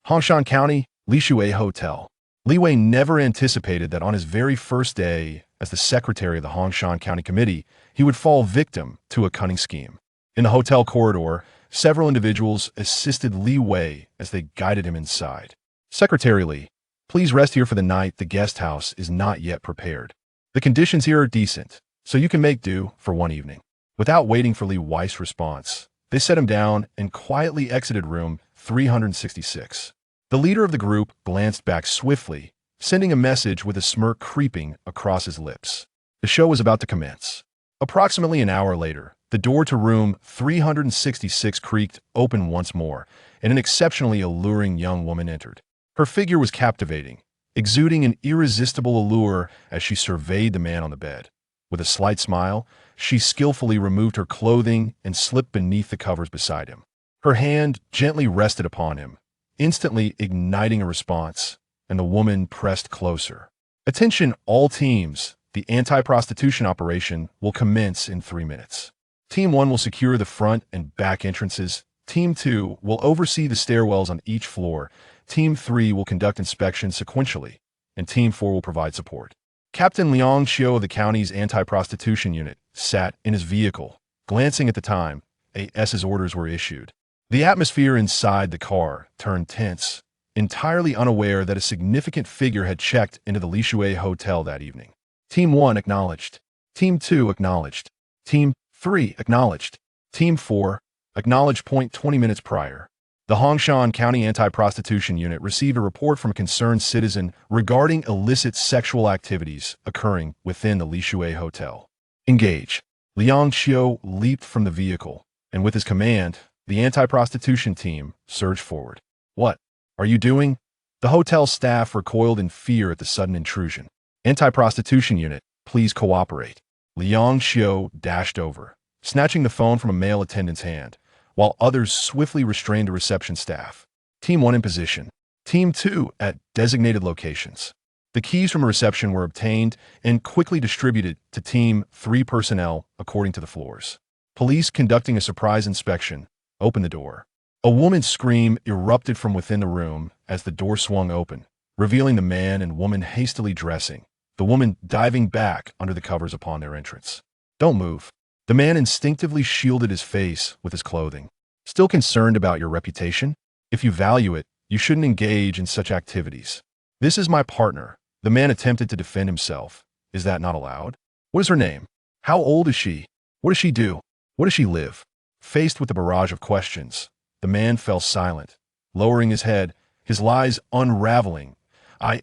Hongshan County, Lishui Hotel. Li Wei never anticipated that on his very first day as the secretary of the Hongshan County Committee, he would fall victim to a cunning scheme. In the hotel corridor, several individuals assisted Li Wei as they guided him inside. Secretary Li, please rest here for the night. The guest house is not yet prepared. The conditions here are decent, so you can make do for one evening. Without waiting for Li Wei's response, they set him down and quietly exited room 366. The leader of the group glanced back swiftly, sending a message with a smirk creeping across his lips. The show was about to commence. Approximately an hour later, the door to room 366 creaked open once more, and an exceptionally alluring young woman entered. Her figure was captivating, exuding an irresistible allure as she surveyed the man on the bed. With a slight smile, she skillfully removed her clothing and slipped beneath the covers beside him. Her hand gently rested upon him, instantly igniting a response, and the woman pressed closer. Attention all teams, the anti-prostitution operation will commence in 3 minutes. Team 1 will secure the front and back entrances. Team 2 will oversee the stairwells on each floor. Team 3 will conduct inspections sequentially, and Team 4 will provide support. Captain Liang Xiu of the county's anti-prostitution unit sat in his vehicle, glancing at the time AS's orders were issued. The atmosphere inside the car turned tense, entirely unaware that a significant figure had checked into the Lishui Hotel that evening. Team 1 acknowledged. Team 2 acknowledged. Team 3 acknowledged. Team 4 acknowledged. 20 minutes prior, the Hongshan County Anti-Prostitution Unit received a report from a concerned citizen regarding illicit sexual activities occurring within the Lishui Hotel. Engage. Liang Xiu leaped from the vehicle, and with his command, the anti-prostitution team surged forward. What are you doing? The hotel staff recoiled in fear at the sudden intrusion. Anti-prostitution unit, please cooperate. Liang Xiu dashed over, snatching the phone from a male attendant's hand, while others swiftly restrained the reception staff. Team 1 in position. Team 2 at designated locations. The keys from reception were obtained and quickly distributed to Team 3 personnel according to the floors. Police conducting a surprise inspection opened the door. A woman's scream erupted from within the room as the door swung open, revealing the man and woman hastily dressing, the woman diving back under the covers upon their entrance. Don't move. The man instinctively shielded his face with his clothing. Still concerned about your reputation? If you value it, you shouldn't engage in such activities. This is my partner. The man attempted to defend himself. Is that not allowed? What is her name? How old is she? What does she do? Where does she live? Faced with the barrage of questions, the man fell silent, lowering his head, his lies unraveling.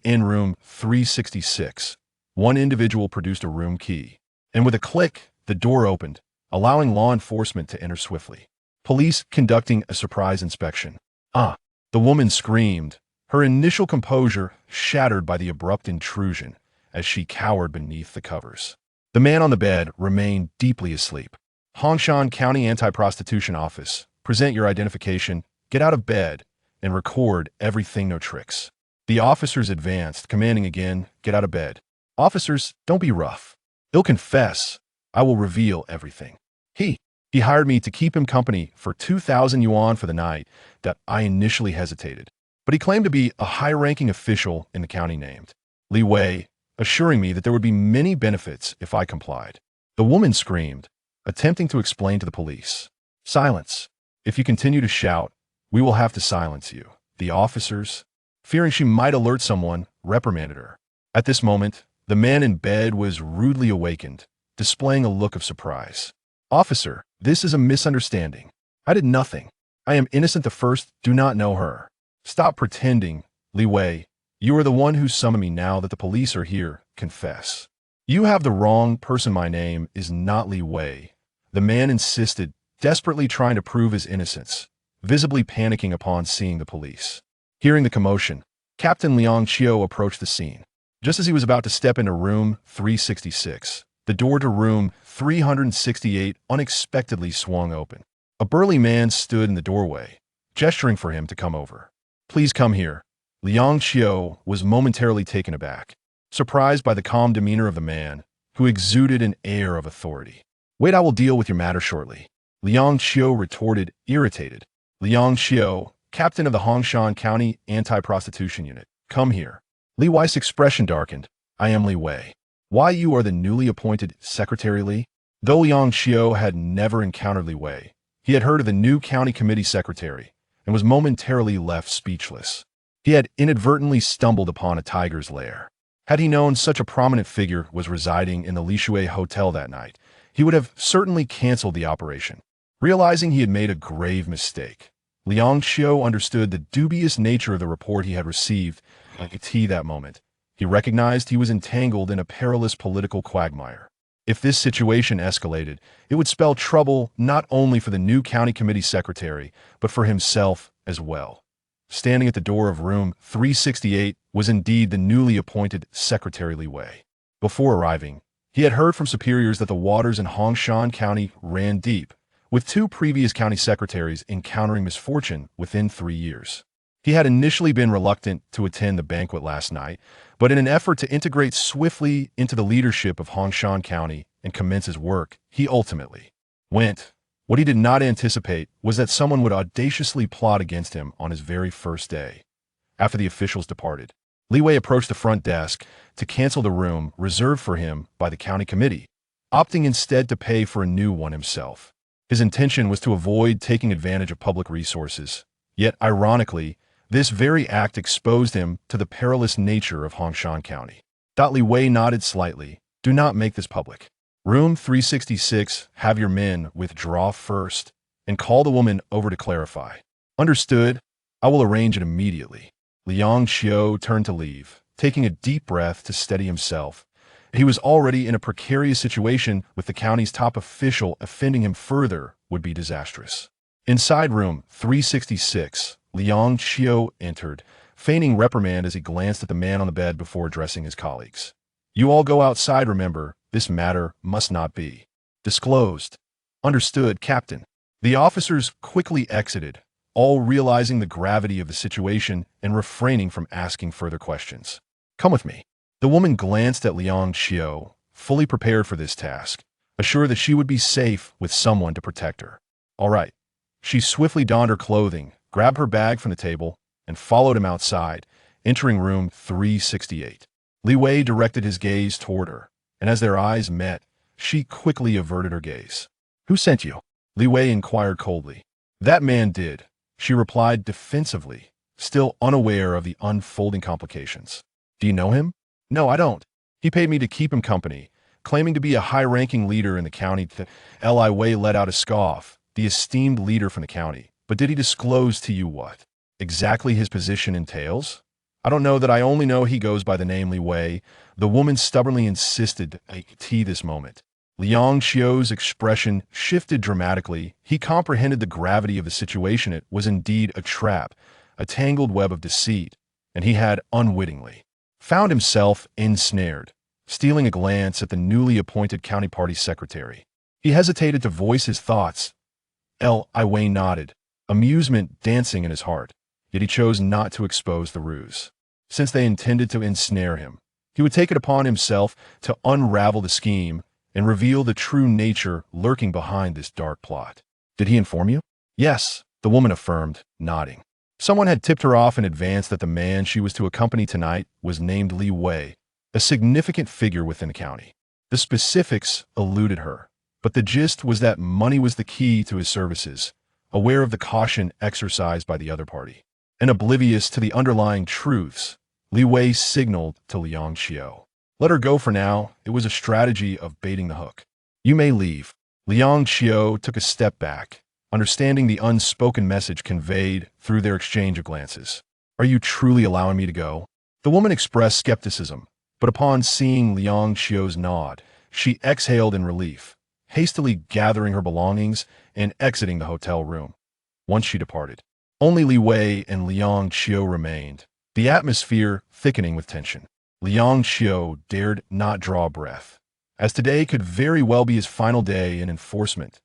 In room 366, one individual produced a room key, and with a click, the door opened, allowing law enforcement to enter swiftly. Police conducting a surprise inspection. The woman screamed, her initial composure shattered by the abrupt intrusion as she cowered beneath the covers. The man on the bed remained deeply asleep. Hongshan County Anti-Prostitution Office, present your identification, get out of bed, and record everything. No tricks. The officers advanced, commanding again, get out of bed. Officers, don't be rough. He'll confess. I will reveal everything. He hired me to keep him company for 2,000 yuan for the night that I initially hesitated. But he claimed to be a high-ranking official in the county named Li Wei, assuring me that there would be many benefits if I complied. The woman screamed, attempting to explain to the police. Silence. If you continue to shout, we will have to silence you. The officers, fearing she might alert someone, reprimanded her. At this moment, the man in bed was rudely awakened, displaying a look of surprise. Officer, this is a misunderstanding. I did nothing. I am innocent. The first, do not know her. Stop pretending, Li Wei. You are the one who summoned me. Now that the police are here, confess. You have the wrong person. My name is not Li Wei. The man insisted, desperately trying to prove his innocence, visibly panicking upon seeing the police. Hearing the commotion, Captain Liang Xiu approached the scene. Just as he was about to step into room 366, the door to room 368 unexpectedly swung open. A burly man stood in the doorway, gesturing for him to come over. Please come here. Liang Xiu was momentarily taken aback, surprised by the calm demeanor of the man, who exuded an air of authority. Wait, I will deal with your matter shortly. Liang Xiu retorted, irritated. Liang Xiu, captain of the Hongshan County Anti-Prostitution Unit. Come here. Li Wei's expression darkened. I am Li Wei. Why you are the newly appointed Secretary Li? Though Liang Xiao had never encountered Li Wei, he had heard of the new county committee secretary and was momentarily left speechless. He had inadvertently stumbled upon a tiger's lair. Had he known such a prominent figure was residing in the Lishui Hotel that night, he would have certainly canceled the operation. Realizing he had made a grave mistake, Liang Xiao understood the dubious nature of the report he had received at that moment. He recognized he was entangled in a perilous political quagmire. If this situation escalated, it would spell trouble not only for the new county committee secretary, but for himself as well. Standing at the door of room 368 was indeed the newly appointed Secretary Li Wei. Before arriving, he had heard from superiors that the waters in Hongshan County ran deep, with 2 previous county secretaries encountering misfortune within 3 years. He had initially been reluctant to attend the banquet last night, but in an effort to integrate swiftly into the leadership of Hongshan County and commence his work, he ultimately went. What he did not anticipate was that someone would audaciously plot against him on his very first day. After the officials departed, Li Wei approached the front desk to cancel the room reserved for him by the county committee, opting instead to pay for a new one himself. His intention was to avoid taking advantage of public resources, yet ironically, this very act exposed him to the perilous nature of Hongshan County. Li Wei nodded slightly. Do not make this public. Room 366, have your men withdraw first and call the woman over to clarify. Understood. I will arrange it immediately. Liang Xiao turned to leave, taking a deep breath to steady himself. He was already in a precarious situation with the county's top official. Offending him further would be disastrous. Inside room 366, Liang Xiao entered, feigning reprimand as he glanced at the man on the bed before addressing his colleagues. You all go outside, remember. This matter must not be disclosed. Understood, Captain. The officers quickly exited, all realizing the gravity of the situation and refraining from asking further questions. Come with me. The woman glanced at Liang Xiao, fully prepared for this task, assured that she would be safe with someone to protect her. All right. She swiftly donned her clothing, grabbed her bag from the table, and followed him outside, entering room 368. Li Wei directed his gaze toward her, and as their eyes met, she quickly averted her gaze. Who sent you? Li Wei inquired coldly. That man did, she replied defensively, still unaware of the unfolding complications. Do you know him? No, I don't. He paid me to keep him company, claiming to be a high-ranking leader in the county. Li Wei let out a scoff, the esteemed leader from the county. But did he disclose to you what exactly his position entails? I don't know that. I only know he goes by the name Li Wei. The woman stubbornly insisted this moment. Liang Xiao's expression shifted dramatically. He comprehended the gravity of the situation. It was indeed a trap, a tangled web of deceit, and he had unwittingly found himself ensnared. Stealing a glance at the newly appointed county party secretary, he hesitated to voice his thoughts. Li Wei nodded, amusement dancing in his heart, yet he chose not to expose the ruse. Since they intended to ensnare him, he would take it upon himself to unravel the scheme and reveal the true nature lurking behind this dark plot. Did he inform you? Yes, the woman affirmed, nodding. Someone had tipped her off in advance that the man she was to accompany tonight was named Li Wei, a significant figure within the county. The specifics eluded her, but the gist was that money was the key to his services, aware of the caution exercised by the other party. And oblivious to the underlying truths, Li Wei signaled to Liang Xiao. Let her go for now. It was a strategy of baiting the hook. You may leave. Liang Xiao took a step back, understanding the unspoken message conveyed through their exchange of glances. Are you truly allowing me to go? The woman expressed skepticism, but upon seeing Liang Xiao's nod, she exhaled in relief, hastily gathering her belongings and exiting the hotel room. Once she departed, only Li Wei and Liang Xiao remained, the atmosphere thickening with tension. Liang Xiao dared not draw a breath, as today could very well be his final day in enforcement.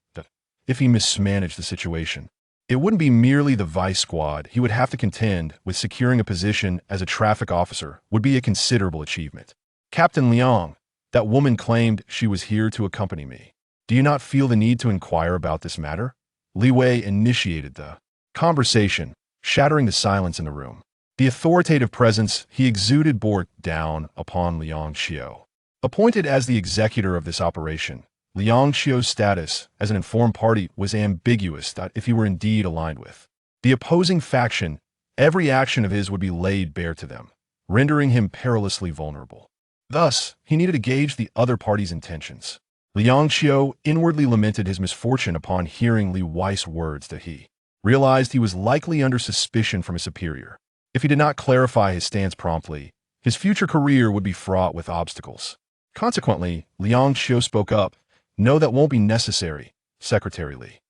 If he mismanaged the situation, it wouldn't be merely the vice squad he would have to contend with. Securing a position as a traffic officer would be a considerable achievement. Captain Liang, that woman claimed she was here to accompany me. Do you not feel the need to inquire about this matter? Li Wei initiated the conversation, shattering the silence in the room. The authoritative presence he exuded bore down upon Liang Xiao. Appointed as the executor of this operation, Liang Xiao's status as an informed party was ambiguous if he were indeed aligned with the opposing faction. Every action of his would be laid bare to them, rendering him perilously vulnerable. Thus, he needed to gauge the other party's intentions. Liang Xiao inwardly lamented his misfortune upon hearing Li Wei's words that he realized he was likely under suspicion from his superior. If he did not clarify his stance promptly, his future career would be fraught with obstacles. Consequently, Liang Xiao spoke up. "No, that won't be necessary, Secretary Li.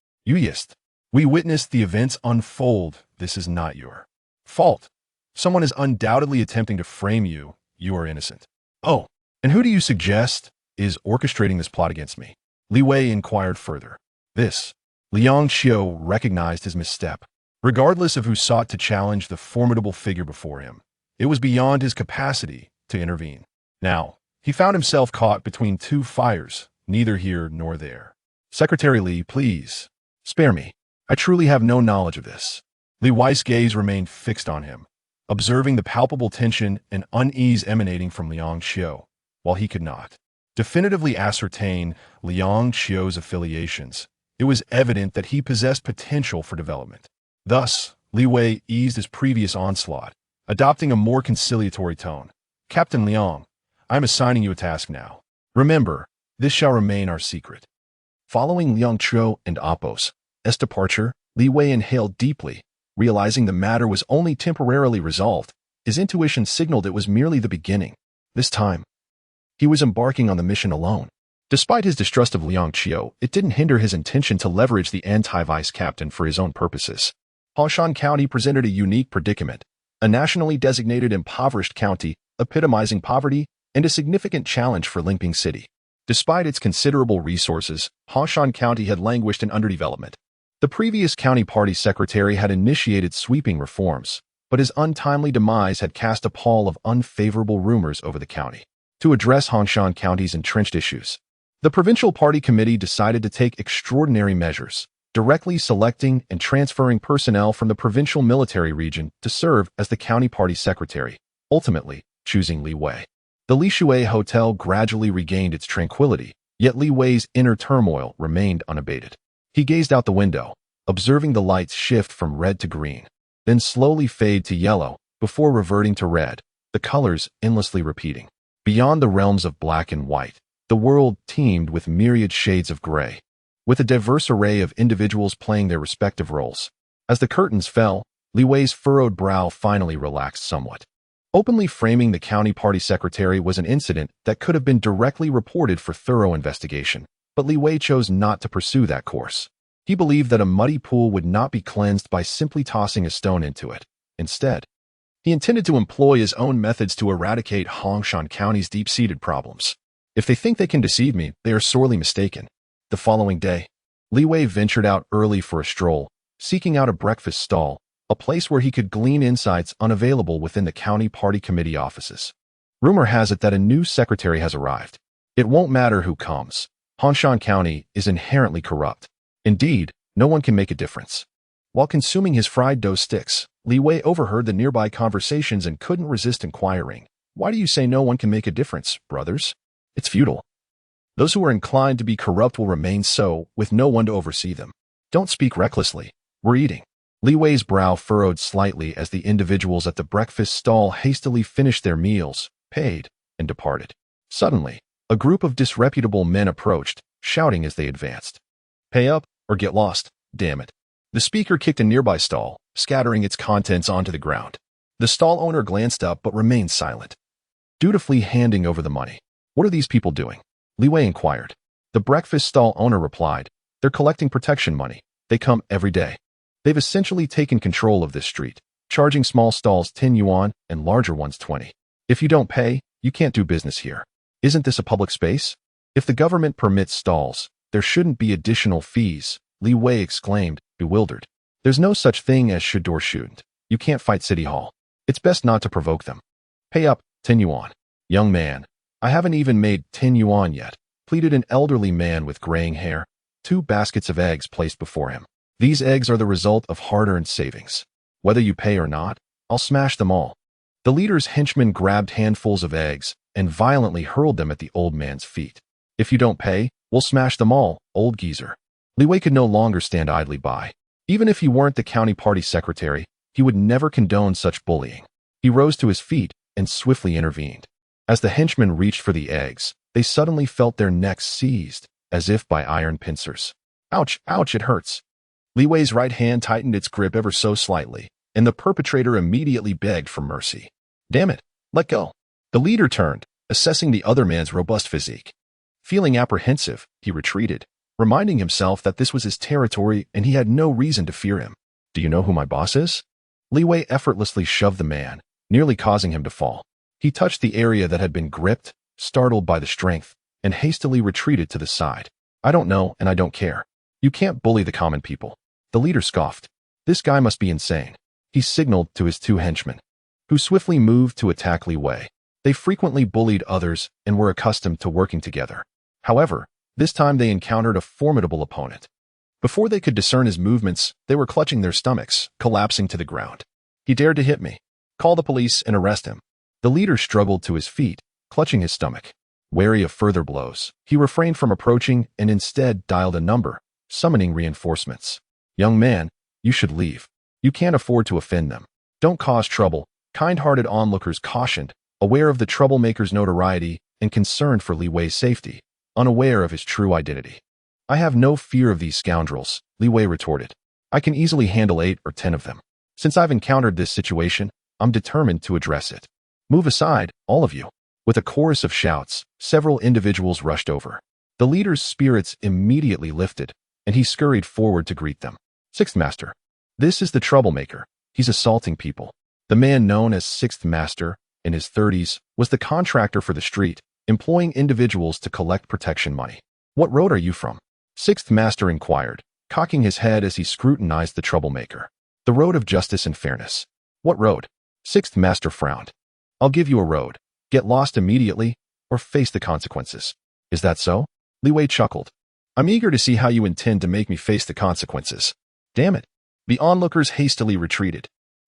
We witnessed the events unfold. This is not your fault. Someone is undoubtedly attempting to frame you. You are innocent." "Oh, and who do you suggest is orchestrating this plot against me?" Li Wei inquired further. Liang Xiao recognized his misstep. Regardless of who sought to challenge the formidable figure before him, it was beyond his capacity to intervene. Now, he found himself caught between two fires, neither here nor there. "Secretary Li, please, spare me. I truly have no knowledge of this." Li Wei's gaze remained fixed on him, observing the palpable tension and unease emanating from Liang Xiao. While he could not definitively ascertain Liang Xiao's affiliations, it was evident that he possessed potential for development. Thus, Li Wei eased his previous onslaught, adopting a more conciliatory tone. "Captain Liang, I am assigning you a task now. Remember, this shall remain our secret." Following Liang Xiao and Appo's departure, Li Wei inhaled deeply. Realizing the matter was only temporarily resolved, his intuition signaled it was merely the beginning. This time, he was embarking on the mission alone. Despite his distrust of Liang Xiao, it didn't hinder his intention to leverage the anti-vice captain for his own purposes. Hongshan County presented a unique predicament, a nationally designated impoverished county, epitomizing poverty, and a significant challenge for Lingping City. Despite its considerable resources, Hongshan County had languished in underdevelopment. The previous county party secretary had initiated sweeping reforms, but his untimely demise had cast a pall of unfavorable rumors over the county. To address Hongshan County's entrenched issues, the provincial party committee decided to take extraordinary measures, directly selecting and transferring personnel from the provincial military region to serve as the county party secretary, ultimately choosing Li Wei. The Lishui Hotel gradually regained its tranquility, yet Li Wei's inner turmoil remained unabated. He gazed out the window, observing the lights shift from red to green, then slowly fade to yellow, before reverting to red, the colors endlessly repeating. Beyond the realms of black and white, the world teemed with myriad shades of gray, with a diverse array of individuals playing their respective roles. As the curtains fell, Li Wei's furrowed brow finally relaxed somewhat. Openly framing the county party secretary was an incident that could have been directly reported for thorough investigation, but Li Wei chose not to pursue that course. He believed that a muddy pool would not be cleansed by simply tossing a stone into it. Instead, he intended to employ his own methods to eradicate Hongshan County's deep-seated problems. "If they think they can deceive me, they are sorely mistaken." The following day, Li Wei ventured out early for a stroll, seeking out a breakfast stall, a place where he could glean insights unavailable within the county party committee offices. Rumor has it that a new secretary has arrived. It won't matter who comes. Hongshan County is inherently corrupt. Indeed, no one can make a difference. While consuming his fried dough sticks, Li Wei overheard the nearby conversations and couldn't resist inquiring, "Why do you say no one can make a difference, brothers? It's futile. Those who are inclined to be corrupt will remain so, with no one to oversee them. Don't speak recklessly. We're eating." Li Wei's brow furrowed slightly as the individuals at the breakfast stall hastily finished their meals, paid, and departed. Suddenly, a group of disreputable men approached, shouting as they advanced, "Pay up or get lost, damn it." The speaker kicked a nearby stall, scattering its contents onto the ground. The stall owner glanced up but remained silent, dutifully handing over the money. "What are these people doing?" Li Wei inquired. The breakfast stall owner replied, "They're collecting protection money. They come every day. They've essentially taken control of this street, charging small stalls 10 yuan and larger ones 20. If you don't pay, you can't do business here. Isn't this a public space? If the government permits stalls, there shouldn't be additional fees," Li Wei exclaimed, bewildered. "There's no such thing as should or shouldn't. You can't fight City Hall. It's best not to provoke them. Pay up, 10 yuan. "Young man, I haven't even made 10 yuan yet," pleaded an elderly man with graying hair, 2 baskets of eggs placed before him. "These eggs are the result of hard-earned savings." Whether you pay or not, I'll smash them all. The leader's henchmen grabbed handfuls of eggs and violently hurled them at the old man's feet. If you don't pay, we'll smash them all, old geezer. Li Wei could no longer stand idly by. Even if he weren't the county party secretary, he would never condone such bullying. He rose to his feet and swiftly intervened. As the henchmen reached for the eggs, they suddenly felt their necks seized, as if by iron pincers. Ouch, ouch, it hurts. Li Wei's right hand tightened its grip ever so slightly, and the perpetrator immediately begged for mercy. Damn it, let go. The leader turned, assessing the other man's robust physique. Feeling apprehensive, he retreated, reminding himself that this was his territory and he had no reason to fear him. Do you know who my boss is? Li Wei effortlessly shoved the man, nearly causing him to fall. He touched the area that had been gripped, startled by the strength, and hastily retreated to the side. I don't know and I don't care. You can't bully the common people. The leader scoffed. This guy must be insane. He signaled to his two henchmen, who swiftly moved to attack Li Wei. They frequently bullied others and were accustomed to working together. However, this time they encountered a formidable opponent. Before they could discern his movements, they were clutching their stomachs, collapsing to the ground. He dared to hit me. Call the police and arrest him. The leader struggled to his feet, clutching his stomach. Wary of further blows, he refrained from approaching and instead dialed a number, summoning reinforcements. Young man, you should leave. You can't afford to offend them. Don't cause trouble, kind-hearted onlookers cautioned, aware of the troublemaker's notoriety and concerned for Li Wei's safety, unaware of his true identity. I have no fear of these scoundrels, Li Wei retorted. I can easily handle 8 or 10 of them. Since I've encountered this situation, I'm determined to address it. Move aside, all of you. With a chorus of shouts, several individuals rushed over. The leader's spirits immediately lifted, and he scurried forward to greet them. Sixth Master. This is the troublemaker. He's assaulting people. The man known as Sixth Master, in his 30s, was the contractor for the street, employing individuals to collect protection money. What road are you from? Sixth Master inquired, cocking his head as he scrutinized the troublemaker. The road of justice and fairness. What road? Sixth Master frowned. I'll give you a road. Get lost immediately, or face the consequences. Is that so? Li Wei chuckled. I'm eager to see how you intend to make me face the consequences. Damn it. The onlookers hastily retreated.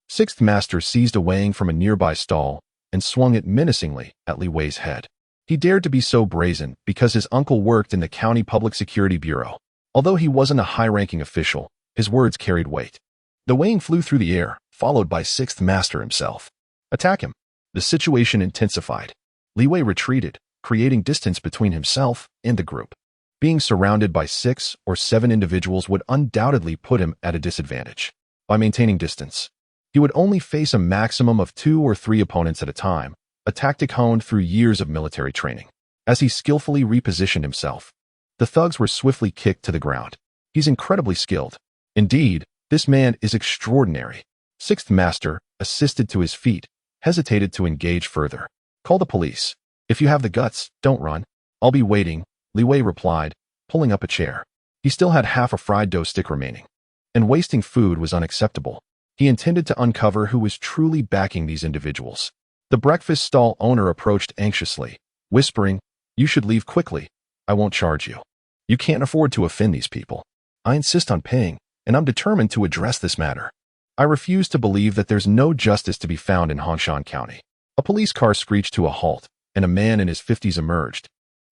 Sixth Master seized a weighing from a nearby stall and swung it menacingly at Li Wei's head. He dared to be so brazen because his uncle worked in the County Public Security Bureau. Although he wasn't a high-ranking official, his words carried weight. The weighing flew through the air, followed by Sixth Master himself. Attack him. The situation intensified. Li Wei retreated, creating distance between himself and the group. Being surrounded by 6 or 7 individuals would undoubtedly put him at a disadvantage. By maintaining distance, he would only face a maximum of 2 or 3 opponents at a time, a tactic honed through years of military training. As he skillfully repositioned himself, the thugs were swiftly kicked to the ground. He's incredibly skilled. Indeed, this man is extraordinary. Sixth Master, assisted to his feet, hesitated to engage further. Call the police. If you have the guts, don't run. I'll be waiting, Li Wei replied, pulling up a chair. He still had half a fried dough stick remaining, and wasting food was unacceptable. He intended to uncover who was truly backing these individuals. The breakfast stall owner approached anxiously, whispering, You should leave quickly. I won't charge you. You can't afford to offend these people. I insist on paying, and I'm determined to address this matter. I refuse to believe that there's no justice to be found in Hongshan County. A police car screeched to a halt, and a man in his 50s emerged,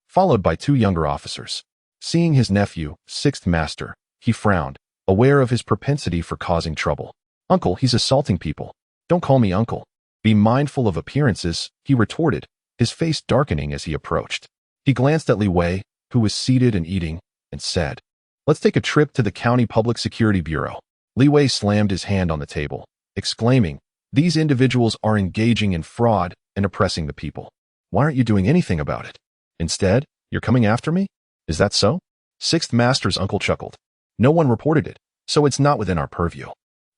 followed by 2 younger officers. Seeing his nephew, Sixth Master, he frowned, aware of his propensity for causing trouble. Uncle, he's assaulting people. Don't call me uncle. Be mindful of appearances, he retorted, his face darkening as he approached. He glanced at Li Wei, who was seated and eating, and said, Let's take a trip to the County Public Security Bureau. Li Wei slammed his hand on the table, exclaiming, These individuals are engaging in fraud and oppressing the people. Why aren't you doing anything about it? Instead, you're coming after me? Is that so? Sixth Master's uncle chuckled. No one reported it, so it's not within our purview.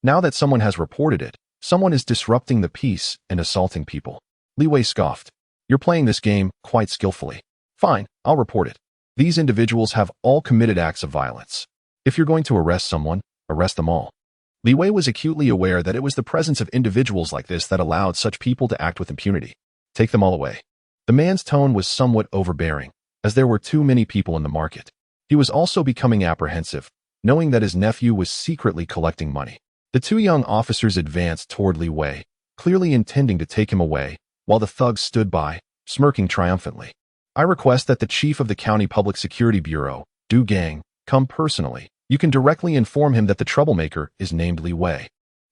Now that someone has reported it, someone is disrupting the peace and assaulting people. Li Wei scoffed. You're playing this game quite skillfully. Fine, I'll report it. These individuals have all committed acts of violence. If you're going to arrest someone, arrest them all. Li Wei was acutely aware that it was the presence of individuals like this that allowed such people to act with impunity. Take them all away. The man's tone was somewhat overbearing, as there were too many people in the market. He was also becoming apprehensive, knowing that his nephew was secretly collecting money. The two young officers advanced toward Li Wei, clearly intending to take him away, while the thugs stood by, smirking triumphantly. I request that the chief of the County Public Security Bureau, Du Gang, come personally. You can directly inform him that the troublemaker is named Li Wei,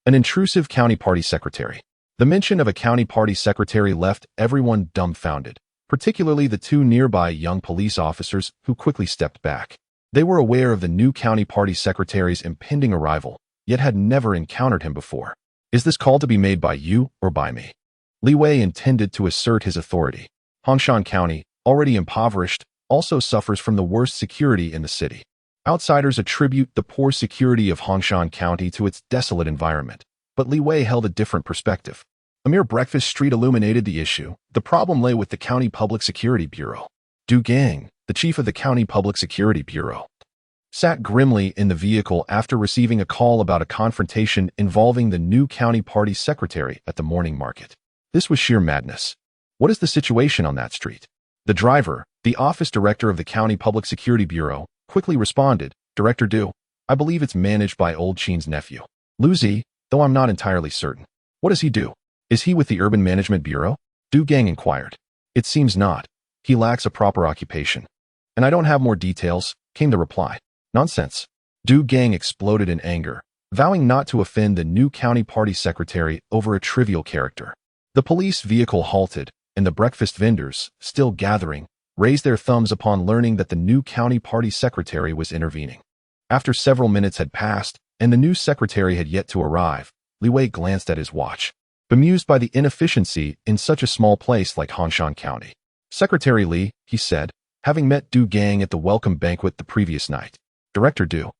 an intrusive county party secretary. The mention of a county party secretary left everyone dumbfounded, particularly the two nearby young police officers who quickly stepped back. They were aware of the new county party secretary's impending arrival, yet had never encountered him before. Is this call to be made by you or by me? Li Wei intended to assert his authority. Hongshan County, already impoverished, also suffers from the worst security in the city. Outsiders attribute the poor security of Hongshan County to its desolate environment, but Li Wei held a different perspective. A mere breakfast street illuminated the issue. The problem lay with the County Public Security Bureau. Du Gang, the chief of the County Public Security Bureau, sat grimly in the vehicle after receiving a call about a confrontation involving the new county party secretary at the morning market. This was sheer madness. What is the situation on that street? The driver, the office director of the County Public Security Bureau, quickly responded, Director Du, I believe it's managed by Old Chin's nephew, Lu Zi, though I'm not entirely certain. What does he do? Is he with the Urban Management Bureau? Du Gang inquired. It seems not. He lacks a proper occupation. And I don't have more details, came the reply. Nonsense. Du Gang exploded in anger, vowing not to offend the new county party secretary over a trivial character. The police vehicle halted, and the breakfast vendors, still gathering, raised their thumbs upon learning that the new county party secretary was intervening. After several minutes had passed, and the new secretary had yet to arrive, Li Wei glanced at his watch, bemused by the inefficiency in such a small place like Hongshan County. Secretary Li, he said, having met Du Gang at the welcome banquet the previous night. Director Du,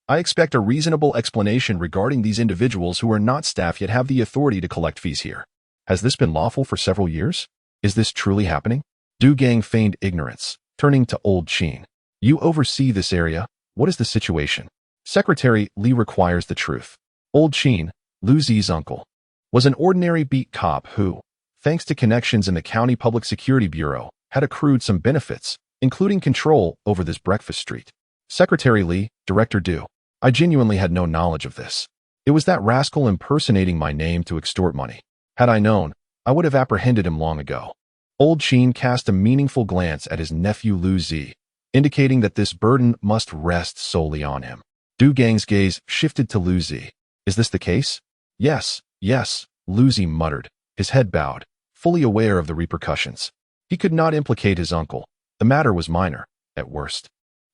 I expect a reasonable explanation regarding these individuals who are not staff yet have the authority to collect fees here. Has this been lawful for several years? Is this truly happening? Du Gang feigned ignorance, turning to Old Chin. You oversee this area. What is the situation? Secretary Li requires the truth. Old Chin, Lu Zi's uncle, was an ordinary beat cop who, thanks to connections in the County Public Security Bureau, had accrued some benefits, including control over this breakfast street. Secretary Li, Director Du, I genuinely had no knowledge of this. It was that rascal impersonating my name to extort money. Had I known, I would have apprehended him long ago. Old Chin cast a meaningful glance at his nephew Lu Zi, indicating that this burden must rest solely on him. Du Gang's gaze shifted to Lu Zi. Is this the case? Yes, Lu Zi muttered, his head bowed, fully aware of the repercussions. He could not implicate his uncle. The matter was minor, at worst.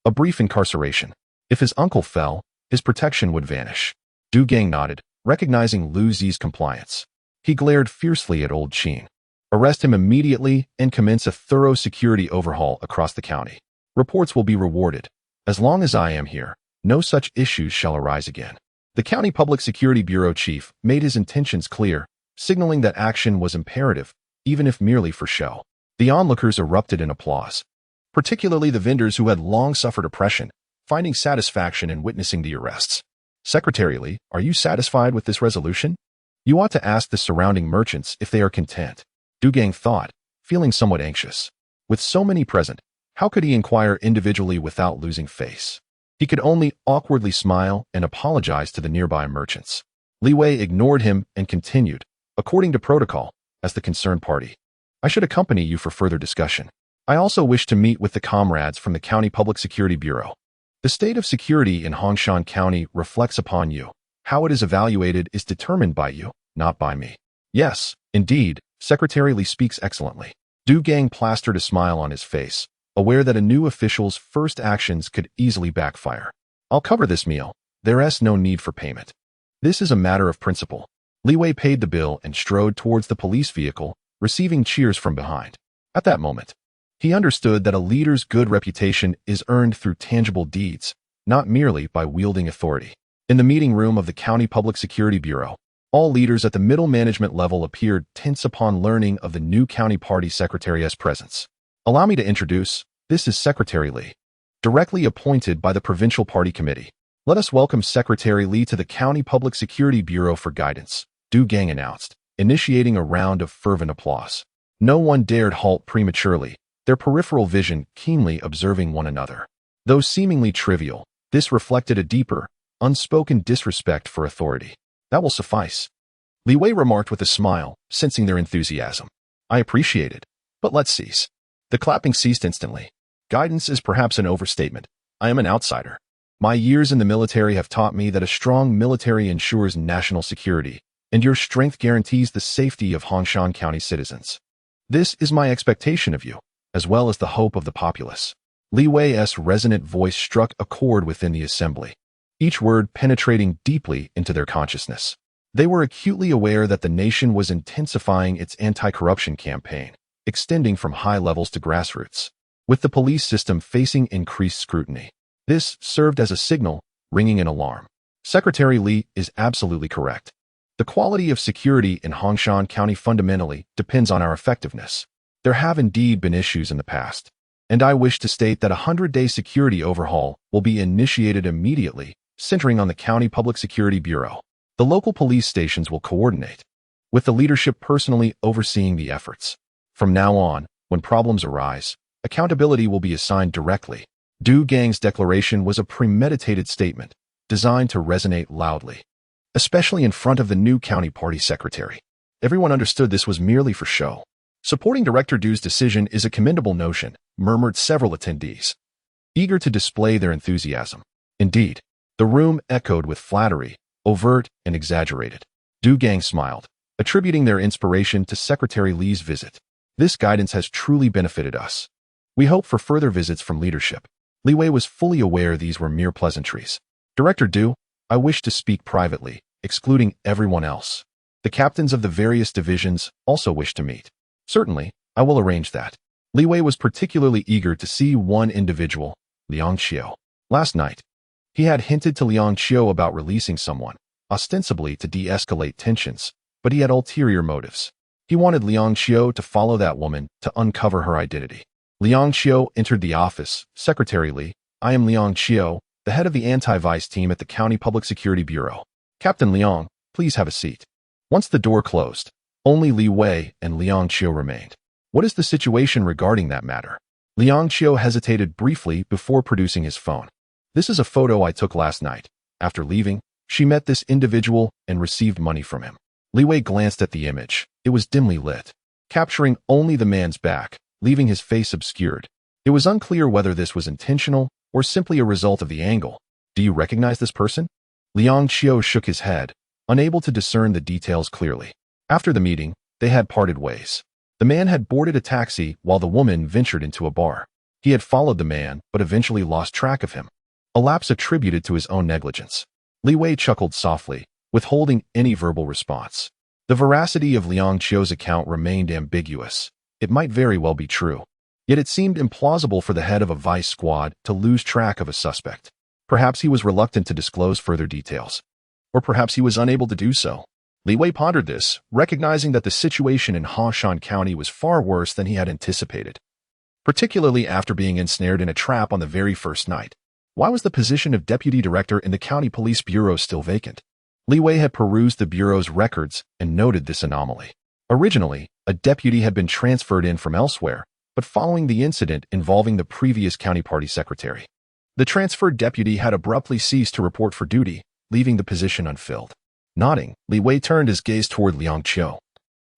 A brief incarceration. If his uncle fell, his protection would vanish. Du Gang nodded, recognizing Lu Zi's compliance. He glared fiercely at Old Chin. Arrest him immediately and commence a thorough security overhaul across the county. Reports will be rewarded. As long as I am here, no such issues shall arise again. The County Public Security Bureau chief made his intentions clear, signaling that action was imperative, even if merely for show. The onlookers erupted in applause, particularly the vendors who had long suffered oppression, finding satisfaction in witnessing the arrests. Secretary Li, are you satisfied with this resolution? You ought to ask the surrounding merchants if they are content. Du Gang thought, feeling somewhat anxious. With so many present, how could he inquire individually without losing face? He could only awkwardly smile and apologize to the nearby merchants. Li Wei ignored him and continued, according to protocol, as the concerned party. I should accompany you for further discussion. I also wish to meet with the comrades from the County Public Security Bureau. The state of security in Hongshan County reflects upon you. How it is evaluated is determined by you, not by me. Yes, indeed, Secretary Li speaks excellently. Du Gang plastered a smile on his face, aware that a new official's first actions could easily backfire. I'll cover this meal. There's no need for payment. This is a matter of principle. Li Wei paid the bill and strode towards the police vehicle, receiving cheers from behind. At that moment, he understood that a leader's good reputation is earned through tangible deeds, not merely by wielding authority. In the meeting room of the County Public Security Bureau, all leaders at the middle management level appeared tense upon learning of the new county party secretary's presence. Allow me to introduce, this is Secretary Li, directly appointed by the Provincial Party Committee. Let us welcome Secretary Li to the County Public Security Bureau for guidance, Du Gang announced, initiating a round of fervent applause. No one dared halt prematurely, their peripheral vision keenly observing one another. Though seemingly trivial, this reflected a deeper, unspoken disrespect for authority. That will suffice, Li Wei remarked with a smile, sensing their enthusiasm. I appreciate it, but let's cease. The clapping ceased instantly. Guidance is perhaps an overstatement. I am an outsider. My years in the military have taught me that a strong military ensures national security, and your strength guarantees the safety of Hongshan County citizens. This is my expectation of you, as well as the hope of the populace. Li Wei's resonant voice struck a chord within the assembly, each word penetrating deeply into their consciousness. They were acutely aware that the nation was intensifying its anti-corruption campaign, extending from high levels to grassroots, with the police system facing increased scrutiny. This served as a signal, ringing an alarm. Secretary Li is absolutely correct. The quality of security in Hongshan County fundamentally depends on our effectiveness. There have indeed been issues in the past, and I wish to state that a 100-day security overhaul will be initiated immediately, centering on the County Public Security Bureau. The local police stations will coordinate, with the leadership personally overseeing the efforts. From now on, when problems arise, accountability will be assigned directly. Du Gang's declaration was a premeditated statement, designed to resonate loudly, especially in front of the new county party secretary. Everyone understood this was merely for show. Supporting Director Du's decision is a commendable notion, murmured several attendees, eager to display their enthusiasm. Indeed, the room echoed with flattery, overt and exaggerated. Du Gang smiled, attributing their inspiration to Secretary Li's visit. This guidance has truly benefited us. We hope for further visits from leadership. Li Wei was fully aware these were mere pleasantries. Director Du, I wish to speak privately, excluding everyone else. The captains of the various divisions also wish to meet. Certainly, I will arrange that. Li Wei was particularly eager to see one individual, Liang Qiu. Last night, he had hinted to Liang Qiu about releasing someone, ostensibly to de-escalate tensions, but he had ulterior motives. He wanted Liang Qiu to follow that woman to uncover her identity. Liang Qiu entered the office. Secretary Li, I am Liang Qiu, the head of the anti-vice team at the County Public Security Bureau. Captain Liang, please have a seat. Once the door closed, only Li Wei and Liang Qiu remained. What is the situation regarding that matter? Liang Qiu hesitated briefly before producing his phone. This is a photo I took last night. After leaving, she met this individual and received money from him. Li Wei glanced at the image. It was dimly lit, capturing only the man's back, leaving his face obscured. It was unclear whether this was intentional or simply a result of the angle. Do you recognize this person? Liang Qiu shook his head, unable to discern the details clearly. After the meeting, they had parted ways. The man had boarded a taxi while the woman ventured into a bar. He had followed the man but eventually lost track of him, a lapse attributed to his own negligence. Li Wei chuckled softly, withholding any verbal response. The veracity of Liang Qiu's account remained ambiguous. It might very well be true. Yet it seemed implausible for the head of a vice squad to lose track of a suspect. Perhaps he was reluctant to disclose further details. Or perhaps he was unable to do so. Li Wei pondered this, recognizing that the situation in Hongshan County was far worse than he had anticipated, particularly after being ensnared in a trap on the very first night. Why was the position of deputy director in the county police bureau still vacant? Li Wei had perused the bureau's records and noted this anomaly. Originally, a deputy had been transferred in from elsewhere, but following the incident involving the previous county party secretary, the transferred deputy had abruptly ceased to report for duty, leaving the position unfilled. Nodding, Li Wei turned his gaze toward Liang Qiu,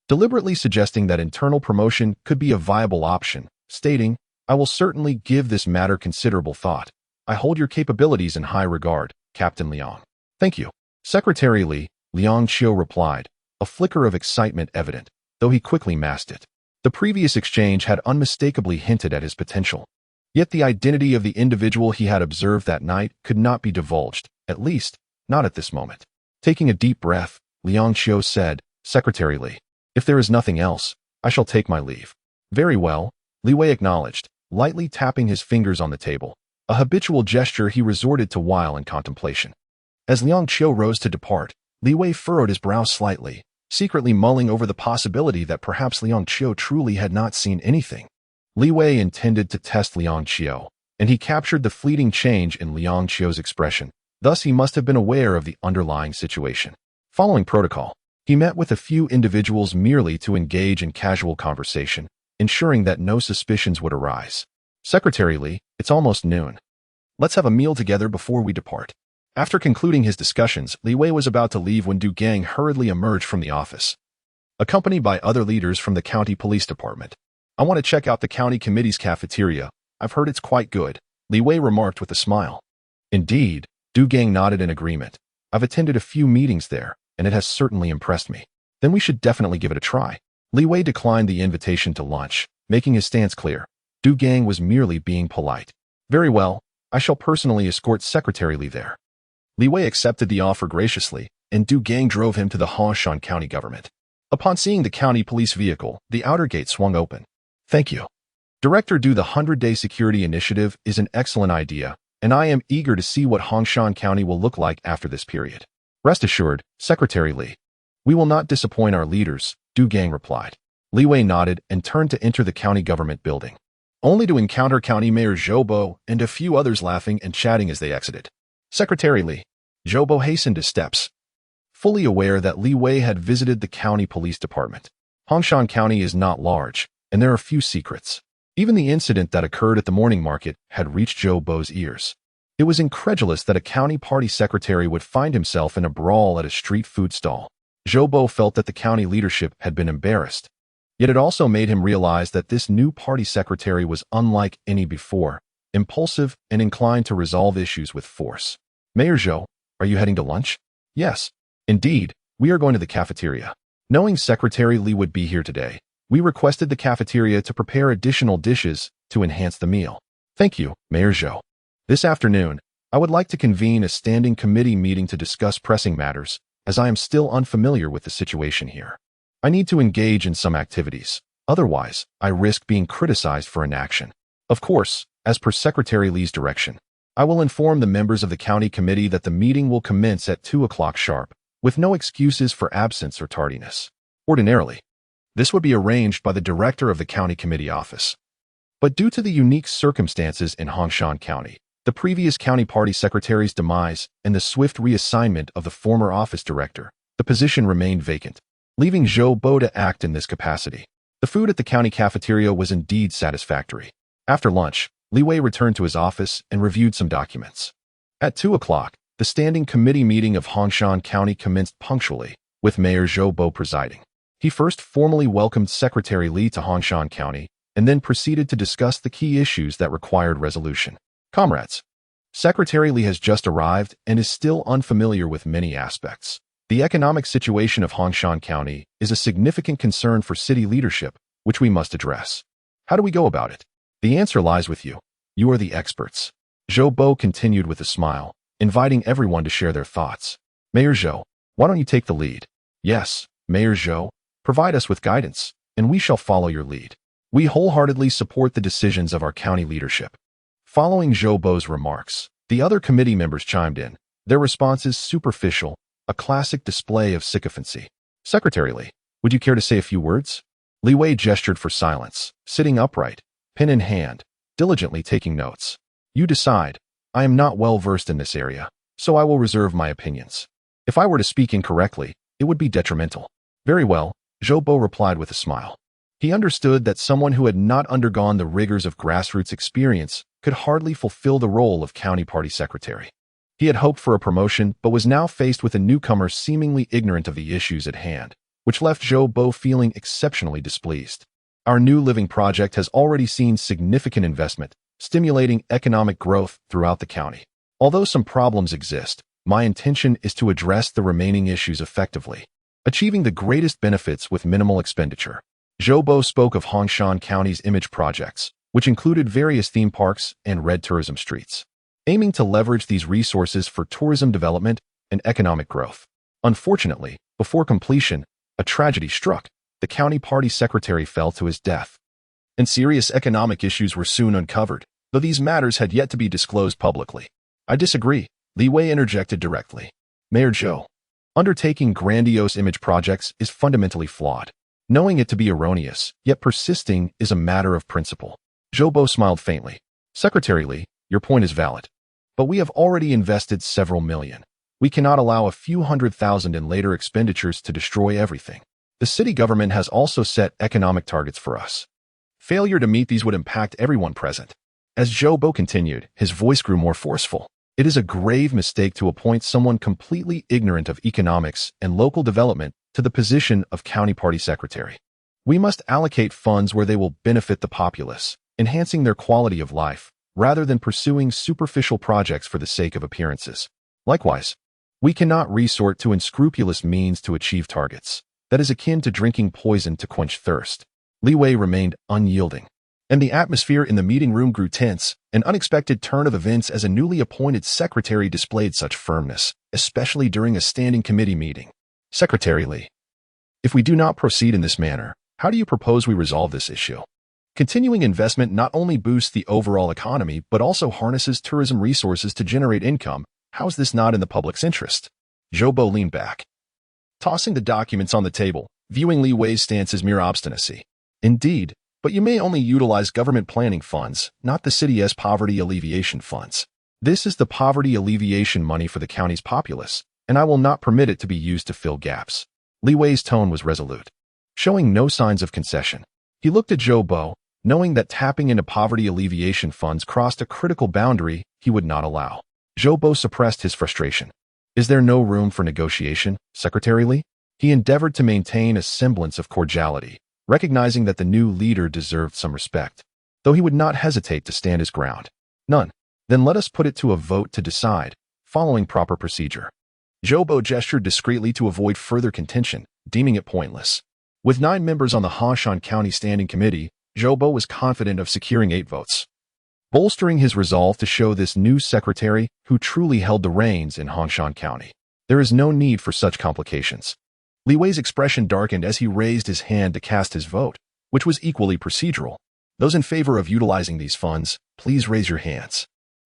deliberately suggesting that internal promotion could be a viable option, stating, I will certainly give this matter considerable thought. I hold your capabilities in high regard, Captain Liang. Thank you. Secretary Li, Liang Qiu replied, a flicker of excitement evident, though he quickly masked it. The previous exchange had unmistakably hinted at his potential. Yet the identity of the individual he had observed that night could not be divulged, at least, not at this moment. Taking a deep breath, Liang Qiu said, Secretary Li, if there is nothing else, I shall take my leave. Very well, Li Wei acknowledged, lightly tapping his fingers on the table, a habitual gesture he resorted to while in contemplation. As Liang Qiu rose to depart, Li Wei furrowed his brow slightly, secretly mulling over the possibility that perhaps Liang Qiu truly had not seen anything. Li Wei intended to test Liang Qiu, and he captured the fleeting change in Liang Qiu's expression. Thus, he must have been aware of the underlying situation. Following protocol, he met with a few individuals merely to engage in casual conversation, ensuring that no suspicions would arise. Secretary Li, it's almost noon. Let's have a meal together before we depart. After concluding his discussions, Li Wei was about to leave when Du Gang hurriedly emerged from the office, accompanied by other leaders from the county police department. I want to check out the county committee's cafeteria. I've heard it's quite good, Li Wei remarked with a smile. Indeed, Du Gang nodded in agreement. I've attended a few meetings there, and it has certainly impressed me. Then we should definitely give it a try. Li Wei declined the invitation to lunch, making his stance clear. Du Gang was merely being polite. Very well, I shall personally escort Secretary Li there. Li Wei accepted the offer graciously, and Du Gang drove him to the Hongshan County government. Upon seeing the county police vehicle, the outer gate swung open. Thank you. Director Du, the 100-day security initiative is an excellent idea, and I am eager to see what Hongshan County will look like after this period. Rest assured, Secretary Li. We will not disappoint our leaders, Du Gang replied. Li Wei nodded and turned to enter the county government building, only to encounter County Mayor Zhou Bo and a few others laughing and chatting as they exited. Secretary Li. Zhou Bo hastened his steps, fully aware that Li Wei had visited the county police department. Hongshan County is not large, and there are few secrets. Even the incident that occurred at the morning market had reached Zhou Bo's ears. It was incredulous that a county party secretary would find himself in a brawl at a street food stall. Zhou Bo felt that the county leadership had been embarrassed. Yet it also made him realize that this new party secretary was unlike any before, impulsive and inclined to resolve issues with force. Mayor Zhou, are you heading to lunch? Yes. Indeed, we are going to the cafeteria. Knowing Secretary Li would be here today, we requested the cafeteria to prepare additional dishes to enhance the meal. Thank you, Mayor Zhou. This afternoon, I would like to convene a standing committee meeting to discuss pressing matters, as I am still unfamiliar with the situation here. I need to engage in some activities. Otherwise, I risk being criticized for inaction. Of course, as per Secretary Li's direction, I will inform the members of the county committee that the meeting will commence at 2 o'clock sharp, with no excuses for absence or tardiness. Ordinarily, this would be arranged by the director of the county committee office. But due to the unique circumstances in Hongshan County, the previous county party secretary's demise, and the swift reassignment of the former office director, the position remained vacant, leaving Zhou Bo to act in this capacity. The food at the county cafeteria was indeed satisfactory. After lunch, Li Wei returned to his office and reviewed some documents. At 2 o'clock, the standing committee meeting of Hongshan County commenced punctually, with Mayor Zhou Bo presiding. He first formally welcomed Secretary Li to Hongshan County, and then proceeded to discuss the key issues that required resolution. Comrades, Secretary Li has just arrived and is still unfamiliar with many aspects. The economic situation of Hongshan County is a significant concern for city leadership, which we must address. How do we go about it? The answer lies with you. You are the experts. Zhou Bo continued with a smile, inviting everyone to share their thoughts. Mayor Zhou, why don't you take the lead? Yes, Mayor Zhou, provide us with guidance, and we shall follow your lead. We wholeheartedly support the decisions of our county leadership. Following Zhou Bo's remarks, the other committee members chimed in, their responses superficial, a classic display of sycophancy. Secretary Li, would you care to say a few words? Li Wei gestured for silence, sitting upright, pen in hand, diligently taking notes. You decide. I am not well versed in this area, so I will reserve my opinions. If I were to speak incorrectly, it would be detrimental. Very well, Zhou Bo replied with a smile. He understood that someone who had not undergone the rigors of grassroots experience could hardly fulfill the role of county party secretary. He had hoped for a promotion, but was now faced with a newcomer seemingly ignorant of the issues at hand, which left Zhou Bo feeling exceptionally displeased. Our new living project has already seen significant investment, stimulating economic growth throughout the county. Although some problems exist, my intention is to address the remaining issues effectively, achieving the greatest benefits with minimal expenditure. Zhou Bo spoke of Hongshan County's image projects, which included various theme parks and red tourism streets, aiming to leverage these resources for tourism development and economic growth. Unfortunately, before completion, a tragedy struck. The county party secretary fell to his death, and serious economic issues were soon uncovered, though these matters had yet to be disclosed publicly. I disagree, Li Wei interjected directly. Mayor Zhou, undertaking grandiose image projects is fundamentally flawed. Knowing it to be erroneous, yet persisting, is a matter of principle. Zhou Bo smiled faintly. Secretary Li, your point is valid. But we have already invested several million. We cannot allow a few 100,000 in later expenditures to destroy everything. The city government has also set economic targets for us. Failure to meet these would impact everyone present. As Zhou Bo continued, his voice grew more forceful. It is a grave mistake to appoint someone completely ignorant of economics and local development to the position of county party secretary. We must allocate funds where they will benefit the populace, enhancing their quality of life, rather than pursuing superficial projects for the sake of appearances. Likewise, we cannot resort to unscrupulous means to achieve targets. That is akin to drinking poison to quench thirst. Li Wei remained unyielding, and the atmosphere in the meeting room grew tense. An unexpected turn of events as a newly appointed secretary displayed such firmness, especially during a standing committee meeting. Secretary Li, if we do not proceed in this manner, how do you propose we resolve this issue? Continuing investment not only boosts the overall economy, but also harnesses tourism resources to generate income. How is this not in the public's interest? Zhou Bo leaned back, tossing the documents on the table, viewing Li Wei's stance as mere obstinacy. Indeed, but you may only utilize government planning funds, not the city's poverty alleviation funds. This is the poverty alleviation money for the county's populace, and I will not permit it to be used to fill gaps. Li Wei's tone was resolute, showing no signs of concession. He looked at Zhou Bo, knowing that tapping into poverty alleviation funds crossed a critical boundary he would not allow. Zhou Bo suppressed his frustration. Is there no room for negotiation, Secretary Li? He endeavored to maintain a semblance of cordiality, recognizing that the new leader deserved some respect, though he would not hesitate to stand his ground. None. Then let us put it to a vote to decide, following proper procedure. Zhou Bo gestured discreetly to avoid further contention, deeming it pointless. With 9 members on the Hongshan County Standing Committee, Zhou Bo was confident of securing 8 votes, bolstering his resolve to show this new secretary who truly held the reins in Hongshan County. There is no need for such complications. Li Wei's expression darkened as he raised his hand to cast his vote, which was equally procedural. Those in favor of utilizing these funds, please raise your hands.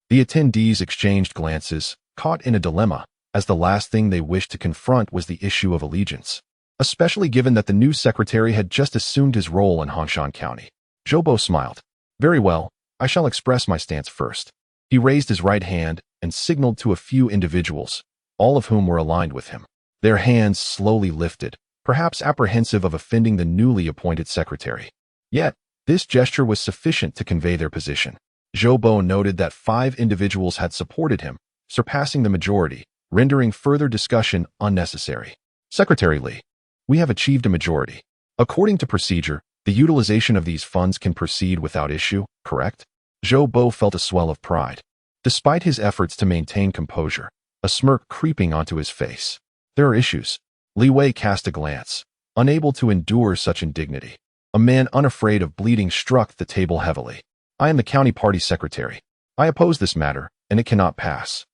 The attendees exchanged glances, caught in a dilemma, as the last thing they wished to confront was the issue of allegiance, especially given that the new secretary had just assumed his role in Hongshan County. Zhou Bo smiled. Very well, I shall express my stance first. He raised his right hand and signaled to a few individuals, all of whom were aligned with him. Their hands slowly lifted, perhaps apprehensive of offending the newly appointed secretary. Yet, this gesture was sufficient to convey their position. Zhou Bo noted that 5 individuals had supported him, surpassing the majority, rendering further discussion unnecessary. Secretary Li, we have achieved a majority. According to procedure, the utilization of these funds can proceed without issue, correct? Zhou Bo felt a swell of pride. Despite his efforts to maintain composure, a smirk creeping onto his face. There are issues. Li Wei cast a glance, unable to endure such indignity. A man unafraid of bleeding struck the table heavily. I am the county party secretary. I oppose this matter, and it cannot pass.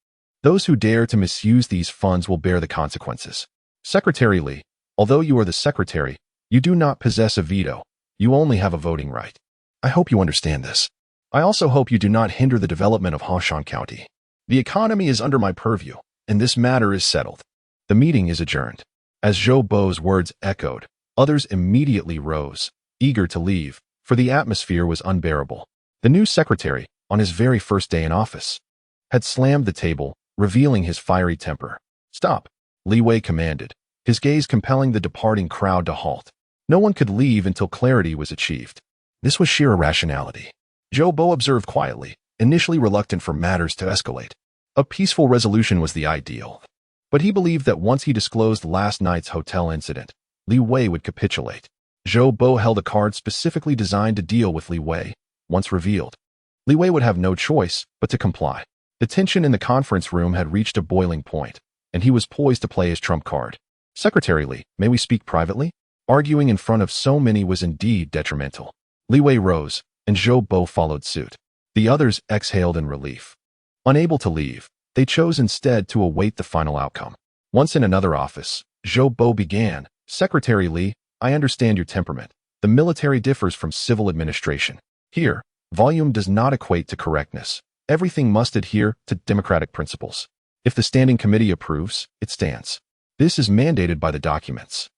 Those who dare to misuse these funds will bear the consequences. Secretary Li, although you are the secretary, you do not possess a veto. You only have a voting right. I hope you understand this. I also hope you do not hinder the development of Hongshan County. The economy is under my purview, and this matter is settled. The meeting is adjourned. As Zhou Bo's words echoed, others immediately rose, eager to leave, for the atmosphere was unbearable. The new secretary, on his very first day in office, had slammed the table, revealing his fiery temper. Stop, Li Wei commanded, his gaze compelling the departing crowd to halt. No one could leave until clarity was achieved. This was sheer irrationality. Zhou Bo observed quietly, initially reluctant for matters to escalate. A peaceful resolution was the ideal. But he believed that once he disclosed last night's hotel incident, Li Wei would capitulate. Zhou Bo held a card specifically designed to deal with Li Wei. Once revealed, Li Wei would have no choice but to comply. The tension in the conference room had reached a boiling point, and he was poised to play his trump card. Secretary Li, may we speak privately? Arguing in front of so many was indeed detrimental. Li Wei rose, and Zhou Bo followed suit. The others exhaled in relief. Unable to leave, they chose instead to await the final outcome. Once in another office, Zhou Bo began, Secretary Li, I understand your temperament. The military differs from civil administration. Here, volume does not equate to correctness. Everything must adhere to democratic principles. If the standing committee approves, it stands. This is mandated by the documents.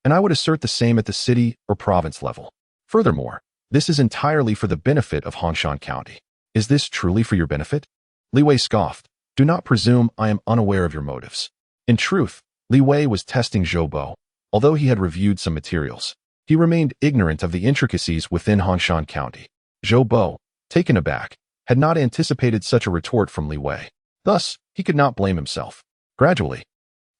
And I would assert the same at the city or province level. Furthermore, this is entirely for the benefit of Hongshan County. Is this truly for your benefit? Li Wei scoffed. Do not presume I am unaware of your motives. In truth, Li Wei was testing Zhou Bo. Although he had reviewed some materials, he remained ignorant of the intricacies within Hongshan County. Zhou Bo, taken aback, had not anticipated such a retort from Li Wei. Thus, he could not blame himself. Gradually,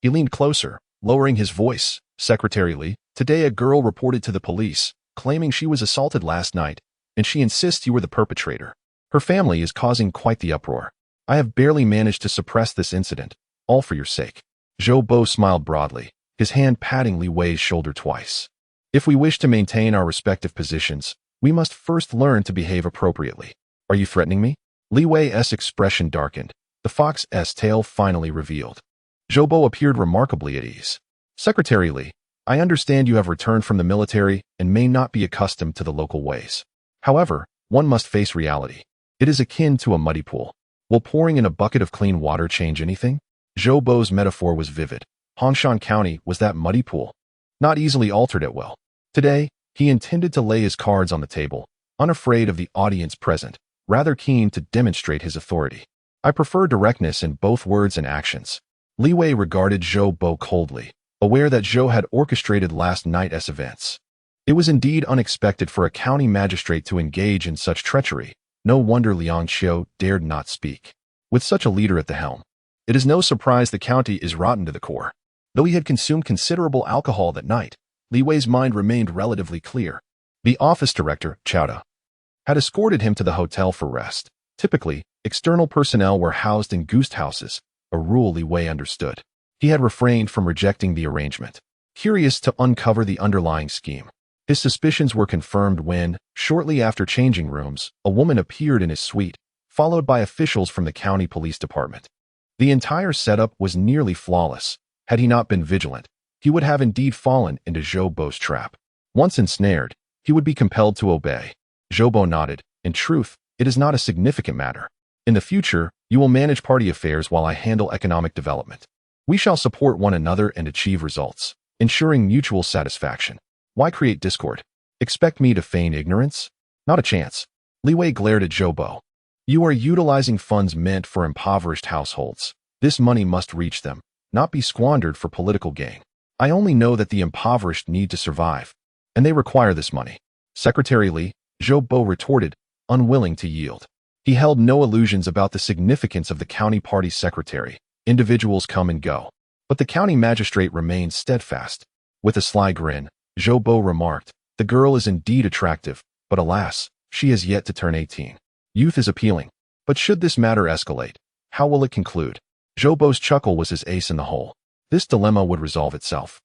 he leaned closer, lowering his voice. Secretary Lee, today a girl reported to the police, claiming she was assaulted last night, and she insists you were the perpetrator. Her family is causing quite the uproar. I have barely managed to suppress this incident, all for your sake. Zhou Bo smiled broadly, his hand patting Li Wei's shoulder twice. If we wish to maintain our respective positions, we must first learn to behave appropriately. Are you threatening me? Li Wei's expression darkened, the fox's tail finally revealed. Zhou Bo appeared remarkably at ease. Secretary Li, I understand you have returned from the military and may not be accustomed to the local ways. However, one must face reality. It is akin to a muddy pool. Will pouring in a bucket of clean water change anything? Zhou Bo's metaphor was vivid. Hongshan County was that muddy pool, not easily altered at will. Today, he intended to lay his cards on the table, unafraid of the audience present, rather keen to demonstrate his authority. I prefer directness in both words and actions. Li Wei regarded Zhou Bo coldly, aware that Zhou had orchestrated last night's events. It was indeed unexpected for a county magistrate to engage in such treachery. No wonder Liang Xiu dared not speak. With such a leader at the helm, it is no surprise the county is rotten to the core. Though he had consumed considerable alcohol that night, Li Wei's mind remained relatively clear. The office director, Chowda, had escorted him to the hotel for rest. Typically, external personnel were housed in guest houses, a rule Li Wei understood. He had refrained from rejecting the arrangement, curious to uncover the underlying scheme. His suspicions were confirmed when, shortly after changing rooms, a woman appeared in his suite, followed by officials from the county police department. The entire setup was nearly flawless. Had he not been vigilant, he would have indeed fallen into Zhou Bo's trap. Once ensnared, he would be compelled to obey. Zhou Bo nodded. In truth, it is not a significant matter. In the future, you will manage party affairs while I handle economic development. We shall support one another and achieve results, ensuring mutual satisfaction. Why create discord? Expect me to feign ignorance? Not a chance. Li Wei glared at Zhou Bo. You are utilizing funds meant for impoverished households. This money must reach them, not be squandered for political gain. I only know that the impoverished need to survive, and they require this money. Secretary Li, Zhou Bo retorted, unwilling to yield. He held no illusions about the significance of the county party secretary. Individuals come and go, but the county magistrate remained steadfast. With a sly grin, Zhou Bo remarked, the girl is indeed attractive, but alas, she has yet to turn 18. Youth is appealing, but should this matter escalate, how will it conclude? Zhou Bo's chuckle was his ace in the hole. This dilemma would resolve itself,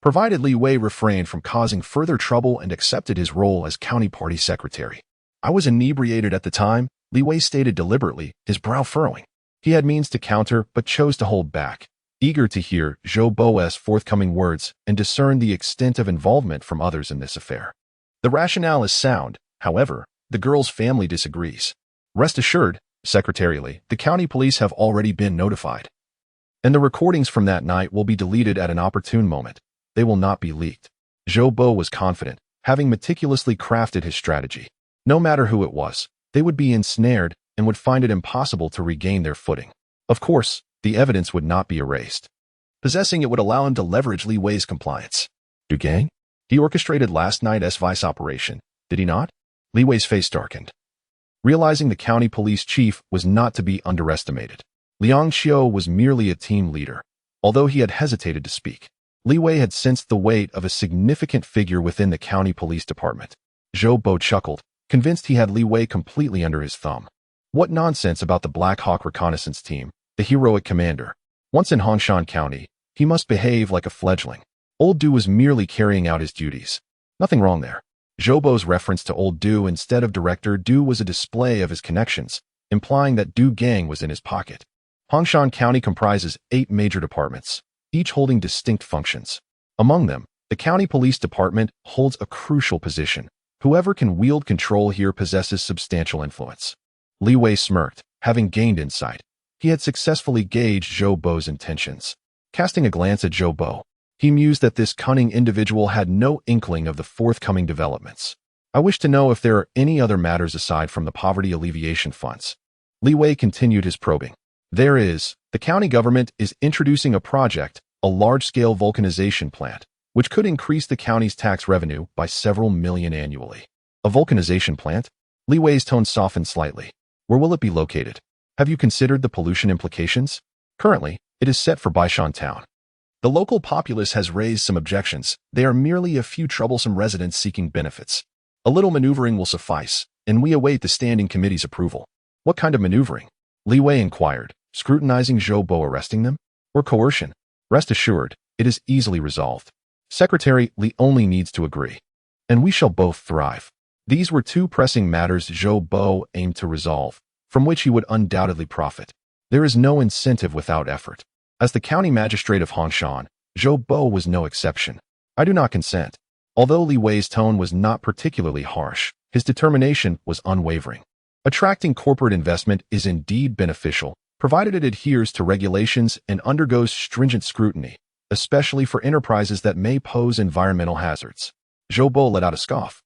provided Li Wei refrained from causing further trouble and accepted his role as county party secretary. I was inebriated at the time, Li Wei stated deliberately, his brow furrowing. He had means to counter, but chose to hold back, eager to hear Zhou Bo's forthcoming words and discern the extent of involvement from others in this affair. The rationale is sound, however, the girl's family disagrees. Rest assured, Secretary Li, the county police have already been notified, and the recordings from that night will be deleted at an opportune moment. They will not be leaked. Zhou Bo was confident, having meticulously crafted his strategy. No matter who it was, they would be ensnared and would find it impossible to regain their footing. Of course, the evidence would not be erased. Possessing it would allow him to leverage Li Wei's compliance. Du Gang? He orchestrated last night's vice operation, did he not? Li Wei's face darkened. Realizing the county police chief was not to be underestimated. Liang Xiu was merely a team leader. Although he had hesitated to speak, Li Wei had sensed the weight of a significant figure within the county police department. Zhou Bo chuckled, convinced he had Li Wei completely under his thumb. What nonsense about the Black Hawk reconnaissance team, the heroic commander. Once in Hongshan County, he must behave like a fledgling. Old Du was merely carrying out his duties. Nothing wrong there. Zhou Bo's reference to Old Du instead of Director Du was a display of his connections, implying that Du Gang was in his pocket. Hongshan County comprises 8 major departments, each holding distinct functions. Among them, the county police department holds a crucial position. Whoever can wield control here possesses substantial influence. Li Wei smirked, having gained insight. He had successfully gauged Zhou Bo's intentions. Casting a glance at Zhou Bo, he mused that this cunning individual had no inkling of the forthcoming developments. I wish to know if there are any other matters aside from the poverty alleviation funds. Li Wei continued his probing. There is. The county government is introducing a project, a large-scale vulcanization plant, which could increase the county's tax revenue by several million annually. A vulcanization plant? Li Wei's tone softened slightly. Where will it be located? Have you considered the pollution implications? Currently, it is set for Baishan Town. The local populace has raised some objections. They are merely a few troublesome residents seeking benefits. A little maneuvering will suffice, and we await the standing committee's approval. What kind of maneuvering? Li Wei inquired, scrutinizing Zhou Bo arresting them? Or coercion? Rest assured, it is easily resolved. Secretary Li only needs to agree. And we shall both thrive. These were two pressing matters Zhou Bo aimed to resolve, from which he would undoubtedly profit. There is no incentive without effort. As the county magistrate of Hongshan, Zhou Bo was no exception. I do not consent. Although Li Wei's tone was not particularly harsh, his determination was unwavering. Attracting corporate investment is indeed beneficial, provided it adheres to regulations and undergoes stringent scrutiny, especially for enterprises that may pose environmental hazards. Zhou Bo let out a scoff,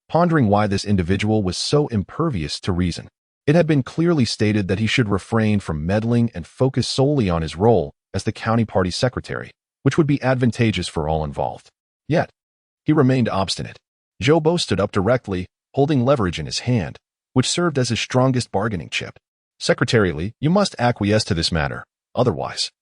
pondering why this individual was so impervious to reason. It had been clearly stated that he should refrain from meddling and focus solely on his role as the county party secretary, which would be advantageous for all involved. Yet, he remained obstinate. Zhou Bo stood up directly, holding leverage in his hand, which served as his strongest bargaining chip. Secretary Li, you must acquiesce to this matter. Otherwise,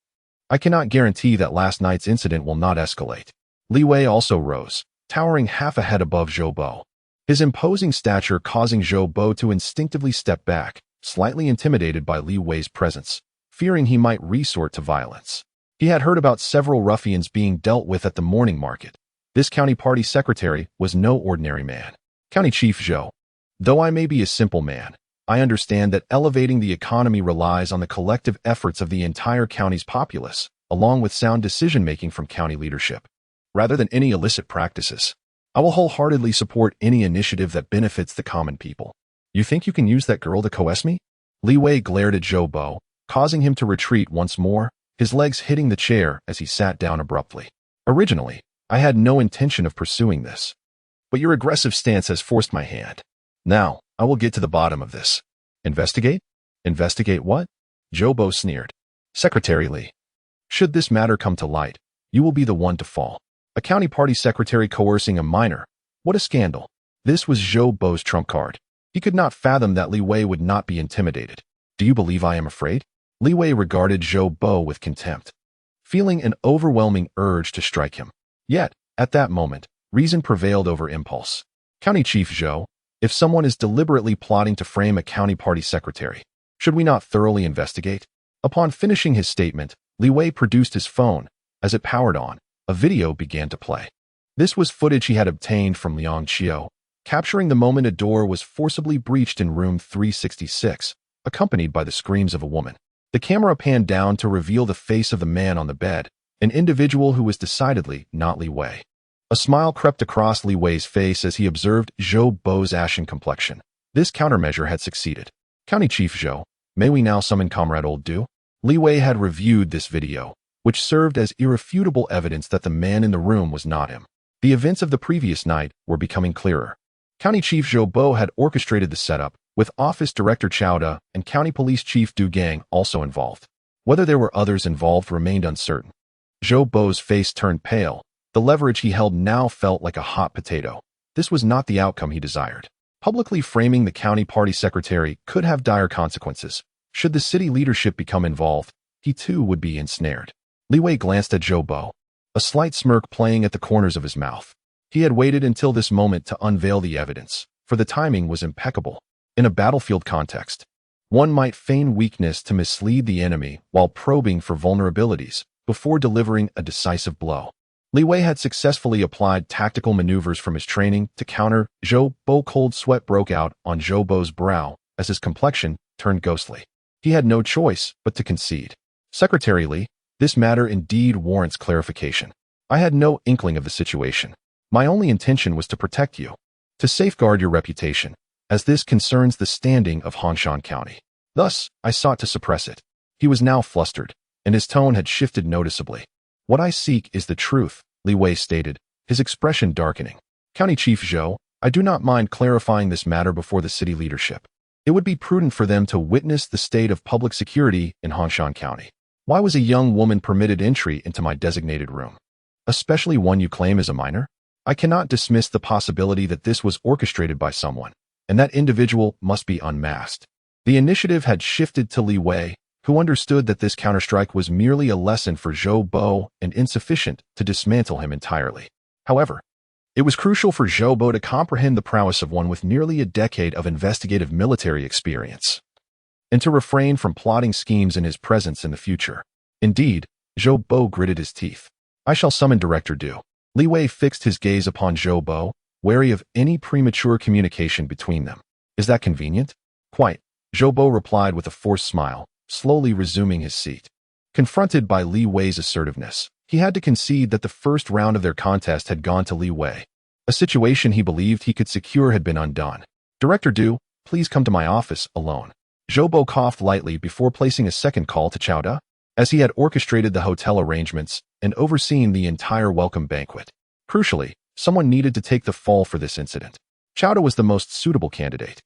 I cannot guarantee that last night's incident will not escalate. Li Wei also rose, towering half a head above Zhou Bo. His imposing stature causing Zhou Bo to instinctively step back, slightly intimidated by Li Wei's presence, fearing he might resort to violence. He had heard about several ruffians being dealt with at the morning market. This county party secretary was no ordinary man. County Chief Zhou. Though I may be a simple man, I understand that elevating the economy relies on the collective efforts of the entire county's populace, along with sound decision-making from county leadership, rather than any illicit practices. I will wholeheartedly support any initiative that benefits the common people. You think you can use that girl to coerce me? Li Wei glared at Zhou Bo, causing him to retreat once more, his legs hitting the chair as he sat down abruptly. Originally, I had no intention of pursuing this, but your aggressive stance has forced my hand. Now, I will get to the bottom of this. Investigate? Investigate what? Zhou Bo sneered. Secretary Li. Should this matter come to light, you will be the one to fall. A county party secretary coercing a minor. What a scandal. This was Zhou Bo's trump card. He could not fathom that Li Wei would not be intimidated. Do you believe I am afraid? Li Wei regarded Zhou Bo with contempt, feeling an overwhelming urge to strike him. Yet, at that moment, reason prevailed over impulse. County Chief Zhou, if someone is deliberately plotting to frame a county party secretary, should we not thoroughly investigate? Upon finishing his statement, Li Wei produced his phone. As it powered on, a video began to play. This was footage he had obtained from Liang Qiu, capturing the moment a door was forcibly breached in room 366, accompanied by the screams of a woman. The camera panned down to reveal the face of the man on the bed, an individual who was decidedly not Li Wei. A smile crept across Li Wei's face as he observed Zhou Bo's ashen complexion. This countermeasure had succeeded. County Chief Zhou, may we now summon Comrade Old Du? Li Wei had reviewed this video, which served as irrefutable evidence that the man in the room was not him. The events of the previous night were becoming clearer. County Chief Zhou Bo had orchestrated the setup, with Office Director Chao Da and County Police Chief Du Gang also involved. Whether there were others involved remained uncertain. Zhou Bo's face turned pale. The leverage he held now felt like a hot potato. This was not the outcome he desired. Publicly framing the county party secretary could have dire consequences. Should the city leadership become involved, he too would be ensnared. Li Wei glanced at Zhou Bo, a slight smirk playing at the corners of his mouth. He had waited until this moment to unveil the evidence, for the timing was impeccable. In a battlefield context, one might feign weakness to mislead the enemy while probing for vulnerabilities before delivering a decisive blow. Li Wei had successfully applied tactical maneuvers from his training to counter Zhou Bo. Cold sweat broke out on Zhou Bo's brow as his complexion turned ghostly. He had no choice but to concede. Secretary Li, this matter indeed warrants clarification. I had no inkling of the situation. My only intention was to protect you, to safeguard your reputation, as this concerns the standing of Hongshan County. Thus, I sought to suppress it. He was now flustered, and his tone had shifted noticeably. What I seek is the truth, Li Wei stated, his expression darkening. County Chief Zhou, I do not mind clarifying this matter before the city leadership. It would be prudent for them to witness the state of public security in Hongshan County. Why was a young woman permitted entry into my designated room? Especially one you claim is a minor? I cannot dismiss the possibility that this was orchestrated by someone, and that individual must be unmasked. The initiative had shifted to Li Wei, who understood that this counterstrike was merely a lesson for Zhou Bo and insufficient to dismantle him entirely. However, it was crucial for Zhou Bo to comprehend the prowess of one with nearly a decade of investigative military experience, and to refrain from plotting schemes in his presence in the future. Indeed, Zhou Bo gritted his teeth. I shall summon Director Du. Li Wei fixed his gaze upon Zhou Bo, wary of any premature communication between them. Is that convenient? Quite. Zhou Bo replied with a forced smile, slowly resuming his seat. Confronted by Li Wei's assertiveness, he had to concede that the first round of their contest had gone to Li Wei. A situation he believed he could secure had been undone. Director Du, please come to my office alone. Zhou Bo coughed lightly before placing a second call to Chao Da, as he had orchestrated the hotel arrangements and overseen the entire welcome banquet. Crucially, someone needed to take the fall for this incident. Chao Da was the most suitable candidate.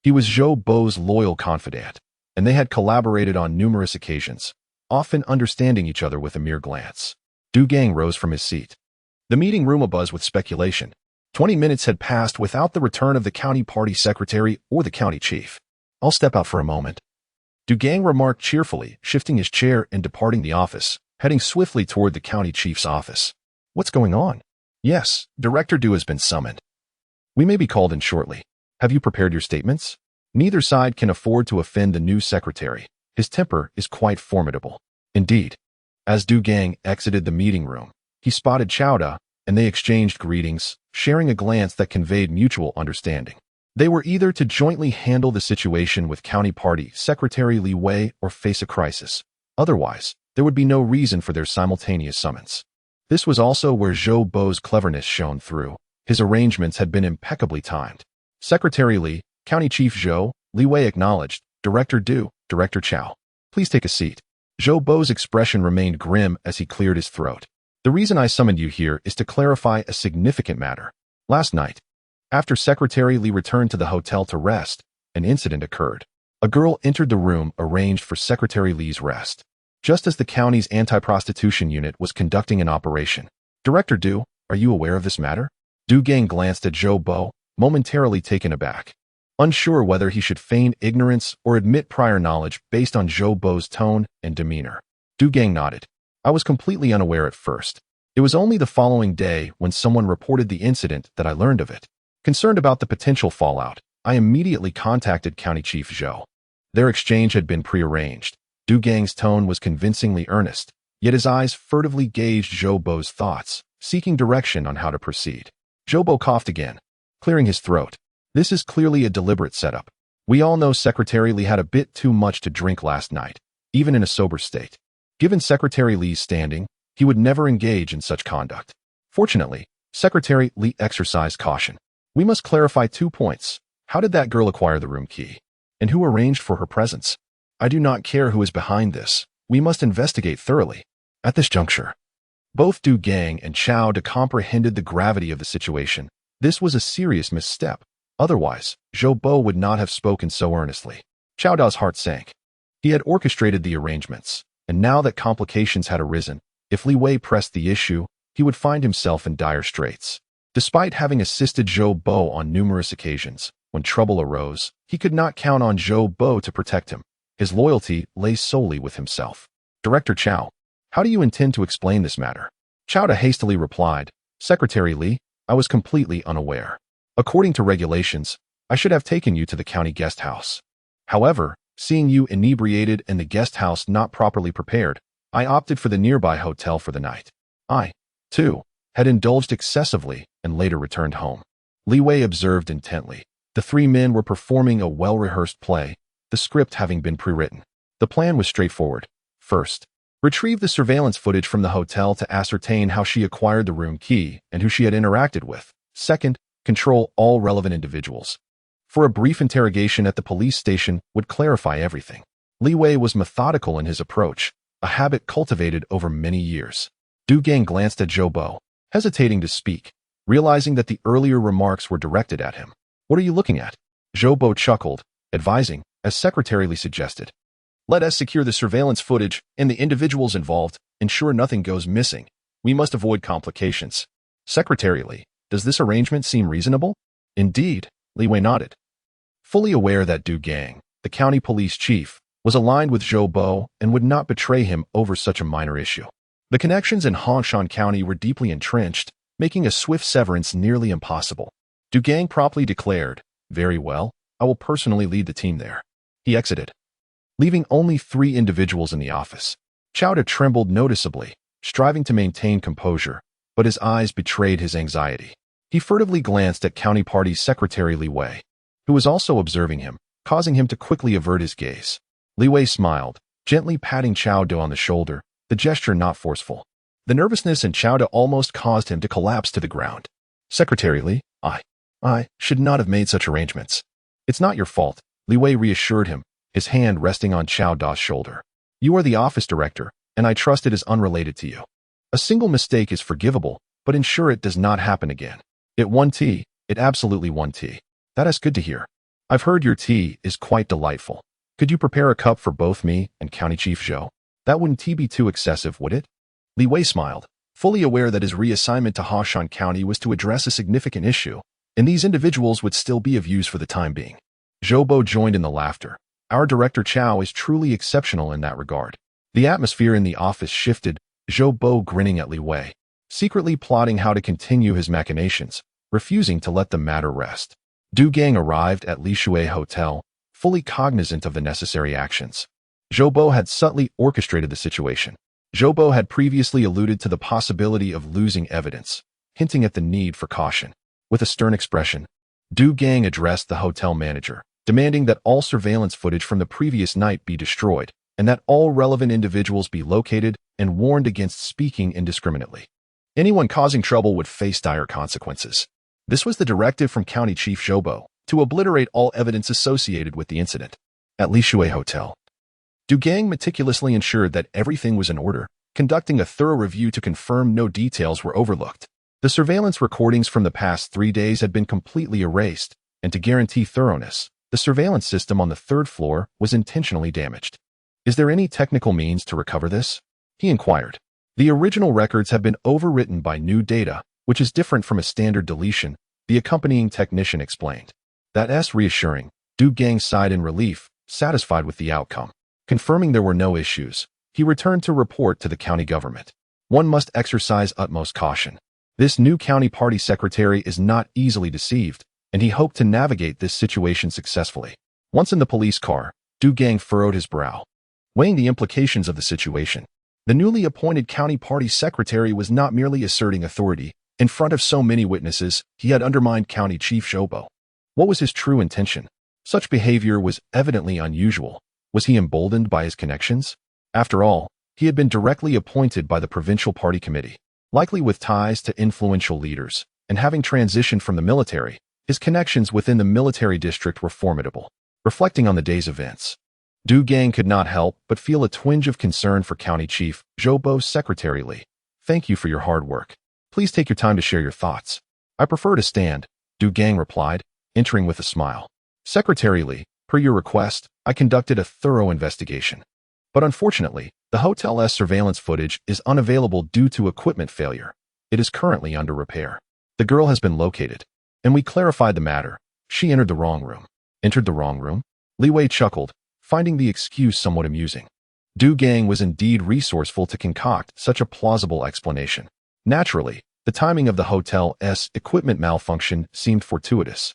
He was Zhou Bo's loyal confidant, and they had collaborated on numerous occasions, often understanding each other with a mere glance. Du Gang rose from his seat. The meeting room abuzz with speculation. 20 minutes had passed without the return of the county party secretary or the county chief. I'll step out for a moment. Du Gang remarked cheerfully, shifting his chair and departing the office, heading swiftly toward the county chief's office. What's going on? Yes, Director Du has been summoned. We may be called in shortly. Have you prepared your statements? Neither side can afford to offend the new secretary. His temper is quite formidable. Indeed. As Du Gang exited the meeting room, he spotted Chao Da, and they exchanged greetings, sharing a glance that conveyed mutual understanding. They were either to jointly handle the situation with County Party Secretary Li Wei or face a crisis. Otherwise, there would be no reason for their simultaneous summons. This was also where Zhou Bo's cleverness shone through. His arrangements had been impeccably timed. Secretary Li, County Chief Zhou, Li Wei acknowledged. Director Du, Director Chao. Please take a seat. Zhou Bo's expression remained grim as he cleared his throat. The reason I summoned you here is to clarify a significant matter. Last night, after Secretary Li returned to the hotel to rest, an incident occurred. A girl entered the room arranged for Secretary Li's rest, just as the county's anti-prostitution unit was conducting an operation. Director Du, are you aware of this matter? Du Gang glanced at Zhou Bo, momentarily taken aback, unsure whether he should feign ignorance or admit prior knowledge based on Zhou Bo's tone and demeanor. Du Gang nodded. I was completely unaware at first. It was only the following day when someone reported the incident that I learned of it. Concerned about the potential fallout, I immediately contacted County Chief Zhou. Their exchange had been prearranged. Du Gang's tone was convincingly earnest, yet his eyes furtively gauged Zhou Bo's thoughts, seeking direction on how to proceed. Zhou Bo coughed again, clearing his throat. This is clearly a deliberate setup. We all know Secretary Li had a bit too much to drink last night, even in a sober state. Given Secretary Li's standing, he would never engage in such conduct. Fortunately, Secretary Li exercised caution. We must clarify 2 points. How did that girl acquire the room key? And who arranged for her presence? I do not care who is behind this. We must investigate thoroughly. At this juncture, both Du Gang and Chao Da comprehended the gravity of the situation. This was a serious misstep. Otherwise, Zhou Bo would not have spoken so earnestly. Chao Da's heart sank. He had orchestrated the arrangements, and now that complications had arisen, if Li Wei pressed the issue, he would find himself in dire straits. Despite having assisted Zhou Bo on numerous occasions, when trouble arose, he could not count on Zhou Bo to protect him. His loyalty lay solely with himself. Director Chao, how do you intend to explain this matter? Chao Da hastily replied, Secretary Li, I was completely unaware. According to regulations, I should have taken you to the county guest house. However, seeing you inebriated and the guest house not properly prepared, I opted for the nearby hotel for the night. I, too, had indulged excessively and later returned home. Li Wei observed intently. The 3 men were performing a well-rehearsed play, the script having been pre-written. The plan was straightforward. First, retrieve the surveillance footage from the hotel to ascertain how she acquired the room key and who she had interacted with. Second, control all relevant individuals. For a brief interrogation at the police station would clarify everything. Li Wei was methodical in his approach, a habit cultivated over many years. Du Gang glanced at Zhou Bo, hesitating to speak, realizing that the earlier remarks were directed at him. What are you looking at? Zhou Bo chuckled, advising, as Secretary Li suggested. Let us secure the surveillance footage and the individuals involved, ensure nothing goes missing. We must avoid complications. Secretary Li, does this arrangement seem reasonable? Indeed, Li Wei nodded. Fully aware that Du Gang, the county police chief, was aligned with Zhou Bo and would not betray him over such a minor issue. The connections in Hongshan County were deeply entrenched, making a swift severance nearly impossible. Du Gang promptly declared, "Very well, I will personally lead the team there." He exited, leaving only 3 individuals in the office. Chowda trembled noticeably, striving to maintain composure, but his eyes betrayed his anxiety. He furtively glanced at County Party Secretary Li Wei, who was also observing him, causing him to quickly avert his gaze. Li Wei smiled, gently patting Chowda on the shoulder, the gesture not forceful. The nervousness in Chowda almost caused him to collapse to the ground. "Secretary Li, I should not have made such arrangements." "It's not your fault," Li Wei reassured him, his hand resting on Chowda's shoulder. "You are the office director, and I trust it is unrelated to you. A single mistake is forgivable, but ensure it does not happen again." "It won tea, it absolutely won tea." "That is good to hear. I've heard your tea is quite delightful. Could you prepare a cup for both me and County Chief Zhou? That wouldn't be too excessive, would it?" Li Wei smiled, fully aware that his reassignment to Hongshan County was to address a significant issue, and these individuals would still be of use for the time being. Zhou Bo joined in the laughter. "Our Director Chow is truly exceptional in that regard." The atmosphere in the office shifted, Zhou Bo grinning at Li Wei, secretly plotting how to continue his machinations, refusing to let the matter rest. Du Gang arrived at Lishui Hotel, fully cognizant of the necessary actions. Zhou Bo had subtly orchestrated the situation. Zhou Bo had previously alluded to the possibility of losing evidence, hinting at the need for caution. With a stern expression, Du Gang addressed the hotel manager, demanding that all surveillance footage from the previous night be destroyed, and that all relevant individuals be located and warned against speaking indiscriminately. Anyone causing trouble would face dire consequences. This was the directive from County Chief Zhou Bo, to obliterate all evidence associated with the incident. At Lishui Hotel, Du Gang meticulously ensured that everything was in order, conducting a thorough review to confirm no details were overlooked. The surveillance recordings from the past 3 days had been completely erased, and to guarantee thoroughness, the surveillance system on the 3rd floor was intentionally damaged. "Is there any technical means to recover this?" he inquired. "The original records have been overwritten by new data, which is different from a standard deletion," the accompanying technician explained. "That's reassuring." Du Gang sighed in relief, satisfied with the outcome. Confirming there were no issues, he returned to report to the county government. One must exercise utmost caution. This new county party secretary is not easily deceived, and he hoped to navigate this situation successfully. Once in the police car, Du Gang furrowed his brow, weighing the implications of the situation. The newly appointed county party secretary was not merely asserting authority. In front of so many witnesses, he had undermined County Chief Zhou Bo. What was his true intention? Such behavior was evidently unusual. Was he emboldened by his connections? After all, he had been directly appointed by the provincial party committee, likely with ties to influential leaders, and having transitioned from the military, his connections within the military district were formidable. Reflecting on the day's events, Du Gang could not help but feel a twinge of concern for County Chief Zhou Bo's secretary Li. "Thank you for your hard work. Please take your time to share your thoughts." "I prefer to stand," Du Gang replied, entering with a smile. "Secretary Li, per your request, I conducted a thorough investigation. But unfortunately, the hotel's surveillance footage is unavailable due to equipment failure. It is currently under repair. The girl has been located, and we clarified the matter. She entered the wrong room." "Entered the wrong room?" Li Wei chuckled, finding the excuse somewhat amusing. Du Gang was indeed resourceful to concoct such a plausible explanation. Naturally, the timing of the hotel's equipment malfunction seemed fortuitous,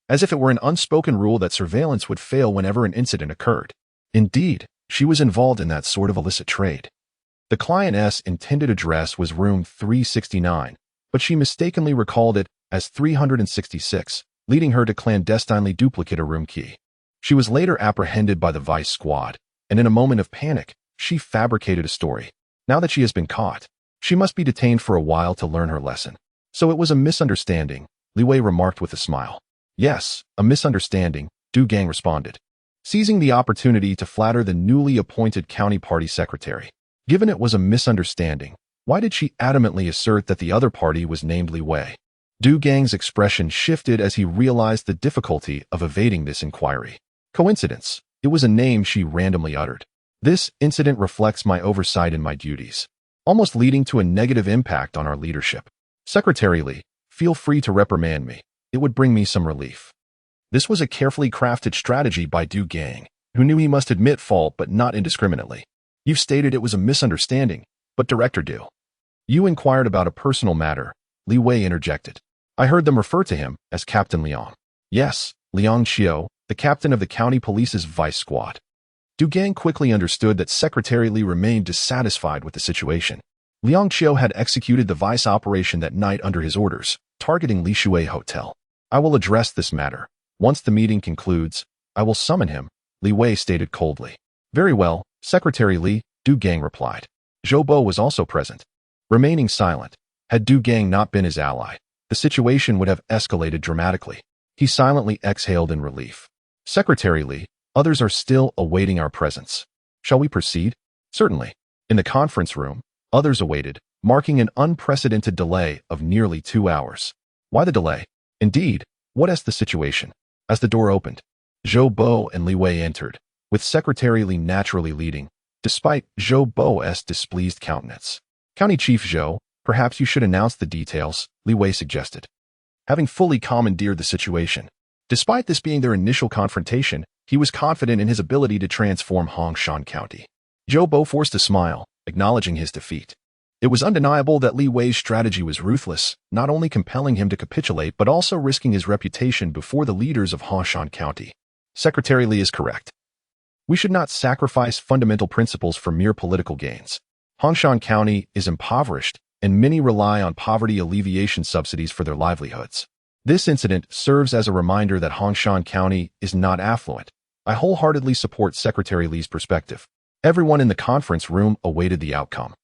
as if it were an unspoken rule that surveillance would fail whenever an incident occurred. Indeed, she was involved in that sort of illicit trade. The client's intended address was room 369, but she mistakenly recalled it as 366, leading her to clandestinely duplicate a room key. She was later apprehended by the vice squad, and in a moment of panic, she fabricated a story. Now that she has been caught, she must be detained for a while to learn her lesson. "So it was a misunderstanding," Li Wei remarked with a smile. "Yes, a misunderstanding," Du Gang responded, seizing the opportunity to flatter the newly appointed county party secretary. Given it was a misunderstanding, why did she adamantly assert that the other party was named Li Wei? Du Gang's expression shifted as he realized the difficulty of evading this inquiry. Coincidence. It was a name she randomly uttered. "This incident reflects my oversight in my duties, almost leading to a negative impact on our leadership. Secretary Li, feel free to reprimand me. It would bring me some relief." This was a carefully crafted strategy by Du Gang, who knew he must admit fault but not indiscriminately. You've stated it was a misunderstanding, but Director Du. You inquired about a personal matter, Li Wei interjected. I heard them refer to him as Captain Liang. Yes, Liang Qiu, the captain of the county police's vice squad. Du Gang quickly understood that Secretary Li remained dissatisfied with the situation. Liang Qiu had executed the vice operation that night under his orders, targeting Lishui Hotel. I will address this matter. Once the meeting concludes, I will summon him, Li Wei stated coldly. Very well, Secretary Li, Du Gang replied. Zhou Bo was also present. Remaining silent, had Du Gang not been his ally, the situation would have escalated dramatically. He silently exhaled in relief. Secretary Li, others are still awaiting our presence. Shall we proceed? Certainly. In the conference room, others awaited, marking an unprecedented delay of nearly 2 hours. Why the delay? Indeed, what is the situation? As the door opened, Zhou Bo and Li Wei entered, with Secretary Li naturally leading, despite Zhou Bo's displeased countenance. County Chief Zhou, perhaps you should announce the details, Li Wei suggested. Having fully commandeered the situation, despite this being their initial confrontation, he was confident in his ability to transform Hongshan County. Zhou Bo forced a smile, acknowledging his defeat. It was undeniable that Li Wei's strategy was ruthless, not only compelling him to capitulate but also risking his reputation before the leaders of Hongshan County. Secretary Li is correct. We should not sacrifice fundamental principles for mere political gains. Hongshan County is impoverished, and many rely on poverty alleviation subsidies for their livelihoods. This incident serves as a reminder that Hongshan County is not affluent. I wholeheartedly support Secretary Li's perspective. Everyone in the conference room awaited the outcome,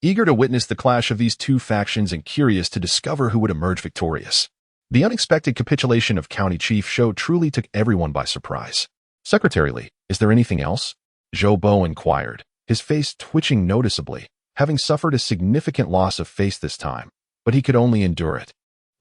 eager to witness the clash of these two factions and curious to discover who would emerge victorious. The unexpected capitulation of County Chief Zhou truly took everyone by surprise. Secretary Li, is there anything else? Zhou Bo inquired, his face twitching noticeably, having suffered a significant loss of face this time, but he could only endure it.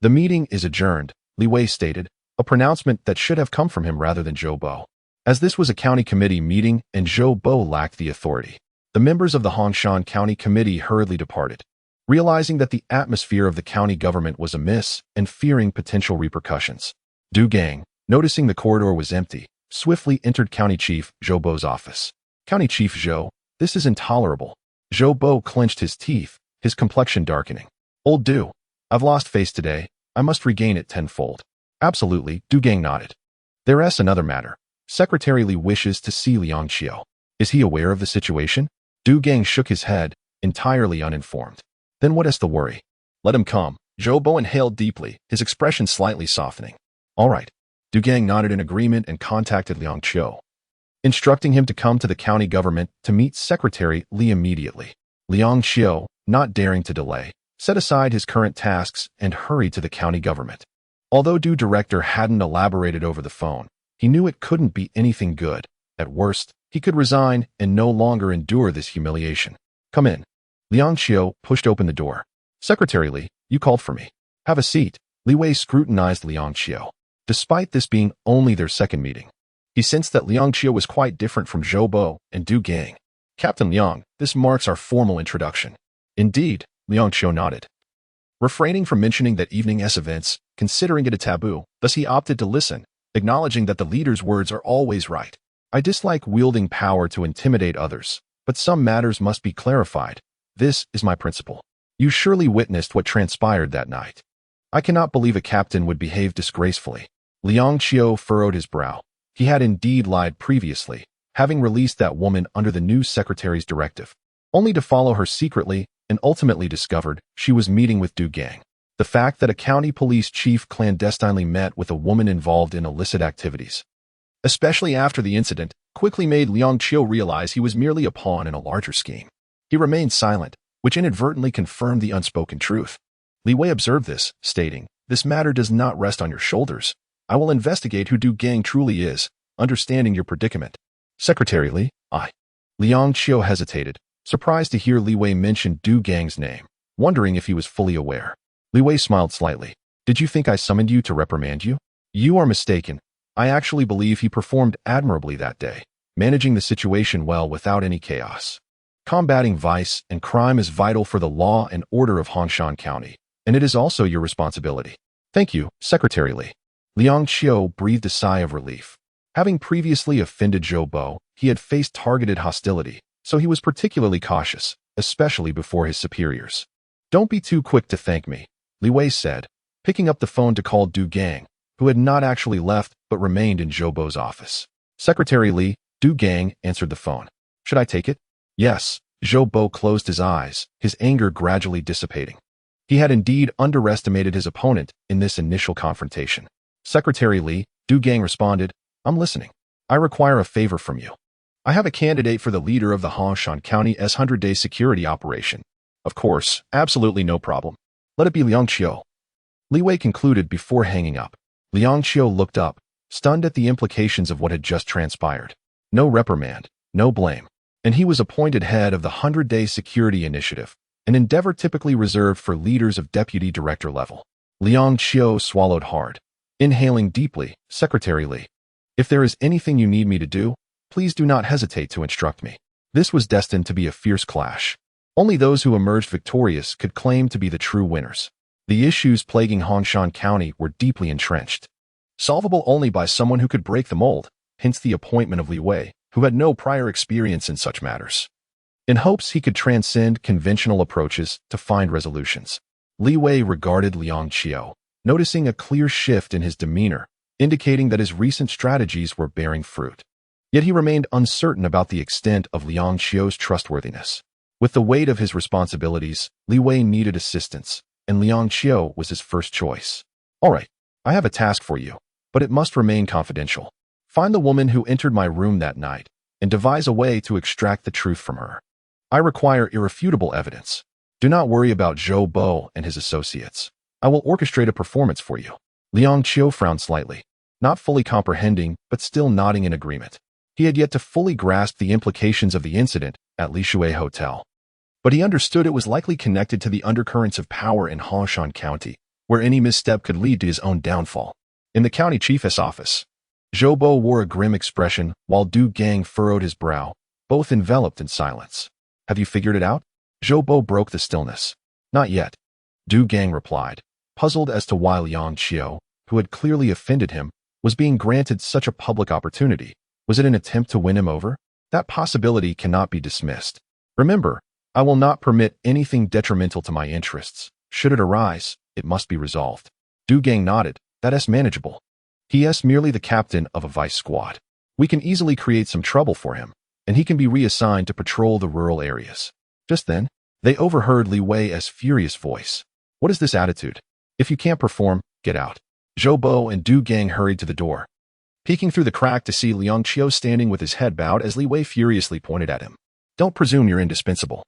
The meeting is adjourned, Li Wei stated, a pronouncement that should have come from him rather than Zhou Bo. As this was a county committee meeting and Zhou Bo lacked the authority, the members of the Hongshan County Committee hurriedly departed. Realizing that the atmosphere of the county government was amiss and fearing potential repercussions, Du Gang, noticing the corridor was empty, swiftly entered County Chief Zhou Bo's office. County Chief Zhou, this is intolerable. Zhou Bo clenched his teeth, his complexion darkening. Old Du, I've lost face today. I must regain it tenfold. Absolutely, Du Gang nodded. There's another matter. Secretary Li wishes to see Liang Qiu. Is he aware of the situation? Du Gang shook his head, entirely uninformed. Then what is the worry? Let him come. Zhou Bo inhaled deeply, his expression slightly softening. All right. Du Gang nodded in agreement and contacted Liang Qiu, instructing him to come to the county government to meet Secretary Li immediately. Liang Qiu, not daring to delay, set aside his current tasks and hurried to the county government. Although Du Director hadn't elaborated over the phone, he knew it couldn't be anything good. At worst, he could resign and no longer endure this humiliation. Come in. Liang Qiu pushed open the door. Secretary Li, you called for me. Have a seat. Li Wei scrutinized Liang Qiu. Despite this being only their second meeting, he sensed that Liang Qiu was quite different from Zhou Bo and Du Gang. Captain Liang, this marks our formal introduction. Indeed, Liang Qiu nodded, refraining from mentioning that evening's events, considering it a taboo, thus he opted to listen, acknowledging that the leader's words are always right. I dislike wielding power to intimidate others, but some matters must be clarified. This is my principle. You surely witnessed what transpired that night. I cannot believe a captain would behave disgracefully. Liang Qiu furrowed his brow. He had indeed lied previously, having released that woman under the new secretary's directive, only to follow her secretly and ultimately discovered she was meeting with Du Gang. The fact that a county police chief clandestinely met with a woman involved in illicit activities, especially after the incident, quickly made Liang Qiu realize he was merely a pawn in a larger scheme. He remained silent, which inadvertently confirmed the unspoken truth. Li Wei observed this, stating, "This matter does not rest on your shoulders. I will investigate who Du Gang truly is, understanding your predicament." Secretary Li, Liang Qiu hesitated, surprised to hear Li Wei mention Du Gang's name, wondering if he was fully aware. Li Wei smiled slightly. Did you think I summoned you to reprimand you? You are mistaken. I actually believe he performed admirably that day, managing the situation well without any chaos. Combating vice and crime is vital for the law and order of Hongshan County, and it is also your responsibility. Thank you, Secretary Li. Liang Qiu breathed a sigh of relief. Having previously offended Zhou Bo, he had faced targeted hostility, so he was particularly cautious, especially before his superiors. "Don't be too quick to thank me," Li Wei said, picking up the phone to call Du Gang, who had not actually left but remained in Zhou Bo's office. "Secretary Li," Du Gang answered the phone. "Should I take it?" "Yes." Zhou Bo closed his eyes, his anger gradually dissipating. He had indeed underestimated his opponent in this initial confrontation. "Secretary Li," Du Gang responded, "I'm listening. I require a favor from you. I have a candidate for the leader of the Hongshan County's 100-day security operation." "Of course, absolutely no problem. Let it be Liang Qiu." Li Wei concluded before hanging up. Liang Qiu looked up, stunned at the implications of what had just transpired. No reprimand, no blame. And he was appointed head of the 100-day security initiative, an endeavor typically reserved for leaders of deputy director level. Liang Qiu swallowed hard. Inhaling deeply, "Secretary Li, if there is anything you need me to do, please do not hesitate to instruct me." This was destined to be a fierce clash. Only those who emerged victorious could claim to be the true winners. The issues plaguing Hongshan County were deeply entrenched, solvable only by someone who could break the mold, hence the appointment of Li Wei, who had no prior experience in such matters. In hopes he could transcend conventional approaches to find resolutions, Li Wei regarded Liang Qiu, noticing a clear shift in his demeanor, indicating that his recent strategies were bearing fruit. Yet he remained uncertain about the extent of Liang Qiu's trustworthiness. With the weight of his responsibilities, Li Wei needed assistance, and Liang Qiu was his first choice. "All right, I have a task for you, but it must remain confidential. Find the woman who entered my room that night, and devise a way to extract the truth from her. I require irrefutable evidence. Do not worry about Zhou Bo and his associates. I will orchestrate a performance for you." Liang Qiu frowned slightly, not fully comprehending, but still nodding in agreement. He had yet to fully grasp the implications of the incident at Lishui Hotel. But he understood it was likely connected to the undercurrents of power in Hongshan County, where any misstep could lead to his own downfall. In the county chief's office, Zhou Bo wore a grim expression while Du Gang furrowed his brow, both enveloped in silence. "Have you figured it out?" Zhou Bo broke the stillness. "Not yet," Du Gang replied, puzzled as to why Liang Qiu, who had clearly offended him, was being granted such a public opportunity. Was it an attempt to win him over? That possibility cannot be dismissed. "Remember, I will not permit anything detrimental to my interests. Should it arise, it must be resolved." Du Gang nodded. "That's manageable. He is merely the captain of a vice squad. We can easily create some trouble for him, and he can be reassigned to patrol the rural areas." Just then, they overheard Li Wei's furious voice. "What is this attitude? If you can't perform, get out." Zhou Bo and Du Gang hurried to the door, peeking through the crack to see Liang Qiu standing with his head bowed as Li Wei furiously pointed at him. "Don't presume you're indispensable.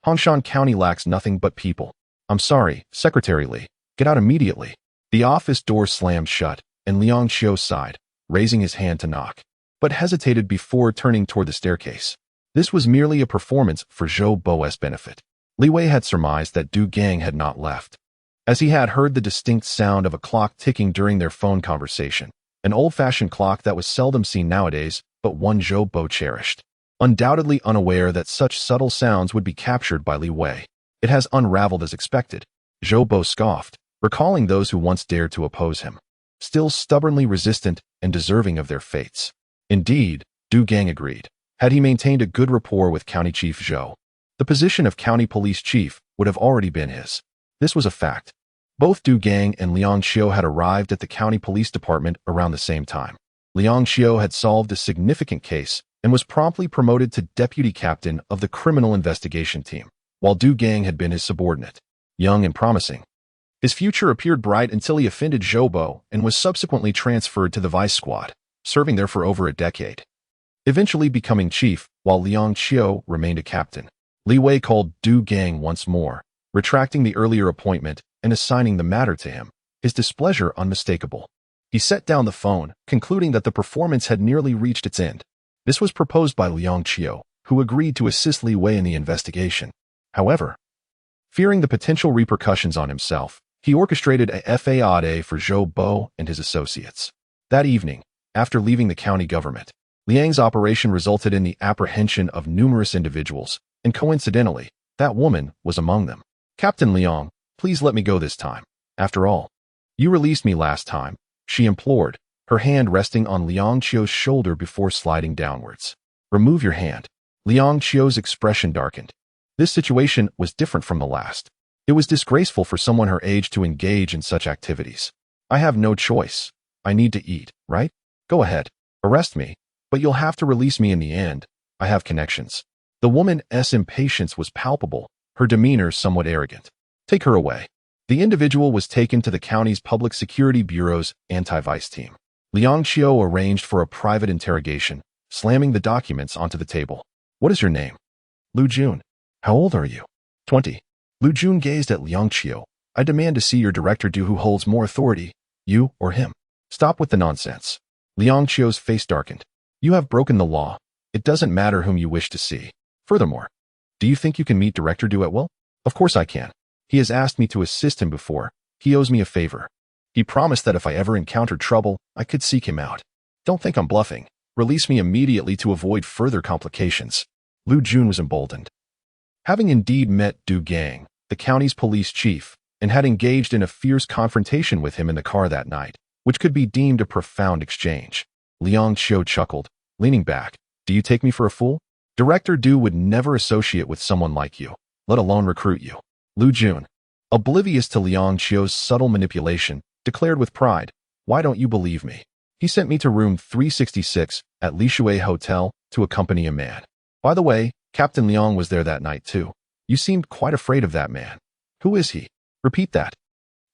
Hongshan County lacks nothing but people. I'm sorry, Secretary Li. Get out immediately." The office door slammed shut, and Liang Qiu sighed, raising his hand to knock, but hesitated before turning toward the staircase. This was merely a performance for Zhou Bo's benefit. Li Wei had surmised that Du Gang had not left, as he had heard the distinct sound of a clock ticking during their phone conversation, an old-fashioned clock that was seldom seen nowadays, but one Zhou Bo cherished. Undoubtedly unaware that such subtle sounds would be captured by Li Wei, "It has unraveled as expected," Zhou Bo scoffed, recalling those who once dared to oppose him, still stubbornly resistant and deserving of their fates. Indeed, Du Gang agreed. Had he maintained a good rapport with County Chief Zhou, the position of County Police Chief would have already been his. This was a fact. Both Du Gang and Liang Qiu had arrived at the County Police Department around the same time. Liang Qiu had solved a significant case and was promptly promoted to deputy captain of the criminal investigation team, while Du Gang had been his subordinate. Young and promising, his future appeared bright until he offended Zhou Bo and was subsequently transferred to the vice squad, serving there for over a decade, eventually becoming chief, while Liang Qiu remained a captain. Li Wei called Du Gang once more, retracting the earlier appointment and assigning the matter to him, his displeasure unmistakable. He set down the phone, concluding that the performance had nearly reached its end. This was proposed by Liang Qiu, who agreed to assist Li Wei in the investigation. However, fearing the potential repercussions on himself, he orchestrated a FAAD for Zhou Bo and his associates. That evening, after leaving the county government, Liang's operation resulted in the apprehension of numerous individuals, and coincidentally, that woman was among them. "Captain Liang, please let me go this time. After all, you released me last time," she implored, her hand resting on Liang Qiu's shoulder before sliding downwards. "Remove your hand." Liang Qiu's expression darkened. This situation was different from the last. It was disgraceful for someone her age to engage in such activities. "I have no choice. I need to eat, right? Go ahead. Arrest me. But you'll have to release me in the end. I have connections." The woman's impatience was palpable, her demeanor somewhat arrogant. "Take her away." The individual was taken to the county's Public Security Bureau's anti-vice team. Liang Qiu arranged for a private interrogation, slamming the documents onto the table. "What is your name?" "Lu Jun." "How old are you?" 20. Lu Jun gazed at Liang Qiu. "I demand to see your director do who holds more authority, you or him." "Stop with the nonsense." Liang Qiu's face darkened. "You have broken the law. It doesn't matter whom you wish to see. Furthermore, do you think you can meet Director Du at will?" "Of course I can. He has asked me to assist him before. He owes me a favor. He promised that if I ever encountered trouble, I could seek him out. Don't think I'm bluffing. Release me immediately to avoid further complications." Lu Jun was emboldened. Having indeed met Du Gang, the county's police chief, and had engaged in a fierce confrontation with him in the car that night, which could be deemed a profound exchange, Liang Qiu chuckled, leaning back. "Do you take me for a fool? Director Du would never associate with someone like you, let alone recruit you." Lu Jun, oblivious to Liang Qiu's subtle manipulation, declared with pride, "Why don't you believe me? He sent me to room 366 at Lishui Hotel to accompany a man. By the way, Captain Liang was there that night too. You seemed quite afraid of that man. Who is he? Repeat that.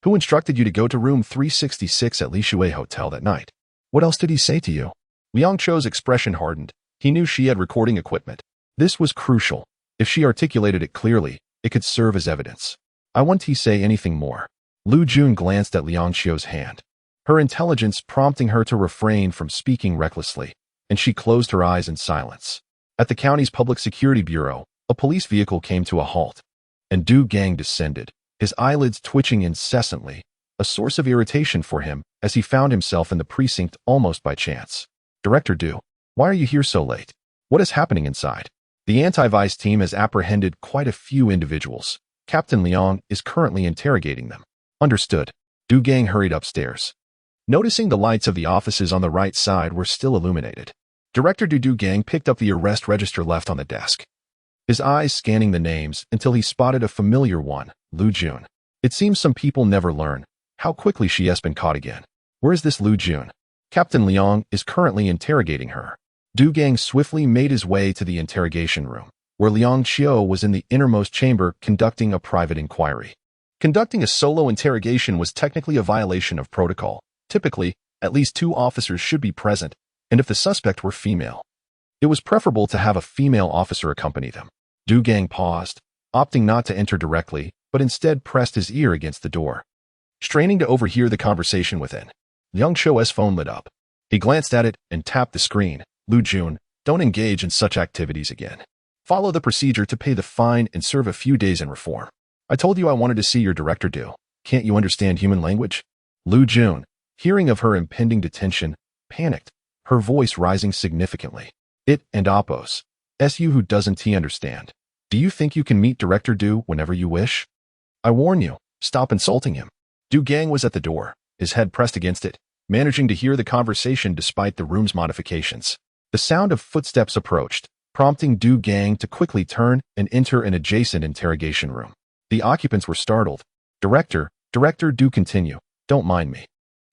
Who instructed you to go to room 366 at Lishui Hotel that night? What else did he say to you?" Liang Qiu's expression hardened. He knew she had recording equipment. This was crucial. If she articulated it clearly, it could serve as evidence. "I want he say anything more." Lu Jun glanced at Liang Qiu's hand, her intelligence prompting her to refrain from speaking recklessly, and she closed her eyes in silence. At the county's Public Security Bureau, a police vehicle came to a halt, and Du Gang descended, his eyelids twitching incessantly, a source of irritation for him as he found himself in the precinct almost by chance. "Director Du, why are you here so late? What is happening inside?" "The anti-vice team has apprehended quite a few individuals. Captain Liang is currently interrogating them." "Understood." Du Gang hurried upstairs. Noticing the lights of the offices on the right side were still illuminated, Director Du Gang picked up the arrest register left on the desk, his eyes scanning the names until he spotted a familiar one, Lu Jun. It seems some people never learn how quickly she has been caught again. "Where is this Lu Jun?" "Captain Liang is currently interrogating her." Du Gang swiftly made his way to the interrogation room, where Liang Qiu was in the innermost chamber conducting a private inquiry. Conducting a solo interrogation was technically a violation of protocol. Typically, at least 2 officers should be present, and if the suspect were female, it was preferable to have a female officer accompany them. Du Gang paused, opting not to enter directly, but instead pressed his ear against the door, straining to overhear the conversation within. Liang Qiu's phone lit up. He glanced at it and tapped the screen. "Lu Jun, don't engage in such activities again. Follow the procedure to pay the fine and serve a few days in reform. I told you I wanted to see your director Du. Can't you understand human language?" Lu Jun, hearing of her impending detention, panicked, her voice rising significantly. "It and Oppos. SU who doesn't he understand? Do you think you can meet Director Du whenever you wish? I warn you, stop insulting him." Du Gang was at the door, his head pressed against it, managing to hear the conversation despite the room's modifications. The sound of footsteps approached, prompting Du Gang to quickly turn and enter an adjacent interrogation room. The occupants were startled. Director Du, continue. Don't mind me."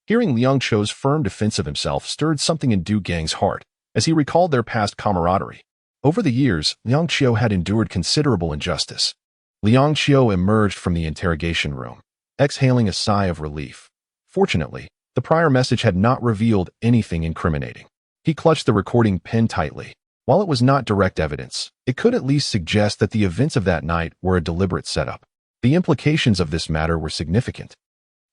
Hearing Liang Qiu's firm defense of himself stirred something in Du Gang's heart as he recalled their past camaraderie. Over the years, Liang Qiu had endured considerable injustice. Liang Qiu emerged from the interrogation room, exhaling a sigh of relief. Fortunately, the prior message had not revealed anything incriminating. He clutched the recording pen tightly. While it was not direct evidence, it could at least suggest that the events of that night were a deliberate setup. The implications of this matter were significant,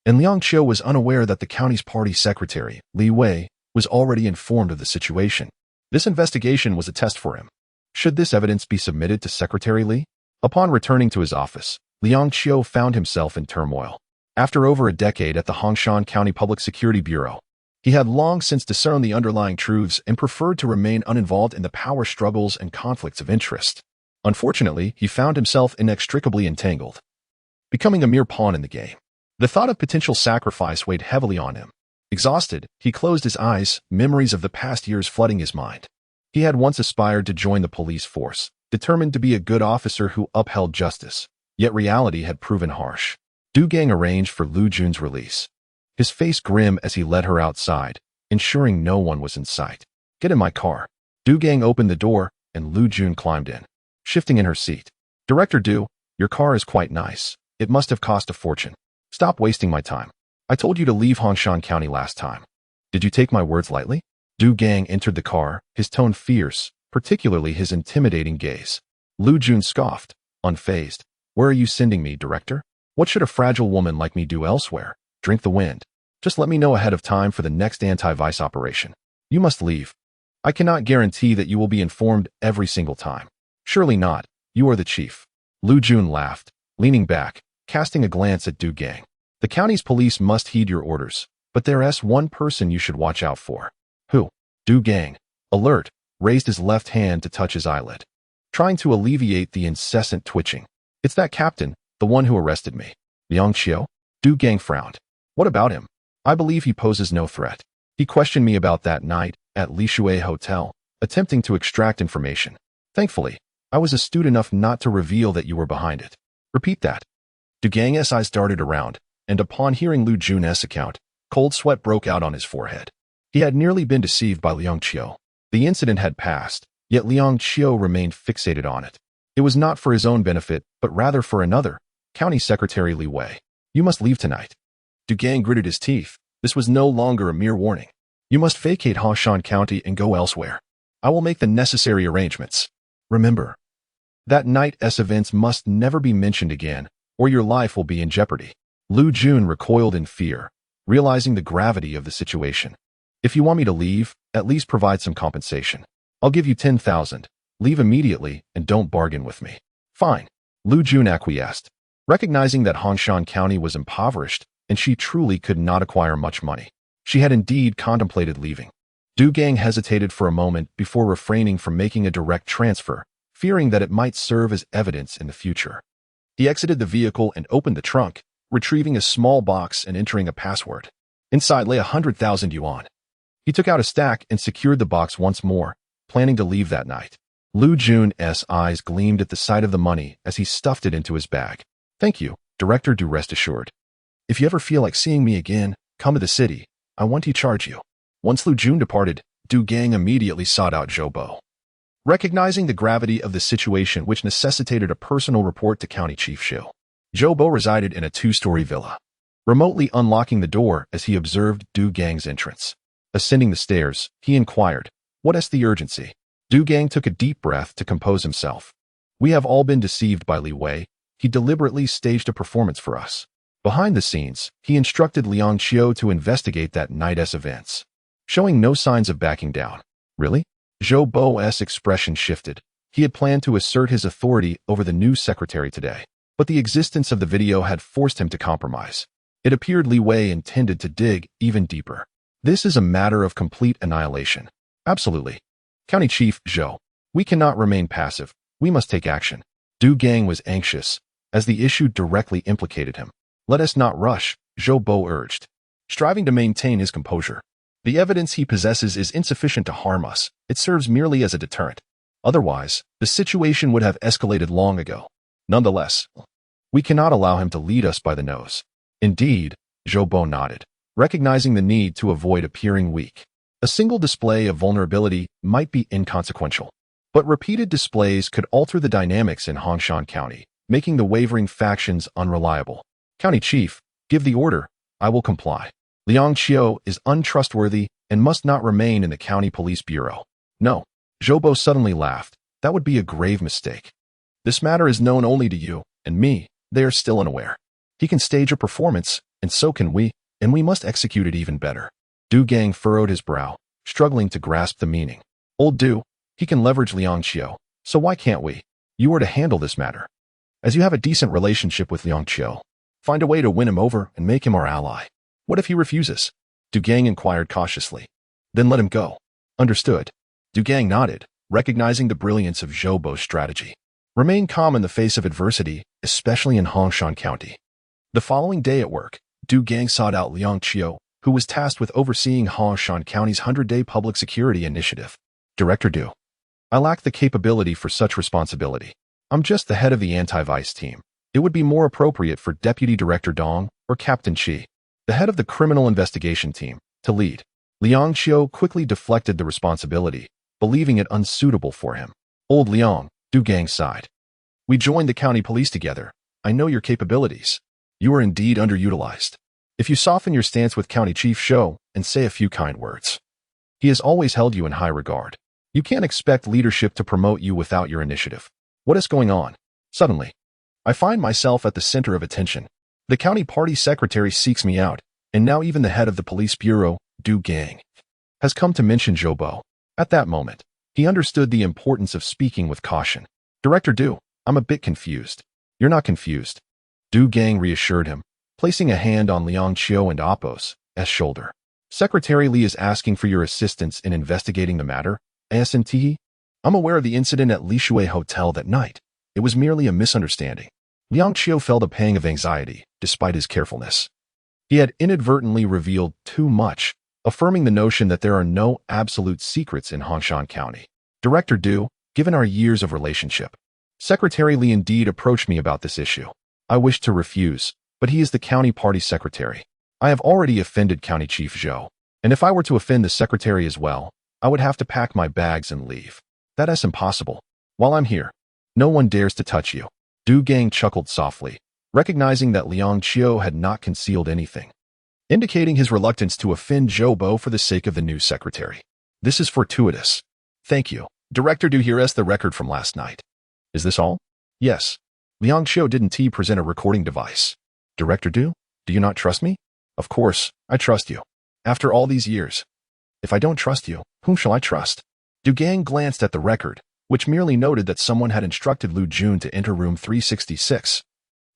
and Liang Qiu was unaware that the county's party secretary, Li Wei, was already informed of the situation. This investigation was a test for him. Should this evidence be submitted to Secretary Li? Upon returning to his office, Liang Qiu found himself in turmoil. After over a decade at the Hongshan County Public Security Bureau, he had long since discerned the underlying truths and preferred to remain uninvolved in the power struggles and conflicts of interest. Unfortunately, he found himself inextricably entangled, becoming a mere pawn in the game. The thought of potential sacrifice weighed heavily on him. Exhausted, he closed his eyes, memories of the past years flooding his mind. He had once aspired to join the police force, determined to be a good officer who upheld justice. Yet reality had proven harsh. Du Gang arranged for Lu Jun's release, his face grim as he led her outside, ensuring no one was in sight. "Get in my car." Du Gang opened the door, and Lu Jun climbed in, shifting in her seat. "Director Du, your car is quite nice. It must have cost a fortune. Stop wasting my time. I told you to leave Hongshan County last time. Did you take my words lightly?" Du Gang entered the car, his tone fierce, particularly his intimidating gaze. Lu Jun scoffed, unfazed. "Where are you sending me, Director? What should a fragile woman like me do elsewhere? Drink the wind. Just let me know ahead of time for the next anti-vice operation. You must leave. I cannot guarantee that you will be informed every single time." "Surely not. You are the chief." Lu Jun laughed, leaning back, casting a glance at Du Gang. "The county's police must heed your orders, but there's one person you should watch out for." "Who?" Du Gang, alert, raised his left hand to touch his eyelid, trying to alleviate the incessant twitching. "It's that captain, the one who arrested me." "Liang Qiu?" Du Gang frowned. "What about him? I believe he poses no threat. He questioned me about that night at Lishui Hotel, attempting to extract information. Thankfully, I was astute enough not to reveal that you were behind it." "Repeat that." Du Gang's eyes darted around, and upon hearing Lu Jun's account, cold sweat broke out on his forehead. He had nearly been deceived by Liang Qiu. The incident had passed, yet Liang Qiu remained fixated on it. It was not for his own benefit, but rather for another, County Secretary Li Wei. "You must leave tonight." Du Gang gritted his teeth. This was no longer a mere warning. "You must vacate Hongshan County and go elsewhere. I will make the necessary arrangements. Remember, that night's events must never be mentioned again, or your life will be in jeopardy." Lu Jun recoiled in fear, realizing the gravity of the situation. "If you want me to leave, at least provide some compensation. I'll give you 10,000. Leave immediately and don't bargain with me." "Fine." Lu Jun acquiesced, recognizing that Hongshan County was impoverished and she truly could not acquire much money. She had indeed contemplated leaving. Du Gang hesitated for a moment before refraining from making a direct transfer, fearing that it might serve as evidence in the future. He exited the vehicle and opened the trunk, retrieving a small box and entering a password. Inside lay 100,000 yuan. He took out a stack and secured the box once more, planning to leave that night. Lu Jun's eyes gleamed at the sight of the money as he stuffed it into his bag. "Thank you, Director Du, rest assured. If you ever feel like seeing me again, come to the city. I want to charge you." Once Lu Jun departed, Du Gang immediately sought out Zhou Bo. Recognizing the gravity of the situation which necessitated a personal report to County Chief Xiu, Zhou Bo resided in a two-story villa, remotely unlocking the door as he observed Du Gang's entrance. Ascending the stairs, he inquired, "What's the urgency?" Du Gang took a deep breath to compose himself. "We have all been deceived by Li Wei. He deliberately staged a performance for us." Behind the scenes, he instructed Liang Qiu to investigate that night's events, showing no signs of backing down. "Really?" Zhou Bo's expression shifted. He had planned to assert his authority over the new secretary today, but the existence of the video had forced him to compromise. It appeared Li Wei intended to dig even deeper. "This is a matter of complete annihilation." "Absolutely. County Chief Zhou, we cannot remain passive. We must take action." Du Gang was anxious, as the issue directly implicated him. "Let us not rush," Zhou Bo urged, striving to maintain his composure. "The evidence he possesses is insufficient to harm us. It serves merely as a deterrent. Otherwise, the situation would have escalated long ago. Nonetheless, we cannot allow him to lead us by the nose." "Indeed," Zhou Bo nodded, recognizing the need to avoid appearing weak. A single display of vulnerability might be inconsequential, but repeated displays could alter the dynamics in Hongshan County, making the wavering factions unreliable. "County Chief, give the order. I will comply. Liang Qiu is untrustworthy and must not remain in the County Police Bureau." "No." Zhou Bo suddenly laughed. "That would be a grave mistake. This matter is known only to you and me. They are still unaware. He can stage a performance, and so can we, and we must execute it even better." Du Gang furrowed his brow, struggling to grasp the meaning. "Old Du, he can leverage Liang Qiu, so why can't we? You are to handle this matter. As you have a decent relationship with Liang Qiu, find a way to win him over and make him our ally." "What if he refuses?" Du Gang inquired cautiously. "Then let him go." "Understood." Du Gang nodded, recognizing the brilliance of Zhou Bo's strategy. Remain calm in the face of adversity, especially in Hongshan County. The following day at work, Du Gang sought out Liang Qiu, who was tasked with overseeing Hongshan County's 100-day public security initiative. Director Du. I lack the capability for such responsibility. I'm just the head of the anti-vice team. It would be more appropriate for Deputy Director Dong or Captain Chi, the head of the criminal investigation team, to lead. Liang Xiu quickly deflected the responsibility, believing it unsuitable for him. Old Liang, Du Gang sighed. We joined the county police together. I know your capabilities. You are indeed underutilized. If you soften your stance with County Chief Zhou and say a few kind words. He has always held you in high regard. You can't expect leadership to promote you without your initiative. What is going on? Suddenly, I find myself at the center of attention. The county party secretary seeks me out, and now even the head of the police bureau, Du Gang, has come to mention Zhou Bo. At that moment, he understood the importance of speaking with caution. Director Du, I'm a bit confused. You're not confused. Du Gang reassured him, placing a hand on Liang Qiu and Apos' shoulder. Secretary Li is asking for your assistance in investigating the matter, ASNT. I'm aware of the incident at Lishui Hotel that night. It was merely a misunderstanding. Liang Qiu felt a pang of anxiety, despite his carefulness. He had inadvertently revealed too much, affirming the notion that there are no absolute secrets in Hongshan County. Director Du, given our years of relationship, Secretary Li indeed approached me about this issue. I wished to refuse, but he is the county party secretary. I have already offended County Chief Zhou, and if I were to offend the secretary as well, I would have to pack my bags and leave. That is impossible. While I'm here, no one dares to touch you. Du Gang chuckled softly, recognizing that Liang Qiu had not concealed anything, indicating his reluctance to offend Zhou Bo for the sake of the new secretary. This is fortuitous. Thank you. Director Du, here is the record from last night. Is this all? Yes. Liang Qiu didn't present a recording device. Director Du, do you not trust me? Of course, I trust you. After all these years. If I don't trust you, whom shall I trust? Du Gang glanced at the record, which merely noted that someone had instructed Lu Jun to enter room 366,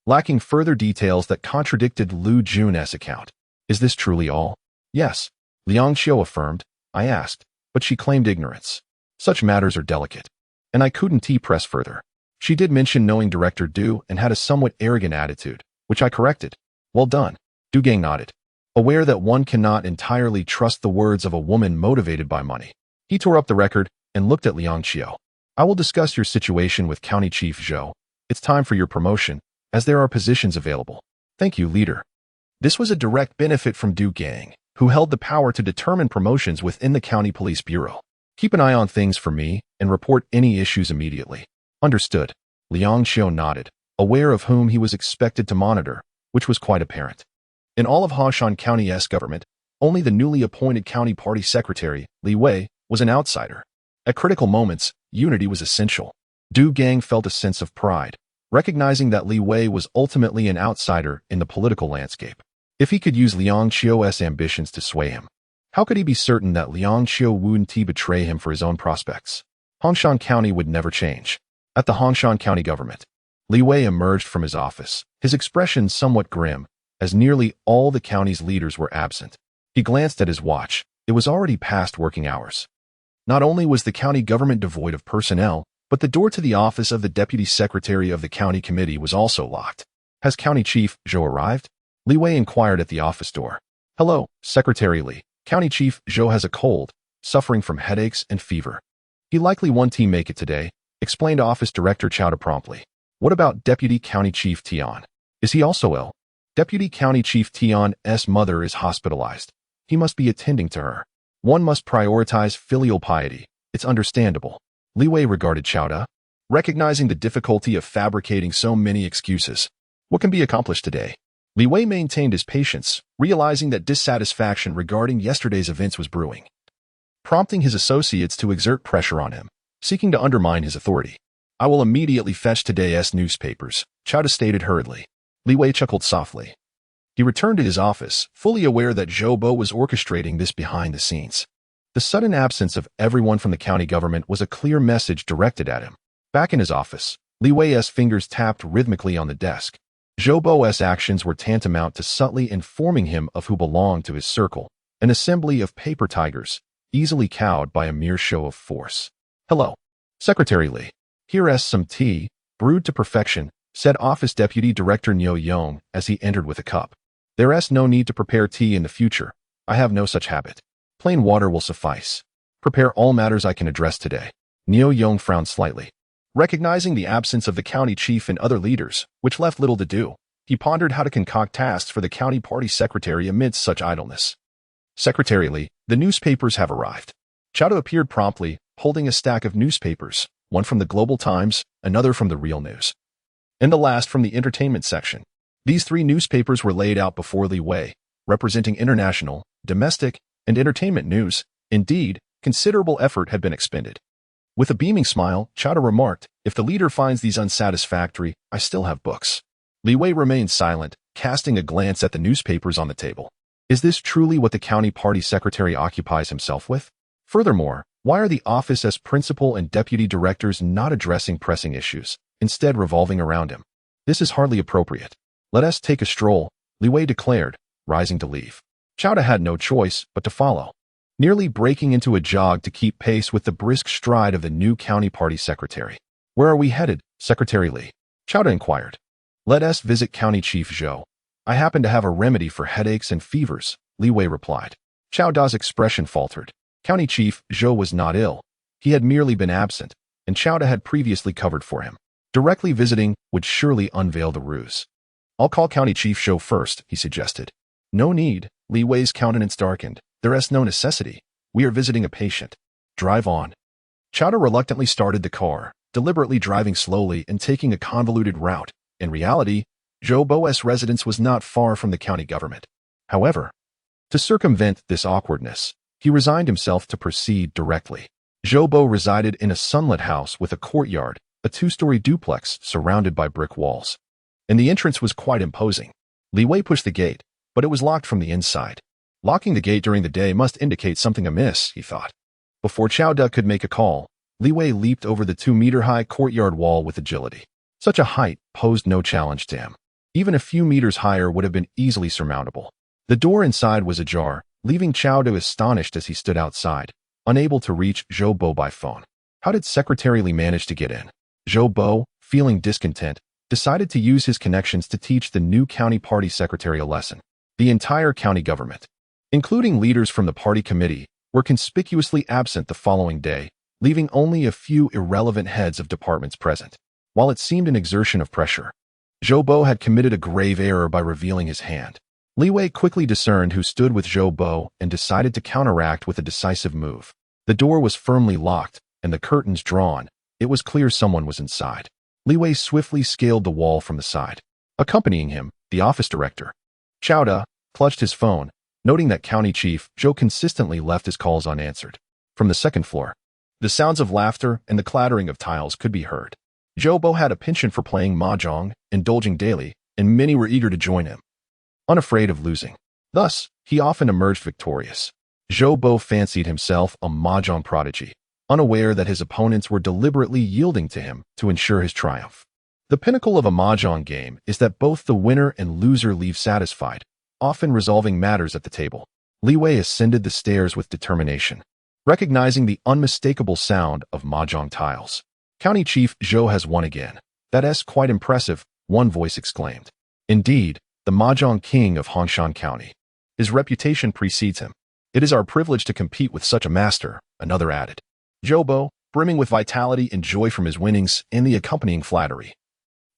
lacking further details that contradicted Lu Jun's account. Is this truly all? Yes, Liang Qiu affirmed. I asked, but she claimed ignorance. Such matters are delicate, and I couldn't press further. She did mention knowing Director Du and had a somewhat arrogant attitude, which I corrected. Well done. Du Gang nodded, aware that one cannot entirely trust the words of a woman motivated by money. He tore up the record and looked at Liang Qiu. I will discuss your situation with County Chief Zhou. It's time for your promotion, as there are positions available. Thank you, leader. This was a direct benefit from Du Gang, who held the power to determine promotions within the County Police Bureau. Keep an eye on things for me and report any issues immediately. Understood. Liang Qiu nodded, aware of whom he was expected to monitor, which was quite apparent. In all of Hongshan County's government, only the newly appointed county party secretary, Li Wei, was an outsider. At critical moments, unity was essential. Du Gang felt a sense of pride, recognizing that Li Wei was ultimately an outsider in the political landscape. If he could use Liang Qiu's ambitions to sway him, how could he be certain that Liang Qiu wouldn't betray him for his own prospects? Hongshan County would never change. At the Hongshan County government, Li Wei emerged from his office, his expression somewhat grim, as nearly all the county's leaders were absent. He glanced at his watch. It was already past working hours. Not only was the county government devoid of personnel, but the door to the office of the deputy secretary of the county committee was also locked. Has County Chief Zhou arrived? Li Wei inquired at the office door. Hello, Secretary Li. County Chief Zhou has a cold, suffering from headaches and fever. He likely won't make it today, explained Office Director Chowda promptly. What about Deputy County Chief Tian? Is he also ill? Deputy County Chief Tian's mother is hospitalized. He must be attending to her. One must prioritize filial piety. It's understandable. Li Wei regarded Chowda, recognizing the difficulty of fabricating so many excuses. What can be accomplished today? Li Wei maintained his patience, realizing that dissatisfaction regarding yesterday's events was brewing, prompting his associates to exert pressure on him, seeking to undermine his authority. I will immediately fetch today's newspapers, Chowda stated hurriedly. Li Wei chuckled softly. He returned to his office, fully aware that Zhou Bo was orchestrating this behind the scenes. The sudden absence of everyone from the county government was a clear message directed at him. Back in his office, Li Wei's fingers tapped rhythmically on the desk. Zhou Bo's actions were tantamount to subtly informing him of who belonged to his circle, an assembly of paper tigers, easily cowed by a mere show of force. Hello, Secretary Li. Here's some tea, brewed to perfection, said Office Deputy Director Niu Yong as he entered with a cup. There's no need to prepare tea in the future. I have no such habit. Plain water will suffice. Prepare all matters I can address today. Neo Yong frowned slightly. Recognizing the absence of the county chief and other leaders, which left little to do, he pondered how to concoct tasks for the county party secretary amidst such idleness. Secretary Lee, the newspapers have arrived. Chowda appeared promptly, holding a stack of newspapers, one from the Global Times, another from the Real News, and the last from the entertainment section. These 3 newspapers were laid out before Li Wei, representing international, domestic, and entertainment news. Indeed, considerable effort had been expended. With a beaming smile, Chowda remarked, "If the leader finds these unsatisfactory, I still have books." Li Wei remained silent, casting a glance at the newspapers on the table. Is this truly what the county party secretary occupies himself with? Furthermore, why are the office as principal and deputy directors not addressing pressing issues, instead revolving around him? This is hardly appropriate. Let us take a stroll, Li Wei declared, rising to leave. Chowda had no choice but to follow, nearly breaking into a jog to keep pace with the brisk stride of the new county party secretary. Where are we headed, Secretary Li? Chowda inquired. Let us visit County Chief Zhou. I happen to have a remedy for headaches and fevers, Li Wei replied. Chowda's expression faltered. County Chief Zhou was not ill. He had merely been absent, and Chowda had previously covered for him. Directly visiting would surely unveil the ruse. I'll call County Chief Zhou first, he suggested. No need, Li Wei's countenance darkened. There is no necessity. We are visiting a patient. Drive on. Chowda reluctantly started the car, deliberately driving slowly and taking a convoluted route. In reality, Zhou Bo's residence was not far from the county government. However, to circumvent this awkwardness, he resigned himself to proceed directly. Zhou Bo resided in a sunlit house with a courtyard, a 2-story duplex surrounded by brick walls. And the entrance was quite imposing. Li Wei pushed the gate, but it was locked from the inside. Locking the gate during the day must indicate something amiss, he thought. Before Chowda could make a call, Li Wei leaped over the 2-meter-high courtyard wall with agility. Such a height posed no challenge to him. Even a few meters higher would have been easily surmountable. The door inside was ajar, leaving Chowda astonished as he stood outside, unable to reach Zhou Bo by phone. How did Secretary Li manage to get in? Zhou Bo, feeling discontent, decided to use his connections to teach the new county party secretary a lesson. The entire county government, including leaders from the party committee, were conspicuously absent the following day, leaving only a few irrelevant heads of departments present. While it seemed an exertion of pressure, Zhou Bo had committed a grave error by revealing his hand. Li Wei quickly discerned who stood with Zhou Bo and decided to counteract with a decisive move. The door was firmly locked, and the curtains drawn. It was clear someone was inside. Li Wei swiftly scaled the wall from the side. Accompanying him, the office director. Chowda clutched his phone, noting that County Chief Zhou consistently left his calls unanswered. From the second floor, the sounds of laughter and the clattering of tiles could be heard. Zhou Bo had a penchant for playing mahjong, indulging daily, and many were eager to join him, unafraid of losing. Thus, he often emerged victorious. Zhou Bo fancied himself a mahjong prodigy, unaware that his opponents were deliberately yielding to him to ensure his triumph. The pinnacle of a mahjong game is that both the winner and loser leave satisfied, often resolving matters at the table. Li Wei ascended the stairs with determination, recognizing the unmistakable sound of mahjong tiles. County Chief Zhou has won again. That is quite impressive, one voice exclaimed. Indeed, the mahjong king of Hongshan County. His reputation precedes him. It is our privilege to compete with such a master, another added. Zhou Bo, brimming with vitality and joy from his winnings and the accompanying flattery,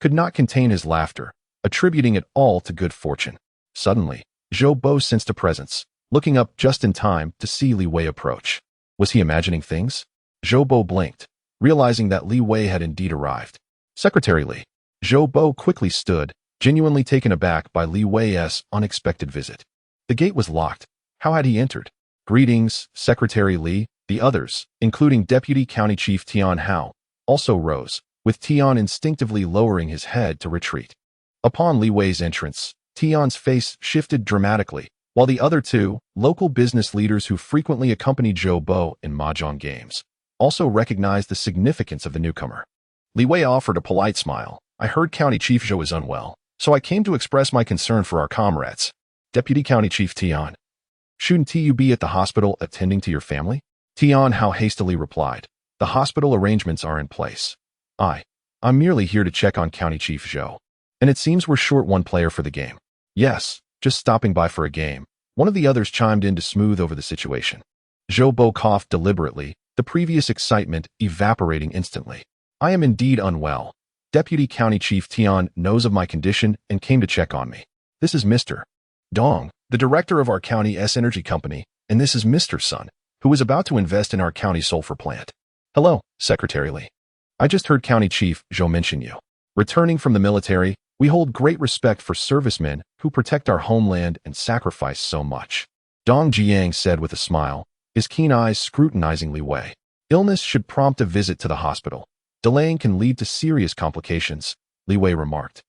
could not contain his laughter, attributing it all to good fortune. Suddenly, Zhou Bo sensed a presence, looking up just in time to see Li Wei approach. Was he imagining things? Zhou Bo blinked, realizing that Li Wei had indeed arrived. Secretary Li. Zhou Bo quickly stood, genuinely taken aback by Li Wei's unexpected visit. The gate was locked. How had he entered? Greetings, Secretary Li. The others, including Deputy County Chief Tian Hao, also rose, with Tian instinctively lowering his head to retreat. Upon Li Wei's entrance, Tian's face shifted dramatically, while the other 2, local business leaders who frequently accompanied Zhou Bo in mahjong games, also recognized the significance of the newcomer. Li Wei offered a polite smile. I heard County Chief Zhou is unwell, so I came to express my concern for our comrades. Deputy County Chief Tian. Shouldn't you be at the hospital attending to your family? Tian Hao hastily replied. The hospital arrangements are in place. I'm merely here to check on County Chief Zhou. And it seems we're short one player for the game. Yes, just stopping by for a game, One of the others chimed in to smooth over the situation. Zhou Bo coughed deliberately, the previous excitement evaporating instantly. I am indeed unwell. Deputy County Chief Tian knows of my condition and came to check on me. This is Mr. Dong, the director of our county's energy company, and this is Mr. Sun, who is about to invest in our county sulfur plant. Hello, Secretary Li. I just heard County Chief Zhou mention you. Returning from the military, we hold great respect for servicemen who protect our homeland and sacrifice so much. Dong Jiang said with a smile, his keen eyes scrutinizing Li Wei. Illness should prompt a visit to the hospital. Delaying can lead to serious complications, Li Wei remarked.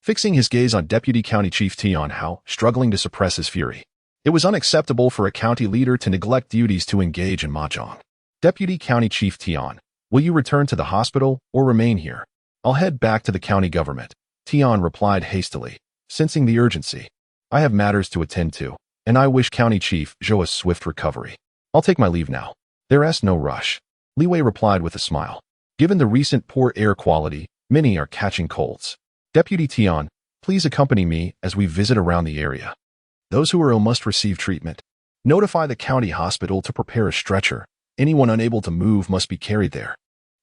Fixing his gaze on Deputy County Chief Tian Hao, struggling to suppress his fury. It was unacceptable for a county leader to neglect duties to engage in mahjong. Deputy County Chief Tian, will you return to the hospital or remain here? I'll head back to the county government, Tian replied hastily, sensing the urgency. I have matters to attend to, and I wish County Chief Zhou a swift recovery. I'll take my leave now. There's no rush. Li Wei replied with a smile. Given the recent poor air quality, many are catching colds. Deputy Tian, please accompany me as we visit around the area. Those who are ill must receive treatment. Notify the county hospital to prepare a stretcher. Anyone unable to move must be carried there.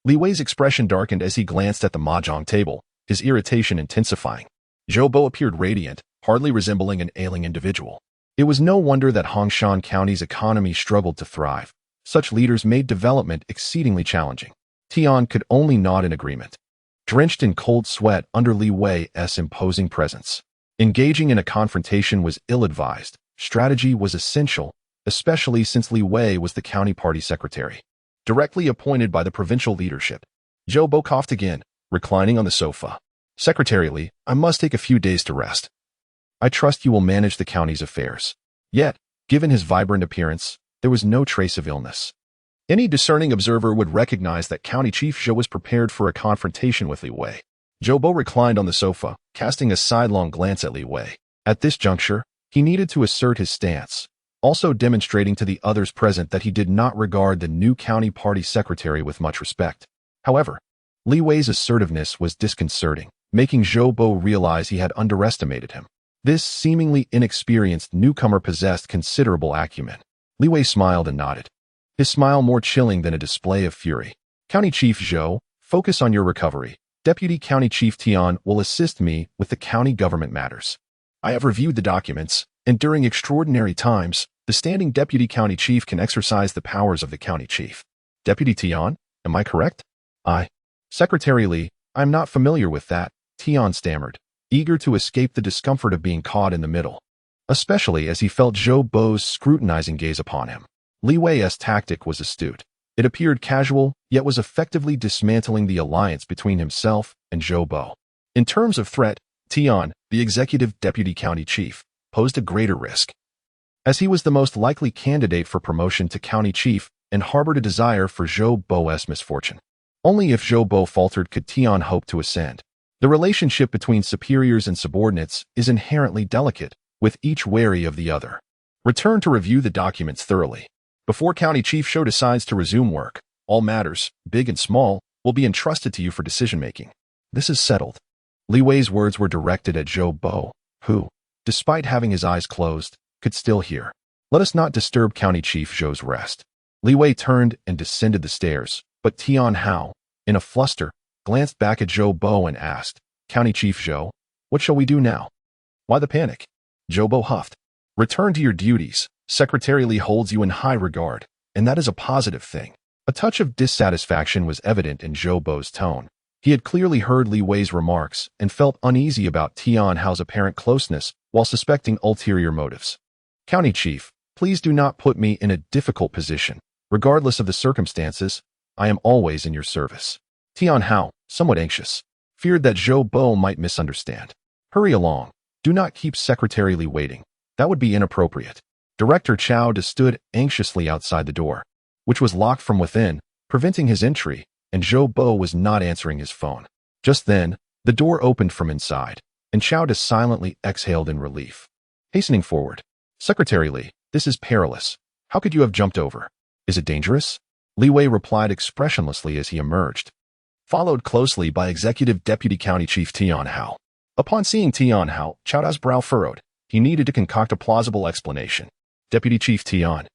Li Wei's expression darkened as he glanced at the mahjong table, his irritation intensifying. Zhou Bo appeared radiant, hardly resembling an ailing individual. It was no wonder that Hongshan County's economy struggled to thrive. Such leaders made development exceedingly challenging. Tian could only nod in agreement. Drenched in cold sweat under Li Wei's imposing presence. Engaging in a confrontation was ill-advised. Strategy was essential, especially since Li Wei was the county party secretary, directly appointed by the provincial leadership. Zhou Bo coughed again, reclining on the sofa. Secretary Li, I must take a few days to rest. I trust you will manage the county's affairs. Yet, given his vibrant appearance, there was no trace of illness. Any discerning observer would recognize that County Chief Zhou was prepared for a confrontation with Li Wei. Zhou Bo reclined on the sofa, casting a sidelong glance at Li Wei. At this juncture, he needed to assert his stance, also demonstrating to the others present that he did not regard the new county party secretary with much respect. However, Li Wei's assertiveness was disconcerting, making Zhou Bo realize he had underestimated him. This seemingly inexperienced newcomer possessed considerable acumen. Li Wei smiled and nodded, his smile more chilling than a display of fury. County Chief Zhou, focus on your recovery. Deputy County Chief Tian will assist me with the county government matters. I have reviewed the documents, and during extraordinary times, the standing Deputy County Chief can exercise the powers of the County Chief. Deputy Tian, am I correct? Secretary Li, I'm not familiar with that, Tian stammered, eager to escape the discomfort of being caught in the middle, especially as he felt Zhou Bo's scrutinizing gaze upon him. Li Wei's tactic was astute. It appeared casual, yet was effectively dismantling the alliance between himself and Zhou Bo. In terms of threat, Tian, the executive deputy county chief, posed a greater risk, as he was the most likely candidate for promotion to county chief and harbored a desire for Zhou Bo's misfortune. Only if Zhou Bo faltered could Tian hope to ascend. The relationship between superiors and subordinates is inherently delicate, with each wary of the other. Return to review the documents thoroughly. Before County Chief Zhou decides to resume work, all matters, big and small, will be entrusted to you for decision-making. This is settled. Li Wei's words were directed at Zhou Bo, who, despite having his eyes closed, could still hear. Let us not disturb County Chief Zhou's rest. Li Wei turned and descended the stairs, but Tian Hao, in a fluster, glanced back at Zhou Bo and asked, County Chief Zhou, what shall we do now? Why the panic? Zhou Bo huffed. Return to your duties. Secretary Li holds you in high regard, and that is a positive thing. A touch of dissatisfaction was evident in Zhou Bo's tone. He had clearly heard Li Wei's remarks and felt uneasy about Tian Hao's apparent closeness while suspecting ulterior motives. County Chief, please do not put me in a difficult position. Regardless of the circumstances, I am always in your service. Tian Hao, somewhat anxious, feared that Zhou Bo might misunderstand. Hurry along. Do not keep Secretary Li waiting. That would be inappropriate. Director Chao De stood anxiously outside the door, which was locked from within, preventing his entry, and Zhou Bo was not answering his phone. Just then, the door opened from inside, and Chao De silently exhaled in relief. Hastening forward, Secretary Li, this is perilous. How could you have jumped over? Is it dangerous? Li Wei replied expressionlessly as he emerged, followed closely by Executive Deputy County Chief Tian Hao. Upon seeing Tian Hao, Chao De's brow furrowed. He needed to concoct a plausible explanation. Deputy Chief Tian,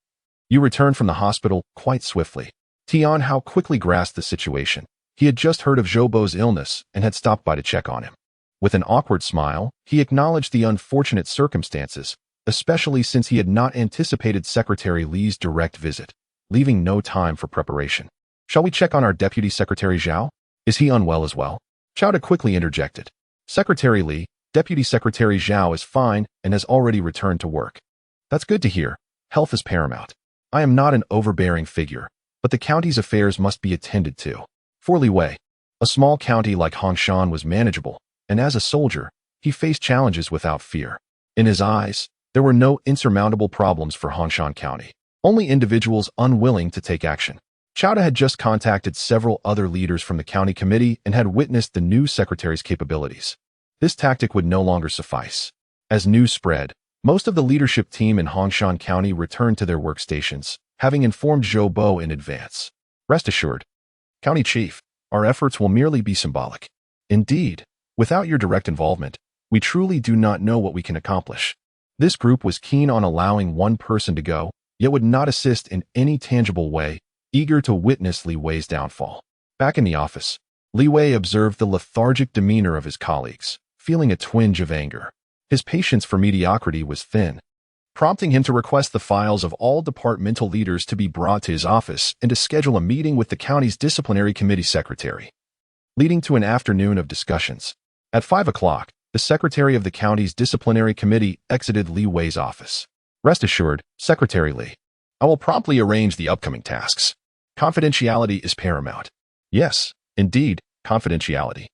you returned from the hospital quite swiftly. Tian Hao quickly grasped the situation. He had just heard of Zhou Bo's illness and had stopped by to check on him. With an awkward smile, he acknowledged the unfortunate circumstances, especially since he had not anticipated Secretary Li's direct visit, leaving no time for preparation. Shall we check on our Deputy Secretary Zhao? Is he unwell as well? Chowda quickly interjected. Secretary Li, Deputy Secretary Zhao is fine and has already returned to work. That's good to hear. Health is paramount. I am not an overbearing figure, but the county's affairs must be attended to. For Li Wei, a small county like Hongshan was manageable, and as a soldier, he faced challenges without fear. In his eyes, there were no insurmountable problems for Hongshan County, only individuals unwilling to take action. Chowda had just contacted several other leaders from the county committee and had witnessed the new secretary's capabilities. This tactic would no longer suffice. As news spread, most of the leadership team in Hongshan County returned to their workstations, having informed Zhou Bo in advance. Rest assured, County Chief, our efforts will merely be symbolic. Indeed, without your direct involvement, we truly do not know what we can accomplish. This group was keen on allowing one person to go, yet would not assist in any tangible way, eager to witness Li Wei's downfall. Back in the office, Li Wei observed the lethargic demeanor of his colleagues, feeling a twinge of anger. His patience for mediocrity was thin, prompting him to request the files of all departmental leaders to be brought to his office and to schedule a meeting with the county's disciplinary committee secretary, leading to an afternoon of discussions. At 5 o'clock, the secretary of the county's disciplinary committee exited Li Wei's office. Rest assured, Secretary Li, I will promptly arrange the upcoming tasks. Confidentiality is paramount. Yes, indeed, confidentiality.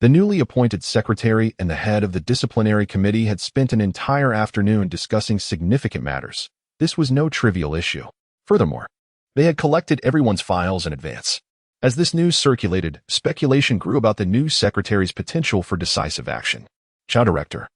The newly appointed secretary and the head of the disciplinary committee had spent an entire afternoon discussing significant matters. This was no trivial issue. Furthermore, they had collected everyone's files in advance. As this news circulated, speculation grew about the new secretary's potential for decisive action. Chow Director,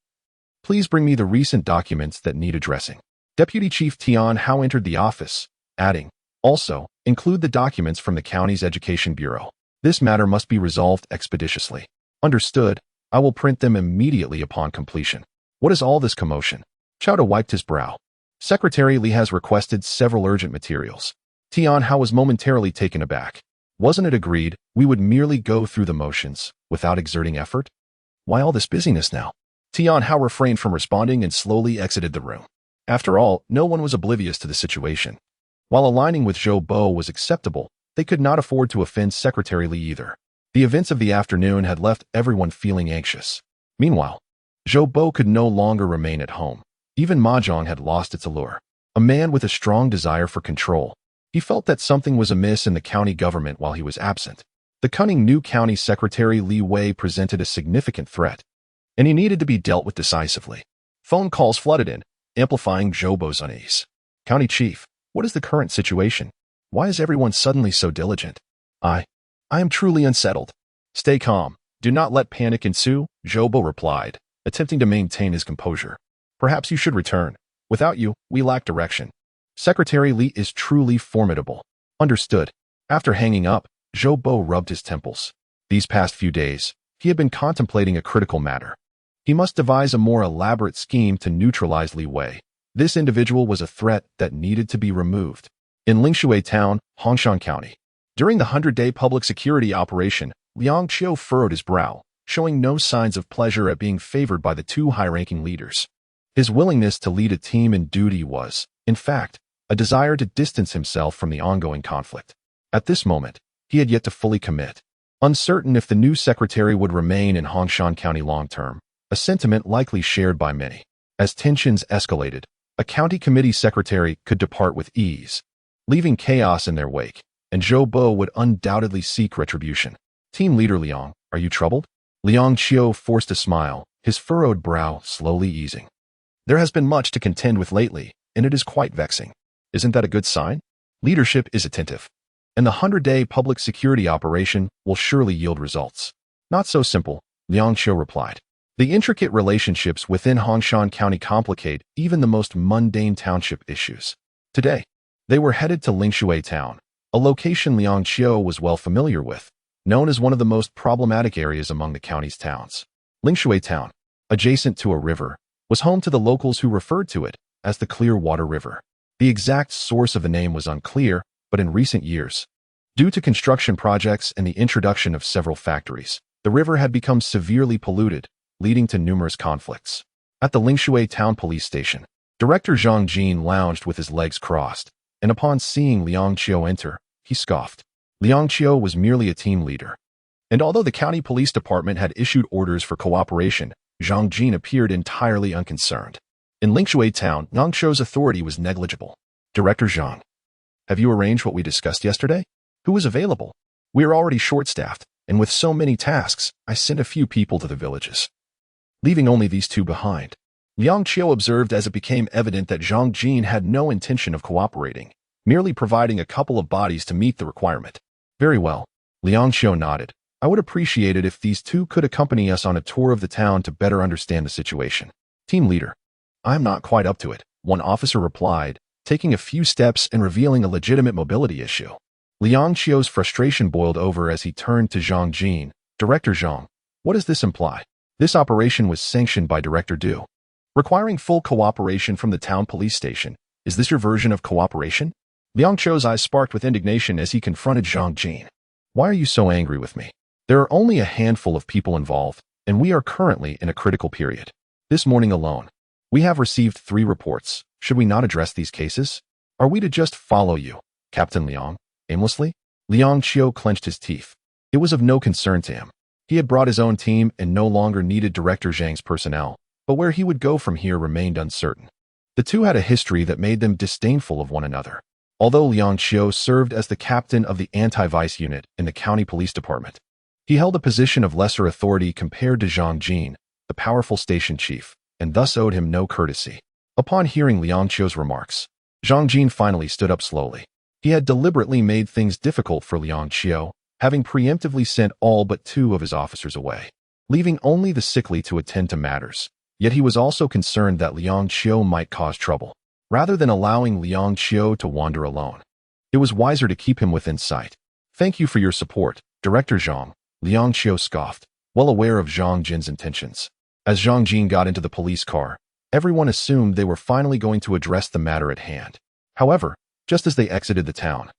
please bring me the recent documents that need addressing. Deputy Chief Tian Hao entered the office, adding, also, include the documents from the county's education bureau. This matter must be resolved expeditiously. Understood. I will print them immediately upon completion. What is all this commotion? Chowda wiped his brow. Secretary Li has requested several urgent materials. Tian Hao was momentarily taken aback. Wasn't it agreed we would merely go through the motions, without exerting effort? Why all this busyness now? Tian Hao refrained from responding and slowly exited the room. After all, no one was oblivious to the situation. While aligning with Zhou Bo was acceptable, they could not afford to offend Secretary Li either. The events of the afternoon had left everyone feeling anxious. Meanwhile, Zhou Bo could no longer remain at home. Even mahjong had lost its allure. A man with a strong desire for control, he felt that something was amiss in the county government while he was absent. The cunning new county secretary Li Wei presented a significant threat, and he needed to be dealt with decisively. Phone calls flooded in, amplifying Zhou Bo's unease. County Chief, what is the current situation? Why is everyone suddenly so diligent? I am truly unsettled. Stay calm. Do not let panic ensue, Zhou Bo replied, attempting to maintain his composure. Perhaps you should return. Without you, we lack direction. Secretary Li is truly formidable. Understood. After hanging up, Zhou Bo rubbed his temples. These past few days, he had been contemplating a critical matter. He must devise a more elaborate scheme to neutralize Li Wei. This individual was a threat that needed to be removed. In Lingshui Town, Hongshan County, during the 100-day public security operation, Liang Qiu furrowed his brow, showing no signs of pleasure at being favored by the two high-ranking leaders. His willingness to lead a team in duty was, in fact, a desire to distance himself from the ongoing conflict. At this moment, he had yet to fully commit. Uncertain if the new secretary would remain in Hongshan County long-term, a sentiment likely shared by many. As tensions escalated, a county committee secretary could depart with ease, leaving chaos in their wake, and Zhou Bo would undoubtedly seek retribution. Team leader Liang, are you troubled? Liang Qiu forced a smile, his furrowed brow slowly easing. There has been much to contend with lately, and it is quite vexing. Isn't that a good sign? Leadership is attentive, and the 100-day public security operation will surely yield results. Not so simple, Liang Qiu replied. The intricate relationships within Hongshan County complicate even the most mundane township issues. Today, they were headed to Lingshui Town, a location Liang Qiu was well familiar with, known as one of the most problematic areas among the county's towns. Lingshui Town, adjacent to a river, was home to the locals who referred to it as the Clearwater River. The exact source of the name was unclear, but in recent years, due to construction projects and the introduction of several factories, the river had become severely polluted, leading to numerous conflicts. At the Lingshui Town Police Station, Director Zhang Jin lounged with his legs crossed, and upon seeing Liang Qiu enter, he scoffed. Liang Qiu was merely a team leader. And although the county police department had issued orders for cooperation, Zhang Jin appeared entirely unconcerned. In Lingshui Town, Liang Qiu's authority was negligible. Director Zhang, have you arranged what we discussed yesterday? Who is available? We are already short-staffed, and with so many tasks, I sent a few people to the villages, leaving only these two behind. Liang Qiu observed as it became evident that Zhang Jin had no intention of cooperating, merely providing a couple of bodies to meet the requirement. Very well. Liang Qiu nodded. I would appreciate it if these two could accompany us on a tour of the town to better understand the situation. Team leader, I'm not quite up to it, one officer replied, taking a few steps and revealing a legitimate mobility issue. Liang Qiu's frustration boiled over as he turned to Zhang Jin. Director Zhang, what does this imply? This operation was sanctioned by Director Du, requiring full cooperation from the town police station. Is this your version of cooperation? Liang Qiu's eyes sparked with indignation as he confronted Zhang Jin. Why are you so angry with me? There are only a handful of people involved, and we are currently in a critical period. This morning alone, we have received 3 reports. Should we not address these cases? Are we to just follow you, Captain Liang, aimlessly? Liang Qiu clenched his teeth. It was of no concern to him. He had brought his own team and no longer needed Director Zhang's personnel, but where he would go from here remained uncertain. The two had a history that made them disdainful of one another. Although Liang Qiu served as the captain of the anti-vice unit in the county police department, he held a position of lesser authority compared to Zhang Jin, the powerful station chief, and thus owed him no courtesy. Upon hearing Liang Qiu's remarks, Zhang Jin finally stood up slowly. He had deliberately made things difficult for Liang Qiu, having preemptively sent all but 2 of his officers away, leaving only the sickly to attend to matters. Yet he was also concerned that Liang Qiu might cause trouble. Rather than allowing Liang Qiu to wander alone, it was wiser to keep him within sight. Thank you for your support, Director Zhang, Liang Qiu scoffed, well aware of Zhang Jin's intentions. As Zhang Jin got into the police car, everyone assumed they were finally going to address the matter at hand. However, just as they exited the town,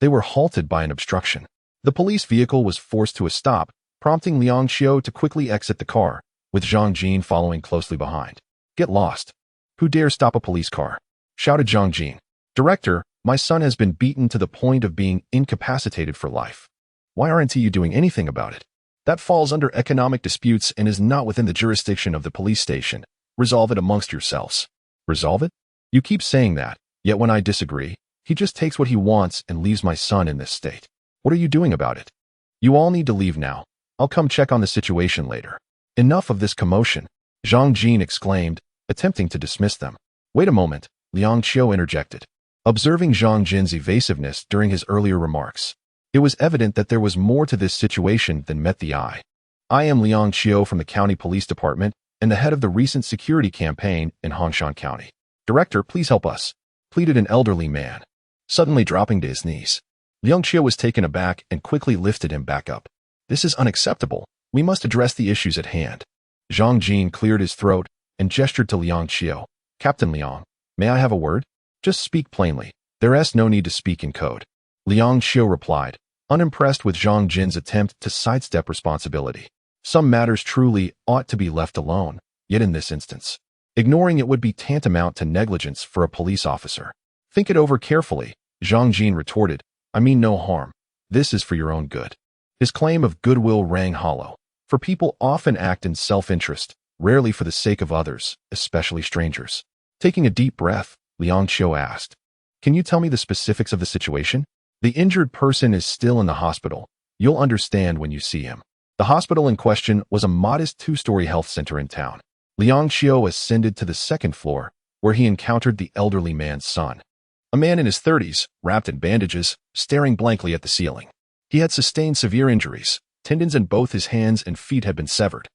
they were halted by an obstruction. The police vehicle was forced to a stop, prompting Liang Qiu to quickly exit the car, with Zhang Jin following closely behind. Get lost. Who dare stop a police car? Shouted Zhang Jin. Director, my son has been beaten to the point of being incapacitated for life. Why aren't you doing anything about it? That falls under economic disputes and is not within the jurisdiction of the police station. Resolve it amongst yourselves. Resolve it? You keep saying that, yet when I disagree, he just takes what he wants and leaves my son in this state. What are you doing about it? You all need to leave now. I'll come check on the situation later. Enough of this commotion, Zhang Jin exclaimed, attempting to dismiss them. Wait a moment, Liang Qiu interjected. Observing Zhang Jin's evasiveness during his earlier remarks, it was evident that there was more to this situation than met the eye. I am Liang Qiu from the county police department and the head of the recent security campaign in Hongshan County. Director, please help us, pleaded an elderly man, suddenly dropping to his knees. Liang Qiu was taken aback and quickly lifted him back up. This is unacceptable. We must address the issues at hand. Zhang Jin cleared his throat and gestured to Liang Qiu. Captain Liang, may I have a word? Just speak plainly. There is no need to speak in code. Liang Qiu replied, unimpressed with Zhang Jin's attempt to sidestep responsibility. Some matters truly ought to be left alone, yet in this instance, ignoring it would be tantamount to negligence for a police officer. Think it over carefully, Zhang Jin retorted. I mean no harm. This is for your own good. His claim of goodwill rang hollow, for people often act in self-interest, rarely for the sake of others, especially strangers. Taking a deep breath, Liang Qiu asked, can you tell me the specifics of the situation? The injured person is still in the hospital. You'll understand when you see him. The hospital in question was a modest 2-story health center in town. Liang Qiu ascended to the 2nd floor, where he encountered the elderly man's son. A man in his 30s, wrapped in bandages, staring blankly at the ceiling. He had sustained severe injuries. Tendons in both his hands and feet had been severed.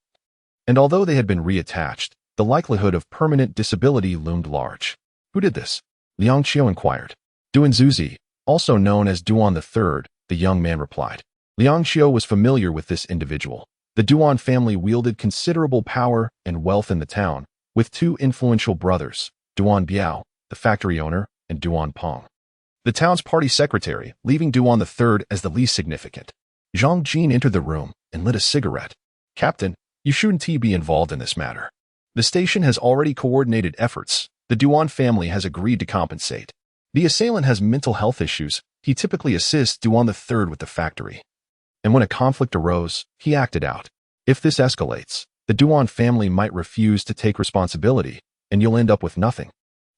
And although they had been reattached, the likelihood of permanent disability loomed large. Who did this? Liang Qiu inquired. Duan Zuzi, also known as Duan III, the young man replied. Liang Qiu was familiar with this individual. The Duan family wielded considerable power and wealth in the town, with two influential brothers, Duan Biao, the factory owner, and Duan Peng, the town's party secretary, leaving Duan III as the least significant. Zhang Jin entered the room and lit a cigarette. Captain, you shouldn't be involved in this matter. The station has already coordinated efforts. The Duan family has agreed to compensate. The assailant has mental health issues. He typically assists Duan III with the factory. And when a conflict arose, he acted out. If this escalates, the Duan family might refuse to take responsibility, and you'll end up with nothing.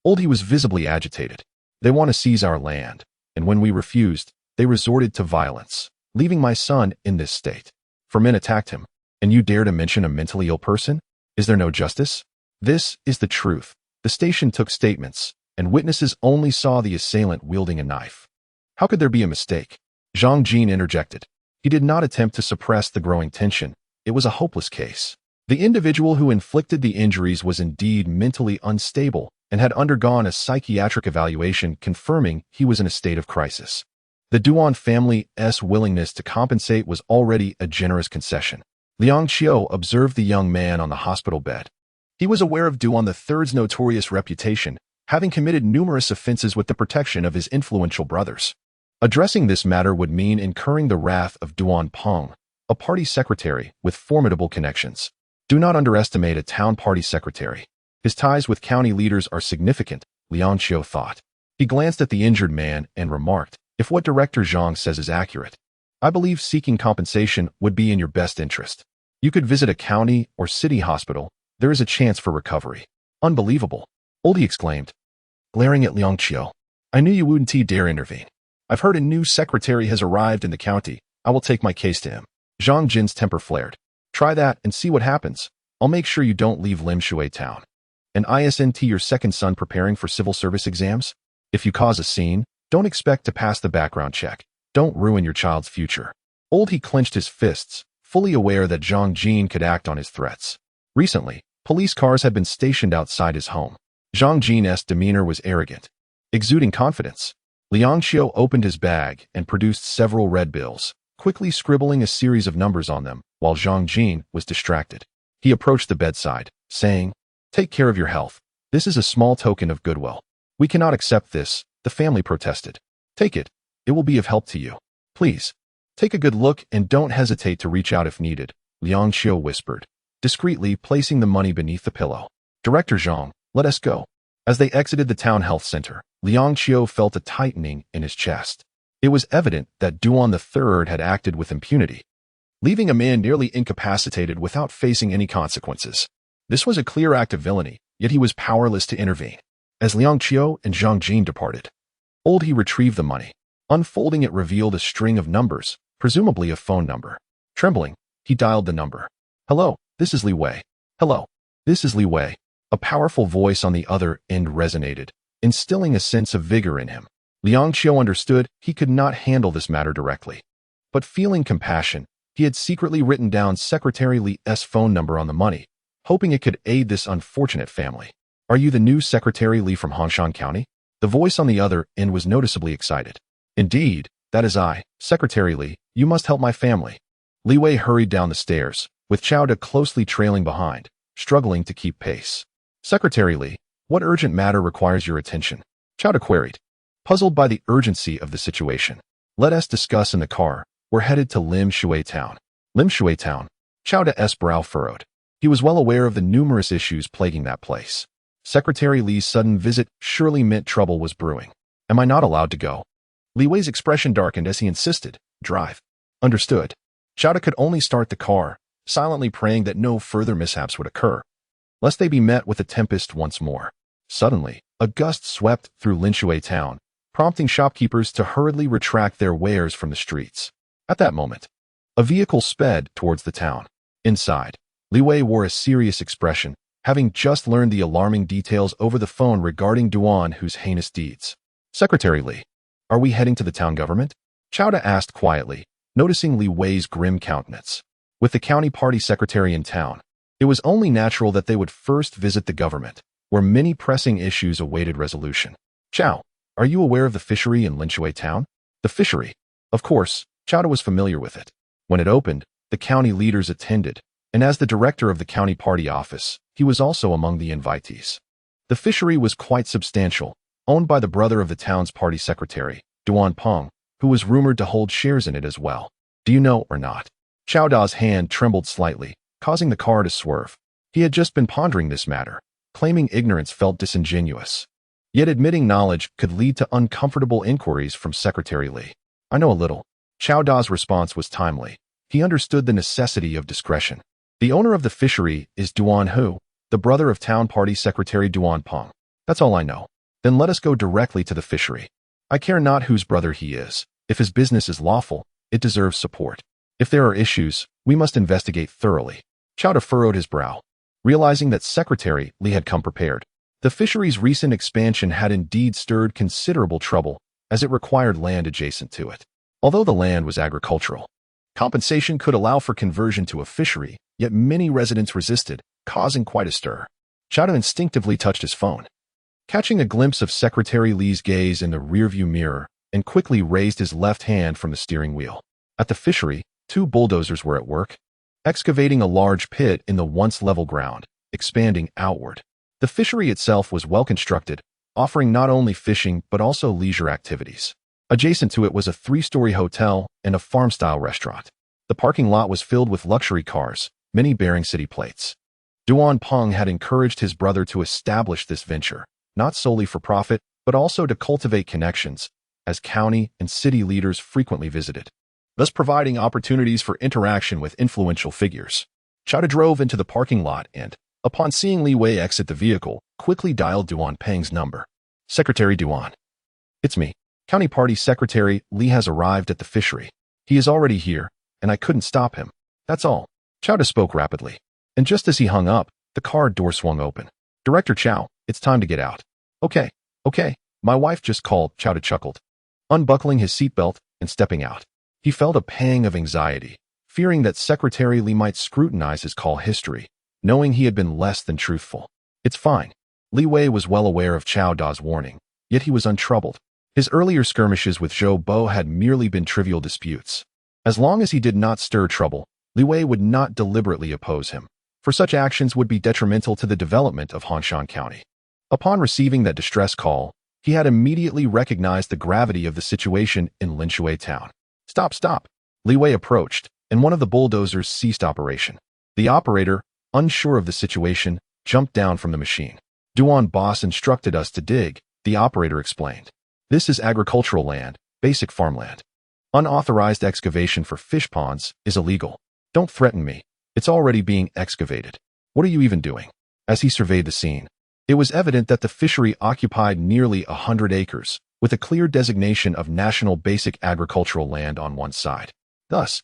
Oldie was visibly agitated. They want to seize our land, and when we refused, they resorted to violence, leaving my son in this state. 4 men attacked him, and you dare to mention a mentally ill person? Is there no justice? This is the truth. The station took statements, and witnesses only saw the assailant wielding a knife. How could there be a mistake? Zhang Jin interjected. He did not attempt to suppress the growing tension. It was a hopeless case. The individual who inflicted the injuries was indeed mentally unstable and had undergone a psychiatric evaluation confirming he was in a state of crisis. The Duan family's willingness to compensate was already a generous concession. Liang Qiu observed the young man on the hospital bed. He was aware of Duan III's notorious reputation, having committed numerous offenses with the protection of his influential brothers. Addressing this matter would mean incurring the wrath of Duan Peng, a party secretary with formidable connections. Do not underestimate a town party secretary. His ties with county leaders are significant, Liang Qiu thought. He glanced at the injured man and remarked, if what Director Zhang says is accurate, I believe seeking compensation would be in your best interest. You could visit a county or city hospital. There is a chance for recovery. Unbelievable, Oldie exclaimed, glaring at Liang Qiu. I knew you wouldn't dare intervene. I've heard a new secretary has arrived in the county. I will take my case to him. Zhang Jin's temper flared. Try that and see what happens. I'll make sure you don't leave Limshui town. And isn't your second son preparing for civil service exams? If you cause a scene, don't expect to pass the background check. Don't ruin your child's future. Oldie clenched his fists, fully aware that Zhang Jin could act on his threats. Recently, police cars had been stationed outside his home. Zhang Jin's demeanor was arrogant, exuding confidence. Liang Qiu opened his bag and produced several red bills, quickly scribbling a series of numbers on them, while Zhang Jin was distracted. He approached the bedside, saying, Take care of your health. This is a small token of goodwill. We cannot accept this, the family protested. Take it. It will be of help to you. Please, take a good look and don't hesitate to reach out if needed, Liang Qiu whispered, discreetly placing the money beneath the pillow. Director Zhang, let us go. As they exited the town health center, Liang Qiu felt a tightening in his chest. It was evident that Duan III had acted with impunity, leaving a man nearly incapacitated without facing any consequences. This was a clear act of villainy, yet he was powerless to intervene. As Liang Qiu and Zhang Jin departed, Oldie retrieved the money. Unfolding it revealed a string of numbers, presumably a phone number. Trembling, he dialed the number. Hello, this is Li Wei. Hello, this is Li Wei. A powerful voice on the other end resonated, instilling a sense of vigor in him. Liang Qiu understood he could not handle this matter directly. But feeling compassion, he had secretly written down Secretary Li's phone number on the money, hoping it could aid this unfortunate family. Are you the new Secretary Li from Hongshan County? The voice on the other end was noticeably excited. Indeed, that is I, Secretary Li. You must help my family. Li Wei hurried down the stairs, with Chowda closely trailing behind, struggling to keep pace. Secretary Li, what urgent matter requires your attention? Chowda queried, puzzled by the urgency of the situation. Let us discuss in the car. We're headed to Limshui town. Limshui town. Chowda's brow furrowed. He was well aware of the numerous issues plaguing that place. Secretary Li's sudden visit surely meant trouble was brewing. Am I not allowed to go? Li Wei's expression darkened as he insisted. Drive. Understood. Chowda could only start the car, silently praying that no further mishaps would occur, lest they be met with a tempest once more. Suddenly, a gust swept through Limshui town, prompting shopkeepers to hurriedly retract their wares from the streets. At that moment, a vehicle sped towards the town. Inside, Li Wei wore a serious expression, having just learned the alarming details over the phone regarding Duan Hu's heinous deeds. Secretary Li, are we heading to the town government? Chowda asked quietly, noticing Li Wei's grim countenance. With the county party secretary in town, it was only natural that they would first visit the government, where many pressing issues awaited resolution. Chow, are you aware of the fishery in Limshui town? The fishery. Of course, Chowda was familiar with it. When it opened, the county leaders attended, and as the director of the county party office, he was also among the invitees. The fishery was quite substantial, owned by the brother of the town's party secretary, Duan Peng, who was rumored to hold shares in it as well. Do you know or not? Chao Da's hand trembled slightly, causing the car to swerve. He had just been pondering this matter. Claiming ignorance felt disingenuous. Yet admitting knowledge could lead to uncomfortable inquiries from Secretary Li. I know a little. Chao Da's response was timely. He understood the necessity of discretion. The owner of the fishery is Duan Hu, the brother of town party secretary Duan Peng. That's all I know. Then let us go directly to the fishery. I care not whose brother he is. If his business is lawful, it deserves support. If there are issues, we must investigate thoroughly. Chao Da furrowed his brow, realizing that Secretary Li had come prepared. The fishery's recent expansion had indeed stirred considerable trouble, as it required land adjacent to it. Although the land was agricultural, compensation could allow for conversion to a fishery, yet many residents resisted, causing quite a stir. Chao Da instinctively touched his phone, catching a glimpse of Secretary Li's gaze in the rearview mirror, and quickly raised his left hand from the steering wheel. At the fishery, 2 bulldozers were at work, excavating a large pit in the once level ground, expanding outward. The fishery itself was well constructed, offering not only fishing but also leisure activities. Adjacent to it was a 3-story hotel and a farm-style restaurant. The parking lot was filled with luxury cars, many bearing city plates. Duan Peng had encouraged his brother to establish this venture, not solely for profit, but also to cultivate connections, as county and city leaders frequently visited, thus providing opportunities for interaction with influential figures. Chao Da drove into the parking lot and, upon seeing Li Wei exit the vehicle, quickly dialed Duan Peng's number. Secretary Duan. It's me. County Party Secretary Li has arrived at the fishery. He is already here, and I couldn't stop him. That's all. Chao Da spoke rapidly. And just as he hung up, the car door swung open. Director Chao, it's time to get out. Okay. My wife just called, Chao Da chuckled, unbuckling his seatbelt and stepping out. He felt a pang of anxiety, fearing that Secretary Li might scrutinize his call history, knowing he had been less than truthful. It's fine. Li Wei was well aware of Chao Da's warning, yet he was untroubled. His earlier skirmishes with Zhou Bo had merely been trivial disputes. As long as he did not stir trouble, Li Wei would not deliberately oppose him, for such actions would be detrimental to the development of Hongshan County. Upon receiving that distress call, he had immediately recognized the gravity of the situation in Linshui town. Stop. Li Wei approached, and one of the bulldozers ceased operation. The operator, unsure of the situation, jumped down from the machine. Duan boss instructed us to dig, the operator explained. This is agricultural land, basic farmland. Unauthorized excavation for fish ponds is illegal. Don't threaten me. It's already being excavated. What are you even doing? As he surveyed the scene, it was evident that the fishery occupied nearly 100 acres, with a clear designation of national basic agricultural land on one side. Thus,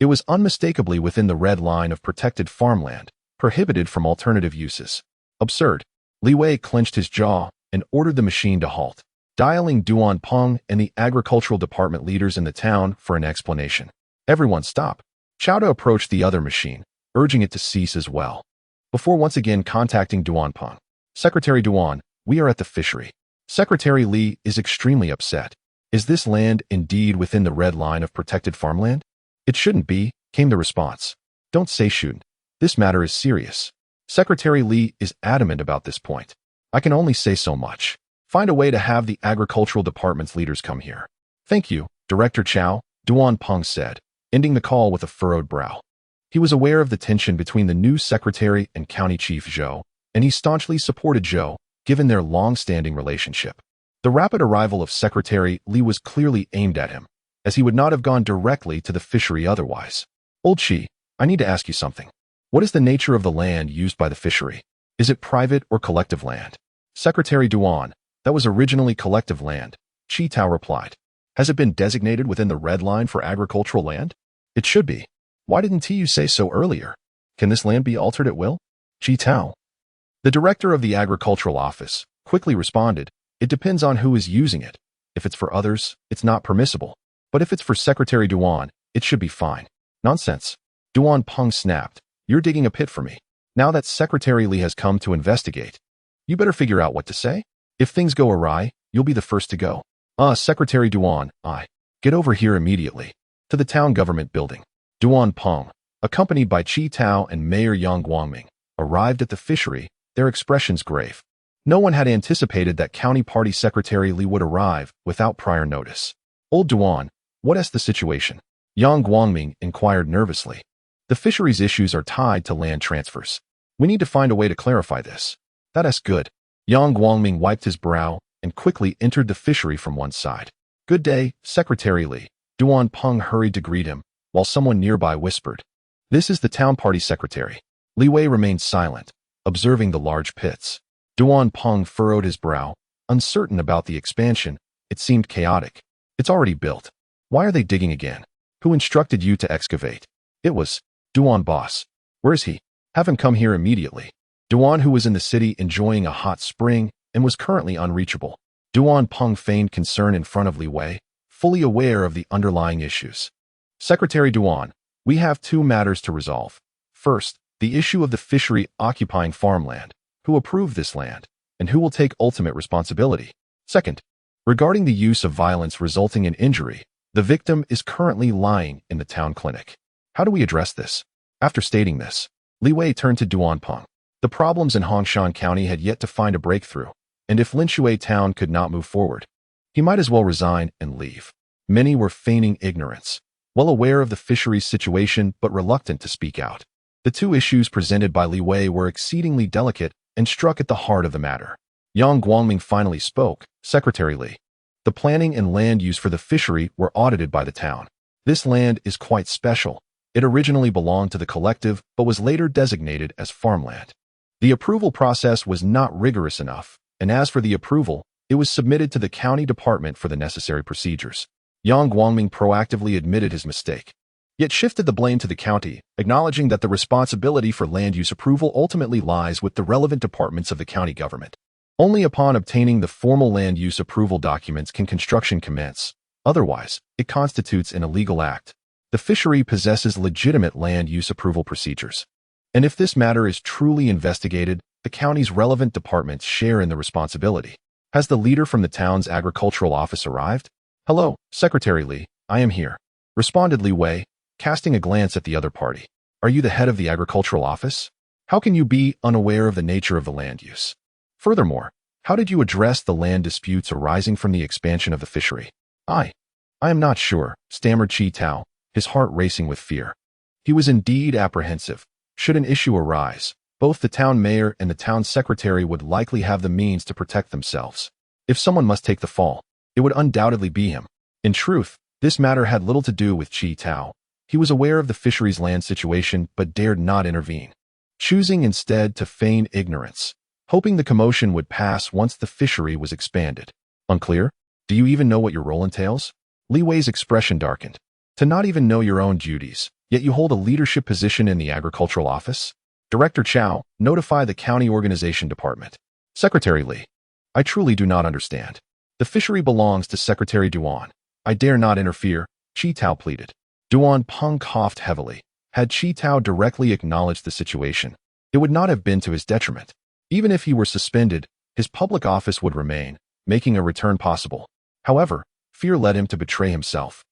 it was unmistakably within the red line of protected farmland, prohibited from alternative uses. Absurd. Li Wei clenched his jaw and ordered the machine to halt, dialing Duan Peng and the agricultural department leaders in the town for an explanation. Everyone stop. Chao Da approached the other machine, urging it to cease as well, before once again contacting Duan Peng. Secretary Duan, we are at the fishery. Secretary Li is extremely upset. Is this land indeed within the red line of protected farmland? It shouldn't be, came the response. Don't say shouldn't. This matter is serious. Secretary Li is adamant about this point. I can only say so much. Find a way to have the agricultural department's leaders come here. Thank you, Director Chao, Duan Peng said, ending the call with a furrowed brow. He was aware of the tension between the new secretary and county chief Zhou, and he staunchly supported Zhou, given their long-standing relationship. The rapid arrival of Secretary Li was clearly aimed at him, as he would not have gone directly to the fishery otherwise. Old Chi, I need to ask you something. What is the nature of the land used by the fishery? Is it private or collective land? Secretary Duan, that was originally collective land, Chi Tao replied. Has it been designated within the red line for agricultural land? It should be. Why didn't you say so earlier? Can this land be altered at will? Chi Tao. The director of the agricultural office quickly responded, it depends on who is using it. If it's for others, it's not permissible. But if it's for Secretary Duan, it should be fine. Nonsense. Duan Peng snapped. You're digging a pit for me. Now that Secretary Li has come to investigate, you better figure out what to say. If things go awry, you'll be the first to go. Secretary Duan, get over here immediately. To the town government building. Duan Peng, accompanied by Chi Tao and Mayor Yang Guangming, arrived at the fishery, their expressions grave. No one had anticipated that County Party Secretary Li would arrive without prior notice. Old Duan, what is the situation? Yang Guangming inquired nervously. The fisheries issues are tied to land transfers. We need to find a way to clarify this. That is good. Yang Guangming wiped his brow and quickly entered the fishery from one side. Good day, Secretary Li. Duan Peng hurried to greet him, while someone nearby whispered. This is the town party secretary. Li Wei remained silent, observing the large pits. Duan Peng furrowed his brow, uncertain about the expansion. It seemed chaotic. It's already built. Why are they digging again? Who instructed you to excavate? It was Duan boss. Where is he? Have him come here immediately. Duan, who was in the city enjoying a hot spring and was currently unreachable. Duan Peng feigned concern in front of Li Wei, fully aware of the underlying issues. Secretary Duan, we have two matters to resolve. First, the issue of the fishery occupying farmland. Who approved this land, and who will take ultimate responsibility? Second, regarding the use of violence resulting in injury, the victim is currently lying in the town clinic. How do we address this? After stating this, Li Wei turned to Duan Peng. The problems in Hongshan County had yet to find a breakthrough, and if Linshui town could not move forward, he might as well resign and leave. Many were feigning ignorance, well aware of the fisheries situation but reluctant to speak out. The two issues presented by Li Wei were exceedingly delicate and struck at the heart of the matter. Yang Guangming finally spoke. Secretary Li, the planning and land use for the fishery were audited by the town. This land is quite special. It originally belonged to the collective but was later designated as farmland. The approval process was not rigorous enough, and as for the approval, it was submitted to the county department for the necessary procedures. Yang Guangming proactively admitted his mistake, yet shifted the blame to the county, acknowledging that the responsibility for land use approval ultimately lies with the relevant departments of the county government. Only upon obtaining the formal land use approval documents can construction commence. Otherwise, it constitutes an illegal act. The fishery possesses legitimate land use approval procedures. And if this matter is truly investigated, the county's relevant departments share in the responsibility. Has the leader from the town's agricultural office arrived? Hello, Secretary Li, I am here, responded Li Wei, casting a glance at the other party. Are you the head of the agricultural office? How can you be unaware of the nature of the land use? Furthermore, how did you address the land disputes arising from the expansion of the fishery? I am not sure, stammered Chi Tao, his heart racing with fear. He was indeed apprehensive. Should an issue arise, both the town mayor and the town secretary would likely have the means to protect themselves. If someone must take the fall, it would undoubtedly be him. In truth, this matter had little to do with Chi Tao. He was aware of the fisheries land situation but dared not intervene, choosing instead to feign ignorance, hoping the commotion would pass once the fishery was expanded. Unclear? Do you even know what your role entails? Li Wei's expression darkened. To not even know your own duties, yet you hold a leadership position in the agricultural office? Director Chow, notify the county organization department. Secretary Li, I truly do not understand. The fishery belongs to Secretary Duan. I dare not interfere, Chi Tao pleaded. Duan Peng coughed heavily. Had Chi Tao directly acknowledged the situation, it would not have been to his detriment. Even if he were suspended, his public office would remain, making a return possible. However, fear led him to betray himself.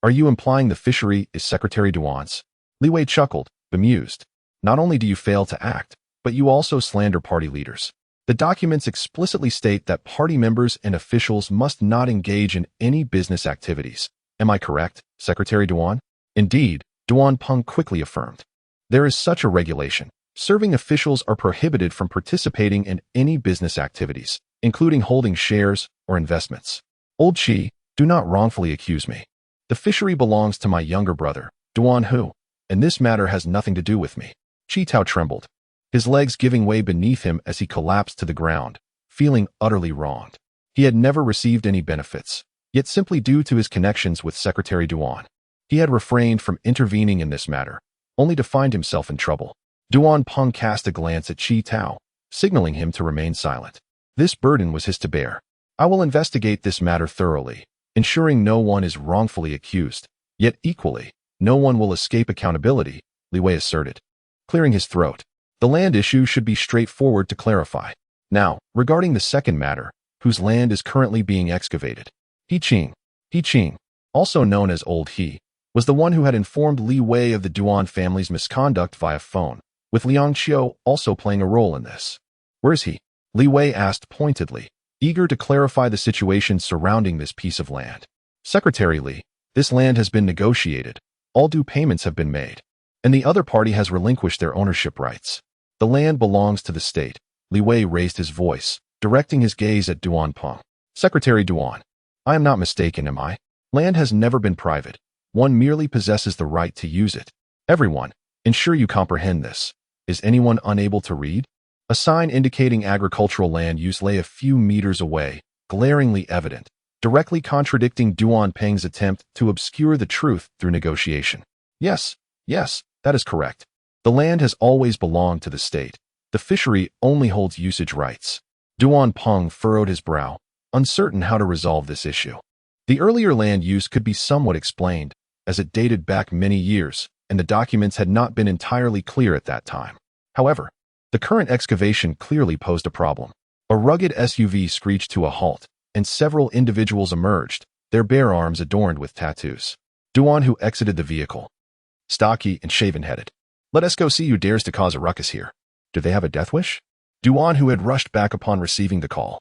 Are you implying the fishery is Secretary Duan's? Li Wei chuckled, bemused. Not only do you fail to act, but you also slander party leaders. The documents explicitly state that party members and officials must not engage in any business activities. Am I correct, Secretary Duan? Indeed, Duan Peng quickly affirmed. There is such a regulation. Serving officials are prohibited from participating in any business activities, including holding shares or investments. Old Chi, do not wrongfully accuse me. The fishery belongs to my younger brother, Duan Hu, and this matter has nothing to do with me. Chi Tao trembled, his legs giving way beneath him as he collapsed to the ground, feeling utterly wronged. He had never received any benefits, yet simply due to his connections with Secretary Duan, he had refrained from intervening in this matter, only to find himself in trouble. Duan Peng cast a glance at Chi Tao, signaling him to remain silent. This burden was his to bear. I will investigate this matter thoroughly, ensuring no one is wrongfully accused, yet equally, no one will escape accountability, Li Wei asserted, clearing his throat. The land issue should be straightforward to clarify. Now, regarding the second matter, whose land is currently being excavated. He Qing, also known as Old He, was the one who had informed Li Wei of the Duan family's misconduct via phone. with Liang Qiu also playing a role in this. Where is he? Li Wei asked pointedly, eager to clarify the situation surrounding this piece of land. Secretary Li, this land has been negotiated, all due payments have been made, and the other party has relinquished their ownership rights. The land belongs to the state. Li Wei raised his voice, directing his gaze at Duan Peng. Secretary Duan, I am not mistaken, am I? Land has never been private. One merely possesses the right to use it. Everyone, ensure you comprehend this. Is anyone unable to read? A sign indicating agricultural land use lay a few meters away, glaringly evident, directly contradicting Duan Peng's attempt to obscure the truth through negotiation. Yes, that is correct. The land has always belonged to the state. The fishery only holds usage rights. Duan Peng furrowed his brow, uncertain how to resolve this issue. The earlier land use could be somewhat explained, as it dated back many years, and the documents had not been entirely clear at that time. However, the current excavation clearly posed a problem. A rugged SUV screeched to a halt, and several individuals emerged, their bare arms adorned with tattoos. Duan, who exited the vehicle, stocky and shaven-headed. Let us go see who dares to cause a ruckus here. Do they have a death wish? Duan, who had rushed back upon receiving the call,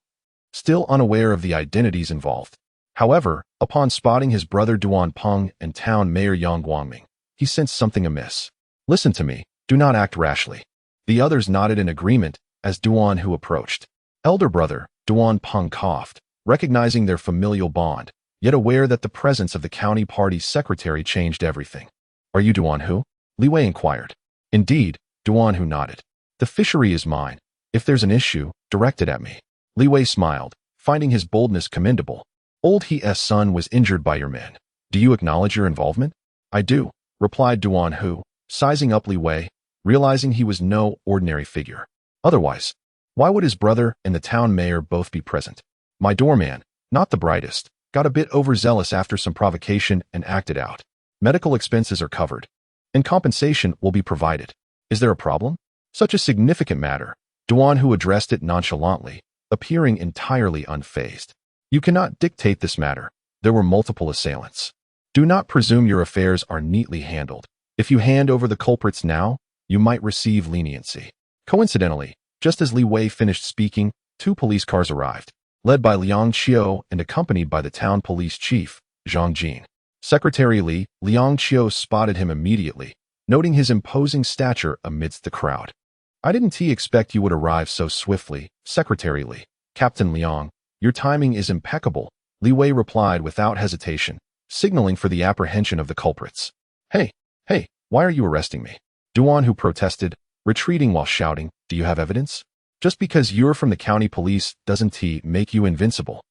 still unaware of the identities involved. However, upon spotting his brother Duan Peng and town mayor Yang Guangming, he sensed something amiss. Listen to me, do not act rashly. The others nodded in agreement as Duan, who approached. Elder brother, Duan Peng coughed, recognizing their familial bond, yet aware that the presence of the county party secretary changed everything. Are you Duan Hu? Li Wei inquired. Indeed, Duan Hu nodded. The fishery is mine. If there's an issue, direct it at me. Li Wei smiled, finding his boldness commendable. Old He's son was injured by your men. Do you acknowledge your involvement? I do, replied Duan Hu, sizing up Li Wei, realizing he was no ordinary figure. Otherwise, why would his brother and the town mayor both be present? My doorman, not the brightest, got a bit overzealous after some provocation and acted out. Medical expenses are covered, and compensation will be provided. Is there a problem? Such a significant matter. Duan, who addressed it nonchalantly, appearing entirely unfazed. You cannot dictate this matter. There were multiple assailants. Do not presume your affairs are neatly handled. If you hand over the culprits now, you might receive leniency. Coincidentally, just as Li Wei finished speaking, 2 police cars arrived, led by Liang Qiu and accompanied by the town police chief, Zhang Jin. Secretary Li, Liang Qiu spotted him immediately, noting his imposing stature amidst the crowd. I didn't expect you would arrive so swiftly, Secretary Li. Captain Liang, your timing is impeccable, Li Wei replied without hesitation, signaling for the apprehension of the culprits. Hey, why are you arresting me? Duan, who protested, retreating while shouting, do you have evidence? Just because you're from the county police doesn't make you invincible.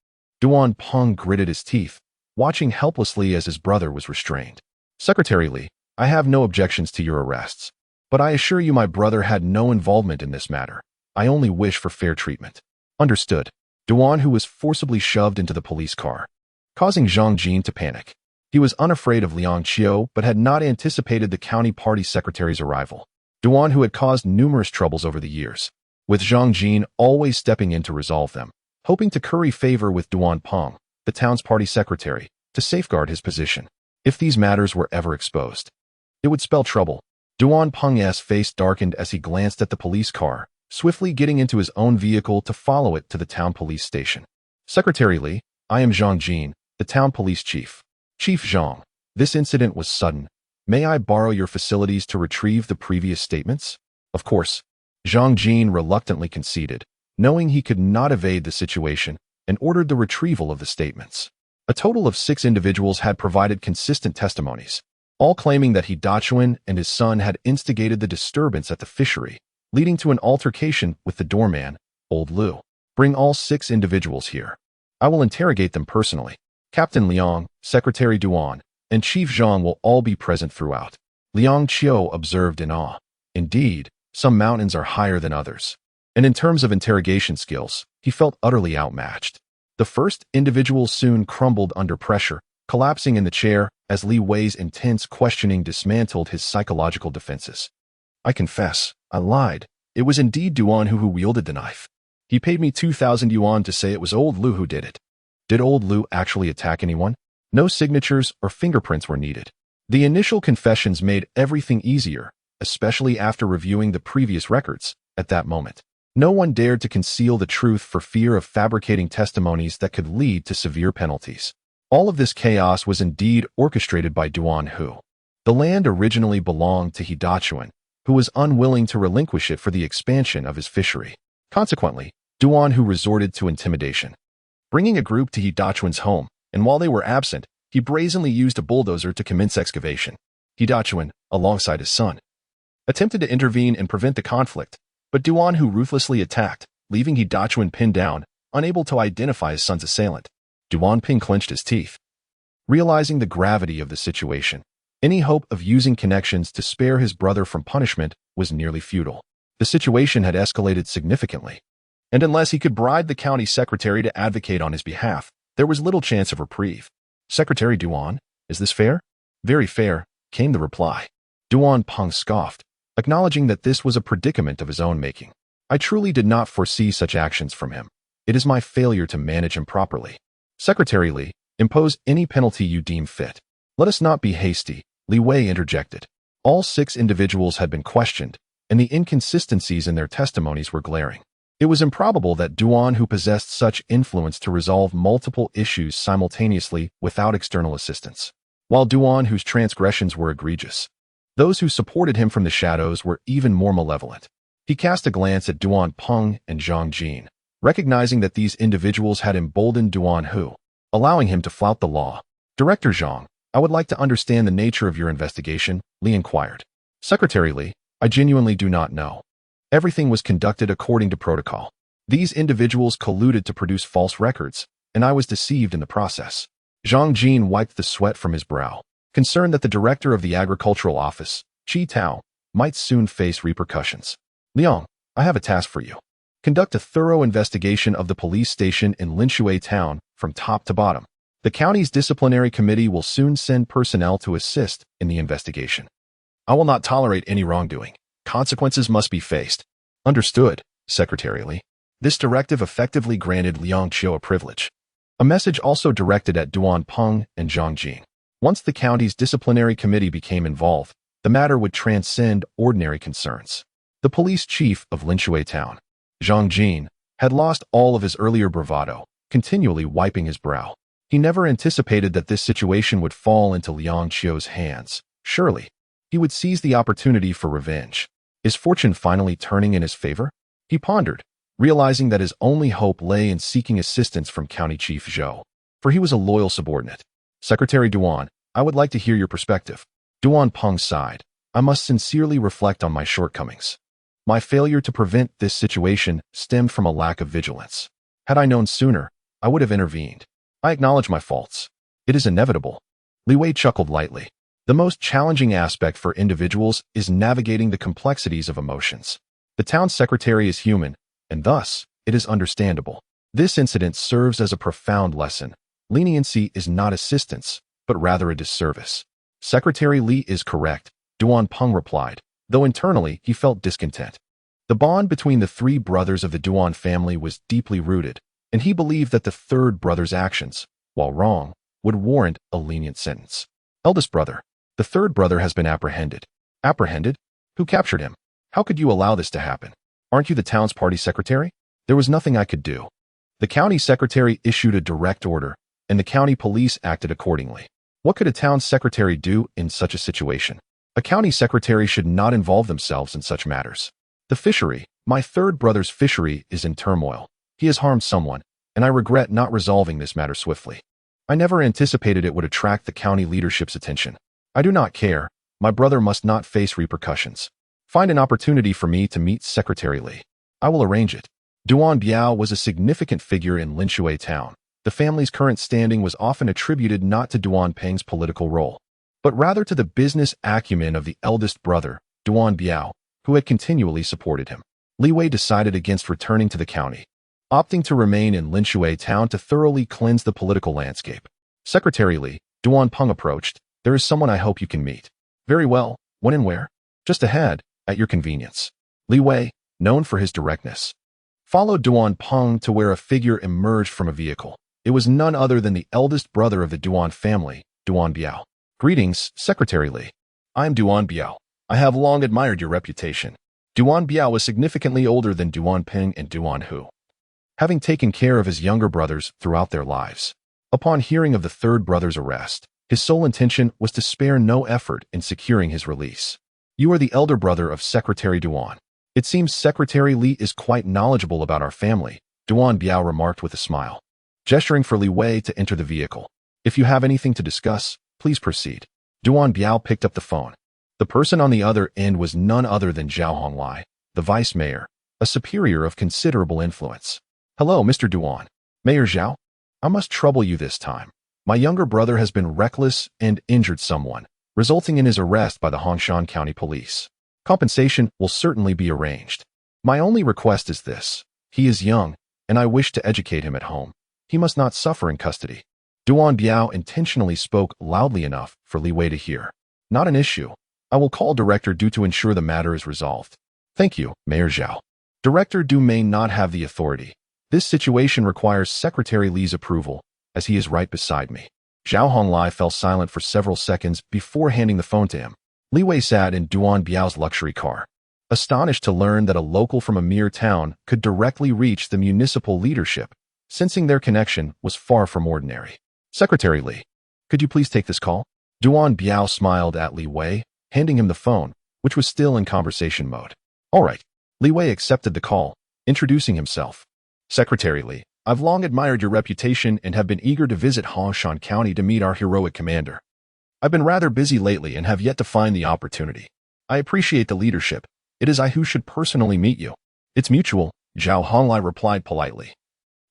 Duan Peng gritted his teeth, watching helplessly as his brother was restrained. Secretary Li, I have no objections to your arrests, but I assure you my brother had no involvement in this matter. I only wish for fair treatment. Understood. Duan, who was forcibly shoved into the police car, causing Zhang Jin to panic. He was unafraid of Liang Qiu but had not anticipated the county party secretary's arrival. Duan, who had caused numerous troubles over the years, with Zhang Jin always stepping in to resolve them, hoping to curry favor with Duan Peng, the town's party secretary, to safeguard his position. If these matters were ever exposed, it would spell trouble. Duan Peng's face darkened as he glanced at the police car, swiftly getting into his own vehicle to follow it to the town police station. Secretary Li, I am Zhang Jin, the town police chief. Chief Zhang, this incident was sudden. May I borrow your facilities to retrieve the previous statements? Of course. Zhang Jin reluctantly conceded, knowing he could not evade the situation, and ordered the retrieval of the statements. A total of 6 individuals had provided consistent testimonies, all claiming that He Dachuan and his son had instigated the disturbance at the fishery, leading to an altercation with the doorman, Old Lu. Bring all 6 individuals here. I will interrogate them personally. Captain Liang, Secretary Duan, and Chief Zhang will all be present throughout. Liang Qiu observed in awe. Indeed, some mountains are higher than others. And in terms of interrogation skills, he felt utterly outmatched. The first individual soon crumbled under pressure, collapsing in the chair as Li Wei's intense questioning dismantled his psychological defenses. I confess, I lied. It was indeed Duan who wielded the knife. He paid me 2,000 yuan to say it was Old Lu who did it. Did Old Lu actually attack anyone? No signatures or fingerprints were needed. The initial confessions made everything easier, especially after reviewing the previous records. At that moment, no one dared to conceal the truth for fear of fabricating testimonies that could lead to severe penalties. All of this chaos was indeed orchestrated by Duan Hu. The land originally belonged to Hidachuan, who was unwilling to relinquish it for the expansion of his fishery. Consequently, Duan Hu resorted to intimidation, bringing a group to Hidachuan's home, and while they were absent, he brazenly used a bulldozer to commence excavation. Hidachuan, alongside his son, attempted to intervene and prevent the conflict, but Duan Hu ruthlessly attacked, leaving Hidachuan pinned down, unable to identify his son's assailant. Duan Ping clenched his teeth, realizing the gravity of the situation. Any hope of using connections to spare his brother from punishment was nearly futile. The situation had escalated significantly, and unless he could bribe the county secretary to advocate on his behalf, there was little chance of reprieve. "Secretary Duan, is this fair?" "Very fair," came the reply. Duan Peng scoffed, acknowledging that this was a predicament of his own making. "I truly did not foresee such actions from him. It is my failure to manage him properly." "Secretary Li, impose any penalty you deem fit." "Let us not be hasty," Li Wei interjected. All 6 individuals had been questioned, and the inconsistencies in their testimonies were glaring. It was improbable that Duan Hu possessed such influence to resolve multiple issues simultaneously without external assistance. While Duan Hu's transgressions were egregious, those who supported him from the shadows were even more malevolent. He cast a glance at Duan Peng and Zhang Jin, recognizing that these individuals had emboldened Duan Hu, allowing him to flout the law. "Director Zhang, I would like to understand the nature of your investigation," Li inquired. "Secretary Li, I genuinely do not know. Everything was conducted according to protocol. These individuals colluded to produce false records, and I was deceived in the process." Zhang Jin wiped the sweat from his brow, concerned that the director of the agricultural office, Chi Tao, might soon face repercussions. "Liang, I have a task for you. Conduct a thorough investigation of the police station in Linshui town from top to bottom. The county's disciplinary committee will soon send personnel to assist in the investigation. I will not tolerate any wrongdoing. Consequences must be faced." "Understood, Secretary Li." This directive effectively granted Liang Qiu a privilege. A message also directed at Duan Peng and Zhang Jin. Once the county's disciplinary committee became involved, the matter would transcend ordinary concerns. The police chief of Linshui town, Zhang Jin, had lost all of his earlier bravado, continually wiping his brow. He never anticipated that this situation would fall into Liang Qiu's hands. Surely, he would seize the opportunity for revenge. Is fortune finally turning in his favor? He pondered, realizing that his only hope lay in seeking assistance from County Chief Zhou, for he was a loyal subordinate. "Secretary Duan, I would like to hear your perspective." Duan Peng sighed. "I must sincerely reflect on my shortcomings. My failure to prevent this situation stemmed from a lack of vigilance. Had I known sooner, I would have intervened. I acknowledge my faults. It is inevitable." Li Wei chuckled lightly. The most challenging aspect for individuals is navigating the complexities of emotions. The town secretary is human, and thus, it is understandable. This incident serves as a profound lesson. Leniency is not assistance, but rather a disservice. "Secretary Li is correct," Duan Peng replied, though internally he felt discontent. The bond between the 3 brothers of the Duan family was deeply rooted, and he believed that the 3rd brother's actions, while wrong, would warrant a lenient sentence. "Eldest brother, the 3rd brother has been apprehended." "Apprehended? Who captured him? How could you allow this to happen? Aren't you the town's party secretary?" "There was nothing I could do. The county secretary issued a direct order, and the county police acted accordingly." What could a town secretary do in such a situation? A county secretary should not involve themselves in such matters. "The fishery, my 3rd brother's fishery, is in turmoil. He has harmed someone, and I regret not resolving this matter swiftly. I never anticipated it would attract the county leadership's attention. I do not care. My brother must not face repercussions. Find an opportunity for me to meet Secretary Li. I will arrange it." Duan Biao was a significant figure in Linshui town. The family's current standing was often attributed not to Duan Peng's political role, but rather to the business acumen of the eldest brother, Duan Biao, who had continually supported him. Li Wei decided against returning to the county, opting to remain in Linshui town to thoroughly cleanse the political landscape. "Secretary Li," Duan Peng approached, "there is someone I hope you can meet." "Very well. When and where?" "Just ahead, at your convenience." Li Wei, known for his directness, followed Duan Peng to where a figure emerged from a vehicle. It was none other than the eldest brother of the Duan family, Duan Biao. "Greetings, Secretary Li. I am Duan Biao. I have long admired your reputation. Duan Biao was significantly older than Duan Ping and Duan Hu, having taken care of his younger brothers throughout their lives. Upon hearing of the third brother's arrest, his sole intention was to spare no effort in securing his release. You are the elder brother of Secretary Duan. It seems Secretary Li is quite knowledgeable about our family, Duan Biao remarked with a smile, gesturing for Li Wei to enter the vehicle. If you have anything to discuss, please proceed. Duan Biao picked up the phone. The person on the other end was none other than Zhao Honglai, the vice mayor, a superior of considerable influence. Hello, Mr. Duan. Mayor Zhao? I must trouble you this time. My younger brother has been reckless and injured someone, resulting in his arrest by the Hongshan County Police. Compensation will certainly be arranged. My only request is this. He is young, and I wish to educate him at home. He must not suffer in custody. Duan Biao intentionally spoke loudly enough for Li Wei to hear. Not an issue. I will call Director Du to ensure the matter is resolved. Thank you, Mayor Zhao. Director Du may not have the authority. This situation requires Secretary Li's approval, as he is right beside me. Zhao Honglai fell silent for several seconds before handing the phone to him. Li Wei sat in Duan Biao's luxury car, astonished to learn that a local from a mere town could directly reach the municipal leadership, sensing their connection was far from ordinary. Secretary Li, could you please take this call? Duan Biao smiled at Li Wei, handing him the phone, which was still in conversation mode. All right. Li Wei accepted the call, introducing himself. Secretary Li, I've long admired your reputation and have been eager to visit Hongshan County to meet our heroic commander. I've been rather busy lately and have yet to find the opportunity. I appreciate the leadership. It is I who should personally meet you. It's mutual, Zhao Honglai replied politely,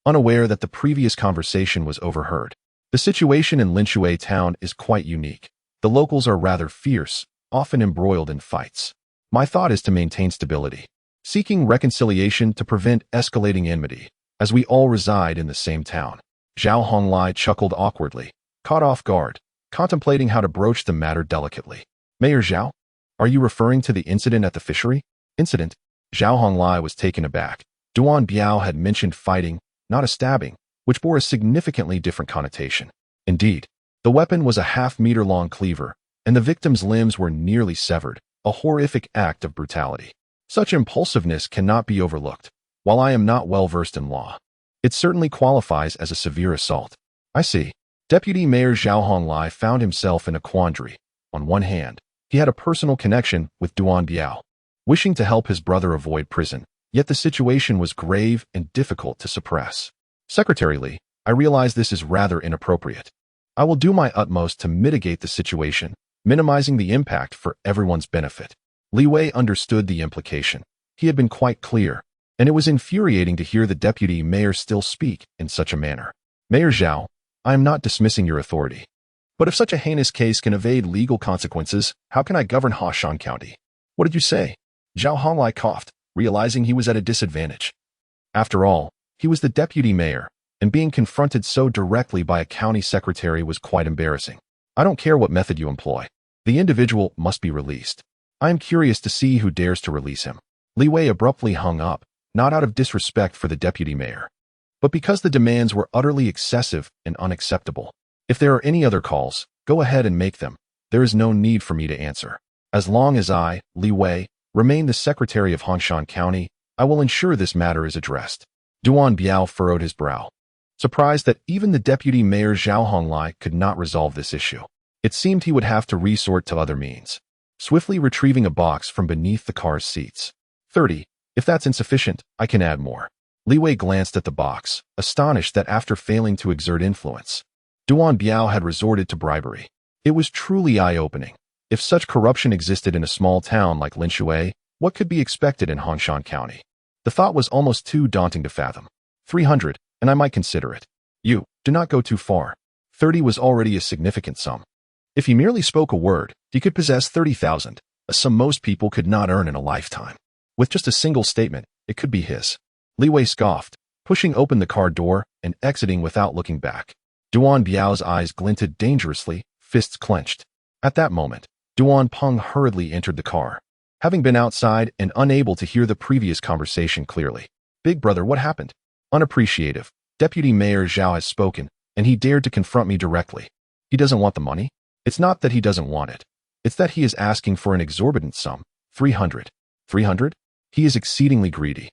unaware that the previous conversation was overheard. The situation in Linshui town is quite unique. The locals are rather fierce, often embroiled in fights. My thought is to maintain stability, seeking reconciliation to prevent escalating enmity, as we all reside in the same town. Zhao Honglai chuckled awkwardly, caught off guard, contemplating how to broach the matter delicately. Mayor Zhao? Are you referring to the incident at the fishery? Incident? Zhao Honglai was taken aback. Duan Biao had mentioned fighting, not a stabbing, which bore a significantly different connotation. Indeed, the weapon was a half-meter-long cleaver, and the victim's limbs were nearly severed, a horrific act of brutality. Such impulsiveness cannot be overlooked. While I am not well-versed in law, it certainly qualifies as a severe assault. I see. Deputy Mayor Zhao Honglai found himself in a quandary. On one hand, he had a personal connection with Duan Biao, wishing to help his brother avoid prison, yet the situation was grave and difficult to suppress. Secretary Li, I realize this is rather inappropriate. I will do my utmost to mitigate the situation, minimizing the impact for everyone's benefit. Li Wei understood the implication. He had been quite clear, and it was infuriating to hear the deputy mayor still speak in such a manner. Mayor Zhao, I am not dismissing your authority. But if such a heinous case can evade legal consequences, how can I govern Hongshan County? What did you say? Zhao Honglai coughed, realizing he was at a disadvantage. After all, he was the deputy mayor, and being confronted so directly by a county secretary was quite embarrassing. I don't care what method you employ. The individual must be released. I am curious to see who dares to release him. Li Wei abruptly hung up, not out of disrespect for the deputy mayor, but because the demands were utterly excessive and unacceptable. If there are any other calls, go ahead and make them. There is no need for me to answer. As long as I, Li Wei, remain the secretary of Hongshan County, I will ensure this matter is addressed. Duan Biao furrowed his brow, surprised that even the deputy mayor Zhao Honglai could not resolve this issue. It seemed he would have to resort to other means. Swiftly retrieving a box from beneath the car's seats. 30. If that's insufficient, I can add more. Li Wei glanced at the box, astonished that after failing to exert influence, Duan Biao had resorted to bribery. It was truly eye-opening. If such corruption existed in a small town like Linshui, what could be expected in Hongshan County? The thought was almost too daunting to fathom. 300, and I might consider it. You, do not go too far. 30 was already a significant sum. If he merely spoke a word, he could possess 30,000, a sum most people could not earn in a lifetime. With just a single statement, it could be his. Li Wei scoffed, pushing open the car door and exiting without looking back. Duan Biao's eyes glinted dangerously, fists clenched. At that moment, Duan Peng hurriedly entered the car, having been outside and unable to hear the previous conversation clearly. Big brother, what happened? Unappreciative. Deputy Mayor Zhao has spoken, and he dared to confront me directly. He doesn't want the money? It's not that he doesn't want it. It's that he is asking for an exorbitant sum, 300. 300? He is exceedingly greedy.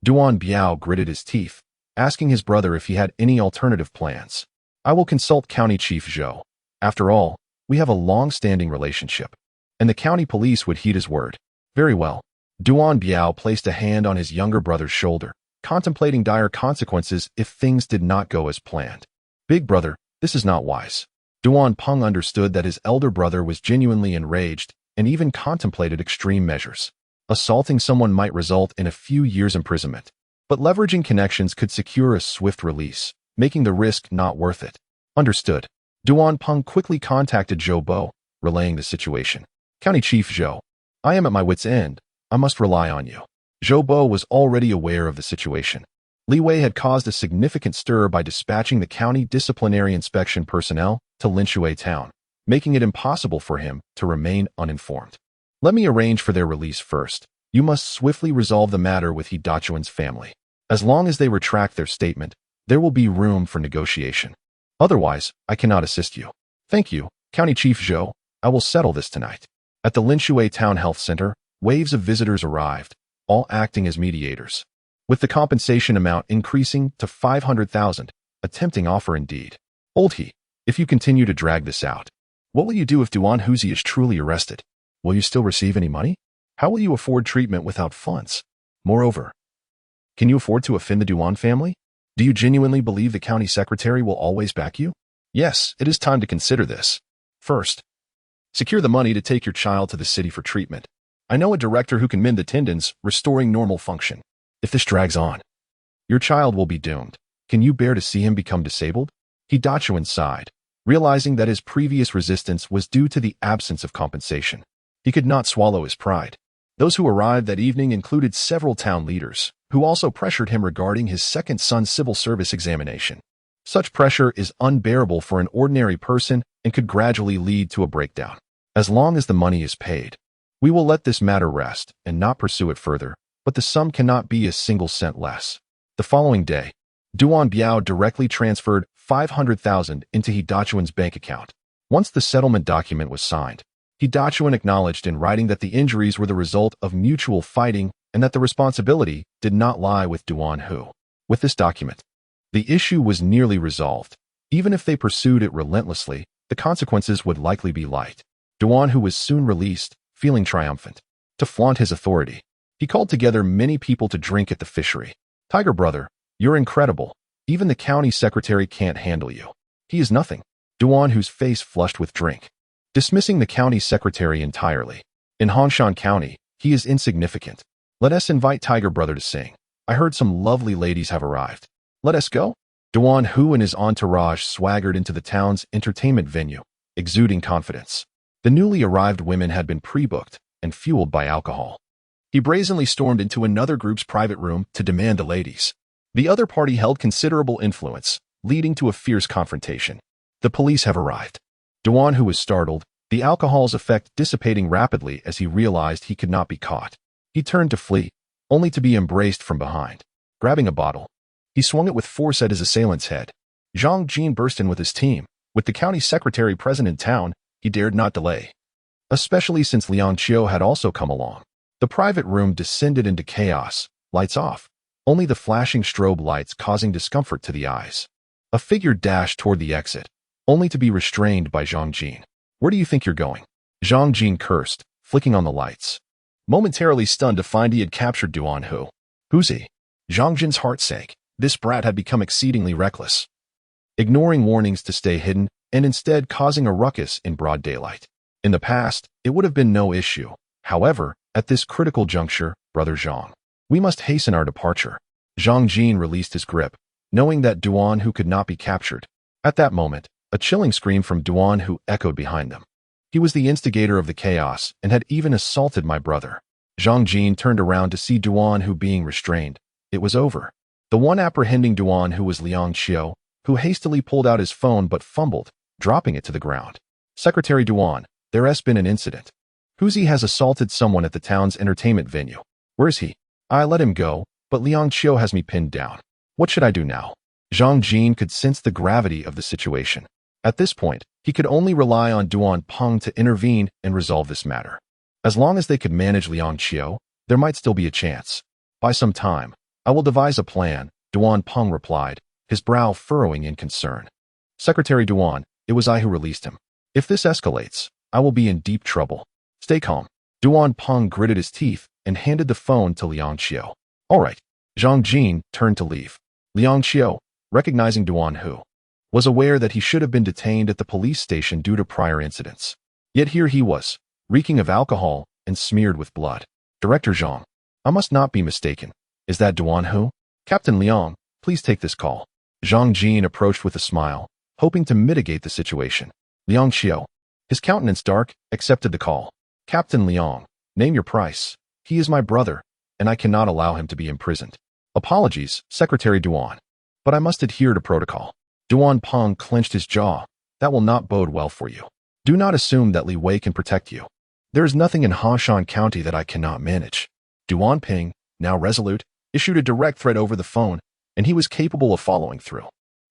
Duan Biao gritted his teeth, asking his brother if he had any alternative plans. I will consult County Chief Zhou. After all, we have a long-standing relationship. And the county police would heed his word. Very well. Duan Biao placed a hand on his younger brother's shoulder, contemplating dire consequences if things did not go as planned. Big brother, this is not wise. Duan Peng understood that his elder brother was genuinely enraged and even contemplated extreme measures. Assaulting someone might result in a few years' imprisonment, but leveraging connections could secure a swift release, making the risk not worth it. Understood. Duan Peng quickly contacted Zhou Bo, relaying the situation. County Chief Zhou, I am at my wit's end. I must rely on you. Zhou Bo was already aware of the situation. Li Wei had caused a significant stir by dispatching the county disciplinary inspection personnel to Linshui town, making it impossible for him to remain uninformed. Let me arrange for their release first. You must swiftly resolve the matter with He Dachuan's family. As long as they retract their statement, there will be room for negotiation. Otherwise, I cannot assist you. Thank you, County Chief Zhou. I will settle this tonight. At the Linshui Town Health Center, waves of visitors arrived, all acting as mediators. With the compensation amount increasing to 500,000, a tempting offer indeed. Old He, if you continue to drag this out, what will you do if Duan Huzi is truly arrested? Will you still receive any money? How will you afford treatment without funds? Moreover, can you afford to offend the Duan family? Do you genuinely believe the county secretary will always back you? Yes, it is time to consider this. First, secure the money to take your child to the city for treatment. I know a director who can mend the tendons, restoring normal function. If this drags on, your child will be doomed. Can you bear to see him become disabled? He Dachuan sighed, realizing that his previous resistance was due to the absence of compensation. He could not swallow his pride. Those who arrived that evening included several town leaders, who also pressured him regarding his second son's civil service examination. Such pressure is unbearable for an ordinary person and could gradually lead to a breakdown. As long as the money is paid, we will let this matter rest and not pursue it further, but the sum cannot be a single cent less. The following day, Duan Biao directly transferred 500,000 into He Dachuan's bank account. Once the settlement document was signed, He Dachuan acknowledged in writing that the injuries were the result of mutual fighting and that the responsibility did not lie with Duan Hu. With this document, the issue was nearly resolved. Even if they pursued it relentlessly, the consequences would likely be light. Duan Hu was soon released, feeling triumphant. To flaunt his authority, he called together many people to drink at the fishery. Tiger brother, you're incredible. Even the county secretary can't handle you. He is nothing. Duan Hu's face flushed with drink. Dismissing the county secretary entirely. In Hongshan County, he is insignificant. Let us invite Tiger brother to sing. I heard some lovely ladies have arrived. Let us go. Duan Hu and his entourage swaggered into the town's entertainment venue, exuding confidence. The newly arrived women had been pre-booked and fueled by alcohol. He brazenly stormed into another group's private room to demand the ladies. The other party held considerable influence, leading to a fierce confrontation. The police have arrived. Duan Hu was startled, the alcohol's effect dissipating rapidly as he realized he could not be caught. He turned to flee, only to be embraced from behind. Grabbing a bottle, he swung it with force at his assailant's head. Zhang Jin burst in with his team. With the county secretary present in town, he dared not delay. Especially since Liang Qiu had also come along. The private room descended into chaos, lights off, only the flashing strobe lights causing discomfort to the eyes. A figure dashed toward the exit, only to be restrained by Zhang Jin. Where do you think you're going? Zhang Jin cursed, flicking on the lights. Momentarily stunned to find he had captured Duan Hu. Who's he? Zhang Jin's heart sank. This brat had become exceedingly reckless, ignoring warnings to stay hidden and instead causing a ruckus in broad daylight. In the past, it would have been no issue. However, at this critical juncture, Brother Zhang, we must hasten our departure. Zhang Jin released his grip, knowing that Duan Hu could not be captured. At that moment, a chilling scream from Duan Hu echoed behind them. He was the instigator of the chaos and had even assaulted my brother. Zhang Jin turned around to see Duan Hu being restrained. It was over. The one apprehending Duan Hu was Liang Qiu, who hastily pulled out his phone but fumbled, dropping it to the ground. Secretary Duan, there has been an incident. Huzi has assaulted someone at the town's entertainment venue. Where is he? I let him go, but Liang Qiu has me pinned down. What should I do now? Zhang Jin could sense the gravity of the situation. At this point, he could only rely on Duan Peng to intervene and resolve this matter. As long as they could manage Liang Qiu, there might still be a chance. By some time, I will devise a plan, Duan Peng replied, his brow furrowing in concern. Secretary Duan, it was I who released him. If this escalates, I will be in deep trouble. Stay calm. Duan Peng gritted his teeth and handed the phone to Liang Qiu. All right. Zhang Jin turned to leave. Liang Qiu, recognizing Duan Hu, was aware that he should have been detained at the police station due to prior incidents. Yet here he was, reeking of alcohol and smeared with blood. Director Zhang, I must not be mistaken. Is that Duan Hu? Captain Liang, please take this call. Zhang Jin approached with a smile, hoping to mitigate the situation. Liang Qiu, his countenance dark, accepted the call. Captain Liang, name your price. He is my brother, and I cannot allow him to be imprisoned. Apologies, Secretary Duan, but I must adhere to protocol. Duan Peng clenched his jaw. That will not bode well for you. Do not assume that Li Wei can protect you. There is nothing in Hongshan County that I cannot manage. Duan Peng, now resolute, issued a direct threat over the phone, and he was capable of following through.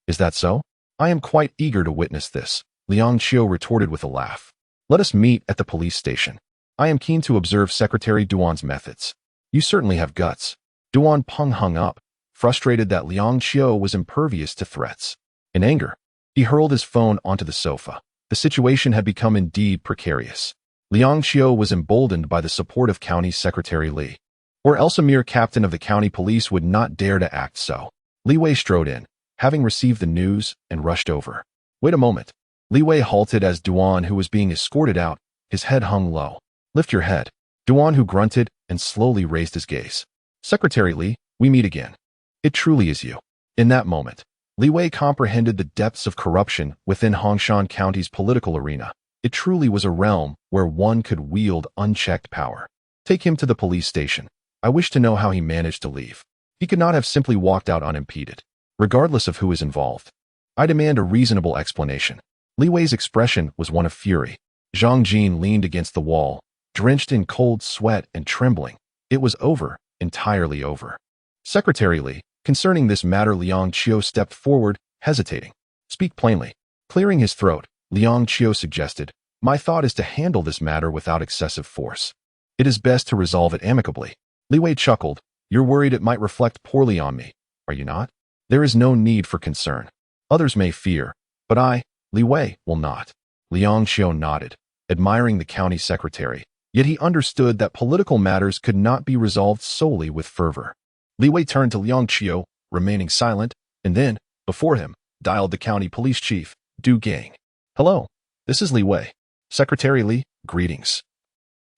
Is that so? I am quite eager to witness this, Liang Qiu retorted with a laugh. Let us meet at the police station. I am keen to observe Secretary Duan's methods. You certainly have guts. Duan Peng hung up, frustrated that Liang Qiu was impervious to threats. In anger, he hurled his phone onto the sofa. The situation had become indeed precarious. Liang Qiu was emboldened by the support of County Secretary Li, or else a mere captain of the county police would not dare to act so. Li Wei strode in, having received the news, and rushed over. Wait a moment. Li Wei halted as Duan Hu was being escorted out, his head hung low. Lift your head. Duan Hu grunted and slowly raised his gaze. Secretary Li, we meet again. It truly is you. In that moment, Li Wei comprehended the depths of corruption within Hongshan County's political arena. It truly was a realm where one could wield unchecked power. Take him to the police station. I wish to know how he managed to leave. He could not have simply walked out unimpeded, regardless of who is involved. I demand a reasonable explanation. Li Wei's expression was one of fury. Zhang Jin leaned against the wall, drenched in cold sweat and trembling. It was over, entirely over. Secretary Li, concerning this matter, Liang Qiu stepped forward, hesitating. Speak plainly. Clearing his throat, Liang Qiu suggested, my thought is to handle this matter without excessive force. It is best to resolve it amicably. Li Wei chuckled. You're worried it might reflect poorly on me, are you not? There is no need for concern. Others may fear, but I, Li Wei, will not. Liang Qiu nodded, admiring the county secretary, yet he understood that political matters could not be resolved solely with fervor. Li Wei turned to Liang Qiu, remaining silent, and then, before him, dialed the county police chief, Du Gang. Hello, this is Li Wei. Secretary Li, greetings.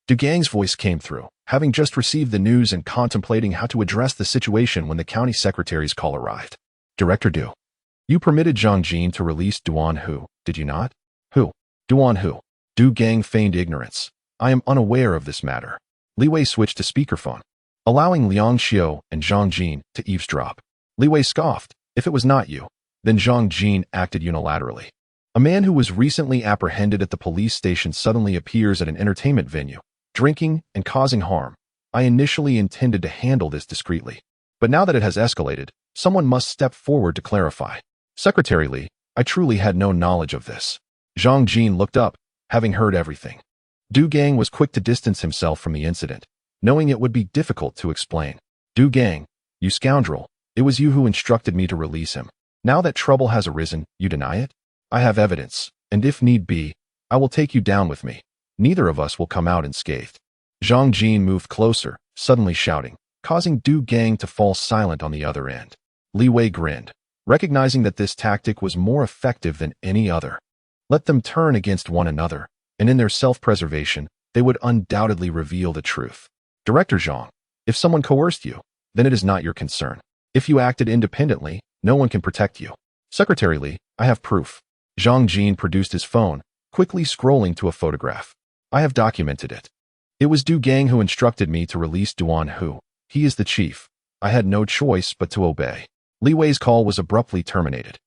Du Gang's voice came through, having just received the news and contemplating how to address the situation when the county secretary's call arrived. Director Du, you permitted Zhang Jin to release Duan Hu, did you not? Who? Duan Hu. Du Gang feigned ignorance. I am unaware of this matter. Li Wei switched to speakerphone, allowing Liang Qiu and Zhang Jin to eavesdrop. Li Wei scoffed. If it was not you, then Zhang Jin acted unilaterally. A man who was recently apprehended at the police station suddenly appears at an entertainment venue, drinking and causing harm. I initially intended to handle this discreetly, but now that it has escalated, someone must step forward to clarify. Secretary Li, I truly had no knowledge of this. Zhang Jin looked up, having heard everything. Du Gang was quick to distance himself from the incident, knowing it would be difficult to explain. Du Gang, you scoundrel, it was you who instructed me to release him. Now that trouble has arisen, you deny it? I have evidence, and if need be, I will take you down with me. Neither of us will come out unscathed. Zhang Jin moved closer, suddenly shouting, causing Du Gang to fall silent on the other end. Li Wei grinned, recognizing that this tactic was more effective than any other. Let them turn against one another, and in their self-preservation, they would undoubtedly reveal the truth. Director Zhang, if someone coerced you, then it is not your concern. If you acted independently, no one can protect you. Secretary Li, I have proof. Zhang Jin produced his phone, quickly scrolling to a photograph. I have documented it. It was Du Gang who instructed me to release Duan Hu. He is the chief. I had no choice but to obey. Li Wei's call was abruptly terminated,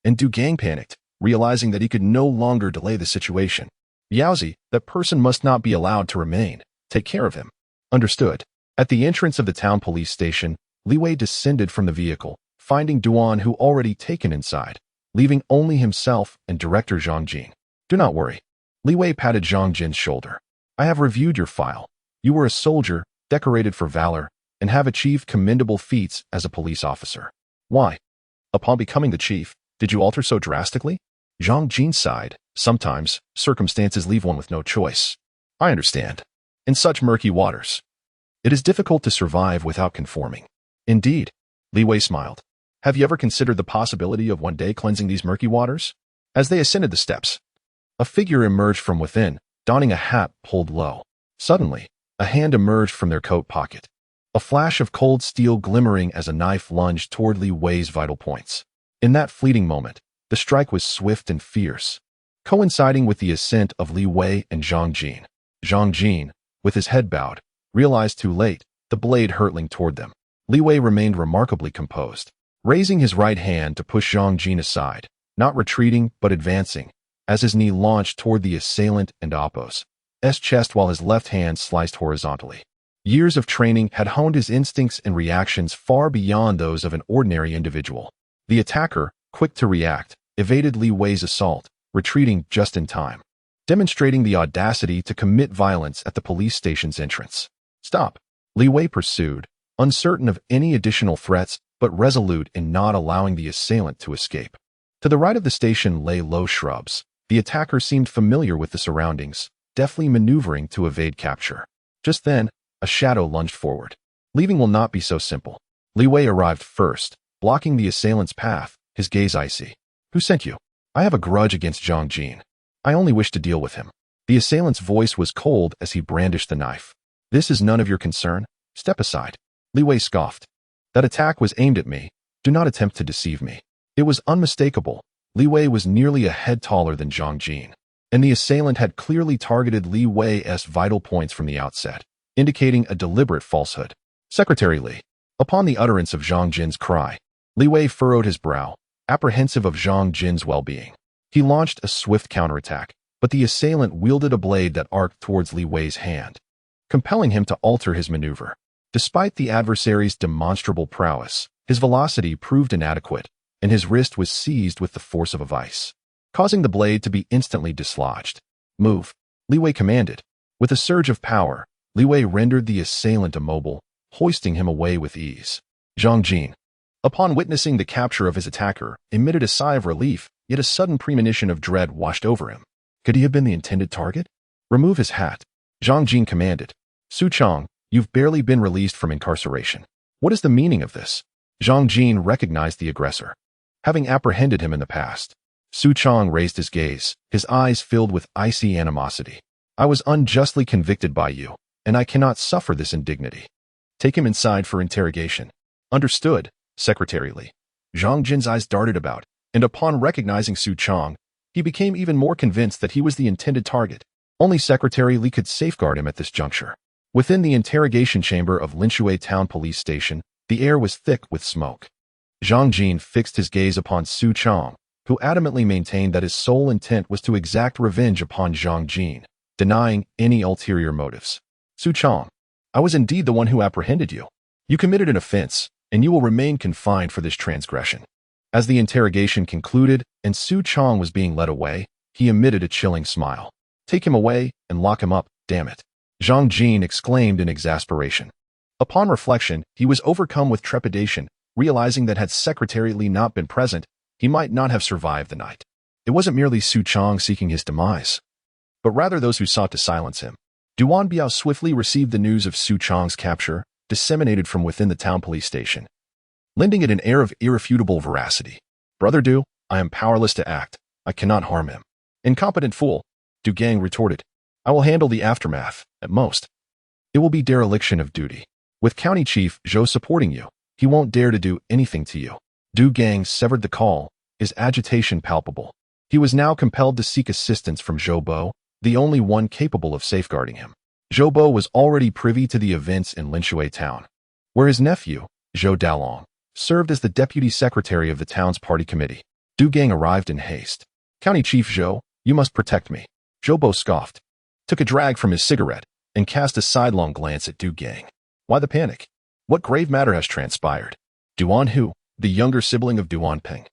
and Du Gang panicked, realizing that he could no longer delay the situation. Yaozi, that person must not be allowed to remain. Take care of him. Understood. At the entrance of the town police station, Li Wei descended from the vehicle, finding Duan Hu already taken inside. leaving only himself and director Zhang Jin. Do not worry. Li Wei patted Zhang Jin's shoulder. I have reviewed your file. You were a soldier, decorated for valor, and have achieved commendable feats as a police officer. Why? Upon becoming the chief, did you alter so drastically? Zhang Jin sighed. Sometimes, circumstances leave one with no choice. I understand. In such murky waters, it is difficult to survive without conforming. Indeed. Li Wei smiled. Have you ever considered the possibility of one day cleansing these murky waters? As they ascended the steps, a figure emerged from within, donning a hat pulled low. Suddenly, a hand emerged from their coat pocket. A flash of cold steel glimmering as a knife lunged toward Li Wei's vital points. In that fleeting moment, the strike was swift and fierce, coinciding with the ascent of Li Wei and Zhang Jin. Zhang Jin, with his head bowed, realized too late, the blade hurtling toward them. Li Wei remained remarkably composed, raising his right hand to push Zhang Jin aside, not retreating but advancing, as his knee launched toward the assailant and Oppo's chest while his left hand sliced horizontally. Years of training had honed his instincts and reactions far beyond those of an ordinary individual. The attacker, quick to react, evaded Li Wei's assault, retreating just in time, demonstrating the audacity to commit violence at the police station's entrance. Stop, Li Wei pursued, uncertain of any additional threats but resolute in not allowing the assailant to escape. To the right of the station lay low shrubs. The attacker seemed familiar with the surroundings, deftly maneuvering to evade capture. Just then, a shadow lunged forward. Leaving will not be so simple. Li Wei arrived first, blocking the assailant's path, his gaze icy. Who sent you? I have a grudge against Zhang Jin. I only wish to deal with him. The assailant's voice was cold as he brandished the knife. This is none of your concern. Step aside. Li Wei scoffed. That attack was aimed at me. Do not attempt to deceive me. It was unmistakable. Li Wei was nearly a head taller than Zhang Jin, and the assailant had clearly targeted Li Wei's vital points from the outset, indicating a deliberate falsehood. Secretary Li. Upon the utterance of Zhang Jin's cry, Li Wei furrowed his brow, apprehensive of Zhang Jin's well-being. He launched a swift counterattack, but the assailant wielded a blade that arced towards Li Wei's hand, compelling him to alter his maneuver. Despite the adversary's demonstrable prowess, his velocity proved inadequate, and his wrist was seized with the force of a vice, causing the blade to be instantly dislodged. Move, Li Wei commanded. With a surge of power, Li Wei rendered the assailant immobile, hoisting him away with ease. Zhang Jin, upon witnessing the capture of his attacker, emitted a sigh of relief, yet a sudden premonition of dread washed over him. Could he have been the intended target? Remove his hat, Zhang Jin commanded. Su Chang, you've barely been released from incarceration. What is the meaning of this? Zhang Jin recognized the aggressor, having apprehended him in the past. Su Chang raised his gaze, his eyes filled with icy animosity. I was unjustly convicted by you, and I cannot suffer this indignity. Take him inside for interrogation. Understood, Secretary Li. Zhang Jin's eyes darted about, and upon recognizing Su Chang, he became even more convinced that he was the intended target. Only Secretary Li could safeguard him at this juncture. Within the interrogation chamber of Linshui Town Police Station, the air was thick with smoke. Zhang Jin fixed his gaze upon Su Chang, who adamantly maintained that his sole intent was to exact revenge upon Zhang Jin, denying any ulterior motives. Su Chang, I was indeed the one who apprehended you. You committed an offense, and you will remain confined for this transgression. As the interrogation concluded and Su Chang was being led away, he emitted a chilling smile. Take him away and lock him up, damn it, Zhang Jin exclaimed in exasperation. Upon reflection, he was overcome with trepidation, realizing that had Secretary Li not been present, he might not have survived the night. It wasn't merely Su Chang seeking his demise, but rather those who sought to silence him. Duan Biao swiftly received the news of Su Chang's capture, disseminated from within the town police station, lending it an air of irrefutable veracity. Brother Du, I am powerless to act. I cannot harm him. Incompetent fool, Du Gang retorted. I will handle the aftermath, at most. It will be dereliction of duty. With County Chief Zhou supporting you, he won't dare to do anything to you. Du Gang severed the call, his agitation palpable. He was now compelled to seek assistance from Zhou Bo, the only one capable of safeguarding him. Zhou Bo was already privy to the events in Linshui Town, where his nephew, Zhou Dalong, served as the deputy secretary of the town's party committee. Du Gang arrived in haste. County Chief Zhou, you must protect me. Zhou Bo scoffed, took a drag from his cigarette, and cast a sidelong glance at Du Gang. Why the panic? What grave matter has transpired? Duan Hu, the younger sibling of Duan Peng,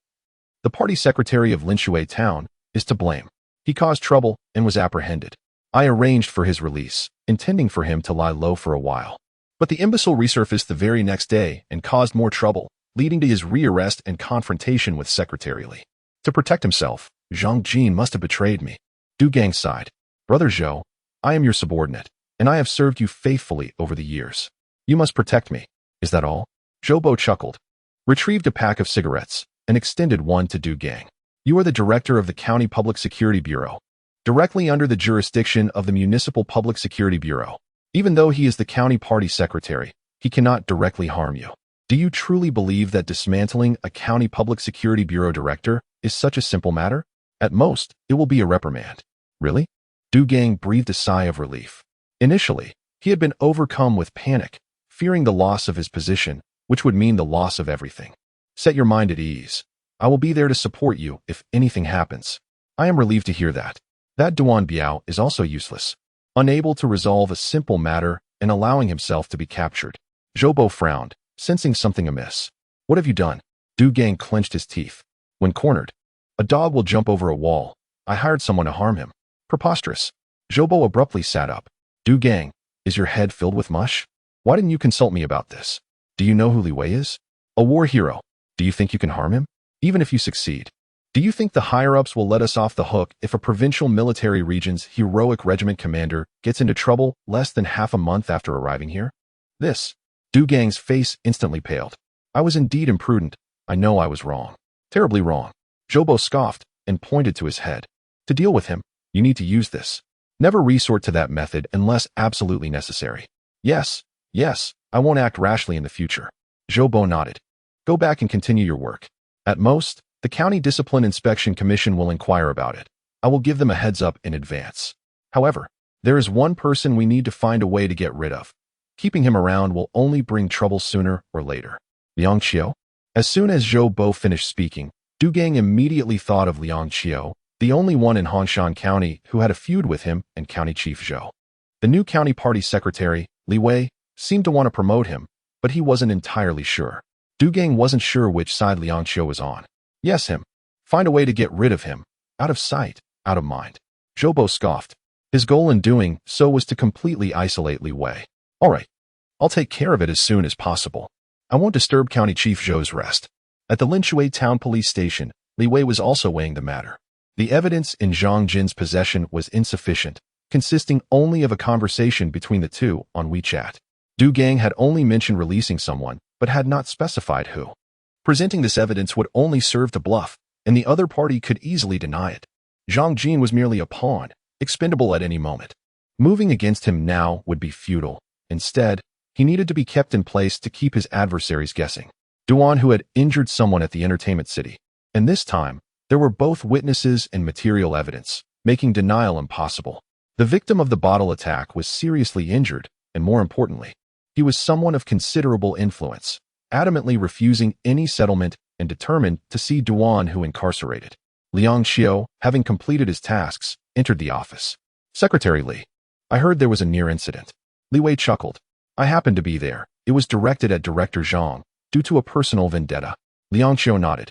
The party secretary of Linshui town is to blame. He caused trouble and was apprehended. I arranged for his release, intending for him to lie low for a while. But the imbecile resurfaced the very next day and caused more trouble, leading to his rearrest and confrontation with Secretary Li. To protect himself, Zhang Jin must have betrayed me. Du Gang sighed. Brother Zhou, I am your subordinate, and I have served you faithfully over the years. You must protect me. Is that all? Zhou Bo chuckled, retrieved a pack of cigarettes, and extended one to Du Gang. You are the director of the County Public Security Bureau, directly under the jurisdiction of the Municipal Public Security Bureau. Even though he is the county party secretary, he cannot directly harm you. Do you truly believe that dismantling a County Public Security Bureau director is such a simple matter? At most, it will be a reprimand. Really? Du Gang breathed a sigh of relief. Initially, he had been overcome with panic, fearing the loss of his position, which would mean the loss of everything. Set your mind at ease. I will be there to support you if anything happens. I am relieved to hear that. That Duan Biao is also useless, unable to resolve a simple matter and allowing himself to be captured. Zhou Bo frowned, sensing something amiss. What have you done? Du Gang clenched his teeth. When cornered, a dog will jump over a wall. I hired someone to harm him. Preposterous. Zhou Bo abruptly sat up. Du Gang, is your head filled with mush? Why didn't you consult me about this? Do you know who Li Wei is? A war hero. Do you think you can harm him? Even if you succeed. Do you think the higher-ups will let us off the hook if a provincial military region's heroic regiment commander gets into trouble less than half a month after arriving here? Du Gang's face instantly paled. I was indeed imprudent. I know I was wrong. Terribly wrong. Zhou Bo scoffed and pointed to his head. To deal with him, you need to use this. Never resort to that method unless absolutely necessary. Yes, I won't act rashly in the future. Zhou Bo nodded. Go back and continue your work. At most, the County Discipline Inspection Commission will inquire about it. I will give them a heads up in advance. However, there is one person we need to find a way to get rid of. Keeping him around will only bring trouble sooner or later. Liang Qiu? As soon as Zhou Bo finished speaking, Du Gang immediately thought of Liang Qiu, the only one in Hongshan County who had a feud with him and County Chief Zhou. The new county party secretary, Li Wei, seemed to want to promote him, but he wasn't entirely sure. Du Gang wasn't sure which side Liang Qiu was on. Yes, him. Find a way to get rid of him. Out of sight, out of mind. Zhou Bo scoffed. His goal in doing so was to completely isolate Li Wei. All right. I'll take care of it as soon as possible. I won't disturb County Chief Zhou's rest. At the Linshui Town Police Station, Li Wei was also weighing the matter. The evidence in Zhang Jin's possession was insufficient, consisting only of a conversation between the two on WeChat. Du Gang had only mentioned releasing someone, but had not specified who. Presenting this evidence would only serve to bluff, and the other party could easily deny it. Zhang Jin was merely a pawn, expendable at any moment. Moving against him now would be futile. Instead, he needed to be kept in place to keep his adversaries guessing. Duan, who had injured someone at the entertainment city. And this time, there were both witnesses and material evidence, making denial impossible. The victim of the bottle attack was seriously injured, and more importantly, he was someone of considerable influence, adamantly refusing any settlement and determined to see Duan, who incarcerated. Liang Qiu, having completed his tasks, entered the office. Secretary Li, I heard there was a near incident. Li Wei chuckled. I happened to be there. It was directed at Director Zhang, due to a personal vendetta. Liang Qiu nodded.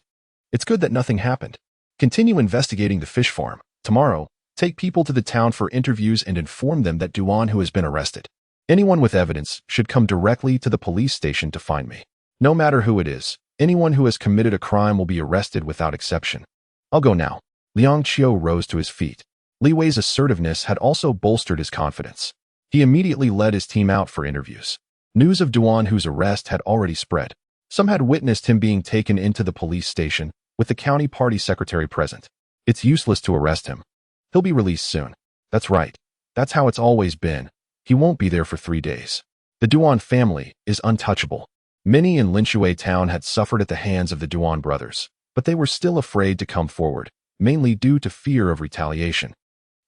It's good that nothing happened. Continue investigating the fish farm. Tomorrow, take people to the town for interviews and inform them that Duan, who has been arrested. Anyone with evidence should come directly to the police station to find me. No matter who it is, anyone who has committed a crime will be arrested without exception. I'll go now. Liang Qiu rose to his feet. Li Wei's assertiveness had also bolstered his confidence. He immediately led his team out for interviews. News of Duan, whose arrest had already spread. Some had witnessed him being taken into the police station, with the county party secretary present. It's useless to arrest him. He'll be released soon. That's right. That's how it's always been. He won't be there for 3 days. The Duan family is untouchable. Many in Linshui town had suffered at the hands of the Duan brothers, but they were still afraid to come forward, mainly due to fear of retaliation.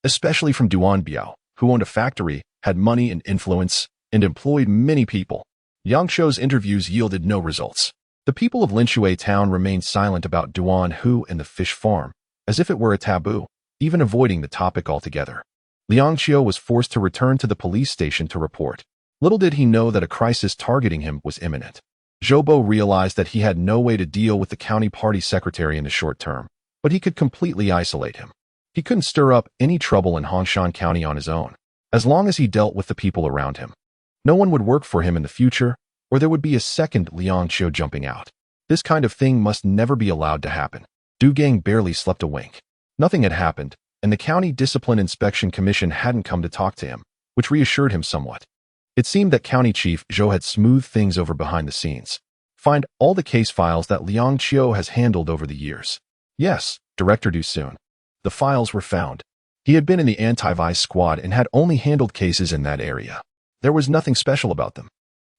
Especially from Duan Biao, who owned a factory, had money and influence, and employed many people. Yang Qiu's interviews yielded no results. The people of Linshui town remained silent about Duan Hu and the fish farm, as if it were a taboo, even avoiding the topic altogether. Liang Qiu was forced to return to the police station to report. Little did he know that a crisis targeting him was imminent. Zhou realized that he had no way to deal with the county party secretary in the short term, but he could completely isolate him. He couldn't stir up any trouble in Hongshan County on his own, as long as he dealt with the people around him. No one would work for him in the future, or there would be a second Liang Qiu jumping out. This kind of thing must never be allowed to happen. Du Gang barely slept a wink. Nothing had happened, and the County Discipline Inspection Commission hadn't come to talk to him, which reassured him somewhat. It seemed that County Chief Zhou had smoothed things over behind the scenes. Find all the case files that Liang Qiu has handled over the years. Yes, Director Du soon. The files were found. He had been in the anti-vice squad and had only handled cases in that area. There was nothing special about them.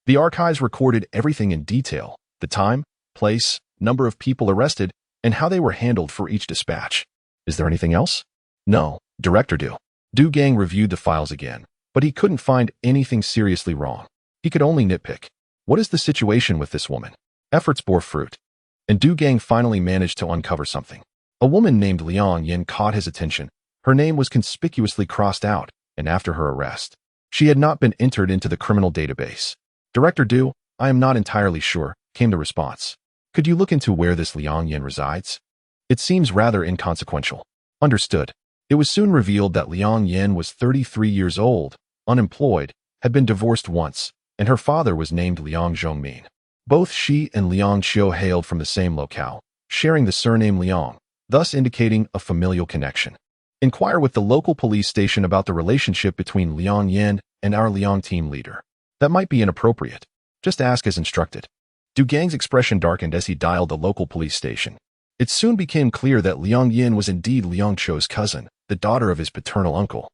The archives recorded everything in detail: the time, place, number of people arrested, and how they were handled for each dispatch. Is there anything else? No, Director Du. Du Gang reviewed the files again, but he couldn't find anything seriously wrong. He could only nitpick. What is the situation with this woman? Efforts bore fruit, and Du Gang finally managed to uncover something. A woman named Liang Yin caught his attention. Her name was conspicuously crossed out, and after her arrest, she had not been entered into the criminal database. Director Du, I am not entirely sure, came the response. Could you look into where this Liang Yin resides? It seems rather inconsequential. Understood. It was soon revealed that Liang Yin was 33 years old, unemployed, had been divorced once, and her father was named Liang Zhongmin. Both she and Liang Qiu hailed from the same locale, sharing the surname Liang, thus indicating a familial connection. Inquire with the local police station about the relationship between Liang Yin and our Liang team leader. That might be inappropriate. Just ask as instructed. Du Gang's expression darkened as he dialed the local police station. It soon became clear that Liang Yin was indeed Liang Qiu's cousin, the daughter of his paternal uncle.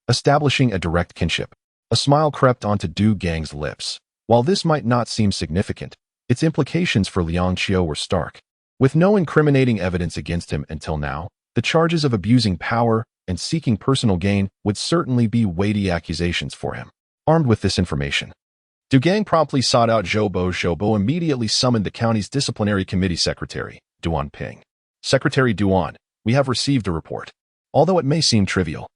Establishing a direct kinship, a smile crept onto Du Gang's lips. While this might not seem significant, its implications for Liang Qiu were stark. With no incriminating evidence against him until now, the charges of abusing power and seeking personal gain would certainly be weighty accusations for him. Armed with this information, Du Gang promptly sought out Zhou Bo. Zhou Bo immediately summoned the county's disciplinary committee secretary, Duan Ping. Secretary Duan, we have received a report. Although it may seem trivial,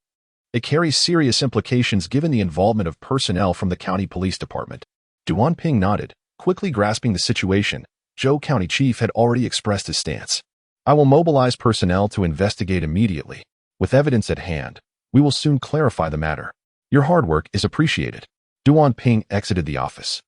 it carries serious implications given the involvement of personnel from the county police department. Duan Ping nodded, quickly grasping the situation. Zhou County Chief had already expressed his stance. I will mobilize personnel to investigate immediately. With evidence at hand, we will soon clarify the matter. Your hard work is appreciated. Duan Ping exited the office.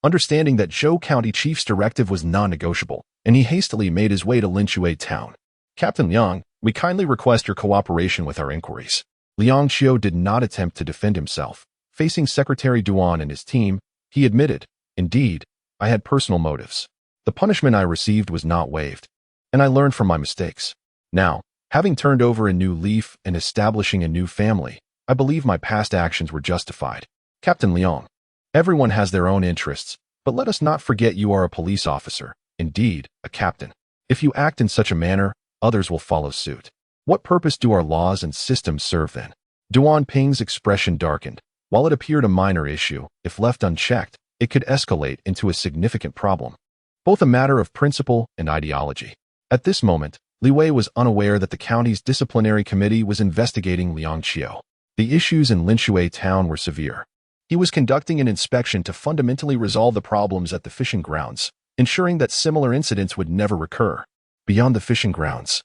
Understanding that Zhou County Chief's directive was non-negotiable, and he hastily made his way to Linshui Town. Captain Liang, we kindly request your cooperation with our inquiries. Liang Qiu did not attempt to defend himself. Facing Secretary Duan and his team, he admitted, indeed, I had personal motives. The punishment I received was not waived, and I learned from my mistakes. Now, having turned over a new leaf and establishing a new family, I believe my past actions were justified. Captain Liang, everyone has their own interests, but let us not forget you are a police officer, indeed, a captain. If you act in such a manner, others will follow suit. What purpose do our laws and systems serve then? Duan Ping's expression darkened. While it appeared a minor issue, if left unchecked, it could escalate into a significant problem, both a matter of principle and ideology. At this moment, Li Wei was unaware that the county's disciplinary committee was investigating Liang Qiu. The issues in Linshui town were severe. He was conducting an inspection to fundamentally resolve the problems at the fishing grounds, ensuring that similar incidents would never recur. Beyond the fishing grounds,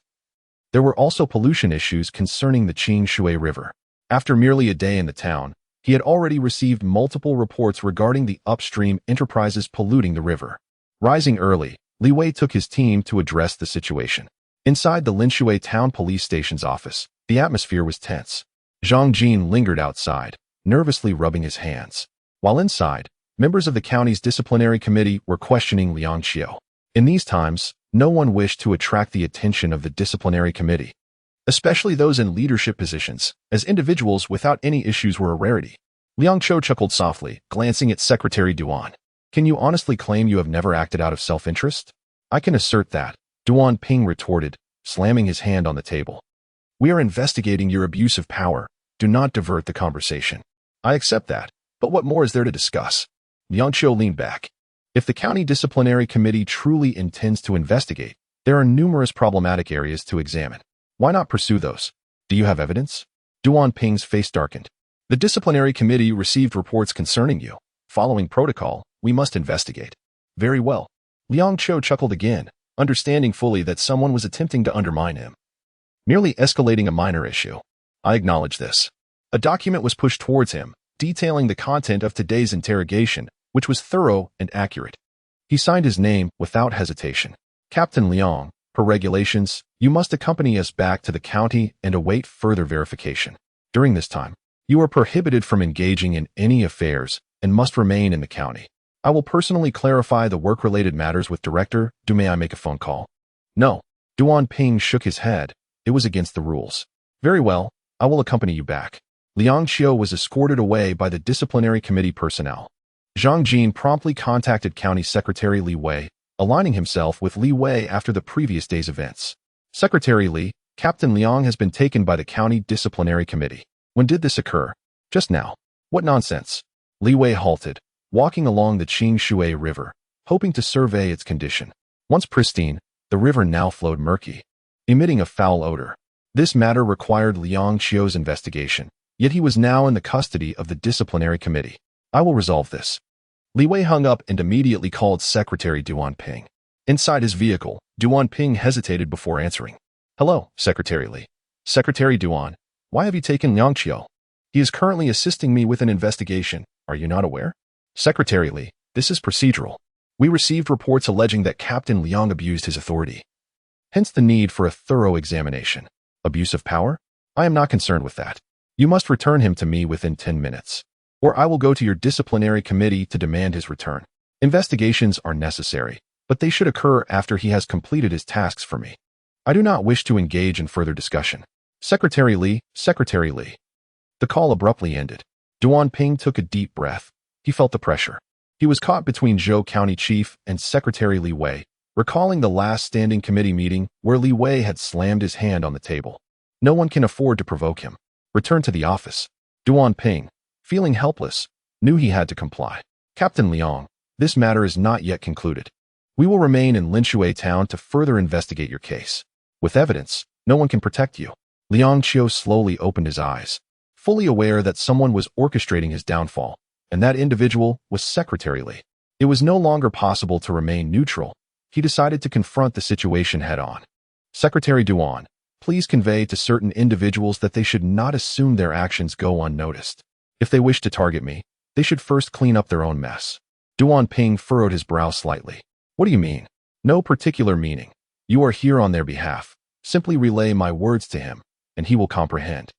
there were also pollution issues concerning the Qing Shui River. After merely a day in the town, he had already received multiple reports regarding the upstream enterprises polluting the river. Rising early, Li Wei took his team to address the situation. Inside the Linshui town police station's office, the atmosphere was tense. Zhang Jin lingered outside, nervously rubbing his hands. While inside, members of the county's disciplinary committee were questioning Liang Qiu. In these times, no one wished to attract the attention of the disciplinary committee, especially those in leadership positions, as individuals without any issues were a rarity. Liang Qiu chuckled softly, glancing at Secretary Duan. Can you honestly claim you have never acted out of self-interest? I can assert that, Duan Ping retorted, slamming his hand on the table. We are investigating your abuse of power. Do not divert the conversation. I accept that, but what more is there to discuss? Liang Qiu leaned back. If the county disciplinary committee truly intends to investigate, there are numerous problematic areas to examine. Why not pursue those? Do you have evidence? Duan Ping's face darkened. The disciplinary committee received reports concerning you. Following protocol, we must investigate. Very well. Liang Qiu chuckled again, understanding fully that someone was attempting to undermine him. Merely escalating a minor issue. I acknowledge this. A document was pushed towards him, detailing the content of today's interrogation, which was thorough and accurate. He signed his name without hesitation. Captain Liang, per regulations, you must accompany us back to the county and await further verification. During this time, you are prohibited from engaging in any affairs and must remain in the county. I will personally clarify the work-related matters with Director. May I make a phone call? No. Duan Ping shook his head. It was against the rules. Very well, I will accompany you back. Liang Qiu was escorted away by the disciplinary committee personnel. Zhang Jin promptly contacted County Secretary Li Wei, aligning himself with Li Wei after the previous day's events. Secretary Li, Captain Liang has been taken by the County Disciplinary Committee. When did this occur? Just now. What nonsense? Li Wei halted, walking along the Qingshui River, hoping to survey its condition. Once pristine, the river now flowed murky, emitting a foul odor. This matter required Liang Qiu's investigation, yet he was now in the custody of the disciplinary committee. I will resolve this. Li Wei hung up and immediately called Secretary Duan Ping. Inside his vehicle, Duan Ping hesitated before answering. Hello, Secretary Li. Secretary Duan, why have you taken Liang Qiu? He is currently assisting me with an investigation. Are you not aware? Secretary Li, this is procedural. We received reports alleging that Captain Liang abused his authority. Hence the need for a thorough examination. Abuse of power? I am not concerned with that. You must return him to me within 10 minutes. Or I will go to your disciplinary committee to demand his return. Investigations are necessary, but they should occur after he has completed his tasks for me. I do not wish to engage in further discussion. Secretary Li. The call abruptly ended. Duan Ping took a deep breath. He felt the pressure. He was caught between Zhou County Chief and Secretary Li Wei, recalling the last standing committee meeting where Li Wei had slammed his hand on the table. No one can afford to provoke him. Return to the office. Duan Ping, feeling helpless, knew he had to comply. Captain Liang, this matter is not yet concluded. We will remain in Linshui town to further investigate your case. With evidence, no one can protect you. Liang Qiu slowly opened his eyes, fully aware that someone was orchestrating his downfall, and that individual was Secretary Li. It was no longer possible to remain neutral. He decided to confront the situation head-on. Secretary Duan, please convey to certain individuals that they should not assume their actions go unnoticed. If they wish to target me, they should first clean up their own mess. Duan Ping furrowed his brow slightly. What do you mean? No particular meaning. You are here on their behalf. Simply relay my words to him, and he will comprehend.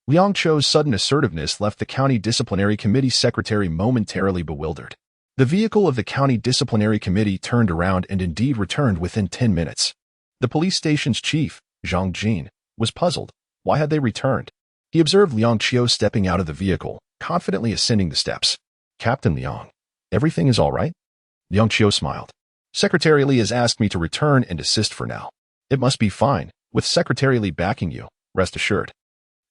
Liang Qiu's sudden assertiveness left the County Disciplinary Committee secretary momentarily bewildered. The vehicle of the County Disciplinary Committee turned around and indeed returned within 10 minutes. The police station's chief, Zhang Jin, was puzzled. Why had they returned? He observed Liang Qiu stepping out of the vehicle, confidently ascending the steps. Captain Liang, everything is all right? Liang Qiu smiled. Secretary Li has asked me to return and assist for now. It must be fine, with Secretary Li backing you, rest assured.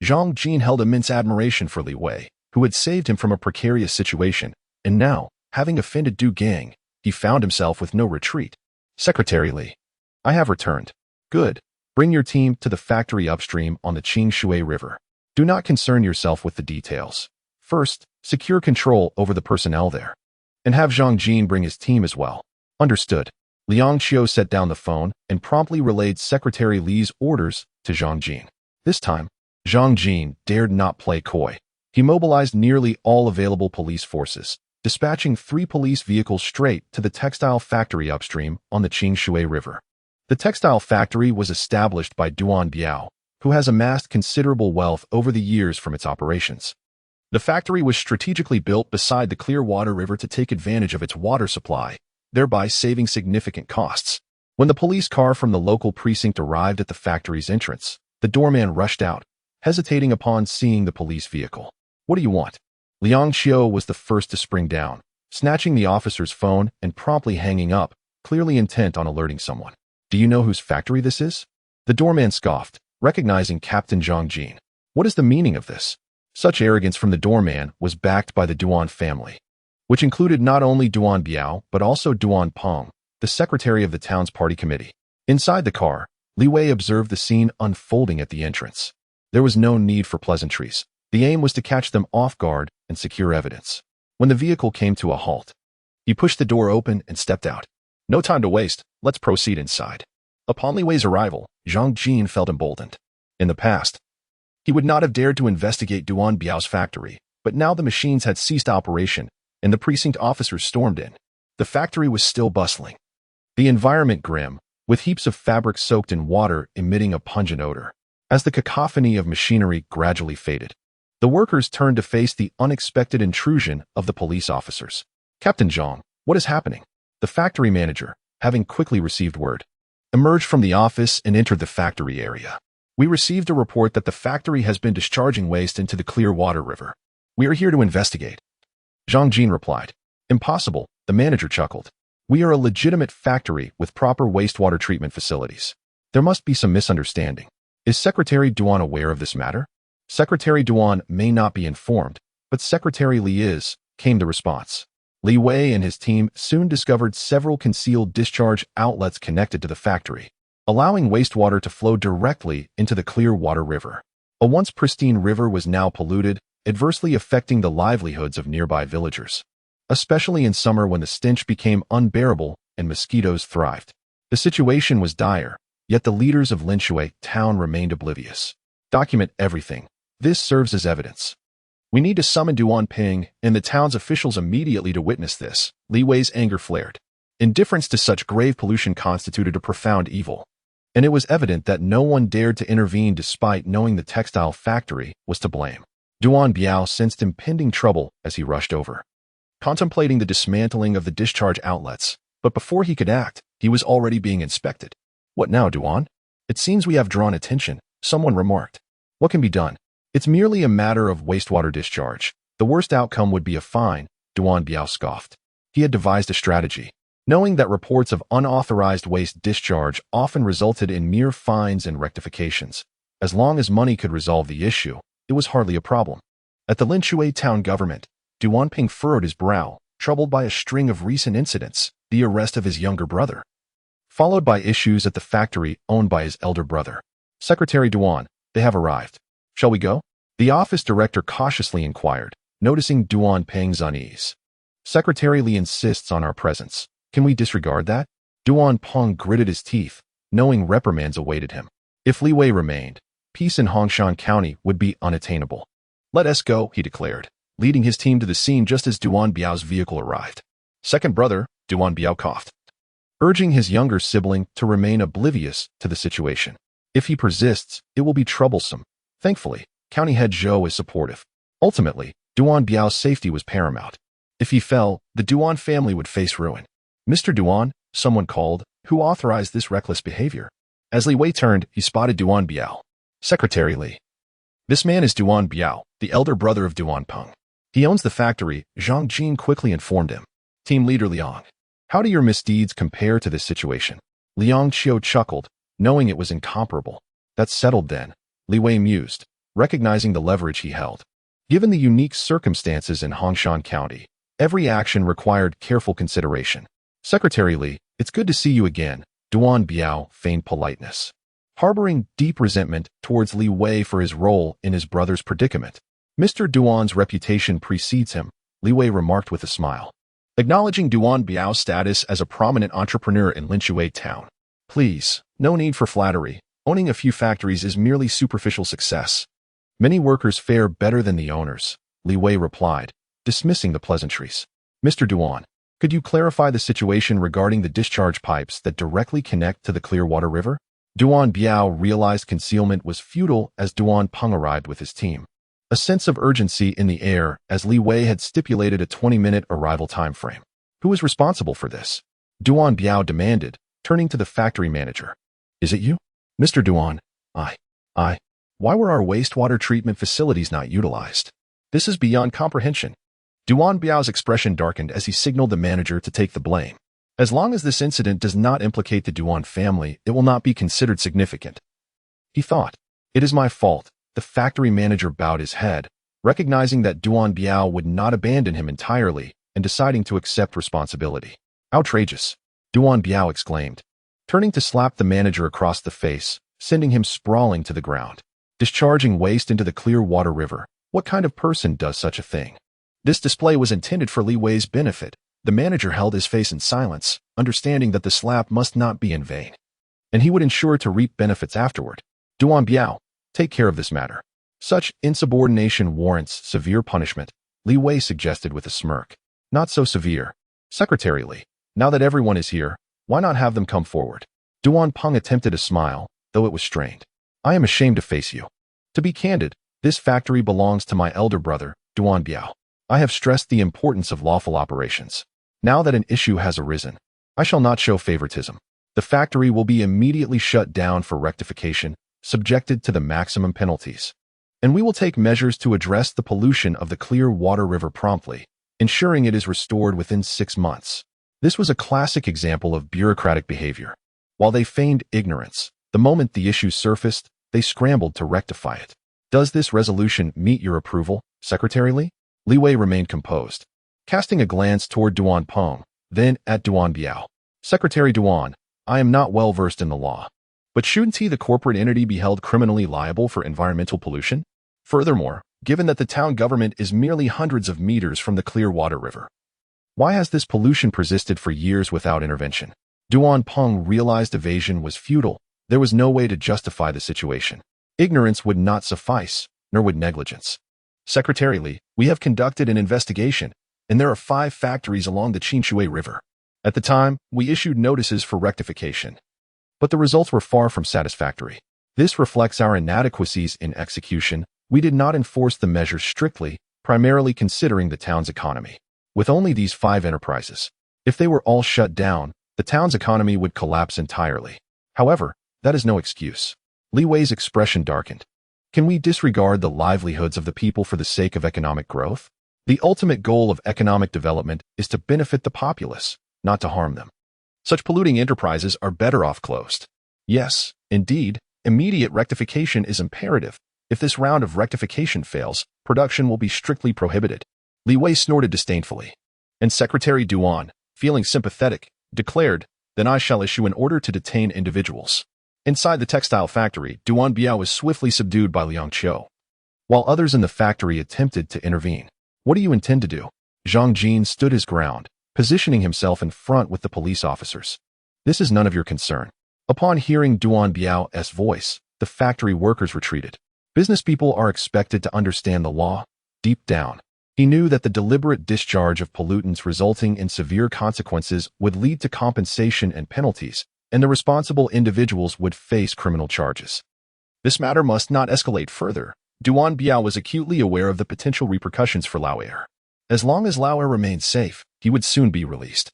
Zhang Jin held immense admiration for Li Wei, who had saved him from a precarious situation, and now, having offended Du Gang, he found himself with no retreat. Secretary Li, I have returned. Good. Bring your team to the factory upstream on the Qingshui River. Do not concern yourself with the details. First, secure control over the personnel there. And have Zhang Jin bring his team as well. Understood. Liang Qiu set down the phone and promptly relayed Secretary Li's orders to Zhang Jin. This time, Zhang Jin dared not play coy. He mobilized nearly all available police forces, dispatching 3 police vehicles straight to the textile factory upstream on the Qingshui River. The textile factory was established by Duan Biao, who has amassed considerable wealth over the years from its operations. The factory was strategically built beside the Clearwater River to take advantage of its water supply, thereby saving significant costs. When the police car from the local precinct arrived at the factory's entrance, the doorman rushed out, hesitating upon seeing the police vehicle. What do you want? Liang Qiu was the first to spring down, snatching the officer's phone and promptly hanging up, clearly intent on alerting someone. Do you know whose factory this is? The doorman scoffed, recognizing Captain Zhang Jin. What is the meaning of this? Such arrogance from the doorman was backed by the Duan family, which included not only Duan Biao but also Duan Peng, the secretary of the town's party committee. Inside the car, Li Wei observed the scene unfolding at the entrance. There was no need for pleasantries. The aim was to catch them off guard and secure evidence. When the vehicle came to a halt, He pushed the door open and stepped out. No time to waste, let's proceed inside. Upon Li Wei's arrival, Zhang Jin felt emboldened. In the past, he would not have dared to investigate Duan Biao's factory, but now the machines had ceased operation, and the precinct officers stormed in. The factory was still bustling. The environment grim, with heaps of fabric soaked in water emitting a pungent odor. As the cacophony of machinery gradually faded, the workers turned to face the unexpected intrusion of the police officers. Captain Zhang, what is happening? The factory manager, having quickly received word, emerged from the office and entered the factory area. We received a report that the factory has been discharging waste into the Clearwater River. We are here to investigate. Zhang Jin replied. Impossible, the manager chuckled. We are a legitimate factory with proper wastewater treatment facilities. There must be some misunderstanding. Is Secretary Duan aware of this matter? Secretary Duan may not be informed, but Secretary Li is, came the response. Li Wei and his team soon discovered several concealed discharge outlets connected to the factory, allowing wastewater to flow directly into the Clearwater River. A once pristine river was now polluted, adversely affecting the livelihoods of nearby villagers, especially in summer when the stench became unbearable and mosquitoes thrived. The situation was dire, yet the leaders of Linshui town remained oblivious. Document everything. This serves as evidence. We need to summon Duan Ping and the town's officials immediately to witness this. Li Wei's anger flared. Indifference to such grave pollution constituted a profound evil, and it was evident that no one dared to intervene despite knowing the textile factory was to blame. Duan Biao sensed impending trouble as he rushed over, contemplating the dismantling of the discharge outlets, but before he could act, he was already being inspected. What now, Duan? It seems we have drawn attention, someone remarked. What can be done? It's merely a matter of wastewater discharge. The worst outcome would be a fine, Duan Biao scoffed. He had devised a strategy. Knowing that reports of unauthorized waste discharge often resulted in mere fines and rectifications, as long as money could resolve the issue, it was hardly a problem. At the Linshui town government, Duan Ping furrowed his brow, troubled by a string of recent incidents, the arrest of his younger brother, followed by issues at the factory owned by his elder brother. Secretary Duan, they have arrived. Shall we go? The office director cautiously inquired, noticing Duan Ping's unease. Secretary Li insists on our presence. Can we disregard that? Duan Peng gritted his teeth, knowing reprimands awaited him. If Li Wei remained, peace in Hongshan County would be unattainable. Let us go, he declared, leading his team to the scene just as Duan Biao's vehicle arrived. Second brother, Duan Biao coughed, urging his younger sibling to remain oblivious to the situation. If he persists, it will be troublesome. Thankfully, County Head Zhou is supportive. Ultimately, Duan Biao's safety was paramount. If he fell, the Duan family would face ruin. Mr. Duan, someone called, who authorized this reckless behavior? As Li Wei turned, he spotted Duan Biao. Secretary Li. This man is Duan Biao, the elder brother of Duan Peng. He owns the factory, Zhang Jin quickly informed him. Team leader Liang. How do your misdeeds compare to this situation? Liang Qiu chuckled, knowing it was incomparable. That's settled then, Li Wei mused, recognizing the leverage he held. Given the unique circumstances in Hongshan County, every action required careful consideration. Secretary Li, it's good to see you again, Duan Biao feigned politeness, harboring deep resentment towards Li Wei for his role in his brother's predicament. Mr. Duan's reputation precedes him, Li Wei remarked with a smile, acknowledging Duan Biao's status as a prominent entrepreneur in Linshui town. Please, no need for flattery. Owning a few factories is merely superficial success. Many workers fare better than the owners, Li Wei replied, dismissing the pleasantries. Mr. Duan, could you clarify the situation regarding the discharge pipes that directly connect to the Clearwater River? Duan Biao realized concealment was futile as Duan Peng arrived with his team. A sense of urgency in the air as Li Wei had stipulated a 20-minute arrival time frame. Who is responsible for this? Duan Biao demanded, turning to the factory manager. Is it you? Mr. Duan, why were our wastewater treatment facilities not utilized? This is beyond comprehension. Duan Biao's expression darkened as he signaled the manager to take the blame. As long as this incident does not implicate the Duan family, it will not be considered significant. He thought. It is my fault. The factory manager bowed his head, recognizing that Duan Biao would not abandon him entirely and deciding to accept responsibility. Outrageous, Duan Biao exclaimed, turning to slap the manager across the face, sending him sprawling to the ground. Discharging waste into the Clearwater River. What kind of person does such a thing? This display was intended for Li Wei's benefit, The manager held his face in silence, understanding that the slap must not be in vain, and he would ensure to reap benefits afterward. Duan Biao, take care of this matter. Such insubordination warrants severe punishment, Li Wei suggested with a smirk. Not so severe. Secretary Li, now that everyone is here, why not have them come forward? Duan Peng attempted a smile, though it was strained. I am ashamed to face you. To be candid, this factory belongs to my elder brother, Duan Biao. I have stressed the importance of lawful operations. Now that an issue has arisen, I shall not show favoritism. The factory will be immediately shut down for rectification, subjected to the maximum penalties. And we will take measures to address the pollution of the Clear Water River promptly, ensuring it is restored within 6 months. This was a classic example of bureaucratic behavior. While they feigned ignorance, the moment the issue surfaced, they scrambled to rectify it. Does this resolution meet your approval, Secretary Li? Li Wei remained composed, casting a glance toward Duan Peng, then at Duan Biao. Secretary Duan, I am not well versed in the law, but shouldn't the corporate entity be held criminally liable for environmental pollution? Furthermore, given that the town government is merely hundreds of meters from the Clear Water River, why has this pollution persisted for years without intervention? Duan Peng realized evasion was futile. There was no way to justify the situation. Ignorance would not suffice, nor would negligence. Secretary Li, we have conducted an investigation, and there are 5 factories along the Qinshui River. At the time, we issued notices for rectification, but the results were far from satisfactory. This reflects our inadequacies in execution. We did not enforce the measures strictly, primarily considering the town's economy. With only these 5 enterprises, if they were all shut down, the town's economy would collapse entirely. However, that is no excuse. Li Wei's expression darkened. Can we disregard the livelihoods of the people for the sake of economic growth? The ultimate goal of economic development is to benefit the populace, not to harm them. Such polluting enterprises are better off closed. Yes, indeed, immediate rectification is imperative. If this round of rectification fails, production will be strictly prohibited. Li Wei snorted disdainfully. And Secretary Duan, feeling sympathetic, declared, then I shall issue an order to detain individuals. Inside the textile factory, Duan Biao was swiftly subdued by Liang Qiu, while others in the factory attempted to intervene. What do you intend to do? Zhang Jin stood his ground, positioning himself in front with the police officers. This is none of your concern. Upon hearing Duan Biao's voice, the factory workers retreated. Business people are expected to understand the law. Deep down, he knew that the deliberate discharge of pollutants resulting in severe consequences would lead to compensation and penalties, and the responsible individuals would face criminal charges. This matter must not escalate further. Duan Biao was acutely aware of the potential repercussions for Lauer. As long as Lauer remained safe, he would soon be released,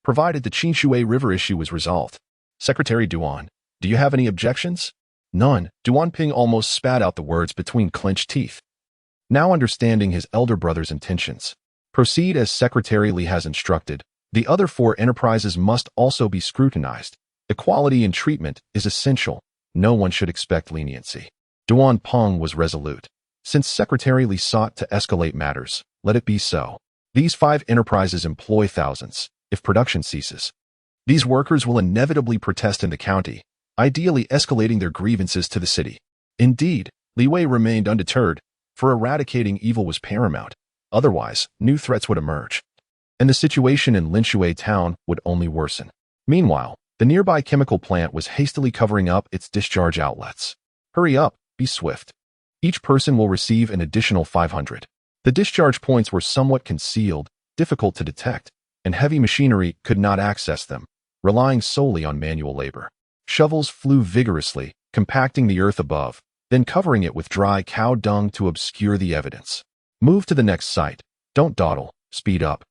provided the Qinshui River issue was resolved. Secretary Duan, do you have any objections? None. Duan Ping almost spat out the words between clenched teeth. Now understanding his elder brother's intentions, proceed as Secretary Li has instructed. The other 4 enterprises must also be scrutinized. Equality in treatment is essential. No one should expect leniency. Duan Peng was resolute. Since Secretary Li sought to escalate matters, let it be so. These 5 enterprises employ thousands. If production ceases, these workers will inevitably protest in the county, ideally escalating their grievances to the city. Indeed, Li Wei remained undeterred, for eradicating evil was paramount. Otherwise, new threats would emerge, and the situation in Linshui town would only worsen. Meanwhile, the nearby chemical plant was hastily covering up its discharge outlets. Hurry up, be swift. Each person will receive an additional 500. The discharge points were somewhat concealed, difficult to detect, and heavy machinery could not access them, relying solely on manual labor. Shovels flew vigorously, compacting the earth above, then covering it with dry cow dung to obscure the evidence. Move to the next site. Don't dawdle, speed up.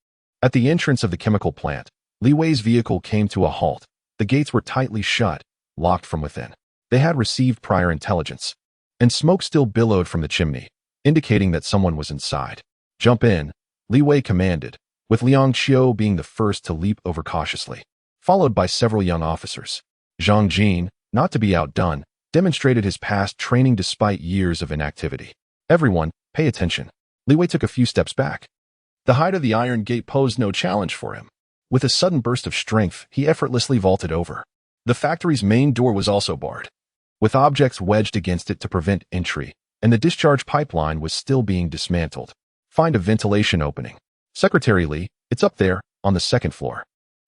At the entrance of the chemical plant, Li Wei's vehicle came to a halt. The gates were tightly shut, locked from within. They had received prior intelligence, and smoke still billowed from the chimney, indicating that someone was inside. Jump in, Li Wei commanded, with Liang Qiu being the first to leap over cautiously, followed by several young officers. Zhang Jin, not to be outdone, demonstrated his past training despite years of inactivity. Everyone, pay attention. Li Wei took a few steps back. The height of the iron gate posed no challenge for him. With a sudden burst of strength, he effortlessly vaulted over. The factory's main door was also barred, with objects wedged against it to prevent entry, and the discharge pipeline was still being dismantled. Find a ventilation opening. Secretary Li, it's up there, on the second floor.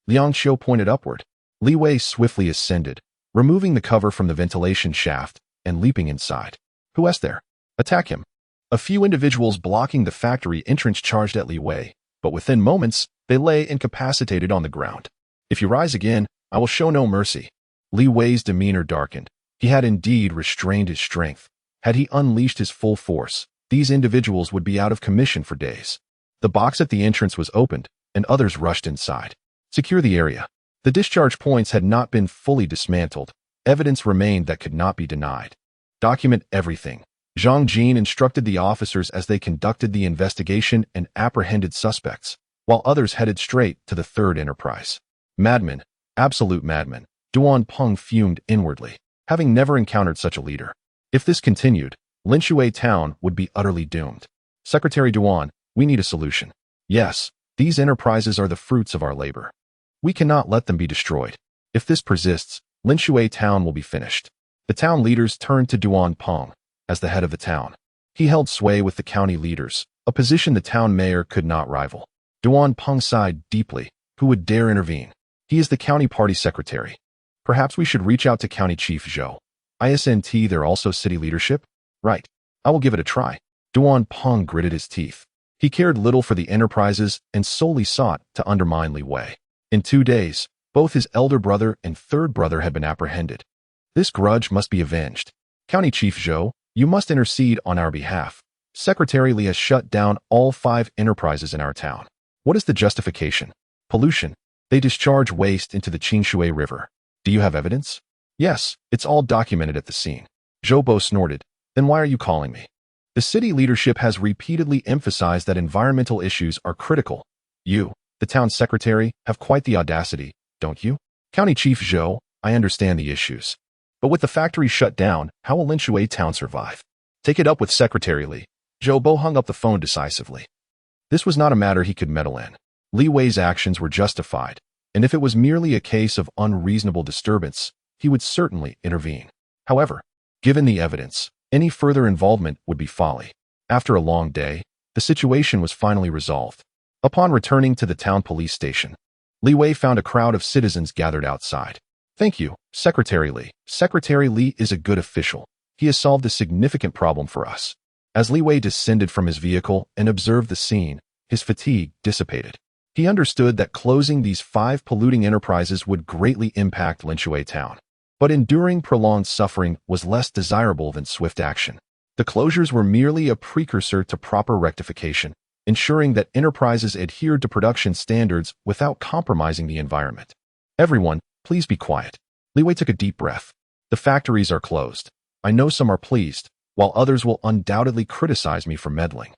Liang Qiu pointed upward. Li Wei swiftly ascended, removing the cover from the ventilation shaft and leaping inside. Who is there? Attack him. A few individuals blocking the factory entrance charged at Li Wei, but within moments, they lay incapacitated on the ground. If you rise again, I will show no mercy. Li Wei's demeanor darkened. He had indeed restrained his strength. Had he unleashed his full force, these individuals would be out of commission for days. The box at the entrance was opened, and others rushed inside. Secure the area. The discharge points had not been fully dismantled. Evidence remained that could not be denied. Document everything. Zhang Jin instructed the officers as they conducted the investigation and apprehended suspects, while others headed straight to the third enterprise. Madman, absolute madman, Duan Peng fumed inwardly, having never encountered such a leader. If this continued, Linshui town would be utterly doomed. Secretary Duan, we need a solution. Yes, these enterprises are the fruits of our labor. We cannot let them be destroyed. If this persists, Linshui town will be finished. The town leaders turned to Duan Peng as the head of the town. He held sway with the county leaders, a position the town mayor could not rival. Duan Peng sighed deeply. Who would dare intervene? He is the county party secretary. Perhaps we should reach out to County Chief Zhou. Isn't there also city leadership? Right. I will give it a try. Duan Peng gritted his teeth. He cared little for the enterprises and solely sought to undermine Li Wei. In 2 days, both his elder brother and third brother had been apprehended. This grudge must be avenged. County Chief Zhou, you must intercede on our behalf. Secretary Li has shut down all 5 enterprises in our town. What is the justification? Pollution. They discharge waste into the Qingshui River. Do you have evidence? Yes, it's all documented at the scene. Zhou Bo snorted. Then why are you calling me? The city leadership has repeatedly emphasized that environmental issues are critical. You, the town secretary, have quite the audacity, don't you? County Chief Zhou, I understand the issues. But with the factory shut down, how will Linshui town survive? Take it up with Secretary Li. Zhou Bo hung up the phone decisively. This was not a matter he could meddle in. Li Wei's actions were justified, and if it was merely a case of unreasonable disturbance, he would certainly intervene. However, given the evidence, any further involvement would be folly. After a long day, the situation was finally resolved. Upon returning to the town police station, Li Wei found a crowd of citizens gathered outside. Thank you, Secretary Li. Secretary Li is a good official. He has solved a significant problem for us. As Li Wei descended from his vehicle and observed the scene, his fatigue dissipated. He understood that closing these 5 polluting enterprises would greatly impact Linshui town. But enduring prolonged suffering was less desirable than swift action. The closures were merely a precursor to proper rectification, ensuring that enterprises adhered to production standards without compromising the environment. Everyone, please be quiet. Li Wei took a deep breath. The factories are closed. I know some are pleased, while others will undoubtedly criticize me for meddling,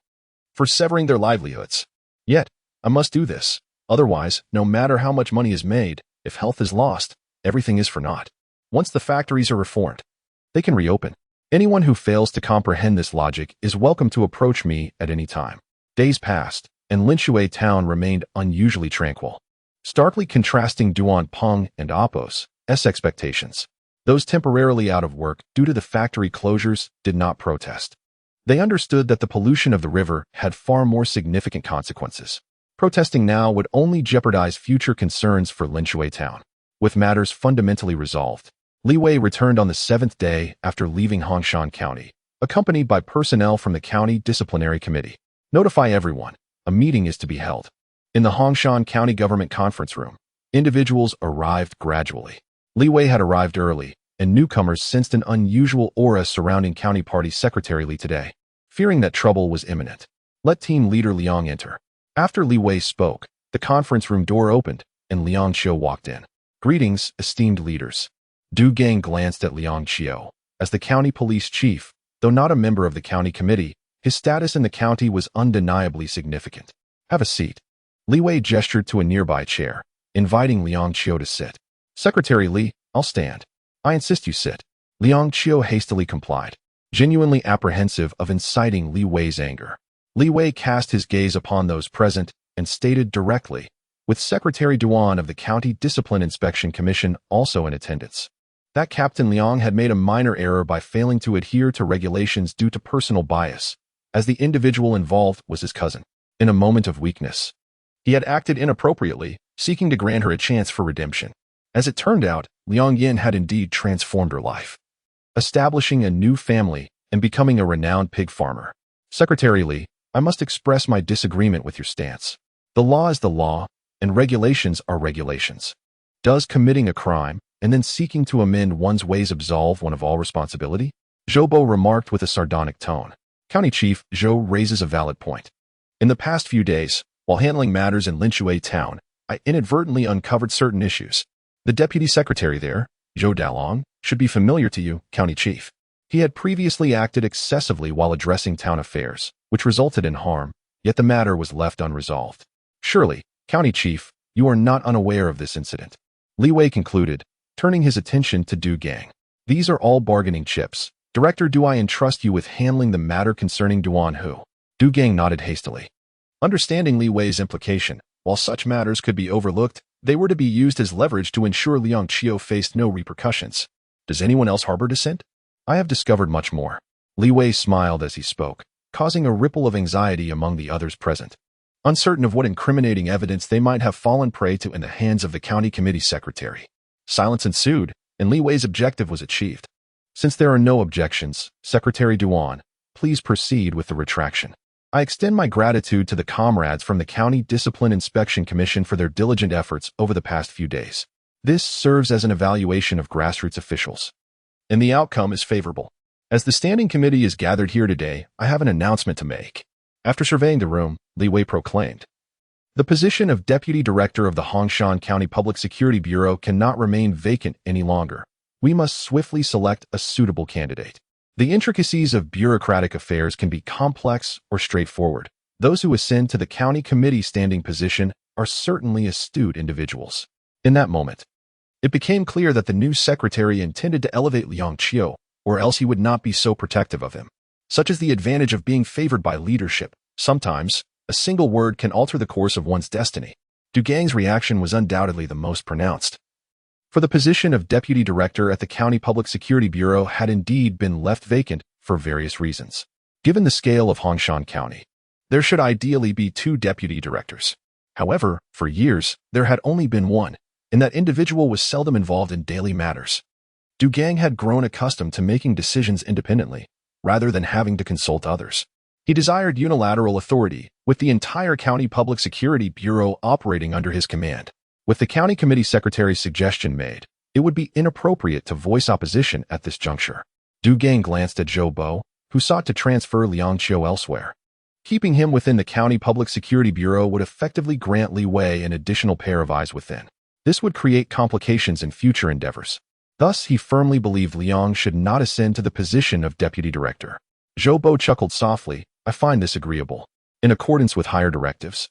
for severing their livelihoods. Yet, I must do this. Otherwise, no matter how much money is made, if health is lost, everything is for naught. Once the factories are reformed, they can reopen. Anyone who fails to comprehend this logic is welcome to approach me at any time. Days passed, and Linshui town remained unusually tranquil, starkly contrasting Duan Peng and Appo's expectations. Those temporarily out of work due to the factory closures did not protest. They understood that the pollution of the river had far more significant consequences. Protesting now would only jeopardize future concerns for Linshui town. With matters fundamentally resolved, Li Wei returned on the 7th day after leaving Hongshan County, accompanied by personnel from the County Disciplinary Committee. Notify everyone. A meeting is to be held. In the Hongshan County Government Conference Room, individuals arrived gradually. Li Wei had arrived early, and newcomers sensed an unusual aura surrounding County Party Secretary Li today. Fearing that trouble was imminent, let team leader Liang enter. After Li Wei spoke, the conference room door opened, and Liang Qiu walked in. Greetings, esteemed leaders. Du Gang glanced at Liang Qiu. As the county police chief, though not a member of the county committee, his status in the county was undeniably significant. Have a seat. Li Wei gestured to a nearby chair, inviting Liang Qiu to sit. Secretary Li, I'll stand. I insist you sit. Liang Qiu hastily complied, genuinely apprehensive of inciting Li Wei's anger. Li Wei cast his gaze upon those present and stated directly, with Secretary Duan of the County Discipline Inspection Commission also in attendance, that Captain Liang had made a minor error by failing to adhere to regulations due to personal bias, as the individual involved was his cousin. In a moment of weakness, He had acted inappropriately, seeking to grant her a chance for redemption. As it turned out, Liang Yin had indeed transformed her life, establishing a new family and becoming a renowned pig farmer. Secretary Li, I must express my disagreement with your stance. The law is the law, and regulations are regulations. Does committing a crime and then seeking to amend one's ways absolve one of all responsibility? Zhou Bo remarked with a sardonic tone. County Chief Zhou raises a valid point. In the past few days, while handling matters in Linshui town, I inadvertently uncovered certain issues. The deputy secretary there, Zhou Dalong, should be familiar to you, County Chief. He had previously acted excessively while addressing town affairs, which resulted in harm, yet the matter was left unresolved. Surely, County Chief, you are not unaware of this incident. Li Wei concluded, turning his attention to Du Gang. These are all bargaining chips. Director, do I entrust you with handling the matter concerning Duan Hu? Du Gang nodded hastily. Understanding Li Wei's implication, while such matters could be overlooked, they were to be used as leverage to ensure Liang Qiu faced no repercussions. Does anyone else harbor dissent? I have discovered much more. Li Wei smiled as he spoke, causing a ripple of anxiety among the others present. Uncertain of what incriminating evidence they might have fallen prey to in the hands of the county committee secretary. Silence ensued, and Li Wei's objective was achieved. Since there are no objections, Secretary Duan, please proceed with the retraction. I extend my gratitude to the comrades from the County Discipline Inspection Commission for their diligent efforts over the past few days. This serves as an evaluation of grassroots officials, and the outcome is favorable. As the standing committee is gathered here today, I have an announcement to make. After surveying the room, Li Wei proclaimed, the position of Deputy Director of the Hongshan County Public Security Bureau cannot remain vacant any longer. We must swiftly select a suitable candidate. The intricacies of bureaucratic affairs can be complex or straightforward. Those who ascend to the county committee standing position are certainly astute individuals. In that moment, it became clear that the new secretary intended to elevate Liang Qiu, or else he would not be so protective of him. Such is the advantage of being favored by leadership. Sometimes, a single word can alter the course of one's destiny. Du Gang's reaction was undoubtedly the most pronounced. For the position of Deputy Director at the County Public Security Bureau had indeed been left vacant for various reasons. Given the scale of Hongshan County, there should ideally be 2 deputy directors. However, for years, there had only been one, and that individual was seldom involved in daily matters. Du Gang had grown accustomed to making decisions independently, rather than having to consult others. He desired unilateral authority, with the entire County Public Security Bureau operating under his command. With the county committee secretary's suggestion made, it would be inappropriate to voice opposition at this juncture. Du Gang glanced at Zhou Bo, who sought to transfer Liang Qiu elsewhere. Keeping him within the County Public Security Bureau would effectively grant Li Wei an additional pair of eyes within. This would create complications in future endeavors. Thus, he firmly believed Liang should not ascend to the position of deputy director. Zhou Bo chuckled softly. I find this agreeable. In accordance with higher directives,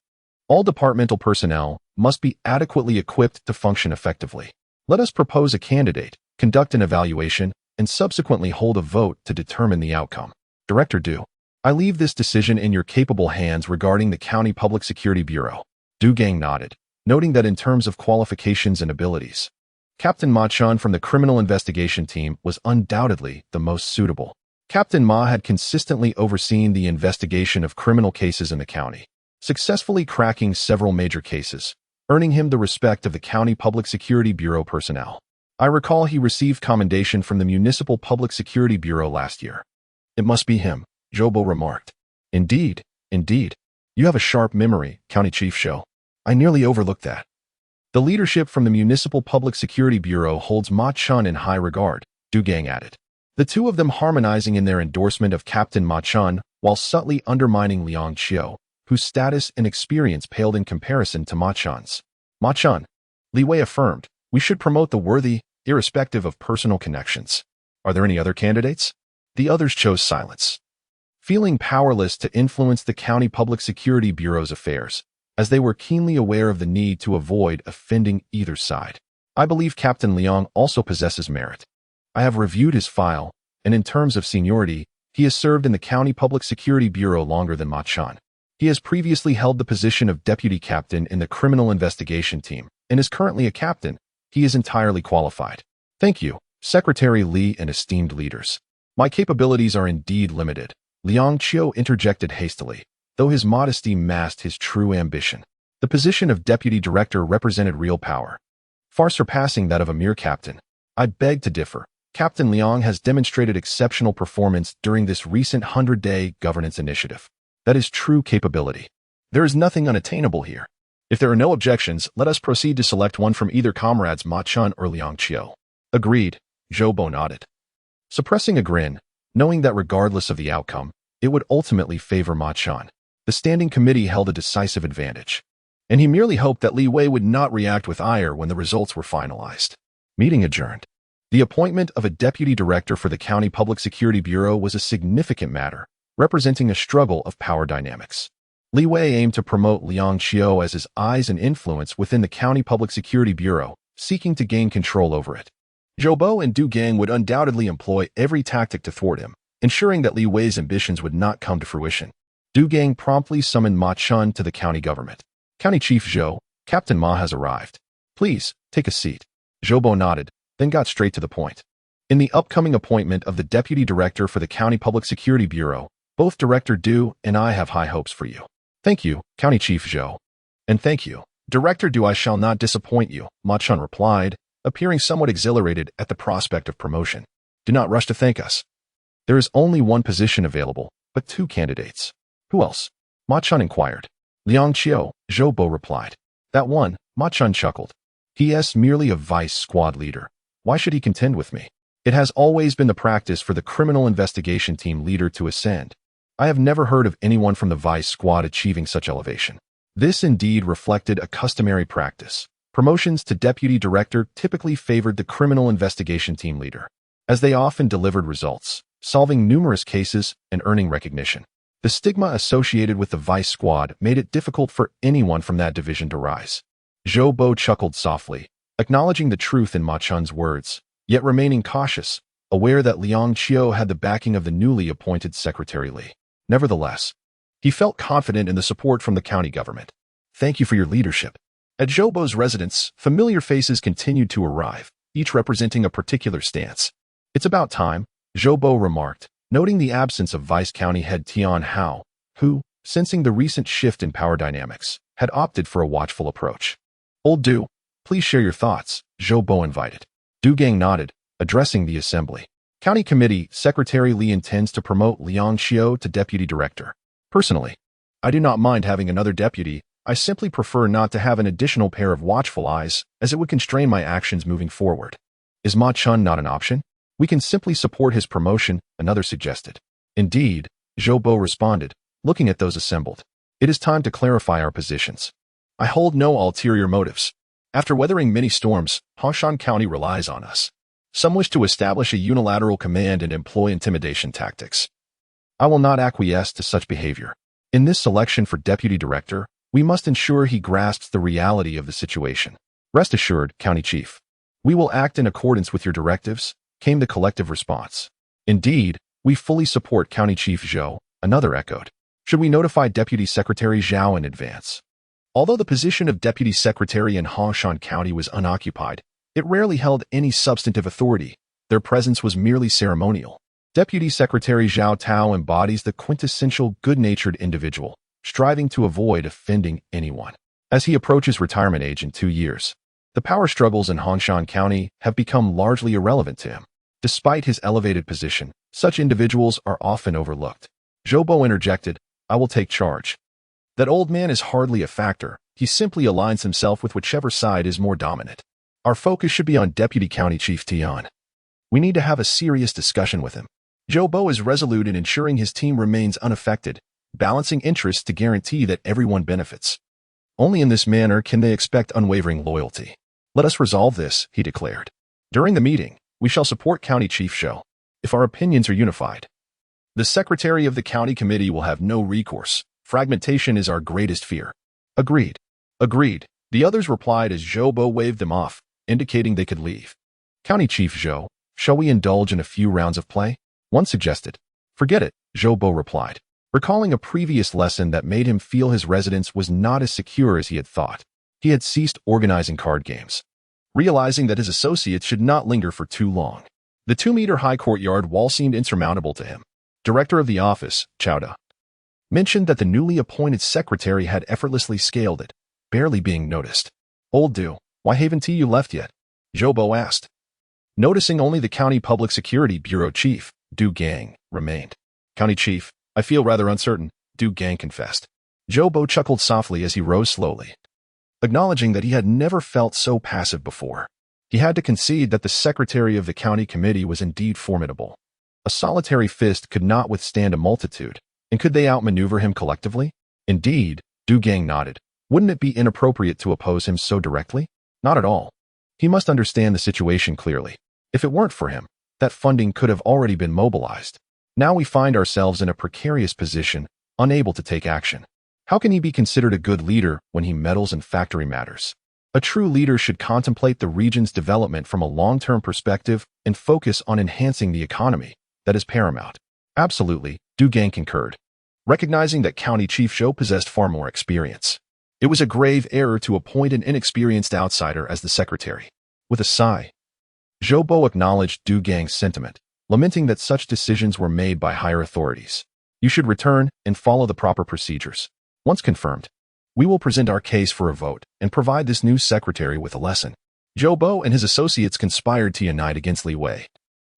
all departmental personnel must be adequately equipped to function effectively. Let us propose a candidate, conduct an evaluation, and subsequently hold a vote to determine the outcome. Director Du, I leave this decision in your capable hands regarding the County Public Security Bureau. Du Gang nodded, noting that in terms of qualifications and abilities, Captain Ma Chun from the Criminal Investigation Team was undoubtedly the most suitable. Captain Ma had consistently overseen the investigation of criminal cases in the county, successfully cracking several major cases, earning him the respect of the County Public Security Bureau personnel. I recall he received commendation from the Municipal Public Security Bureau last year. It must be him, Zhou Bo remarked. Indeed. You have a sharp memory, County Chief Shou. I nearly overlooked that. The leadership from the Municipal Public Security Bureau holds Ma Chun in high regard, Du Gang added. The two of them harmonizing in their endorsement of Captain Ma Chun while subtly undermining Liang Qiu, whose status and experience paled in comparison to Ma Chun's. Ma Chun, Li Wei affirmed, we should promote the worthy, irrespective of personal connections. Are there any other candidates? The others chose silence, feeling powerless to influence the County Public Security Bureau's affairs, as they were keenly aware of the need to avoid offending either side. I believe Captain Liang also possesses merit. I have reviewed his file, and in terms of seniority, he has served in the County Public Security Bureau longer than Ma Chun. He has previously held the position of deputy captain in the Criminal Investigation Team, and is currently a captain. He is entirely qualified. Thank you, Secretary Li and esteemed leaders. My capabilities are indeed limited. Liang Qiu interjected hastily, though his modesty masked his true ambition. The The position of deputy director represented real power, far surpassing that of a mere captain. I beg to differ. Captain Liang has demonstrated exceptional performance during this recent 100-day governance initiative. That is true capability. There is nothing unattainable here. If there are no objections, let us proceed to select one from either comrades Ma Chun or Liang Qiu. Agreed, Zhou Bo nodded, suppressing a grin, knowing that regardless of the outcome, it would ultimately favor Ma Chun. The standing committee held a decisive advantage, and he merely hoped that Li Wei would not react with ire when the results were finalized. Meeting adjourned. The appointment of a deputy director for the County Public Security Bureau was a significant matter, representing a struggle of power dynamics. Li Wei aimed to promote Liang Qiu as his eyes and influence within the County Public Security Bureau, seeking to gain control over it. Zhou Bo and Du Gang would undoubtedly employ every tactic to thwart him, ensuring that Li Wei's ambitions would not come to fruition. Du Gang promptly summoned Ma Chun to the county government. County Chief Zhou, Captain Ma has arrived. Please, take a seat. Zhou Bo nodded, then got straight to the point. In the upcoming appointment of the Deputy Director for the County Public Security Bureau, both Director Du and I have high hopes for you. Thank you, County Chief Zhou. And thank you, Director Du. I shall not disappoint you, Ma Chun replied, appearing somewhat exhilarated at the prospect of promotion. Do not rush to thank us. There is only one position available, but two candidates. Who else? Ma Chun inquired. Liang Qiu, Zhou Bo replied. That one, Ma Chun chuckled. He is merely a vice squad leader. Why should he contend with me? It has always been the practice for the criminal investigation team leader to ascend. I have never heard of anyone from the vice squad achieving such elevation. This indeed reflected a customary practice. Promotions to deputy director typically favored the criminal investigation team leader, as they often delivered results, solving numerous cases and earning recognition. The stigma associated with the vice squad made it difficult for anyone from that division to rise. Zhou Bo chuckled softly, acknowledging the truth in Ma Chun's words, yet remaining cautious, aware that Liang Qiu had the backing of the newly appointed Secretary Li. Nevertheless, he felt confident in the support from the county government. Thank you for your leadership. At Zhou Bo's residence, familiar faces continued to arrive, each representing a particular stance. It's about time, Zhou Bo remarked, noting the absence of Vice County Head Tian Hao, who, sensing the recent shift in power dynamics, had opted for a watchful approach. Old Du, please share your thoughts, Zhou Bo invited. Du Gang nodded, addressing the assembly. County Committee Secretary Li intends to promote Liang Qiu to Deputy Director. Personally, I do not mind having another deputy. I simply prefer not to have an additional pair of watchful eyes, as it would constrain my actions moving forward. Is Ma Chun not an option? We can simply support his promotion, another suggested. Indeed, Zhou Bo responded, looking at those assembled. It is time to clarify our positions. I hold no ulterior motives. After weathering many storms, Hongshan County relies on us. Some wish to establish a unilateral command and employ intimidation tactics. I will not acquiesce to such behavior. In this selection for Deputy Director, we must ensure he grasps the reality of the situation. Rest assured, County Chief. We will act in accordance with your directives, came the collective response. Indeed, we fully support County Chief Zhou, another echoed. Should we notify Deputy Secretary Zhao in advance? Although the position of Deputy Secretary in Hongshan County was unoccupied, it rarely held any substantive authority. Their presence was merely ceremonial. Deputy Secretary Zhao Tao embodies the quintessential good-natured individual, striving to avoid offending anyone. As he approaches retirement age in 2 years, the power struggles in Hongshan County have become largely irrelevant to him. Despite his elevated position, such individuals are often overlooked. Zhou Bo interjected, I will take charge. That old man is hardly a factor. He simply aligns himself with whichever side is more dominant. Our focus should be on Deputy County Chief Tian. We need to have a serious discussion with him. Zhou Bo is resolute in ensuring his team remains unaffected, balancing interests to guarantee that everyone benefits. Only in this manner can they expect unwavering loyalty. Let us resolve this, he declared. During the meeting, we shall support County Chief Zhou, if our opinions are unified. The Secretary of the County Committee will have no recourse. Fragmentation is our greatest fear. Agreed. Agreed. The others replied as Zhou Bo waved them off, indicating they could leave. County Chief Zhou, shall we indulge in a few rounds of play? One suggested. Forget it, Zhou Bo replied, recalling a previous lesson that made him feel his residence was not as secure as he had thought. He had ceased organizing card games, realizing that his associates should not linger for too long. The 2-meter-high courtyard wall seemed insurmountable to him. Director of the office, Chowda, mentioned that the newly appointed secretary had effortlessly scaled it, barely being noticed. "Old Du, why haven't you left yet?" Zhou Bo asked. Noticing only the County Public Security Bureau Chief, Du Gang, remained. "County Chief, I feel rather uncertain," Du Gang confessed. Zhou Bo chuckled softly as he rose slowly, acknowledging that he had never felt so passive before. He had to concede that the secretary of the county committee was indeed formidable. A solitary fist could not withstand a multitude, and could they outmaneuver him collectively? Indeed, Du Gang nodded. Wouldn't it be inappropriate to oppose him so directly? Not at all. He must understand the situation clearly. If it weren't for him, that funding could have already been mobilized. Now we find ourselves in a precarious position, unable to take action. How can he be considered a good leader when he meddles in factory matters? A true leader should contemplate the region's development from a long-term perspective and focus on enhancing the economy. That is paramount. Absolutely, Du Gang concurred, recognizing that County Chief Zhou possessed far more experience. It was a grave error to appoint an inexperienced outsider as the secretary. With a sigh, Zhou Bo acknowledged Du Gang's sentiment, lamenting that such decisions were made by higher authorities. "You should return and follow the proper procedures. Once confirmed, we will present our case for a vote and provide this new secretary with a lesson." Zhou Bo and his associates conspired to unite against Li Wei,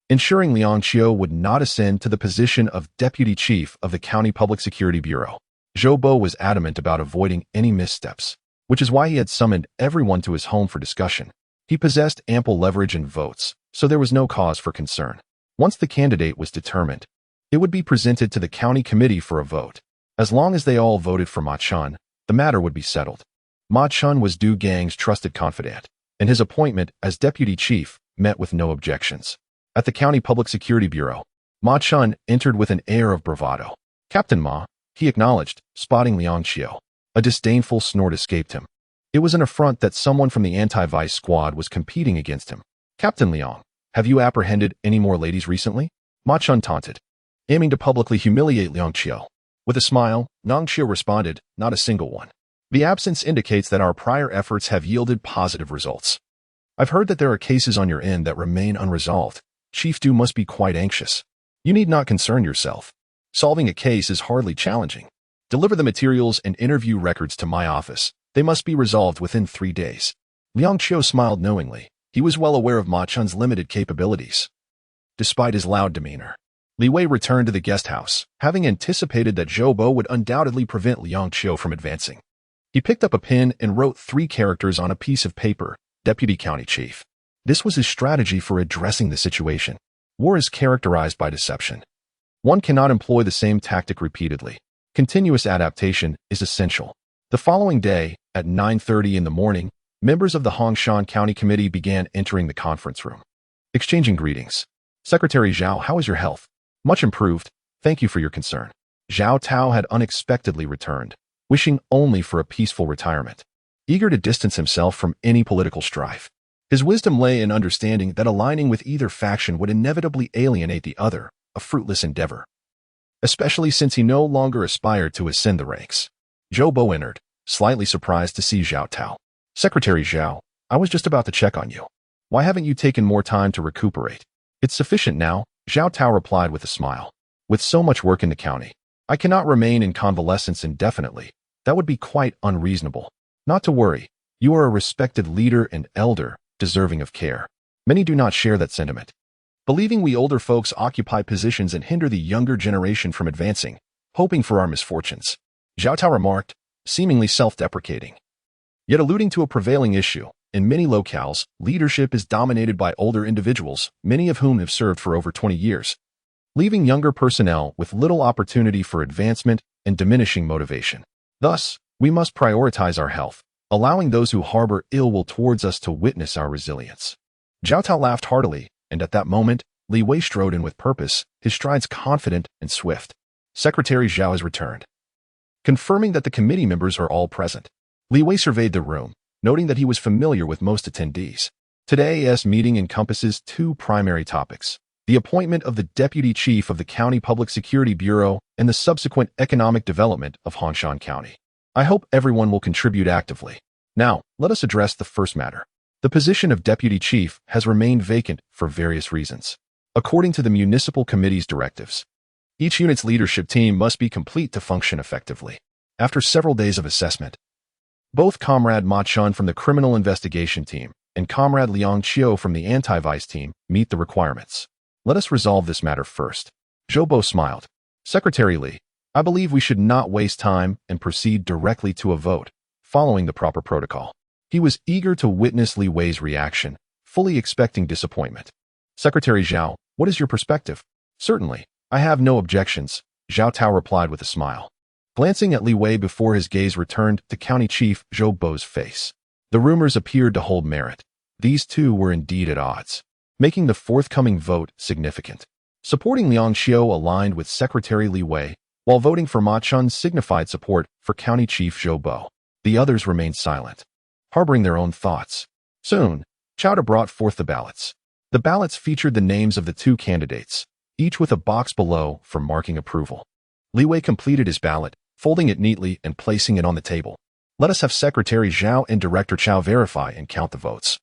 ensuring Liang Qiu would not ascend to the position of deputy chief of the County Public Security Bureau. Zhou Bo was adamant about avoiding any missteps, which is why he had summoned everyone to his home for discussion. He possessed ample leverage and votes, so there was no cause for concern. Once the candidate was determined, it would be presented to the county committee for a vote. As long as they all voted for Ma Chun, the matter would be settled. Ma Chun was Du Gang's trusted confidant, and his appointment as deputy chief met with no objections. At the County Public Security Bureau, Ma Chun entered with an air of bravado. "Captain Ma," he acknowledged, spotting Liang Qiu. A disdainful snort escaped him. It was an affront that someone from the anti-vice squad was competing against him. "Captain Liang, have you apprehended any more ladies recently?" Ma Chun taunted, aiming to publicly humiliate Liang Qiu. With a smile, Liang Qiu responded, "Not a single one. The absence indicates that our prior efforts have yielded positive results. I've heard that there are cases on your end that remain unresolved. Chief Du must be quite anxious. You need not concern yourself. Solving a case is hardly challenging. Deliver the materials and interview records to my office. They must be resolved within 3 days." Liang Qiu smiled knowingly. He was well aware of Ma Chun's limited capabilities. Despite his loud demeanor, Li Wei returned to the guest house, having anticipated that Zhou Bo would undoubtedly prevent Liang Qiu from advancing. He picked up a pen and wrote 3 characters on a piece of paper, "Deputy County Chief." This was his strategy for addressing the situation. War is characterized by deception. One cannot employ the same tactic repeatedly. Continuous adaptation is essential. The following day, at 9:30 in the morning, members of the Hongshan County Committee began entering the conference room, exchanging greetings. "Secretary Zhao, how is your health?" "Much improved. Thank you for your concern." Zhao Tao had unexpectedly returned, wishing only for a peaceful retirement, eager to distance himself from any political strife. His wisdom lay in understanding that aligning with either faction would inevitably alienate the other, a fruitless endeavor, especially since he no longer aspired to ascend the ranks. Zhou Bo entered, slightly surprised to see Zhao Tao. "Secretary Zhao, I was just about to check on you. Why haven't you taken more time to recuperate?" "It's sufficient now," Zhao Tao replied with a smile. "With so much work in the county, I cannot remain in convalescence indefinitely. That would be quite unreasonable. Not to worry, you are a respected leader and elder, deserving of care." Many do not share that sentiment, believing we older folks occupy positions and hinder the younger generation from advancing, hoping for our misfortunes. Zhao Tao remarked, seemingly self-deprecating, yet alluding to a prevailing issue. In many locales, leadership is dominated by older individuals, many of whom have served for over 20 years, leaving younger personnel with little opportunity for advancement and diminishing motivation. Thus, we must prioritize our health, allowing those who harbor ill will towards us to witness our resilience. Zhao Tao laughed heartily, and at that moment, Li Wei strode in with purpose, his strides confident and swift. Secretary Zhao has returned. Confirming that the committee members are all present, Li Wei surveyed the room, noting that he was familiar with most attendees. Today's meeting encompasses 2 primary topics: the appointment of the Deputy Chief of the County Public Security Bureau and the subsequent economic development of Hongshan County. I hope everyone will contribute actively. Now, let us address the first matter. The position of Deputy Chief has remained vacant for various reasons. According to the Municipal Committee's directives, each unit's leadership team must be complete to function effectively. After several days of assessment, Both Comrade Ma Chun from the Criminal Investigation Team and Comrade Liang Qiu from the Anti-Vice Team meet the requirements. Let us resolve this matter first. Zhou Bo smiled. Secretary Li, I believe we should not waste time and proceed directly to a vote, following the proper protocol. He was eager to witness Li Wei's reaction, fully expecting disappointment. Secretary Zhao, what is your perspective? Certainly, I have no objections, Zhao Tao replied with a smile. Glancing at Li Wei before his gaze returned to County Chief Zhou Bo's face. The rumors appeared to hold merit. These two were indeed at odds, making the forthcoming vote significant. Supporting Liang Qiu aligned with Secretary Li Wei, while voting for Ma Chun signified support for County Chief Zhou Bo. The others remained silent, harboring their own thoughts. Soon, Chowda brought forth the ballots. The ballots featured the names of the two candidates, each with a box below for marking approval. Li Wei completed his ballot, folding it neatly and placing it on the table. Let us have Secretary Zhao and Director Chow verify and count the votes.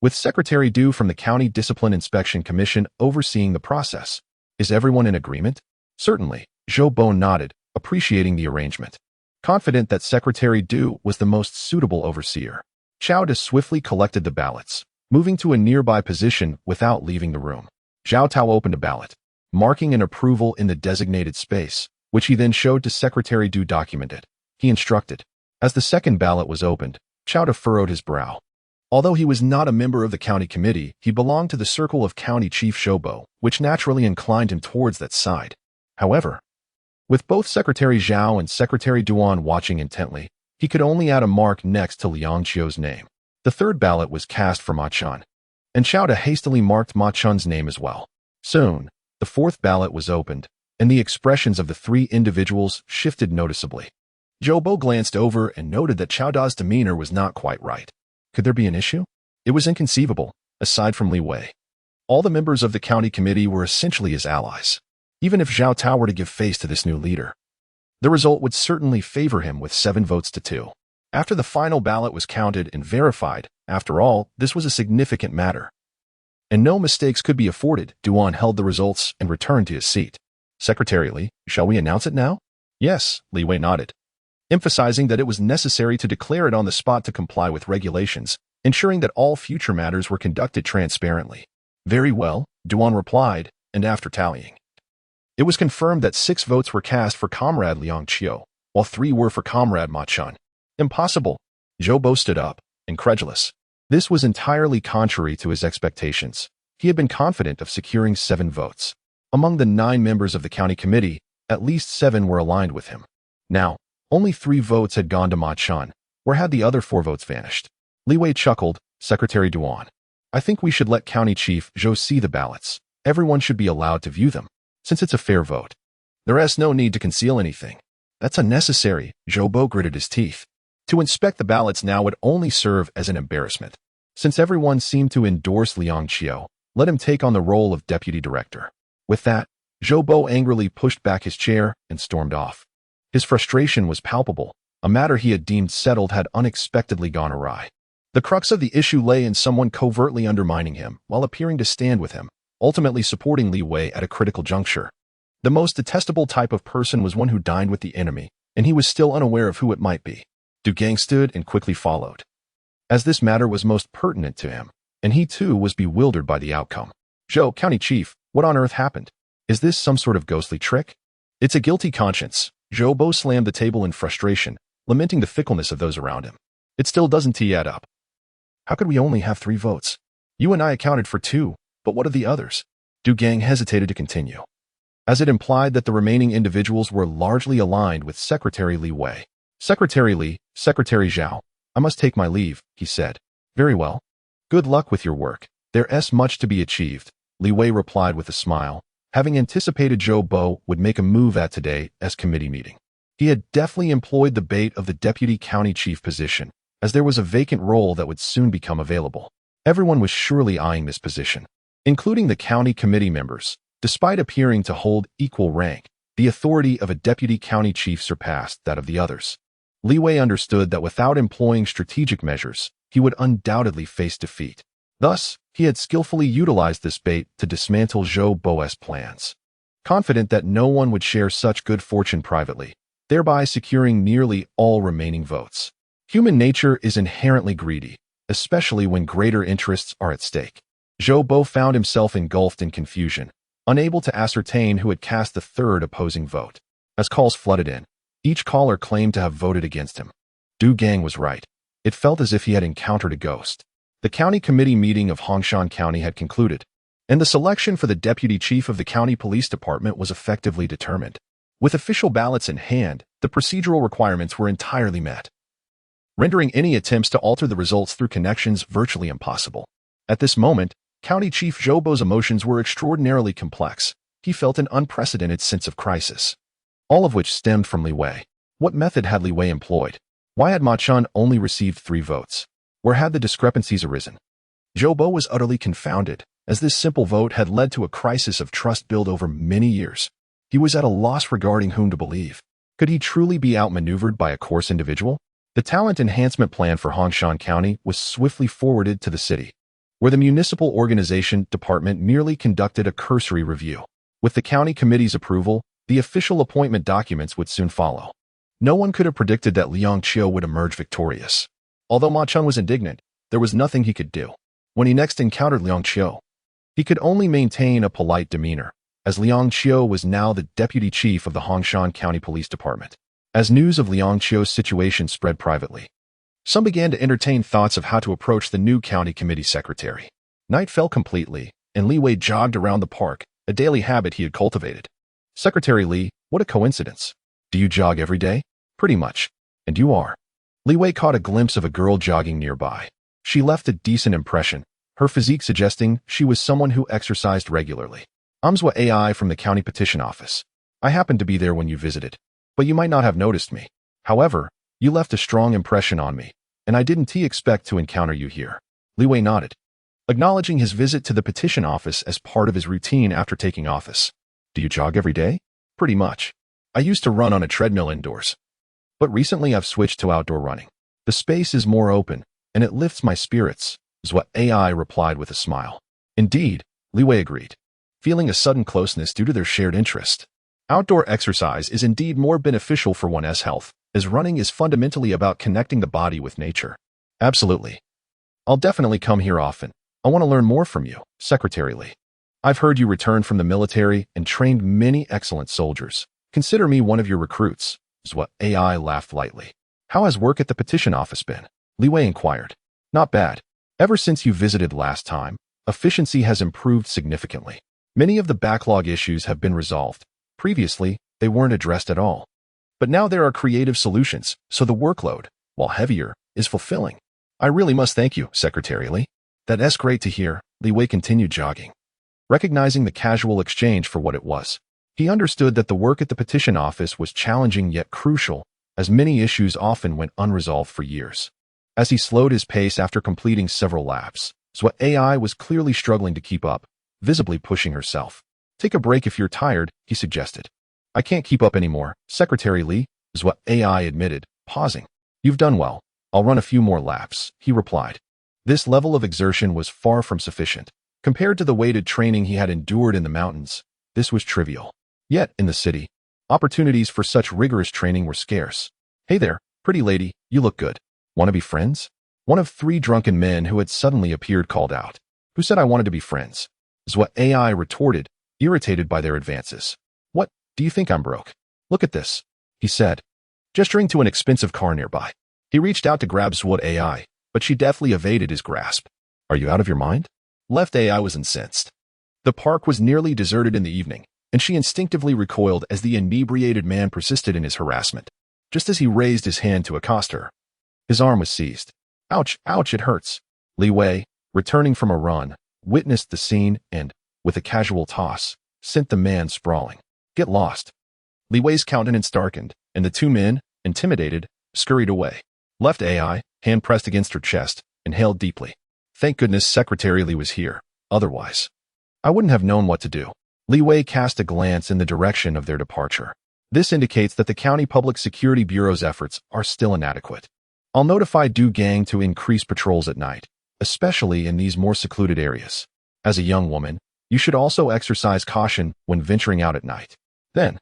With Secretary Du from the County Discipline Inspection Commission overseeing the process. Is everyone in agreement? Certainly, Zhou Bo nodded, appreciating the arrangement. Confident that Secretary Du was the most suitable overseer, Chowda swiftly collected the ballots, moving to a nearby position without leaving the room. Zhao Tao opened a ballot, marking an approval in the designated space, which he then showed to Secretary Du documented. He instructed. As the second ballot was opened, Chowda furrowed his brow. Although he was not a member of the county committee, he belonged to the circle of County Chief Zhou Bo, which naturally inclined him towards that side. However, with both Secretary Zhao and Secretary Duan watching intently, he could only add a mark next to Liang Qiu's name. The third ballot was cast for Ma Chun, and Chowda hastily marked Ma Chun's name as well. Soon, the fourth ballot was opened, and the expressions of the three individuals shifted noticeably. Zhou Bo glanced over and noted that Chowda's demeanor was not quite right. Could there be an issue? It was inconceivable, aside from Li Wei. All the members of the county committee were essentially his allies. Even if Zhao Tao were to give face to this new leader, the result would certainly favor him with 7 votes to 2. After the final ballot was counted and verified, after all, this was a significant matter, and no mistakes could be afforded, Duan held the results and returned to his seat. Secretary Li, shall we announce it now? Yes, Li Wei nodded, emphasizing that it was necessary to declare it on the spot to comply with regulations, ensuring that all future matters were conducted transparently. Very well, Duan replied, and after tallying, it was confirmed that 6 votes were cast for Comrade Liang Qiu, while 3 were for Comrade Ma Chun. Impossible. Zhou Bo stood up, incredulous. This was entirely contrary to his expectations. He had been confident of securing 7 votes. Among the 9 members of the county committee, at least 7 were aligned with him. Now, only 3 votes had gone to Ma Chun. Where had the other 4 votes vanished? Li Wei chuckled, Secretary Duan. I think we should let County Chief Zhou see the ballots. Everyone should be allowed to view them, since it's a fair vote. There is no need to conceal anything. That's unnecessary, Zhou Bo gritted his teeth. To inspect the ballots now would only serve as an embarrassment. Since everyone seemed to endorse Liang Qiu, let him take on the role of deputy director. With that, Zhou Bo angrily pushed back his chair and stormed off. His frustration was palpable. A matter he had deemed settled had unexpectedly gone awry. The crux of the issue lay in someone covertly undermining him while appearing to stand with him, ultimately supporting Li Wei at a critical juncture. The most detestable type of person was one who dined with the enemy, and he was still unaware of who it might be. Du Gang stood and quickly followed, as this matter was most pertinent to him, and he too was bewildered by the outcome. Zhou, County Chief, what on earth happened? Is this some sort of ghostly trick? It's a guilty conscience. Zhou Bo slammed the table in frustration, lamenting the fickleness of those around him. It still doesn't add up. How could we only have 3 votes? You and I accounted for 2, but what of the others? Du Gang hesitated to continue, as it implied that the remaining individuals were largely aligned with Secretary Li Wei. Secretary Li, Secretary Zhao, I must take my leave, he said. Very well. Good luck with your work. There's much to be achieved, Li Wei replied with a smile, having anticipated Zhou Bo would make a move at today's committee meeting. He had deftly employed the bait of the deputy county chief position, as there was a vacant role that would soon become available. Everyone was surely eyeing this position, including the county committee members. Despite appearing to hold equal rank, the authority of a deputy county chief surpassed that of the others. Li Wei understood that without employing strategic measures, he would undoubtedly face defeat. Thus, he had skillfully utilized this bait to dismantle Zhou Bo's plans, confident that no one would share such good fortune privately, thereby securing nearly all remaining votes. Human nature is inherently greedy, especially when greater interests are at stake. Zhou Bo found himself engulfed in confusion, unable to ascertain who had cast the third opposing vote. As calls flooded in, each caller claimed to have voted against him. Du Gang was right. It felt as if he had encountered a ghost. The county committee meeting of Hongshan County had concluded, and the selection for the deputy chief of the county police department was effectively determined. With official ballots in hand, the procedural requirements were entirely met, rendering any attempts to alter the results through connections virtually impossible. At this moment, County Chief Zhou Bo's emotions were extraordinarily complex. He felt an unprecedented sense of crisis, all of which stemmed from Li Wei. What method had Li Wei employed? Why had Ma Chun only received 3 votes? Where had the discrepancies arisen? Zhou Bo was utterly confounded, as this simple vote had led to a crisis of trust built over many years. He was at a loss regarding whom to believe. Could he truly be outmaneuvered by a coarse individual? The talent enhancement plan for Hongshan County was swiftly forwarded to the city, where the municipal organization department merely conducted a cursory review. With the county committee's approval, the official appointment documents would soon follow. No one could have predicted that Liang Qiu would emerge victorious. Although Ma Chun was indignant, there was nothing he could do. When he next encountered Liang Qiu, he could only maintain a polite demeanor, as Liang Qiu was now the deputy chief of the Hongshan County Police Department. As news of Liang Qiu's situation spread privately, some began to entertain thoughts of how to approach the new county committee secretary. Night fell completely, and Li Wei jogged around the park, a daily habit he had cultivated. Secretary Li, what a coincidence. Do you jog every day? Pretty much. And you are. Li Wei caught a glimpse of a girl jogging nearby. She left a decent impression, her physique suggesting she was someone who exercised regularly. Umzwa AI from the county petition office. I happened to be there when you visited, but you might not have noticed me. However, you left a strong impression on me, and I didn't expect to encounter you here. Li Wei nodded, acknowledging his visit to the petition office as part of his routine after taking office. Do you jog every day? Pretty much. I used to run on a treadmill indoors, but recently I've switched to outdoor running. The space is more open, and it lifts my spirits, is what AI replied with a smile. Indeed, Li Wei agreed, feeling a sudden closeness due to their shared interest. Outdoor exercise is indeed more beneficial for one's health, as running is fundamentally about connecting the body with nature. Absolutely. I'll definitely come here often. I want to learn more from you, Secretary Li. I've heard you returned from the military and trained many excellent soldiers. Consider me one of your recruits, is what AI laughed lightly. How has work at the petition office been? Li Wei inquired. Not bad. Ever since you visited last time, efficiency has improved significantly. Many of the backlog issues have been resolved. Previously, they weren't addressed at all. But now there are creative solutions, so the workload, while heavier, is fulfilling. I really must thank you, Secretary Li. That's great to hear. Li Wei continued jogging, recognizing the casual exchange for what it was. He understood that the work at the petition office was challenging yet crucial, as many issues often went unresolved for years. As he slowed his pace after completing several laps, Zwa AI was clearly struggling to keep up, visibly pushing herself. Take a break if you're tired, he suggested. I can't keep up anymore, Secretary Li, Zwa AI admitted, pausing. You've done well. I'll run a few more laps, he replied. This level of exertion was far from sufficient. Compared to the weighted training he had endured in the mountains, this was trivial. Yet, in the city, opportunities for such rigorous training were scarce. Hey there, pretty lady, you look good. Want to be friends? One of 3 drunken men who had suddenly appeared called out. Who said I wanted to be friends? Zwa AI retorted, irritated by their advances. What, do you think I'm broke? Look at this, he said, gesturing to an expensive car nearby. He reached out to grab Zwa AI, but she deftly evaded his grasp. Are you out of your mind? Left AI was incensed. The park was nearly deserted in the evening, and she instinctively recoiled as the inebriated man persisted in his harassment. Just as he raised his hand to accost her, his arm was seized. Ouch, ouch, it hurts. Li Wei, returning from a run, witnessed the scene and, with a casual toss, sent the man sprawling. Get lost. Li Wei's countenance darkened, and the 2 men, intimidated, scurried away. Left AI, hand pressed against her chest, inhaled deeply. Thank goodness Secretary Li was here. Otherwise, I wouldn't have known what to do. Li Wei cast a glance in the direction of their departure. This indicates that the County Public Security Bureau's efforts are still inadequate. I'll notify Du Gang to increase patrols at night, especially in these more secluded areas. As a young woman, you should also exercise caution when venturing out at night. Then,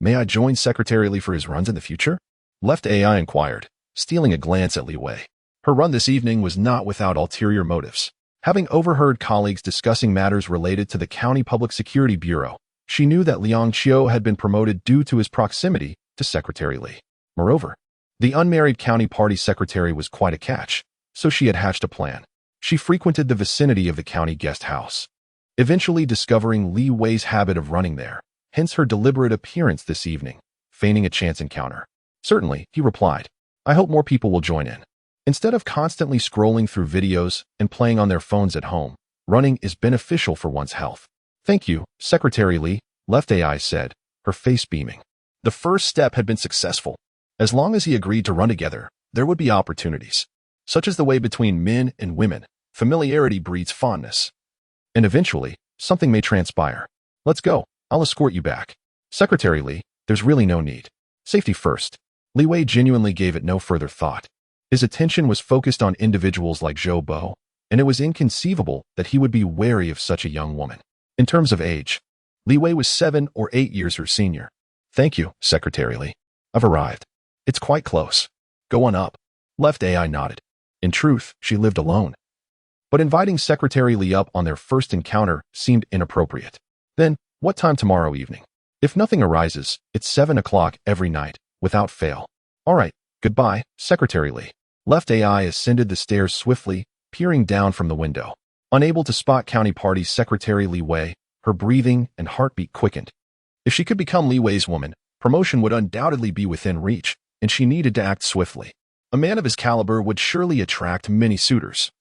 may I join Secretary Li for his runs in the future? Left AI inquired. stealing a glance at Li Wei. Her run this evening was not without ulterior motives. Having overheard colleagues discussing matters related to the County Public Security Bureau, she knew that Liang Qiu had been promoted due to his proximity to Secretary Li. Moreover, the unmarried county party secretary was quite a catch, so she had hatched a plan. She frequented the vicinity of the county guest house, eventually discovering Li Wei's habit of running there, hence her deliberate appearance this evening, feigning a chance encounter. Certainly, he replied. I hope more people will join in. Instead of constantly scrolling through videos and playing on their phones at home, running is beneficial for one's health. Thank you, Secretary Li, Left AI said, her face beaming. The first step had been successful. As long as he agreed to run together, there would be opportunities. Such as the way between men and women, familiarity breeds fondness. And eventually, something may transpire. Let's go, I'll escort you back. Secretary Li, there's really no need. Safety first. Li Wei genuinely gave it no further thought. His attention was focused on individuals like Zhou Bo, and it was inconceivable that he would be wary of such a young woman. In terms of age, Li Wei was 7 or 8 years her senior. Thank you, Secretary Li. I've arrived. It's quite close. Go on up. Left AI nodded. In truth, she lived alone. But inviting Secretary Li up on their first encounter seemed inappropriate. Then, what time tomorrow evening? If nothing arises, it's 7 o'clock every night, without fail. All right, goodbye, Secretary Li. Left AI ascended the stairs swiftly, peering down from the window. Unable to spot County Party Secretary Li Wei, her breathing and heartbeat quickened. If she could become Li Wei's woman, promotion would undoubtedly be within reach, and she needed to act swiftly. A man of his caliber would surely attract many suitors.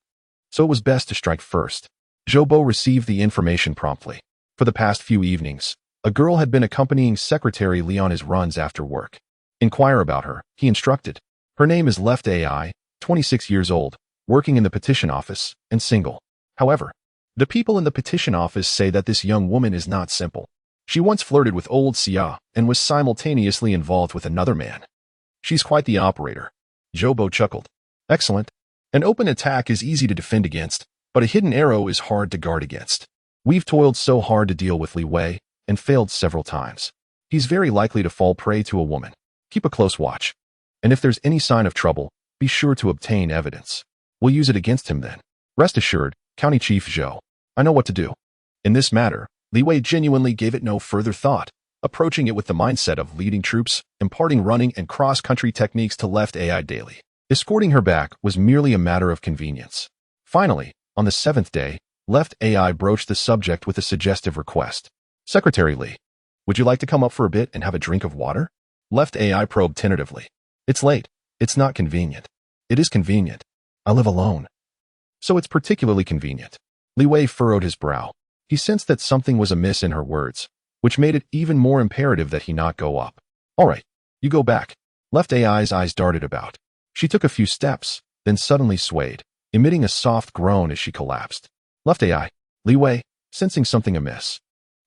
So it was best to strike first. Zhou Bo received the information promptly. For the past few evenings, a girl had been accompanying Secretary Li on his runs after work. Inquire about her, he instructed. Her name is Left AI, 26 years old, working in the petition office, and single. However, the people in the petition office say that this young woman is not simple. She once flirted with old Xia and was simultaneously involved with another man. She's quite the operator. Zhou Bo chuckled. Excellent. An open attack is easy to defend against, but a hidden arrow is hard to guard against. We've toiled so hard to deal with Li Wei and failed several times. He's very likely to fall prey to a woman. Keep a close watch. And if there's any sign of trouble, be sure to obtain evidence. We'll use it against him then. Rest assured, County Chief Zhou, I know what to do. In this matter, Li Wei genuinely gave it no further thought, approaching it with the mindset of leading troops, imparting running and cross-country techniques to Left AI daily. Escorting her back was merely a matter of convenience. Finally, on the 7th day, Left AI broached the subject with a suggestive request. Secretary Li, would you like to come up for a bit and have a drink of water? Left AI probed tentatively. It's late. It's not convenient. It is convenient. I live alone. So it's particularly convenient. Li Wei furrowed his brow. He sensed that something was amiss in her words, which made it even more imperative that he not go up. All right, you go back. Left AI's eyes darted about. She took a few steps, then suddenly swayed, emitting a soft groan as she collapsed. Left AI, Li Wei, sensing something amiss,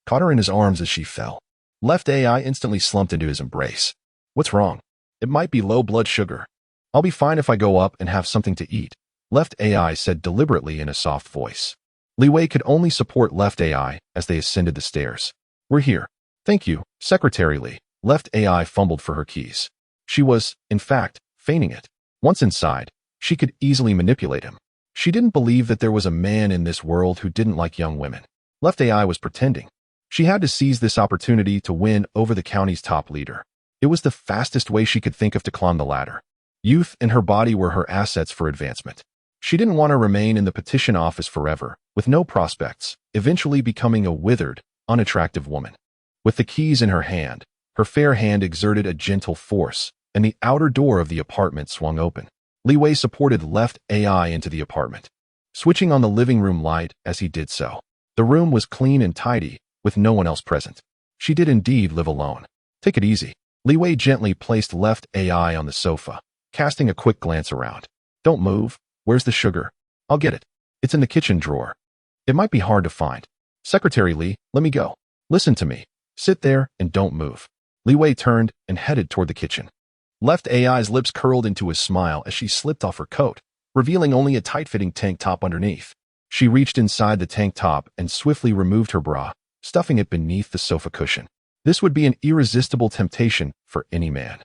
caught her in his arms as she fell. Left AI instantly slumped into his embrace. What's wrong? It might be low blood sugar. I'll be fine if I go up and have something to eat, Left AI said deliberately in a soft voice. Li Wei could only support Left AI as they ascended the stairs. We're here. Thank you, Secretary Li. Left AI fumbled for her keys. She was, in fact, feigning it. Once inside, she could easily manipulate him. She didn't believe that there was a man in this world who didn't like young women. Left AI was pretending. She had to seize this opportunity to win over the county's top leader. It was the fastest way she could think of to climb the ladder. Youth and her body were her assets for advancement. She didn't want to remain in the petition office forever, with no prospects, eventually becoming a withered, unattractive woman. With the keys in her hand, her fair hand exerted a gentle force, and the outer door of the apartment swung open. Li Wei supported Left AI into the apartment, switching on the living room light as he did so. The room was clean and tidy, with no one else present. She did indeed live alone. Take it easy. Li Wei gently placed Left AI on the sofa, casting a quick glance around. Don't move. Where's the sugar? I'll get it. It's in the kitchen drawer. It might be hard to find. Secretary Li, let me go. Listen to me. Sit there and don't move. Li Wei turned and headed toward the kitchen. Left AI's lips curled into a smile as she slipped off her coat, revealing only a tight-fitting tank top underneath. She reached inside the tank top and swiftly removed her bra, stuffing it beneath the sofa cushion. This would be an irresistible temptation for any man.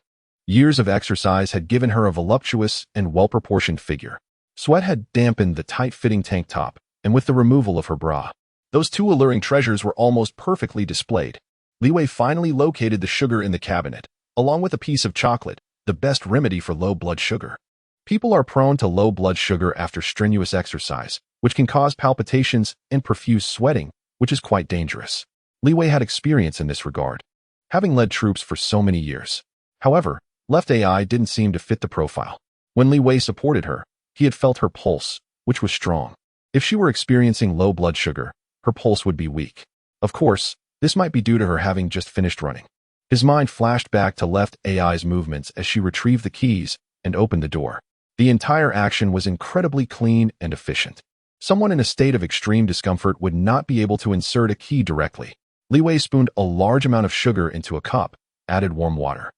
Years of exercise had given her a voluptuous and well-proportioned figure. Sweat had dampened the tight-fitting tank top, and with the removal of her bra, those two alluring treasures were almost perfectly displayed. Li Wei finally located the sugar in the cabinet, along with a piece of chocolate, the best remedy for low blood sugar. People are prone to low blood sugar after strenuous exercise, which can cause palpitations and profuse sweating, which is quite dangerous. Li Wei had experience in this regard, having led troops for so many years. However, Left AI didn't seem to fit the profile. When Li Wei supported her, he had felt her pulse, which was strong. If she were experiencing low blood sugar, her pulse would be weak. Of course, this might be due to her having just finished running. His mind flashed back to Left AI's movements as she retrieved the keys and opened the door. The entire action was incredibly clean and efficient. Someone in a state of extreme discomfort would not be able to insert a key directly. Li Wei spooned a large amount of sugar into a cup, added warm water,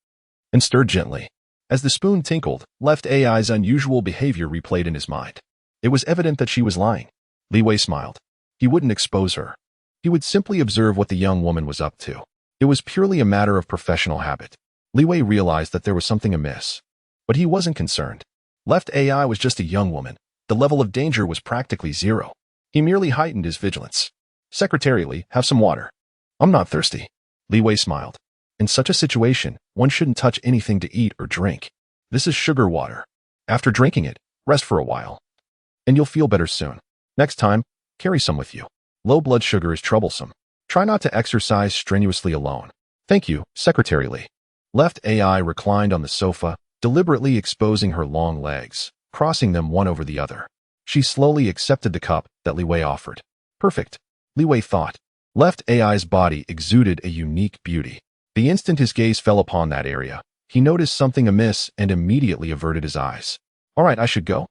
and stirred gently. As the spoon tinkled, Left AI's unusual behavior replayed in his mind. It was evident that she was lying. Li Wei smiled. He wouldn't expose her. He would simply observe what the young woman was up to. It was purely a matter of professional habit. Li Wei realized that there was something amiss, but he wasn't concerned. Left AI was just a young woman. The level of danger was practically zero. He merely heightened his vigilance. Secretary Li, have some water. I'm not thirsty. Li Wei smiled. In such a situation, one shouldn't touch anything to eat or drink. This is sugar water. After drinking it, rest for a while, and you'll feel better soon. Next time, carry some with you. Low blood sugar is troublesome. Try not to exercise strenuously alone. Thank you, Secretary Li. Left AI reclined on the sofa, deliberately exposing her long legs, crossing them one over the other. She slowly accepted the cup that Li Wei offered. Perfect, Li Wei thought. Left AI's body exuded a unique beauty. The instant his gaze fell upon that area, he noticed something amiss and immediately averted his eyes. All right, I should go.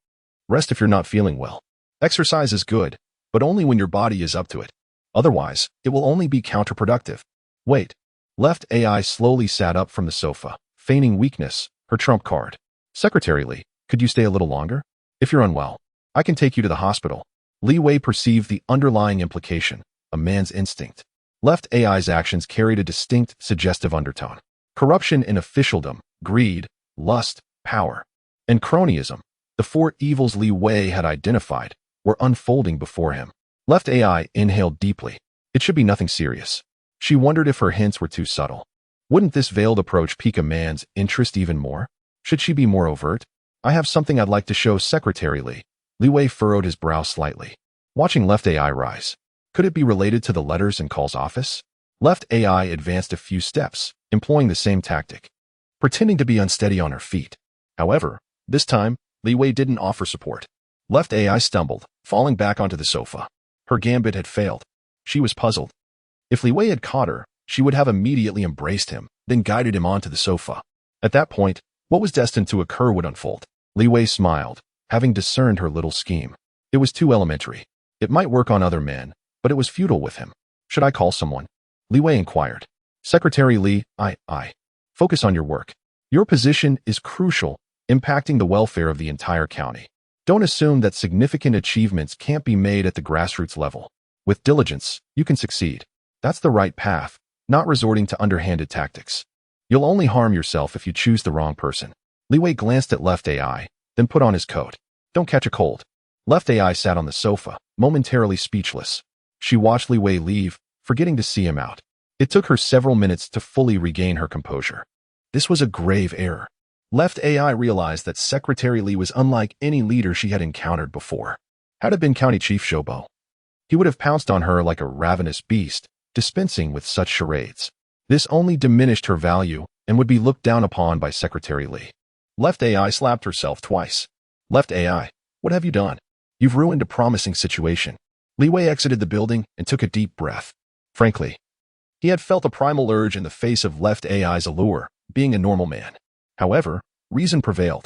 Rest if you're not feeling well. Exercise is good, but only when your body is up to it. Otherwise, it will only be counterproductive. Wait. Left AI slowly sat up from the sofa, feigning weakness, her trump card. Secretary Li, could you stay a little longer? If you're unwell, I can take you to the hospital. Li Wei perceived the underlying implication, a man's instinct. Left AI's actions carried a distinct, suggestive undertone. Corruption in officialdom, greed, lust, power, and cronyism, the four evils Li Wei had identified, were unfolding before him. Left AI inhaled deeply. It should be nothing serious. She wondered if her hints were too subtle. Wouldn't this veiled approach pique a man's interest even more? Should she be more overt? I have something I'd like to show Secretary Li. Li Wei furrowed his brow slightly, watching Left AI rise. Could it be related to the letters and calls office? Left AI advanced a few steps, employing the same tactic, pretending to be unsteady on her feet. However, this time, Li Wei didn't offer support. Left AI stumbled, falling back onto the sofa. Her gambit had failed. She was puzzled. If Li Wei had caught her, she would have immediately embraced him, then guided him onto the sofa. At that point, what was destined to occur would unfold. Li Wei smiled, having discerned her little scheme. It was too elementary. It might work on other men, but it was futile with him. Should I call someone? Li Wei inquired. Secretary Li, I. Focus on your work. Your position is crucial, impacting the welfare of the entire county. Don't assume that significant achievements can't be made at the grassroots level. With diligence, you can succeed. That's the right path, not resorting to underhanded tactics. You'll only harm yourself if you choose the wrong person. Li Wei glanced at Left AI, then put on his coat. Don't catch a cold. Left AI sat on the sofa, momentarily speechless. She watched Li Wei leave, forgetting to see him out. It took her several minutes to fully regain her composure. This was a grave error. Left AI realized that Secretary Li was unlike any leader she had encountered before. Had it been County Chief Zhou, he would have pounced on her like a ravenous beast, dispensing with such charades. This only diminished her value and would be looked down upon by Secretary Li. Left AI slapped herself twice. Left AI, what have you done? You've ruined a promising situation. Li Wei exited the building and took a deep breath. Frankly, he had felt a primal urge in the face of Left AI's allure, being a normal man. However, reason prevailed.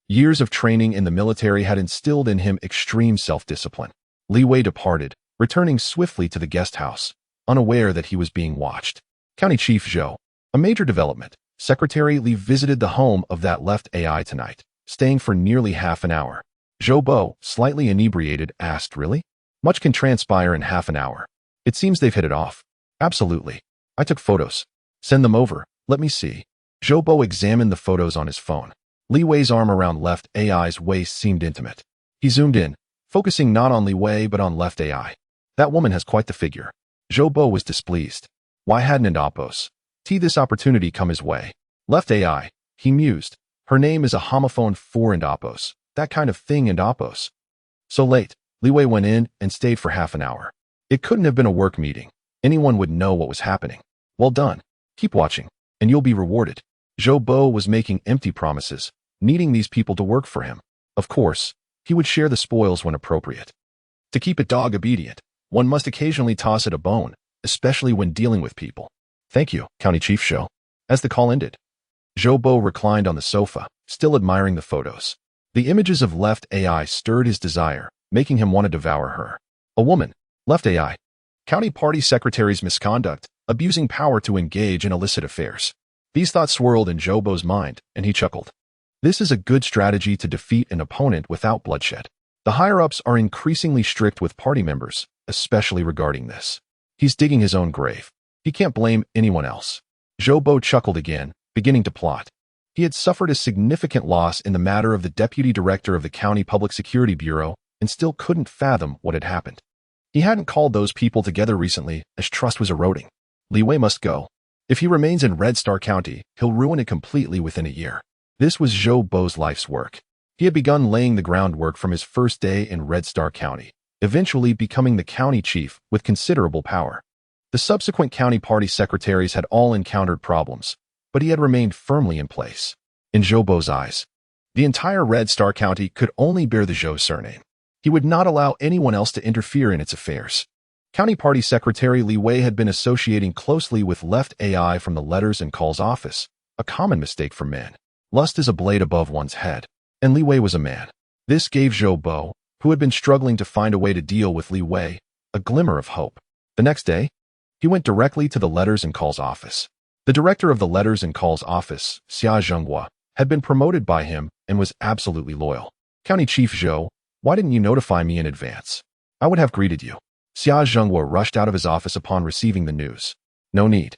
Years of training in the military had instilled in him extreme self-discipline. Li Wei departed, returning swiftly to the guest house, unaware that he was being watched. County Chief Zhou. A major development. Secretary Li visited the home of that Left AI tonight, staying for nearly half an hour. Zhou, slightly inebriated, asked, Really? Much can transpire in half an hour. It seems they've hit it off. Absolutely. I took photos. Send them over. Let me see. Zhou Bo examined the photos on his phone. Li Wei's arm around left AI's waist seemed intimate. He zoomed in, focusing not on Li Wei but on left AI. That woman has quite the figure. Zhou Bo was displeased. Why hadn't Indopos this opportunity come his way? Left AI, he mused. Her name is a homophone for Indopos. That kind of thing, Indopos. So late, Li Wei went in and stayed for half an hour. It couldn't have been a work meeting. Anyone would know what was happening. Well done. Keep watching, and you'll be rewarded. Zhou Bo was making empty promises, needing these people to work for him. Of course, he would share the spoils when appropriate. To keep a dog obedient, one must occasionally toss it a bone, especially when dealing with people. Thank you, County Chief Zhou. As the call ended, Zhou Bo reclined on the sofa, still admiring the photos. The images of left AI stirred his desire, making him want to devour her. A woman, left AI. County Party Secretary's misconduct, abusing power to engage in illicit affairs. These thoughts swirled in Zhou Bo's mind, and he chuckled. This is a good strategy to defeat an opponent without bloodshed. The higher-ups are increasingly strict with party members, especially regarding this. He's digging his own grave. He can't blame anyone else. Zhou Bo chuckled again, beginning to plot. He had suffered a significant loss in the matter of the deputy director of the County Public Security Bureau and still couldn't fathom what had happened. He hadn't called those people together recently as trust was eroding. Li Wei must go. If he remains in Red Star County, he'll ruin it completely within a year. This was Zhou Bo's life's work. He had begun laying the groundwork from his first day in Red Star County, eventually becoming the county chief with considerable power. The subsequent county party secretaries had all encountered problems, but he had remained firmly in place. In Zhou Bo's eyes, the entire Red Star County could only bear the Zhou surname. He would not allow anyone else to interfere in its affairs. County Party Secretary Li Wei had been associating closely with Left AI from the letters and calls office, a common mistake for men. Lust is a blade above one's head, and Li Wei was a man. This gave Zhou Bo, who had been struggling to find a way to deal with Li Wei, a glimmer of hope. The next day, he went directly to the letters and calls office. The director of the letters and calls office, Xia Zhenghua, had been promoted by him and was absolutely loyal. County Chief Zhou, why didn't you notify me in advance? I would have greeted you. Xia Zhenghua rushed out of his office upon receiving the news. No need.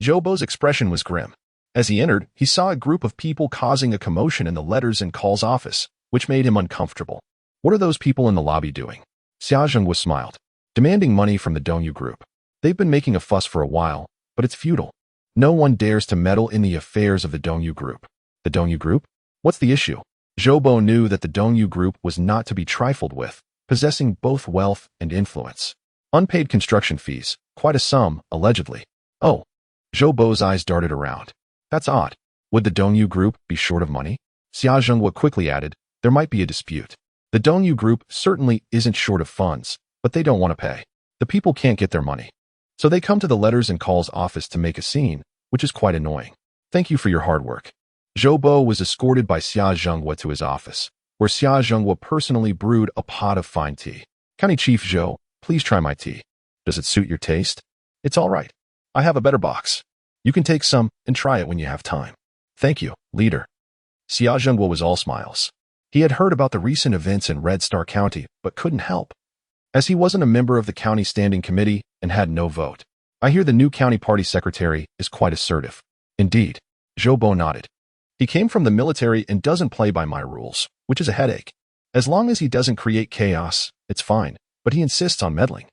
Zhou Bo's expression was grim. As he entered, he saw a group of people causing a commotion in the letters and calls office, which made him uncomfortable. What are those people in the lobby doing? Xia Zhenghua smiled. Demanding money from the Dongyu Group. They've been making a fuss for a while, but it's futile. No one dares to meddle in the affairs of the Dongyu Group. The Dongyu Group? What's the issue? Zhou Bo knew that the Dongyu Group was not to be trifled with, possessing both wealth and influence. Unpaid construction fees, quite a sum, allegedly. Oh. Zhou Bo's eyes darted around. That's odd. Would the Dongyu Group be short of money? Xia Zhenghua quickly added, there might be a dispute. The Dongyu Group certainly isn't short of funds, but they don't want to pay. The people can't get their money. So they come to the letters and calls office to make a scene, which is quite annoying. Thank you for your hard work. Zhou Bo was escorted by Xia Zhenghua to his office, where Xia Zhenghua personally brewed a pot of fine tea. County Chief Zhou, please try my tea. Does it suit your taste? It's all right. I have a better box. You can take some and try it when you have time. Thank you, leader. Xia Zhenghua was all smiles. He had heard about the recent events in Red Star County, but couldn't help. As he wasn't a member of the county standing committee and had no vote. I hear the new county party secretary is quite assertive. Indeed. Zhou Bo nodded. He came from the military and doesn't play by my rules, which is a headache. As long as he doesn't create chaos, it's fine, but he insists on meddling.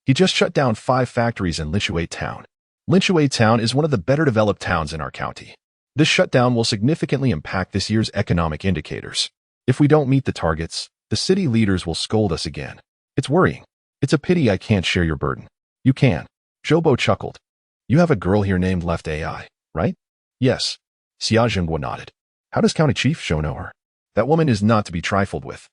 He just shut down 5 factories in Lishui Town. Lishui Town is one of the better developed towns in our county. This shutdown will significantly impact this year's economic indicators. If we don't meet the targets, the city leaders will scold us again. It's worrying. It's a pity I can't share your burden. You can. Zhou Bo chuckled. You have a girl here named Left AI, right? Yes. Xia Zhenghua nodded. How does County Chief Zhou know her? That woman is not to be trifled with.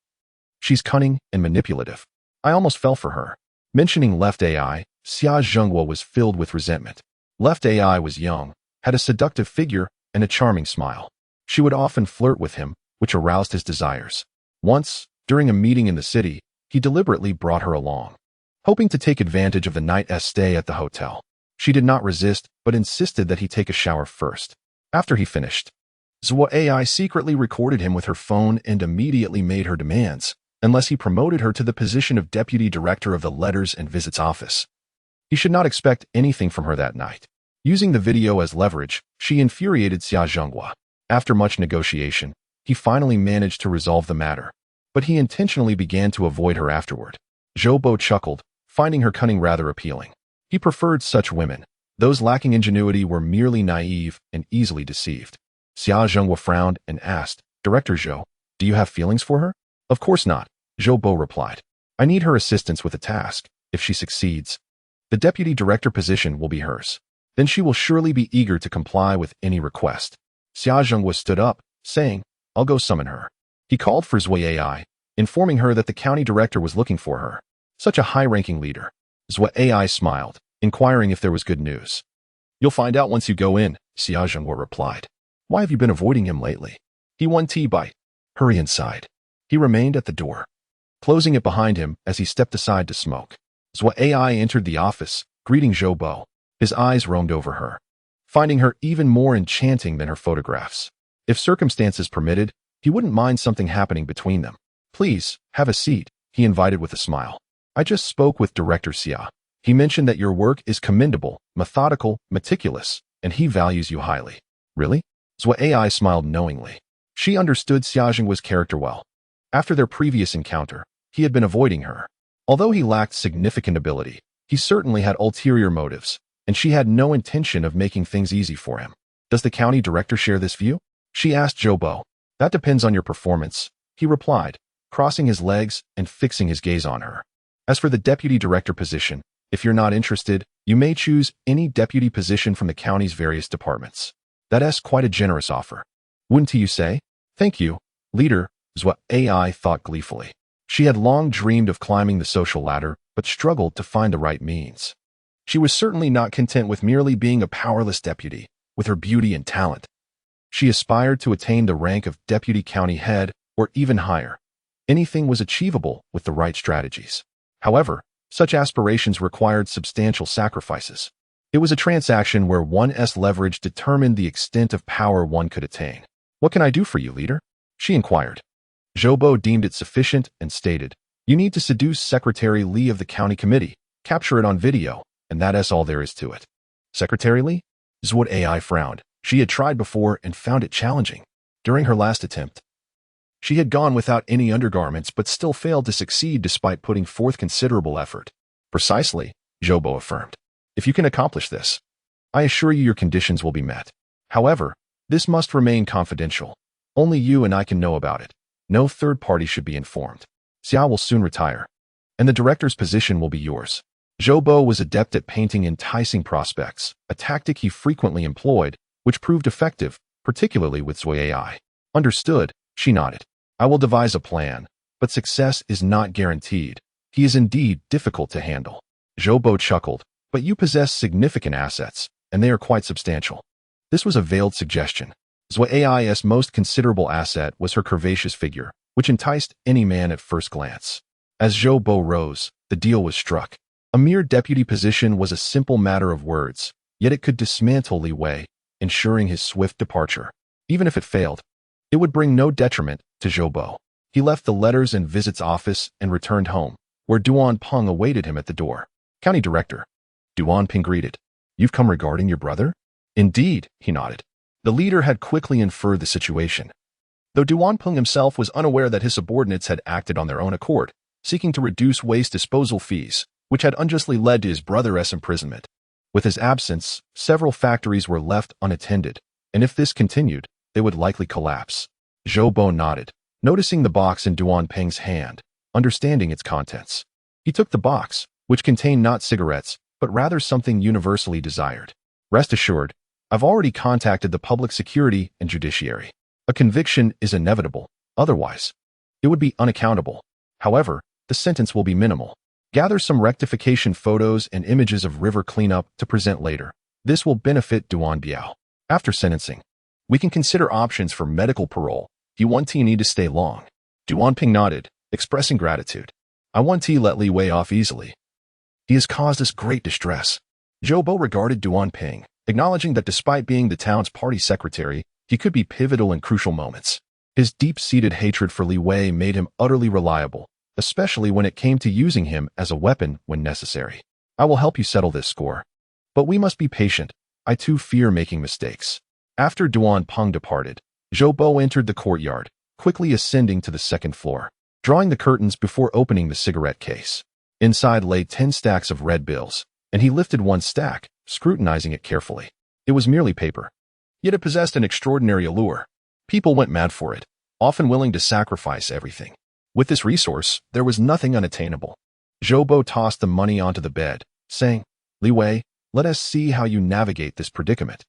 She's cunning and manipulative. I almost fell for her. Mentioning Left AI, Xia Zhenghua was filled with resentment. Left AI was young, had a seductive figure, and a charming smile. She would often flirt with him, which aroused his desires. Once, during a meeting in the city, he deliberately brought her along, hoping to take advantage of the night's stay at the hotel. She did not resist, but insisted that he take a shower first. After he finished, Zhua AI secretly recorded him with her phone and immediately made her demands, unless he promoted her to the position of deputy director of the letters and visits office. He should not expect anything from her that night. Using the video as leverage, she infuriated Xia Zhenghua. After much negotiation, he finally managed to resolve the matter, but he intentionally began to avoid her afterward. Zhou Bo chuckled, finding her cunning rather appealing. He preferred such women. Those lacking ingenuity were merely naive and easily deceived. Xia Zhenghua frowned and asked, Director Zhou, do you have feelings for her? Of course not, Zhou Bo replied. I need her assistance with a task. If she succeeds, the deputy director position will be hers. Then she will surely be eager to comply with any request. Xia Zhenghua stood up, saying, I'll go summon her. He called for Zui AI, informing her that the county director was looking for her. Such a high-ranking leader. Zui AI smiled, inquiring if there was good news. You'll find out once you go in, Xia Zhenghua replied. Why have you been avoiding him lately? He won tea bite. Hurry inside. He remained at the door, closing it behind him as he stepped aside to smoke. Zui AI entered the office, greeting Zhou Bo. His eyes roamed over her, finding her even more enchanting than her photographs. If circumstances permitted, he wouldn't mind something happening between them. Please, have a seat, he invited with a smile. I just spoke with Director Xia. He mentioned that your work is commendable, methodical, meticulous, and he values you highly. Really? Zui AI smiled knowingly. She understood Xia Zhenghua's character well. After their previous encounter, he had been avoiding her. Although he lacked significant ability, he certainly had ulterior motives, and she had no intention of making things easy for him. Does the county director share this view? She asked Zhou Bo. That depends on your performance, he replied, crossing his legs and fixing his gaze on her. As for the deputy director position, if you're not interested, you may choose any deputy position from the county's various departments. That's quite a generous offer. Wouldn't you say? Thank you, leader, Zui AI thought gleefully. She had long dreamed of climbing the social ladder, but struggled to find the right means. She was certainly not content with merely being a powerless deputy. With her beauty and talent, she aspired to attain the rank of deputy county head or even higher. Anything was achievable with the right strategies. However, such aspirations required substantial sacrifices. It was a transaction where one's leverage determined the extent of power one could attain. What can I do for you, leader? She inquired. Zhou Bo deemed it sufficient and stated, you need to seduce Secretary Li of the county committee, capture it on video, and that's all there is to it. Secretary Li? Zui AI frowned. She had tried before and found it challenging. During her last attempt, she had gone without any undergarments but still failed to succeed despite putting forth considerable effort. Precisely, Zhou Bo affirmed. If you can accomplish this, I assure you your conditions will be met. However, this must remain confidential. Only you and I can know about it. No third party should be informed. Xia will soon retire, and the director's position will be yours. Zhou Bo was adept at painting enticing prospects, a tactic he frequently employed, which proved effective, particularly with Zui AI. Understood, she nodded. I will devise a plan, but success is not guaranteed. He is indeed difficult to handle. Zhou Bo chuckled, but you possess significant assets, and they are quite substantial. This was a veiled suggestion. Zui AI's most considerable asset was her curvaceous figure, which enticed any man at first glance. As Zhou Bo rose, the deal was struck. A mere deputy position was a simple matter of words, yet it could dismantle Li Wei, ensuring his swift departure. Even if it failed, it would bring no detriment to Zhou Bo. He left the letters and visits office and returned home, where Duan Peng awaited him at the door. County Director. Duan Peng greeted. You've come regarding your brother? Indeed, he nodded. The leader had quickly inferred the situation. Though Duan Peng himself was unaware that his subordinates had acted on their own accord, seeking to reduce waste disposal fees, which had unjustly led to his brother's imprisonment. With his absence, several factories were left unattended, and if this continued, they would likely collapse. Zhou Bo nodded, noticing the box in Duan Peng's hand, understanding its contents. He took the box, which contained not cigarettes, but rather something universally desired. Rest assured, I've already contacted the public security and judiciary. A conviction is inevitable, otherwise, it would be unaccountable. However, the sentence will be minimal. Gather some rectification photos and images of river cleanup to present later. This will benefit Duan Biao. After sentencing, we can consider options for medical parole. You want need to stay long. Duan Peng nodded, expressing gratitude. I want let Li Wei off easily. He has caused us great distress. Zhou Bo regarded Duan Peng, acknowledging that despite being the town's party secretary, he could be pivotal in crucial moments. His deep-seated hatred for Li Wei made him utterly reliable, especially when it came to using him as a weapon when necessary. I will help you settle this score. But we must be patient. I too fear making mistakes. After Duan Peng departed, Zhou Bo entered the courtyard, quickly ascending to the second floor, drawing the curtains before opening the cigarette case. Inside lay 10 stacks of red bills, and he lifted one stack, scrutinizing it carefully. It was merely paper, yet it possessed an extraordinary allure. People went mad for it, often willing to sacrifice everything. With this resource, there was nothing unattainable. Zhou Bo tossed the money onto the bed, saying, "Li Wei, let us see how you navigate this predicament."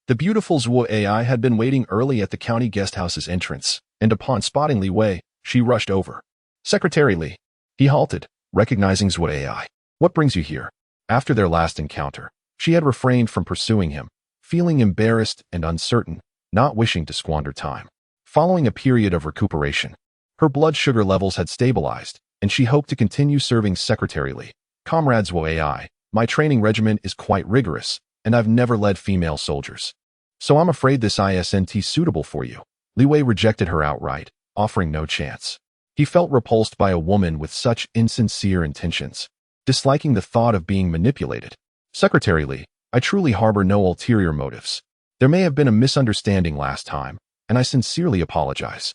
The beautiful Zhuo Ai had been waiting early at the county guest house's entrance, and upon spotting Li Wei, she rushed over. "Secretary Li." He halted, recognizing Zhuo Ai. "What brings you here?" After their last encounter, she had refrained from pursuing him, feeling embarrassed and uncertain, not wishing to squander time. Following a period of recuperation, her blood sugar levels had stabilized, and she hoped to continue serving Secretary Li. "Comrade Zhuo Ai, my training regimen is quite rigorous, and I've never led female soldiers. So I'm afraid this isn't suitable for you." Li Wei rejected her outright, offering no chance. He felt repulsed by a woman with such insincere intentions, disliking the thought of being manipulated. "Secretary Li, I truly harbor no ulterior motives. There may have been a misunderstanding last time, and I sincerely apologize."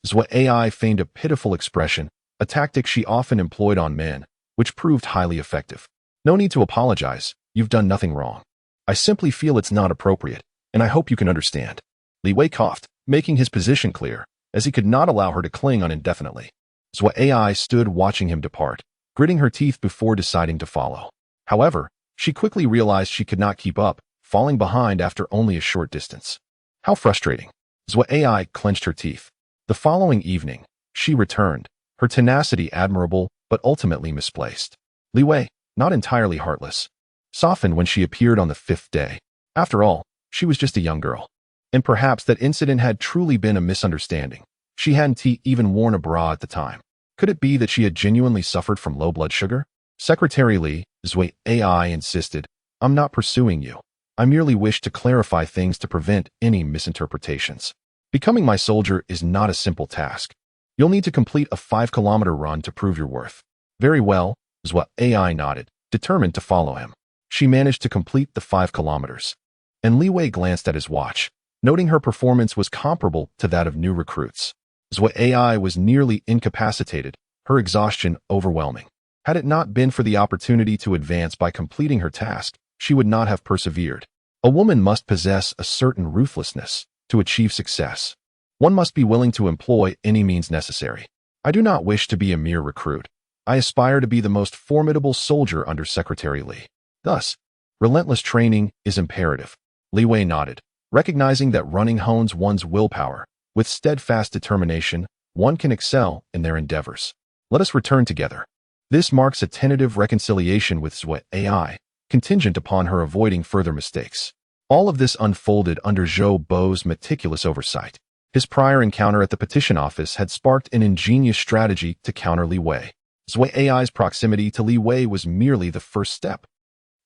Zhuo Ai feigned a pitiful expression, a tactic she often employed on men, which proved highly effective. "No need to apologize, you've done nothing wrong. I simply feel it's not appropriate, and I hope you can understand." Li Wei coughed, making his position clear, as he could not allow her to cling on indefinitely. Zhuo Ai stood watching him depart, gritting her teeth before deciding to follow. However, she quickly realized she could not keep up, falling behind after only a short distance. How frustrating. Zhuo Ai clenched her teeth. The following evening, she returned, her tenacity admirable but ultimately misplaced. Li Wei, not entirely heartless, softened when she appeared on the 5th day. After all, she was just a young girl. And perhaps that incident had truly been a misunderstanding. She hadn't even worn a bra at the time. Could it be that she had genuinely suffered from low blood sugar? "Secretary Li," Zhuo Ai insisted, "I'm not pursuing you. I merely wish to clarify things to prevent any misinterpretations. Becoming my soldier is not a simple task. You'll need to complete a 5-kilometer run to prove your worth." "Very well," Zhuo Ai nodded, determined to follow him. She managed to complete the 5 kilometers. And Li Wei glanced at his watch, noting her performance was comparable to that of new recruits. Zhuo Ai was nearly incapacitated, her exhaustion overwhelming. Had it not been for the opportunity to advance by completing her task, she would not have persevered. A woman must possess a certain ruthlessness to achieve success. One must be willing to employ any means necessary. "I do not wish to be a mere recruit. I aspire to be the most formidable soldier under Secretary Li. Thus, relentless training is imperative." Li Wei nodded, recognizing that running hones one's willpower. With steadfast determination, one can excel in their endeavors. "Let us return together." This marks a tentative reconciliation with Zhuo Ai, contingent upon her avoiding further mistakes. All of this unfolded under Zhou Bo's meticulous oversight. His prior encounter at the petition office had sparked an ingenious strategy to counter Li Wei. Zhuo Ai's proximity to Li Wei was merely the first step.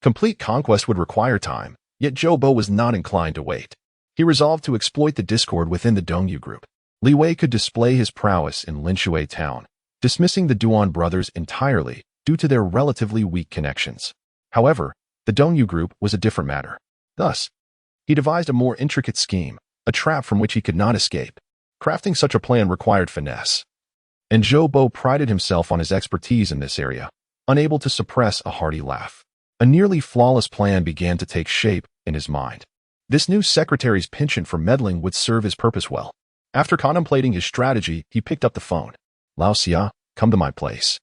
Complete conquest would require time, yet Zhou Bo was not inclined to wait. He resolved to exploit the discord within the Dongyu group. Li Wei could display his prowess in Linshui town, dismissing the Duan brothers entirely due to their relatively weak connections. However, the Dongyu group was a different matter. Thus, he devised a more intricate scheme, a trap from which he could not escape. Crafting such a plan required finesse. And Zhou Bo prided himself on his expertise in this area, unable to suppress a hearty laugh. A nearly flawless plan began to take shape in his mind. This new secretary's penchant for meddling would serve his purpose well. After contemplating his strategy, he picked up the phone. "Lao Xia, come to my place.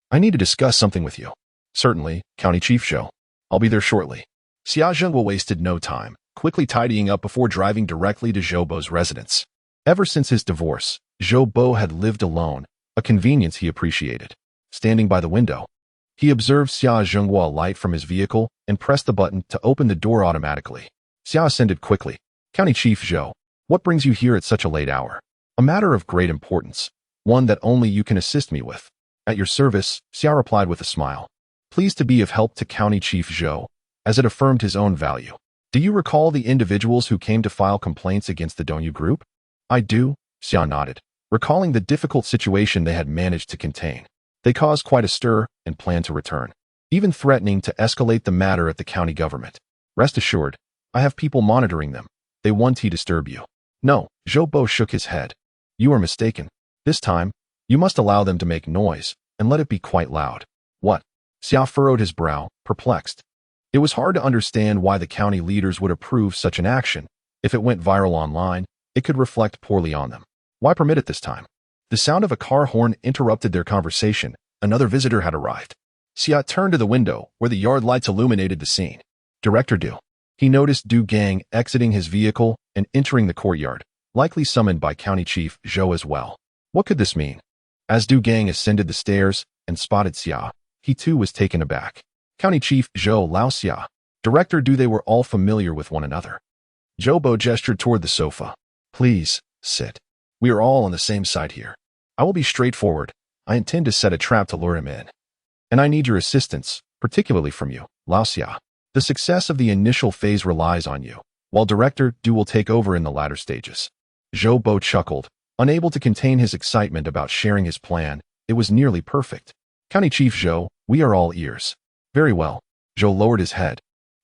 I need to discuss something with you." "Certainly, County Chief Zhou. I'll be there shortly." Xia Zhengguo wasted no time, quickly tidying up before driving directly to Zhou Bo's residence. Ever since his divorce, Zhou Bo had lived alone, a convenience he appreciated. Standing by the window, he observed Xia Zhengguo alight from his vehicle and pressed the button to open the door automatically. Xia ascended quickly. "County Chief Zhou, what brings you here at such a late hour?" "A matter of great importance, one that only you can assist me with." "At your service," Xia replied with a smile. Pleased to be of help to County Chief Zhou, as it affirmed his own value. "Do you recall the individuals who came to file complaints against the Dongyu group?" "I do," Xia nodded, recalling the difficult situation they had managed to contain. They caused quite a stir and planned to return, even threatening to escalate the matter at the county government. "Rest assured, I have people monitoring them. They want to disturb you. No, Zhou Bo shook his head. You are mistaken. This time, you must allow them to make noise, and let it be quite loud. What? Xia furrowed his brow, perplexed. It was hard to understand why the county leaders would approve such an action. If it went viral online, it could reflect poorly on them. Why permit it this time? The sound of a car horn interrupted their conversation. Another visitor had arrived. Xia turned to the window, where the yard lights illuminated the scene. Director Du. He noticed Du Gang exiting his vehicle and entering the courtyard, likely summoned by County Chief Zhou as well. What could this mean? As Du Gang ascended the stairs and spotted Xia, he too was taken aback. County Chief Zhou Lao Xia, Director Du, they were all familiar with one another. Zhou Bo gestured toward the sofa. Please, sit. We are all on the same side here. I will be straightforward. I intend to set a trap to lure him in. And I need your assistance, particularly from you, Lao Xia. The success of the initial phase relies on you, while Director Du will take over in the latter stages. Zhou Bo chuckled, unable to contain his excitement about sharing his plan. It was nearly perfect. County Chief Zhou, we are all ears. Very well. Zhou lowered his head,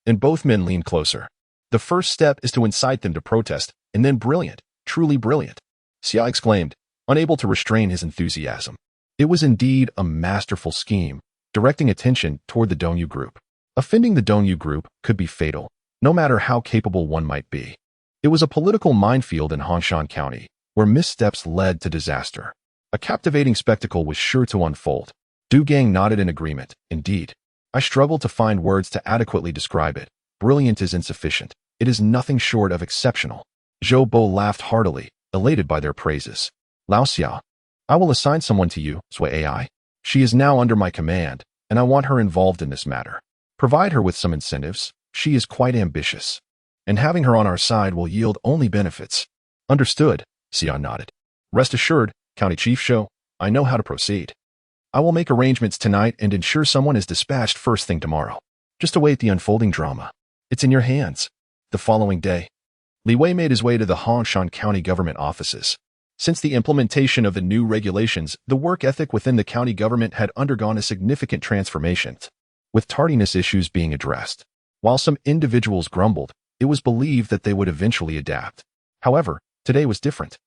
and both men leaned closer. The first step is to incite them to protest, and then brilliant, truly brilliant. Xia exclaimed, unable to restrain his enthusiasm. It was indeed a masterful scheme, directing attention toward the Dongyu group. Offending the Dongyu group could be fatal, no matter how capable one might be. It was a political minefield in Hongshan County, where missteps led to disaster. A captivating spectacle was sure to unfold. Du Gang nodded in agreement. Indeed. I struggle to find words to adequately describe it. Brilliant is insufficient. It is nothing short of exceptional. Zhou Bo laughed heartily, elated by their praises. Lao Xia, I will assign someone to you, Sui AI. She is now under my command, and I want her involved in this matter. Provide her with some incentives. She is quite ambitious. And having her on our side will yield only benefits. Understood, Xia nodded. Rest assured, County Chief Zhou, I know how to proceed. I will make arrangements tonight and ensure someone is dispatched first thing tomorrow. Just await the unfolding drama. It's in your hands. The following day, Li Wei made his way to the Hongshan County government offices. Since the implementation of the new regulations, the work ethic within the county government had undergone a significant transformation, with tardiness issues being addressed. While some individuals grumbled, it was believed that they would eventually adapt. However, today was different.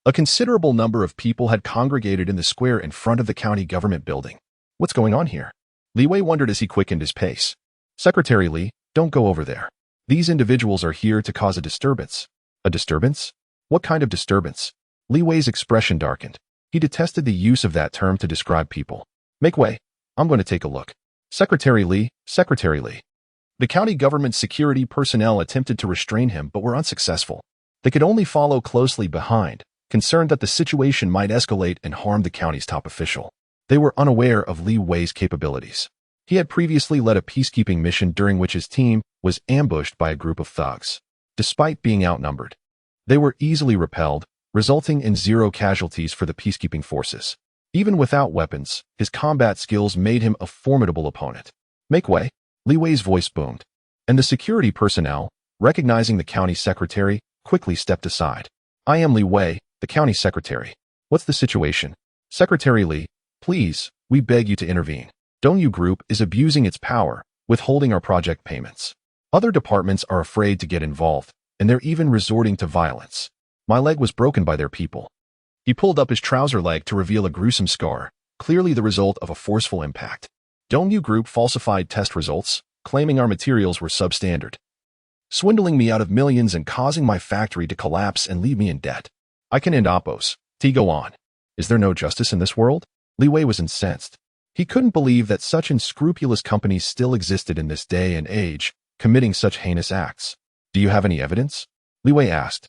A considerable number of people had congregated in the square in front of the county government building. What's going on here? Li Wei wondered as he quickened his pace. Secretary Li, don't go over there. These individuals are here to cause a disturbance. A disturbance? What kind of disturbance? Li Wei's expression darkened. He detested the use of that term to describe people. Make way. I'm going to take a look. Secretary Li. The county government security personnel attempted to restrain him but were unsuccessful. They could only follow closely behind, concerned that the situation might escalate and harm the county's top official. They were unaware of Li Wei's capabilities. He had previously led a peacekeeping mission during which his team was ambushed by a group of thugs. Despite being outnumbered, they were easily repelled, resulting in 0 casualties for the peacekeeping forces. Even without weapons, his combat skills made him a formidable opponent. Make way, Li Wei's voice boomed, and the security personnel, recognizing the county secretary, quickly stepped aside. I am Li Wei, the county secretary. What's the situation? Secretary Li, please, we beg you to intervene. Dongyu Group is abusing its power, withholding our project payments. Other departments are afraid to get involved, and they're even resorting to violence. My leg was broken by their people. He pulled up his trouser leg to reveal a gruesome scar, clearly the result of a forceful impact. Dongyu Group falsified test results, claiming our materials were substandard, swindling me out of millions and causing my factory to collapse and leave me in debt. I can end Oppos. Go on. Is there no justice in this world? Li Wei was incensed. He couldn't believe that such unscrupulous companies still existed in this day and age, committing such heinous acts. Do you have any evidence? Li Wei asked,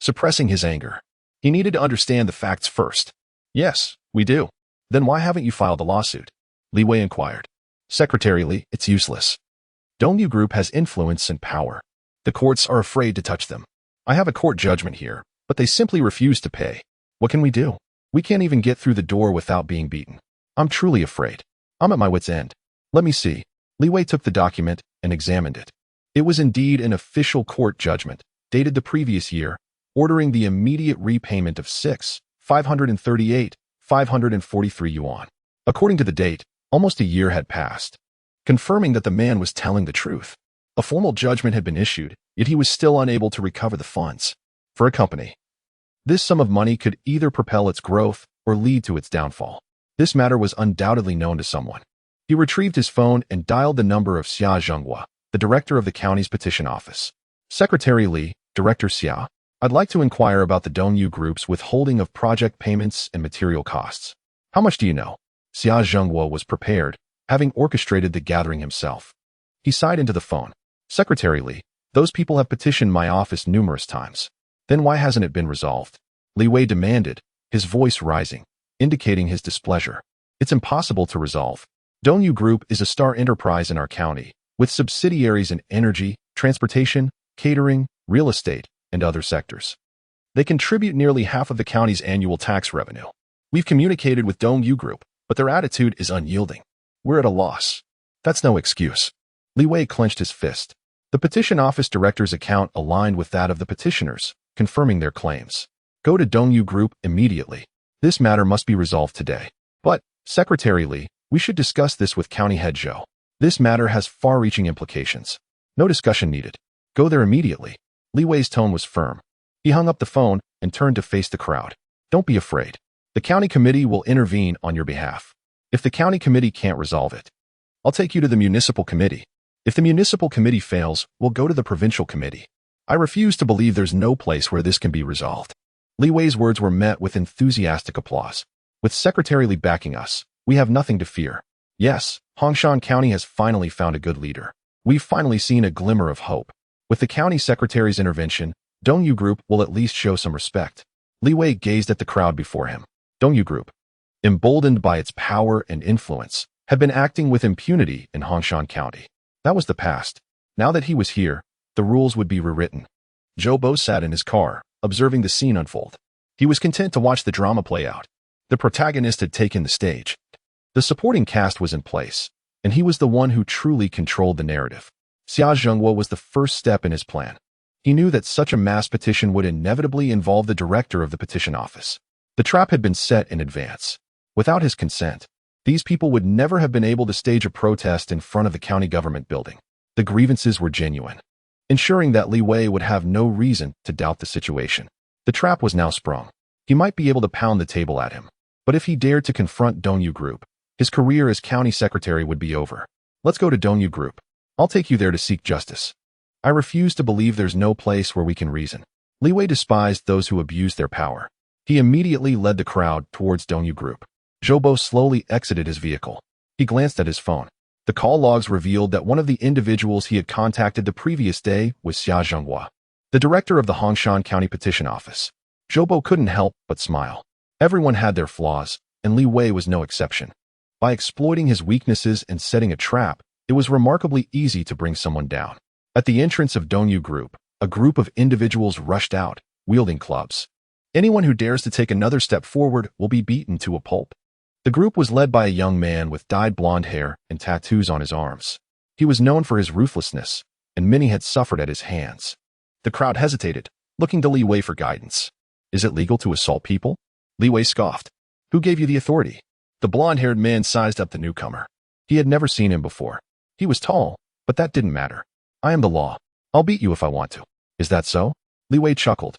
suppressing his anger. He needed to understand the facts first. Yes, we do. Then why haven't you filed a lawsuit? Li Wei inquired. Secretary Li, it's useless. Dongyu Group has influence and power. The courts are afraid to touch them. I have a court judgment here, but they simply refuse to pay. What can we do? We can't even get through the door without being beaten. I'm truly afraid. I'm at my wit's end. Let me see. Li Wei took the document and examined it. It was indeed an official court judgment, dated the previous year, ordering the immediate repayment of 543 yuan. According to the date, almost a year had passed, confirming that the man was telling the truth. A formal judgment had been issued, yet he was still unable to recover the funds. For a company, this sum of money could either propel its growth or lead to its downfall. This matter was undoubtedly known to someone. He retrieved his phone and dialed the number of Xia Zhenghua, the director of the county's petition office. Secretary Li, Director Xia, I'd like to inquire about the Dongyu Group's withholding of project payments and material costs. How much do you know? Xia Zhenghua was prepared, having orchestrated the gathering himself. He sighed into the phone. Secretary Li, those people have petitioned my office numerous times. Then why hasn't it been resolved? Li Wei demanded, his voice rising, indicating his displeasure. It's impossible to resolve. Dongyu Group is a star enterprise in our county, with subsidiaries in energy, transportation, catering, real estate, and other sectors. They contribute nearly half of the county's annual tax revenue. We've communicated with Dongyu Group, but their attitude is unyielding. We're at a loss. That's no excuse. Li Wei clenched his fist. The petition office director's account aligned with that of the petitioners, confirming their claims. Go to Dongyu Group immediately. This matter must be resolved today. But, Secretary Li, we should discuss this with County Head Zhou. This matter has far-reaching implications. No discussion needed. Go there immediately. Li Wei's tone was firm. He hung up the phone and turned to face the crowd. Don't be afraid. The county committee will intervene on your behalf. If the county committee can't resolve it, I'll take you to the municipal committee. If the municipal committee fails, we'll go to the provincial committee. I refuse to believe there's no place where this can be resolved. Li Wei's words were met with enthusiastic applause. With Secretary Li backing us, we have nothing to fear. Yes, Hongshan County has finally found a good leader. We've finally seen a glimmer of hope. With the county secretary's intervention, Dongyu Group will at least show some respect. Li Wei gazed at the crowd before him. Dongyu Group, emboldened by its power and influence, had been acting with impunity in Hongshan County. That was the past. Now that he was here, the rules would be rewritten. Zhou Bo sat in his car, observing the scene unfold. He was content to watch the drama play out. The protagonist had taken the stage. The supporting cast was in place, and he was the one who truly controlled the narrative. Xia Zhenghua was the first step in his plan. He knew that such a mass petition would inevitably involve the director of the petition office. The trap had been set in advance. Without his consent, these people would never have been able to stage a protest in front of the county government building. The grievances were genuine, ensuring that Li Wei would have no reason to doubt the situation. The trap was now sprung. He might be able to pound the table at him, but if he dared to confront Dongyu Group, his career as county secretary would be over. Let's go to Dongyu Group. I'll take you there to seek justice. I refuse to believe there's no place where we can reason. Li Wei despised those who abused their power. He immediately led the crowd towards Dongyu Group. Zhou Bo slowly exited his vehicle. He glanced at his phone. The call logs revealed that one of the individuals he had contacted the previous day was Xia Zhenghua, the director of the Hongshan County Petition Office. Zhou Bo couldn't help but smile. Everyone had their flaws, and Li Wei was no exception. By exploiting his weaknesses and setting a trap, it was remarkably easy to bring someone down. At the entrance of Dongyu Group, a group of individuals rushed out, wielding clubs. Anyone who dares to take another step forward will be beaten to a pulp. The group was led by a young man with dyed blonde hair and tattoos on his arms. He was known for his ruthlessness, and many had suffered at his hands. The crowd hesitated, looking to Li Wei for guidance. Is it legal to assault people? Li Wei scoffed. Who gave you the authority? The blonde-haired man sized up the newcomer. He had never seen him before. He was tall, but that didn't matter. I am the law. I'll beat you if I want to. Is that so? Li Wei chuckled.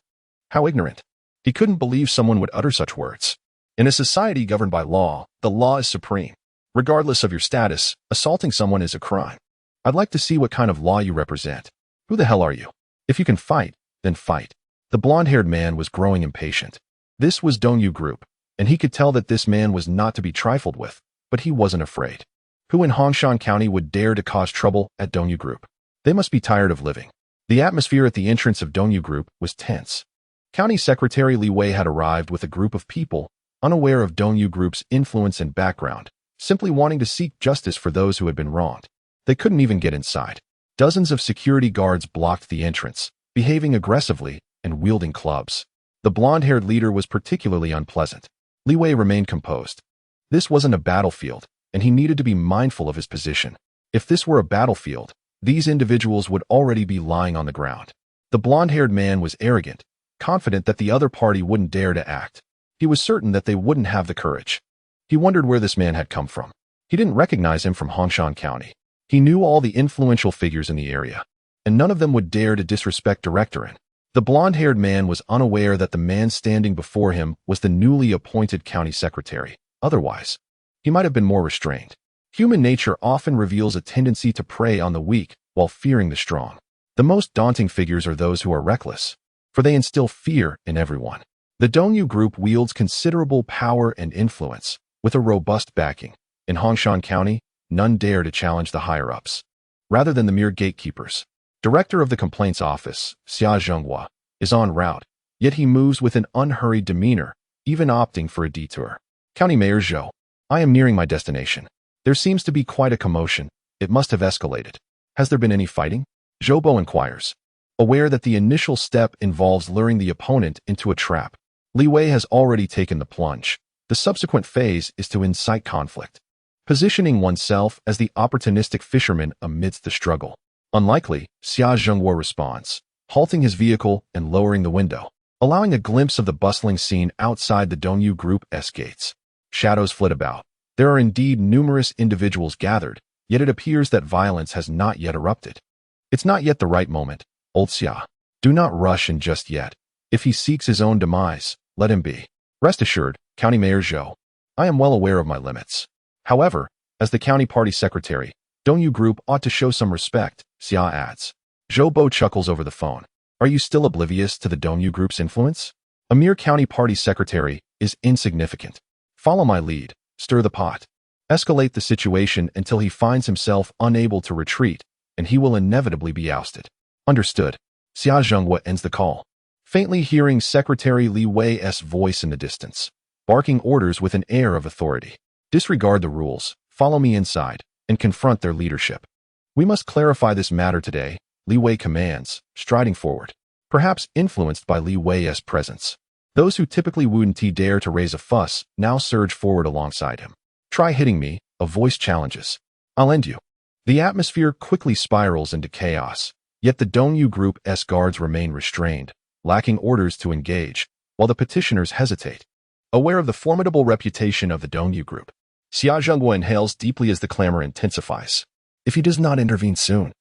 How ignorant. He couldn't believe someone would utter such words. In a society governed by law, the law is supreme. Regardless of your status, assaulting someone is a crime. I'd like to see what kind of law you represent. Who the hell are you? If you can fight, then fight. The blonde-haired man was growing impatient. This was Dongyu Group, and he could tell that this man was not to be trifled with, but he wasn't afraid. Who in Hongshan County would dare to cause trouble at Dongyu Group? They must be tired of living. The atmosphere at the entrance of Dongyu Group was tense. County Secretary Li Wei had arrived with a group of people, unaware of Dongyu Group's influence and background, simply wanting to seek justice for those who had been wronged. They couldn't even get inside. Dozens of security guards blocked the entrance, behaving aggressively and wielding clubs. The blonde-haired leader was particularly unpleasant. Li Wei remained composed. This wasn't a battlefield, and he needed to be mindful of his position. If this were a battlefield, these individuals would already be lying on the ground. The blonde-haired man was arrogant, confident that the other party wouldn't dare to act. He was certain that they wouldn't have the courage. He wondered where this man had come from. He didn't recognize him from Hongshan County. He knew all the influential figures in the area. and none of them would dare to disrespect Director In. The blonde-haired man was unaware that the man standing before him was the newly appointed county secretary. Otherwise, he might have been more restrained. Human nature often reveals a tendency to prey on the weak while fearing the strong. The most daunting figures are those who are reckless, for they instill fear in everyone. The Dongyu Group wields considerable power and influence, with a robust backing. In Hongshan County, none dare to challenge the higher-ups. Rather than the mere gatekeepers, Director of the Complaints Office, Xia Zhenghua, is en route, yet he moves with an unhurried demeanor, even opting for a detour. County Mayor Zhou, I am nearing my destination. There seems to be quite a commotion. It must have escalated. Has there been any fighting? Zhoubo inquires, aware that the initial step involves luring the opponent into a trap. Li Wei has already taken the plunge. The subsequent phase is to incite conflict, positioning oneself as the opportunistic fisherman amidst the struggle. Unlikely, Xia Zhenghua responds, halting his vehicle and lowering the window, allowing a glimpse of the bustling scene outside the Dongyu Group's gates. Shadows flit about. There are indeed numerous individuals gathered, yet it appears that violence has not yet erupted. It's not yet the right moment, old Xia. Do not rush in just yet. If he seeks his own demise, let him be. Rest assured, County Mayor Zhou, I am well aware of my limits. However, as the county party secretary, Dongyu Group ought to show some respect, Xia adds. Zhoubo chuckles over the phone. Are you still oblivious to the Dongyu Group's influence? A mere county party secretary is insignificant. Follow my lead, stir the pot. Escalate the situation until he finds himself unable to retreat, and he will inevitably be ousted. Understood. Xia Zhenghua ends the call, faintly hearing Secretary Li Wei's voice in the distance, barking orders with an air of authority. Disregard the rules, follow me inside, and confront their leadership. We must clarify this matter today, Li Wei commands, striding forward, perhaps influenced by Li Wei's presence. Those who typically wouldn't dare to raise a fuss now surge forward alongside him. Try hitting me, a voice challenges. I'll end you. The atmosphere quickly spirals into chaos, yet the Dongyu Group's guards remain restrained, lacking orders to engage, while the petitioners hesitate. Aware of the formidable reputation of the Dongyu Group, Xia Zhenghua inhales deeply as the clamor intensifies. If he does not intervene soon,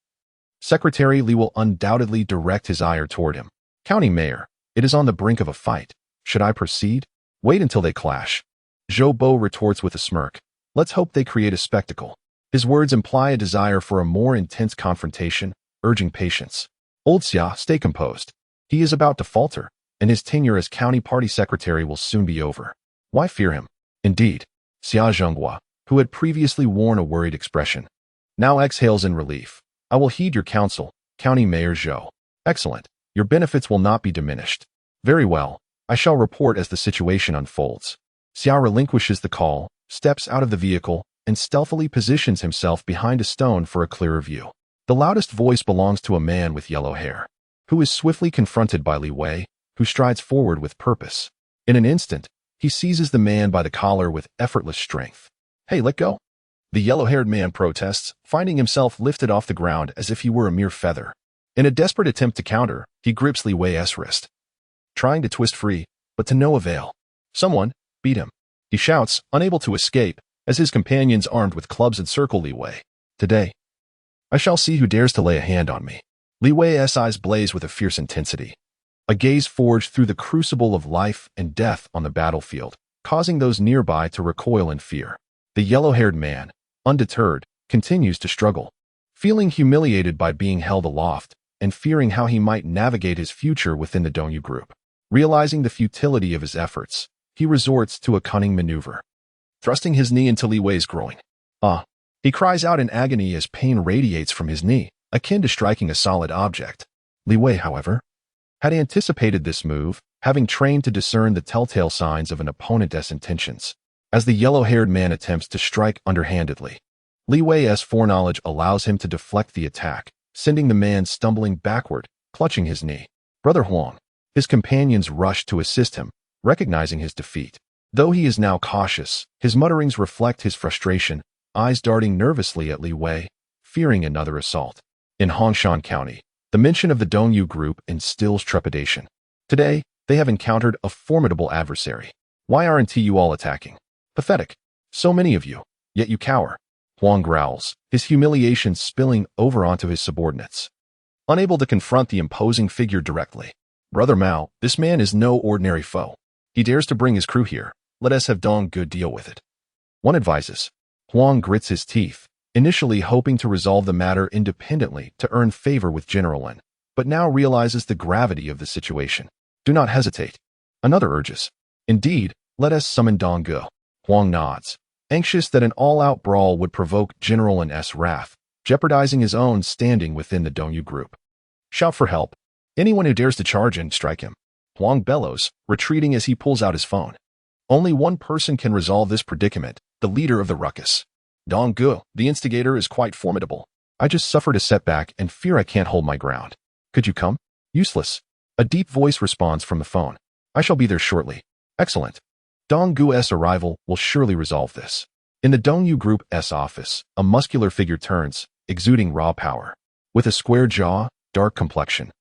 Secretary Li will undoubtedly direct his ire toward him. County Mayor, it is on the brink of a fight. Should I proceed? Wait until they clash. Zhoubo retorts with a smirk. Let's hope they create a spectacle. His words imply a desire for a more intense confrontation, urging patience. Old Xia, stay composed. He is about to falter, and his tenure as county party secretary will soon be over. Why fear him? Indeed, Xia Zhenghua, who had previously worn a worried expression, now exhales in relief. I will heed your counsel, County Mayor Zhou. Excellent. Your benefits will not be diminished. Very well. I shall report as the situation unfolds. Xia relinquishes the call, steps out of the vehicle, and stealthily positions himself behind a stone for a clearer view. The loudest voice belongs to a man with yellow hair, who is swiftly confronted by Li Wei, who strides forward with purpose. In an instant, he seizes the man by the collar with effortless strength. Hey, let go. The yellow-haired man protests, finding himself lifted off the ground as if he were a mere feather. In a desperate attempt to counter, he grips Li Wei's wrist, trying to twist free, but to no avail. Someone, beat him. He shouts, unable to escape, as his companions armed with clubs encircle Li Wei. Today, I shall see who dares to lay a hand on me. Li Wei's eyes blaze with a fierce intensity, a gaze forged through the crucible of life and death on the battlefield, causing those nearby to recoil in fear. The yellow-haired man, undeterred, continues to struggle, feeling humiliated by being held aloft and fearing how he might navigate his future within the Dongyu Group. Realizing the futility of his efforts, he resorts to a cunning maneuver, thrusting his knee into Li Wei's groin. He cries out in agony as pain radiates from his knee, akin to striking a solid object. Li Wei, however, had anticipated this move, having trained to discern the telltale signs of an opponent's intentions. As the yellow-haired man attempts to strike underhandedly, Li Wei's foreknowledge allows him to deflect the attack, sending the man stumbling backward, clutching his knee. Brother Huang. His companions rush to assist him, recognizing his defeat. Though he is now cautious, his mutterings reflect his frustration, eyes darting nervously at Li Wei, fearing another assault. In Hongshan County, the mention of the Dongyu Group instills trepidation. Today, they have encountered a formidable adversary. Why aren't you all attacking? Pathetic. So many of you, yet you cower. Huang growls, his humiliation spilling over onto his subordinates. unable to confront the imposing figure directly. Brother Mao, this man is no ordinary foe. He dares to bring his crew here. Let us have Dong Gu deal with it. One advises. Huang grits his teeth, initially hoping to resolve the matter independently to earn favor with General Lin, but now realizes the gravity of the situation. Do not hesitate. Another urges. Indeed, let us summon Dong Gu. Huang nods, anxious that an all-out brawl would provoke General Lin's wrath, jeopardizing his own standing within the Dongyu group. Shout for help. Anyone who dares to charge and strike him. Huang bellows, retreating as he pulls out his phone. Only one person can resolve this predicament, the leader of the ruckus. Dong Gu, the instigator, is quite formidable. I just suffered a setback and fear I can't hold my ground. Could you come? Useless. A deep voice responds from the phone. I shall be there shortly. Excellent. Dong Gu's arrival will surely resolve this. In the Dongyu Group's office, a muscular figure turns, exuding raw power. With a square jaw, dark complexion,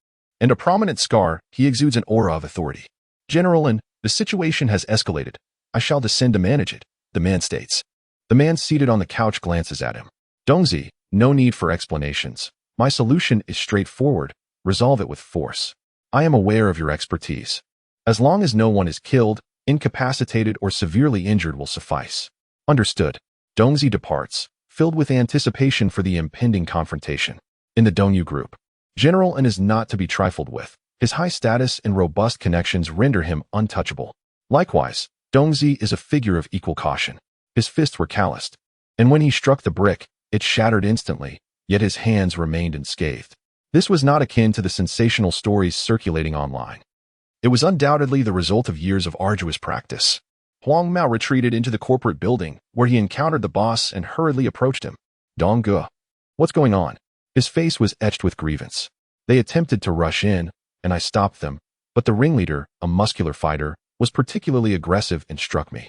and a prominent scar, he exudes an aura of authority. General Lin, the situation has escalated. I shall descend to manage it, the man states. The man seated on the couch glances at him. Dongzi, no need for explanations. My solution is straightforward. Resolve it with force. I am aware of your expertise. As long as no one is killed, incapacitated, or severely injured will suffice. Understood. Dongzi departs, filled with anticipation for the impending confrontation. In the Dongyu Group, General Lin is not to be trifled with. His high status and robust connections render him untouchable. Likewise, Dongzi is a figure of equal caution. His fists were calloused, and when he struck the brick, it shattered instantly, yet his hands remained unscathed. This was not akin to the sensational stories circulating online. It was undoubtedly the result of years of arduous practice. Huang Mao retreated into the corporate building, where he encountered the boss and hurriedly approached him. Dong Gu. What's going on? His face was etched with grievance. They attempted to rush in, and I stopped them, but the ringleader, a muscular fighter, was particularly aggressive and struck me.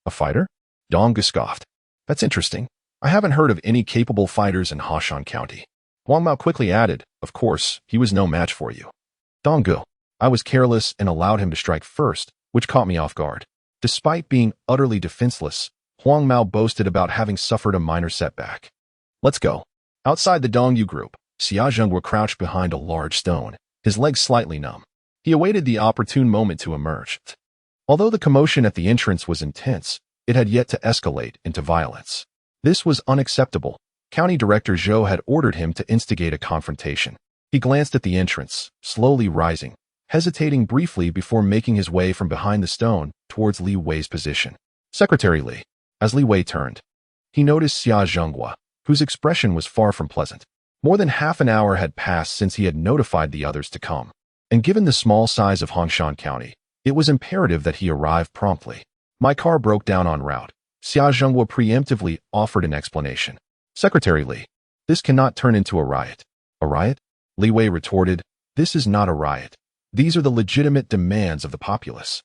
A fighter? Dong Gu scoffed. That's interesting. I haven't heard of any capable fighters in Hongshan County. Huang Mao quickly added, of course, he was no match for you. Dong Gu. I was careless and allowed him to strike first, which caught me off guard. Despite being utterly defenseless, Huang Mao boasted about having suffered a minor setback. Let's go. Outside the Dongyu Group, Xia Zhengwa crouched behind a large stone, his legs slightly numb. He awaited the opportune moment to emerge. Although the commotion at the entrance was intense, it had yet to escalate into violence. This was unacceptable. County Director Zhou had ordered him to instigate a confrontation. He glanced at the entrance, slowly rising, hesitating briefly before making his way from behind the stone towards Li Wei's position. Secretary Li. As Li Wei turned, he noticed Xia Zhengwa, whose expression was far from pleasant. More than half an hour had passed since he had notified the others to come, and given the small size of Hongshan County, it was imperative that he arrive promptly. My car broke down en route. Xia Zhengwa preemptively offered an explanation. Secretary Li, this cannot turn into a riot. A riot? Li Wei retorted, this is not a riot. These are the legitimate demands of the populace.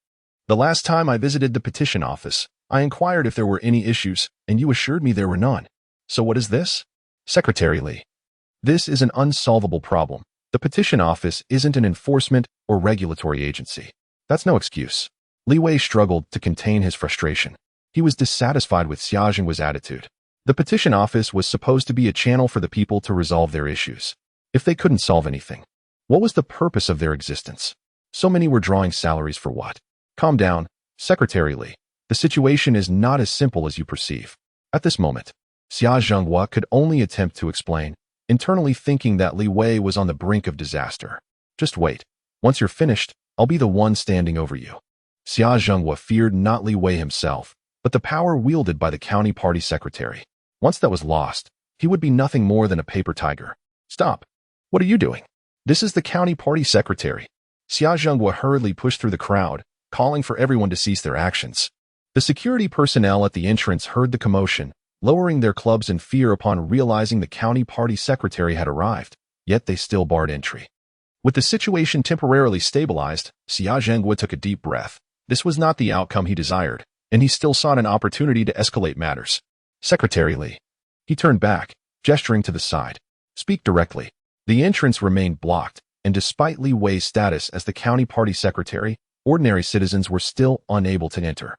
The last time I visited the petition office, I inquired if there were any issues, and you assured me there were none. So what is this? Secretary Li, this is an unsolvable problem. The petition office isn't an enforcement or regulatory agency. That's no excuse. Li Wei struggled to contain his frustration. He was dissatisfied with Xia Zhengwa's attitude. The petition office was supposed to be a channel for the people to resolve their issues. If they couldn't solve anything, what was the purpose of their existence? So many were drawing salaries for what? Calm down, Secretary Li. The situation is not as simple as you perceive. At this moment, Xia Zhengwa could only attempt to explain, internally thinking that Li Wei was on the brink of disaster. Just wait. Once you're finished, I'll be the one standing over you. Xia Zhengwa feared not Li Wei himself, but the power wielded by the county party secretary. Once that was lost, he would be nothing more than a paper tiger. Stop. What are you doing? This is the county party secretary. Xia Zhengwa hurriedly pushed through the crowd, calling for everyone to cease their actions. The security personnel at the entrance heard the commotion, lowering their clubs in fear upon realizing the county party secretary had arrived, yet they still barred entry. With the situation temporarily stabilized, Xia Zhengwa took a deep breath. This was not the outcome he desired, and he still sought an opportunity to escalate matters. Secretary Li. He turned back, gesturing to the side. Speak directly. The entrance remained blocked, and despite Li Wei's status as the county party secretary, ordinary citizens were still unable to enter.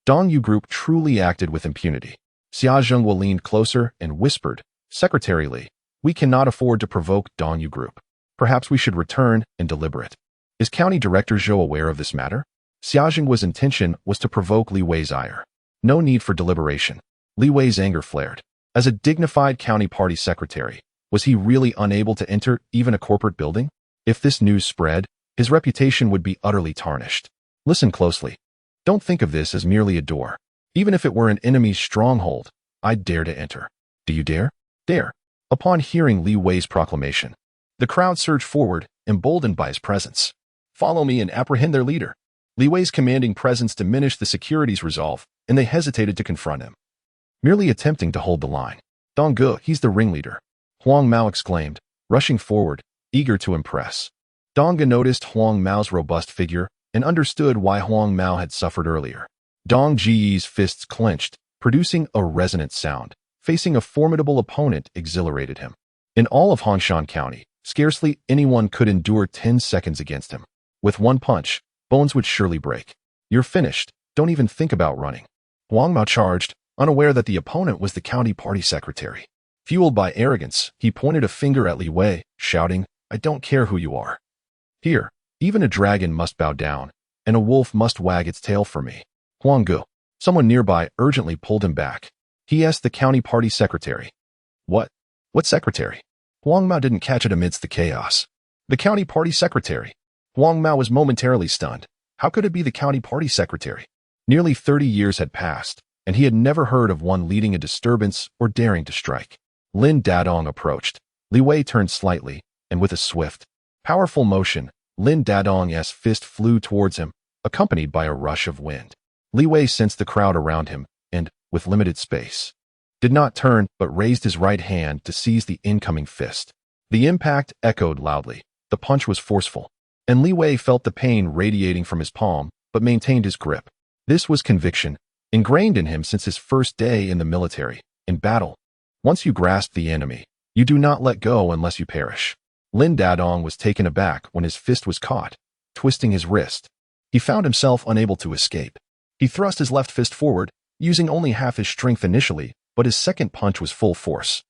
Dongyu Group truly acted with impunity. Xia Zhengwa leaned closer and whispered, Secretary Li, we cannot afford to provoke Dongyu Group. Perhaps we should return and deliberate. Is County Director Zhou aware of this matter? Xia Jingguo's intention was to provoke Li Wei's ire. No need for deliberation. Li Wei's anger flared. As a dignified county party secretary, was he really unable to enter even a corporate building? If this news spread, his reputation would be utterly tarnished. Listen closely. Don't think of this as merely a door. Even if it were an enemy's stronghold, I'd dare to enter. Do you dare? Dare. Upon hearing Li Wei's proclamation, the crowd surged forward, emboldened by his presence. Follow me and apprehend their leader. Li Wei's commanding presence diminished the security's resolve, and they hesitated to confront him. Merely attempting to hold the line. Dong Ge, he's the ringleader. Huang Mao exclaimed, rushing forward, eager to impress. Dong Ge noticed Huang Mao's robust figure and understood why Huang Mao had suffered earlier. Dong Ji's fists clenched, producing a resonant sound. Facing a formidable opponent exhilarated him. In all of Hongshan County, scarcely anyone could endure 10 seconds against him. With one punch, bones would surely break. You're finished. Don't even think about running. Huang Mao charged, unaware that the opponent was the county party secretary. Fueled by arrogance, he pointed a finger at Li Wei, shouting, I don't care who you are. Here, even a dragon must bow down, and a wolf must wag its tail for me. Huang Ge. Someone nearby urgently pulled him back. He asked the county party secretary. What? What secretary? Huang Mao didn't catch it amidst the chaos. The county party secretary. Huang Mao was momentarily stunned. How could it be the county party secretary? Nearly 30 years had passed, and he had never heard of one leading a disturbance or daring to strike. Lin Dadong approached. Li Wei turned slightly, and with a swift, powerful motion, Lin Dadong's fist flew towards him, accompanied by a rush of wind. Li Wei sensed the crowd around him, and, with limited space, did not turn but raised his right hand to seize the incoming fist. The impact echoed loudly. The punch was forceful, and Li Wei felt the pain radiating from his palm, but maintained his grip. This was conviction, ingrained in him since his first day in the military. In battle, once you grasp the enemy, you do not let go unless you perish. Lin Dadong was taken aback when his fist was caught, twisting his wrist. He found himself unable to escape. He thrust his left fist forward, using only half his strength initially, but his second punch was full force,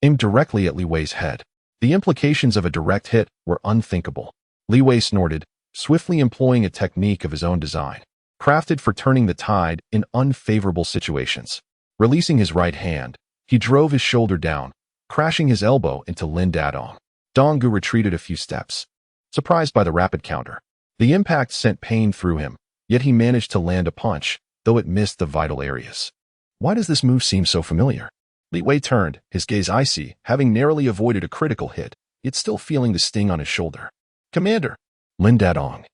aimed directly at Li Wei's head. The implications of a direct hit were unthinkable. Li Wei snorted, swiftly employing a technique of his own design, crafted for turning the tide in unfavorable situations. Releasing his right hand, he drove his shoulder down, crashing his elbow into Lin Dadong. Dong Ge retreated a few steps, surprised by the rapid counter. The impact sent pain through him, yet he managed to land a punch, though it missed the vital areas. Why does this move seem so familiar? Li Wei turned, his gaze icy, having narrowly avoided a critical hit, yet still feeling the sting on his shoulder. Commander! Lin Dadong,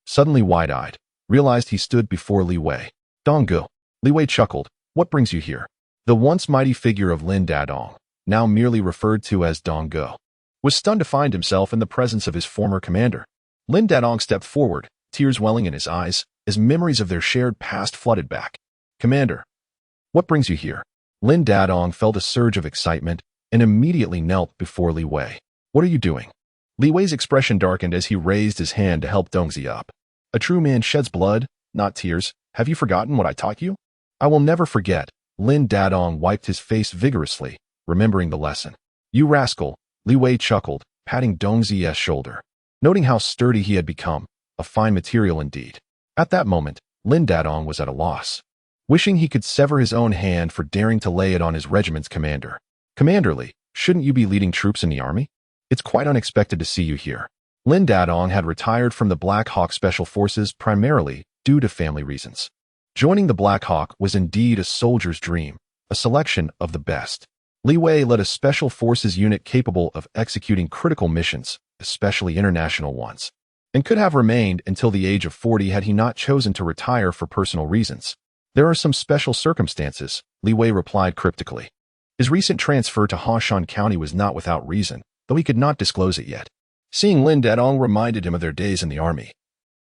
suddenly wide-eyed, realized he stood before Li Wei. Dong Ge. Li Wei chuckled. What brings you here? The once mighty figure of Lin Dadong, now merely referred to as Dong Ge, was stunned to find himself in the presence of his former commander. Lin Dadong stepped forward, tears welling in his eyes, as memories of their shared past flooded back. Commander, what brings you here? Lin Dadong felt a surge of excitement and immediately knelt before Li Wei. What are you doing? Li Wei's expression darkened as he raised his hand to help Dongzi up. A true man sheds blood, not tears. Have you forgotten what I taught you? I will never forget. Lin Dadong wiped his face vigorously, remembering the lesson. You rascal, Li Wei chuckled, patting Dongzi's shoulder, noting how sturdy he had become, a fine material indeed. At that moment, Lin Dadong was at a loss, wishing he could sever his own hand for daring to lay it on his regiment's commander. Commanderly, shouldn't you be leading troops in the army? It's quite unexpected to see you here. Lin Dadong had retired from the Black Hawk Special Forces primarily due to family reasons. Joining the Black Hawk was indeed a soldier's dream, a selection of the best. Li Wei led a special forces unit capable of executing critical missions, especially international ones, and could have remained until the age of 40 had he not chosen to retire for personal reasons. There are some special circumstances, Li Wei replied cryptically. His recent transfer to Hongshan County was not without reason, though he could not disclose it yet. Seeing Lin Dadong reminded him of their days in the army.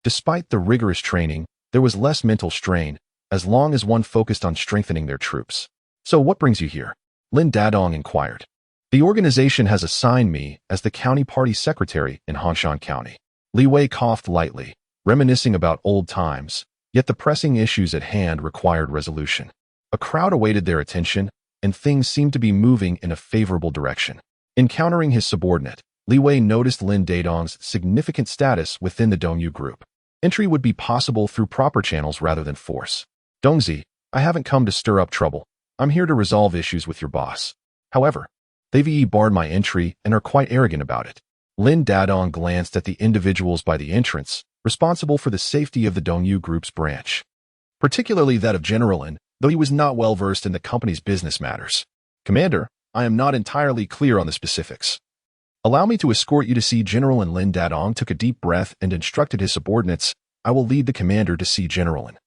Despite the rigorous training, there was less mental strain, as long as one focused on strengthening their troops. So what brings you here? Lin Dadong inquired. The organization has assigned me as the county party secretary in Hongshan County. Li Wei coughed lightly, reminiscing about old times, yet the pressing issues at hand required resolution. A crowd awaited their attention, and things seemed to be moving in a favorable direction. Encountering his subordinate, Li Wei noticed Lin Dadong's significant status within the Dongyu group. Entry would be possible through proper channels rather than force. Dongzi, I haven't come to stir up trouble. I'm here to resolve issues with your boss. However, they've barred my entry and are quite arrogant about it. Lin Dadong glanced at the individuals by the entrance, responsible for the safety of the Dongyu group's branch, particularly that of General Lin, though he was not well versed in the company's business matters. Commander, I am not entirely clear on the specifics. Allow me to escort you to see General Lin. Lin Dadong took a deep breath and instructed his subordinates, I will lead the commander to see General Lin.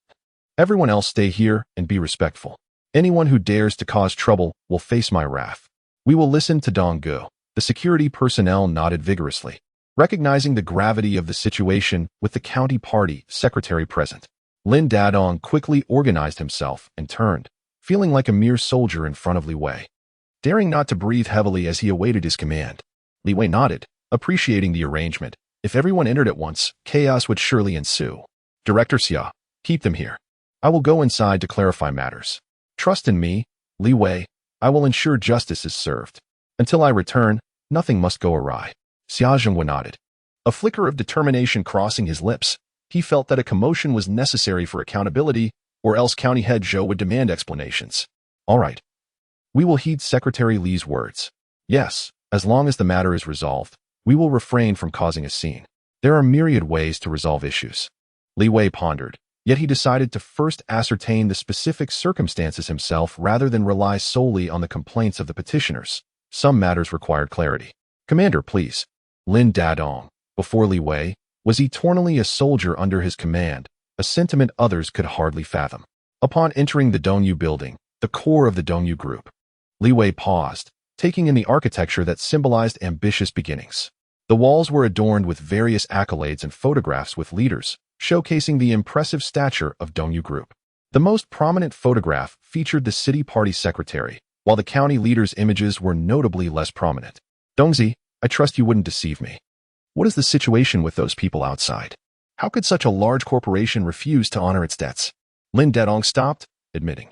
Everyone else stay here and be respectful. Anyone who dares to cause trouble will face my wrath. We will listen to Donggu. The security personnel nodded vigorously, recognizing the gravity of the situation with the county party secretary present. Lin Dadong quickly organized himself and turned, feeling like a mere soldier in front of Li Wei. Daring not to breathe heavily as he awaited his command, Li Wei nodded, appreciating the arrangement. If everyone entered at once, chaos would surely ensue. Director Xia, keep them here. I will go inside to clarify matters. Trust in me, Li Wei. I will ensure justice is served. Until I return, nothing must go awry. Xia Zhengwen nodded, a flicker of determination crossing his lips. He felt that a commotion was necessary for accountability, or else County Head Zhou would demand explanations. All right. We will heed Secretary Li's words. Yes, as long as the matter is resolved, we will refrain from causing a scene. There are myriad ways to resolve issues. Li Wei pondered, yet he decided to first ascertain the specific circumstances himself rather than rely solely on the complaints of the petitioners. Some matters required clarity. Commander, please. Lin Dadong, before Li Wei, was eternally a soldier under his command, a sentiment others could hardly fathom. Upon entering the Dongyu building, the core of the Dongyu group, Li Wei paused, taking in the architecture that symbolized ambitious beginnings. The walls were adorned with various accolades and photographs with leaders, showcasing the impressive stature of Dongyu group. The most prominent photograph featured the city party secretary, while the county leaders' images were notably less prominent. Dongzi, I trust you wouldn't deceive me. What is the situation with those people outside? How could such a large corporation refuse to honor its debts? Lin Dadong stopped, admitting,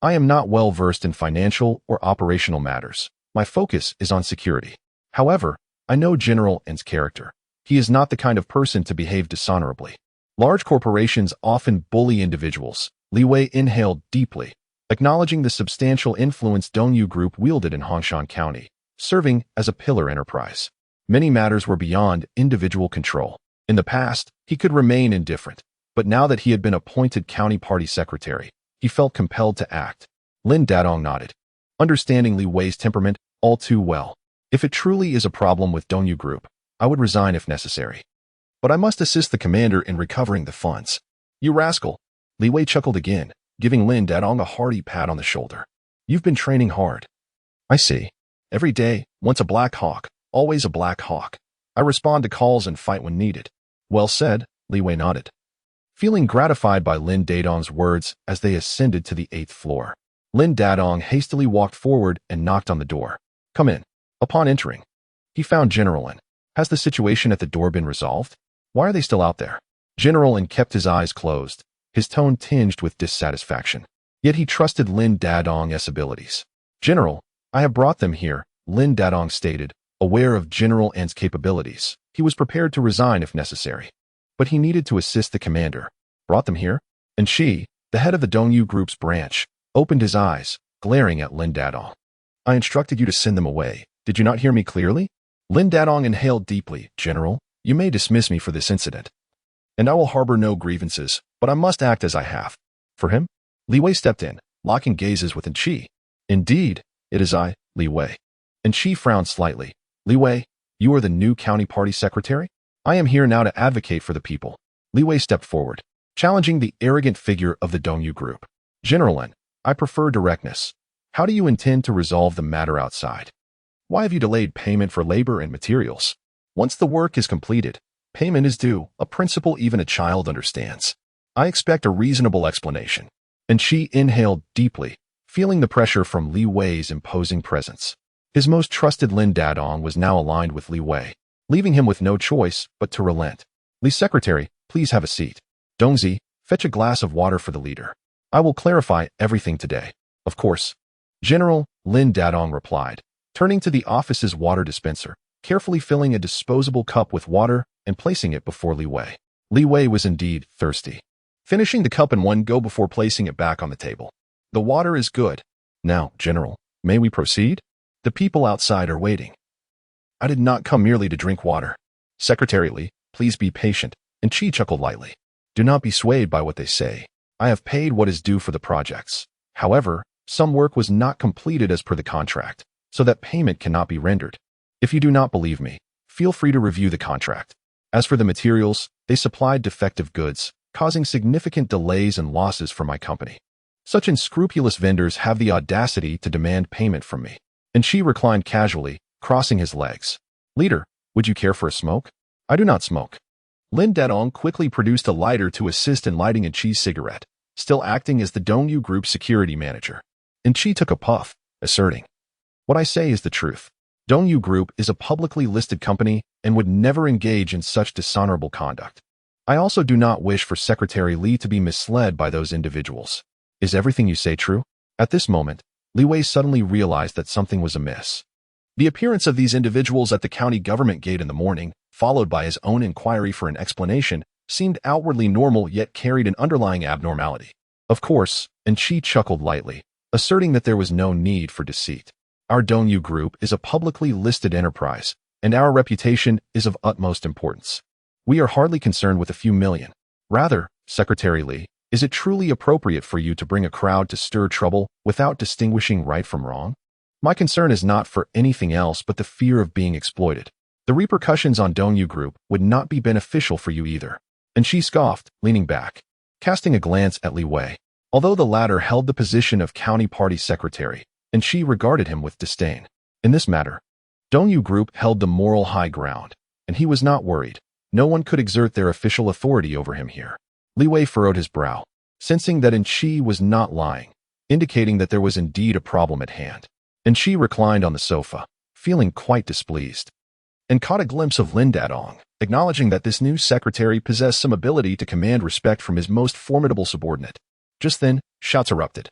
I am not well versed in financial or operational matters. My focus is on security. However, I know General N's character. He is not the kind of person to behave dishonorably. Large corporations often bully individuals. Li Wei inhaled deeply, acknowledging the substantial influence Dongyu Group wielded in Hongshan County, serving as a pillar enterprise. Many matters were beyond individual control. In the past, he could remain indifferent, but now that he had been appointed county party secretary, he felt compelled to act. Lin Dadong nodded, understanding Li Wei's temperament all too well. If it truly is a problem with Dongyu Group, I would resign if necessary. But I must assist the commander in recovering the funds. You rascal! Li Wei chuckled again, giving Lin Dadong a hearty pat on the shoulder. You've been training hard. I see. Every day, once a Black Hawk, always a Black Hawk. I respond to calls and fight when needed. Well said, Li Wei nodded, feeling gratified by Lin Dadong's words as they ascended to the 8th floor. Lin Dadong hastily walked forward and knocked on the door. Come in. Upon entering, he found General Lin. Has the situation at the door been resolved? Why are they still out there? General Lin kept his eyes closed, his tone tinged with dissatisfaction. Yet he trusted Lin Dadong's abilities. General, I have brought them here, Lin Dadong stated, aware of General N's capabilities. He was prepared to resign if necessary. But he needed to assist the commander. Brought them here? And she, the head of the Dongyu Group's branch, opened his eyes, glaring at Lin Dadong. I instructed you to send them away. Did you not hear me clearly? Lin Dadong inhaled deeply. General, you may dismiss me for this incident, and I will harbor no grievances, but I must act as I have. For him? Li Wei stepped in, locking gazes with Chi. Indeed, it is I, Li Wei. And Chi frowned slightly. Li Wei, you are the new county party secretary? I am here now to advocate for the people. Li Wei stepped forward, challenging the arrogant figure of the Dongyu Group. General Lin, I prefer directness. How do you intend to resolve the matter outside? Why have you delayed payment for labor and materials? Once the work is completed, payment is due, a principle even a child understands. I expect a reasonable explanation. And she inhaled deeply, feeling the pressure from Li Wei's imposing presence. His most trusted Lin Dadong was now aligned with Li Wei, leaving him with no choice but to relent. Li Secretary, please have a seat. Dongzi, fetch a glass of water for the leader. I will clarify everything today. Of course. General, Lin Dadong replied, turning to the office's water dispenser. carefully filling a disposable cup with water and placing it before Li Wei. Li Wei was indeed thirsty, finishing the cup in one go before placing it back on the table. The water is good. Now, General, may we proceed? The people outside are waiting. I did not come merely to drink water. Secretary Li, please be patient, and Chi chuckled lightly. Do not be swayed by what they say. I have paid what is due for the projects. However, some work was not completed as per the contract, so that payment cannot be rendered. If you do not believe me, feel free to review the contract. As for the materials, they supplied defective goods, causing significant delays and losses for my company. Such unscrupulous vendors have the audacity to demand payment from me. And Chi reclined casually, crossing his legs. Leader, would you care for a smoke? I do not smoke. Lin Dadong quickly produced a lighter to assist in lighting a Chi's cigarette, still acting as the Dongyu Group's security manager. And Chi took a puff, asserting, what I say is the truth. Dongyu Group is a publicly listed company and would never engage in such dishonorable conduct. I also do not wish for Secretary Li to be misled by those individuals. Is everything you say true? At this moment, Li Wei suddenly realized that something was amiss. The appearance of these individuals at the county government gate in the morning, followed by his own inquiry for an explanation, seemed outwardly normal yet carried an underlying abnormality. Of course, and Chi chuckled lightly, asserting that there was no need for deceit. Our Dongyu Group is a publicly listed enterprise, and our reputation is of utmost importance. We are hardly concerned with a few million. Rather, Secretary Li, is it truly appropriate for you to bring a crowd to stir trouble without distinguishing right from wrong? My concern is not for anything else but the fear of being exploited. The repercussions on Dongyu Group would not be beneficial for you either. And she scoffed, leaning back, casting a glance at Li Wei. Although the latter held the position of county party secretary, and she regarded him with disdain. In this matter, Dongyu Group held the moral high ground, and he was not worried. No one could exert their official authority over him here. Li Wei furrowed his brow, sensing that Chi was not lying, indicating that there was indeed a problem at hand. And Chi reclined on the sofa, feeling quite displeased, and caught a glimpse of Lin Dadong, acknowledging that this new secretary possessed some ability to command respect from his most formidable subordinate. Just then, shouts erupted,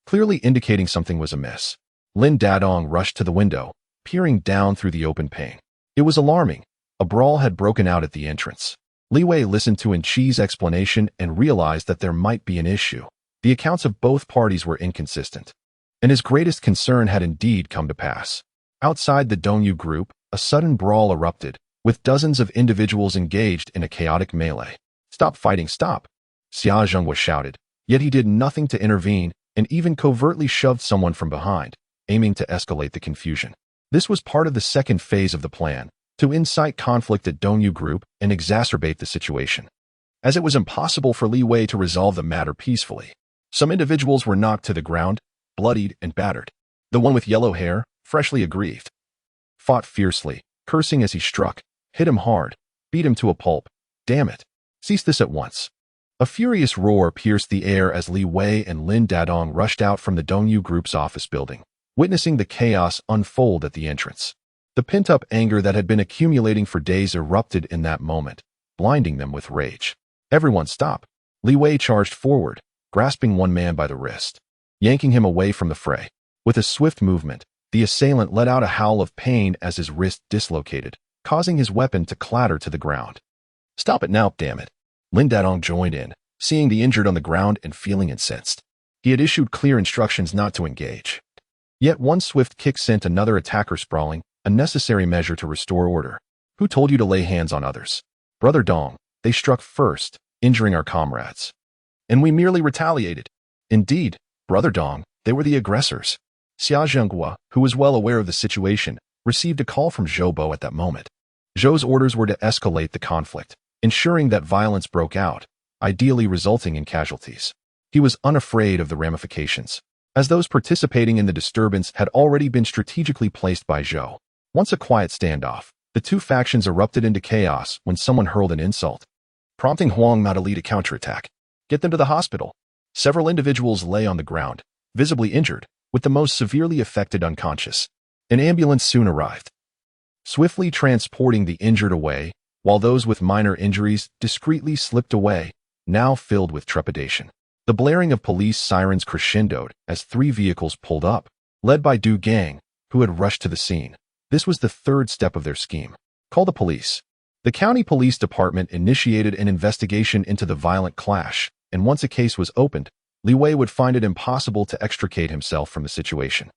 clearly indicating something was amiss. Lin Dadong rushed to the window, peering down through the open pane. It was alarming. A brawl had broken out at the entrance. Li Wei listened to Chi's explanation and realized that there might be an issue. The accounts of both parties were inconsistent, and his greatest concern had indeed come to pass. Outside the Dongyu Group, a sudden brawl erupted, with dozens of individuals engaged in a chaotic melee. Stop fighting, stop! Xia Zheng was shouted, yet he did nothing to intervene and even covertly shoved someone from behind, aiming to escalate the confusion. This was part of the second phase of the plan, to incite conflict at Dongyu Group and exacerbate the situation. As it was impossible for Li Wei to resolve the matter peacefully, some individuals were knocked to the ground, bloodied and battered. The one with yellow hair, freshly aggrieved, fought fiercely, cursing as he struck, hit him hard, beat him to a pulp. Damn it! Cease this at once. A furious roar pierced the air as Li Wei and Lin Dadong rushed out from the Dongyu Group's office building, witnessing the chaos unfold at the entrance. The pent-up anger that had been accumulating for days erupted in that moment, blinding them with rage. Everyone stop! Li Wei charged forward, grasping one man by the wrist, yanking him away from the fray. With a swift movement, the assailant let out a howl of pain as his wrist dislocated, causing his weapon to clatter to the ground. Stop it now, damn it! Lin Dadong joined in, seeing the injured on the ground and feeling incensed. He had issued clear instructions not to engage. Yet one swift kick sent another attacker sprawling, a necessary measure to restore order. Who told you to lay hands on others? Brother Dong, they struck first, injuring our comrades. And we merely retaliated. Indeed, Brother Dong, they were the aggressors. Xia Zhenghua, who was well aware of the situation, received a call from Zhou Bo at that moment. Zhou's orders were to escalate the conflict, ensuring that violence broke out, ideally resulting in casualties. He was unafraid of the ramifications, as those participating in the disturbance had already been strategically placed by Zhou. Once a quiet standoff, the two factions erupted into chaos when someone hurled an insult, prompting Huang Mao to lead a counterattack. Get them to the hospital. Several individuals lay on the ground, visibly injured, with the most severely affected unconscious. An ambulance soon arrived, swiftly transporting the injured away, while those with minor injuries discreetly slipped away, now filled with trepidation. The blaring of police sirens crescendoed as 3 vehicles pulled up, led by Du Gang, who had rushed to the scene. This was the third step of their scheme. Call the police. The county police department initiated an investigation into the violent clash, and once a case was opened, Li Wei would find it impossible to extricate himself from the situation.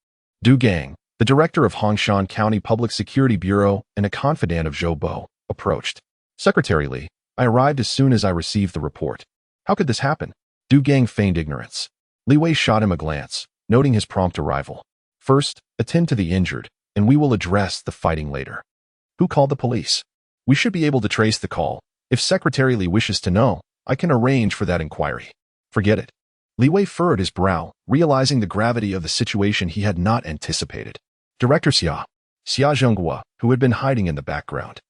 Du Gang, the director of Hongshan County Public Security Bureau and a confidant of Zhou Bo, approached. Secretary Li, I arrived as soon as I received the report. How could this happen? Du Gang feigned ignorance. Li Wei shot him a glance, noting his prompt arrival. First, attend to the injured, and we will address the fighting later. Who called the police? We should be able to trace the call. If Secretary Li wishes to know, I can arrange for that inquiry. Forget it. Li Wei furrowed his brow, realizing the gravity of the situation he had not anticipated. Director Xia Zhenghua, who had been hiding in the background,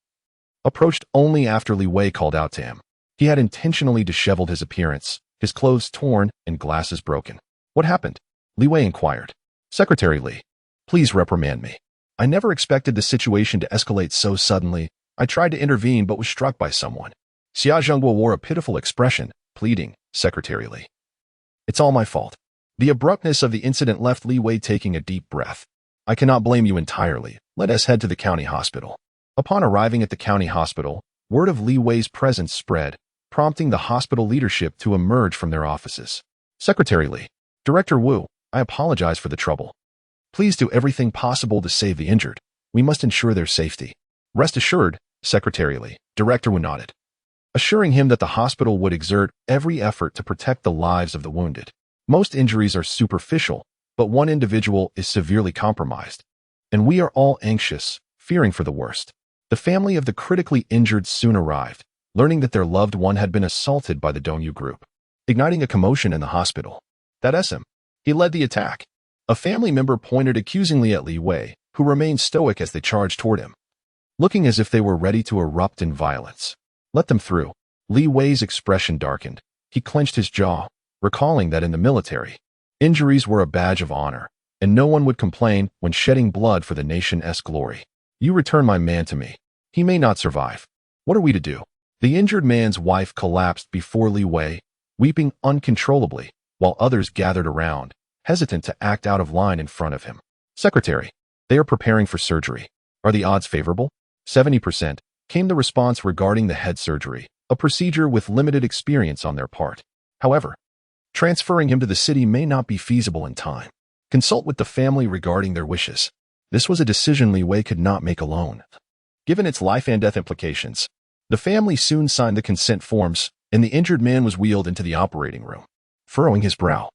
approached only after Li Wei called out to him. He had intentionally disheveled his appearance, his clothes torn and glasses broken. What happened? Li Wei inquired. Secretary Li, please reprimand me. I never expected the situation to escalate so suddenly. I tried to intervene but was struck by someone. Xia Zhenghua wore a pitiful expression, pleading, Secretary Li. It's all my fault. The abruptness of the incident left Li Wei taking a deep breath. I cannot blame you entirely. Let us head to the county hospital. Upon arriving at the county hospital, word of Li Wei's presence spread, prompting the hospital leadership to emerge from their offices. Secretary Li, Director Wu, I apologize for the trouble. Please do everything possible to save the injured. We must ensure their safety. Rest assured, Secretary Li, Director Wu nodded, assuring him that the hospital would exert every effort to protect the lives of the wounded. Most injuries are superficial, but one individual is severely compromised, and we are all anxious, fearing for the worst. The family of the critically injured soon arrived, learning that their loved one had been assaulted by the Dongyu group, igniting a commotion in the hospital. That's him. He led the attack. A family member pointed accusingly at Li Wei, who remained stoic as they charged toward him, looking as if they were ready to erupt in violence. Let them through. Li Wei's expression darkened. He clenched his jaw, recalling that in the military, injuries were a badge of honor, and no one would complain when shedding blood for the nation's glory. You return my man to me. He may not survive. What are we to do? The injured man's wife collapsed before Li Wei, weeping uncontrollably, while others gathered around, hesitant to act out of line in front of him. Secretary, they are preparing for surgery. Are the odds favorable? 70%, came the response regarding the head surgery, a procedure with limited experience on their part. However, transferring him to the city may not be feasible in time. Consult with the family regarding their wishes. This was a decision Li Wei could not make alone. Given its life and death implications, the family soon signed the consent forms, and the injured man was wheeled into the operating room. Furrowing his brow,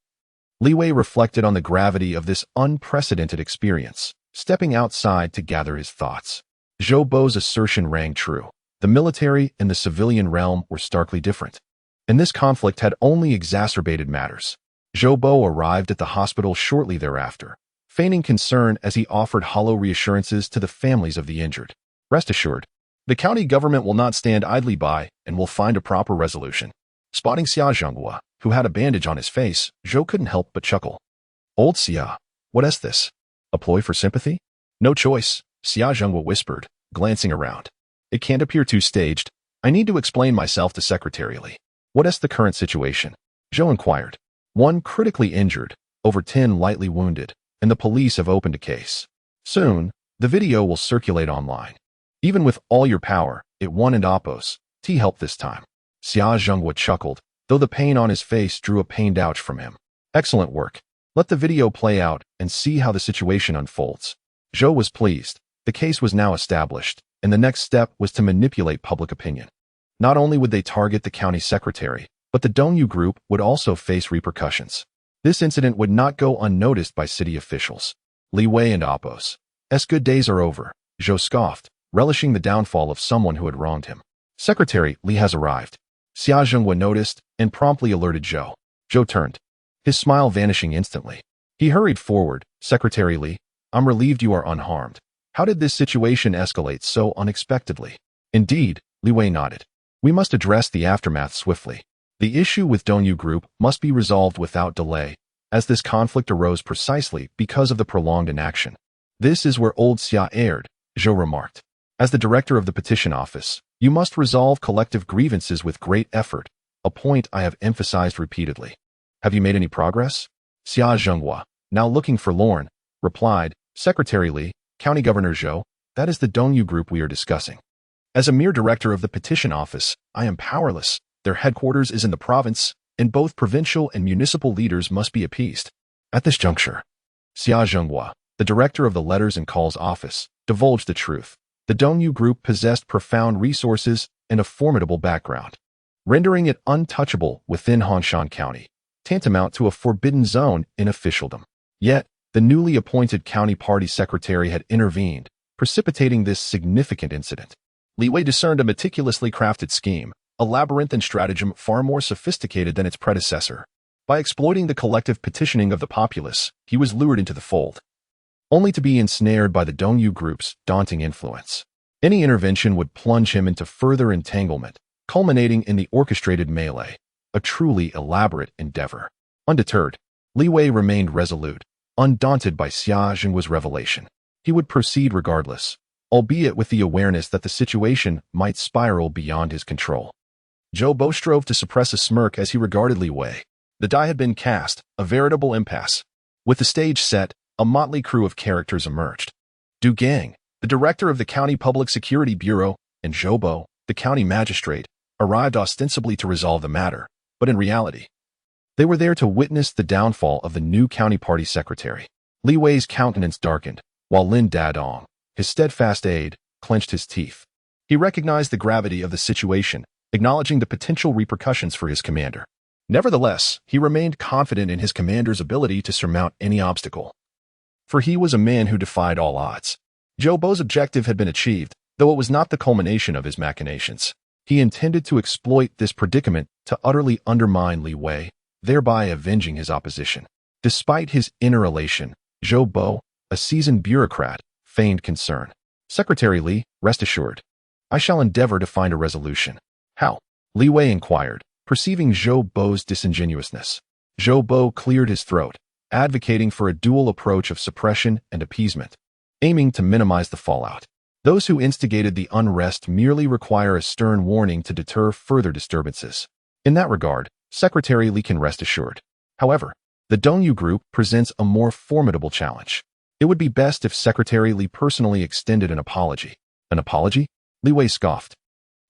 Li Wei reflected on the gravity of this unprecedented experience, stepping outside to gather his thoughts. Zhou Bo's assertion rang true. The military and the civilian realm were starkly different, and this conflict had only exacerbated matters. Zhou Bo arrived at the hospital shortly thereafter, feigning concern as he offered hollow reassurances to the families of the injured. Rest assured, the county government will not stand idly by and will find a proper resolution. Spotting Xia Zhenghua, who had a bandage on his face, Zhou couldn't help but chuckle. Old Xia, what is this? A ploy for sympathy? No choice, Xia Zhenghua whispered, glancing around. It can't appear too staged. I need to explain myself to Secretary Li. What is the current situation? Zhou inquired. 1 critically injured, over 10 lightly wounded, and the police have opened a case. Soon, the video will circulate online. Even with all your power, it won and oppos. Help this time. Xia Zhenghua chuckled, though the pain on his face drew a pained ouch from him. Excellent work. Let the video play out and see how the situation unfolds. Zhou was pleased. The case was now established, and the next step was to manipulate public opinion. Not only would they target the county secretary, but the Dongyu group would also face repercussions. This incident would not go unnoticed by city officials. Li Wei and Oppos. Good days are over, Zhou scoffed, relishing the downfall of someone who had wronged him. Secretary Li has arrived. Xia Zhenghua noticed and promptly alerted Zhou. Zhou turned, his smile vanishing instantly. He hurried forward. Secretary Li, I'm relieved you are unharmed. How did this situation escalate so unexpectedly? Indeed, Li Wei nodded. We must address the aftermath swiftly. The issue with Dongyu Group must be resolved without delay, as this conflict arose precisely because of the prolonged inaction. This is where old Xia erred, Zhou remarked. As the director of the petition office, you must resolve collective grievances with great effort, a point I have emphasized repeatedly. Have you made any progress? Xia Zhenghua, now looking forlorn, replied, Secretary Li, County Governor Zhou, That is the Dongyu group we are discussing. As a mere director of the petition office, I am powerless. Their headquarters is in the province, and both provincial and municipal leaders must be appeased. At this juncture, Xia Zhenghua, the director of the Letters and Calls office, divulged the truth. The Dongyu group possessed profound resources and a formidable background, rendering it untouchable within Hongshan County, tantamount to a forbidden zone in officialdom. Yet, the newly appointed county party secretary had intervened, precipitating this significant incident. Li Wei discerned a meticulously crafted scheme, a labyrinthine stratagem far more sophisticated than its predecessor. By exploiting the collective petitioning of the populace, he was lured into the fold, only to be ensnared by the Dongyu group's daunting influence. Any intervention would plunge him into further entanglement, culminating in the orchestrated melee, a truly elaborate endeavor. Undeterred, Li Wei remained resolute, undaunted by Xia Zhenghua's revelation. He would proceed regardless, albeit with the awareness that the situation might spiral beyond his control. Zhou Bo strove to suppress a smirk as he regarded Li Wei. The die had been cast, a veritable impasse. With the stage set, a motley crew of characters emerged. Du Gang, the director of the County Public Security Bureau, and Zhou Bo, the county magistrate, arrived ostensibly to resolve the matter, but in reality, they were there to witness the downfall of the new county party secretary. Li Wei's countenance darkened, while Lin Dadong, his steadfast aide, clenched his teeth. He recognized the gravity of the situation, acknowledging the potential repercussions for his commander. Nevertheless, he remained confident in his commander's ability to surmount any obstacle, for he was a man who defied all odds. Zhou Bo's objective had been achieved, though it was not the culmination of his machinations. He intended to exploit this predicament to utterly undermine Li Wei, thereby avenging his opposition. Despite his inner elation, Zhou Bo, a seasoned bureaucrat, feigned concern. Secretary Li, rest assured, I shall endeavor to find a resolution. How? Li Wei inquired, perceiving Zhou Bo's disingenuousness. Zhou Bo cleared his throat, advocating for a dual approach of suppression and appeasement, aiming to minimize the fallout. Those who instigated the unrest merely require a stern warning to deter further disturbances. In that regard, Secretary Li can rest assured. However, the Dongyu group presents a more formidable challenge. It would be best if Secretary Li personally extended an apology. An apology? Li Wei scoffed,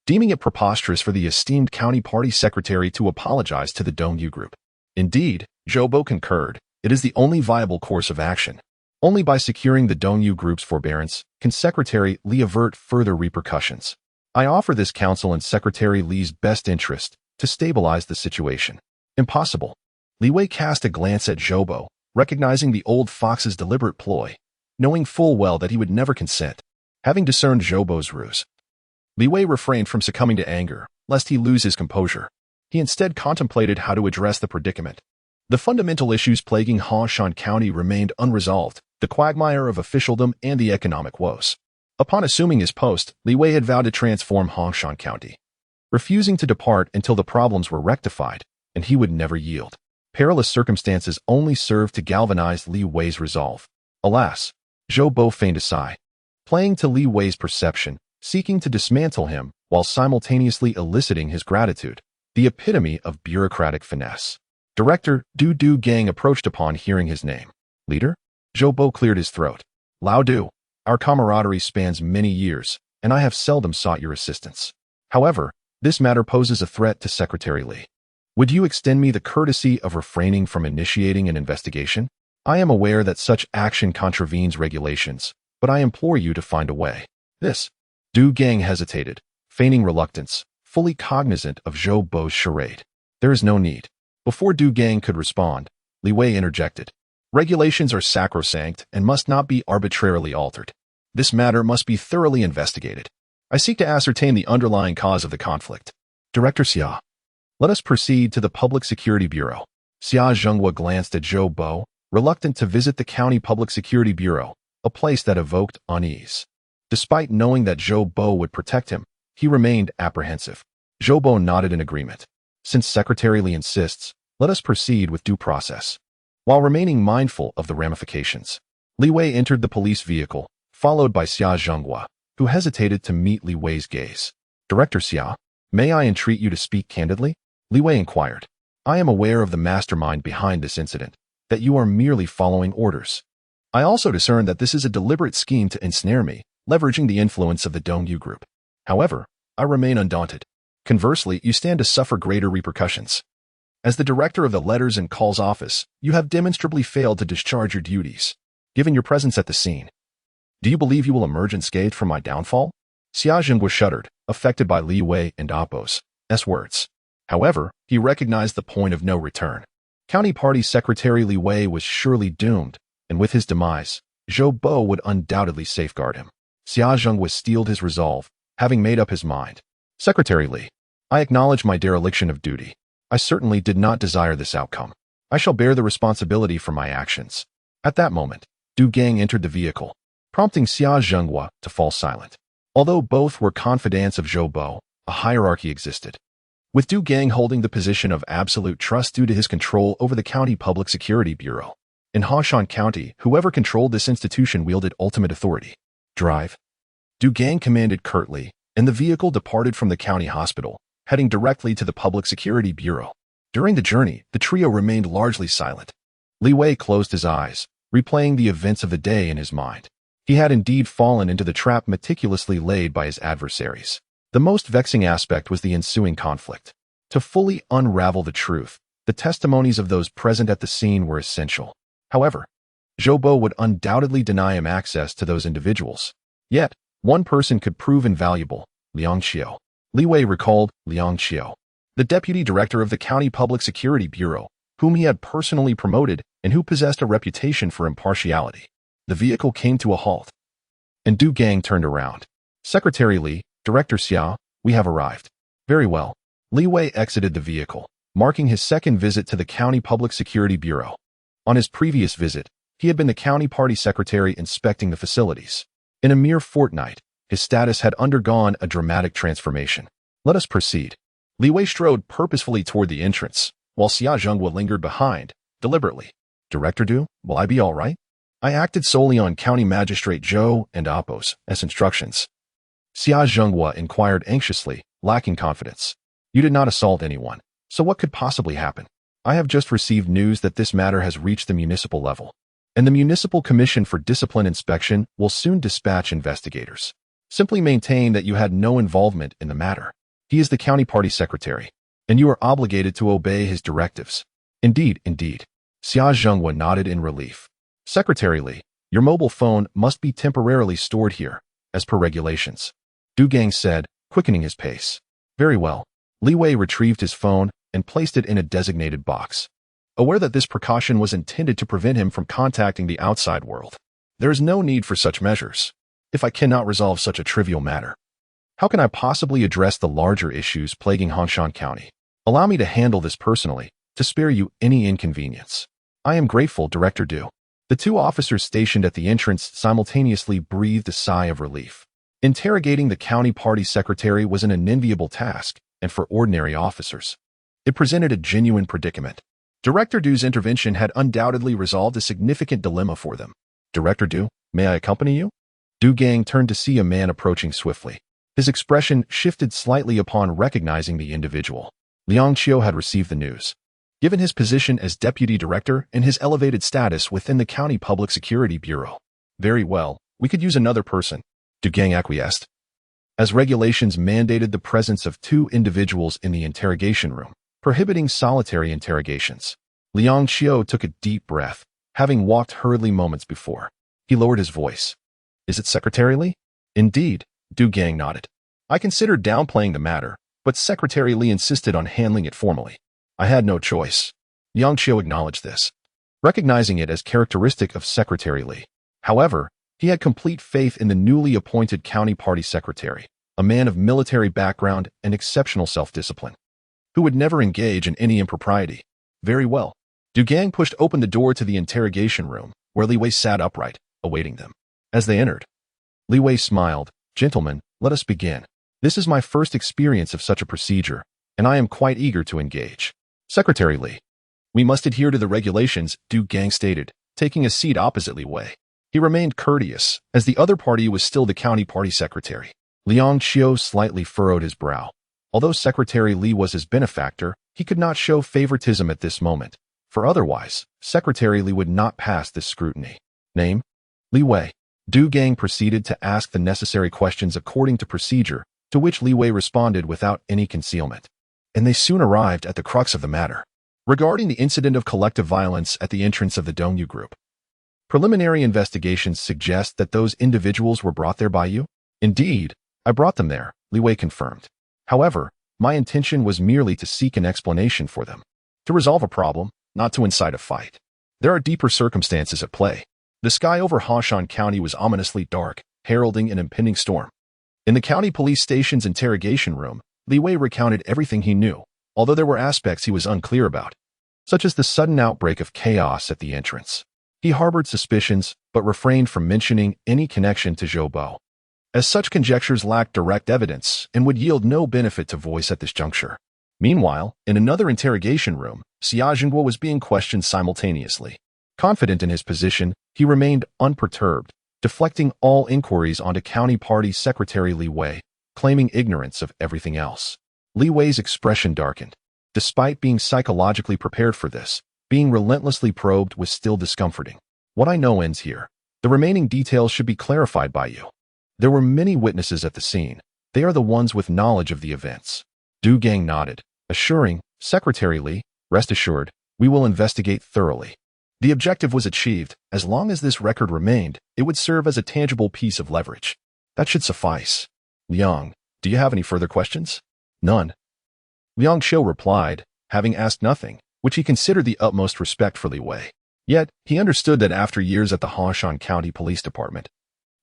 deeming it preposterous for the esteemed county party secretary to apologize to the Dongyu group. Indeed, Zhou Bo concurred, it is the only viable course of action. Only by securing the Dongyu group's forbearance can Secretary Li avert further repercussions. I offer this counsel in Secretary Li's best interest to stabilize the situation. Impossible. Li Wei cast a glance at Zhou Bo, recognizing the old fox's deliberate ploy, knowing full well that he would never consent. Having discerned Zhou Bo's ruse, Li Wei refrained from succumbing to anger, lest he lose his composure. He instead contemplated how to address the predicament. The fundamental issues plaguing Hongshan County remained unresolved, the quagmire of officialdom and the economic woes. Upon assuming his post, Li Wei had vowed to transform Hongshan County, refusing to depart until the problems were rectified, and he would never yield. Perilous circumstances only served to galvanize Li Wei's resolve. Alas, Zhou Bo feigned a sigh, playing to Li Wei's perception, seeking to dismantle him while simultaneously eliciting his gratitude, the epitome of bureaucratic finesse. Director Du Gang approached upon hearing his name. Leader? Zhou Bo cleared his throat. Lao Du, our camaraderie spans many years, and I have seldom sought your assistance. However, this matter poses a threat to Secretary Li. Would you extend me the courtesy of refraining from initiating an investigation? I am aware that such action contravenes regulations, but I implore you to find a way. This. Du Gang hesitated, feigning reluctance, fully cognizant of Zhou Bo's charade. There is no need. Before Du Gang could respond, Li Wei interjected. Regulations are sacrosanct and must not be arbitrarily altered. This matter must be thoroughly investigated. I seek to ascertain the underlying cause of the conflict. Director Xia, let us proceed to the Public Security Bureau. Xia Zhenghua glanced at Zhou Bo, reluctant to visit the County Public Security Bureau, a place that evoked unease. Despite knowing that Zhou Bo would protect him, he remained apprehensive. Zhou Bo nodded in agreement. Since Secretary Li insists, let us proceed with due process. While remaining mindful of the ramifications, Li Wei entered the police vehicle, followed by Xia Zhenghua, who hesitated to meet Li Wei's gaze. Director Xia, may I entreat you to speak candidly? Li Wei inquired. I am aware of the mastermind behind this incident, that you are merely following orders. I also discern that this is a deliberate scheme to ensnare me, leveraging the influence of the Dongyu Group. However, I remain undaunted. Conversely, you stand to suffer greater repercussions. As the director of the Letters and Calls Office, you have demonstrably failed to discharge your duties, given your presence at the scene. Do you believe you will emerge unscathed from my downfall? Xia Zhenghua shuddered, affected by Li Wei and Appo's words. However, he recognized the point of no return. County Party Secretary Li Wei was surely doomed, and with his demise, Zhou Bo would undoubtedly safeguard him. Xia Zhenghua steeled his resolve, having made up his mind. Secretary Li, I acknowledge my dereliction of duty. I certainly did not desire this outcome. I shall bear the responsibility for my actions. At that moment, Du Gang entered the vehicle, prompting Xia Zhenghua to fall silent. Although both were confidants of Zhou Bo, a hierarchy existed, with Du Gang holding the position of absolute trust due to his control over the County Public Security Bureau. In Hongshan County, whoever controlled this institution wielded ultimate authority. Drive. Du Gang commanded curtly, and the vehicle departed from the county hospital, heading directly to the Public Security Bureau. During the journey, the trio remained largely silent. Li Wei closed his eyes, replaying the events of the day in his mind. He had indeed fallen into the trap meticulously laid by his adversaries. The most vexing aspect was the ensuing conflict. To fully unravel the truth, the testimonies of those present at the scene were essential. However, Zhou Bo would undoubtedly deny him access to those individuals. Yet, one person could prove invaluable, Liang Qiu. Li Wei recalled Liang Qiu, the deputy director of the County Public Security Bureau, whom he had personally promoted and who possessed a reputation for impartiality. The vehicle came to a halt, and Du Gang turned around. Secretary Li, Director Xia, we have arrived. Very well. Li Wei exited the vehicle, marking his second visit to the County Public Security Bureau. On his previous visit, he had been the county party secretary inspecting the facilities. In a mere fortnight, his status had undergone a dramatic transformation. Let us proceed. Li Wei strode purposefully toward the entrance, while Xia Zhenghua lingered behind, deliberately. Director Du, will I be all right? I acted solely on County Magistrate Zhou and Appo's instructions. Xia Zhenghua inquired anxiously, lacking confidence. You did not assault anyone, so what could possibly happen? I have just received news that this matter has reached the municipal level, and the Municipal Commission for Discipline Inspection will soon dispatch investigators. Simply maintain that you had no involvement in the matter. He is the county party secretary, and you are obligated to obey his directives. Indeed. Xia Zhenghua nodded in relief. Secretary Li, your mobile phone must be temporarily stored here, as per regulations. Du Gang said, quickening his pace. Very well. Li Wei retrieved his phone and placed it in a designated box, aware that this precaution was intended to prevent him from contacting the outside world. There is no need for such measures. If I cannot resolve such a trivial matter, how can I possibly address the larger issues plaguing Hongshan County? Allow me to handle this personally, to spare you any inconvenience. I am grateful, Director Du. The two officers stationed at the entrance simultaneously breathed a sigh of relief. Interrogating the county party secretary was an unenviable task, and for ordinary officers, it presented a genuine predicament. Director Du's intervention had undoubtedly resolved a significant dilemma for them. Director Du, may I accompany you? Du Gang turned to see a man approaching swiftly. His expression shifted slightly upon recognizing the individual. Liang Qiu had received the news. Given his position as deputy director and his elevated status within the County Public Security Bureau. Very well, we could use another person. Du Gang acquiesced. As regulations mandated the presence of two individuals in the interrogation room, prohibiting solitary interrogations. Liang Qiu took a deep breath, having walked hurriedly moments before. He lowered his voice. Is it Secretary Li? Indeed, Du Gang nodded. I considered downplaying the matter, but Secretary Li insisted on handling it formally. I had no choice. Liang Qiu acknowledged this, recognizing it as characteristic of Secretary Li. However, he had complete faith in the newly appointed county party secretary, a man of military background and exceptional self-discipline, who would never engage in any impropriety. Very well. Du Gang pushed open the door to the interrogation room, where Li Wei sat upright, awaiting them. As they entered, Li Wei smiled. Gentlemen, let us begin. This is my first experience of such a procedure, and I am quite eager to engage. Secretary Li, we must adhere to the regulations, Du Gang stated, taking a seat opposite Li Wei. He remained courteous, as the other party was still the county party secretary. Liang Qiu slightly furrowed his brow. Although Secretary Li was his benefactor, he could not show favoritism at this moment, for otherwise, Secretary Li would not pass this scrutiny. Name? Li Wei. Du Gang proceeded to ask the necessary questions according to procedure, to which Li Wei responded without any concealment. And they soon arrived at the crux of the matter. Regarding the incident of collective violence at the entrance of the Dongyu Group, preliminary investigations suggest that those individuals were brought there by you? Indeed, I brought them there, Li Wei confirmed. However, my intention was merely to seek an explanation for them. To resolve a problem, not to incite a fight. There are deeper circumstances at play. The sky over Hongshan County was ominously dark, heralding an impending storm. In the county police station's interrogation room, Li Wei recounted everything he knew, although there were aspects he was unclear about, such as the sudden outbreak of chaos at the entrance. He harbored suspicions, but refrained from mentioning any connection to Zhou Bo, as such conjectures lacked direct evidence and would yield no benefit to voice at this juncture. Meanwhile, in another interrogation room, Xia Jingguo was being questioned simultaneously. Confident in his position, he remained unperturbed, deflecting all inquiries onto County Party Secretary Li Wei, claiming ignorance of everything else. Li Wei's expression darkened. Despite being psychologically prepared for this, being relentlessly probed was still discomforting. What I know ends here. The remaining details should be clarified by you. There were many witnesses at the scene. They are the ones with knowledge of the events. Du Gang nodded, assuring, Secretary Li, rest assured, we will investigate thoroughly. The objective was achieved. As long as this record remained, it would serve as a tangible piece of leverage. That should suffice. Liang, do you have any further questions? None. Liang Qiu replied, having asked nothing, which he considered the utmost respect for Li Wei. Yet, he understood that after years at the Hongshan County Police Department,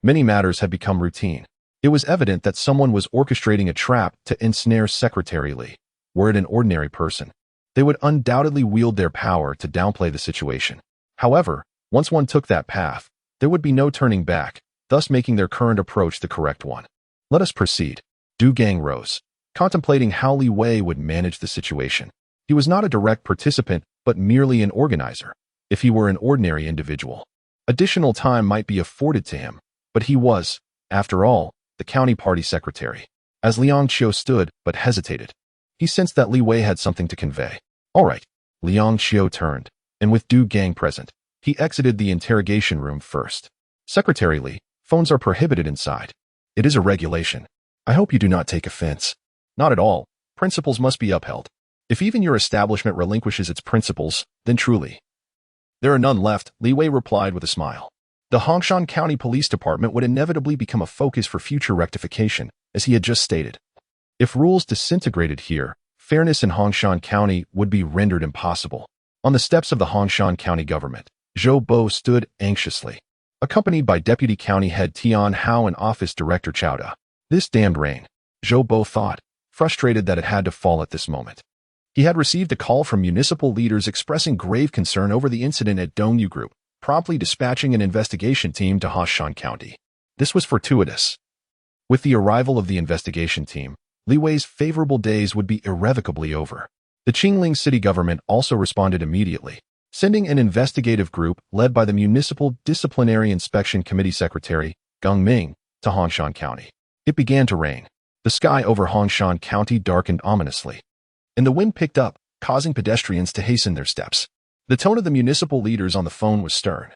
many matters had become routine. It was evident that someone was orchestrating a trap to ensnare Secretary Li. Were it an ordinary person, they would undoubtedly wield their power to downplay the situation. However, once one took that path, there would be no turning back, thus making their current approach the correct one. Let us proceed. Du Gang rose, contemplating how Li Wei would manage the situation. He was not a direct participant, but merely an organizer. If he were an ordinary individual, additional time might be afforded to him, but he was, after all, the county party secretary. As Liang Qiu stood, but hesitated, he sensed that Li Wei had something to convey. All right. Liang Qiu turned, and with Du Gang present, he exited the interrogation room first. Secretary Li, phones are prohibited inside. It is a regulation. I hope you do not take offense. Not at all. Principles must be upheld. If even your establishment relinquishes its principles, then truly. There are none left, Li Wei replied with a smile. The Hongshan County Police Department would inevitably become a focus for future rectification, as he had just stated. If rules disintegrated here, fairness in Hongshan County would be rendered impossible. On the steps of the Hongshan County government, Zhou Bo stood anxiously, accompanied by Deputy County Head Tian Hao and Office Director Chao Da. This damned rain, Zhou Bo thought, frustrated that it had to fall at this moment. He had received a call from municipal leaders expressing grave concern over the incident at Dongyu Group, promptly dispatching an investigation team to Hongshan County. This was fortuitous. With the arrival of the investigation team, Li Wei's favorable days would be irrevocably over. The Qingling city government also responded immediately, sending an investigative group led by the Municipal Disciplinary Inspection Committee Secretary, Geng Ming, to Hongshan County. It began to rain. The sky over Hongshan County darkened ominously, and the wind picked up, causing pedestrians to hasten their steps. The tone of the municipal leaders on the phone was stern,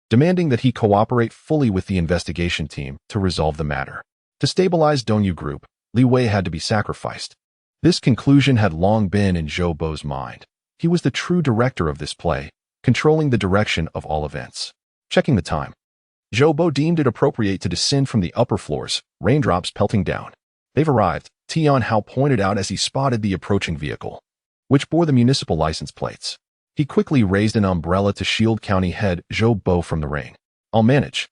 demanding that he cooperate fully with the investigation team to resolve the matter. To stabilize Dongyu Group, Li Wei had to be sacrificed. This conclusion had long been in Zhou Bo's mind. He was the true director of this play, controlling the direction of all events. Checking the time, Zhou Bo deemed it appropriate to descend from the upper floors, raindrops pelting down. They've arrived, Tian Hao pointed out as he spotted the approaching vehicle, which bore the municipal license plates. He quickly raised an umbrella to shield County Head Zhou Bo from the rain. I'll manage.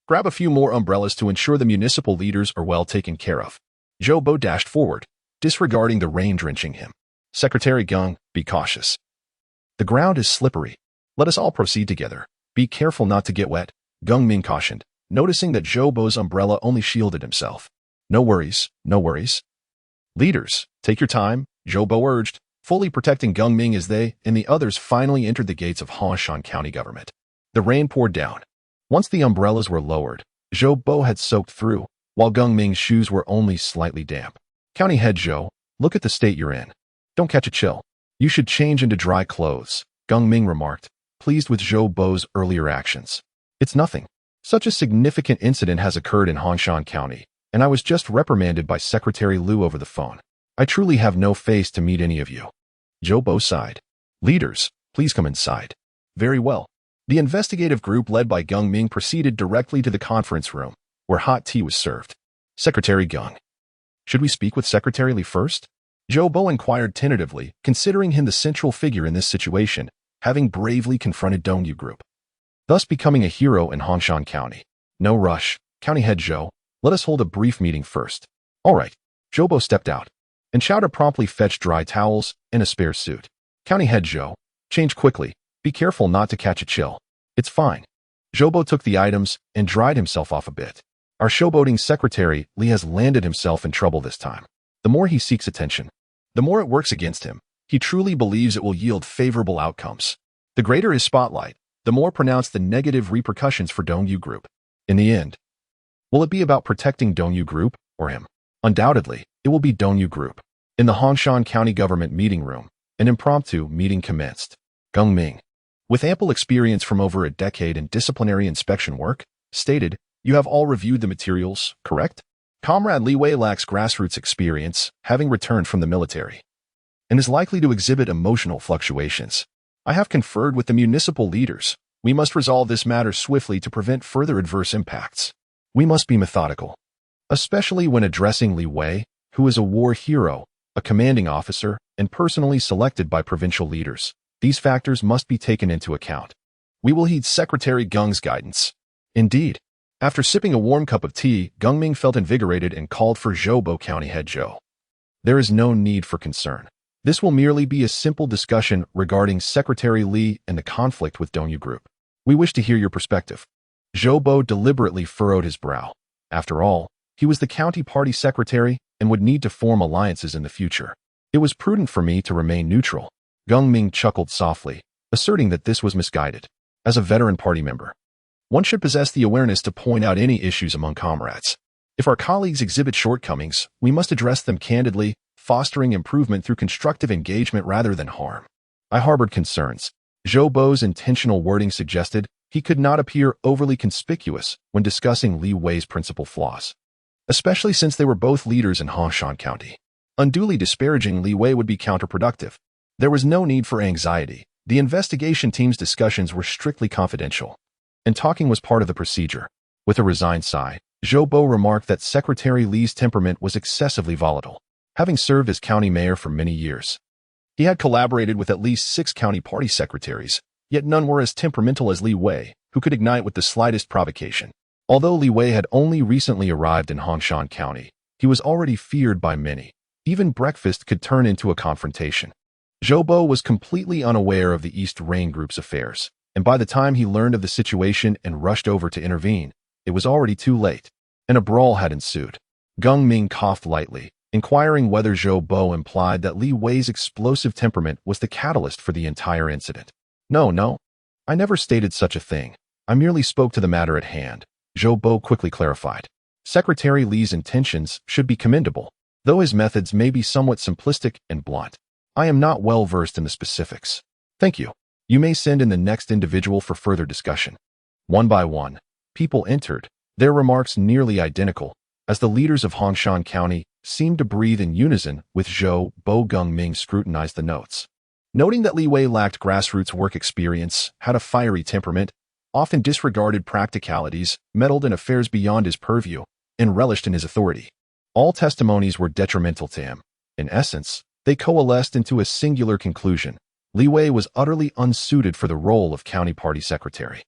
Grab a few more umbrellas to ensure the municipal leaders are well taken care of. Zhou Bo dashed forward, disregarding the rain drenching him. Secretary Geng, be cautious. The ground is slippery. Let us all proceed together. Be careful not to get wet, Geng Ming cautioned, noticing that Zhou Bo's umbrella only shielded himself. No worries, no worries. Leaders, take your time, Zhou Bo urged, fully protecting Geng Ming as they and the others finally entered the gates of Hongshan County government. The rain poured down. Once the umbrellas were lowered, Zhou Bo had soaked through, while Geng Ming's shoes were only slightly damp. County Head Zhou, look at the state you're in. Don't catch a chill. You should change into dry clothes, Geng Ming remarked, pleased with Zhou Bo's earlier actions. It's nothing. Such a significant incident has occurred in Hongshan County, and I was just reprimanded by Secretary Liu over the phone. I truly have no face to meet any of you. Zhou Bo sighed. Leaders, please come inside. Very well. The investigative group led by Geng Ming proceeded directly to the conference room, where hot tea was served. Secretary Geng. Should we speak with Secretary Li first? Zhou Bo inquired tentatively, considering him the central figure in this situation, having bravely confronted Dongyu Group, thus becoming a hero in Hongshan County. No rush, County Head Zhou. Let us hold a brief meeting first. All right. Zhou Bo stepped out, and Chowder promptly fetched dry towels and a spare suit. County Head Zhou. Change quickly. Be careful not to catch a chill. It's fine. Zhou Bo took the items and dried himself off a bit. Our showboating secretary, Li, has landed himself in trouble this time. The more he seeks attention, the more it works against him. He truly believes it will yield favorable outcomes. The greater his spotlight, the more pronounced the negative repercussions for Dongyu Group. In the end, will it be about protecting Dongyu Group or him? Undoubtedly, it will be Dongyu Group. In the Hongshan County Government meeting room, an impromptu meeting commenced. Geng Ming, with ample experience from over a decade in disciplinary inspection work, stated, "You have all reviewed the materials, correct? Comrade Li Wei lacks grassroots experience, having returned from the military, and is likely to exhibit emotional fluctuations. I have conferred with the municipal leaders. We must resolve this matter swiftly to prevent further adverse impacts. We must be methodical, especially when addressing Li Wei, who is a war hero, a commanding officer, and personally selected by provincial leaders. These factors must be taken into account. We will heed Secretary Geng's guidance." Indeed. After sipping a warm cup of tea, Geng Ming felt invigorated and called for Zhou Bo County Head Zhou. There is no need for concern. This will merely be a simple discussion regarding Secretary Li and the conflict with Dongyu Group. We wish to hear your perspective. Zhou Bo deliberately furrowed his brow. After all, he was the county party secretary and would need to form alliances in the future. It was prudent for me to remain neutral. Geng Ming chuckled softly, asserting that this was misguided. As a veteran party member, one should possess the awareness to point out any issues among comrades. If our colleagues exhibit shortcomings, we must address them candidly, fostering improvement through constructive engagement rather than harm. I harbored concerns. Zhou Bo's intentional wording suggested he could not appear overly conspicuous when discussing Li Wei's principal flaws, especially since they were both leaders in Hongshan County. Unduly disparaging Li Wei would be counterproductive. There was no need for anxiety. The investigation team's discussions were strictly confidential, and talking was part of the procedure. With a resigned sigh, Zhou Bo remarked that Secretary Li's temperament was excessively volatile. Having served as county mayor for many years, he had collaborated with at least 6 county party secretaries, yet none were as temperamental as Li Wei, who could ignite with the slightest provocation. Although Li Wei had only recently arrived in Hongshan County, he was already feared by many. Even breakfast could turn into a confrontation. Zhou Bo was completely unaware of the East Rain Group's affairs, and by the time he learned of the situation and rushed over to intervene, it was already too late, and a brawl had ensued. Geng Ming coughed lightly, inquiring whether Zhou Bo implied that Li Wei's explosive temperament was the catalyst for the entire incident. No, I never stated such a thing. I merely spoke to the matter at hand, Zhou Bo quickly clarified. Secretary Li's intentions should be commendable, though his methods may be somewhat simplistic and blunt. I am not well versed in the specifics. Thank you. You may send in the next individual for further discussion. One by one, people entered, their remarks nearly identical, as the leaders of Hongshan County seemed to breathe in unison with Zhou Bo. Geng Ming scrutinized the notes, noting that Li Wei lacked grassroots work experience, had a fiery temperament, often disregarded practicalities, meddled in affairs beyond his purview, and relished in his authority. All testimonies were detrimental to him. In essence, they coalesced into a singular conclusion. Li Wei was utterly unsuited for the role of county party secretary.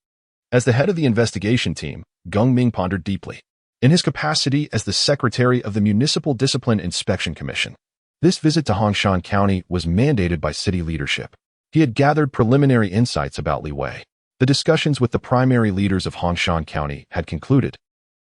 As the head of the investigation team, Geng Ming pondered deeply. In his capacity as the secretary of the Municipal Discipline Inspection Commission, this visit to Hongshan County was mandated by city leadership. He had gathered preliminary insights about Li Wei. The discussions with the primary leaders of Hongshan County had concluded,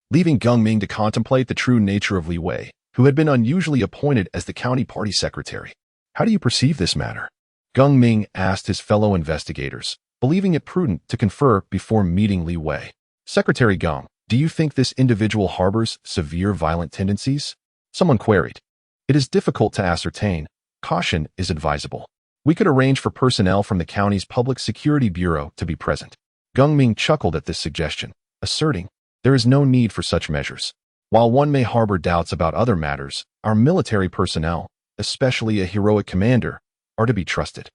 leaving Geng Ming to contemplate the true nature of Li Wei, who had been unusually appointed as the county party secretary. How do you perceive this matter? Geng Ming asked his fellow investigators, believing it prudent to confer before meeting Li Wei. Secretary Geng, do you think this individual harbors severe violent tendencies? Someone queried. It is difficult to ascertain. Caution is advisable. We could arrange for personnel from the county's Public Security Bureau to be present. Geng Ming chuckled at this suggestion. asserting, "There is no need for such measures. While one may harbor doubts about other matters, our military personnel, especially a heroic commander, are to be trusted.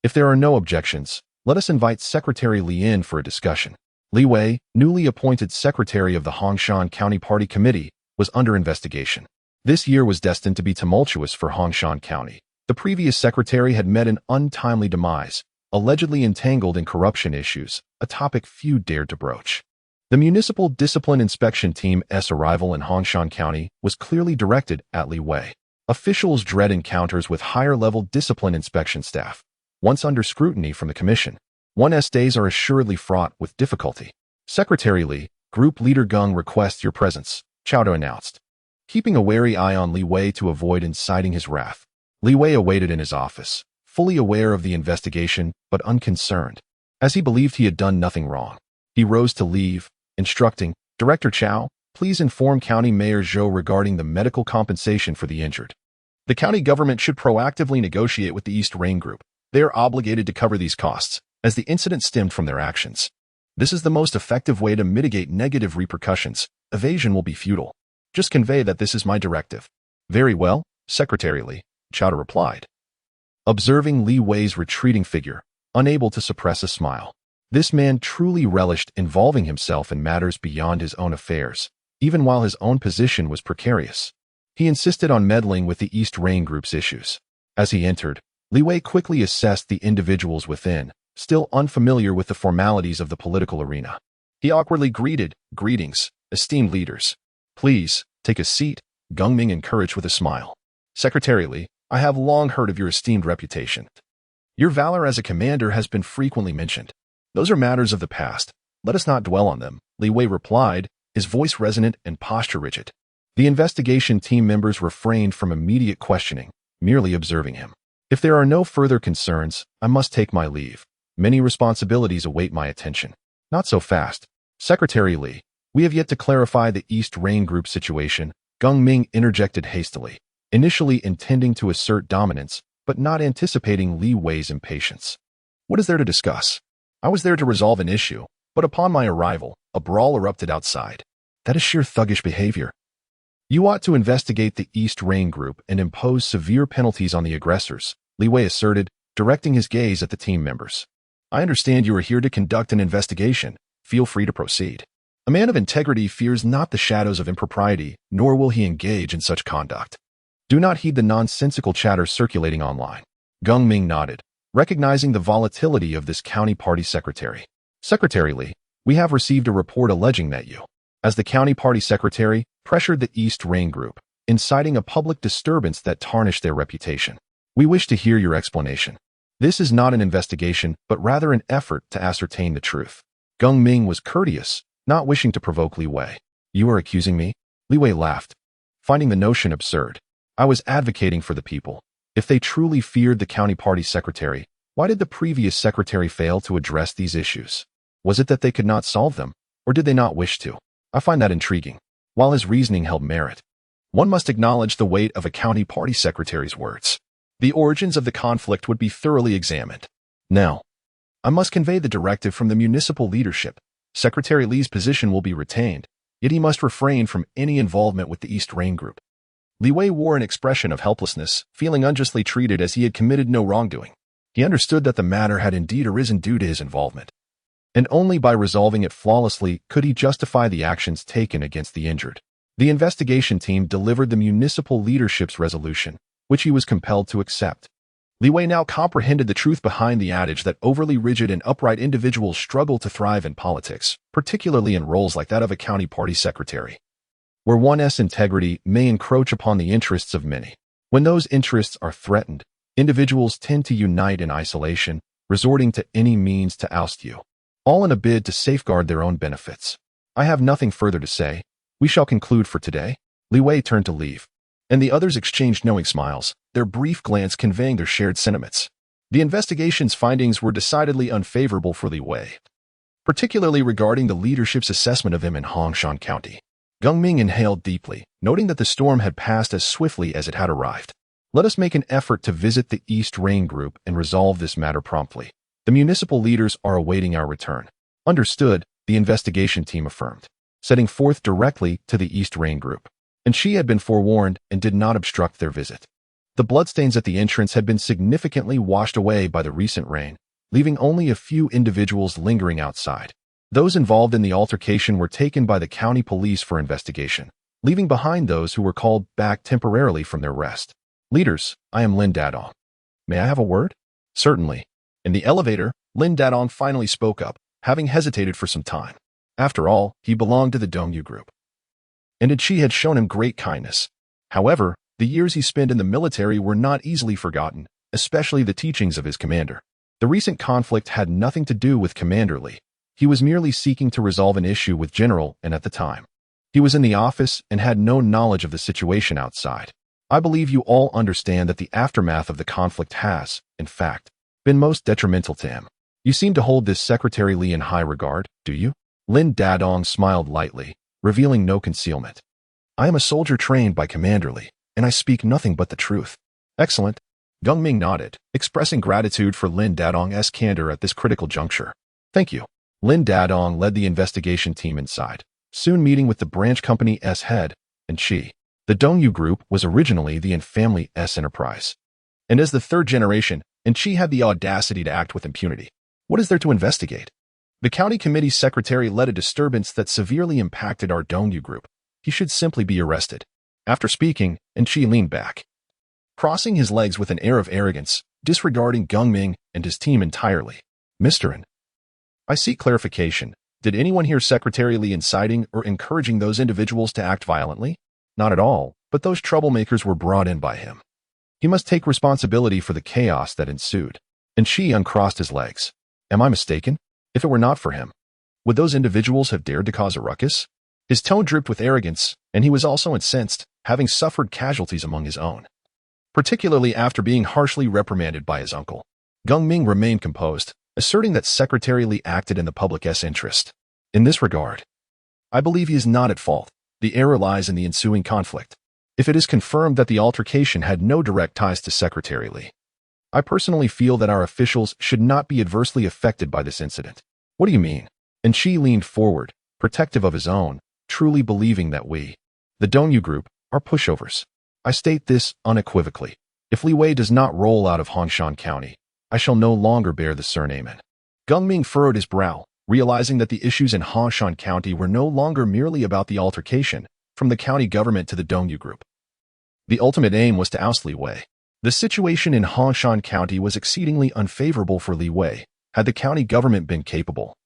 If there are no objections, let us invite Secretary Li in for a discussion." Li Wei, newly appointed secretary of the Hongshan County Party Committee, was under investigation. This year was destined to be tumultuous for Hongshan County. The previous secretary had met an untimely demise, allegedly entangled in corruption issues, a topic few dared to broach. The Municipal Discipline Inspection Team's arrival in Hongshan County was clearly directed at Li Wei. Officials dread encounters with higher-level discipline inspection staff. Once under scrutiny from the commission, one's days are assuredly fraught with difficulty. "Secretary Li, Group Leader Gung requests your presence," Chowda announced. Keeping a wary eye on Li Wei to avoid inciting his wrath, Li Wei awaited in his office, fully aware of the investigation but unconcerned, as he believed he had done nothing wrong. He rose to leave, instructing, "Director Chow, please inform County Mayor Zhou regarding the medical compensation for the injured. The county government should proactively negotiate with the East Rain Group. They are obligated to cover these costs, as the incident stemmed from their actions. This is the most effective way to mitigate negative repercussions. Evasion will be futile. Just convey that this is my directive." "Very well, Secretary Li," Chowda replied, observing Li Wei's retreating figure, unable to suppress a smile. This man truly relished involving himself in matters beyond his own affairs, even while his own position was precarious. He insisted on meddling with the East Rain Group's issues. As he entered, Li Wei quickly assessed the individuals within, still unfamiliar with the formalities of the political arena. He awkwardly greeted, "Greetings, esteemed leaders. Please, take a seat," Gung Ming encouraged with a smile. "Secretary Li, I have long heard of your esteemed reputation. Your valor as a commander has been frequently mentioned. Those are matters of the past. Let us not dwell on them," Li Wei replied, his voice resonant and posture rigid. The investigation team members refrained from immediate questioning, merely observing him. "If there are no further concerns, I must take my leave. Many responsibilities await my attention." "Not so fast. Secretary Li, we have yet to clarify the East Rain Group situation," Gung Ming interjected hastily, initially intending to assert dominance, but not anticipating Li Wei's impatience. "What is there to discuss? I was there to resolve an issue, but upon my arrival, a brawl erupted outside. That is sheer thuggish behavior. You ought to investigate the East Rain Group and impose severe penalties on the aggressors," Li Wei asserted, directing his gaze at the team members. "I understand you are here to conduct an investigation. Feel free to proceed. A man of integrity fears not the shadows of impropriety, nor will he engage in such conduct. Do not heed the nonsensical chatter circulating online." Gung Ming nodded, recognizing the volatility of this county party secretary. "Secretary Li, we have received a report alleging that you, as the county party secretary, pressured the East Rain Group, inciting a public disturbance that tarnished their reputation. We wish to hear your explanation. This is not an investigation, but rather an effort to ascertain the truth." Gung Ming was courteous, not wishing to provoke Li Wei. "You are accusing me?" Li Wei laughed, finding the notion absurd. "I was advocating for the people. If they truly feared the county party secretary, why did the previous secretary fail to address these issues? Was it that they could not solve them, or did they not wish to? I find that intriguing." While his reasoning held merit, one must acknowledge the weight of a county party secretary's words. The origins of the conflict would be thoroughly examined. "Now, I must convey the directive from the municipal leadership. Secretary Li's position will be retained, yet he must refrain from any involvement with the East Rain Group." Li Wei wore an expression of helplessness, feeling unjustly treated as he had committed no wrongdoing. He understood that the matter had indeed arisen due to his involvement, and only by resolving it flawlessly could he justify the actions taken against the injured. The investigation team delivered the municipal leadership's resolution, which he was compelled to accept. Li Wei now comprehended the truth behind the adage that overly rigid and upright individuals struggle to thrive in politics, particularly in roles like that of a county party secretary, where one's integrity may encroach upon the interests of many. When those interests are threatened, individuals tend to unite in isolation, resorting to any means to oust you, all in a bid to safeguard their own benefits. "I have nothing further to say. We shall conclude for today." Li Wei turned to leave, and the others exchanged knowing smiles, their brief glance conveying their shared sentiments. The investigation's findings were decidedly unfavorable for Li Wei, particularly regarding the leadership's assessment of him in Hongshan County. Gung Ming inhaled deeply, noting that the storm had passed as swiftly as it had arrived. "Let us make an effort to visit the East Rain Group and resolve this matter promptly. The municipal leaders are awaiting our return." "Understood," the investigation team affirmed, setting forth directly to the East Rain group. And she had been forewarned and did not obstruct their visit. The bloodstains at the entrance had been significantly washed away by the recent rain, leaving only a few individuals lingering outside. Those involved in the altercation were taken by the county police for investigation, leaving behind those who were called back temporarily from their rest. Leaders, I am Lin Dadong. May I have a word? Certainly. In the elevator, Lin Dadong finally spoke up, having hesitated for some time. After all, he belonged to the Dongyu group. And she had shown him great kindness. However, the years he spent in the military were not easily forgotten, especially the teachings of his commander. The recent conflict had nothing to do with Commander Lee. He was merely seeking to resolve an issue with General, and at the time, he was in the office and had no knowledge of the situation outside. I believe you all understand that the aftermath of the conflict has, in fact, been most detrimental to him. You seem to hold this Secretary Lee in high regard, do you? Lin Dadong smiled lightly, revealing no concealment. I am a soldier trained by Commander Lee, and I speak nothing but the truth. Excellent. Gung Ming nodded, expressing gratitude for Lin Dadong's candor at this critical juncture. Thank you. Lin Dadong led the investigation team inside, soon meeting with the branch company's head, and she. The Dongyu Group was originally the family S enterprise. And as the third generation, and she had the audacity to act with impunity. What is there to investigate? The county committee secretary led a disturbance that severely impacted our Dongyu Group. He should simply be arrested. After speaking, and she leaned back, crossing his legs with an air of arrogance, disregarding Gung Ming and his team entirely. Mr. N. I seek clarification. Did anyone hear Secretary Lee inciting or encouraging those individuals to act violently? Not at all, but those troublemakers were brought in by him. He must take responsibility for the chaos that ensued. And she uncrossed his legs. Am I mistaken? If it were not for him, would those individuals have dared to cause a ruckus? His tone dripped with arrogance, and he was also incensed, having suffered casualties among his own. Particularly after being harshly reprimanded by his uncle. Gung Ming remained composed, asserting that Secretary Lee acted in the public's interest. In this regard, I believe he is not at fault. The error lies in the ensuing conflict. If it is confirmed that the altercation had no direct ties to Secretary Lee, I personally feel that our officials should not be adversely affected by this incident. What do you mean? And she leaned forward, protective of his own, truly believing that we, the Dongyu Group, are pushovers. I state this unequivocally. If Li Wei does not roll out of Hongshan County, I shall no longer bear the surname in. Gung Ming furrowed his brow, realizing that the issues in Hongshan County were no longer merely about the altercation from the county government to the Dongyu Group. The ultimate aim was to oust Li Wei. The situation in Hongshan County was exceedingly unfavorable for Li Wei. Had the county government been capable,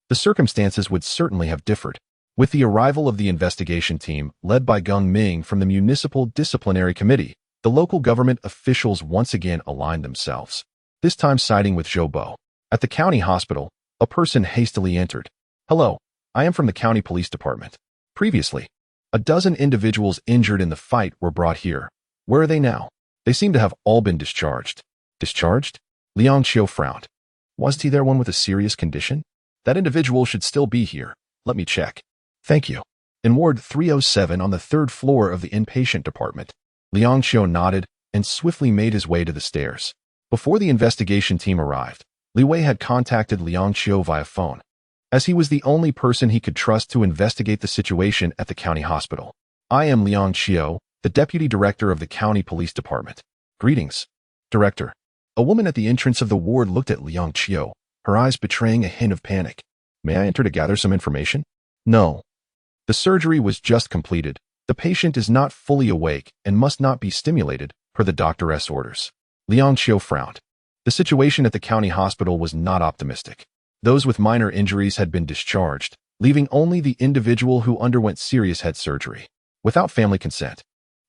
the circumstances would certainly have differed. With the arrival of the investigation team, led by Gung Ming from the Municipal Disciplinary Committee, the local government officials once again aligned themselves, this time siding with Zhou Bo. At the county hospital, a person hastily entered. Hello, I am from the county police department. Previously, a dozen individuals injured in the fight were brought here. Where are they now? They seem to have all been discharged. Discharged? Liang Qiu frowned. Wasn't he there one with a serious condition? That individual should still be here. Let me check. Thank you. In Ward 307 on the third floor of the inpatient department, Liang Qiu nodded and swiftly made his way to the stairs. Before the investigation team arrived, Li Wei had contacted Liang Qiu via phone, as he was the only person he could trust to investigate the situation at the county hospital. I am Liang Qiu, the deputy director of the county police department. Greetings, director. A woman at the entrance of the ward looked at Liang Qiu, her eyes betraying a hint of panic. May I enter to gather some information? No. The surgery was just completed. The patient is not fully awake and must not be stimulated, per the doctor's orders. Liang Qiu frowned. The situation at the county hospital was not optimistic. Those with minor injuries had been discharged, leaving only the individual who underwent serious head surgery. Without family consent,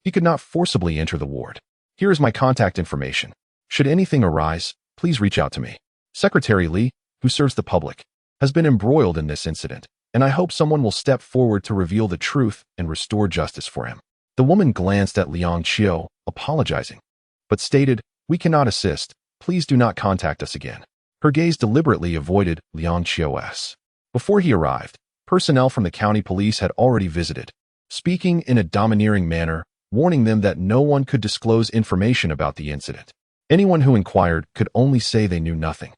he could not forcibly enter the ward. Here is my contact information. Should anything arise, please reach out to me. Secretary Lee, who serves the public, has been embroiled in this incident, and I hope someone will step forward to reveal the truth and restore justice for him. The woman glanced at Liang Qiu, apologizing, but stated, We cannot assist. Please do not contact us again. Her gaze deliberately avoided Liang Qiu's. Before he arrived, personnel from the county police had already visited, speaking in a domineering manner, warning them that no one could disclose information about the incident. Anyone who inquired could only say they knew nothing,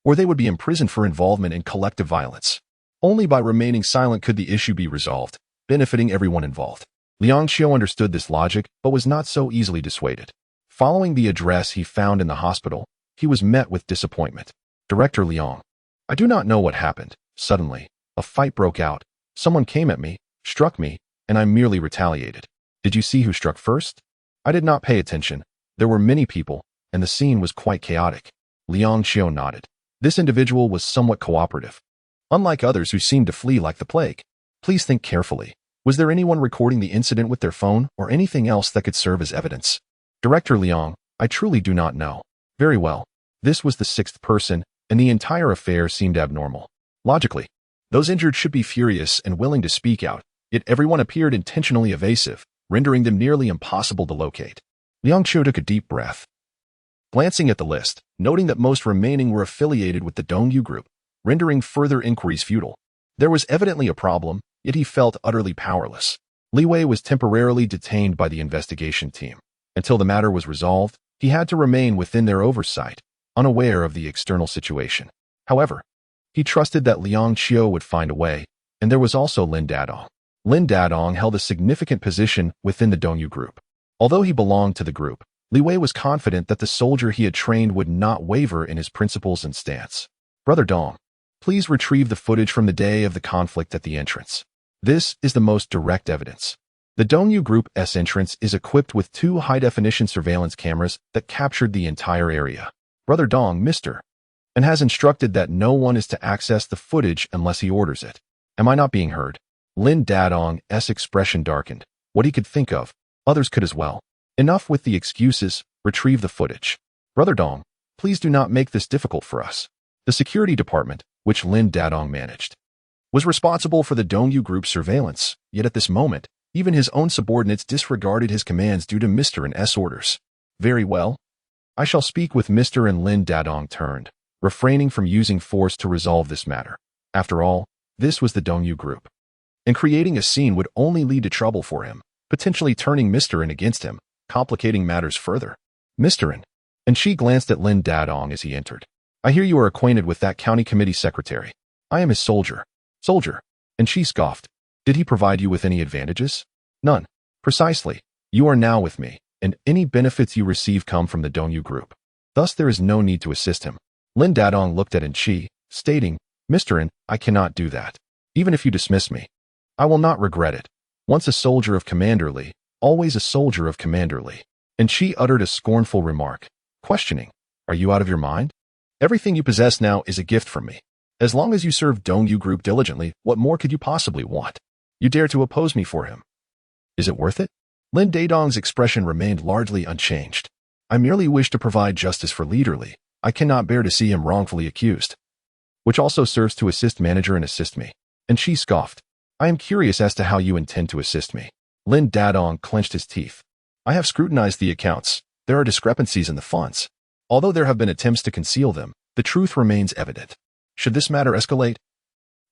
or they would be imprisoned for involvement in collective violence. Only by remaining silent could the issue be resolved, benefiting everyone involved. Liang Xiu understood this logic, but was not so easily dissuaded. Following the address he found in the hospital, he was met with disappointment. Director Liang, I do not know what happened. Suddenly, a fight broke out. Someone came at me, struck me, and I merely retaliated. Did you see who struck first? I did not pay attention. There were many people, and the scene was quite chaotic. Liang Xiu nodded. This individual was somewhat cooperative, unlike others who seemed to flee like the plague. Please think carefully. Was there anyone recording the incident with their phone or anything else that could serve as evidence? Director Liang, I truly do not know. Very well. This was the sixth person, and the entire affair seemed abnormal. Logically, those injured should be furious and willing to speak out, yet everyone appeared intentionally evasive, rendering them nearly impossible to locate. Liang Qiu took a deep breath. Glancing at the list, noting that most remaining were affiliated with the Dongyu group, rendering further inquiries futile. There was evidently a problem, yet he felt utterly powerless. Li Wei was temporarily detained by the investigation team. Until the matter was resolved, he had to remain within their oversight, unaware of the external situation. However, he trusted that Liang Qiu would find a way, and there was also Lin Dadong. Lin Dadong held a significant position within the Dongyu group. Although he belonged to the group, Li Wei was confident that the soldier he had trained would not waver in his principles and stance. Brother Dong, please retrieve the footage from the day of the conflict at the entrance. This is the most direct evidence. The Dongyu Group's entrance is equipped with 2 high-definition surveillance cameras that captured the entire area. Brother Dong, Mr. and has instructed that no one is to access the footage unless he orders it. Am I not being heard? Lin Dadong's expression darkened. What he could think of, others could as well. Enough with the excuses, retrieve the footage. Brother Dong, please do not make this difficult for us. The security department, which Lin Dadong managed, was responsible for the Dongyu Group's surveillance, yet at this moment, even his own subordinates disregarded his commands due to Mr. and S orders. Very well. I shall speak with Mr. and Lin Dadong turned, refraining from using force to resolve this matter. After all, this was the Dongyu Group. And creating a scene would only lead to trouble for him, potentially turning Mr. and against him, complicating matters further. Mr. and she glanced at Lin Dadong as he entered. I hear you are acquainted with that county committee secretary. I am his soldier. Soldier. And she scoffed. Did he provide you with any advantages? None. Precisely. You are now with me, and any benefits you receive come from the Dongyu Group. Thus there is no need to assist him. Lin Dadong looked at Chi, stating, Mr. I cannot do that. Even if you dismiss me, I will not regret it. Once a soldier of Commander Li, always a soldier of Commander Li. And she uttered a scornful remark, questioning, are you out of your mind? Everything you possess now is a gift from me. As long as you serve Dongyu Group diligently, what more could you possibly want? You dare to oppose me for him. Is it worth it? Lin Dadong's expression remained largely unchanged. I merely wish to provide justice for Leader Li. I cannot bear to see him wrongfully accused. Which also serves to assist manager and assist me. And she scoffed. I am curious as to how you intend to assist me. Lin Dadong clenched his teeth. I have scrutinized the accounts. There are discrepancies in the funds. Although there have been attempts to conceal them, the truth remains evident. Should this matter escalate,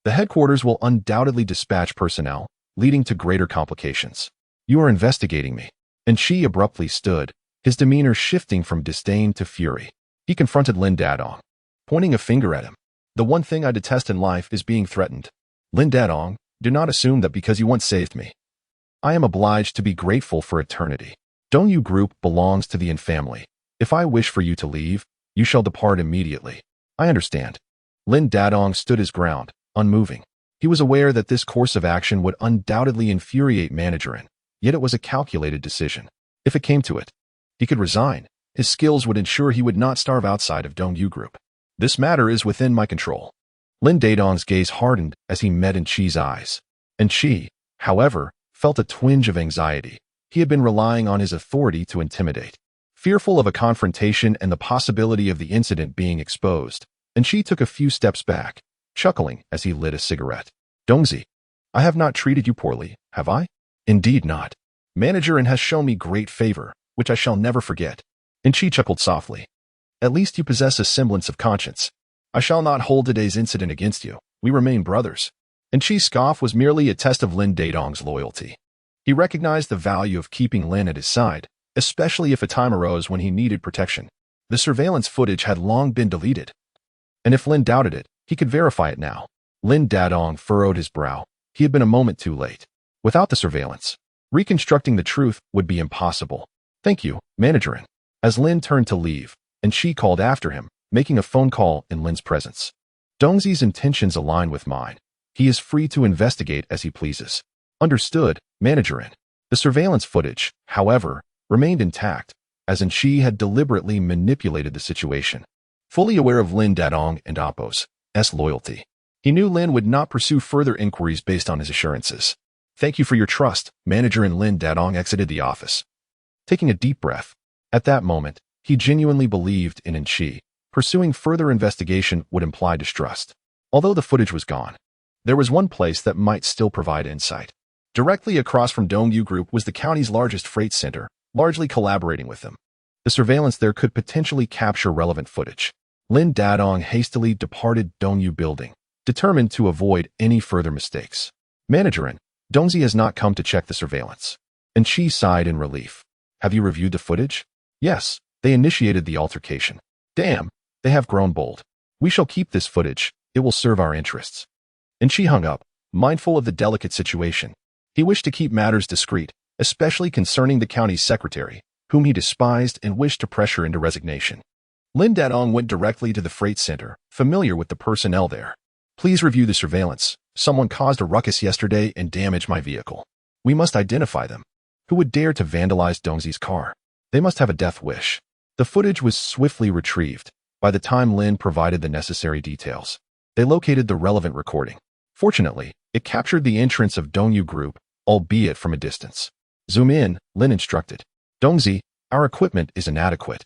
the headquarters will undoubtedly dispatch personnel, leading to greater complications. You are investigating me. And she abruptly stood, his demeanor shifting from disdain to fury. He confronted Lin Dadong, pointing a finger at him. The one thing I detest in life is being threatened. Lin Dadong, do not assume that because you once saved me, I am obliged to be grateful for eternity. Dongyu Group belongs to the Yin family. If I wish for you to leave, you shall depart immediately. I understand. Lin Dadong stood his ground, unmoving. He was aware that this course of action would undoubtedly infuriate Managerin, yet it was a calculated decision. If it came to it, he could resign. His skills would ensure he would not starve outside of Dongyu Group. This matter is within my control. Lin Dadong's gaze hardened as he met in Chi's eyes. And Chi, however, felt a twinge of anxiety. He had been relying on his authority to intimidate. Fearful of a confrontation and the possibility of the incident being exposed, and Chi took a few steps back, chuckling as he lit a cigarette. Dongzi, I have not treated you poorly, have I? Indeed not. Managerin has shown me great favor, which I shall never forget. And Chi chuckled softly. At least you possess a semblance of conscience. I shall not hold today's incident against you. We remain brothers. And Chi's scoff was merely a test of Lin Dadong's loyalty. He recognized the value of keeping Lin at his side, especially if a time arose when he needed protection. The surveillance footage had long been deleted. And if Lin doubted it, he could verify it now. Lin Dadong furrowed his brow. He had been a moment too late. Without the surveillance, reconstructing the truth would be impossible. Thank you, Managerin. As Lin turned to leave, and she called after him, making a phone call in Lin's presence. Dongzi's intentions align with mine. He is free to investigate as he pleases. Understood, Managerin. The surveillance footage, however, remained intact, as in she had deliberately manipulated the situation. Fully aware of Lin Dadong and Appo's loyalty, he knew Lin would not pursue further inquiries based on his assurances. Thank you for your trust, Managerin. Lin Dadong exited the office, taking a deep breath. At that moment, he genuinely believed in Chi. Pursuing further investigation would imply distrust. Although the footage was gone, there was one place that might still provide insight. Directly across from Dongyu Group was the county's largest freight center, largely collaborating with them. The surveillance there could potentially capture relevant footage. Lin Dadong hastily departed Dongyu building, determined to avoid any further mistakes. Managerin, Dongzi has not come to check the surveillance. And Chi sighed in relief. Have you reviewed the footage? Yes, they initiated the altercation. Damn, they have grown bold. We shall keep this footage. It will serve our interests. And Chi hung up, mindful of the delicate situation. He wished to keep matters discreet, especially concerning the county's secretary, whom he despised and wished to pressure into resignation. Lin Dadong went directly to the freight center, familiar with the personnel there. Please review the surveillance. Someone caused a ruckus yesterday and damaged my vehicle. We must identify them. Who would dare to vandalize Dongzi's car? They must have a death wish. The footage was swiftly retrieved. By the time Lin provided the necessary details, they located the relevant recording. Fortunately, it captured the entrance of Dongyu Group, albeit from a distance. Zoom in, Lin instructed. Dongzi, our equipment is inadequate.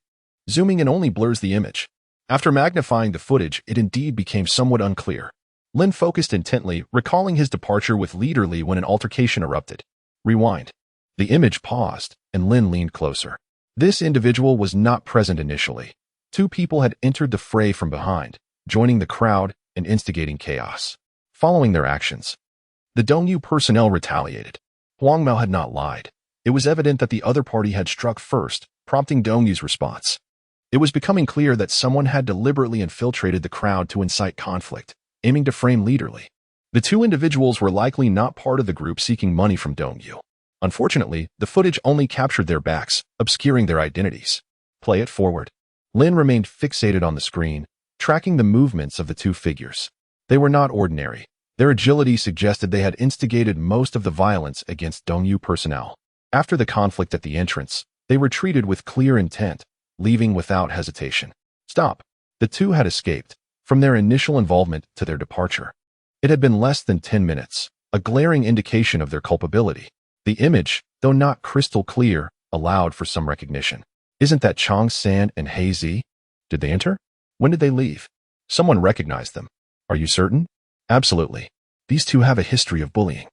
Zooming in only blurs the image. After magnifying the footage, it indeed became somewhat unclear. Lin focused intently, recalling his departure with Leader Li when an altercation erupted. Rewind. The image paused, and Lin leaned closer. This individual was not present initially. Two people had entered the fray from behind, joining the crowd and instigating chaos. Following their actions, the Dongyu personnel retaliated. Huang Mao had not lied. It was evident that the other party had struck first, prompting Dongyu's response. It was becoming clear that someone had deliberately infiltrated the crowd to incite conflict, aiming to frame Leader Li. The two individuals were likely not part of the group seeking money from Dongyu. Unfortunately, the footage only captured their backs, obscuring their identities. Play it forward. Lin remained fixated on the screen, tracking the movements of the two figures. They were not ordinary. Their agility suggested they had instigated most of the violence against Dongyu personnel. After the conflict at the entrance, they retreated with clear intent, leaving without hesitation. Stop. The two had escaped, from their initial involvement to their departure. It had been less than 10 minutes, a glaring indication of their culpability. The image, though not crystal clear, allowed for some recognition. Isn't that Hongshan and He Zi? Did they enter? When did they leave? Someone recognized them. Are you certain? Absolutely. These two have a history of bullying.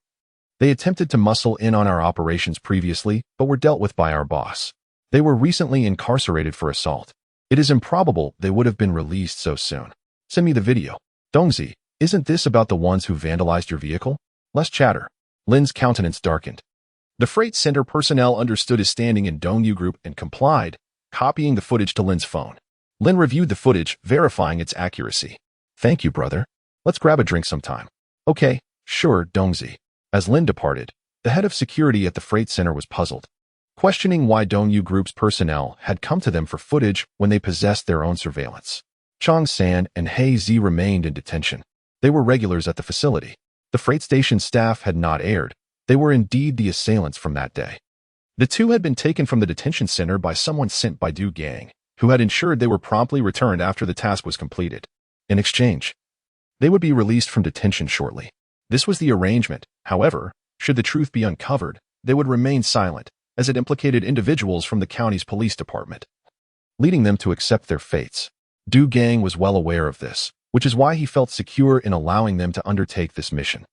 They attempted to muscle in on our operations previously, but were dealt with by our boss. They were recently incarcerated for assault. It is improbable they would have been released so soon. Send me the video. Dongzi, isn't this about the ones who vandalized your vehicle? Less chatter. Lin's countenance darkened. The freight center personnel understood his standing in Dongyu Group and complied, copying the footage to Lin's phone. Lin reviewed the footage, verifying its accuracy. Thank you, brother. Let's grab a drink sometime. Okay, sure, Dongzi. As Lin departed, the head of security at the freight center was puzzled, questioning why Dongyu Group's personnel had come to them for footage when they possessed their own surveillance. Hongshan and He Zi remained in detention. They were regulars at the facility. The freight station staff had not erred. They were indeed the assailants from that day. The two had been taken from the detention center by someone sent by Du Gang, who had ensured they were promptly returned after the task was completed. In exchange, they would be released from detention shortly. This was the arrangement. However, should the truth be uncovered, they would remain silent, as it implicated individuals from the county's police department, leading them to accept their fates. Du Gang was well aware of this, which is why he felt secure in allowing them to undertake this mission.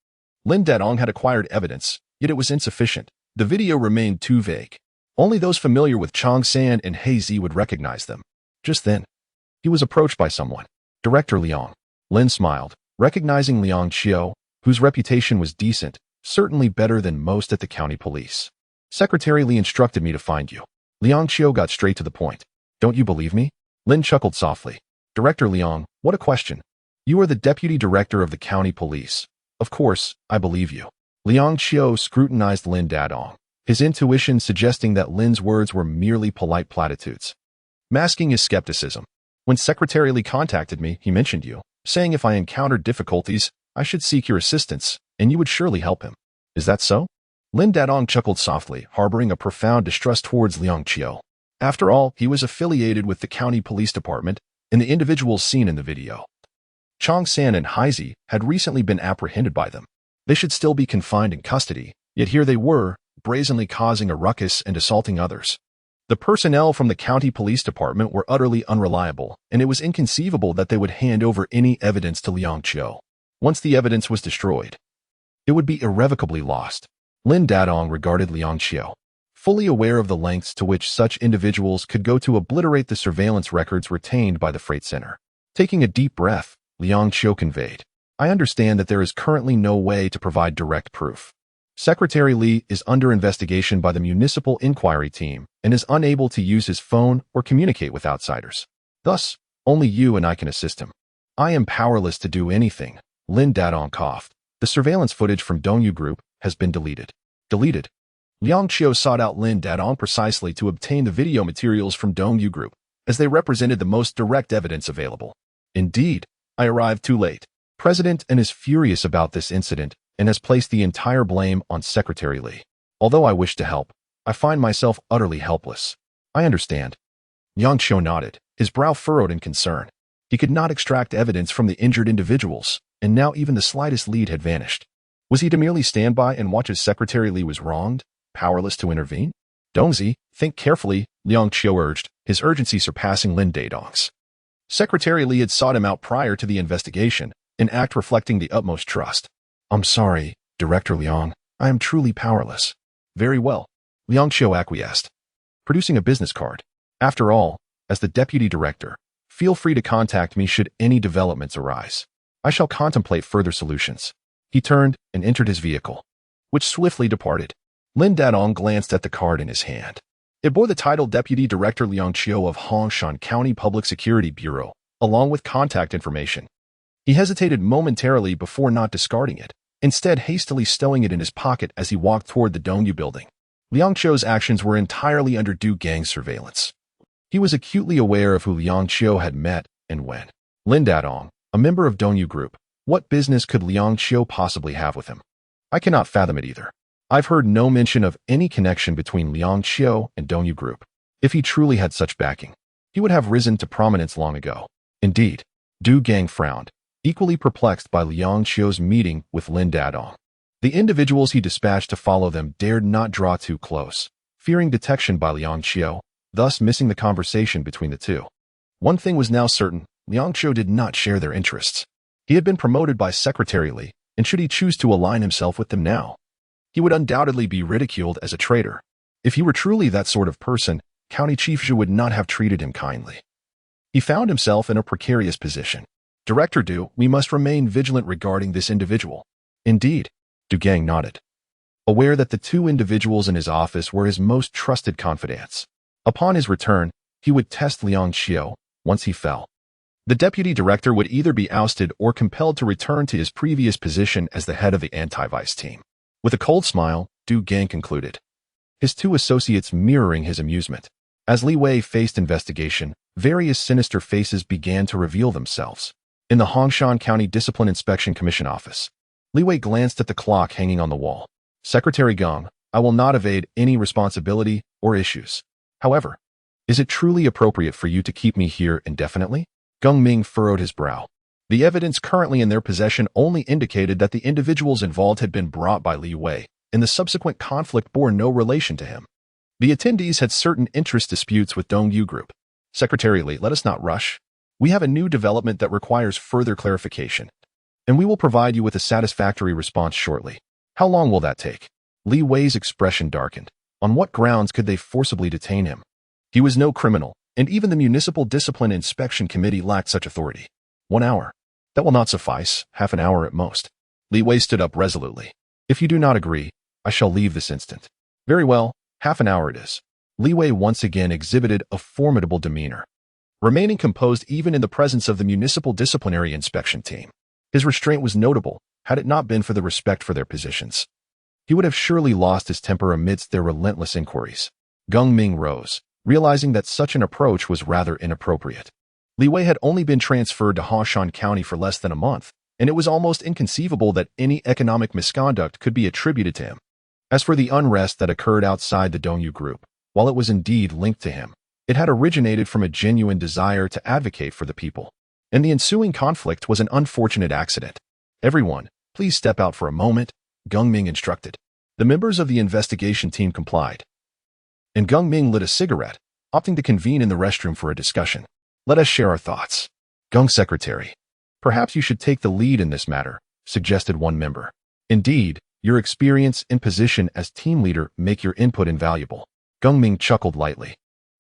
Lin Dadong had acquired evidence, yet it was insufficient. The video remained too vague. Only those familiar with Hongshan and He Zi would recognize them. Just then, he was approached by someone. Director Liang. Lin smiled, recognizing Liang Qiu, whose reputation was decent, certainly better than most at the county police. Secretary Li instructed me to find you. Liang Qiu got straight to the point. Don't you believe me? Lin chuckled softly. Director Liang, what a question. You are the deputy director of the county police. Of course, I believe you. Liang Qiu scrutinized Lin Dadong, his intuition suggesting that Lin's words were merely polite platitudes. Masking his skepticism. When Secretary Li contacted me, he mentioned you, saying if I encountered difficulties, I should seek your assistance, and you would surely help him. Is that so? Lin Dadong chuckled softly, harboring a profound distrust towards Liang Qiu. After all, he was affiliated with the county police department, and the individuals seen in the video, Hongshan and Heizi, had recently been apprehended by them. They should still be confined in custody, yet here they were, brazenly causing a ruckus and assaulting others. The personnel from the county police department were utterly unreliable, and it was inconceivable that they would hand over any evidence to Liang Qiu. Once the evidence was destroyed, it would be irrevocably lost. Lin Dadong regarded Liang Qiu, fully aware of the lengths to which such individuals could go to obliterate the surveillance records retained by the freight center. Taking a deep breath, Liang Qiu conveyed, I understand that there is currently no way to provide direct proof. Secretary Li is under investigation by the municipal inquiry team and is unable to use his phone or communicate with outsiders. Thus, only you and I can assist him. I am powerless to do anything. Lin Dadong coughed. The surveillance footage from Dongyu Group has been deleted. Deleted? Liang Qiu sought out Lin Dadong precisely to obtain the video materials from Dongyu Group, as they represented the most direct evidence available. Indeed, I arrived too late. President N is furious about this incident and has placed the entire blame on Secretary Li. Although I wish to help, I find myself utterly helpless. I understand. Liang Qiu nodded, his brow furrowed in concern. He could not extract evidence from the injured individuals, and now even the slightest lead had vanished. Was he to merely stand by and watch as Secretary Li was wronged, powerless to intervene? Dongzi, think carefully, Liang Qiu urged, his urgency surpassing Lin Dadong's. Secretary Li had sought him out prior to the investigation, an act reflecting the utmost trust. I'm sorry, Director Liang. I am truly powerless. Very well. Liang Qiu acquiesced, producing a business card. After all, as the deputy director, feel free to contact me should any developments arise. I shall contemplate further solutions. He turned and entered his vehicle, which swiftly departed. Lin Dadong glanced at the card in his hand. It bore the title Deputy Director Liang Qiu of Hongshan County Public Security Bureau, along with contact information. He hesitated momentarily before not discarding it, instead hastily stowing it in his pocket as he walked toward the Dongyu building. Liang Qiu's actions were entirely under Du Gang's surveillance. He was acutely aware of who Liang Qiu had met and when. Lin Dadong, a member of Dongyu Group, what business could Liang Qiu possibly have with him? I cannot fathom it either. I've heard no mention of any connection between Liang Qiu and Dongyu Group. If he truly had such backing, he would have risen to prominence long ago. Indeed, Du Gang frowned, equally perplexed by Liang Qiu's meeting with Lin Dadong. The individuals he dispatched to follow them dared not draw too close, fearing detection by Liang Qiu, thus missing the conversation between the two. One thing was now certain, Liang Qiu did not share their interests. He had been promoted by Secretary Li, and should he choose to align himself with them now, he would undoubtedly be ridiculed as a traitor. If he were truly that sort of person, County Chief Zhu would not have treated him kindly. He found himself in a precarious position. Director Du, we must remain vigilant regarding this individual. Indeed, Du Gang nodded, aware that the two individuals in his office were his most trusted confidants. Upon his return, he would test Liang Qiu. Once he fell, the deputy director would either be ousted or compelled to return to his previous position as the head of the anti-vice team. With a cold smile, Du Gang concluded, his two associates mirroring his amusement. As Li Wei faced investigation, various sinister faces began to reveal themselves. In the Hongshan County Discipline Inspection Commission office, Li Wei glanced at the clock hanging on the wall. Secretary Gong, I will not evade any responsibility or issues. However, is it truly appropriate for you to keep me here indefinitely? Gong Ming furrowed his brow. The evidence currently in their possession only indicated that the individuals involved had been brought by Li Wei, and the subsequent conflict bore no relation to him. The attendees had certain interest disputes with Dongyu Group. Secretary Li, let us not rush. We have a new development that requires further clarification, and we will provide you with a satisfactory response shortly. How long will that take? Li Wei's expression darkened. On what grounds could they forcibly detain him? He was no criminal, and even the Municipal Discipline Inspection Committee lacked such authority. 1 hour. That will not suffice, half an hour at most. Li Wei stood up resolutely. If you do not agree, I shall leave this instant. Very well, half an hour it is. Li Wei once again exhibited a formidable demeanor. remaining composed even in the presence of the municipal disciplinary inspection team. His restraint was notable, had it not been for the respect for their positions. He would have surely lost his temper amidst their relentless inquiries. Gung Ming rose, realizing that such an approach was rather inappropriate. Li Wei had only been transferred to Hongshan County for less than a month, and it was almost inconceivable that any economic misconduct could be attributed to him. As for the unrest that occurred outside the Dongyu group, while it was indeed linked to him, it had originated from a genuine desire to advocate for the people. And the ensuing conflict was an unfortunate accident. Everyone, please step out for a moment, Gung Ming instructed. The members of the investigation team complied. And Gung Ming lit a cigarette, opting to convene in the restroom for a discussion. Let us share our thoughts. Gung Secretary. Perhaps you should take the lead in this matter, suggested one member. Indeed, your experience and position as team leader make your input invaluable. Gung Ming chuckled lightly.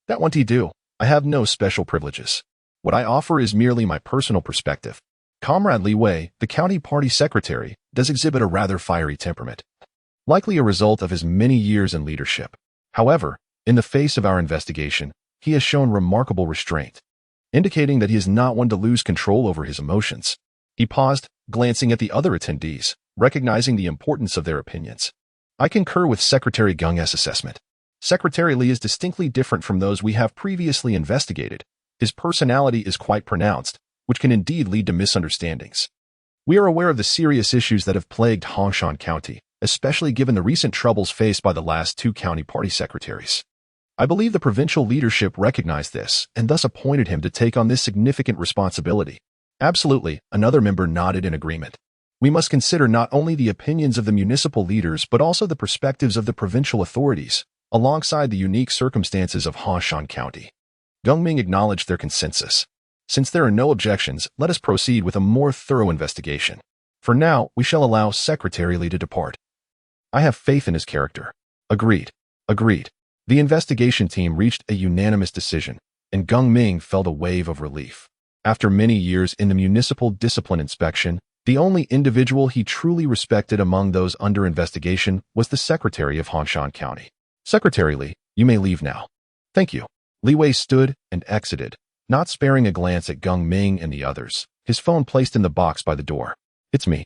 That won't do. I have no special privileges. What I offer is merely my personal perspective. Comrade Li Wei, the county party secretary, does exhibit a rather fiery temperament, likely a result of his many years in leadership. However, in the face of our investigation, he has shown remarkable restraint, indicating that he is not one to lose control over his emotions. He paused, glancing at the other attendees, recognizing the importance of their opinions. I concur with Secretary Gung's assessment. Secretary Li is distinctly different from those we have previously investigated. His personality is quite pronounced, which can indeed lead to misunderstandings. We are aware of the serious issues that have plagued Hongshan County, especially given the recent troubles faced by the last two county party secretaries. I believe the provincial leadership recognized this and thus appointed him to take on this significant responsibility. Absolutely, another member nodded in agreement. We must consider not only the opinions of the municipal leaders but also the perspectives of the provincial authorities, alongside the unique circumstances of Hongshan County. Gung Ming acknowledged their consensus. Since there are no objections, let us proceed with a more thorough investigation. For now, we shall allow Secretary Li to depart. I have faith in his character. Agreed. Agreed. The investigation team reached a unanimous decision, and Gung Ming felt a wave of relief. After many years in the municipal discipline inspection, the only individual he truly respected among those under investigation was the Secretary of Hongshan County. Secretary Li, you may leave now. Thank you. Li Wei stood and exited, not sparing a glance at Gung Ming and the others, his phone placed in the box by the door. It's me.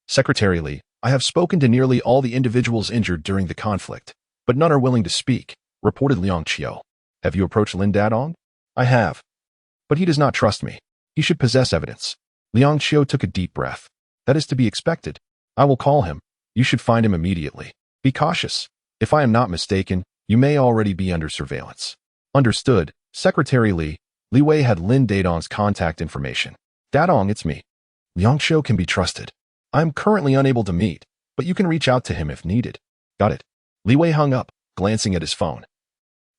Secretary Li, I have spoken to nearly all the individuals injured during the conflict, but none are willing to speak, reported Liang Qiu. Have you approached Lin Dadong? I have. But he does not trust me. He should possess evidence. Liang Qiu took a deep breath. That is to be expected. I will call him. You should find him immediately. Be cautious. If I am not mistaken, you may already be under surveillance. Understood, Secretary Li. Li Wei had Lin Dadong's contact information. Dadong, it's me. Liang Qiu can be trusted. I am currently unable to meet, but you can reach out to him if needed. Got it. Li Wei hung up, glancing at his phone,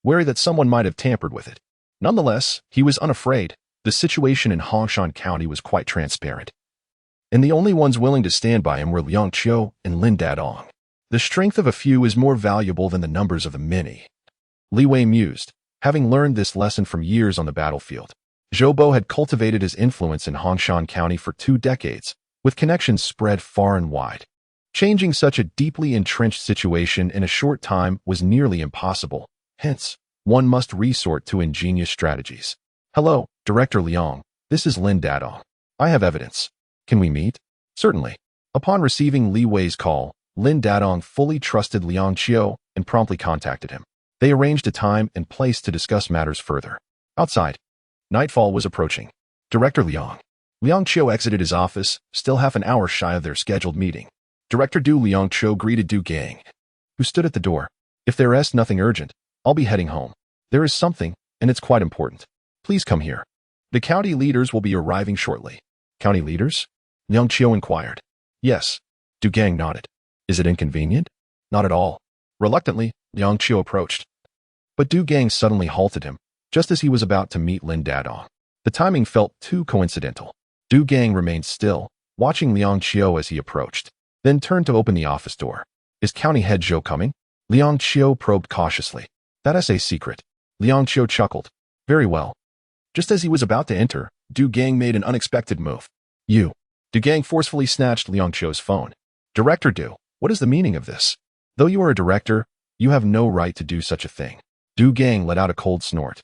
wary that someone might have tampered with it. Nonetheless, he was unafraid. The situation in Hongshan County was quite transparent, and the only ones willing to stand by him were Liang Qiu and Lin Dadong. The strength of a few is more valuable than the numbers of the many. Li Wei mused, having learned this lesson from years on the battlefield. Zhou Bo had cultivated his influence in Hongshan County for 2 decades, with connections spread far and wide. Changing such a deeply entrenched situation in a short time was nearly impossible. Hence, one must resort to ingenious strategies. Hello, Director Liang. This is Lin Dadong. I have evidence. Can we meet? Certainly. Upon receiving Li Wei's call, Lin Dadong fully trusted Liang Qiu and promptly contacted him. They arranged a time and place to discuss matters further. Outside, nightfall was approaching. Director Liang. Liang Qiu exited his office, still half an hour shy of their scheduled meeting. Director Du Liang Qiu greeted Du Gang, who stood at the door. If there is nothing urgent, I'll be heading home. There is something, and it's quite important. Please come here. The county leaders will be arriving shortly. County leaders? Liang Qiu inquired. Yes. Du Gang nodded. Is it inconvenient? Not at all. Reluctantly, Liang Qiu approached. But Du Gang suddenly halted him, just as he was about to meet Lin Dadong. The timing felt too coincidental. Du Gang remained still, watching Liang Qiu as he approached, then turned to open the office door. Is County Head Zhou coming? Liang Qiu probed cautiously. That is a secret. Liang Qiu chuckled. Very well. Just as he was about to enter, Du Gang made an unexpected move. You. Du Gang forcefully snatched Liang Qiu's phone. Director Du, what is the meaning of this? Though you are a director, you have no right to do such a thing. Du Gang let out a cold snort.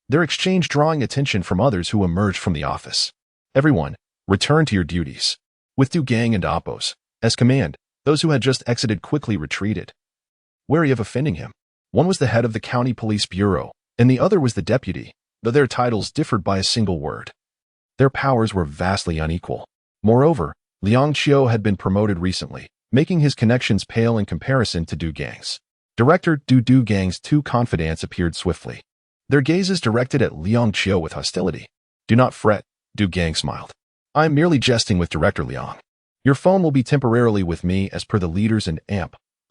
their exchange drawing attention from others who emerged from the office. Everyone, return to your duties. With Du Gang and Oppos, as command, those who had just exited quickly retreated, wary of offending him. One was the head of the county police bureau, and the other was the deputy, though their titles differed by a single word. Their powers were vastly unequal. Moreover, Liang Qiu had been promoted recently, making his connections pale in comparison to Du Gang's. Director Du Gang's two confidants appeared swiftly, their gazes directed at Liang Qiu with hostility. Do not fret, Du Gang smiled. I am merely jesting with Director Liang. Your phone will be temporarily with me as per the leaders and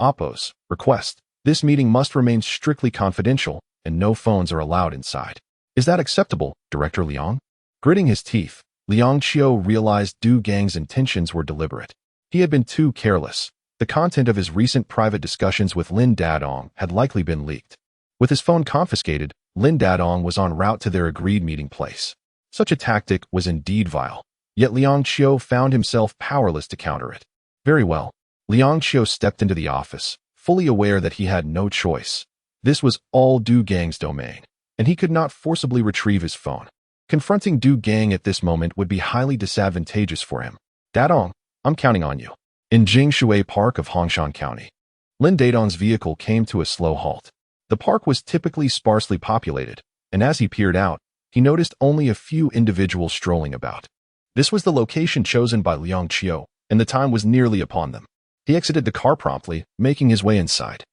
Oppos request. This meeting must remain strictly confidential, and no phones are allowed inside. Is that acceptable, Director Liang? Gritting his teeth, Liang Qiu realized Du Gang's intentions were deliberate. He had been too careless. The content of his recent private discussions with Lin Dadong had likely been leaked. With his phone confiscated, Lin Dadong was en route to their agreed meeting place. Such a tactic was indeed vile, yet Liang Qiu found himself powerless to counter it. Very well. Liang Qiu stepped into the office, fully aware that he had no choice. This was all Du Gang's domain, and he could not forcibly retrieve his phone. Confronting Du Gang at this moment would be highly disadvantageous for him. Dadong, I'm counting on you. In Jingshui Park of Hongshan County, Lin Dadong's vehicle came to a slow halt. The park was typically sparsely populated, and as he peered out, he noticed only a few individuals strolling about. This was the location chosen by Liang Qiu, and the time was nearly upon them. He exited the car promptly, making his way inside.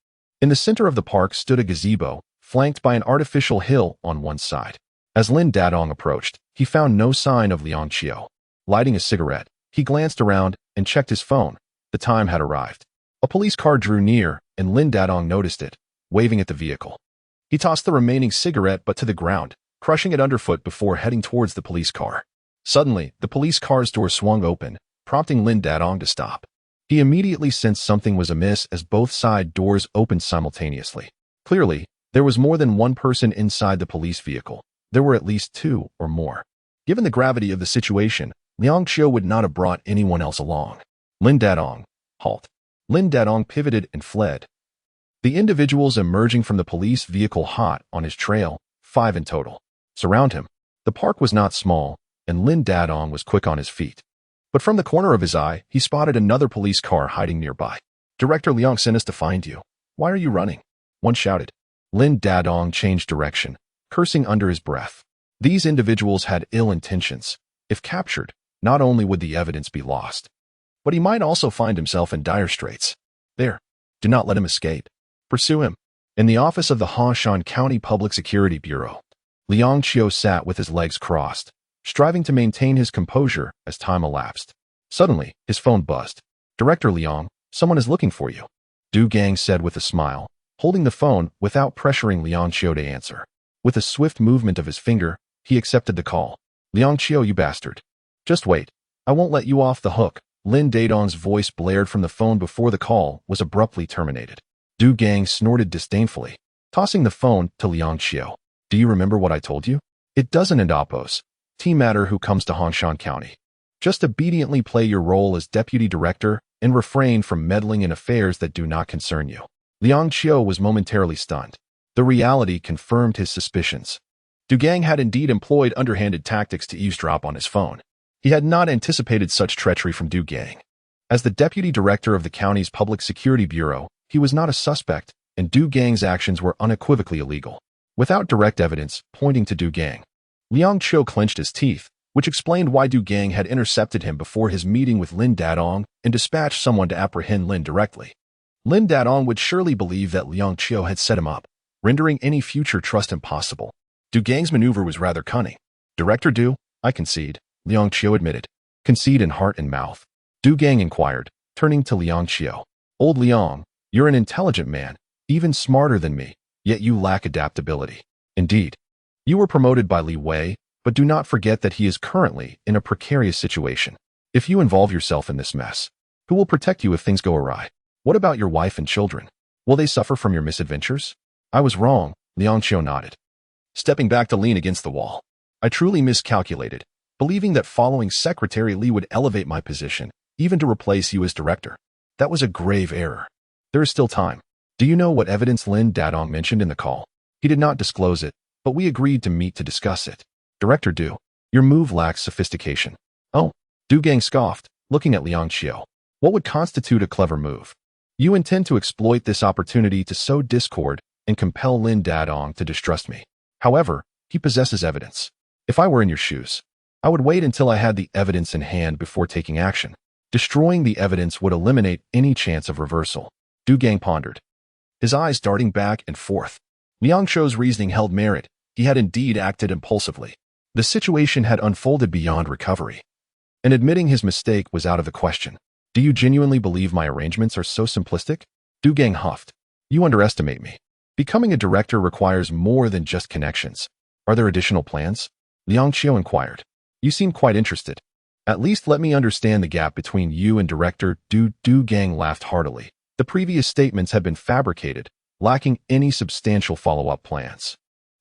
In the center of the park stood a gazebo, flanked by an artificial hill on one side. As Lin Dadong approached, he found no sign of Liang Qiu. Lighting a cigarette, he glanced around and checked his phone. The time had arrived. A police car drew near, and Lin Dadong noticed it, waving at the vehicle. He tossed the remaining cigarette butt to the ground, crushing it underfoot before heading towards the police car. Suddenly, the police car's door swung open, prompting Lin Dadong to stop. He immediately sensed something was amiss as both side doors opened simultaneously. Clearly, there was more than one person inside the police vehicle. There were at least two or more. Given the gravity of the situation, Liang Qiu would not have brought anyone else along. Lin Dadong, halt. Lin Dadong pivoted and fled. The individuals emerging from the police vehicle hot on his trail, 5 in total, surround him. The park was not small, and Lin Dadong was quick on his feet. But from the corner of his eye, he spotted another police car hiding nearby. Director Liang sent us to find you. Why are you running? One shouted. Lin Dadong changed direction, cursing under his breath. These individuals had ill intentions. If captured, not only would the evidence be lost, but he might also find himself in dire straits. There, do not let him escape. Pursue him. In the office of the Hongshan County Public Security Bureau, Liang Qiu sat with his legs crossed, striving to maintain his composure as time elapsed. Suddenly, his phone buzzed. Director Liang, someone is looking for you, Du Gang said with a smile, holding the phone without pressuring Liang Qiu to answer. With a swift movement of his finger, he accepted the call. Liang Qiu, you bastard. Just wait. I won't let you off the hook. Lin Dadong's voice blared from the phone before the call was abruptly terminated. Du Gang snorted disdainfully, tossing the phone to Liang Qiu. Do you remember what I told you? It doesn't end Oppos. Team matter who comes to Hongshan County. Just obediently play your role as deputy director and refrain from meddling in affairs that do not concern you. Liang Qiu was momentarily stunned. The reality confirmed his suspicions. Du Gang had indeed employed underhanded tactics to eavesdrop on his phone. He had not anticipated such treachery from Du Gang. As the deputy director of the county's Public Security Bureau, he was not a suspect, and Du Gang's actions were unequivocally illegal. Without direct evidence pointing to Du Gang, Liang Qiu clenched his teeth, which explained why Du Gang had intercepted him before his meeting with Lin Dadong and dispatched someone to apprehend Lin directly. Lin Dadong would surely believe that Liang Qiu had set him up, rendering any future trust impossible. Du Gang's maneuver was rather cunning. Director Du, I concede, Liang Qiu admitted. Concede in heart and mouth. Du Gang inquired, turning to Liang Qiu. Old Liang, you're an intelligent man, even smarter than me, yet you lack adaptability. Indeed. You were promoted by Li Wei, but do not forget that he is currently in a precarious situation. If you involve yourself in this mess, who will protect you if things go awry? What about your wife and children? Will they suffer from your misadventures? I was wrong, Liang Qiu nodded, stepping back to lean against the wall. I truly miscalculated, believing that following Secretary Li would elevate my position, even to replace you as director. That was a grave error. There is still time. Do you know what evidence Lin Dadong mentioned in the call? He did not disclose it, but we agreed to meet to discuss it. Director Du, your move lacks sophistication. Oh, Du Gang scoffed, looking at Liang Qiu. What would constitute a clever move? You intend to exploit this opportunity to sow discord and compel Lin Dadong to distrust me. However, he possesses evidence. If I were in your shoes, I would wait until I had the evidence in hand before taking action. Destroying the evidence would eliminate any chance of reversal. Du Gang pondered, his eyes darting back and forth. Liang Qiu's reasoning held merit. He had indeed acted impulsively. The situation had unfolded beyond recovery, and admitting his mistake was out of the question. Do you genuinely believe my arrangements are so simplistic? Du Gang huffed. You underestimate me. Becoming a director requires more than just connections. Are there additional plans? Liang Qiu inquired. You seem quite interested. At least let me understand the gap between you and Director Du. Du Gang laughed heartily. The previous statements had been fabricated, lacking any substantial follow-up plans.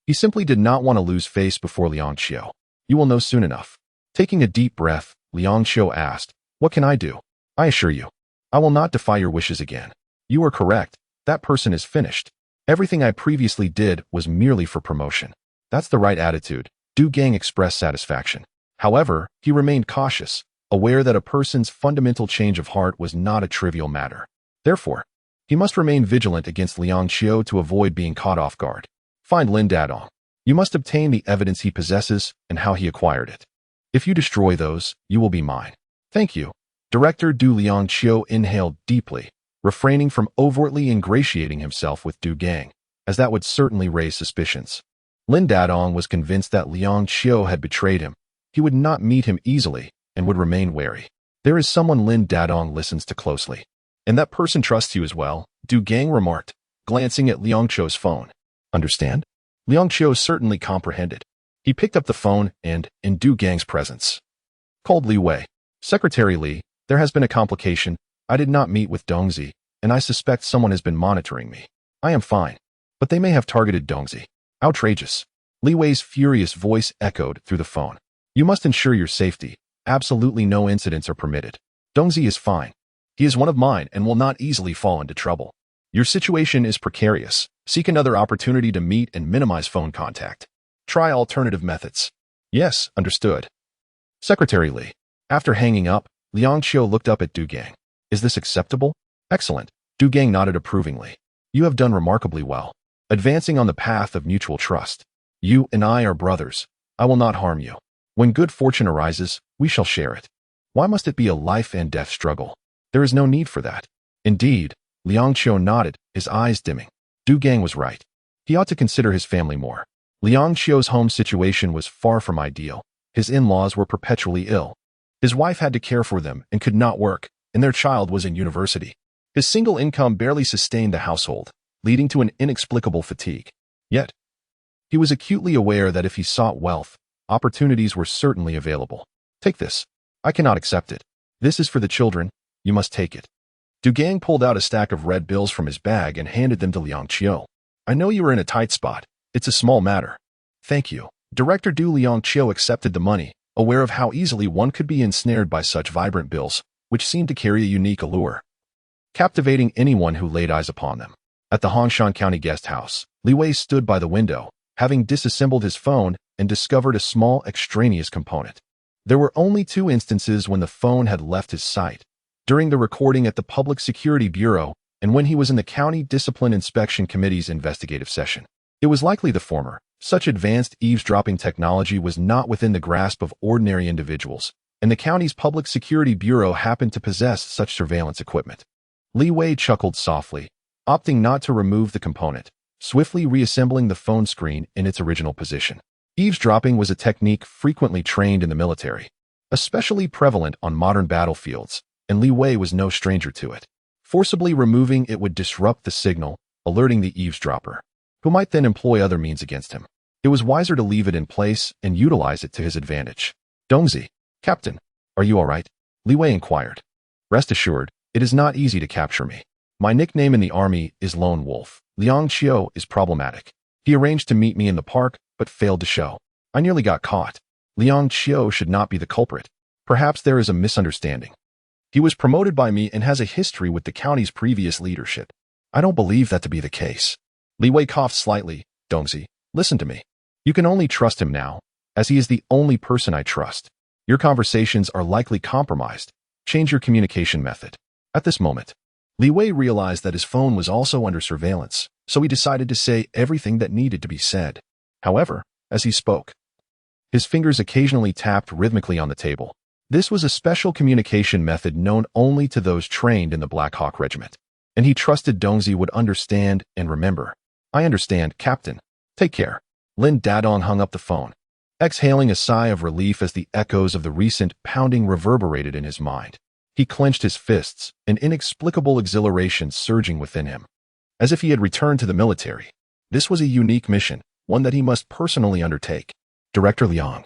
He simply did not want to lose face before Liang Qiu. You will know soon enough. Taking a deep breath, Liang Qiu asked, what can I do? I assure you, I will not defy your wishes again. You are correct. That person is finished. Everything I previously did was merely for promotion. That's the right attitude. Du Gang expressed satisfaction. However, he remained cautious, aware that a person's fundamental change of heart was not a trivial matter. Therefore, he must remain vigilant against Liang Qiu to avoid being caught off guard. Find Lin Dadong. You must obtain the evidence he possesses and how he acquired it. If you destroy those, you will be mine. Thank you. Director Du. Liang Qiu inhaled deeply, refraining from overtly ingratiating himself with Du Gang, as that would certainly raise suspicions. Lin Dadong was convinced that Liang Qiu had betrayed him. He would not meet him easily and would remain wary. There is someone Lin Dadong listens to closely. And that person trusts you as well, Du Gang remarked, glancing at Liang Qiu's phone. Understand? Liang Qiu certainly comprehended. He picked up the phone and, in Du Gang's presence, called Li Wei. Secretary Li, there has been a complication. I did not meet with Dongzi, and I suspect someone has been monitoring me. I am fine, but they may have targeted Dongzi. Outrageous. Li Wei's furious voice echoed through the phone. You must ensure your safety. Absolutely no incidents are permitted. Dongzi is fine. He is one of mine and will not easily fall into trouble. Your situation is precarious. Seek another opportunity to meet and minimize phone contact. Try alternative methods. Yes, understood. Secretary Li. After hanging up, Liang Qiu looked up at Du Gang. Is this acceptable? Excellent. Du Gang nodded approvingly. You have done remarkably well, advancing on the path of mutual trust. You and I are brothers. I will not harm you. When good fortune arises, we shall share it. Why must it be a life and death struggle? There is no need for that. Indeed, Liang Qiu nodded, his eyes dimming. Du Gang was right. He ought to consider his family more. Liang Qiu's home situation was far from ideal. His in-laws were perpetually ill. His wife had to care for them and could not work, and their child was in university. His single income barely sustained the household, leading to an inexplicable fatigue. Yet, he was acutely aware that if he sought wealth, opportunities were certainly available. Take this. I cannot accept it. This is for the children. You must take it. Du Gang pulled out a stack of red bills from his bag and handed them to Liang Qiu. I know you are in a tight spot. It's a small matter. Thank you. Director Du. Liang Qiu accepted the money, aware of how easily one could be ensnared by such vibrant bills, which seemed to carry a unique allure, captivating anyone who laid eyes upon them. At the Hongshan County guest house, Li Wei stood by the window, having disassembled his phone and discovered a small extraneous component. There were only 2 instances when the phone had left his sight: during the recording at the Public Security Bureau and when he was in the County Discipline Inspection Committee's investigative session. It was likely the former. Such advanced eavesdropping technology was not within the grasp of ordinary individuals, and the county's Public Security Bureau happened to possess such surveillance equipment. Li Wei chuckled softly, opting not to remove the component, swiftly reassembling the phone screen in its original position. Eavesdropping was a technique frequently trained in the military, especially prevalent on modern battlefields, and Li Wei was no stranger to it. Forcibly removing it would disrupt the signal, alerting the eavesdropper, who might then employ other means against him. It was wiser to leave it in place and utilize it to his advantage. Dongzi, Captain, are you all right? Li Wei inquired. Rest assured, it is not easy to capture me. My nickname in the army is Lone Wolf. Liang Qiu is problematic. He arranged to meet me in the park, but failed to show. I nearly got caught. Liang Qiu should not be the culprit. Perhaps there is a misunderstanding. He was promoted by me and has a history with the county's previous leadership. I don't believe that to be the case. Li Wei coughed slightly. Dongzi, listen to me. You can only trust him now, as he is the only person I trust. Your conversations are likely compromised. Change your communication method. At this moment, Li Wei realized that his phone was also under surveillance, so he decided to say everything that needed to be said. However, as he spoke, his fingers occasionally tapped rhythmically on the table. This was a special communication method known only to those trained in the Black Hawk Regiment, and he trusted Dongzi would understand and remember. I understand, Captain. Take care. Lin Dadong hung up the phone, exhaling a sigh of relief as the echoes of the recent pounding reverberated in his mind. He clenched his fists, an inexplicable exhilaration surging within him, as if he had returned to the military. This was a unique mission, one that he must personally undertake. Director Liang,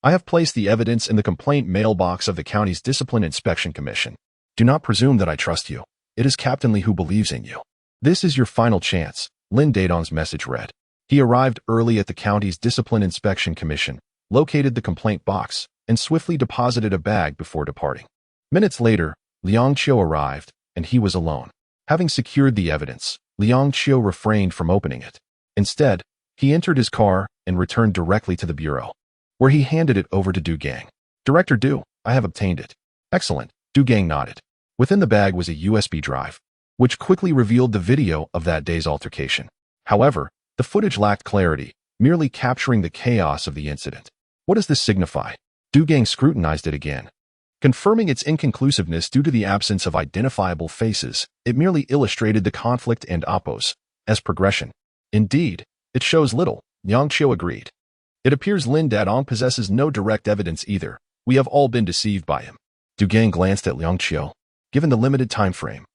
I have placed the evidence in the complaint mailbox of the county's Discipline Inspection Commission. Do not presume that I trust you. It is Captain Li who believes in you. This is your final chance, Lin Dadong's message read. He arrived early at the county's Discipline Inspection Commission, located the complaint box, and swiftly deposited a bag before departing. Minutes later, Liang Qiu arrived, and he was alone. Having secured the evidence, Liang Qiu refrained from opening it. Instead, he entered his car and returned directly to the bureau, where he handed it over to Du Gang. Director Du, I have obtained it. Excellent, Du Gang nodded. Within the bag was a USB drive, which quickly revealed the video of that day's altercation. However, the footage lacked clarity, merely capturing the chaos of the incident. What does this signify? Du Gang scrutinized it again. Confirming its inconclusiveness due to the absence of identifiable faces, it merely illustrated the conflict and oppose as progression. Indeed, it shows little, Liang Qiu agreed. It appears Lin Dadong possesses no direct evidence either. We have all been deceived by him. Du Gang glanced at Liang Qiu. Given the limited time frame,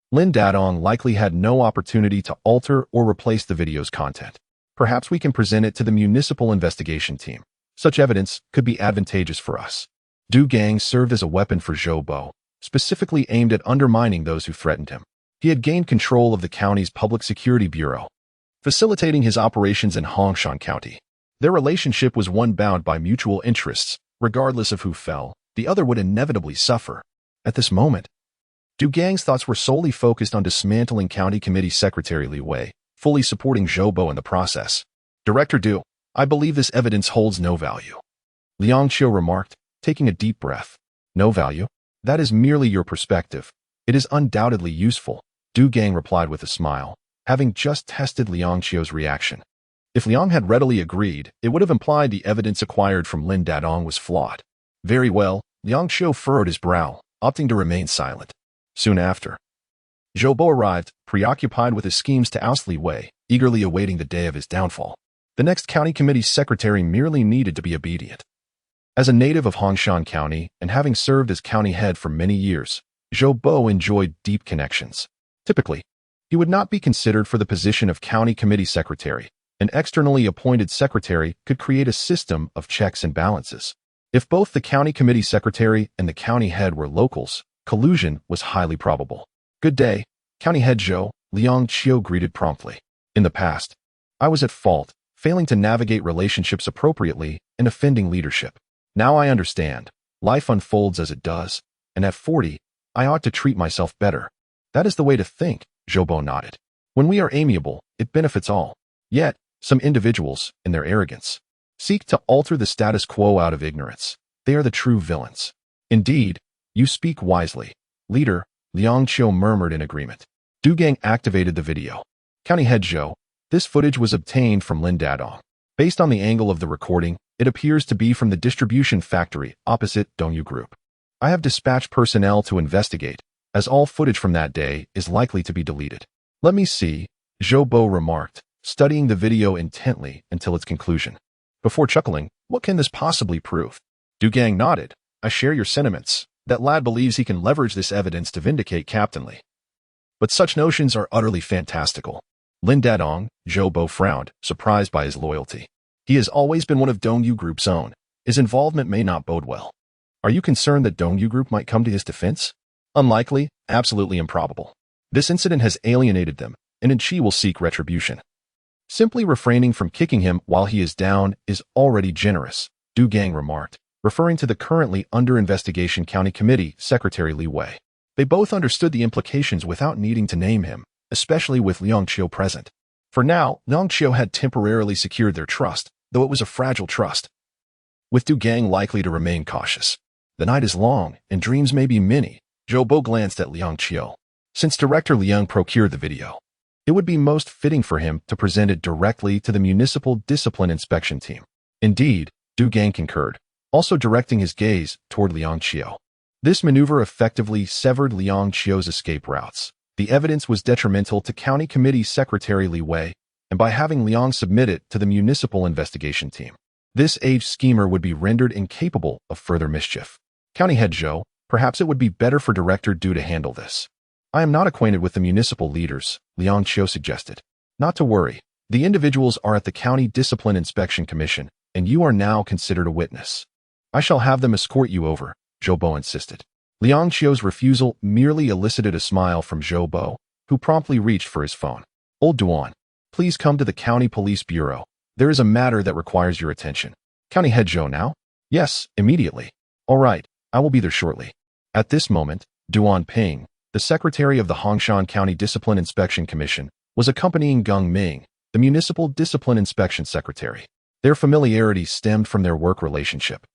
Lin Dadong likely had no opportunity to alter or replace the video's content. Perhaps we can present it to the municipal investigation team. Such evidence could be advantageous for us. Du Gang served as a weapon for Zhou Bo, specifically aimed at undermining those who threatened him. He had gained control of the county's public security bureau, facilitating his operations in Hongshan County. Their relationship was one bound by mutual interests. Regardless of who fell, the other would inevitably suffer. At this moment, Du Gang's thoughts were solely focused on dismantling County Committee Secretary Li Wei, fully supporting Zhou Bo in the process. Director Du, I believe this evidence holds no value, Liang Qiu remarked, taking a deep breath. No value? That is merely your perspective. It is undoubtedly useful, Du Gang replied with a smile, having just tested Liang Qiu's reaction. If Liang had readily agreed, it would have implied the evidence acquired from Lin Dadong was flawed. Very well, Liang Qiu furrowed his brow, opting to remain silent. Soon after, Zhou Bo arrived, preoccupied with his schemes to oust Li Wei, eagerly awaiting the day of his downfall. The next county committee secretary merely needed to be obedient. As a native of Hongshan County and having served as county head for many years, Zhou Bo enjoyed deep connections. Typically, he would not be considered for the position of county committee secretary. An externally appointed secretary could create a system of checks and balances. If both the county committee secretary and the county head were locals, collusion was highly probable. Good day, County Head Zhou, Liang Qiu greeted promptly. In the past, I was at fault, failing to navigate relationships appropriately and offending leadership. Now I understand. Life unfolds as it does, and at 40, I ought to treat myself better. That is the way to think, Zhou Bo nodded. When we are amiable, it benefits all. Yet, some individuals, in their arrogance, seek to alter the status quo out of ignorance. They are the true villains. Indeed, you speak wisely. Leader, Liang Qiu murmured in agreement. Du Gang activated the video. County Head Zhou, this footage was obtained from Lin Dadong. Based on the angle of the recording, it appears to be from the distribution factory opposite Dongyu Group. I have dispatched personnel to investigate, as all footage from that day is likely to be deleted. Let me see, Zhou Bo remarked, studying the video intently until its conclusion. Before chuckling, what can this possibly prove? Du Gang nodded. I share your sentiments. That lad believes he can leverage this evidence to vindicate Captain Li. But such notions are utterly fantastical. Lin Dadong, Zhou Bo frowned, surprised by his loyalty. He has always been one of Dongyu Group's own. His involvement may not bode well. Are you concerned that Dongyu Group might come to his defense? Unlikely, absolutely improbable. This incident has alienated them, and Enchi will seek retribution. Simply refraining from kicking him while he is down is already generous, Du Gang remarked, referring to the currently under investigation county committee secretary Li Wei. They both understood the implications without needing to name him, especially with Liang Qiu present. For now, Liang Qiu had temporarily secured their trust, though it was a fragile trust. With Du Gang likely to remain cautious. The night is long, and dreams may be many. Zhou Bo glanced at Liang Qiu. Since Director Liang procured the video, it would be most fitting for him to present it directly to the Municipal Discipline Inspection Team. Indeed, Du Gang concurred, also directing his gaze toward Liang Qiu. This maneuver effectively severed Liang Qiu's escape routes. The evidence was detrimental to County Committee Secretary Li Wei, and by having Liang submit it to the Municipal Investigation Team, this aged schemer would be rendered incapable of further mischief. County Head Zhou, perhaps it would be better for Director Du to handle this. I am not acquainted with the municipal leaders, Liang Qiu suggested. Not to worry. The individuals are at the County Discipline Inspection Commission, and you are now considered a witness. I shall have them escort you over, Zhou Bo insisted. Liang Qiu's refusal merely elicited a smile from Zhou Bo, who promptly reached for his phone. Old Duan, please come to the County Police Bureau. There is a matter that requires your attention. County Head Zhou now? Yes, immediately. All right, I will be there shortly. At this moment, Duan Ping, the secretary of the Hongshan County Discipline Inspection Commission, was accompanying Geng Ming, the Municipal Discipline Inspection Secretary. Their familiarity stemmed from their work relationship,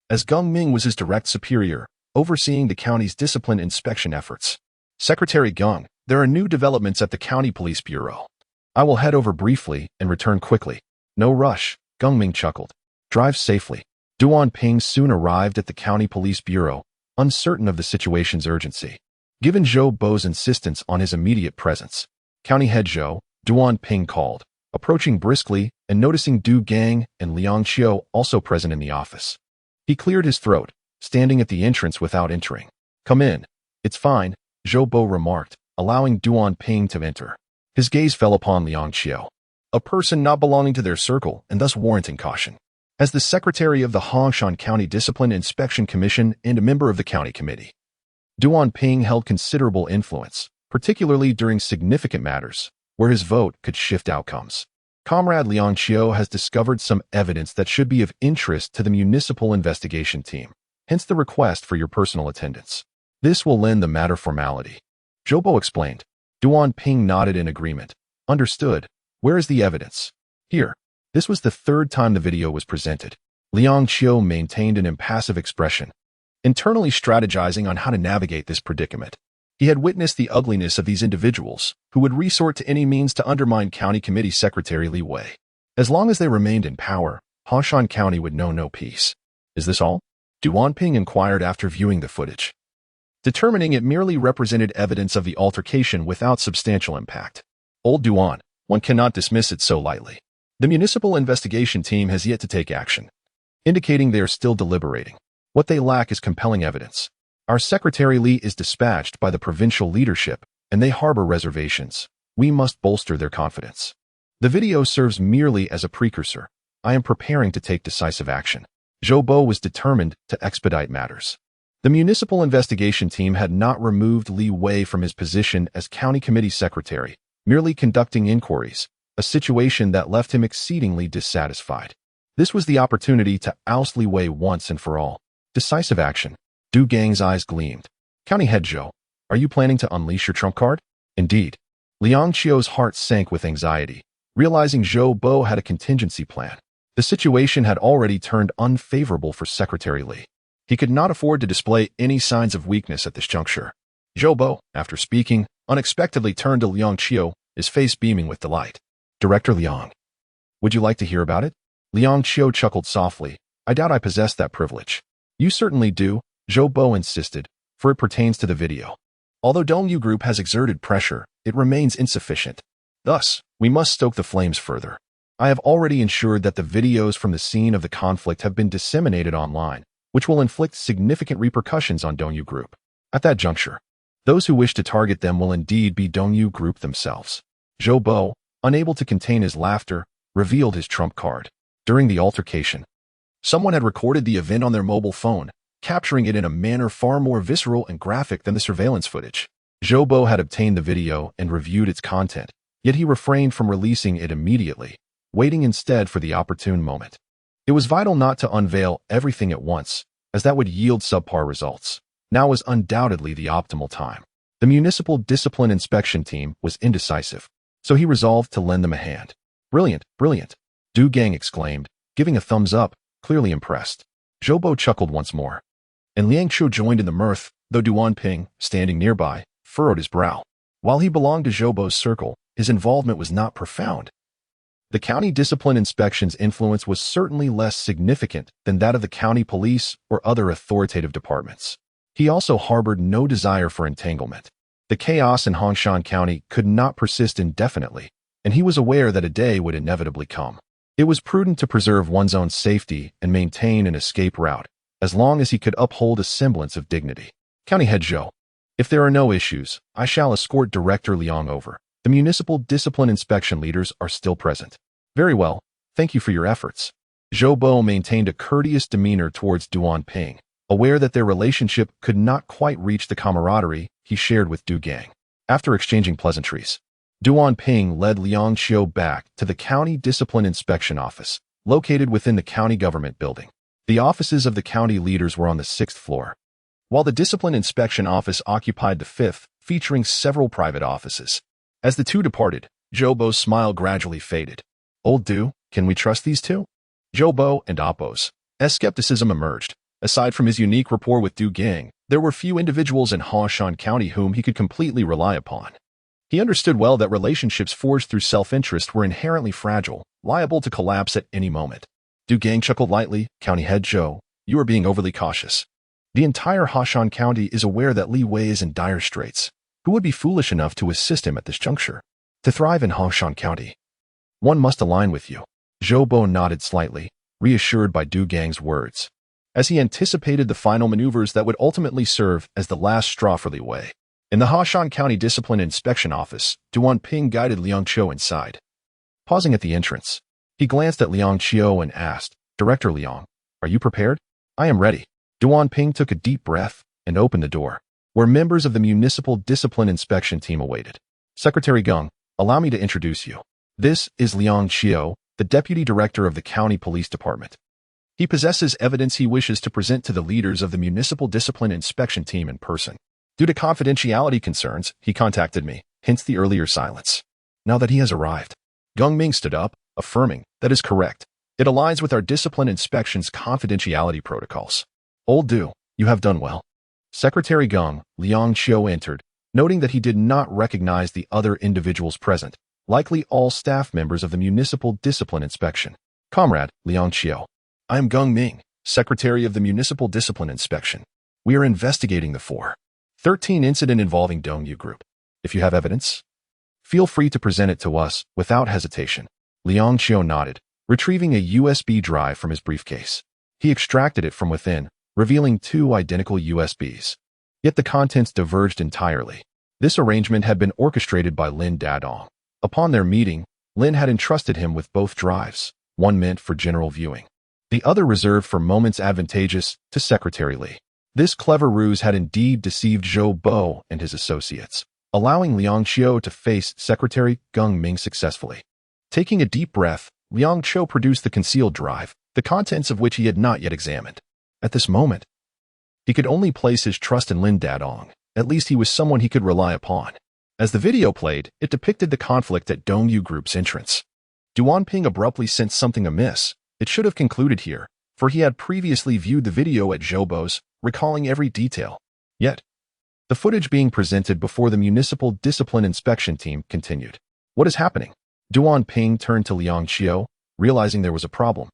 as Geng Ming was his direct superior, overseeing the county's discipline inspection efforts. Secretary Geng, there are new developments at the County Police Bureau. I will head over briefly and return quickly. No rush, Geng Ming chuckled. Drive safely. Duan Ping soon arrived at the County Police Bureau, uncertain of the situation's urgency. Given Zhou Bo's insistence on his immediate presence, County Head Zhou, Duan Ping called, approaching briskly and noticing Du Gang and Liang Qiu also present in the office. He cleared his throat, standing at the entrance without entering. Come in. It's fine, Zhou Bo remarked, allowing Duan Ping to enter. His gaze fell upon Liang Qiu, a person not belonging to their circle and thus warranting caution. As the secretary of the Hongshan County Discipline Inspection Commission and a member of the county committee, Duan Ping held considerable influence, particularly during significant matters, where his vote could shift outcomes. Comrade Liang Qiu has discovered some evidence that should be of interest to the municipal investigation team, hence the request for your personal attendance. This will lend the matter formality. Zhou Bo explained. Duan Ping nodded in agreement. Understood. Where is the evidence? Here. This was the third time the video was presented. Liang Qiu maintained an impassive expression, internally strategizing on how to navigate this predicament. He had witnessed the ugliness of these individuals, who would resort to any means to undermine County Committee Secretary Li Wei. As long as they remained in power, Hongshan County would know no peace. Is this all? Duan Ping inquired after viewing the footage, determining it merely represented evidence of the altercation without substantial impact. Old Duan, one cannot dismiss it so lightly. The municipal investigation team has yet to take action, indicating they are still deliberating. What they lack is compelling evidence. Our Secretary Li is dispatched by the provincial leadership, and they harbor reservations. We must bolster their confidence. The video serves merely as a precursor. I am preparing to take decisive action. Zhou Bo was determined to expedite matters. The municipal investigation team had not removed Li Wei from his position as county committee secretary, merely conducting inquiries, a situation that left him exceedingly dissatisfied. This was the opportunity to oust Li Wei once and for all. Decisive action. Du Gang's eyes gleamed. County Head Zhou, are you planning to unleash your trump card? Indeed. Liang Qiu's heart sank with anxiety, realizing Zhou Bo had a contingency plan. The situation had already turned unfavorable for Secretary Li. He could not afford to display any signs of weakness at this juncture. Zhou Bo, after speaking, unexpectedly turned to Liang Qiu, his face beaming with delight. Director Liang, would you like to hear about it? Liang Qiu chuckled softly. I doubt I possess that privilege. You certainly do, Zhou Bo insisted, for it pertains to the video. Although Dongyu Group has exerted pressure, it remains insufficient. Thus, we must stoke the flames further. I have already ensured that the videos from the scene of the conflict have been disseminated online, which will inflict significant repercussions on Dongyu Group. At that juncture, those who wish to target them will indeed be Dongyu Group themselves. Zhou Bo, unable to contain his laughter, revealed his trump card. During the altercation, someone had recorded the event on their mobile phone, capturing it in a manner far more visceral and graphic than the surveillance footage. Zhou Bo had obtained the video and reviewed its content, yet he refrained from releasing it immediately, waiting instead for the opportune moment. It was vital not to unveil everything at once, as that would yield subpar results. Now was undoubtedly the optimal time. The municipal discipline inspection team was indecisive, so he resolved to lend them a hand. Brilliant, brilliant, Du Gang exclaimed, giving a thumbs up, clearly impressed. Zhou Bo chuckled once more. And Liang Qiu joined in the mirth, though Duan Ping, standing nearby, furrowed his brow. While he belonged to Zhou Bo's circle, his involvement was not profound. The county discipline inspection's influence was certainly less significant than that of the county police or other authoritative departments. He also harbored no desire for entanglement. The chaos in Hongshan County could not persist indefinitely, and he was aware that a day would inevitably come. It was prudent to preserve one's own safety and maintain an escape route, as long as he could uphold a semblance of dignity. County Head Zhou, if there are no issues, I shall escort Director Liang over. The municipal discipline inspection leaders are still present. Very well, thank you for your efforts. Zhou Bo maintained a courteous demeanor towards Duan Ping, aware that their relationship could not quite reach the camaraderie he shared with Du Gang. After exchanging pleasantries, Duan Ping led Liang Qiu back to the County Discipline Inspection Office, located within the county government building. The offices of the county leaders were on the 6th floor, while the Discipline Inspection Office occupied the 5th, featuring several private offices. As the two departed, Zhou Bo's smile gradually faded. Old Du, can we trust these two? Zhou Bo and Appo's skepticism emerged. Aside from his unique rapport with Du Gang, there were few individuals in Hongshan County whom he could completely rely upon. He understood well that relationships forged through self-interest were inherently fragile, liable to collapse at any moment. Du Gang chuckled lightly. County Head Zhou, you are being overly cautious. The entire Hongshan County is aware that Li Wei is in dire straits. Who would be foolish enough to assist him at this juncture? To thrive in Hongshan County, one must align with you. Zhou Bo nodded slightly, reassured by Du Gang's words, as he anticipated the final maneuvers that would ultimately serve as the last straw for Li Wei. In the Hongshan County Discipline Inspection Office, Duan Ping guided Liang Qiu inside. Pausing at the entrance, he glanced at Liang Qiu and asked, Director Liang, are you prepared? I am ready. Duan Ping took a deep breath and opened the door, where members of the Municipal Discipline Inspection team awaited. Secretary Geng, allow me to introduce you. This is Liang Qiu, the Deputy Director of the County Police Department. He possesses evidence he wishes to present to the leaders of the Municipal Discipline Inspection team in person. Due to confidentiality concerns, he contacted me, hence the earlier silence. Now that he has arrived, Geng Ming stood up, affirming, that is correct. It aligns with our discipline inspection's confidentiality protocols. Old Du, you have done well. Secretary Geng, Liang Qiu entered, noting that he did not recognize the other individuals present, likely all staff members of the Municipal Discipline Inspection. Comrade, Liang Qiu. I am Geng Ming, Secretary of the Municipal Discipline Inspection. We are investigating the 413 incident involving Dongyu Group. If you have evidence, feel free to present it to us without hesitation. Liang Qiu nodded, retrieving a USB drive from his briefcase. He extracted it from within, revealing 2 identical USBs. Yet the contents diverged entirely. This arrangement had been orchestrated by Lin Dadong. Upon their meeting, Lin had entrusted him with both drives, one meant for general viewing, the other reserved for moments advantageous to Secretary Li. This clever ruse had indeed deceived Zhou Bo and his associates, allowing Liang Qiu to face Secretary Geng Ming successfully. Taking a deep breath, Liang Qiu produced the concealed drive, the contents of which he had not yet examined. At this moment, he could only place his trust in Lin Dadong. At least he was someone he could rely upon. As the video played, it depicted the conflict at Dongyu Group's entrance. Duan Ping abruptly sensed something amiss. It should have concluded here, for he had previously viewed the video at Zhou Bo's, recalling every detail. Yet, the footage being presented before the Municipal Discipline Inspection team continued. What is happening? Duan Ping turned to Liang Qiu, realizing there was a problem,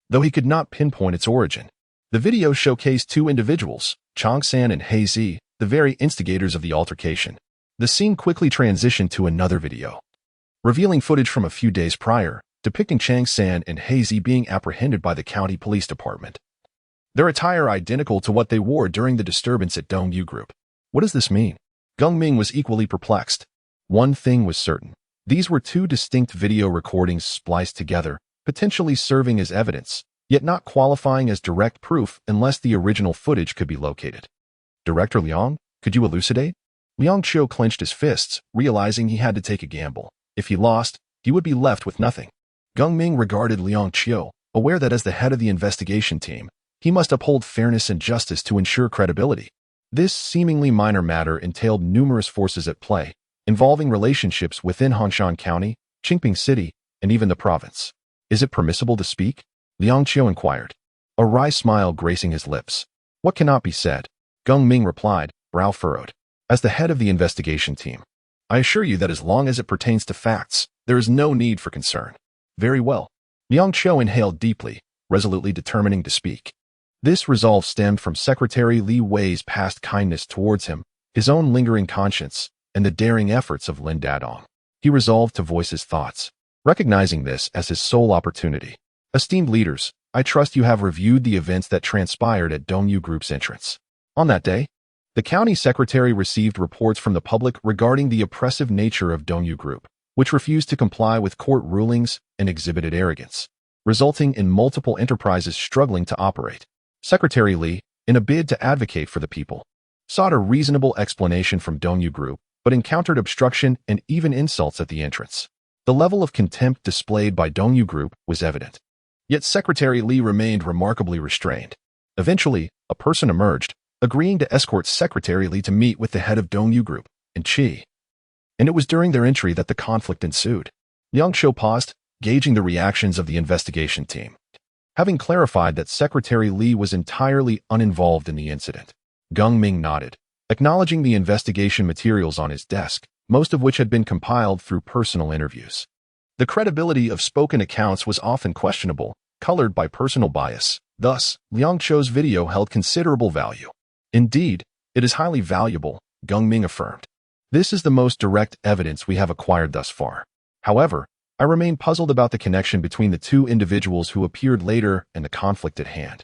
though he could not pinpoint its origin. The video showcased 2 individuals, Hongshan and He Zi, the very instigators of the altercation. The scene quickly transitioned to another video, revealing footage from a few days prior, depicting Hongshan and He Zi being apprehended by the county police department. Their attire identical to what they wore during the disturbance at Dongyu Group. What does this mean? Geng Ming was equally perplexed. One thing was certain. These were 2 distinct video recordings spliced together, potentially serving as evidence, yet not qualifying as direct proof unless the original footage could be located. Director Liang, could you elucidate? Liang Qiu clenched his fists, realizing he had to take a gamble. If he lost, he would be left with nothing. Geng Ming regarded Liang Qiu, aware that as the head of the investigation team, he must uphold fairness and justice to ensure credibility. This seemingly minor matter entailed numerous forces at play, involving relationships within Hongshan County, Qingping City, and even the province. Is it permissible to speak? Liang Qiu inquired, a wry smile gracing his lips. What cannot be said? Geng Ming replied, brow furrowed. As the head of the investigation team, I assure you that as long as it pertains to facts, there is no need for concern. Very well. Liang Qiu inhaled deeply, resolutely determining to speak. This resolve stemmed from Secretary Li Wei's past kindness towards him, his own lingering conscience, and the daring efforts of Lin Dadong. He resolved to voice his thoughts, recognizing this as his sole opportunity. Esteemed leaders, I trust you have reviewed the events that transpired at Dongyu Group's entrance. On that day, the county secretary received reports from the public regarding the oppressive nature of Dongyu Group, which refused to comply with court rulings and exhibited arrogance, resulting in multiple enterprises struggling to operate. Secretary Li, in a bid to advocate for the people, sought a reasonable explanation from Dongyu Group, but encountered obstruction and even insults at the entrance. The level of contempt displayed by Dongyu Group was evident. Yet Secretary Li remained remarkably restrained. Eventually, a person emerged, agreeing to escort Secretary Li to meet with the head of Dongyu Group, and Qi. And it was during their entry that the conflict ensued. Liang Qiu paused, gauging the reactions of the investigation team. Having clarified that Secretary Li was entirely uninvolved in the incident, Geng Ming nodded, acknowledging the investigation materials on his desk, most of which had been compiled through personal interviews. The credibility of spoken accounts was often questionable, colored by personal bias. Thus, Liang Qiu's video held considerable value. Indeed, it is highly valuable, Geng Ming affirmed. This is the most direct evidence we have acquired thus far. However, I remain puzzled about the connection between the two individuals who appeared later and the conflict at hand.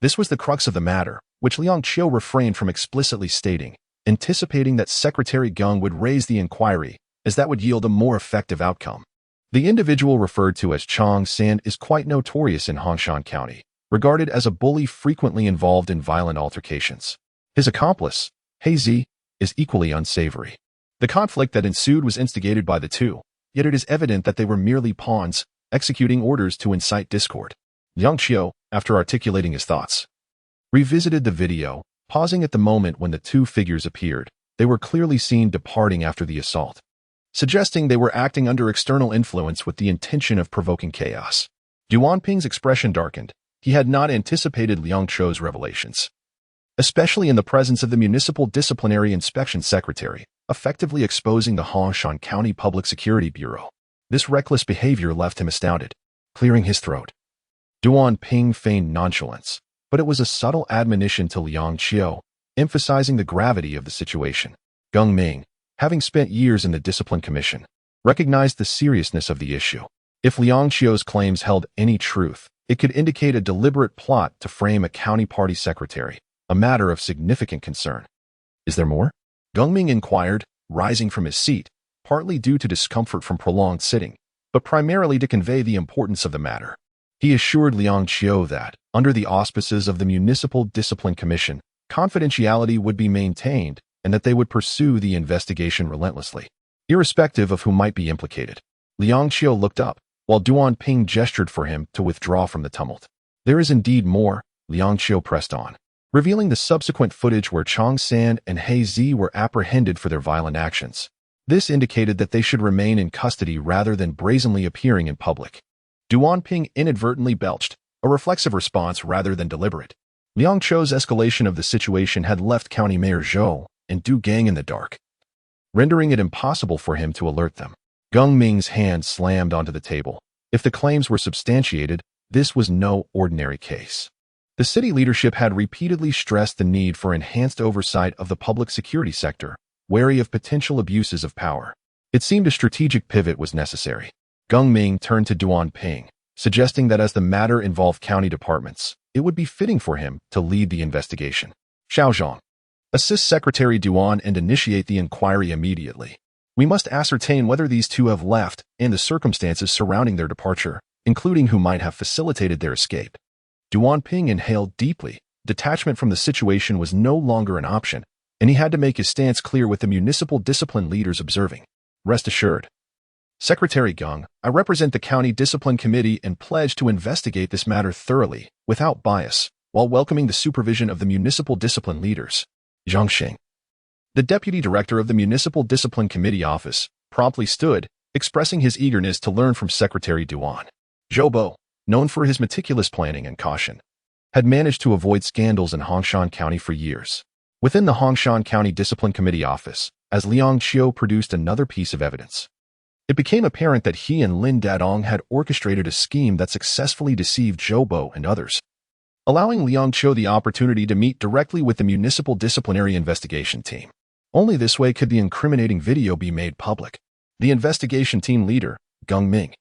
This was the crux of the matter, which Liang Qiu refrained from explicitly stating, anticipating that Secretary Geng would raise the inquiry, as that would yield a more effective outcome. The individual referred to as Chong San is quite notorious in Hongshan County, regarded as a bully frequently involved in violent altercations. His accomplice, He Zi, is equally unsavory. The conflict that ensued was instigated by the two, yet it is evident that they were merely pawns, executing orders to incite discord. Liang Qiu, after articulating his thoughts, revisited the video, pausing at the moment when the two figures appeared. They were clearly seen departing after the assault, suggesting they were acting under external influence with the intention of provoking chaos. Duanping's expression darkened. He had not anticipated Liang Qiu's revelations, especially in the presence of the Municipal Disciplinary Inspection Secretary, effectively exposing the Hongshan County Public Security Bureau. This reckless behavior left him astounded, clearing his throat. Duanping feigned nonchalance, but it was a subtle admonition to Liang Qiu, emphasizing the gravity of the situation. Geng Ming, having spent years in the Discipline Commission, recognized the seriousness of the issue. If Liang Qiu's claims held any truth, it could indicate a deliberate plot to frame a county party secretary, a matter of significant concern. Is there more? Geng Ming inquired, rising from his seat, partly due to discomfort from prolonged sitting, but primarily to convey the importance of the matter. He assured Liang Qiu that, under the auspices of the Municipal Discipline Commission, confidentiality would be maintained and that they would pursue the investigation relentlessly, irrespective of who might be implicated. Liang Qiu looked up, while Duanping gestured for him to withdraw from the tumult. There is indeed more, Liang Qiu pressed on, revealing the subsequent footage where Chong San and He Zi were apprehended for their violent actions. This indicated that they should remain in custody rather than brazenly appearing in public. Duanping inadvertently belched, a reflexive response rather than deliberate. Liang Qiu's escalation of the situation had left County Mayor Zhou and Du Gang in the dark, rendering it impossible for him to alert them. Geng Ming's hand slammed onto the table. If the claims were substantiated, this was no ordinary case. The city leadership had repeatedly stressed the need for enhanced oversight of the public security sector, wary of potential abuses of power. It seemed a strategic pivot was necessary. Geng Ming turned to Duanping, suggesting that as the matter involved county departments, it would be fitting for him to lead the investigation. Xiaozhong, assist Secretary Duan and initiate the inquiry immediately. We must ascertain whether these two have left and the circumstances surrounding their departure, including who might have facilitated their escape. Duanping inhaled deeply. Detachment from the situation was no longer an option, and he had to make his stance clear with the municipal discipline leaders observing. Rest assured. Secretary Geng, I represent the County Discipline Committee and pledge to investigate this matter thoroughly, without bias, while welcoming the supervision of the municipal discipline leaders. Zhang Xing, the deputy director of the Municipal Discipline Committee office, promptly stood, expressing his eagerness to learn from Secretary Duan. Zhou Bo, known for his meticulous planning and caution, had managed to avoid scandals in Hongshan County for years. Within the Hongshan County Discipline Committee office, as Liang Qiu produced another piece of evidence, it became apparent that he and Lin Dadong had orchestrated a scheme that successfully deceived Zhou Bo and others, allowing Liang Qiu the opportunity to meet directly with the Municipal Disciplinary Investigation Team. Only this way could the incriminating video be made public. The investigation team leader, Geng Ming,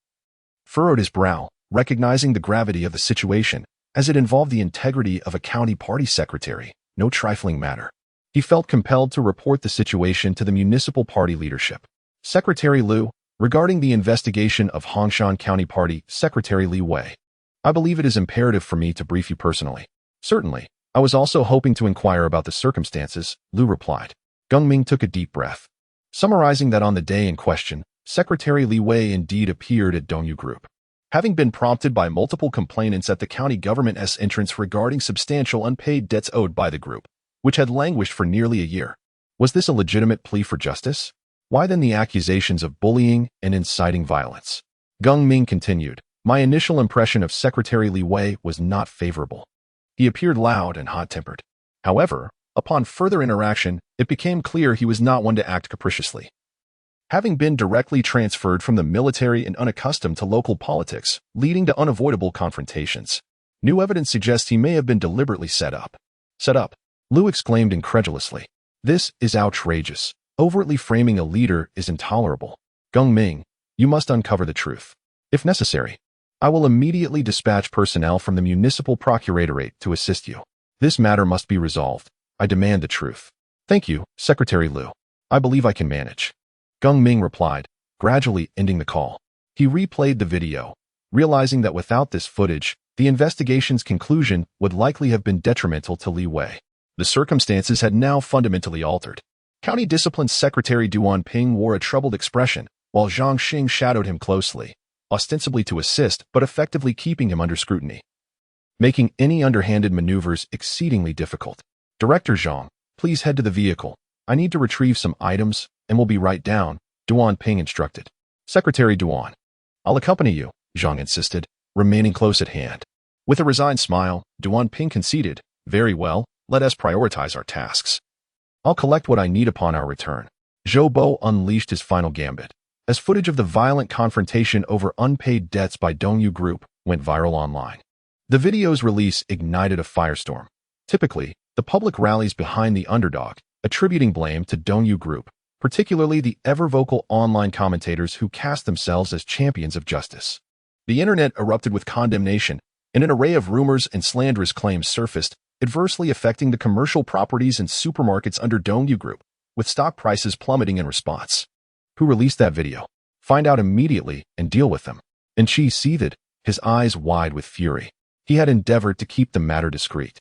furrowed his brow, recognizing the gravity of the situation, as it involved the integrity of a county party secretary, no trifling matter. He felt compelled to report the situation to the municipal party leadership. Secretary Liu, regarding the investigation of Hongshan County Party Secretary Li Wei, I believe it is imperative for me to brief you personally. Certainly. I was also hoping to inquire about the circumstances, Liu replied. Geng Ming took a deep breath, summarizing that on the day in question, Secretary Li Wei indeed appeared at Dongyu Group, having been prompted by multiple complainants at the county government's entrance regarding substantial unpaid debts owed by the group, which had languished for nearly a year. Was this a legitimate plea for justice? Why then the accusations of bullying and inciting violence? Geng Ming continued, my initial impression of Secretary Li Wei was not favorable. He appeared loud and hot-tempered. However, upon further interaction, it became clear he was not one to act capriciously. Having been directly transferred from the military and unaccustomed to local politics, leading to unavoidable confrontations, new evidence suggests he may have been deliberately set up. Set up? Liu exclaimed incredulously. This is outrageous. Overtly framing a leader is intolerable. Geng Ming, you must uncover the truth. If necessary, I will immediately dispatch personnel from the Municipal Procuratorate to assist you. This matter must be resolved. I demand the truth. Thank you, Secretary Liu. I believe I can manage. Geng Ming replied, gradually ending the call. He replayed the video, realizing that without this footage, the investigation's conclusion would likely have been detrimental to Li Wei. The circumstances had now fundamentally altered. County Discipline Secretary Duan Ping wore a troubled expression, while Zhang Xing shadowed him closely, ostensibly to assist but effectively keeping him under scrutiny, making any underhanded maneuvers exceedingly difficult. Director Zhang, please head to the vehicle. I need to retrieve some items, and will be right down, Duan Ping instructed. Secretary Duan. I'll accompany you, Zhang insisted, remaining close at hand. With a resigned smile, Duan Ping conceded, very well, let us prioritize our tasks. I'll collect what I need upon our return. Zhou Bo unleashed his final gambit, as footage of the violent confrontation over unpaid debts by Dongyu Group went viral online. The video's release ignited a firestorm. Typically, the public rallies behind the underdog, attributing blame to Dongyu Group, particularly the ever-vocal online commentators who cast themselves as champions of justice. The internet erupted with condemnation, and an array of rumors and slanderous claims surfaced, adversely affecting the commercial properties and supermarkets under Dongyu Group, with stock prices plummeting in response. Who released that video? Find out immediately and deal with them. And Qi seethed, his eyes wide with fury. He had endeavored to keep the matter discreet,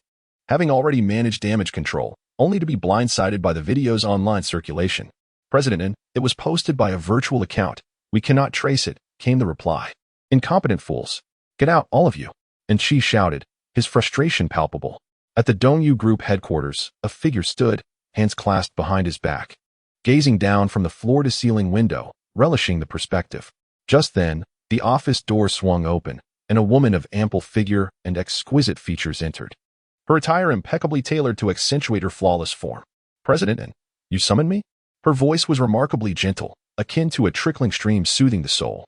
having already managed damage control, only to be blindsided by the video's online circulation. President, it was posted by a virtual account. We cannot trace it, came the reply. Incompetent fools. Get out, all of you. And Qi shouted, his frustration palpable. At the Dongyu Group headquarters, a figure stood, hands clasped behind his back, gazing down from the floor-to-ceiling window, relishing the perspective. Just then, the office door swung open, and a woman of ample figure and exquisite features entered, her attire impeccably tailored to accentuate her flawless form. President, you summoned me? Her voice was remarkably gentle, akin to a trickling stream soothing the soul.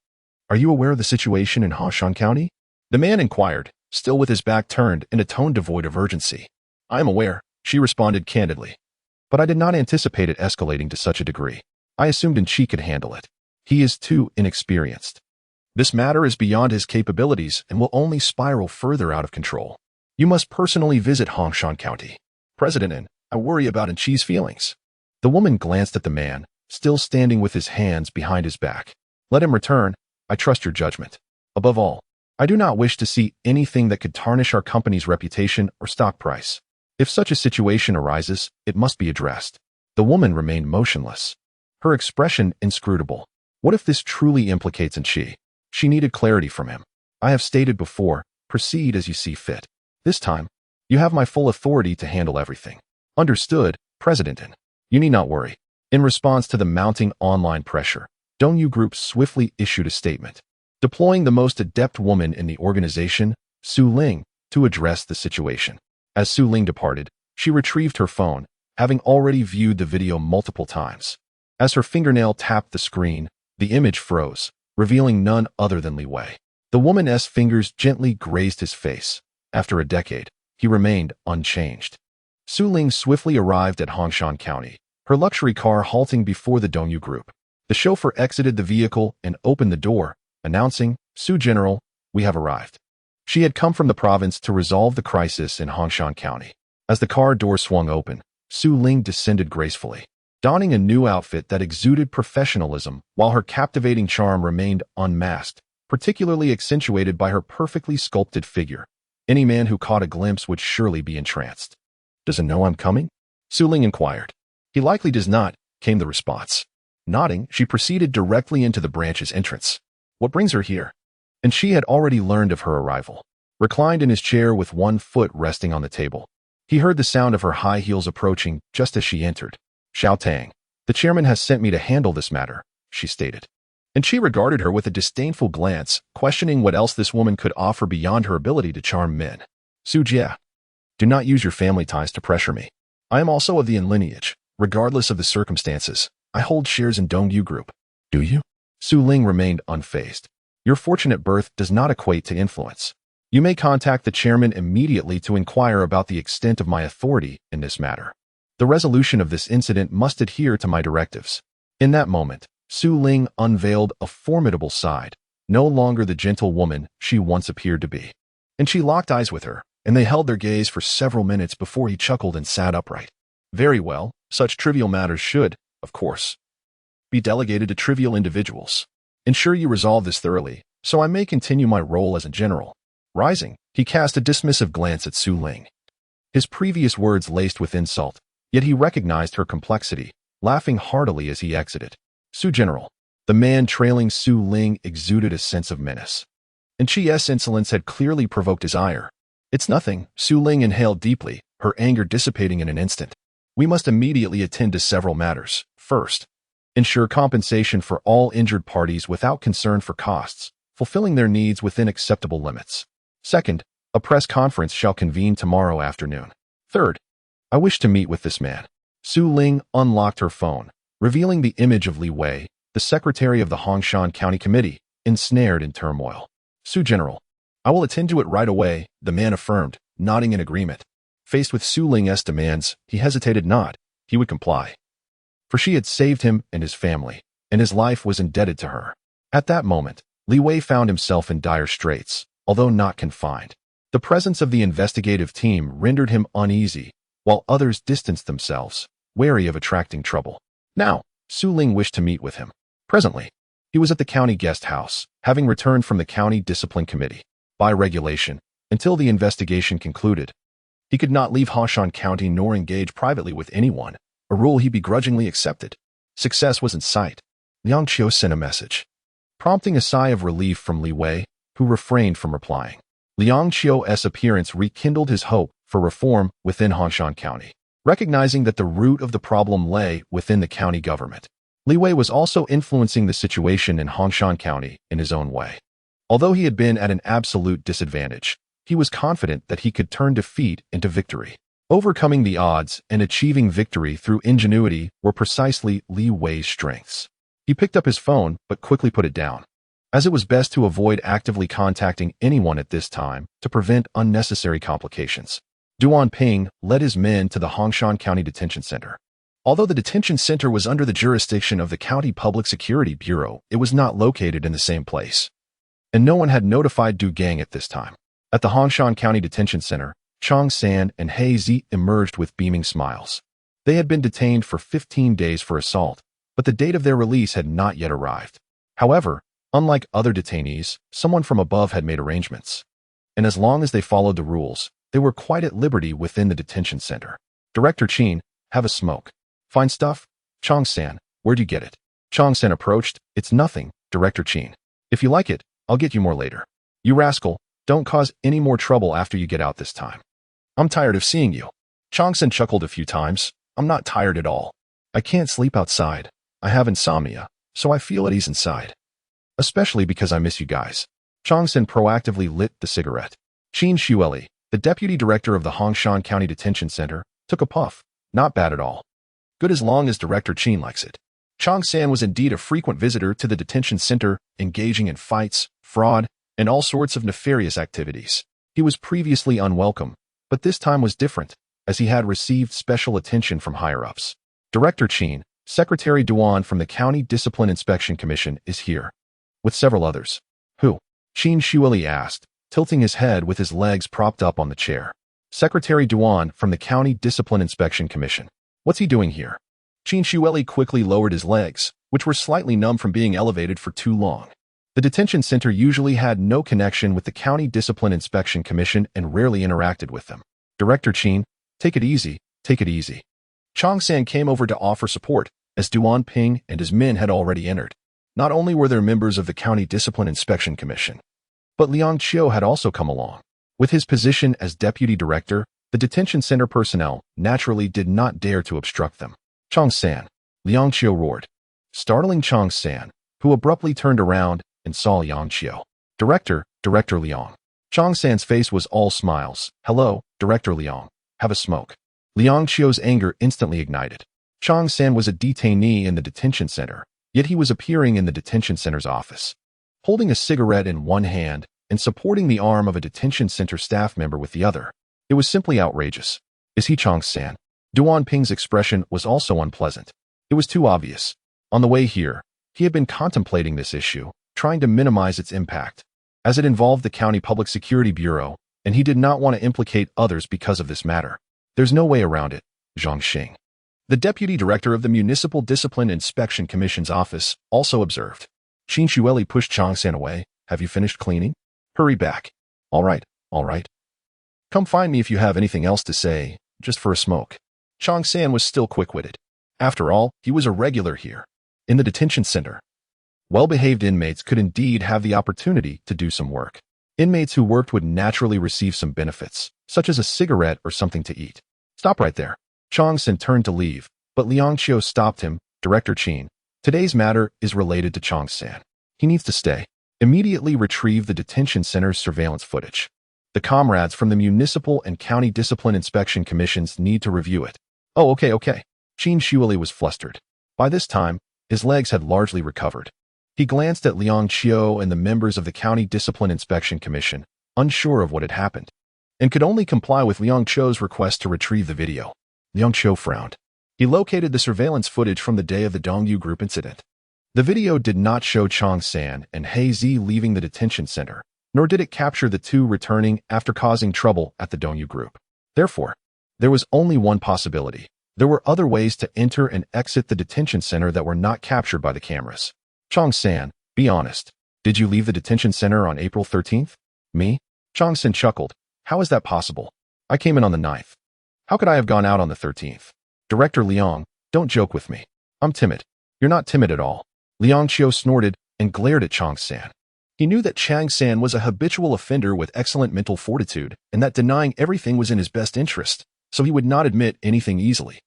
Are you aware of the situation in Hongshan County? The man inquired, still with his back turned in a tone devoid of urgency. I am aware, she responded candidly. But I did not anticipate it escalating to such a degree. I assumed Qi could handle it. He is too inexperienced. This matter is beyond his capabilities and will only spiral further out of control. You must personally visit Hongshan County. President, I worry about Qi's feelings. The woman glanced at the man, still standing with his hands behind his back. Let him return. I trust your judgment. Above all, I do not wish to see anything that could tarnish our company's reputation or stock price. If such a situation arises, it must be addressed. The woman remained motionless, her expression inscrutable. What if this truly implicates Qi? She needed clarity from him. I have stated before, proceed as you see fit. This time, you have my full authority to handle everything. Understood, President. You need not worry. In response to the mounting online pressure, Dongyu Group swiftly issued a statement. deploying the most adept woman in the organization, Su Ling, to address the situation. As Su Ling departed, she retrieved her phone, having already viewed the video multiple times. As her fingernail tapped the screen, the image froze, revealing none other than Li Wei. The woman's fingers gently grazed his face. After a decade, he remained unchanged. Su Ling swiftly arrived at Hongshan County, her luxury car halting before the Dongyu Group. The chauffeur exited the vehicle and opened the door, announcing, "Su General, we have arrived." She had come from the province to resolve the crisis in Hongshan County. As the car door swung open, Su Ling descended gracefully, donning a new outfit that exuded professionalism while her captivating charm remained unmasked, particularly accentuated by her perfectly sculpted figure. Any man who caught a glimpse would surely be entranced. "Does he know I'm coming?" Su Ling inquired. "He likely does not," came the response. Nodding, she proceeded directly into the branch's entrance. "What brings her here?" And she had already learned of her arrival. Reclined in his chair with one foot resting on the table, he heard the sound of her high heels approaching just as she entered. "Xiao Tang, the chairman has sent me to handle this matter," she stated. And she regarded her with a disdainful glance, questioning what else this woman could offer beyond her ability to charm men. "Su Jie, do not use your family ties to pressure me. I am also of the Yin lineage. Regardless of the circumstances, I hold shares in Dongyu Group." "Do you?" Su Ling remained unfazed. "Your fortunate birth does not equate to influence. You may contact the chairman immediately to inquire about the extent of my authority in this matter. The resolution of this incident must adhere to my directives." In that moment, Su Ling unveiled a formidable side, no longer the gentle woman she once appeared to be. And she locked eyes with her, and they held their gaze for several minutes before he chuckled and sat upright. "Very well, such trivial matters should, of course, be delegated to trivial individuals. Ensure you resolve this thoroughly, so I may continue my role as a general." Rising, he cast a dismissive glance at Su Ling. His previous words laced with insult, yet he recognized her complexity, laughing heartily as he exited. "Su General." The man trailing Su Ling exuded a sense of menace, and Chi's insolence had clearly provoked his ire. "It's nothing," Su Ling inhaled deeply, her anger dissipating in an instant. "We must immediately attend to several matters. First, ensure compensation for all injured parties without concern for costs, fulfilling their needs within acceptable limits. Second, a press conference shall convene tomorrow afternoon. Third, I wish to meet with this man." Su Ling unlocked her phone, revealing the image of Li Wei, the secretary of the Hongshan County Committee, ensnared in turmoil. "Su General, I will attend to it right away," the man affirmed, nodding in agreement. Faced with Su Ling's demands, he hesitated not. He would comply. For she had saved him and his family, and his life was indebted to her. At that moment, Li Wei found himself in dire straits, although not confined. The presence of the investigative team rendered him uneasy, while others distanced themselves, wary of attracting trouble. Now, Su Ling wished to meet with him. Presently, he was at the county guest house, having returned from the county discipline committee. By regulation, until the investigation concluded, he could not leave Hongshan County nor engage privately with anyone, a rule he begrudgingly accepted. Success was in sight. Liang Qiu sent a message, prompting a sigh of relief from Li Wei, who refrained from replying. Liang Qiu's appearance rekindled his hope for reform within Hongshan County. Recognizing that the root of the problem lay within the county government, Li Wei was also influencing the situation in Hongshan County in his own way. Although he had been at an absolute disadvantage, he was confident that he could turn defeat into victory. Overcoming the odds and achieving victory through ingenuity were precisely Li Wei's strengths. He picked up his phone but quickly put it down, as it was best to avoid actively contacting anyone at this time to prevent unnecessary complications. Duan Ping led his men to the Hongshan County Detention Center. Although the detention center was under the jurisdiction of the County Public Security Bureau, it was not located in the same place, and no one had notified Du Gang at this time. At the Hongshan County Detention Center, Chong San and He Zi emerged with beaming smiles. They had been detained for 15 days for assault, but the date of their release had not yet arrived. However, unlike other detainees, someone from above had made arrangements, and as long as they followed the rules, they were quite at liberty within the detention center. "Director Chin, have a smoke." "Fine stuff?" "Chong San, where'd you get it?" Chong San approached. "It's nothing, Director Chin. If you like it, I'll get you more later." "You rascal, don't cause any more trouble after you get out this time. I'm tired of seeing you." Chong San chuckled a few times. "I'm not tired at all. I can't sleep outside. I have insomnia, so I feel at ease inside." especially because I miss you guys. Changsen proactively lit the cigarette. Qin Xueli, the deputy director of the Hongshan County Detention Center, took a puff. Not bad at all. Good as long as Director Qin likes it. Changsan was indeed a frequent visitor to the detention center, engaging in fights, fraud, and all sorts of nefarious activities. He was previously unwelcome, but this time was different, as he had received special attention from higher-ups. Director Qin, Secretary Duan from the County Discipline Inspection Commission, is here, with several others. Who? Qin Xueli asked, tilting his head with his legs propped up on the chair. Secretary Duan from the County Discipline Inspection Commission. What's he doing here? Qin Xueli quickly lowered his legs, which were slightly numb from being elevated for too long. The detention center usually had no connection with the County Discipline Inspection Commission and rarely interacted with them. Director Qin, take it easy, take it easy. Changsan came over to offer support, as Duan Ping and his men had already entered. Not only were there members of the County Discipline Inspection Commission, but Liang Qiu had also come along. With his position as deputy director, the detention center personnel naturally did not dare to obstruct them. Changsan, Liang Qiu roared, startling Changsan, who abruptly turned around and saw Liang Qiu. Director Liang. Changsan's face was all smiles. Hello, Director Liang. Have a smoke. Liang Qiu's anger instantly ignited. Changsan was a detainee in the detention center, yet he was appearing in the detention center's office, holding a cigarette in one hand and supporting the arm of a detention center staff member with the other. It was simply outrageous. Is he Changsan? Duan Ping's expression was also unpleasant. It was too obvious. On the way here, he had been contemplating this issue, trying to minimize its impact, as it involved the County Public Security Bureau, and he did not want to implicate others because of this matter. There's no way around it, Zhang Xing, the deputy director of the Municipal Discipline Inspection Commission's office, also observed. Qin Xueli pushed Changsan away. Have you finished cleaning? Hurry back. All right. Come find me if you have anything else to say, just for a smoke. Changsan was still quick-witted. After all, he was a regular here, in the detention center. Well-behaved inmates could indeed have the opportunity to do some work. Inmates who worked would naturally receive some benefits, such as a cigarette or something to eat. Stop right there. Changsan turned to leave, but Liang Qiu stopped him. Director Qin, today's matter is related to Changsan. He needs to stay. Immediately retrieve the detention center's surveillance footage. The comrades from the Municipal and County Discipline Inspection Commissions need to review it. Oh, okay. Qin Xueli was flustered. By this time, his legs had largely recovered. He glanced at Liang Qiu and the members of the County Discipline Inspection Commission, unsure of what had happened, and could only comply with Liang Qiu's request to retrieve the video. Liang Qiu frowned. He located the surveillance footage from the day of the Dongyu Group incident. The video did not show Changsan and He Zi leaving the detention center, nor did it capture the two returning after causing trouble at the Dongyu Group. Therefore, there was only one possibility. There were other ways to enter and exit the detention center that were not captured by the cameras. Changsan, be honest. Did you leave the detention center on April 13th? Me? Changsan chuckled. How is that possible? I came in on the 9th. How could I have gone out on the 13th? Director Liang, don't joke with me. I'm timid. You're not timid at all. Liang Qiu snorted and glared at Changsan. He knew that Changsan was a habitual offender with excellent mental fortitude and that denying everything was in his best interest, so he would not admit anything easily.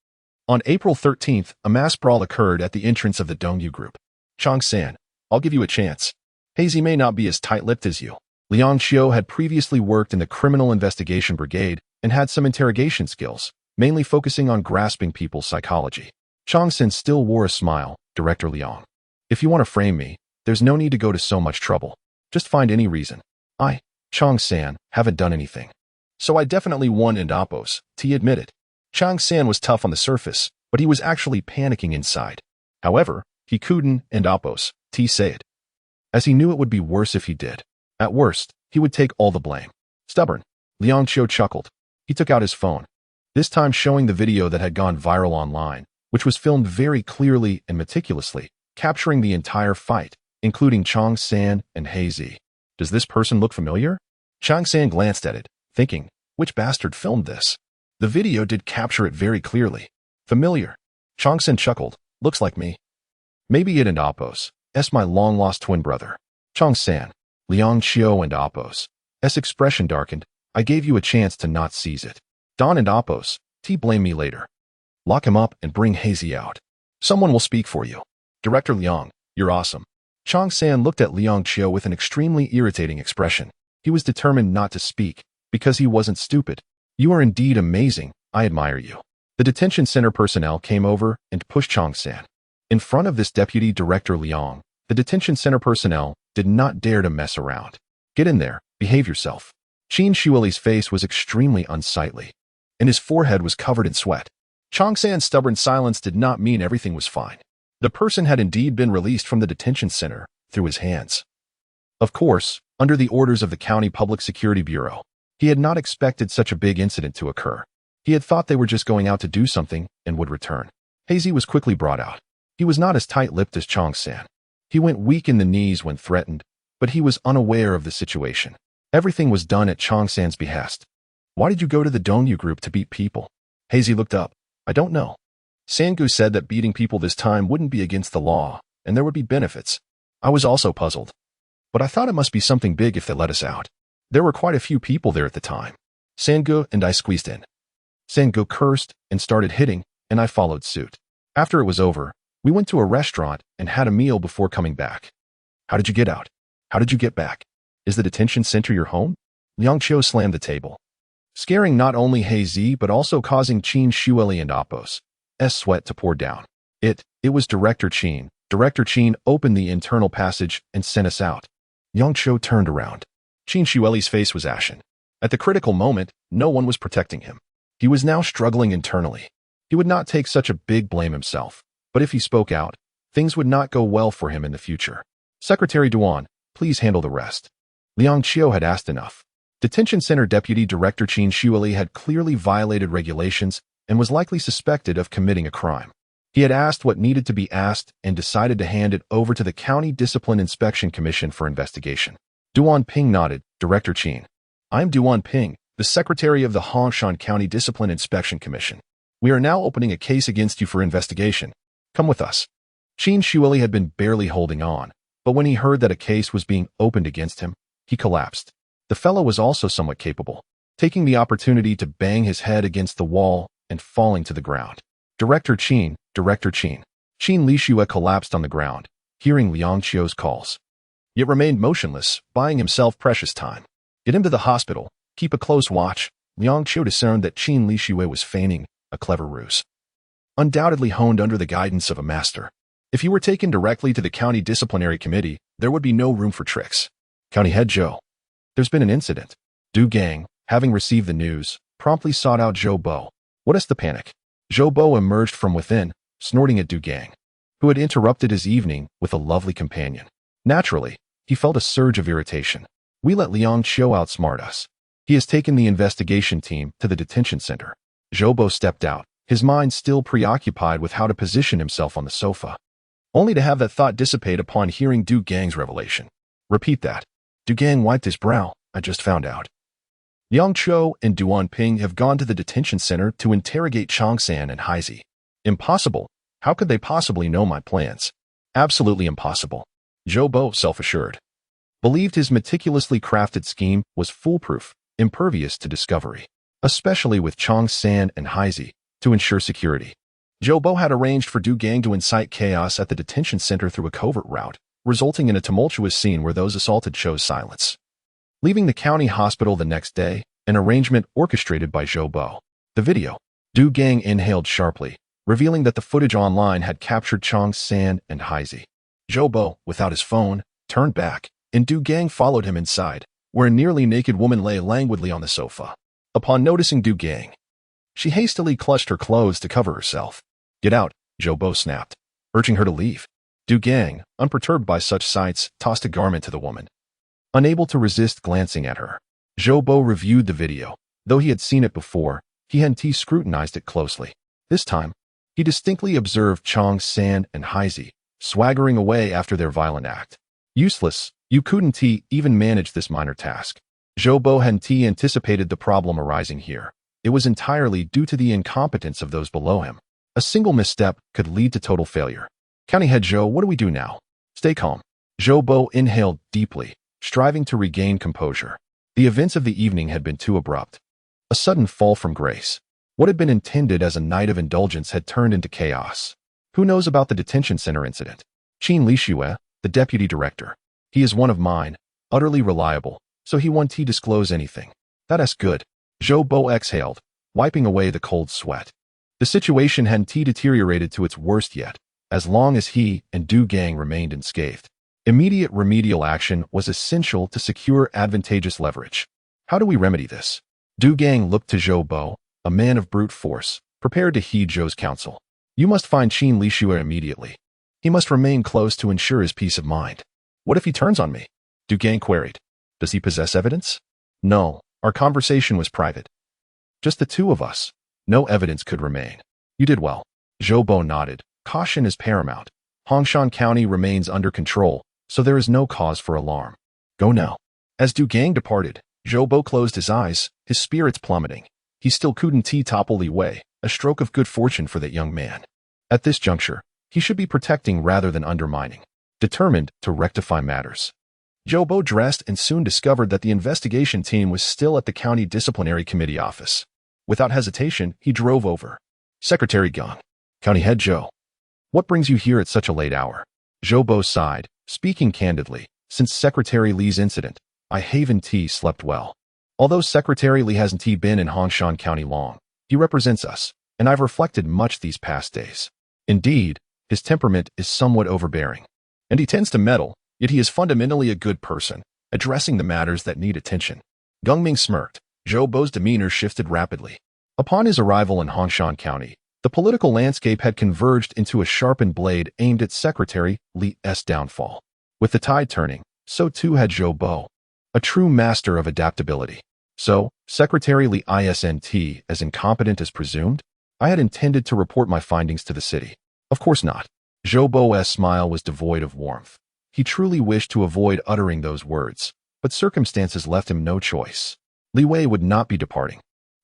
On April 13th, a mass brawl occurred at the entrance of the Dongyu Group. Changsan, I'll give you a chance. He Zi may not be as tight-lipped as you. Liang Qiu had previously worked in the Criminal Investigation Brigade and had some interrogation skills, mainly focusing on grasping people's psychology. Changsan still wore a smile. Director Liang, if you want to frame me, there's no need to go to so much trouble. Just find any reason. I, Changsan, haven't done anything. So I definitely won in Oppos, T admitted. Changsan was tough on the surface, but he was actually panicking inside. However, he couldn't and Oppos, T said, as he knew it would be worse if he did. At worst, he would take all the blame. Stubborn. Liang Qiu chuckled. He took out his phone, this time showing the video that had gone viral online, which was filmed very clearly and meticulously, capturing the entire fight, including Changsan and He Zi. Does this person look familiar? Changsan glanced at it, thinking, which bastard filmed this? The video did capture it very clearly. Familiar. Changsan chuckled. Looks like me. Maybe it and Oppos, my long-lost twin brother. Changsan, Liang Qiu and Oppos, expression darkened. I gave you a chance to not seize it. Don and Oppos, T blame me later. Lock him up and bring He Zi out. Someone will speak for you. Director Liang, you're awesome. Hongshan looked at Liang Qiu with an extremely irritating expression. He was determined not to speak, because he wasn't stupid. You are indeed amazing. I admire you. The detention center personnel came over and pushed Hongshan. In front of this deputy director Liang, the detention center personnel did not dare to mess around. Get in there, behave yourself. Qin Shuili's face was extremely unsightly, and his forehead was covered in sweat. Hongshan's stubborn silence did not mean everything was fine. The person had indeed been released from the detention center through his hands. Of course, under the orders of the County Public Security Bureau, he had not expected such a big incident to occur. He had thought they were just going out to do something and would return. Hazy was quickly brought out. He was not as tight-lipped as Hongshan. He went weak in the knees when threatened, but he was unaware of the situation. Everything was done at Hongshan's behest. Why did you go to the Dongyu group to beat people? Hazy looked up. I don't know. Sangu said that beating people this time wouldn't be against the law, and there would be benefits. I was also puzzled. But I thought it must be something big if they let us out. There were quite a few people there at the time. Sangu and I squeezed in. Sangu cursed and started hitting, and I followed suit. After it was over, we went to a restaurant and had a meal before coming back. How did you get out? How did you get back? Is the detention center your home? Liang Qiu slammed the table, scaring not only Hazy but also causing Qin Shuili and Apos' sweat to pour down. It was Director Qin. Director Qin opened the internal passage and sent us out. Liang Qiu turned around. Qin Shuili's face was ashen. At the critical moment, no one was protecting him. He was now struggling internally. He would not take such a big blame himself, but if he spoke out, things would not go well for him in the future. Secretary Duan, please handle the rest. Liang Qiu had asked enough. Detention Center Deputy Director Qin Shuili had clearly violated regulations and was likely suspected of committing a crime. He had asked what needed to be asked and decided to hand it over to the County Discipline Inspection Commission for investigation. Duan Ping nodded. Director Qin. I'm Duan Ping, the Secretary of the Hongshan County Discipline Inspection Commission. We are now opening a case against you for investigation. Come with us. Qin Shuili had been barely holding on, but when he heard that a case was being opened against him, he collapsed. The fellow was also somewhat capable, taking the opportunity to bang his head against the wall and falling to the ground. Director Qin. Qin Lishue collapsed on the ground, hearing Liang Qiu's calls. Yet remained motionless, buying himself precious time. Get him to the hospital. Keep a close watch. Liang Qiu discerned that Qin Lishue was feigning a clever ruse, undoubtedly honed under the guidance of a master. If he were taken directly to the County Disciplinary Committee, there would be no room for tricks. County Head Zhou. There's been an incident. Du Gang, having received the news, promptly sought out Zhou Bo. What is the panic? Zhou Bo emerged from within, snorting at Du Gang, who had interrupted his evening with a lovely companion. Naturally, he felt a surge of irritation. We let Liang Qiu outsmart us. He has taken the investigation team to the detention center. Zhou Bo stepped out, his mind still preoccupied with how to position himself on the sofa, only to have that thought dissipate upon hearing Du Gang's revelation. Repeat that. Du Gang wiped his brow. I just found out. Liang Qiu and Duan Ping have gone to the detention center to interrogate Hongshan and Hazy. Impossible. How could they possibly know my plans? Absolutely impossible. Zhou Bo, self-assured, believed his meticulously crafted scheme was foolproof, impervious to discovery, especially with Hongshan and Hazy, to ensure security. Zhou Bo had arranged for Du Gang to incite chaos at the detention center through a covert route, resulting in a tumultuous scene where those assaulted chose silence. Leaving the county hospital the next day, an arrangement orchestrated by Zhou Bo. The video. Du Gang inhaled sharply, revealing that the footage online had captured Hongshan and Hazy. Zhou Bo, without his phone, turned back, and Du Gang followed him inside, where a nearly naked woman lay languidly on the sofa. Upon noticing Du Gang, she hastily clutched her clothes to cover herself. Get out, Zhou Bo snapped, urging her to leave. Du Gang, unperturbed by such sights, tossed a garment to the woman, unable to resist glancing at her. Zhou Bo reviewed the video. Though he had seen it before, he hadn't scrutinized it closely. This time, he distinctly observed Hongshan and Hazy swaggering away after their violent act. Useless, you couldn't even manage this minor task. Zhou Bo hadn't anticipated the problem arising here. It was entirely due to the incompetence of those below him. A single misstep could lead to total failure. County Head Zhou, what do we do now? Stay calm. Zhou Bo inhaled deeply, striving to regain composure. The events of the evening had been too abrupt. A sudden fall from grace. What had been intended as a night of indulgence had turned into chaos. Who knows about the detention center incident? Qin Lishue, The deputy director. He is one of mine, utterly reliable, so he won't disclose anything. That's good. Zhou Bo exhaled, wiping away the cold sweat. The situation hadn't deteriorated to its worst yet, as long as he and Du Gang remained unscathed. Immediate remedial action was essential to secure advantageous leverage. How do we remedy this? Du Gang looked to Zhou Bo, a man of brute force, prepared to heed Zhou's counsel. You must find Qin Lixue immediately. He must remain close to ensure his peace of mind. What if he turns on me? Du Gang queried. Does he possess evidence? No, our conversation was private. Just the two of us. No evidence could remain. You did well. Zhou Bo nodded. Caution is paramount. Hongshan County remains under control, so there is no cause for alarm. Go now. As Du Gang departed, Zhou Bo closed his eyes, his spirits plummeting. He still couldn't topple Li Wei, a stroke of good fortune for that young man. At this juncture, he should be protecting rather than undermining, determined to rectify matters. Zhou Bo dressed and soon discovered that the investigation team was still at the County Disciplinary Committee office. Without hesitation, he drove over. Secretary Gang. County Head Zhou. What brings you here at such a late hour? Zhou Bo sighed, speaking candidly. Since Secretary Li's incident, I haven't slept well. Although Secretary Li hasn't been in Hongshan County long, he represents us, and I've reflected much these past days. Indeed, his temperament is somewhat overbearing, and he tends to meddle, yet he is fundamentally a good person, addressing the matters that need attention. Gungming smirked. Zhou Bo's demeanor shifted rapidly. Upon his arrival in Hongshan County, the political landscape had converged into a sharpened blade aimed at Secretary Li's downfall. With the tide turning, so too had Zhou Bo, a true master of adaptability. So, Secretary Li isn't as incompetent as presumed? I had intended to report my findings to the city. Of course not. Zhou Bo's smile was devoid of warmth. He truly wished to avoid uttering those words, but circumstances left him no choice. Li Wei would not be departing.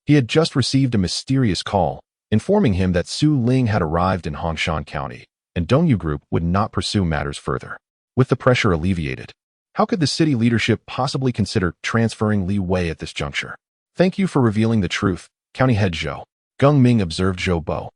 He had just received a mysterious call, informing him that Su Ling had arrived in Hongshan County, and Dongyu Group would not pursue matters further. With the pressure alleviated, how could the city leadership possibly consider transferring Li Wei at this juncture? Thank you for revealing the truth, County Head Zhou. Gungming observed Zhou Bo,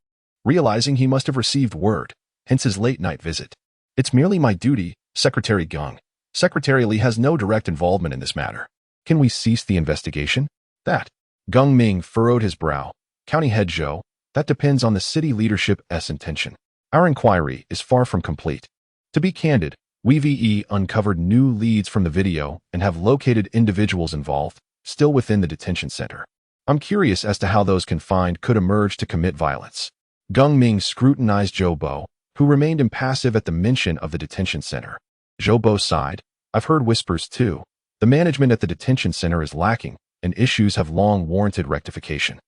realizing he must have received word, hence his late-night visit. It's merely my duty, Secretary Gang. Secretary Li has no direct involvement in this matter. Can we cease the investigation? That. Gungming furrowed his brow. County Head Zhou, that depends on the city leadership's intention. Our inquiry is far from complete. To be candid, we've uncovered new leads from the video and have located individuals involved, still within the detention center. I'm curious as to how those confined could emerge to commit violence. Gungming scrutinized Zhou Bo, who remained impassive at the mention of the detention center. Zhou Bo sighed. I've heard whispers too. The management at the detention center is lacking, and issues have long warranted rectification.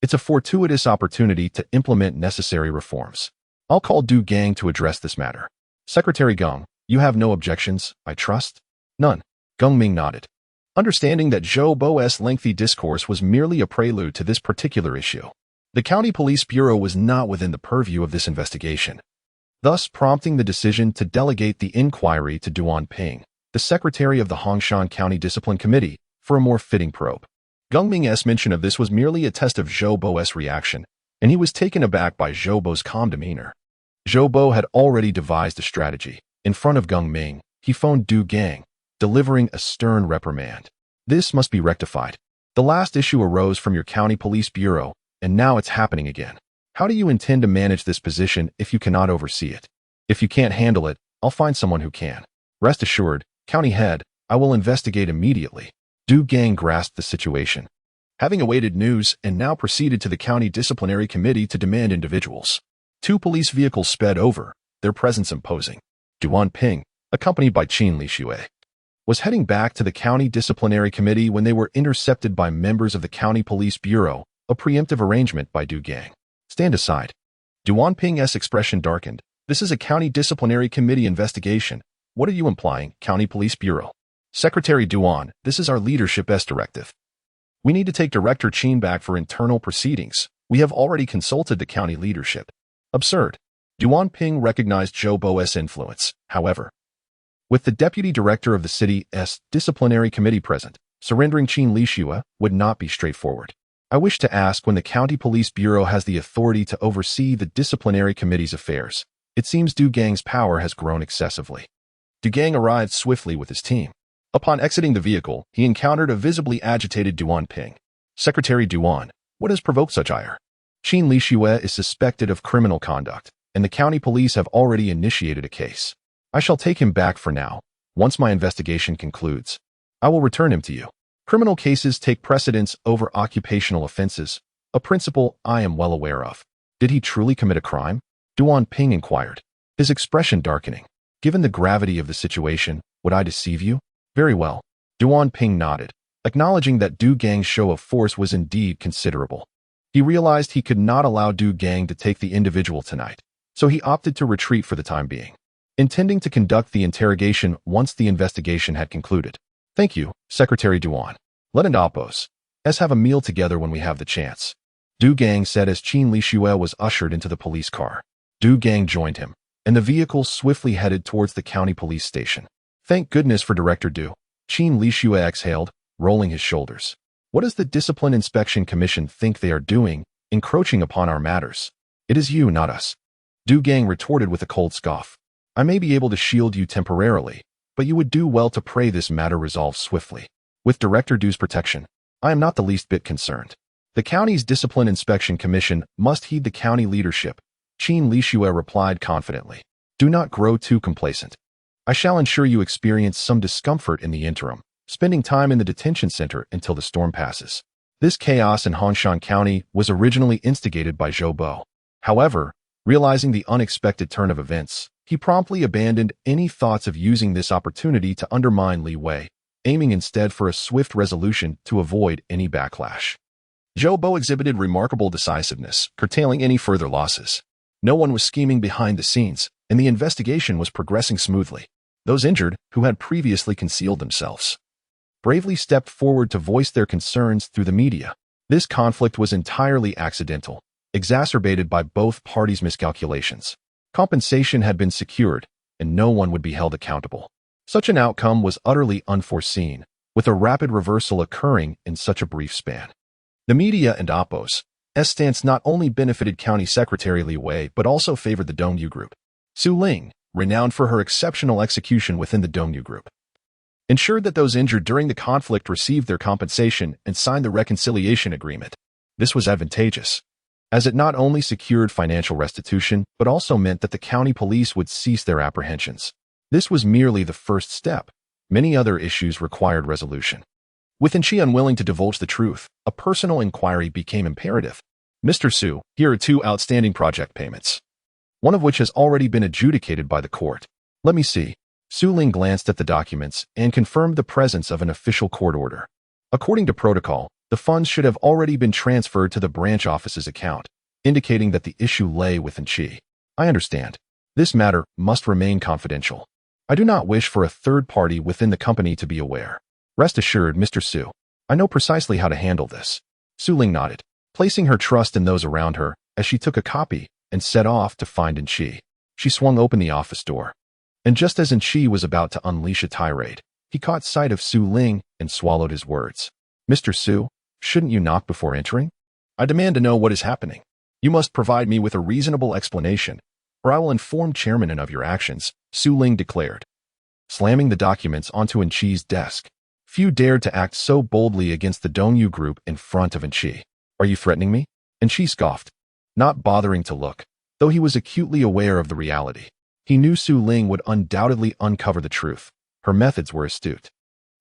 It's a fortuitous opportunity to implement necessary reforms. I'll call Du Gang to address this matter. Secretary Gang, you have no objections, I trust? None. Gungming nodded. Understanding that Zhou Bo's lengthy discourse was merely a prelude to this particular issue, the County Police Bureau was not within the purview of this investigation, thus prompting the decision to delegate the inquiry to Duan Ping, the Secretary of the Hongshan County Discipline Committee, for a more fitting probe. Gungming's mention of this was merely a test of Zhou Bo's reaction, and he was taken aback by Zhou Bo's calm demeanor. Zhou Bo had already devised a strategy. In front of Gungming, he phoned Du Gang, delivering a stern reprimand. This must be rectified. The last issue arose from your County Police Bureau, and now it's happening again. How do you intend to manage this position if you cannot oversee it? If you can't handle it, I'll find someone who can. Rest assured, County Head, I will investigate immediately. Du Gang grasped the situation, having awaited news and now proceeded to the County Disciplinary Committee to demand individuals. 2 police vehicles sped over, their presence imposing. Duan Ping, accompanied by Qin Lixue, was heading back to the County Disciplinary Committee when they were intercepted by members of the County Police Bureau, a preemptive arrangement by Du Gang. Stand aside. Duan Ping's expression darkened. This is a County Disciplinary Committee investigation. What are you implying, County Police Bureau? Secretary Duan, this is our leadership's directive. We need to take Director Qin back for internal proceedings. We have already consulted the county leadership. Absurd. Duan Ping recognized Zhou Bo's influence, however. With the deputy director of the city's disciplinary committee present, surrendering Qin Lixue would not be straightforward. I wish to ask when the County Police Bureau has the authority to oversee the disciplinary committee's affairs. It seems Du Gang's power has grown excessively. Du Gang arrived swiftly with his team. Upon exiting the vehicle, he encountered a visibly agitated Duan Ping. Secretary Duan, what has provoked such ire? Qin Li Shue is suspected of criminal conduct, and the county police have already initiated a case. I shall take him back for now. Once my investigation concludes, I will return him to you. Criminal cases take precedence over occupational offenses, a principle I am well aware of. Did he truly commit a crime? Duan Ping inquired, his expression darkening. Given the gravity of the situation, would I deceive you? Very well. Duan Ping nodded, acknowledging that Du Gang's show of force was indeed considerable. He realized he could not allow Du Gang to take the individual tonight, so he opted to retreat for the time being, intending to conduct the interrogation once the investigation had concluded. Thank you, Secretary Duan. Let and Oppos. Let's have a meal together when we have the chance. Du Gang said as Qin Li Shue was ushered into the police car. Du Gang joined him, and the vehicle swiftly headed towards the county police station. Thank goodness for Director Du. Qin Li Shue exhaled, rolling his shoulders. What does the Discipline Inspection Commission think they are doing, encroaching upon our matters? It is you, not us. Du Gang retorted with a cold scoff. I may be able to shield you temporarily, but you would do well to pray this matter resolve swiftly. With Director Du's protection, I am not the least bit concerned. The county's Discipline Inspection Commission must heed the county leadership, Qin Li Shue replied confidently. Do not grow too complacent. I shall ensure you experience some discomfort in the interim, spending time in the detention center until the storm passes. This chaos in Hongshan County was originally instigated by Zhou Bo. However, realizing the unexpected turn of events, he promptly abandoned any thoughts of using this opportunity to undermine Li Wei, aiming instead for a swift resolution to avoid any backlash. Zhou Bo exhibited remarkable decisiveness, curtailing any further losses. No one was scheming behind the scenes, and the investigation was progressing smoothly. Those injured, who had previously concealed themselves, bravely stepped forward to voice their concerns through the media. This conflict was entirely accidental, exacerbated by both parties' miscalculations. Compensation had been secured, and no one would be held accountable. Such an outcome was utterly unforeseen, with a rapid reversal occurring in such a brief span. The media and Oppos' stance not only benefited County Secretary Li Wei but also favored the Dongyu Group. Su Ling, renowned for her exceptional execution within the Dongyu Group, ensured that those injured during the conflict received their compensation and signed the reconciliation agreement. This was advantageous, as it not only secured financial restitution but also meant that the county police would cease their apprehensions. This was merely the first step. Many other issues required resolution. With Enchi unwilling to divulge the truth, a personal inquiry became imperative. Mr. Su, here are 2 outstanding project payments, one of which has already been adjudicated by the court. Let me see. Su Ling glanced at the documents and confirmed the presence of an official court order. According to protocol, the funds should have already been transferred to the branch office's account, indicating that the issue lay with Enchi. I understand. This matter must remain confidential. I do not wish for a third party within the company to be aware. Rest assured, Mr. Su, I know precisely how to handle this. Su Ling nodded, placing her trust in those around her as she took a copy and set off to find Enchi. She swung open the office door, and just as Enchi was about to unleash a tirade, he caught sight of Su Ling and swallowed his words. Mr. Su, shouldn't you knock before entering? I demand to know what is happening. You must provide me with a reasonable explanation, or I will inform Chairman of your actions, Su Ling declared, slamming the documents onto Enchi's desk. Few dared to act so boldly against the Dongyu Group in front of Enchi. Are you threatening me? Enchi scoffed, not bothering to look, though he was acutely aware of the reality. He knew Su Ling would undoubtedly uncover the truth. Her methods were astute,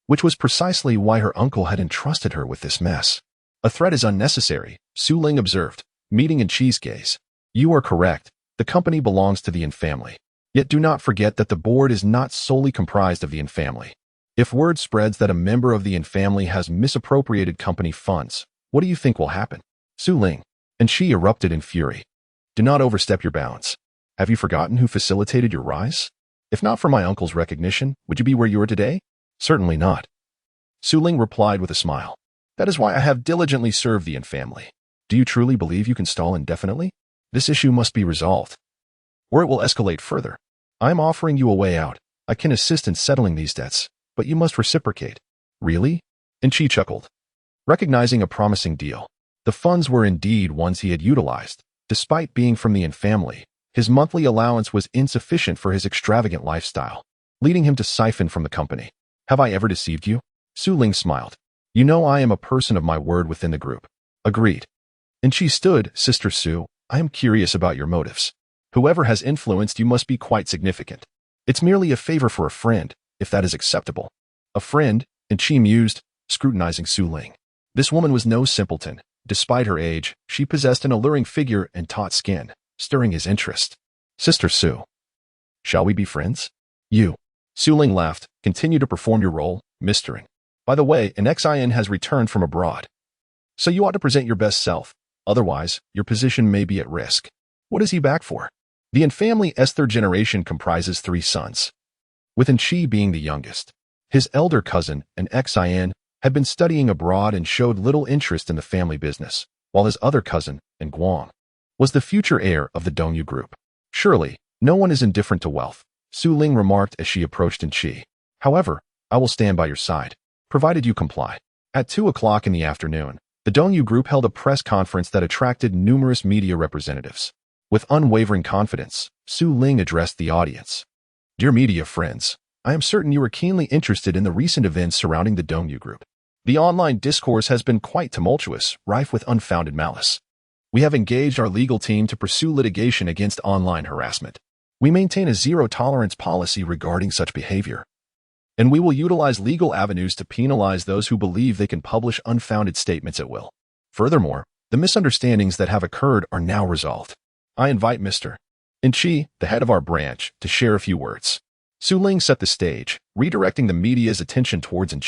which was precisely why her uncle had entrusted her with this mess. A threat is unnecessary, Su Ling observed, meeting Enchi's gaze. You are correct. The company belongs to the Yin family. Yet do not forget that the board is not solely comprised of the Yin family. If word spreads that a member of the Yin family has misappropriated company funds, what do you think will happen? Su Ling, and she erupted in fury. Do not overstep your bounds. Have you forgotten who facilitated your rise? If not for my uncle's recognition, would you be where you are today? Certainly not. Su Ling replied with a smile. That is why I have diligently served the Yin family. Do you truly believe you can stall indefinitely? This issue must be resolved, or it will escalate further. I am offering you a way out. I can assist in settling these debts, but you must reciprocate. Really? Enchi chuckled, recognizing a promising deal. The funds were indeed ones he had utilized. Despite being from the Yin family, his monthly allowance was insufficient for his extravagant lifestyle. leading him to siphon from the company. Have I ever deceived you? Su Ling smiled. You know I am a person of my word within the group. Agreed. And she stood, Sister Su, I am curious about your motives. Whoever has influenced you must be quite significant. It's merely a favor for a friend, if that is acceptable. A friend, and she mused, scrutinizing Su Ling. This woman was no simpleton. Despite her age, she possessed an alluring figure and taut skin, stirring his interest. Sister Su. Shall we be friends? You. Su Ling laughed. Continue to perform your role, Mr. N. By the way, an XIN has returned from abroad. So you ought to present your best self. Otherwise, your position may be at risk. What is he back for? The N family's third generation comprises 3 sons, with N being the youngest. His elder cousin, an XIN, had been studying abroad and showed little interest in the family business, while his other cousin, N Guang, was the future heir of the Dongyu group. Surely, no one is indifferent to wealth, Su Ling remarked as she approached N. However, I will stand by your side, provided you comply. At 2 o'clock in the afternoon, the Dongyu group held a press conference that attracted numerous media representatives. With unwavering confidence, Su Ling addressed the audience. Dear media friends, I am certain you are keenly interested in the recent events surrounding the Dongyu group. The online discourse has been quite tumultuous, rife with unfounded malice. We have engaged our legal team to pursue litigation against online harassment. We maintain a zero-tolerance policy regarding such behavior, and we will utilize legal avenues to penalize those who believe they can publish unfounded statements at will. Furthermore, the misunderstandings that have occurred are now resolved. I invite Mr. N, the head of our branch, to share a few words. Su Ling set the stage, redirecting the media's attention towards N,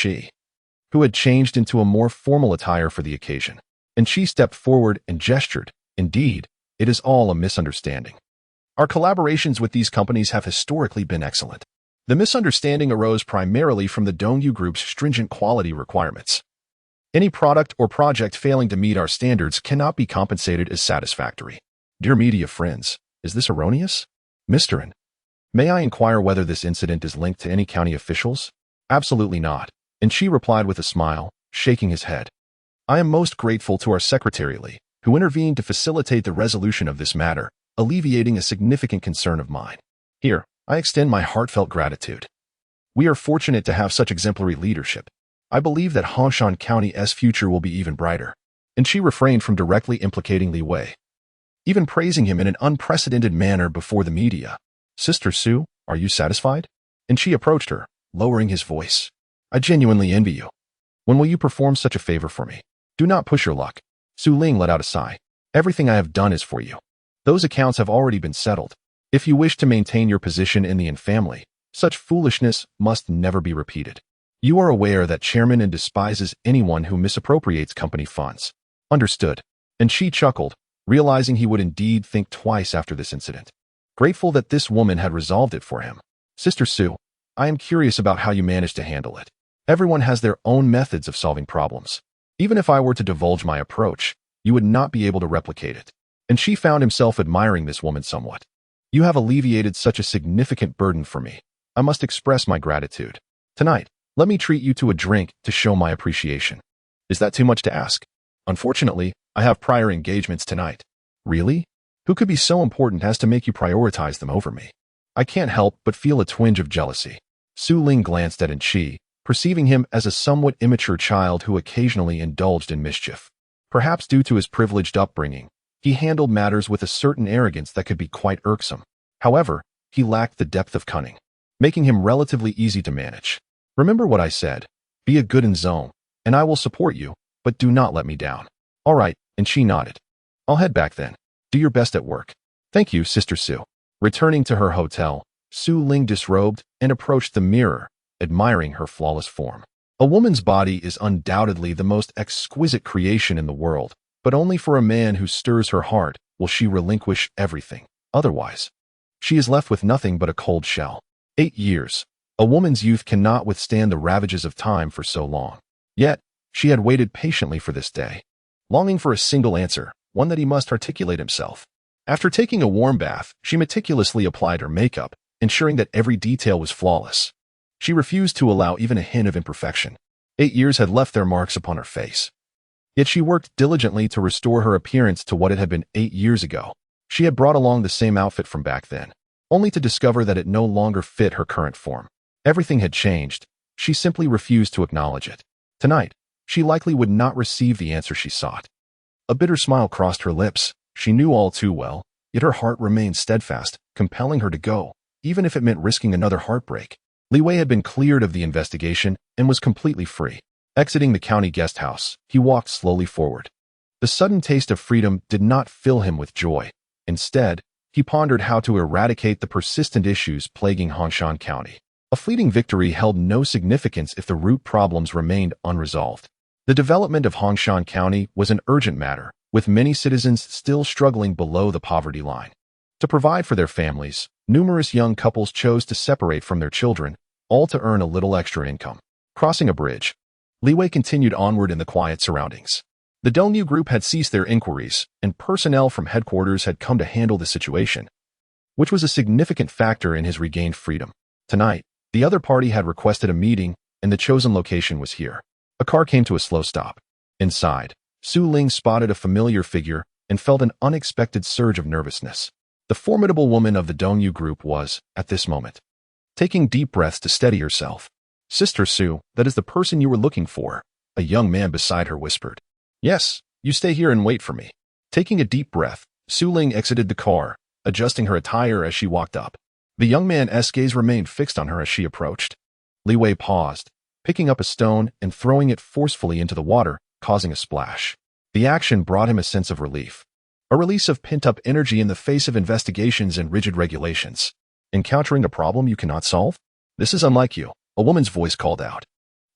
who had changed into a more formal attire for the occasion. And she stepped forward and gestured. Indeed, it is all a misunderstanding. Our collaborations with these companies have historically been excellent. The misunderstanding arose primarily from the Dongyu Group's stringent quality requirements. Any product or project failing to meet our standards cannot be compensated as satisfactory. Dear media friends, is this erroneous? Mr. N, may I inquire whether this incident is linked to any county officials? Absolutely not. And she replied with a smile, shaking his head. I am most grateful to our secretary, who intervened to facilitate the resolution of this matter, alleviating a significant concern of mine. Here, I extend my heartfelt gratitude. We are fortunate to have such exemplary leadership. I believe that Hongshan County's future will be even brighter. And she refrained from directly implicating Li Wei, even praising him in an unprecedented manner before the media. Sister Su, are you satisfied? And she approached her, lowering his voice. I genuinely envy you. When will you perform such a favor for me? Do not push your luck. Su Ling let out a sigh. Everything I have done is for you. Those accounts have already been settled. If you wish to maintain your position in the N family, such foolishness must never be repeated. You are aware that Chairman N despises anyone who misappropriates company funds. Understood. And she chuckled, realizing he would indeed think twice after this incident. Grateful that this woman had resolved it for him. Sister Su, I am curious about how you managed to handle it. Everyone has their own methods of solving problems. Even if I were to divulge my approach, you would not be able to replicate it. And she found himself admiring this woman somewhat. You have alleviated such a significant burden for me. I must express my gratitude. Tonight, let me treat you to a drink to show my appreciation. Is that too much to ask? Unfortunately, I have prior engagements tonight. Really? Who could be so important as to make you prioritize them over me? I can't help but feel a twinge of jealousy. Su Ling glanced at N, perceiving him as a somewhat immature child who occasionally indulged in mischief. Perhaps due to his privileged upbringing, he handled matters with a certain arrogance that could be quite irksome. However, he lacked the depth of cunning, making him relatively easy to manage. Remember what I said. Be a good Nzong, and I will support you, but do not let me down. All right, and she nodded. I'll head back then. Do your best at work. Thank you, Sister Su. Returning to her hotel, Su Ling disrobed and approached the mirror, admiring her flawless form. A woman's body is undoubtedly the most exquisite creation in the world, but only for a man who stirs her heart will she relinquish everything. Otherwise, she is left with nothing but a cold shell. 8 years. A woman's youth cannot withstand the ravages of time for so long. Yet, she had waited patiently for this day, longing for a single answer, one that he must articulate himself. After taking a warm bath, she meticulously applied her makeup, ensuring that every detail was flawless. She refused to allow even a hint of imperfection. 8 years had left their marks upon her face. Yet she worked diligently to restore her appearance to what it had been 8 years ago. She had brought along the same outfit from back then, only to discover that it no longer fit her current form. Everything had changed. She simply refused to acknowledge it. Tonight, she likely would not receive the answer she sought. A bitter smile crossed her lips. She knew all too well, yet her heart remained steadfast, compelling her to go, even if it meant risking another heartbreak. Li Wei had been cleared of the investigation and was completely free. Exiting the county guest house, he walked slowly forward. The sudden taste of freedom did not fill him with joy. Instead, he pondered how to eradicate the persistent issues plaguing Hongshan County. A fleeting victory held no significance if the root problems remained unresolved. The development of Hongshan County was an urgent matter, with many citizens still struggling below the poverty line. To provide for their families, numerous young couples chose to separate from their children, all to earn a little extra income. Crossing a bridge, Li Wei continued onward in the quiet surroundings. The Dongyu group had ceased their inquiries, and personnel from headquarters had come to handle the situation, which was a significant factor in his regained freedom. Tonight, the other party had requested a meeting, and the chosen location was here. A car came to a slow stop. Inside, Su Ling spotted a familiar figure and felt an unexpected surge of nervousness. The formidable woman of the Dongyu group was, at this moment, taking deep breaths to steady herself. "Sister Su, that is the person you were looking for," a young man beside her whispered. "Yes, you stay here and wait for me." Taking a deep breath, Su Ling exited the car, adjusting her attire as she walked up. The young man's gaze remained fixed on her as she approached. Li Wei paused, picking up a stone and throwing it forcefully into the water, causing a splash. The action brought him a sense of relief. A release of pent-up energy in the face of investigations and rigid regulations. "Encountering a problem you cannot solve? This is unlike you," a woman's voice called out.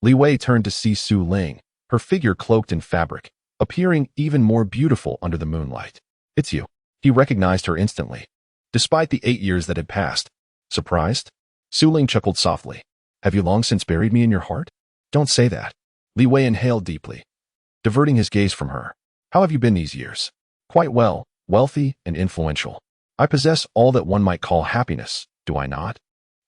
Li Wei turned to see Su Ling, her figure cloaked in fabric, appearing even more beautiful under the moonlight. "It's you." He recognized her instantly, despite the 8 years that had passed. Surprised? Su Ling chuckled softly. "Have you long since buried me in your heart?" "Don't say that." Li Wei inhaled deeply, diverting his gaze from her. "How have you been these years?" "Quite well, wealthy and influential. I possess all that one might call happiness, do I not?"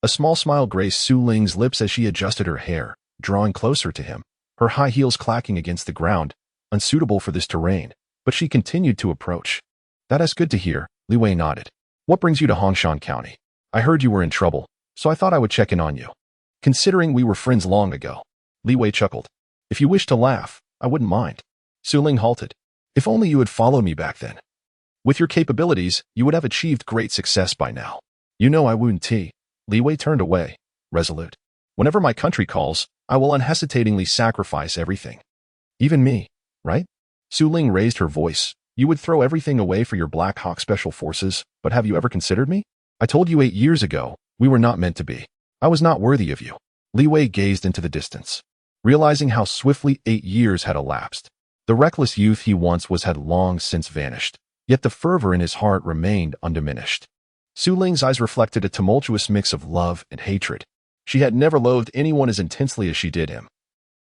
A small smile graced Su Ling's lips as she adjusted her hair, drawing closer to him, her high heels clacking against the ground, unsuitable for this terrain, but she continued to approach. "That is good to hear," Li Wei nodded. "What brings you to Hongshan County?" "I heard you were in trouble, so I thought I would check in on you." "Considering we were friends long ago," Li Wei chuckled. "If you wish to laugh, I wouldn't mind." Su Ling halted. "If only you had followed me back then. With your capabilities, you would have achieved great success by now." "You know I wouldn't." Li Wei turned away, resolute. "Whenever my country calls, I will unhesitatingly sacrifice everything. Even me, right?" Su Ling raised her voice. "You would throw everything away for your Black Hawk Special Forces, but have you ever considered me? I told you 8 years ago, we were not meant to be. I was not worthy of you." Li Wei gazed into the distance, realizing how swiftly 8 years had elapsed. The reckless youth he once was had long since vanished, yet the fervor in his heart remained undiminished. Su Ling's eyes reflected a tumultuous mix of love and hatred. She had never loathed anyone as intensely as she did him,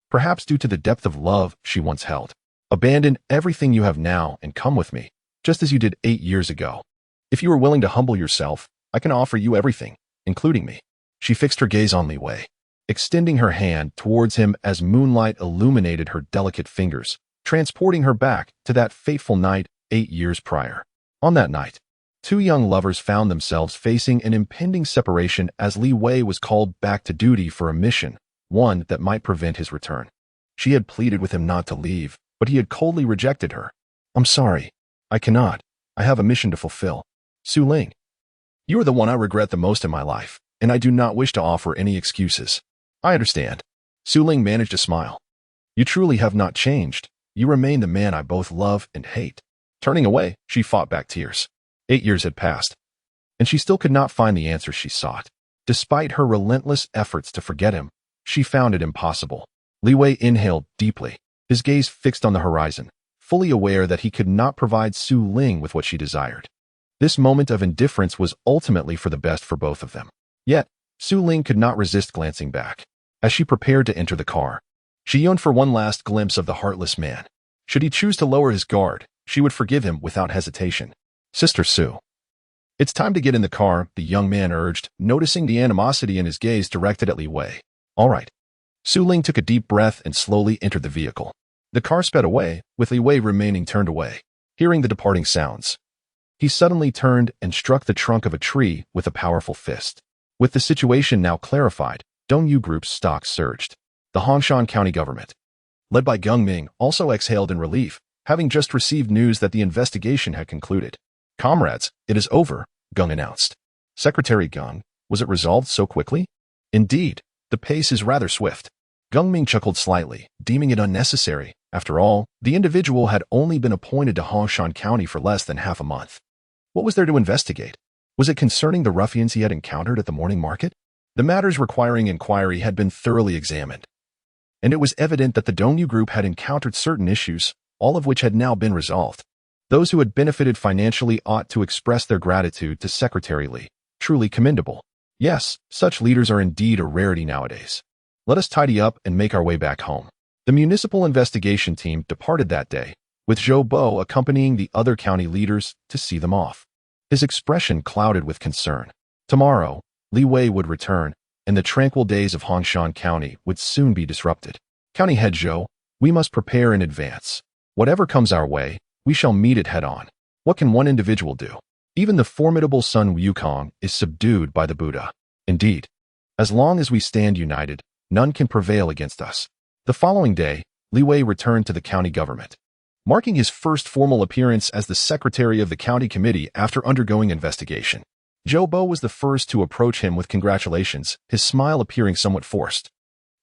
perhaps due to the depth of love she once held. "Abandon everything you have now and come with me, just as you did 8 years ago. If you are willing to humble yourself, I can offer you everything, including me." She fixed her gaze on Li Wei, extending her hand towards him as moonlight illuminated her delicate fingers, transporting her back to that fateful night 8 years prior. On that night, two young lovers found themselves facing an impending separation as Li Wei was called back to duty for a mission, one that might prevent his return. She had pleaded with him not to leave, but he had coldly rejected her. "I'm sorry. I cannot. I have a mission to fulfill." "Su Ling, you are the one I regret the most in my life, and I do not wish to offer any excuses." "I understand." Su Ling managed to smile. "You truly have not changed. You remain the man I both love and hate." Turning away, she fought back tears. 8 years had passed, and she still could not find the answer she sought. Despite her relentless efforts to forget him, she found it impossible. Li Wei inhaled deeply, his gaze fixed on the horizon, fully aware that he could not provide Su Ling with what she desired. This moment of indifference was ultimately for the best for both of them. Yet, Su Ling could not resist glancing back. As she prepared to enter the car, she yearned for one last glimpse of the heartless man. Should he choose to lower his guard, she would forgive him without hesitation. "Sister Su." "It's time to get in the car," the young man urged, noticing the animosity in his gaze directed at Li Wei. "All right." Su Ling took a deep breath and slowly entered the vehicle. The car sped away, with Li Wei remaining turned away. Hearing the departing sounds, he suddenly turned and struck the trunk of a tree with a powerful fist. With the situation now clarified, Dongyu Group's stocks surged. The Hongshan County government, led by Geng Ming, also exhaled in relief, having just received news that the investigation had concluded. "Comrades, it is over," Geng announced. "Secretary Geng, was it resolved so quickly?" "Indeed, the pace is rather swift." Geng Ming chuckled slightly, deeming it unnecessary. After all, the individual had only been appointed to Hongshan County for less than half a month. What was there to investigate? Was it concerning the ruffians he had encountered at the morning market? The matters requiring inquiry had been thoroughly examined, and it was evident that the Dongyu Group had encountered certain issues, all of which had now been resolved. Those who had benefited financially ought to express their gratitude to Secretary Li. Truly commendable. Yes, such leaders are indeed a rarity nowadays. Let us tidy up and make our way back home. The municipal investigation team departed that day, with Zhou Bo accompanying the other county leaders to see them off. His expression clouded with concern. Tomorrow, Li Wei would return, and the tranquil days of Hongshan County would soon be disrupted. "County Head Zhou, we must prepare in advance. Whatever comes our way, we shall meet it head-on. What can one individual do? Even the formidable Sun Wukong is subdued by the Buddha. Indeed, as long as we stand united, none can prevail against us." The following day, Li Wei returned to the county government, marking his first formal appearance as the secretary of the county committee after undergoing investigation. Zhou Bo was the first to approach him with congratulations, his smile appearing somewhat forced.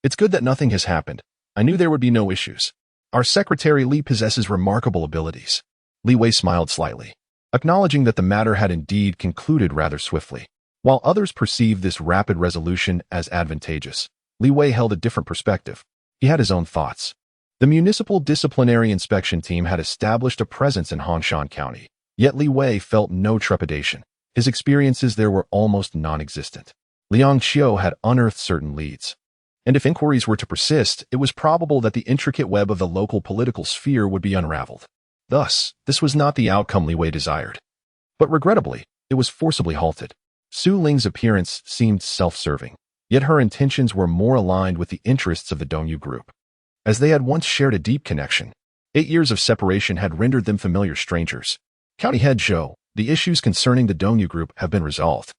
"It's good that nothing has happened. I knew there would be no issues. Our secretary Li possesses remarkable abilities." Li Wei smiled slightly, acknowledging that the matter had indeed concluded rather swiftly. While others perceived this rapid resolution as advantageous, Li Wei held a different perspective. He had his own thoughts. The municipal disciplinary inspection team had established a presence in Hongshan County, yet Li Wei felt no trepidation. His experiences there were almost non-existent. Liang Qiu had unearthed certain leads, and if inquiries were to persist, it was probable that the intricate web of the local political sphere would be unraveled. Thus, this was not the outcome Li Wei desired. But regrettably, it was forcibly halted. Su Ling's appearance seemed self-serving, yet her intentions were more aligned with the interests of the Dongyu Group. As they had once shared a deep connection, 8 years of separation had rendered them familiar strangers. "County Head Zhou, the issues concerning the Dongyu Group have been resolved.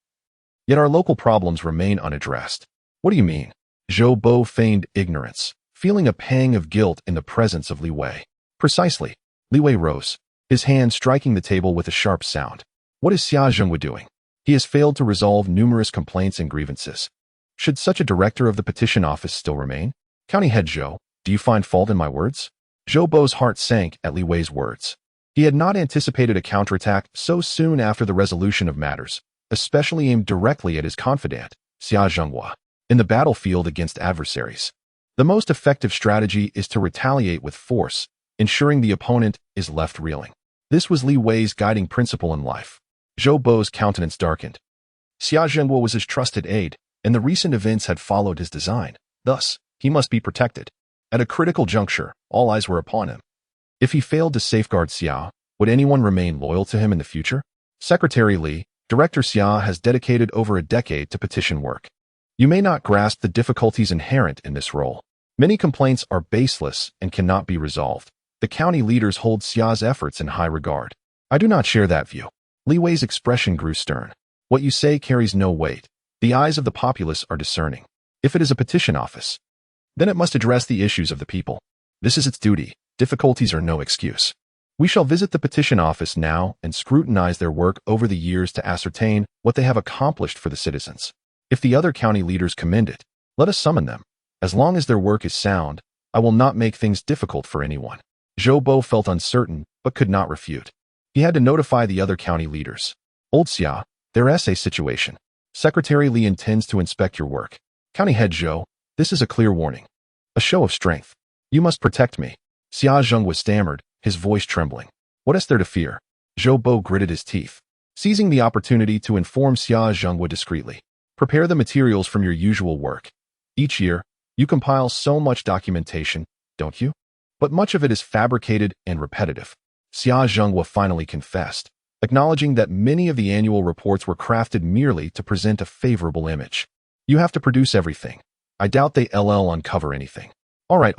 Yet our local problems remain unaddressed." "What do you mean?" Zhou Bo feigned ignorance, feeling a pang of guilt in the presence of Li Wei. "Precisely." Li Wei rose, his hand striking the table with a sharp sound. "What is Xia Zhengwu doing? He has failed to resolve numerous complaints and grievances. Should such a director of the petition office still remain? County Head Zhou, do you find fault in my words?" Zhou Bo's heart sank at Li Wei's words. He had not anticipated a counterattack so soon after the resolution of matters, especially aimed directly at his confidant, Xia Zhenghua. In the battlefield against adversaries, the most effective strategy is to retaliate with force, ensuring the opponent is left reeling. This was Li Wei's guiding principle in life. Zhou Bo's countenance darkened. Xia Zhenghua was his trusted aide, and the recent events had followed his design. Thus, he must be protected. At a critical juncture, all eyes were upon him. If he failed to safeguard Xia, would anyone remain loyal to him in the future? Secretary Li, Director Xia has dedicated over a decade to petition work. You may not grasp the difficulties inherent in this role. Many complaints are baseless and cannot be resolved. The county leaders hold Xia's efforts in high regard. I do not share that view. Li Wei's expression grew stern. What you say carries no weight. The eyes of the populace are discerning. If it is a petition office, then it must address the issues of the people. This is its duty. Difficulties are no excuse. We shall visit the petition office now and scrutinize their work over the years to ascertain what they have accomplished for the citizens. If the other county leaders commend it, let us summon them. As long as their work is sound, I will not make things difficult for anyone. Zhou Bo felt uncertain, but could not refute. He had to notify the other county leaders. Old Xia, their essay situation. Secretary Li intends to inspect your work. County Head Zhou, this is a clear warning. A show of strength. You must protect me. Xia Zhenghua stammered, his voice trembling. What is there to fear? Zhou Bo gritted his teeth, seizing the opportunity to inform Xia Zhenghua discreetly. Prepare the materials from your usual work. Each year, you compile so much documentation, don't you? But much of it is fabricated and repetitive. Xia Zhenghua finally confessed, acknowledging that many of the annual reports were crafted merely to present a favorable image. You have to produce everything. I doubt they'll uncover anything. All right.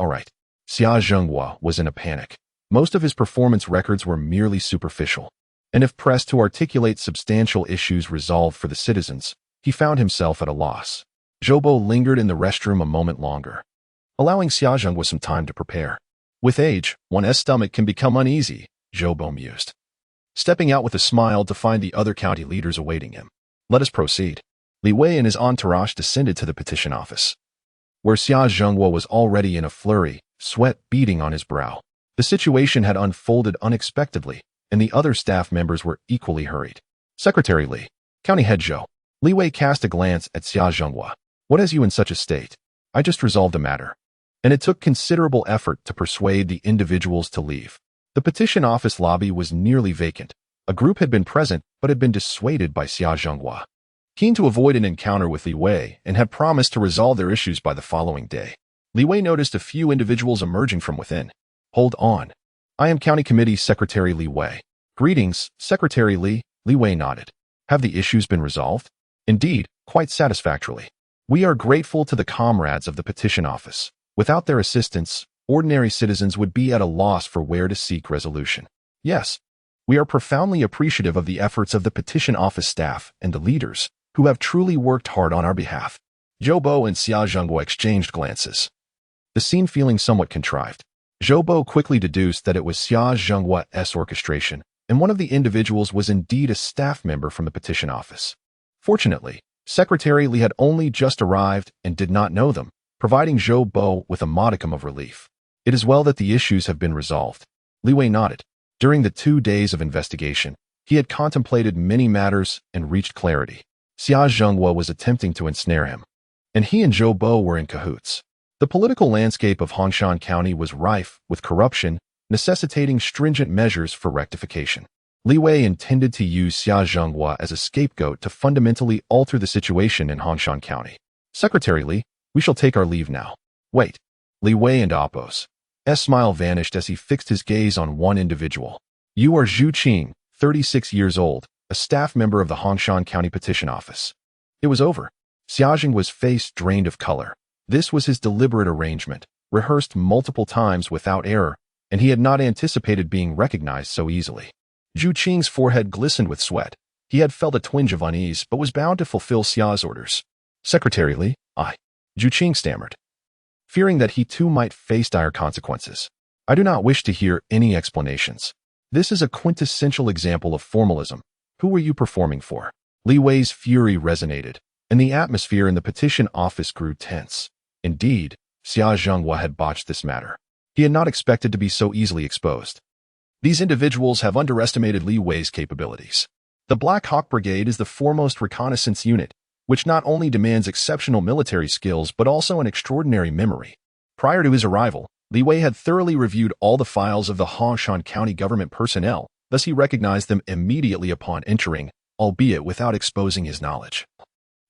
Xia Zhenghua was in a panic. Most of his performance records were merely superficial, and if pressed to articulate substantial issues resolved for the citizens, he found himself at a loss. Zhou lingered in the restroom a moment longer, allowing Xia Zhengwa some time to prepare. With age, one's stomach can become uneasy, Zhou mused, stepping out with a smile to find the other county leaders awaiting him. Let us proceed. Li Wei and his entourage descended to the petition office, where Xia Zhengwa was already in a flurry, sweat beading on his brow. The situation had unfolded unexpectedly, and the other staff members were equally hurried. Secretary Li, County Head Zhou. Li Wei cast a glance at Xia Zhengwa. What has you in such a state? I just resolved a matter. And it took considerable effort to persuade the individuals to leave. The petition office lobby was nearly vacant. A group had been present, but had been dissuaded by Xia Zhengwa, keen to avoid an encounter with Li Wei, and had promised to resolve their issues by the following day. Li Wei noticed a few individuals emerging from within. Hold on. I am County Committee Secretary Li Wei. Greetings, Secretary Li. Li Wei nodded. Have the issues been resolved? Indeed, quite satisfactorily. We are grateful to the comrades of the petition office. Without their assistance, ordinary citizens would be at a loss for where to seek resolution. Yes, we are profoundly appreciative of the efforts of the petition office staff and the leaders who have truly worked hard on our behalf. Zhou and Xia Zhengwa exchanged glances, the scene feeling somewhat contrived. Zhou quickly deduced that it was Xia Zhengwa's orchestration, and one of the individuals was indeed a staff member from the petition office. Fortunately, Secretary Li had only just arrived and did not know them, providing Zhou with a modicum of relief. It is well that the issues have been resolved. Li Wei nodded. During the 2 days of investigation, he had contemplated many matters and reached clarity. Xia Zhengwa was attempting to ensnare him, and he and Zhou were in cahoots. The political landscape of Hongshan County was rife with corruption, necessitating stringent measures for rectification. Li Wei intended to use Xia Zhengwa as a scapegoat to fundamentally alter the situation in Hongshan County. Secretary Li, we shall take our leave now. Wait. Li Wei and Appo's smile vanished as he fixed his gaze on one individual. You are Zhu Qing, 36 years old, a staff member of the Hongshan County Petition Office. It was over. Xia Zhengwa's face drained of color. This was his deliberate arrangement, rehearsed multiple times without error, and he had not anticipated being recognized so easily. Zhu Qing's forehead glistened with sweat. He had felt a twinge of unease, but was bound to fulfill Xia's orders. Secretary Li, Zhu Qing stammered, fearing that he too might face dire consequences. I do not wish to hear any explanations. This is a quintessential example of formalism. Who were you performing for? Li Wei's fury resonated, and the atmosphere in the petition office grew tense. Indeed, Xia Zhengwa had botched this matter. He had not expected to be so easily exposed. These individuals have underestimated Li Wei's capabilities. The Black Hawk Brigade is the foremost reconnaissance unit, which not only demands exceptional military skills but also an extraordinary memory. Prior to his arrival, Li Wei had thoroughly reviewed all the files of the Hongshan County government personnel, thus he recognized them immediately upon entering, albeit without exposing his knowledge,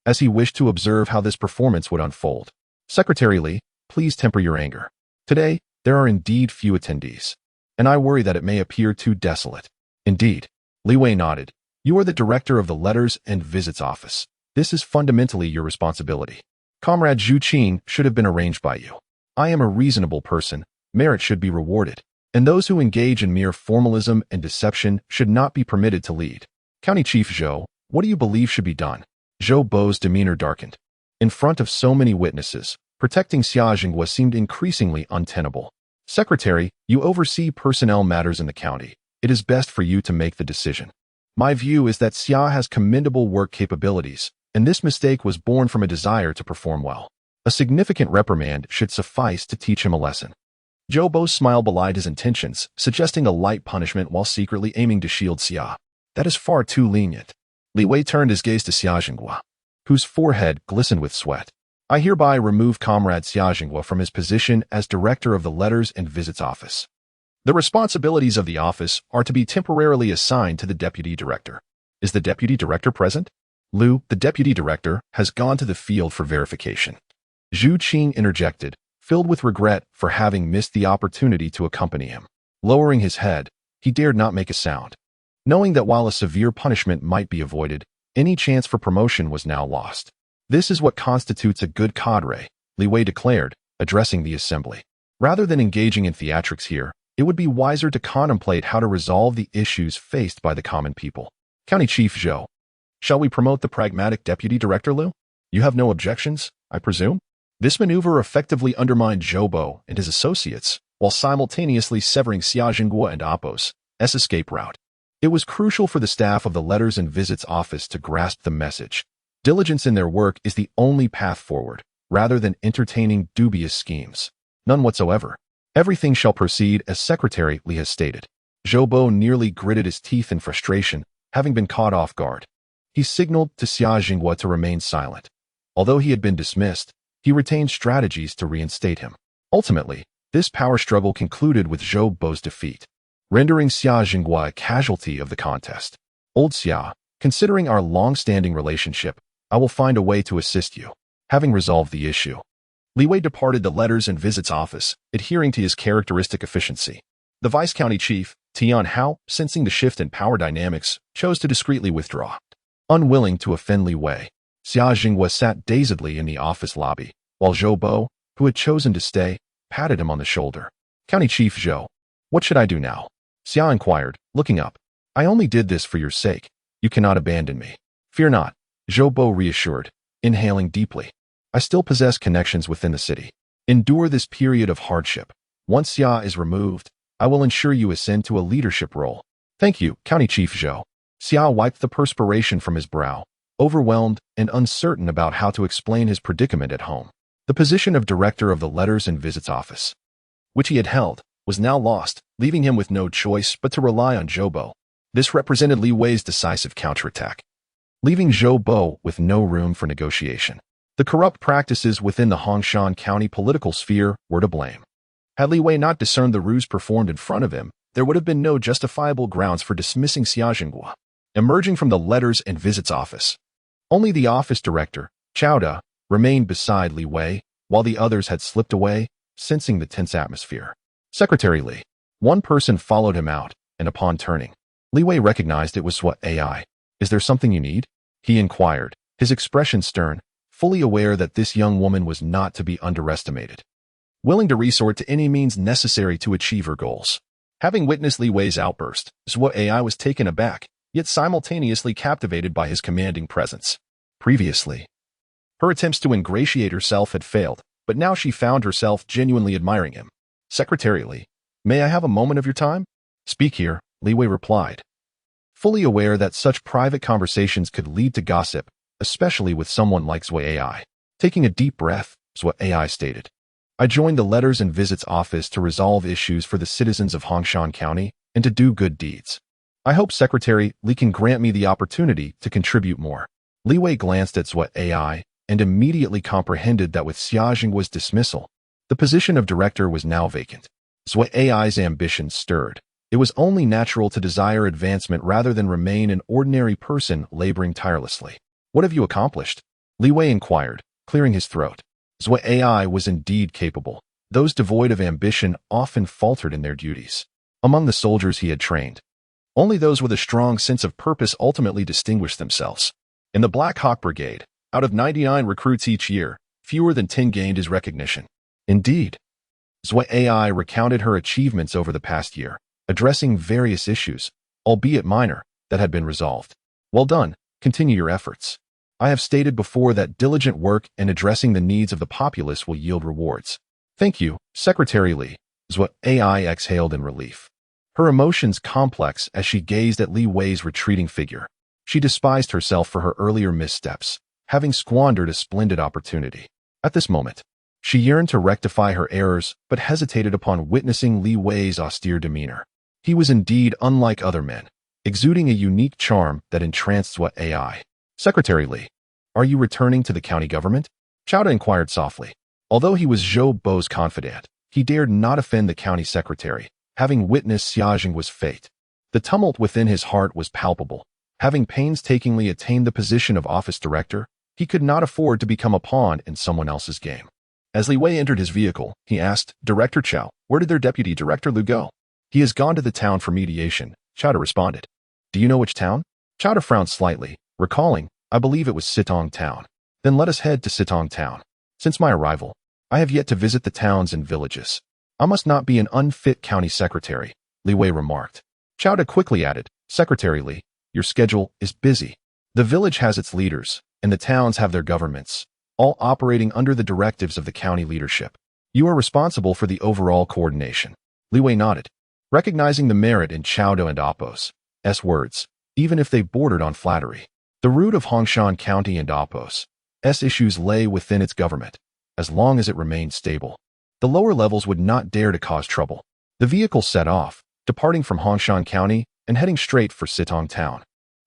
as he wished to observe how this performance would unfold. Secretary Li, please temper your anger. Today, there are indeed few attendees, and I worry that it may appear too desolate. Indeed. Li Wei nodded. You are the director of the Letters and Visits Office. This is fundamentally your responsibility. Comrade Zhu Qing should have been arranged by you. I am a reasonable person. Merit should be rewarded, and those who engage in mere formalism and deception should not be permitted to lead. County Chief Zhou, what do you believe should be done? Zhou's demeanor darkened. In front of so many witnesses, protecting Xia Zhengwa seemed increasingly untenable. Secretary, you oversee personnel matters in the county. It is best for you to make the decision. My view is that Xia has commendable work capabilities, and this mistake was born from a desire to perform well. A significant reprimand should suffice to teach him a lesson. Zhou's smile belied his intentions, suggesting a light punishment while secretly aiming to shield Xia. That is far too lenient. Li Wei turned his gaze to Xia Zhengwa, whose forehead glistened with sweat. I hereby remove Comrade Xia Zhengwa from his position as director of the Letters and Visits Office. The responsibilities of the office are to be temporarily assigned to the deputy director. Is the deputy director present? Lu, the deputy director, has gone to the field for verification. Zhu Qing interjected, filled with regret for having missed the opportunity to accompany him. Lowering his head, he dared not make a sound, knowing that while a severe punishment might be avoided, any chance for promotion was now lost. This is what constitutes a good cadre, Li Wei declared, addressing the assembly. Rather than engaging in theatrics here, it would be wiser to contemplate how to resolve the issues faced by the common people. County Chief Zhou, shall we promote the pragmatic deputy director, Lu? You have no objections? I presume? This maneuver effectively undermined Zhou and his associates, while simultaneously severing Xia Jinghua and Apos' escape route. It was crucial for the staff of the Letters and Visits office to grasp the message. Diligence in their work is the only path forward, rather than entertaining dubious schemes. None whatsoever. Everything shall proceed as Secretary Li has stated. Zhou nearly gritted his teeth in frustration, having been caught off guard. He signaled to Xia Jinghua to remain silent. Although he had been dismissed, he retained strategies to reinstate him. Ultimately, this power struggle concluded with Zhou defeat, rendering Xia Jinghua a casualty of the contest. Old Xia, considering our long-standing relationship, I will find a way to assist you. Having resolved the issue, Li Wei departed the Letters and Visits office, adhering to his characteristic efficiency. The Vice-County Chief, Tian Hao, sensing the shift in power dynamics, chose to discreetly withdraw. Unwilling to offend Li Wei, Xia Jinghua sat dazedly in the office lobby, while Zhou, who had chosen to stay, patted him on the shoulder. County Chief Zhou, what should I do now? Xia inquired, looking up. I only did this for your sake. You cannot abandon me. Fear not, Zhou reassured, inhaling deeply. I still possess connections within the city. Endure this period of hardship. Once Xia is removed, I will ensure you ascend to a leadership role. Thank you, County Chief Zhou. Xia wiped the perspiration from his brow, overwhelmed and uncertain about how to explain his predicament at home. The position of director of the Letters and Visits office, which he had held, was now lost, leaving him with no choice but to rely on Zhou. This represented Li Wei's decisive counterattack, leaving Zhou with no room for negotiation. The corrupt practices within the Hongshan County political sphere were to blame. Had Li Wei not discerned the ruse performed in front of him, there would have been no justifiable grounds for dismissing Xia Jinghua. Emerging from the Letters and Visits office, only the office director, Chowda, remained beside Li Wei, while the others had slipped away, sensing the tense atmosphere. Secretary Li. One person followed him out, and upon turning, Li Wei recognized it was SWAT AI. Is there something you need? He inquired, his expression stern, fully aware that this young woman was not to be underestimated. Willing to resort to any means necessary to achieve her goals. Having witnessed Li Wei's outburst, SWAT AI was taken aback, yet simultaneously captivated by his commanding presence. Previously, her attempts to ingratiate herself had failed, but now she found herself genuinely admiring him. Secretary Li, may I have a moment of your time? Speak here, Li Wei replied, fully aware that such private conversations could lead to gossip, especially with someone like SWAT AI. Taking a deep breath, SWAT AI stated, I joined the Letters and Visits office to resolve issues for the citizens of Hongshan County and to do good deeds. I hope Secretary Li can grant me the opportunity to contribute more. Li Wei glanced at SWAT AI and immediately comprehended that with Xia Jinghua's dismissal, the position of director was now vacant. SWAT AI's ambitions stirred. It was only natural to desire advancement rather than remain an ordinary person laboring tirelessly. What have you accomplished? Li Wei inquired, clearing his throat. SWAT AI was indeed capable. Those devoid of ambition often faltered in their duties. Among the soldiers he had trained, only those with a strong sense of purpose ultimately distinguished themselves. In the Black Hawk Brigade, out of 99 recruits each year, fewer than 10 gained his recognition. Indeed, SWAT AI recounted her achievements over the past year, addressing various issues, albeit minor, that had been resolved. Well done, continue your efforts. I have stated before that diligent work and addressing the needs of the populace will yield rewards. Thank you, Secretary Li, SWAT AI exhaled in relief. Her emotions complex as she gazed at Li Wei's retreating figure. She despised herself for her earlier missteps, having squandered a splendid opportunity. At this moment, she yearned to rectify her errors, but hesitated upon witnessing Li Wei's austere demeanor. He was indeed unlike other men, exuding a unique charm that entranced SWAT AI. Secretary Li, are you returning to the county government? Chowda inquired softly. Although he was Zhou's confidant, he dared not offend the county secretary, having witnessed Xia Jinghua's fate. The tumult within his heart was palpable. Having painstakingly attained the position of office director, he could not afford to become a pawn in someone else's game. As Li Wei entered his vehicle, he asked, Director Chow, where did their deputy director Lu go? He has gone to the town for mediation, Chowda responded. Do you know which town? Chowda frowned slightly, recalling, I believe it was Sitong Town. Then let us head to Sitong Town. Since my arrival, I have yet to visit the towns and villages. I must not be an unfit county secretary, Li Wei remarked. Chowda quickly added, Secretary Li, your schedule is busy. The village has its leaders, and the towns have their governments. all operating under the directives of the county leadership. You are responsible for the overall coordination. Li Wei nodded, recognizing the merit in Chao Do and Apo's words, even if they bordered on flattery. The root of Hongshan County and Apo's issues lay within its government, as long as it remained stable. The lower levels would not dare to cause trouble. The vehicle set off, departing from Hongshan County and heading straight for Sitong Town,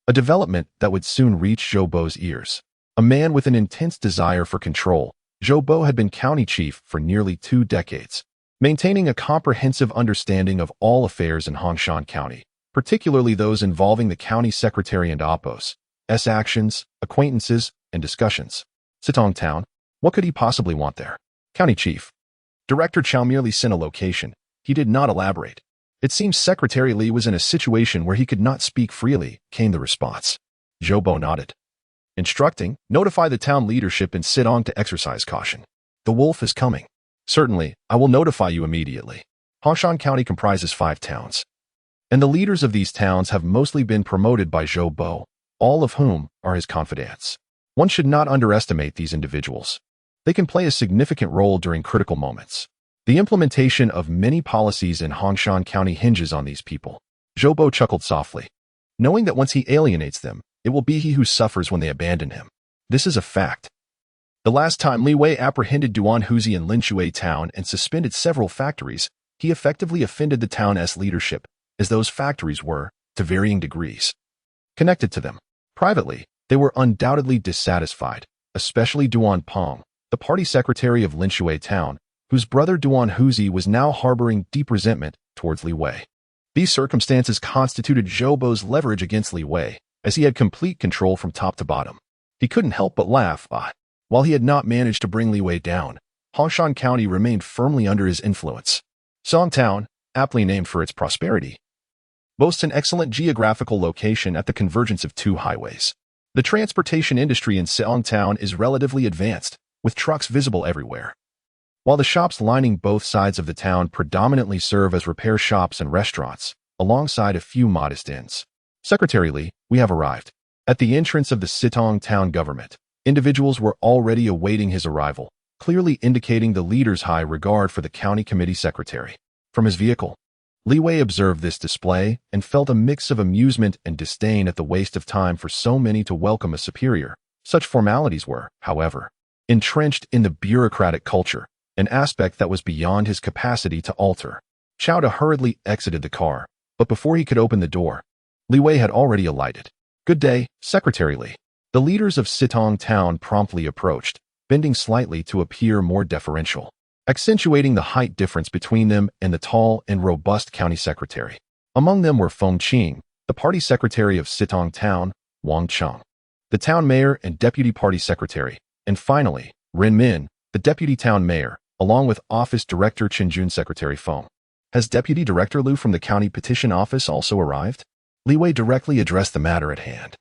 a development that would soon reach Zhou Bo's ears. A man with an intense desire for control, Zhou Bo had been county chief for nearly 2 decades, maintaining a comprehensive understanding of all affairs in Hongshan County, particularly those involving the county secretary and Apo's actions, acquaintances, and discussions. Sitong Town, what could he possibly want there? County chief. Director Chao merely sent a location. He did not elaborate. It seems Secretary Li was in a situation where he could not speak freely, came the response. Zhou Bo nodded. Instructing, notify the town leadership in Sitong to exercise caution. The wolf is coming. Certainly, I will notify you immediately. Hongshan County comprises 5 towns, and the leaders of these towns have mostly been promoted by Zhou Bo, all of whom are his confidants. One should not underestimate these individuals. They can play a significant role during critical moments. The implementation of many policies in Hongshan County hinges on these people. Zhou Bo chuckled softly, knowing that once he alienates them, it will be he who suffers when they abandon him. This is a fact. The last time Li Wei apprehended Duan Huzi in Linshui town and suspended several factories, he effectively offended the town's leadership, as those factories were, to varying degrees, connected to them. Privately, they were undoubtedly dissatisfied, especially Duan Peng, the party secretary of Linshui town, whose brother Duan Huzi was now harboring deep resentment towards Li Wei. These circumstances constituted Zhou Bo's leverage against Li Wei, as he had complete control from top to bottom. He couldn't help but laugh. While he had not managed to bring Li Wei down, Hongshan County remained firmly under his influence. Song Town, aptly named for its prosperity, boasts an excellent geographical location at the convergence of 2 highways. The transportation industry in Song Town is relatively advanced, with trucks visible everywhere. While the shops lining both sides of the town predominantly serve as repair shops and restaurants, alongside a few modest inns. Secretary Li, we have arrived. At the entrance of the Sitong town government, individuals were already awaiting his arrival, clearly indicating the leader's high regard for the county committee secretary. From his vehicle, Li Wei observed this display and felt a mix of amusement and disdain at the waste of time for so many to welcome a superior. Such formalities were, however, entrenched in the bureaucratic culture, an aspect that was beyond his capacity to alter. Chao Da hurriedly exited the car, but before he could open the door, Li Wei had already alighted. Good day, Secretary Li. The leaders of Sitong town promptly approached, bending slightly to appear more deferential, accentuating the height difference between them and the tall and robust county secretary. Among them were Feng Qing, the party secretary of Sitong town, Wang Cheng, the town mayor and deputy party secretary, and finally, Ren Min, the deputy town mayor, along with office director Chenjun secretary Feng. Has Deputy Director Liu from the county petition office also arrived? Li Wei directly addressed the matter at hand,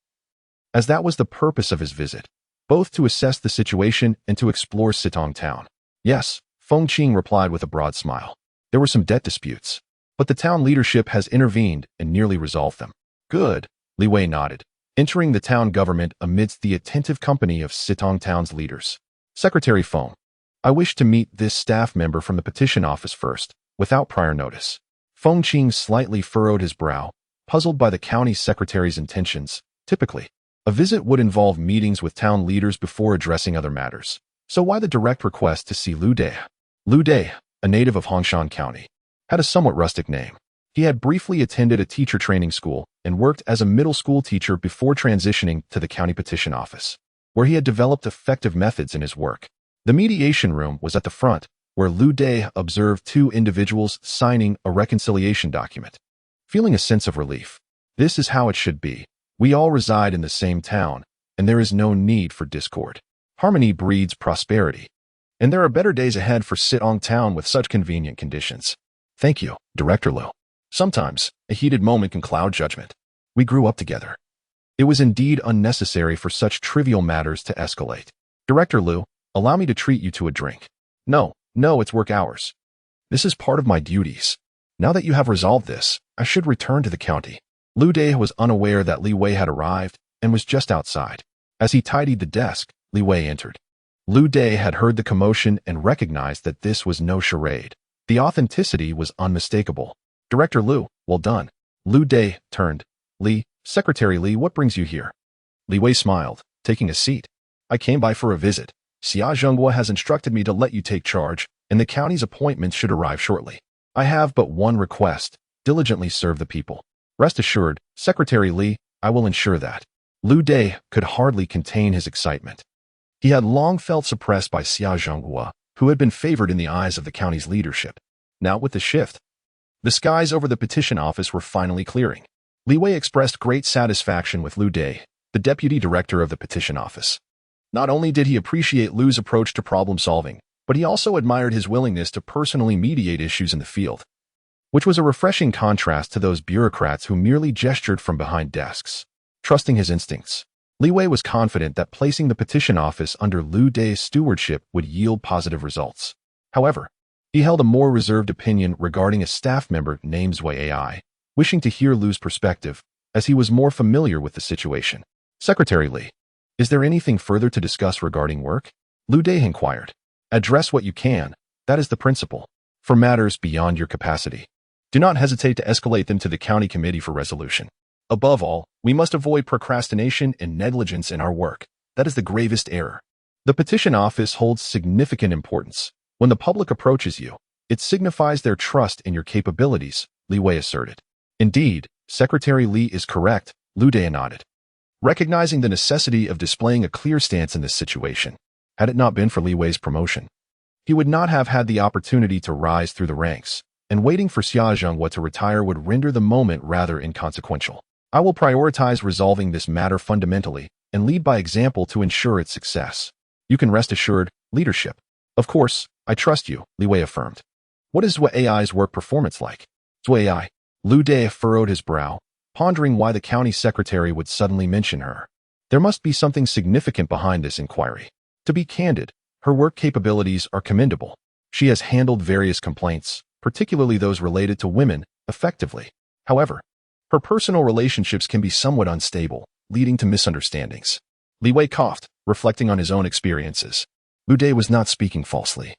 as that was the purpose of his visit, both to assess the situation and to explore Sitong town. Yes, Feng Qing replied with a broad smile. There were some debt disputes, but the town leadership has intervened and nearly resolved them. Good, Li Wei nodded, entering the town government amidst the attentive company of Sitong town's leaders. Secretary Feng, I wish to meet this staff member from the petition office first, without prior notice. Feng Qing slightly furrowed his brow, puzzled by the county secretary's intentions. Typically, a visit would involve meetings with town leaders before addressing other matters. So why the direct request to see Lu Dei? Lu Dei, a native of Hongshan County, had a somewhat rustic name. He had briefly attended a teacher training school and worked as a middle school teacher before transitioning to the county petition office, where he had developed effective methods in his work. The mediation room was at the front, where Lu Dei observed 2 individuals signing a reconciliation document. Feeling a sense of relief. This is how it should be. We all reside in the same town, and there is no need for discord. Harmony breeds prosperity. And there are better days ahead for Sitong town with such convenient conditions. Thank you, Director Liu. Sometimes, a heated moment can cloud judgment. We grew up together. It was indeed unnecessary for such trivial matters to escalate. Director Liu, allow me to treat you to a drink. No, it's work hours. This is part of my duties. Now that you have resolved this, I should return to the county. Lu Dei was unaware that Li Wei had arrived and was just outside. As he tidied the desk, Li Wei entered. Liu Dai had heard the commotion and recognized that this was no charade. The authenticity was unmistakable. Director Liu, well done. Liu Dai turned. Li, Secretary Li, what brings you here? Li Wei smiled, taking a seat. I came by for a visit. Xia Zhenghua has instructed me to let you take charge, and the county's appointments should arrive shortly. I have but one request. Diligently serve the people. Rest assured, Secretary Li, I will ensure that. Liu Dai could hardly contain his excitement. He had long felt suppressed by Xia Zhenghua, who had been favored in the eyes of the county's leadership. Now with the shift, the skies over the petition office were finally clearing. Li Wei expressed great satisfaction with Liu Dai, the deputy director of the petition office. Not only did he appreciate Liu's approach to problem solving, but he also admired his willingness to personally mediate issues in the field, which was a refreshing contrast to those bureaucrats who merely gestured from behind desks. Trusting his instincts, Li Wei was confident that placing the petition office under Liu Dai's stewardship would yield positive results. However, he held a more reserved opinion regarding a staff member named Zui AI, wishing to hear Liu's perspective, as he was more familiar with the situation. Secretary Li, is there anything further to discuss regarding work? Liu Dai inquired. Address what you can, that is the principle. For matters beyond your capacity, do not hesitate to escalate them to the county committee for resolution. Above all, we must avoid procrastination and negligence in our work. That is the gravest error. The petition office holds significant importance. When the public approaches you, it signifies their trust in your capabilities, Li Wei asserted. Indeed, Secretary Li is correct, Liu Dai nodded. Recognizing the necessity of displaying a clear stance in this situation, had it not been for Li Wei's promotion, he would not have had the opportunity to rise through the ranks, and waiting for Xia Zhenghua to retire would render the moment rather inconsequential. I will prioritize resolving this matter fundamentally and lead by example to ensure its success. You can rest assured, leadership. Of course, I trust you, Li Wei affirmed. What is Zui AI's work performance like? Zui AI. Liu Dai furrowed his brow, pondering why the county secretary would suddenly mention her. There must be something significant behind this inquiry. To be candid, her work capabilities are commendable. She has handled various complaints, particularly those related to women, effectively. However, her personal relationships can be somewhat unstable, leading to misunderstandings. Li Wei coughed, reflecting on his own experiences. Liu Dai was not speaking falsely.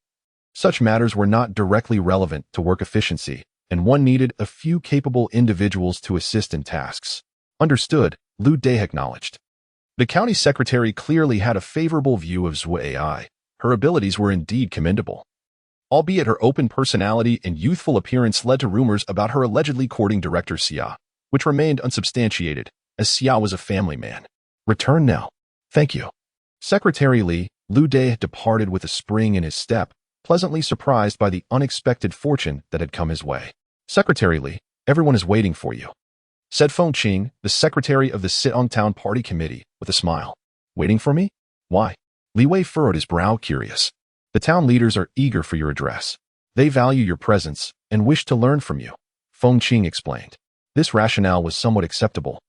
Such matters were not directly relevant to work efficiency, and one needed a few capable individuals to assist in tasks. Understood, Liu Dai acknowledged. The county secretary clearly had a favorable view of Zui AI. Her abilities were indeed commendable. Albeit her open personality and youthful appearance led to rumors about her allegedly courting Director Xia, which remained unsubstantiated, as Xia was a family man. Return now. Thank you. Secretary Li, Liu Dai departed with a spring in his step, pleasantly surprised by the unexpected fortune that had come his way. Secretary Li, everyone is waiting for you, said Feng Qing, the secretary of the Siong Town Party Committee, with a smile. Waiting for me? Why? Li Wei furrowed his brow, curious. The town leaders are eager for your address. They value your presence and wish to learn from you, Feng Qing explained. This rationale was somewhat acceptable,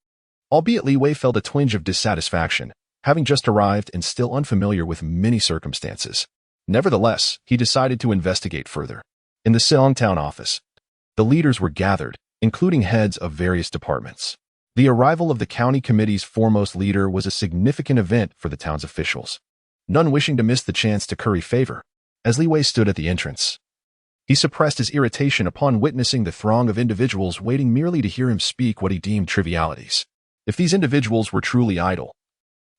albeit Li Wei felt a twinge of dissatisfaction, having just arrived and still unfamiliar with many circumstances. Nevertheless, he decided to investigate further. In the Siong Town office, the leaders were gathered, including heads of various departments. The arrival of the county committee's foremost leader was a significant event for the town's officials, none wishing to miss the chance to curry favor. As Li Wei stood at the entrance, he suppressed his irritation upon witnessing the throng of individuals waiting merely to hear him speak what he deemed trivialities. If these individuals were truly idle,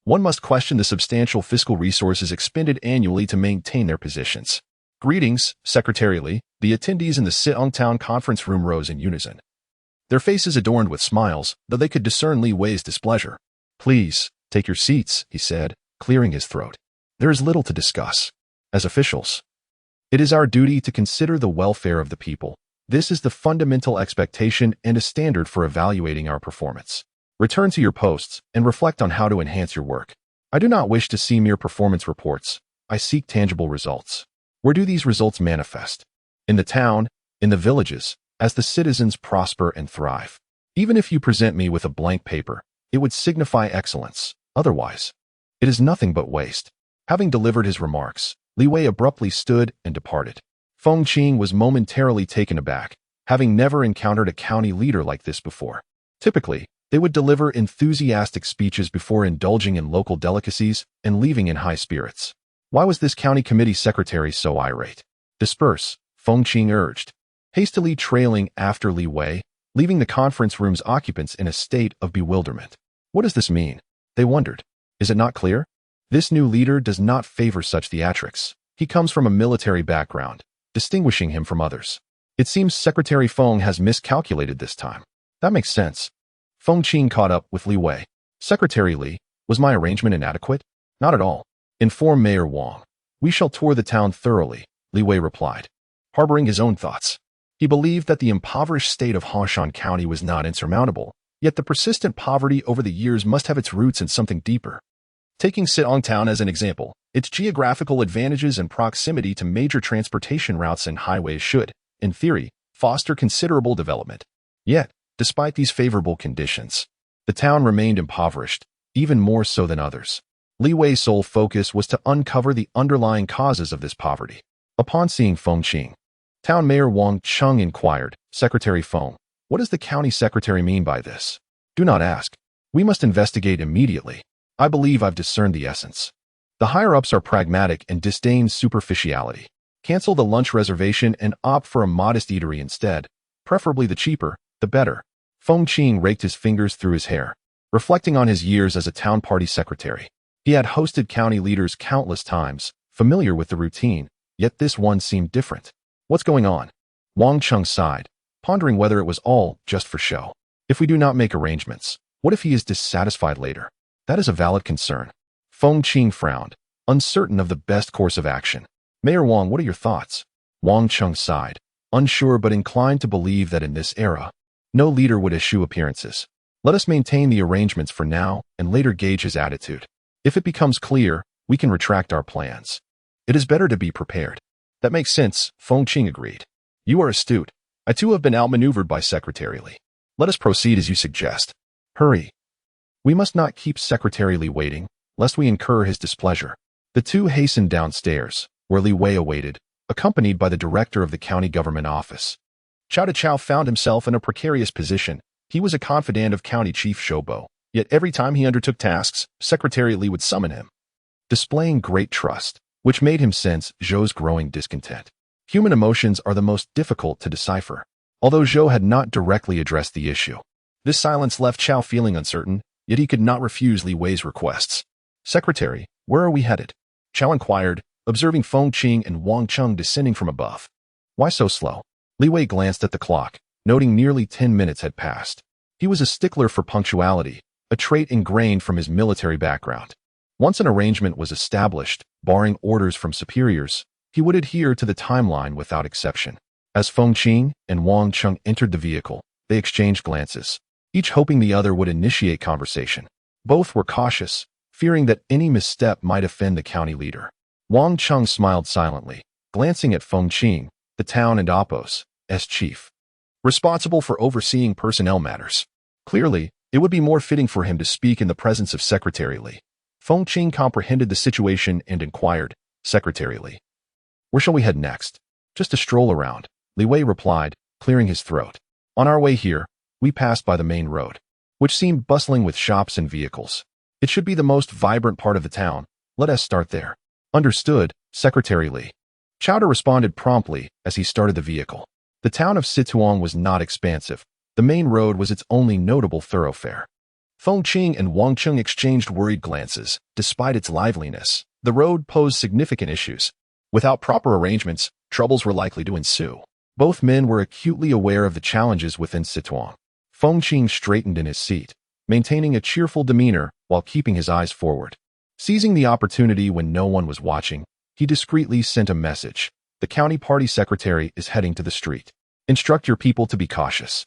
one must question the substantial fiscal resources expended annually to maintain their positions. Greetings, Secretary Li. The attendees in the Siong Town conference room rose in unison, their faces adorned with smiles, though they could discern Li Wei's displeasure. Please, take your seats, he said, clearing his throat. There is little to discuss. As officials, it is our duty to consider the welfare of the people. This is the fundamental expectation and a standard for evaluating our performance. Return to your posts and reflect on how to enhance your work. I do not wish to see mere performance reports. I seek tangible results. Where do these results manifest? In the town, in the villages, as the citizens prosper and thrive. Even if you present me with a blank paper, it would signify excellence. Otherwise, it is nothing but waste. Having delivered his remarks, Li Wei abruptly stood and departed. Feng Qing was momentarily taken aback, having never encountered a county leader like this before. Typically, they would deliver enthusiastic speeches before indulging in local delicacies and leaving in high spirits. Why was this county committee secretary so irate? Disperse, Feng Qing urged, hastily trailing after Li Wei, leaving the conference room's occupants in a state of bewilderment. What does this mean? They wondered. Is it not clear? This new leader does not favor such theatrics. He comes from a military background, distinguishing him from others. It seems Secretary Feng has miscalculated this time. That makes sense. Feng Qing caught up with Li Wei. Secretary Li, was my arrangement inadequate? Not at all. Inform Mayor Wang. We shall tour the town thoroughly, Li Wei replied, harboring his own thoughts. He believed that the impoverished state of Hongshan County was not insurmountable, yet the persistent poverty over the years must have its roots in something deeper. Taking Sitong Town as an example, its geographical advantages and proximity to major transportation routes and highways should, in theory, foster considerable development. Yet, despite these favorable conditions, the town remained impoverished, even more so than others. Li Wei's sole focus was to uncover the underlying causes of this poverty. Upon seeing Feng Qing, Town Mayor Wang Chung inquired, Secretary Feng, what does the county secretary mean by this? Do not ask. We must investigate immediately. I believe I've discerned the essence. The higher-ups are pragmatic and disdain superficiality. Cancel the lunch reservation and opt for a modest eatery instead, preferably the cheaper, the better. Feng Qing raked his fingers through his hair, reflecting on his years as a town party secretary. He had hosted county leaders countless times, familiar with the routine, yet this one seemed different. What's going on? Wang Chung sighed, pondering whether it was all just for show. If we do not make arrangements, what if he is dissatisfied later? That is a valid concern. Feng Qing frowned, uncertain of the best course of action. Mayor Wang, what are your thoughts? Wang Chung sighed, unsure but inclined to believe that in this era, no leader would eschew appearances. Let us maintain the arrangements for now and later gauge his attitude. If it becomes clear, we can retract our plans. It is better to be prepared. That makes sense, Feng Qing agreed. You are astute. I too have been outmaneuvered by Secretary Li. Let us proceed as you suggest. Hurry. We must not keep Secretary Li waiting, lest we incur his displeasure. The two hastened downstairs, where Li Wei awaited, accompanied by the director of the county government office. Chao Chao found himself in a precarious position. He was a confidant of County Chief Shoubo, yet every time he undertook tasks, Secretary Li would summon him, displaying great trust, which made him sense Zhou's growing discontent. Human emotions are the most difficult to decipher. Although Zhou had not directly addressed the issue, this silence left Chao feeling uncertain, yet he could not refuse Li Wei's requests. Secretary, where are we headed? Chao inquired, observing Feng Qing and Wang Chung descending from above. Why so slow? Li Wei glanced at the clock, noting nearly 10 minutes had passed. He was a stickler for punctuality, a trait ingrained from his military background. Once an arrangement was established, barring orders from superiors, he would adhere to the timeline without exception. As Feng Qing and Wang Chung entered the vehicle, they exchanged glances, each hoping the other would initiate conversation. Both were cautious, fearing that any misstep might offend the county leader. Wang Chung smiled silently, glancing at Feng Qing, the town and Oppo's chief, responsible for overseeing personnel matters. Clearly, it would be more fitting for him to speak in the presence of Secretary Li. Feng Qing comprehended the situation and inquired, Secretary Li, where shall we head next? Just a stroll around, Li Wei replied, clearing his throat. On our way here, we passed by the main road, which seemed bustling with shops and vehicles. It should be the most vibrant part of the town. Let us start there. Understood, Secretary Li. Chowder responded promptly as he started the vehicle. The town of Situong was not expansive. The main road was its only notable thoroughfare. Feng Qing and Wang Chung exchanged worried glances. Despite its liveliness, the road posed significant issues. Without proper arrangements, troubles were likely to ensue. Both men were acutely aware of the challenges within Situong. Feng Qing straightened in his seat, maintaining a cheerful demeanor while keeping his eyes forward. Seizing the opportunity when no one was watching, he discreetly sent a message. The county party secretary is heading to the street. Instruct your people to be cautious.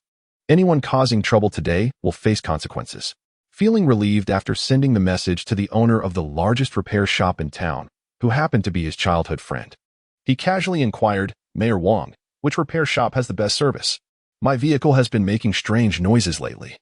Anyone causing trouble today will face consequences. Feeling relieved after sending the message to the owner of the largest repair shop in town, who happened to be his childhood friend, he casually inquired, Mayor Wang, which repair shop has the best service? My vehicle has been making strange noises lately,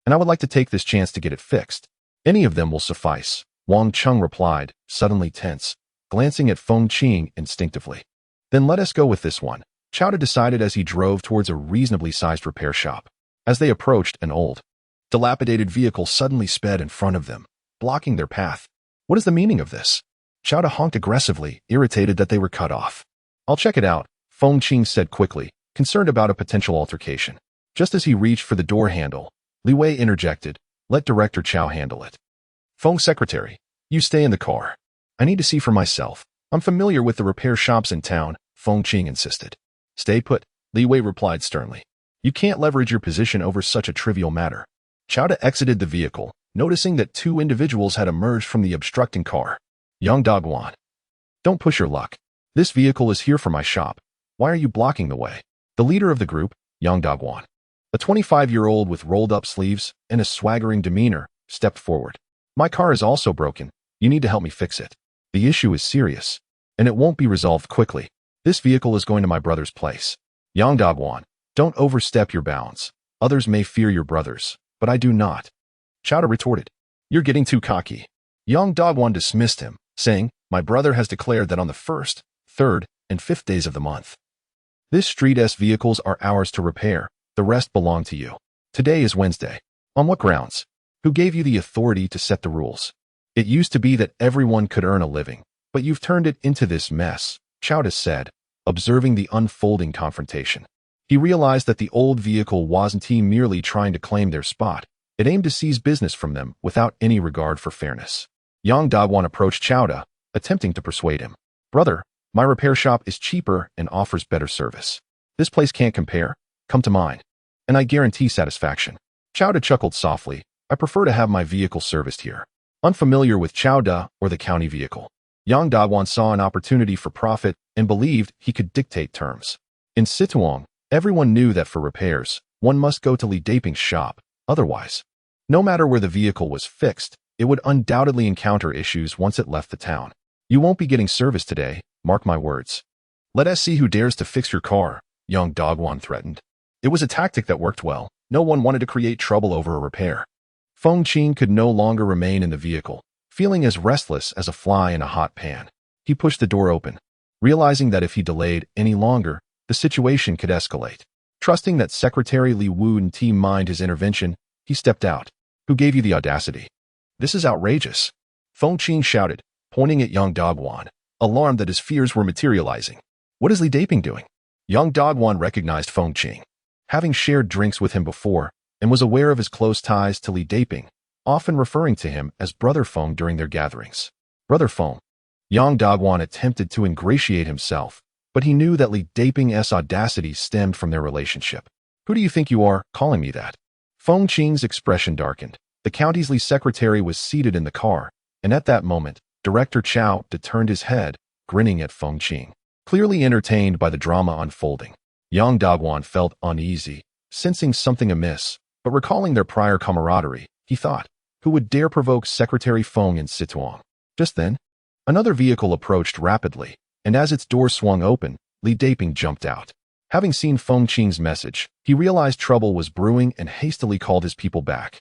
and I would like to take this chance to get it fixed. Any of them will suffice, Wang Chung replied, suddenly tense, glancing at Feng Qing instinctively. Then let us go with this one, Chowda decided as he drove towards a reasonably sized repair shop. As they approached, an old, dilapidated vehicle suddenly sped in front of them, blocking their path. What is the meaning of this? Chowda honked aggressively, irritated that they were cut off. I'll check it out, Feng Qing said quickly, concerned about a potential altercation. Just as he reached for the door handle, Li Wei interjected, let Director Chow handle it. Feng Secretary, you stay in the car. I need to see for myself. I'm familiar with the repair shops in town, Feng Qing insisted. Stay put, Li Wei replied sternly. You can't leverage your position over such a trivial matter. Chowda exited the vehicle, noticing that two individuals had emerged from the obstructing car. Yang Dogwan. Don't push your luck. This vehicle is here for my shop. Why are you blocking the way? The leader of the group, Yang Dogwan, a 25-year-old with rolled-up sleeves and a swaggering demeanor, stepped forward. My car is also broken. You need to help me fix it. The issue is serious, and it won't be resolved quickly. This vehicle is going to my brother's place. Yang Dogwan, don't overstep your bounds. Others may fear your brothers, but I do not. Chowda retorted. You're getting too cocky. Yang Dogwan dismissed him, saying, my brother has declared that on the 1st, 3rd, and 5th days of the month. This street-S vehicles are ours to repair. The rest belong to you. Today is Wednesday. On what grounds? Who gave you the authority to set the rules? It used to be that everyone could earn a living, but you've turned it into this mess, Chowda said, observing the unfolding confrontation. He realized that the old vehicle wasn't merely trying to claim their spot. It aimed to seize business from them without any regard for fairness. Yang Dogwan approached Chowda, attempting to persuade him. Brother, my repair shop is cheaper and offers better service. This place can't compare. Come to mine, and I guarantee satisfaction. Chowda chuckled softly. I prefer to have my vehicle serviced here. Unfamiliar with Chowda or the county vehicle, Yang Dogwan saw an opportunity for profit and believed he could dictate terms. In Situong, everyone knew that for repairs, one must go to Li Daping's shop. Otherwise, no matter where the vehicle was fixed, it would undoubtedly encounter issues once it left the town. You won't be getting service today, mark my words. Let us see who dares to fix your car, Yang Dogwan threatened. It was a tactic that worked well. No one wanted to create trouble over a repair. Feng Qing could no longer remain in the vehicle, feeling as restless as a fly in a hot pan. He pushed the door open, realizing that if he delayed any longer, the situation could escalate. Trusting that Secretary Li Wu and team mind his intervention, he stepped out. Who gave you the audacity? This is outrageous, Feng Qing shouted, pointing at Yang Dogwan, alarmed that his fears were materializing. What is Li Daping doing? Yang Dogwan recognized Feng Qing, having shared drinks with him before, and was aware of his close ties to Li Daping, often referring to him as Brother Feng during their gatherings. Brother Feng. Yang Dogwan attempted to ingratiate himself, but he knew that Li Daping's audacity stemmed from their relationship. Who do you think you are, calling me that? Feng Qing's expression darkened. The county's Li secretary was seated in the car, and at that moment, Director Chow turned his head, grinning at Feng Qing. Clearly entertained by the drama unfolding, Yang Dogwan felt uneasy, sensing something amiss, but recalling their prior camaraderie, he thought, who would dare provoke Secretary Feng in Situong? Just then, another vehicle approached rapidly, and as its door swung open, Li Daping jumped out. Having seen Feng Qing's message, he realized trouble was brewing and hastily called his people back.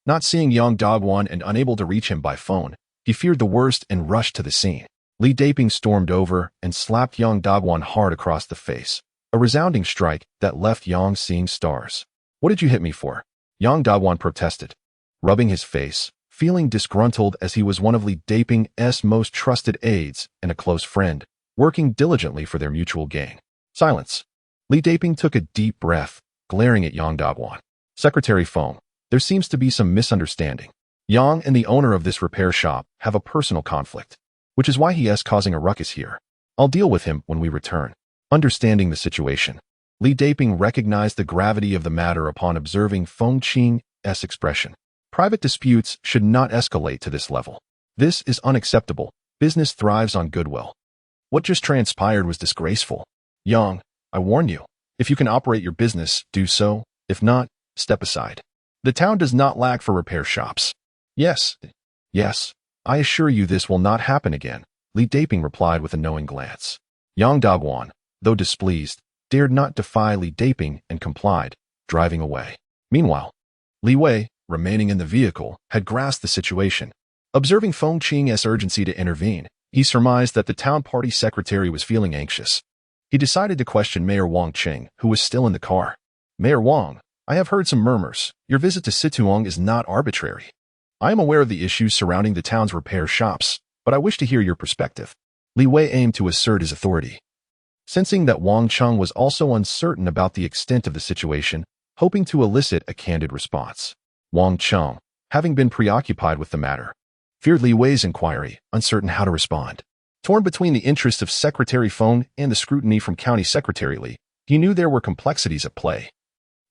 Not seeing Yang Dogwan and unable to reach him by phone, he feared the worst and rushed to the scene. Li Daping stormed over and slapped Yang Dogwan hard across the face, a resounding strike that left Yang seeing stars. What did you hit me for? Yang Dogwan protested, rubbing his face, feeling disgruntled as he was one of Li Daping's most trusted aides and a close friend, working diligently for their mutual gain. Silence. Li Daping took a deep breath, glaring at Yang Dogwan. Secretary Feng, there seems to be some misunderstanding. Yang and the owner of this repair shop have a personal conflict, which is why he is causing a ruckus here. I'll deal with him when we return. Understanding the situation, Li Daping recognized the gravity of the matter upon observing Feng Qing's expression. Private disputes should not escalate to this level. This is unacceptable. Business thrives on goodwill. What just transpired was disgraceful. Yang, I warn you, if you can operate your business, do so. If not, step aside. The town does not lack for repair shops. Yes, I assure you this will not happen again, Li Daping replied with a knowing glance. Yang Dogwan, though displeased, dared not defy Li Daping and complied, driving away. Meanwhile, Li Wei, remaining in the vehicle, had grasped the situation. Observing Feng Qing's urgency to intervene, he surmised that the town party secretary was feeling anxious. He decided to question Mayor Wang Qing, who was still in the car. Mayor Wang, I have heard some murmurs. Your visit to Situong is not arbitrary. I am aware of the issues surrounding the town's repair shops, but I wish to hear your perspective. Li Wei aimed to assert his authority. Sensing that Wang Cheng was also uncertain about the extent of the situation, hoping to elicit a candid response. Wang Cheng, having been preoccupied with the matter, feared Li Wei's inquiry, uncertain how to respond. Torn between the interests of Secretary Feng and the scrutiny from County Secretary Li, he knew there were complexities at play,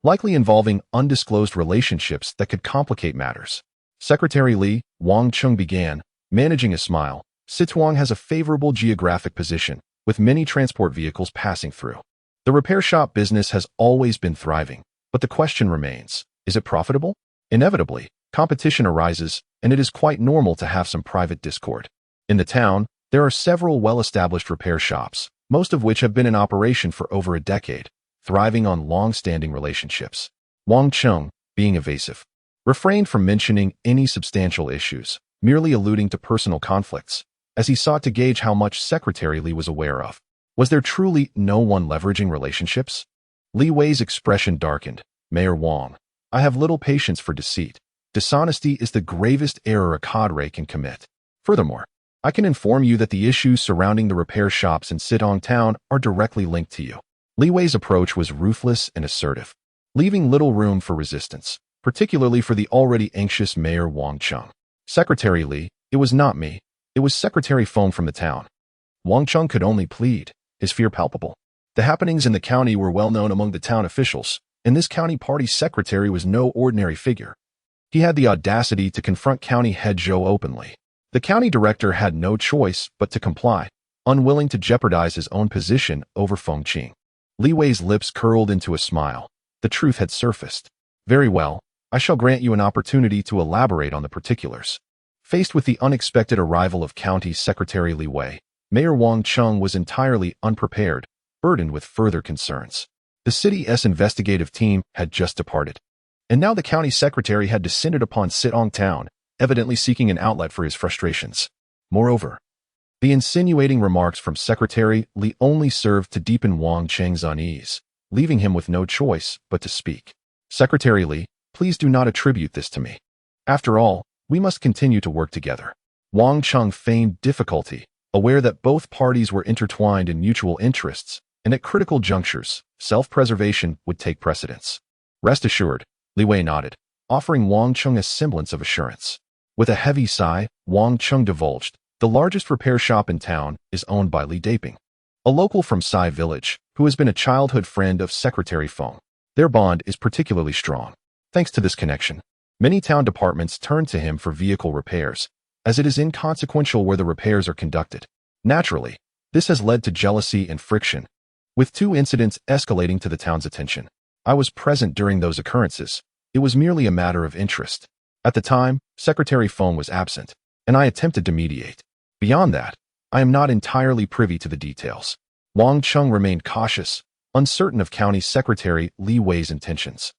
likely involving undisclosed relationships that could complicate matters. Secretary Li, Wang Cheng began, managing a smile. Sichuan has a favorable geographic position, with many transport vehicles passing through. The repair shop business has always been thriving, but the question remains, is it profitable? Inevitably, competition arises, and it is quite normal to have some private discord. In the town, there are several well-established repair shops, most of which have been in operation for over a decade, thriving on long-standing relationships. Wang Cheng, being evasive, refrained from mentioning any substantial issues, merely alluding to personal conflicts, as he sought to gauge how much Secretary Li was aware of. Was there truly no one leveraging relationships? Li Wei's expression darkened. Mayor Wang, I have little patience for deceit. Dishonesty is the gravest error a cadre can commit. Furthermore, I can inform you that the issues surrounding the repair shops in Sitong Town are directly linked to you. Li Wei's approach was ruthless and assertive, leaving little room for resistance, particularly for the already anxious Mayor Wang Cheng. Secretary Li, it was not me. It was Secretary Feng from the town. Wang Cheng could only plead, his fear palpable. The happenings in the county were well known among the town officials, and this county party secretary was no ordinary figure. He had the audacity to confront County Head Zhou openly. The county director had no choice but to comply, unwilling to jeopardize his own position over Feng Qing. Li Wei's lips curled into a smile. The truth had surfaced. Very well, I shall grant you an opportunity to elaborate on the particulars. Faced with the unexpected arrival of County Secretary Li Wei, Mayor Wang Cheng was entirely unprepared, burdened with further concerns. The city's investigative team had just departed, and now the county secretary had descended upon Sitong Town, evidently seeking an outlet for his frustrations. Moreover, the insinuating remarks from Secretary Li only served to deepen Wang Cheng's unease, leaving him with no choice but to speak. Secretary Li, please do not attribute this to me. After all, we must continue to work together. Wang Cheng feigned difficulty, aware that both parties were intertwined in mutual interests, and at critical junctures, self-preservation would take precedence. Rest assured, Li Wei nodded, offering Wang Cheng a semblance of assurance. With a heavy sigh, Wang Cheng divulged, the largest repair shop in town is owned by Li Daiping, a local from Sai Village, who has been a childhood friend of Secretary Feng. Their bond is particularly strong. Thanks to this connection, many town departments turn to him for vehicle repairs, as it is inconsequential where the repairs are conducted. Naturally, this has led to jealousy and friction, with two incidents escalating to the town's attention. I was present during those occurrences. It was merely a matter of interest. At the time, Secretary Feng was absent, and I attempted to mediate. Beyond that, I am not entirely privy to the details. Wang Cheng remained cautious, uncertain of County Secretary Li Wei's intentions.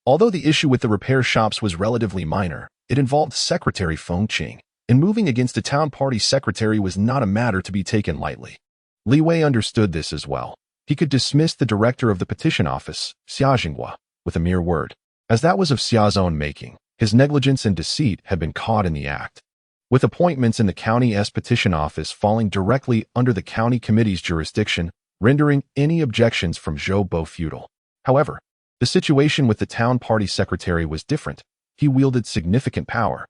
Although the issue with the repair shops was relatively minor, it involved Secretary Feng Qing, and moving against a town party secretary was not a matter to be taken lightly. Li Wei understood this as well. He could dismiss the director of the petition office, Xia Jinghua, with a mere word. As that was of Xia's own making, his negligence and deceit had been caught in the act. With appointments in the county's petition office falling directly under the county committee's jurisdiction, rendering any objections from Zhou Bo futile. However, the situation with the town party secretary was different. He wielded significant power,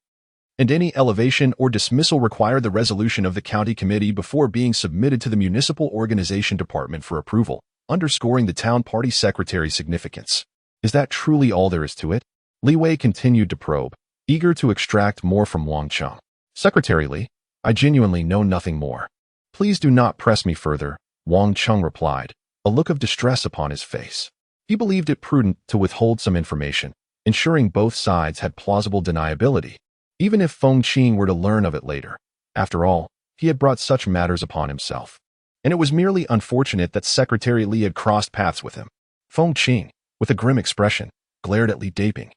and any elevation or dismissal required the resolution of the county committee before being submitted to the municipal organization department for approval, underscoring the town party secretary's significance. Is that truly all there is to it? Li Wei continued to probe, eager to extract more from Wang Cheng. Secretary Li, I genuinely know nothing more. Please do not press me further, Wang Cheng replied, a look of distress upon his face. He believed it prudent to withhold some information, ensuring both sides had plausible deniability, even if Feng Qing were to learn of it later. After all, he had brought such matters upon himself, and it was merely unfortunate that Secretary Li had crossed paths with him. Feng Qing, with a grim expression, glared at Li Daiping,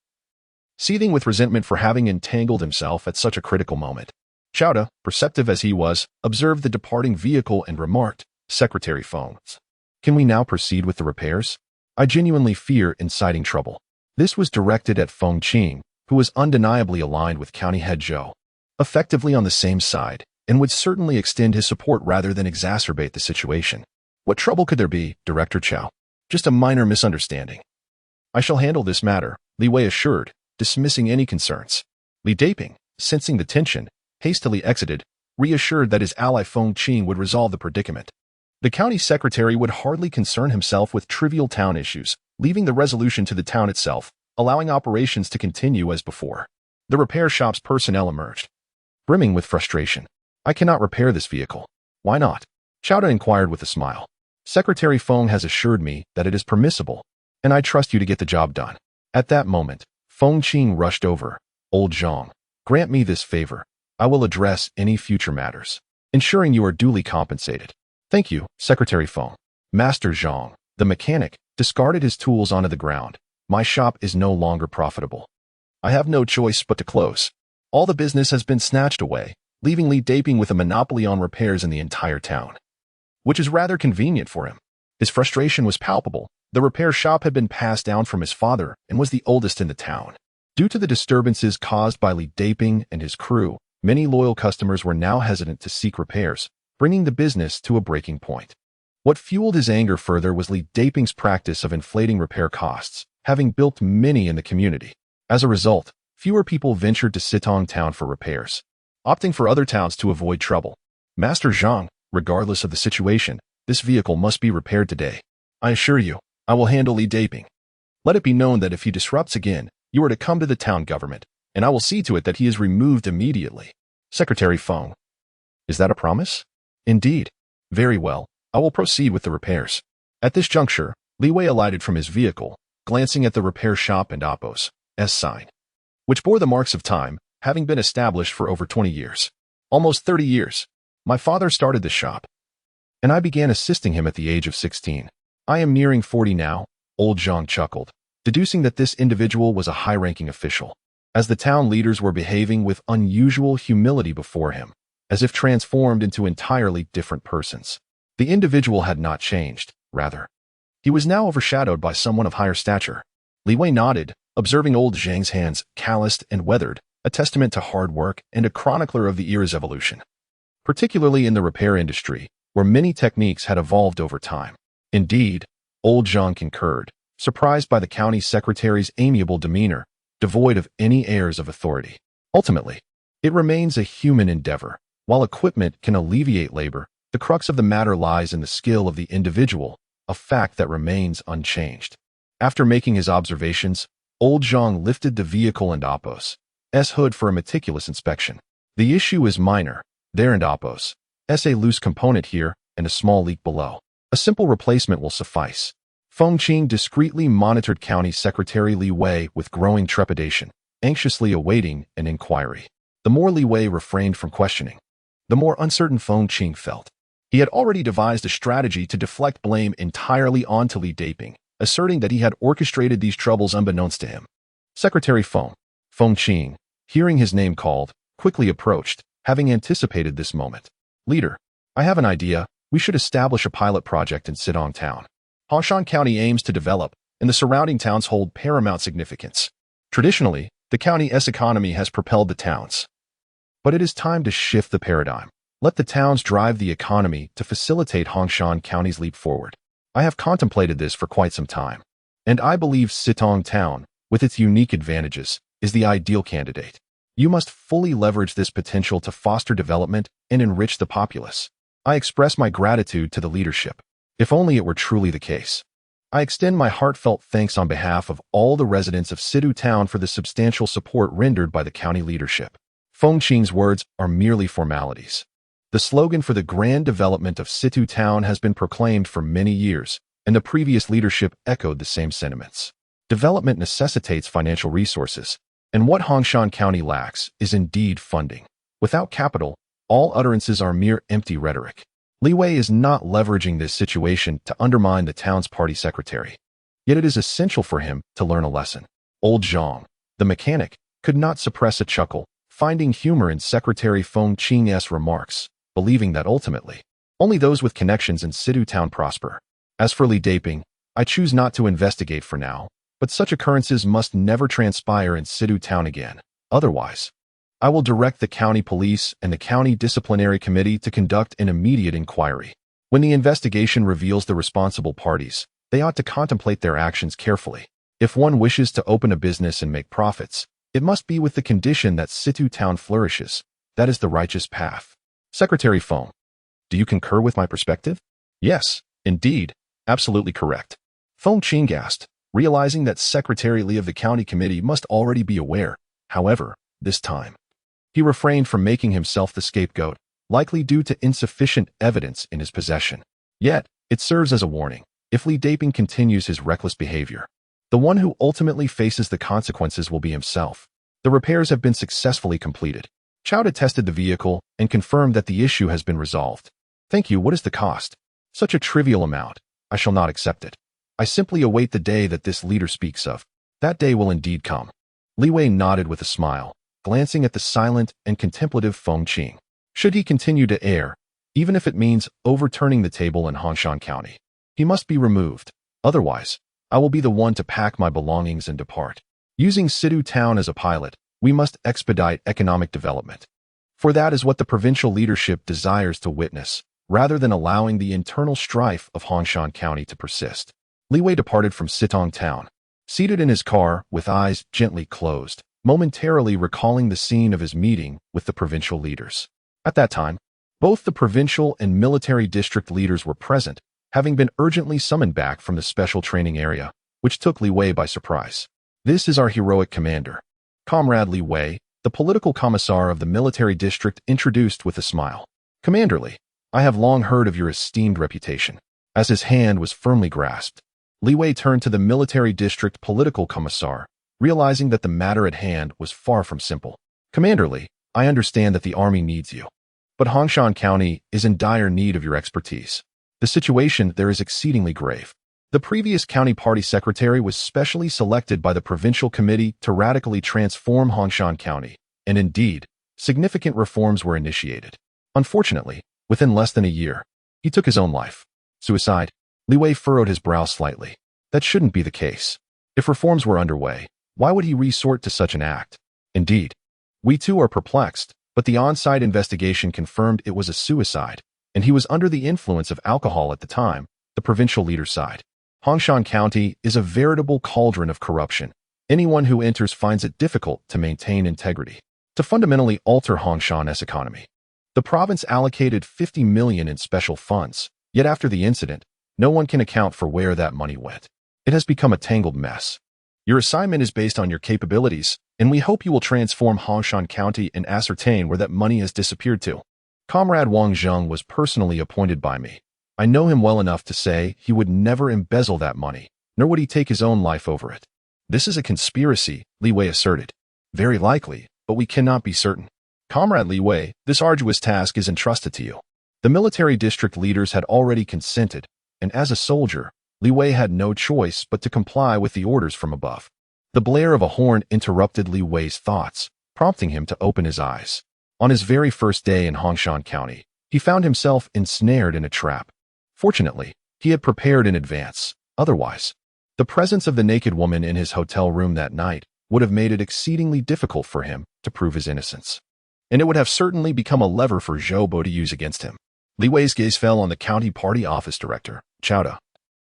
seething with resentment for having entangled himself at such a critical moment. Chowda, perceptive as he was, observed the departing vehicle and remarked, Secretary Feng, can we now proceed with the repairs? I genuinely fear inciting trouble. This was directed at Feng Qing, who was undeniably aligned with County Head Zhou. Effectively on the same side, and would certainly extend his support rather than exacerbate the situation. What trouble could there be, Director Chow? Just a minor misunderstanding. I shall handle this matter, Li Wei assured, dismissing any concerns. Li Daping, sensing the tension, hastily exited, reassured that his ally Feng Qing would resolve the predicament. The county secretary would hardly concern himself with trivial town issues, leaving the resolution to the town itself, allowing operations to continue as before. The repair shop's personnel emerged, brimming with frustration. I cannot repair this vehicle. Why not? Chowda inquired with a smile. Secretary Feng has assured me that it is permissible, and I trust you to get the job done. At that moment, Feng Qing rushed over. Old Zhang, grant me this favor. I will address any future matters, ensuring you are duly compensated. Thank you, Secretary Feng. Master Zhang, the mechanic, discarded his tools onto the ground. My shop is no longer profitable. I have no choice but to close. All the business has been snatched away, leaving Li Daping with a monopoly on repairs in the entire town, which is rather convenient for him. His frustration was palpable. The repair shop had been passed down from his father and was the oldest in the town. Due to the disturbances caused by Li Daping and his crew, many loyal customers were now hesitant to seek repairs, bringing the business to a breaking point. What fueled his anger further was Li Daping's practice of inflating repair costs, having built many in the community. As a result, fewer people ventured to Sitong town for repairs, opting for other towns to avoid trouble. Master Zhang, regardless of the situation, this vehicle must be repaired today. I assure you, I will handle Li Daping. Let it be known that if he disrupts again, you are to come to the town government, and I will see to it that he is removed immediately. Secretary Feng. Is that a promise? Indeed. Very well, I will proceed with the repairs. At this juncture, Li Wei alighted from his vehicle, glancing at the repair shop and Oppo's S sign, which bore the marks of time, having been established for over 20 years. Almost 30 years. My father started the shop, and I began assisting him at the age of 16. I am nearing 40 now, old Zhang chuckled, deducing that this individual was a high-ranking official, as the town leaders were behaving with unusual humility before him, as if transformed into entirely different persons. The individual had not changed, rather. He was now overshadowed by someone of higher stature. Li Wei nodded, observing old Zhang's hands calloused and weathered, a testament to hard work and a chronicler of the era's evolution, particularly in the repair industry, where many techniques had evolved over time. Indeed, old Zhang concurred, surprised by the county secretary's amiable demeanor, devoid of any airs of authority. Ultimately, it remains a human endeavor. While equipment can alleviate labor, the crux of the matter lies in the skill of the individual, a fact that remains unchanged. After making his observations, old Zhang lifted the vehicle and Oppo's S hood for a meticulous inspection. The issue is minor. There and Oppo's S a loose component here and a small leak below. A simple replacement will suffice. Feng Qing discreetly monitored County Secretary Li Wei with growing trepidation, anxiously awaiting an inquiry. The more Li Wei refrained from questioning, the more uncertain Feng Qing felt. He had already devised a strategy to deflect blame entirely onto Li Daping, asserting that he had orchestrated these troubles unbeknownst to him. Secretary Feng Qing, hearing his name called, quickly approached, having anticipated this moment. Leader, I have an idea. We should establish a pilot project in Sitong town. Hongshan County aims to develop, and the surrounding towns hold paramount significance. Traditionally, the county's economy has propelled the towns. But it is time to shift the paradigm. Let the towns drive the economy to facilitate Hongshan County's leap forward. I have contemplated this for quite some time, and I believe Sitong town, with its unique advantages, is the ideal candidate. You must fully leverage this potential to foster development and enrich the populace. I express my gratitude to the leadership. If only it were truly the case. I extend my heartfelt thanks on behalf of all the residents of Situ Town for the substantial support rendered by the county leadership. Feng Qing's words are merely formalities. The slogan for the grand development of Situ Town has been proclaimed for many years, and the previous leadership echoed the same sentiments. Development necessitates financial resources, and what Hongshan County lacks is indeed funding. Without capital, all utterances are mere empty rhetoric. Li Wei is not leveraging this situation to undermine the town's party secretary. Yet it is essential for him to learn a lesson. Old Zhang, the mechanic, could not suppress a chuckle, finding humor in Secretary Feng Qing's remarks, believing that ultimately, only those with connections in Situ Town prosper. As for Li Daping, I choose not to investigate for now, but such occurrences must never transpire in Situ Town again. Otherwise, I will direct the county police and the county disciplinary committee to conduct an immediate inquiry. When the investigation reveals the responsible parties, they ought to contemplate their actions carefully. If one wishes to open a business and make profits, it must be with the condition that Situ town flourishes. That is the righteous path. Secretary Feng, do you concur with my perspective? Yes, indeed, absolutely correct. Feng Qing gasped, realizing that Secretary Li of the county committee must already be aware. However, this time, he refrained from making himself the scapegoat, likely due to insufficient evidence in his possession. Yet, it serves as a warning. If Li Daping continues his reckless behavior, the one who ultimately faces the consequences will be himself. The repairs have been successfully completed. Chowda tested the vehicle and confirmed that the issue has been resolved. Thank you. What is the cost? Such a trivial amount. I shall not accept it. I simply await the day that this leader speaks of. That day will indeed come. Li Wei nodded with a smile, glancing at the silent and contemplative Feng Qing. Should he continue to err, even if it means overturning the table in Hongshan County, he must be removed. Otherwise, I will be the one to pack my belongings and depart. Using Situ town as a pilot, we must expedite economic development. For that is what the provincial leadership desires to witness, rather than allowing the internal strife of Hongshan County to persist. Li Wei departed from Sitong town, seated in his car with eyes gently closed, momentarily recalling the scene of his meeting with the provincial leaders. At that time, both the provincial and military district leaders were present, having been urgently summoned back from the special training area, which took Li Wei by surprise. This is our heroic commander. Comrade Li Wei, the political commissar of the military district, introduced with a smile. Commander Li, I have long heard of your esteemed reputation. As his hand was firmly grasped, Li Wei turned to the military district political commissar, realizing that the matter at hand was far from simple. Commander Li, I understand that the army needs you, but Hongshan County is in dire need of your expertise. The situation there is exceedingly grave. The previous county party secretary was specially selected by the provincial committee to radically transform Hongshan County, and indeed, significant reforms were initiated. Unfortunately, within less than a year, he took his own life. Suicide? Li Wei furrowed his brow slightly. That shouldn't be the case. If reforms were underway, why would he resort to such an act? Indeed, we too are perplexed, but the on-site investigation confirmed it was a suicide, and he was under the influence of alcohol at the time, the provincial leader's side. Hongshan County is a veritable cauldron of corruption. Anyone who enters finds it difficult to maintain integrity, to fundamentally alter Hongshan's economy. The province allocated 50 million in special funds, yet after the incident, no one can account for where that money went. It has become a tangled mess. Your assignment is based on your capabilities, and we hope you will transform Hongshan County and ascertain where that money has disappeared to. Comrade Wang Zheng was personally appointed by me. I know him well enough to say he would never embezzle that money, nor would he take his own life over it. This is a conspiracy, Li Wei asserted. Very likely, but we cannot be certain. Comrade Li Wei, this arduous task is entrusted to you. The military district leaders had already consented, and as a soldier, Li Wei had no choice but to comply with the orders from above. The blare of a horn interrupted Li Wei's thoughts, prompting him to open his eyes. On his very first day in Hongshan County, he found himself ensnared in a trap. Fortunately, he had prepared in advance. Otherwise, the presence of the naked woman in his hotel room that night would have made it exceedingly difficult for him to prove his innocence. And it would have certainly become a lever for Zhou Bo to use against him. Li Wei's gaze fell on the county party office director, Chowda,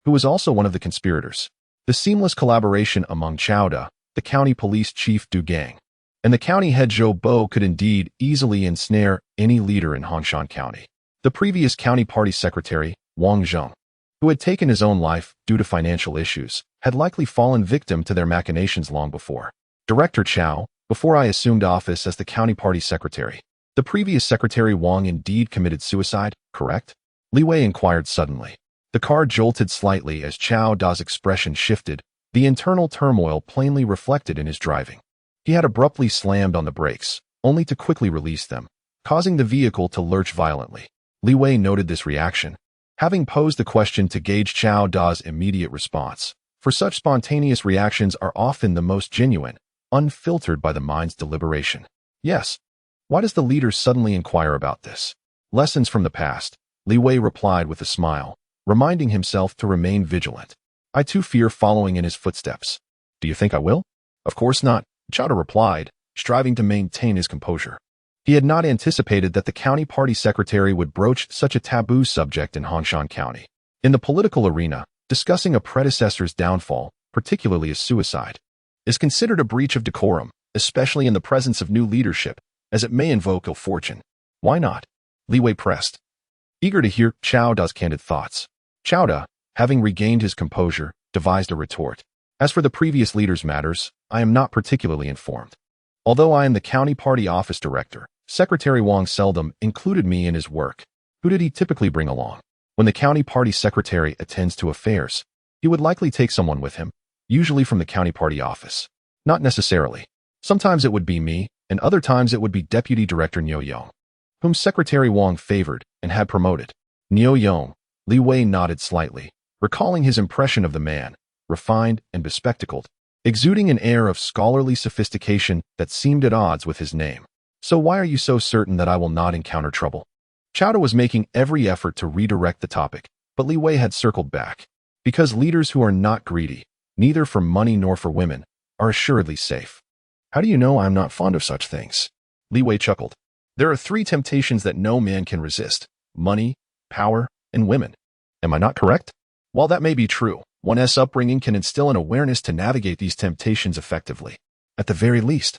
who was also one of the conspirators. The seamless collaboration among Chowda, the county police chief Du Gang, and the county head Zhou Bo could indeed easily ensnare any leader in Hongshan County. The previous county party secretary, Wang Zheng, who had taken his own life due to financial issues, had likely fallen victim to their machinations long before. Director Chow, before I assumed office as the county party secretary, the previous secretary Wang indeed committed suicide, correct? Li Wei inquired suddenly. The car jolted slightly as Chow Da's expression shifted, the internal turmoil plainly reflected in his driving. He had abruptly slammed on the brakes, only to quickly release them, causing the vehicle to lurch violently. Li Wei noted this reaction, having posed the question to gauge Chow Da's immediate response. For such spontaneous reactions are often the most genuine, unfiltered by the mind's deliberation. Yes. Why does the leader suddenly inquire about this? Lessons from the past, Li Wei replied with a smile, reminding himself to remain vigilant. I too fear following in his footsteps. Do you think I will? Of course not, Chowda replied, striving to maintain his composure. He had not anticipated that the county party secretary would broach such a taboo subject in Hongshan County. In the political arena, discussing a predecessor's downfall, particularly a suicide, is considered a breach of decorum, especially in the presence of new leadership, as it may invoke ill fortune. Why not? Li Wei pressed, eager to hear Chao Da's candid thoughts. Chao Da, having regained his composure, devised a retort. As for the previous leader's matters, I am not particularly informed. Although I am the county party office director, Secretary Wang seldom included me in his work. Who did he typically bring along? When the county party secretary attends to affairs, he would likely take someone with him, usually from the county party office. Not necessarily. Sometimes it would be me, and other times it would be Deputy Director Niu Yong, whom Secretary Wang favored and had promoted. Niu Yong, Li Wei nodded slightly, recalling his impression of the man, refined and bespectacled, exuding an air of scholarly sophistication that seemed at odds with his name. So why are you so certain that I will not encounter trouble? Chao Da was making every effort to redirect the topic, but Li Wei had circled back. Because leaders who are not greedy, neither for money nor for women, are assuredly safe. How do you know I am not fond of such things? Li Wei chuckled. There are 3 temptations that no man can resist: money, power, and women. Am I not correct? While that may be true, one's upbringing can instill an awareness to navigate these temptations effectively. At the very least,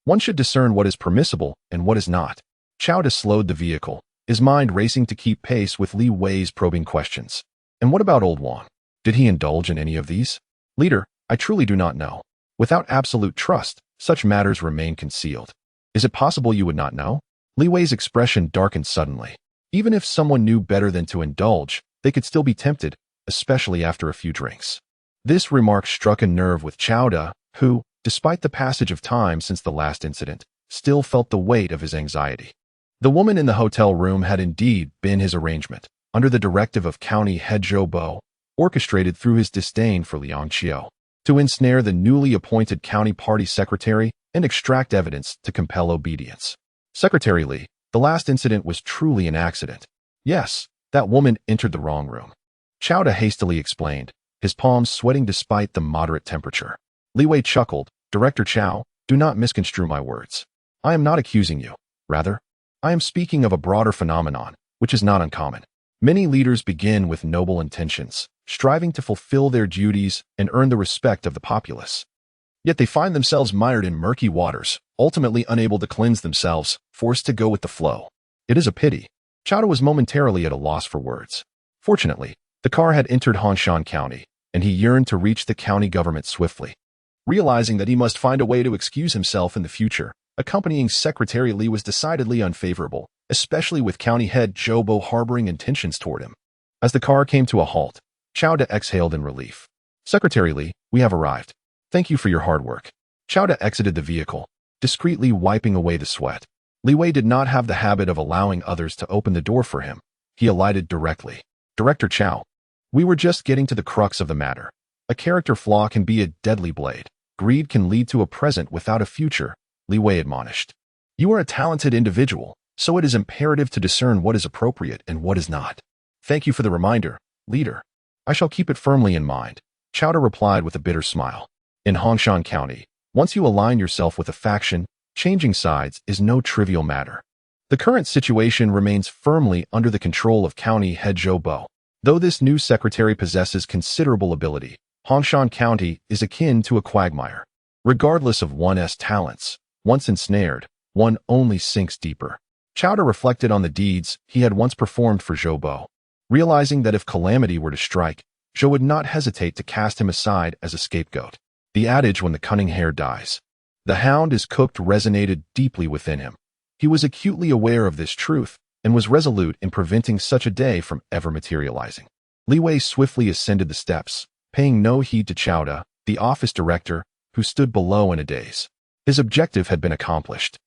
one should discern what is permissible and what is not. Chao Da slowed the vehicle, his mind racing to keep pace with Li Wei's probing questions. And what about old Wang? Did he indulge in any of these? Leader, I truly do not know. Without absolute trust, such matters remain concealed. Is it possible you would not know? Li Wei's expression darkened suddenly. Even if someone knew better than to indulge, they could still be tempted, especially after a few drinks. This remark struck a nerve with Chao Da, who, despite the passage of time since the last incident, still felt the weight of his anxiety. The woman in the hotel room had indeed been his arrangement, under the directive of County Head Zhou Bo, orchestrated through his disdain for Liang Qiu, to ensnare the newly appointed county party secretary and extract evidence to compel obedience. Secretary Li, the last incident was truly an accident. Yes, that woman entered the wrong room. Chao Da hastily explained, his palms sweating despite the moderate temperature. Li Wei chuckled, Director Chao, do not misconstrue my words. I am not accusing you. Rather, I am speaking of a broader phenomenon, which is not uncommon. Many leaders begin with noble intentions, striving to fulfill their duties and earn the respect of the populace. Yet they find themselves mired in murky waters, ultimately unable to cleanse themselves, forced to go with the flow. It is a pity. Chao Da was momentarily at a loss for words. Fortunately, the car had entered Hongshan County, and he yearned to reach the county government swiftly. Realizing that he must find a way to excuse himself in the future, accompanying Secretary Li was decidedly unfavorable, especially with County Head Zhou Bo harboring intentions toward him. As the car came to a halt, Chao Da exhaled in relief. Secretary Li, we have arrived. Thank you for your hard work. Chao Da exited the vehicle, discreetly wiping away the sweat. Li Wei did not have the habit of allowing others to open the door for him. He alighted directly. Director Chao, we were just getting to the crux of the matter. A character flaw can be a deadly blade. Greed can lead to a present without a future, Li Wei admonished. You are a talented individual, so it is imperative to discern what is appropriate and what is not. Thank you for the reminder, leader. I shall keep it firmly in mind, Chao Da replied with a bitter smile. In Hongshan County, once you align yourself with a faction, changing sides is no trivial matter. The current situation remains firmly under the control of County Head Zhou Bo. Though this new secretary possesses considerable ability, Hongshan County is akin to a quagmire. Regardless of one's talents, once ensnared, one only sinks deeper. Chao Da reflected on the deeds he had once performed for Zhou Bo, realizing that if calamity were to strike, Zhou would not hesitate to cast him aside as a scapegoat. The adage when the cunning hare dies, the hound is cooked resonated deeply within him. He was acutely aware of this truth and was resolute in preventing such a day from ever materializing. Li Wei swiftly ascended the steps, paying no heed to Chao Da, the office director, who stood below in a daze. His objective had been accomplished.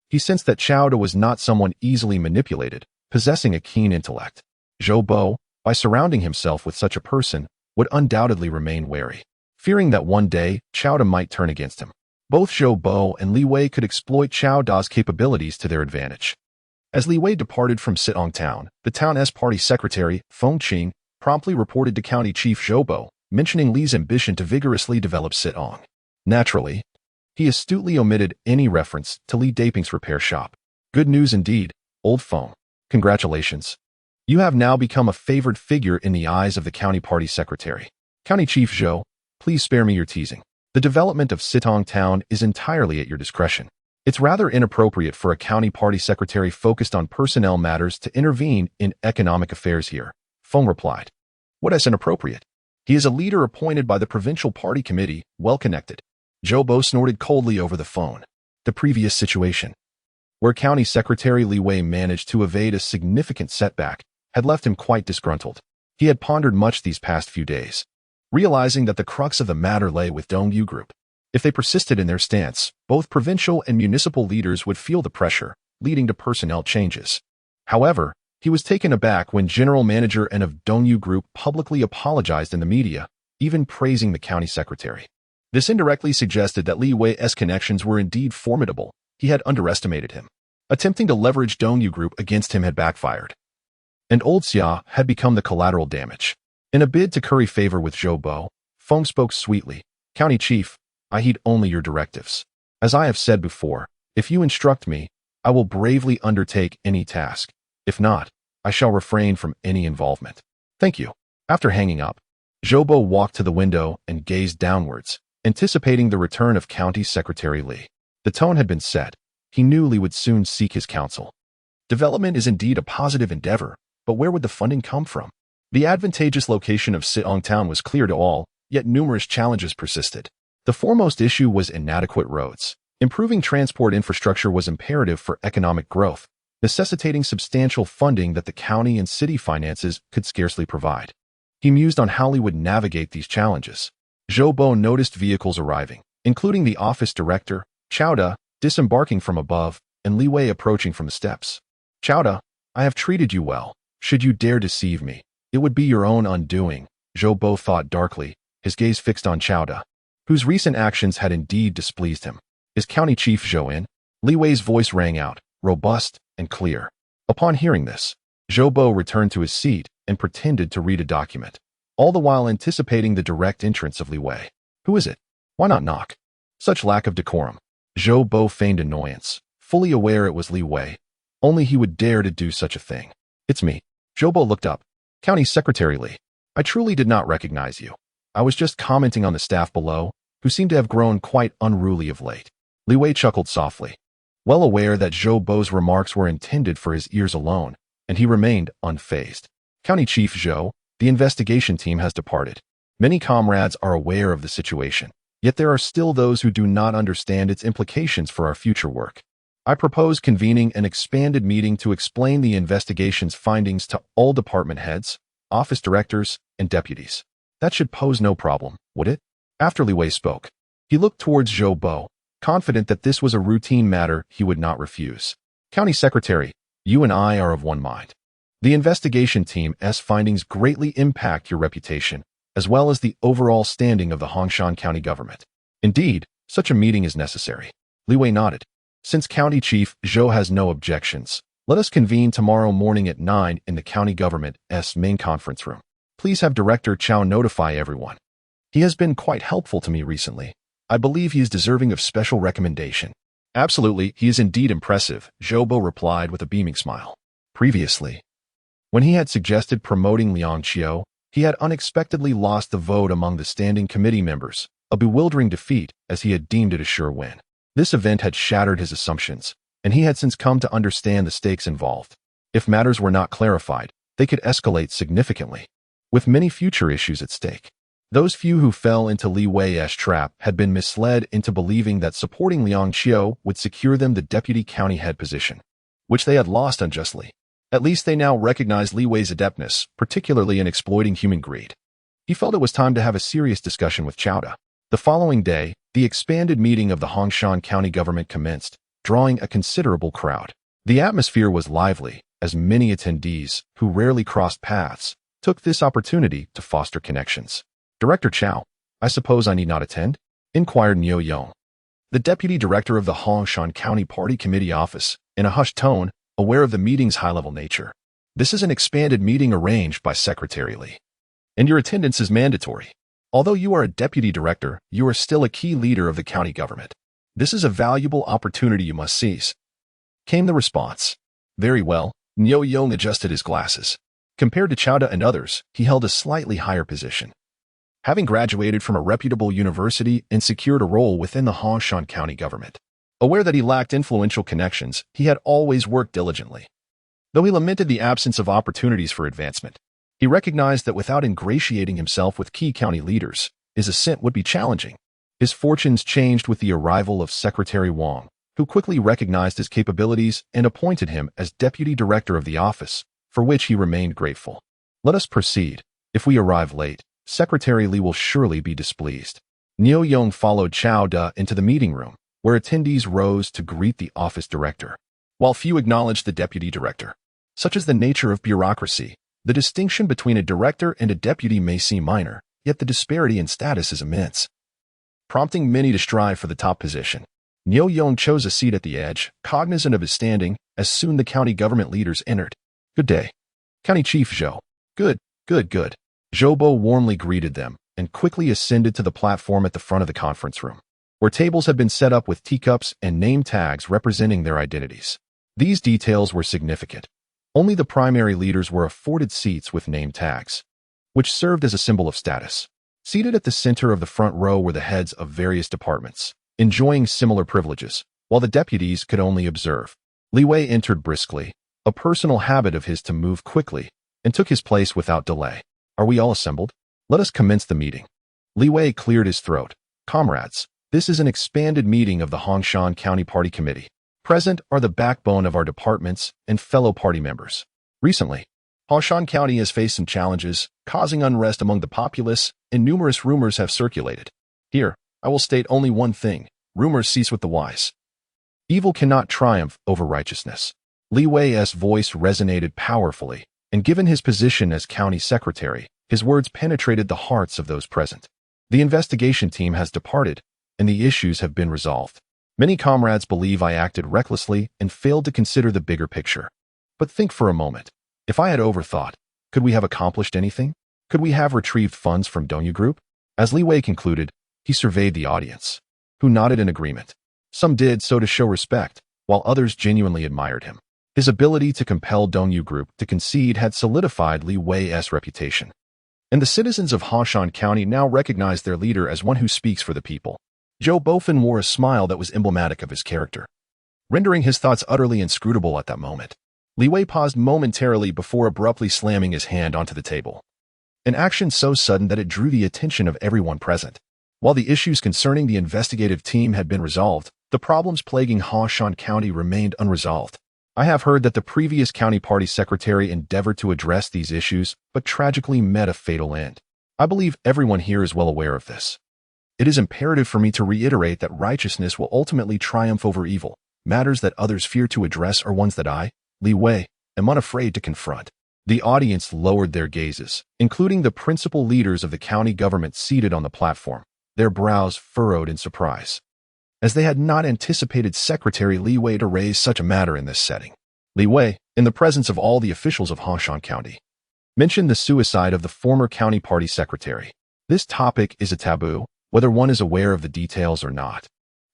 He sensed that Chao Da was not someone easily manipulated, possessing a keen intellect. Zhou Bo, by surrounding himself with such a person, would undoubtedly remain wary, fearing that one day Chao Da might turn against him. Both Zhou Bo and Li Wei could exploit Chao Da's capabilities to their advantage. As Li Wei departed from Sitong Town, the town's party secretary, Feng Qing, promptly reported to County Chief Zhou Bo, mentioning Li's ambition to vigorously develop Sitong. Naturally, He astutely omitted any reference to Li Daping's repair shop. Good news indeed, old phone. Congratulations. You have now become a favored figure in the eyes of the county party secretary. County Chief Zhou, please spare me your teasing. The development of Sitong Town is entirely at your discretion. It's rather inappropriate for a county party secretary focused on personnel matters to intervene in economic affairs here, Feng replied. What is inappropriate? He is a leader appointed by the provincial party committee, well-connected. Zhou Bo snorted coldly over the phone. The previous situation, where County Secretary Li Wei managed to evade a significant setback, had left him quite disgruntled. He had pondered much these past few days, realizing that the crux of the matter lay with Dongyu Group. If they persisted in their stance, both provincial and municipal leaders would feel the pressure, leading to personnel changes. However, he was taken aback when General Manager and of Dongyu Group publicly apologized in the media, even praising the county secretary. This indirectly suggested that Li Wei's connections were indeed formidable. He had underestimated him. Attempting to leverage Dongyu Group against him had backfired, and Old Xia had become the collateral damage. In a bid to curry favor with Zhou Bo, Feng spoke sweetly. County Chief, I heed only your directives. As I have said before, if you instruct me, I will bravely undertake any task. If not, I shall refrain from any involvement. Thank you. After hanging up, Zhou Bo walked to the window and gazed downwards, anticipating the return of County Secretary Li. The tone had been set. He knew Li would soon seek his counsel. Development is indeed a positive endeavor, but where would the funding come from? The advantageous location of Sitong Town was clear to all, yet numerous challenges persisted. The foremost issue was inadequate roads. Improving transport infrastructure was imperative for economic growth, necessitating substantial funding that the county and city finances could scarcely provide. He mused on how he would navigate these challenges. Zhou Bo noticed vehicles arriving, including the office director, Chowda, disembarking from above, and Li Wei approaching from the steps. Chowda, I have treated you well. Should you dare deceive me, it would be your own undoing, Zhou Bo thought darkly, his gaze fixed on Chowda, whose recent actions had indeed displeased him. Is County Chief Zhou in? Li Wei's voice rang out, robust and clear. Upon hearing this, Zhou Bo returned to his seat and pretended to read a document, all the while anticipating the direct entrance of Li Wei. Who is it? Why not knock? Such lack of decorum. Zhou Bo feigned annoyance, fully aware it was Li Wei. Only he would dare to do such a thing. It's me. Zhou Bo looked up. County Secretary Li. I truly did not recognize you. I was just commenting on the staff below, who seemed to have grown quite unruly of late. Li Wei chuckled softly, well aware that Zhou Bo's remarks were intended for his ears alone, and he remained unfazed. County Chief Zhou, the investigation team has departed. Many comrades are aware of the situation, yet there are still those who do not understand its implications for our future work. I propose convening an expanded meeting to explain the investigation's findings to all department heads, office directors, and deputies. That should pose no problem, would it? After Li Wei spoke, he looked towards Zhou Bo, confident that this was a routine matter he would not refuse. County Secretary, you and I are of one mind. The investigation team's findings greatly impact your reputation, as well as the overall standing of the Hongshan County government. Indeed, such a meeting is necessary. Li Wei nodded. Since County Chief Zhou has no objections, let us convene tomorrow morning at 9 in the county government's main conference room. Please have Director Chow notify everyone. He has been quite helpful to me recently. I believe he is deserving of special recommendation. Absolutely, he is indeed impressive, Zhou Bo replied with a beaming smile. Previously, when he had suggested promoting Liang Qiu, he had unexpectedly lost the vote among the standing committee members, a bewildering defeat as he had deemed it a sure win. This event had shattered his assumptions, and he had since come to understand the stakes involved. If matters were not clarified, they could escalate significantly, with many future issues at stake. Those few who fell into Li Wei's trap had been misled into believing that supporting Liang Qiu would secure them the deputy county head position, which they had lost unjustly. At least they now recognized Li Wei's adeptness, particularly in exploiting human greed. He felt it was time to have a serious discussion with Chowda. The following day, the expanded meeting of the Hongshan County government commenced, drawing a considerable crowd. The atmosphere was lively, as many attendees, who rarely crossed paths, took this opportunity to foster connections. Director Chow, I suppose I need not attend? Inquired Niu Yong, the deputy director of the Hongshan County Party Committee office, in a hushed tone, aware of the meeting's high-level nature. This is an expanded meeting arranged by Secretary Li, and your attendance is mandatory. Although you are a deputy director, you are still a key leader of the county government. This is a valuable opportunity you must seize. Came the response. Very well. Nyo Yong adjusted his glasses. Compared to Chowda and others, he held a slightly higher position. Having graduated from a reputable university and secured a role within the Hongshan County government. Aware that he lacked influential connections, he had always worked diligently. Though he lamented the absence of opportunities for advancement, he recognized that without ingratiating himself with key county leaders, his ascent would be challenging. His fortunes changed with the arrival of Secretary Wang, who quickly recognized his capabilities and appointed him as deputy director of the office, for which he remained grateful. Let us proceed. If we arrive late, Secretary Li will surely be displeased. Nyo Yong followed Chow Da into the meeting room, where attendees rose to greet the office director, while few acknowledged the deputy director. Such is the nature of bureaucracy. The distinction between a director and a deputy may seem minor, yet the disparity in status is immense, prompting many to strive for the top position. Nyo Yong chose a seat at the edge, cognizant of his standing, as soon the county government leaders entered. Good day. County Chief Zhou. Good. Zhou Bo warmly greeted them and quickly ascended to the platform at the front of the conference room, where tables had been set up with teacups and name tags representing their identities. These details were significant. Only the primary leaders were afforded seats with name tags, which served as a symbol of status. Seated at the center of the front row were the heads of various departments, enjoying similar privileges, while the deputies could only observe. Li Wei entered briskly, a personal habit of his to move quickly, and took his place without delay. Are we all assembled? Let us commence the meeting. Li Wei cleared his throat. Comrades, this is an expanded meeting of the Hongshan County Party Committee. Present are the backbone of our departments and fellow party members. Recently, Hongshan County has faced some challenges, causing unrest among the populace, and numerous rumors have circulated. Here, I will state only one thing. Rumors cease with the wise. Evil cannot triumph over righteousness. Li Wei's voice resonated powerfully, and given his position as county secretary, his words penetrated the hearts of those present. The investigation team has departed, and the issues have been resolved. Many comrades believe I acted recklessly and failed to consider the bigger picture. But think for a moment. If I had overthought, could we have accomplished anything? Could we have retrieved funds from Dongyu Group? As Li Wei concluded, he surveyed the audience, who nodded in agreement. Some did so to show respect, while others genuinely admired him. His ability to compel Dongyu Group to concede had solidified Li Wei's reputation. And the citizens of Hongshan County now recognized their leader as one who speaks for the people. Zhou Bofin wore a smile that was emblematic of his character, rendering his thoughts utterly inscrutable at that moment. Li Wei paused momentarily before abruptly slamming his hand onto the table, an action so sudden that it drew the attention of everyone present. While the issues concerning the investigative team had been resolved, the problems plaguing Hongshan County remained unresolved. I have heard that the previous county party secretary endeavored to address these issues, but tragically met a fatal end. I believe everyone here is well aware of this. It is imperative for me to reiterate that righteousness will ultimately triumph over evil. Matters that others fear to address are ones that I, Li Wei, am unafraid to confront. The audience lowered their gazes, including the principal leaders of the county government seated on the platform, their brows furrowed in surprise, as they had not anticipated Secretary Li Wei to raise such a matter in this setting. Li Wei, in the presence of all the officials of Hongshan County, mentioned the suicide of the former county party secretary. This topic is a taboo, whether one is aware of the details or not.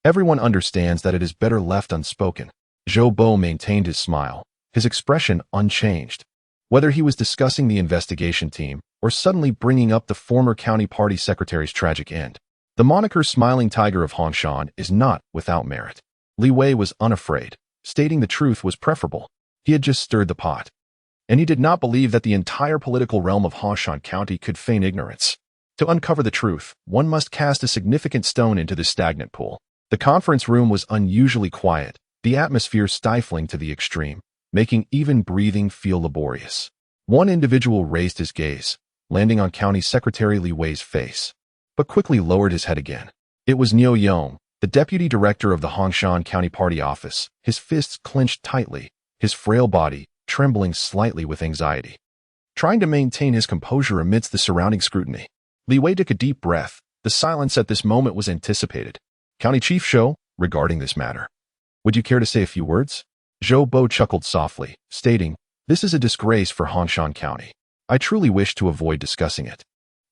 Everyone understands that it is better left unspoken. Zhou Bo maintained his smile, his expression unchanged. Whether he was discussing the investigation team or suddenly bringing up the former county party secretary's tragic end, the moniker Smiling Tiger of Hongshan is not without merit. Li Wei was unafraid. Stating the truth was preferable. He had just stirred the pot, and he did not believe that the entire political realm of Hongshan County could feign ignorance. To uncover the truth, one must cast a significant stone into this stagnant pool. The conference room was unusually quiet, the atmosphere stifling to the extreme, making even breathing feel laborious. One individual raised his gaze, landing on County Secretary Li Wei's face, but quickly lowered his head again. It was Nyo Yong, the deputy director of the Hongshan County Party office, his fists clenched tightly, his frail body trembling slightly with anxiety, trying to maintain his composure amidst the surrounding scrutiny. Li Wei took a deep breath. The silence at this moment was anticipated. County Chief Zhou, regarding this matter, would you care to say a few words? Zhou Bo chuckled softly, stating, "This is a disgrace for Hongshan County. I truly wish to avoid discussing it.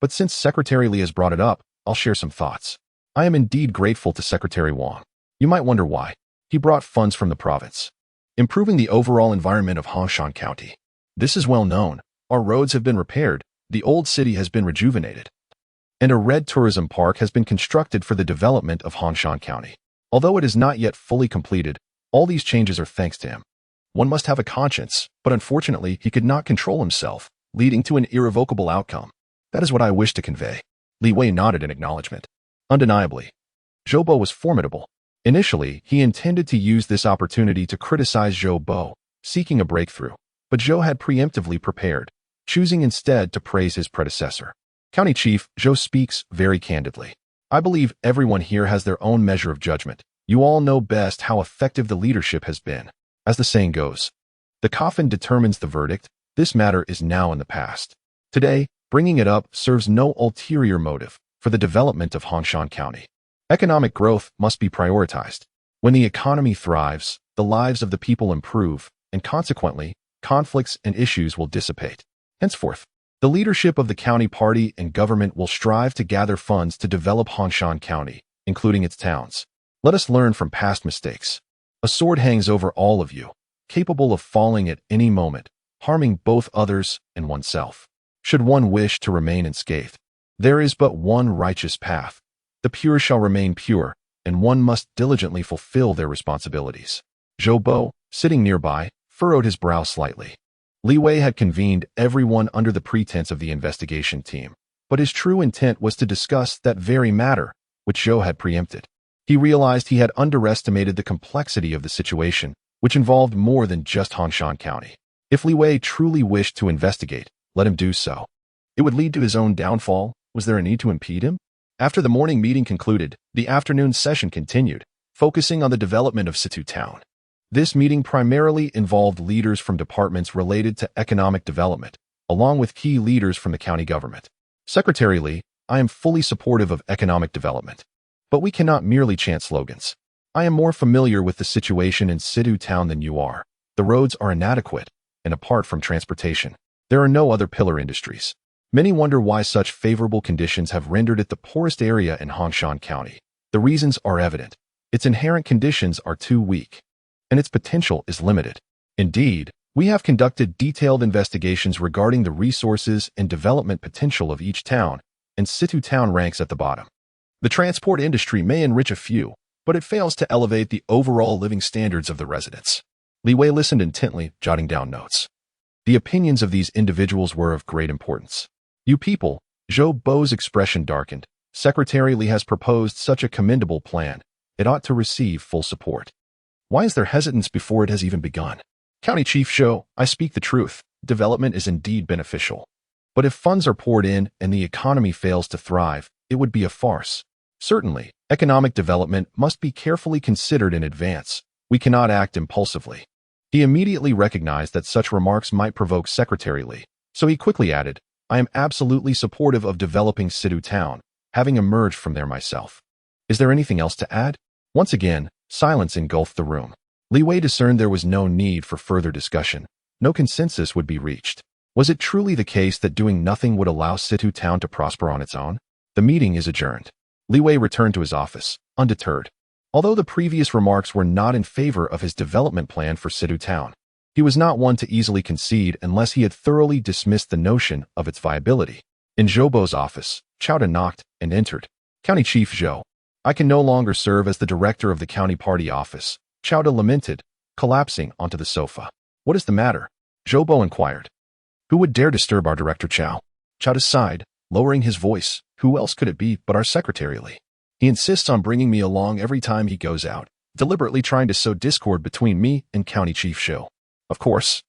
But since Secretary Li has brought it up, I'll share some thoughts. I am indeed grateful to Secretary Wang. You might wonder why. He brought funds from the province, improving the overall environment of Hongshan County. This is well known. Our roads have been repaired, the old city has been rejuvenated, and a red tourism park has been constructed for the development of Hongshan County. Although it is not yet fully completed, all these changes are thanks to him. One must have a conscience, but unfortunately he could not control himself, leading to an irrevocable outcome. That is what I wish to convey. Li Wei nodded in acknowledgement. Undeniably, Zhou Bo was formidable. Initially, he intended to use this opportunity to criticize Zhou Bo, seeking a breakthrough, but Zhou had preemptively prepared, choosing instead to praise his predecessor. County Chief, Zhou speaks very candidly. I believe everyone here has their own measure of judgment. You all know best how effective the leadership has been. As the saying goes, the coffin determines the verdict. This matter is now in the past. Today, bringing it up serves no ulterior motive for the development of Hongshan County. Economic growth must be prioritized. When the economy thrives, the lives of the people improve, and consequently, conflicts and issues will dissipate. Henceforth, the leadership of the county party and government will strive to gather funds to develop Hongshan County, including its towns. Let us learn from past mistakes. A sword hangs over all of you, capable of falling at any moment, harming both others and oneself. Should one wish to remain unscathed, there is but one righteous path. The pure shall remain pure, and one must diligently fulfill their responsibilities. Zhou Bo, sitting nearby, furrowed his brow slightly. Li Wei had convened everyone under the pretense of the investigation team, but his true intent was to discuss that very matter, which Zhou had preempted. He realized he had underestimated the complexity of the situation, which involved more than just Hongshan County. If Li Wei truly wished to investigate, let him do so. It would lead to his own downfall. Was there a need to impede him? After the morning meeting concluded, the afternoon session continued, focusing on the development of Situ Town. This meeting primarily involved leaders from departments related to economic development, along with key leaders from the county government. Secretarially, I am fully supportive of economic development. But we cannot merely chant slogans. I am more familiar with the situation in Situ Town than you are. The roads are inadequate, and apart from transportation, there are no other pillar industries. Many wonder why such favorable conditions have rendered it the poorest area in Hongshan County. The reasons are evident. Its inherent conditions are too weak, and its potential is limited. Indeed, we have conducted detailed investigations regarding the resources and development potential of each town, and Situ Town ranks at the bottom. The transport industry may enrich a few, but it fails to elevate the overall living standards of the residents. Li Wei listened intently, jotting down notes. The opinions of these individuals were of great importance. You people, Zhou Bo's expression darkened. Secretary Li has proposed such a commendable plan. It ought to receive full support. Why is there hesitance before it has even begun? County Chief Zhou, I speak the truth. Development is indeed beneficial. But if funds are poured in and the economy fails to thrive, it would be a farce. Certainly, economic development must be carefully considered in advance. We cannot act impulsively. He immediately recognized that such remarks might provoke Secretary Li, so he quickly added, I am absolutely supportive of developing Situ Town, having emerged from there myself. Is there anything else to add? Once again, silence engulfed the room. Li Wei discerned there was no need for further discussion. No consensus would be reached. Was it truly the case that doing nothing would allow Situ Town to prosper on its own? The meeting is adjourned. Li Wei returned to his office, undeterred. Although the previous remarks were not in favor of his development plan for Situ Town, he was not one to easily concede unless he had thoroughly dismissed the notion of its viability. In Zhou Bo's office, Chowda knocked and entered. County Chief Zhou, I can no longer serve as the director of the county party office, Chowda lamented, collapsing onto the sofa. What is the matter? Zhou Bo inquired. Who would dare disturb our director Chow? Chowda sighed, lowering his voice. Who else could it be but our Secretary Li? He insists on bringing me along every time he goes out, deliberately trying to sow discord between me and County Chief Zhou. Of course,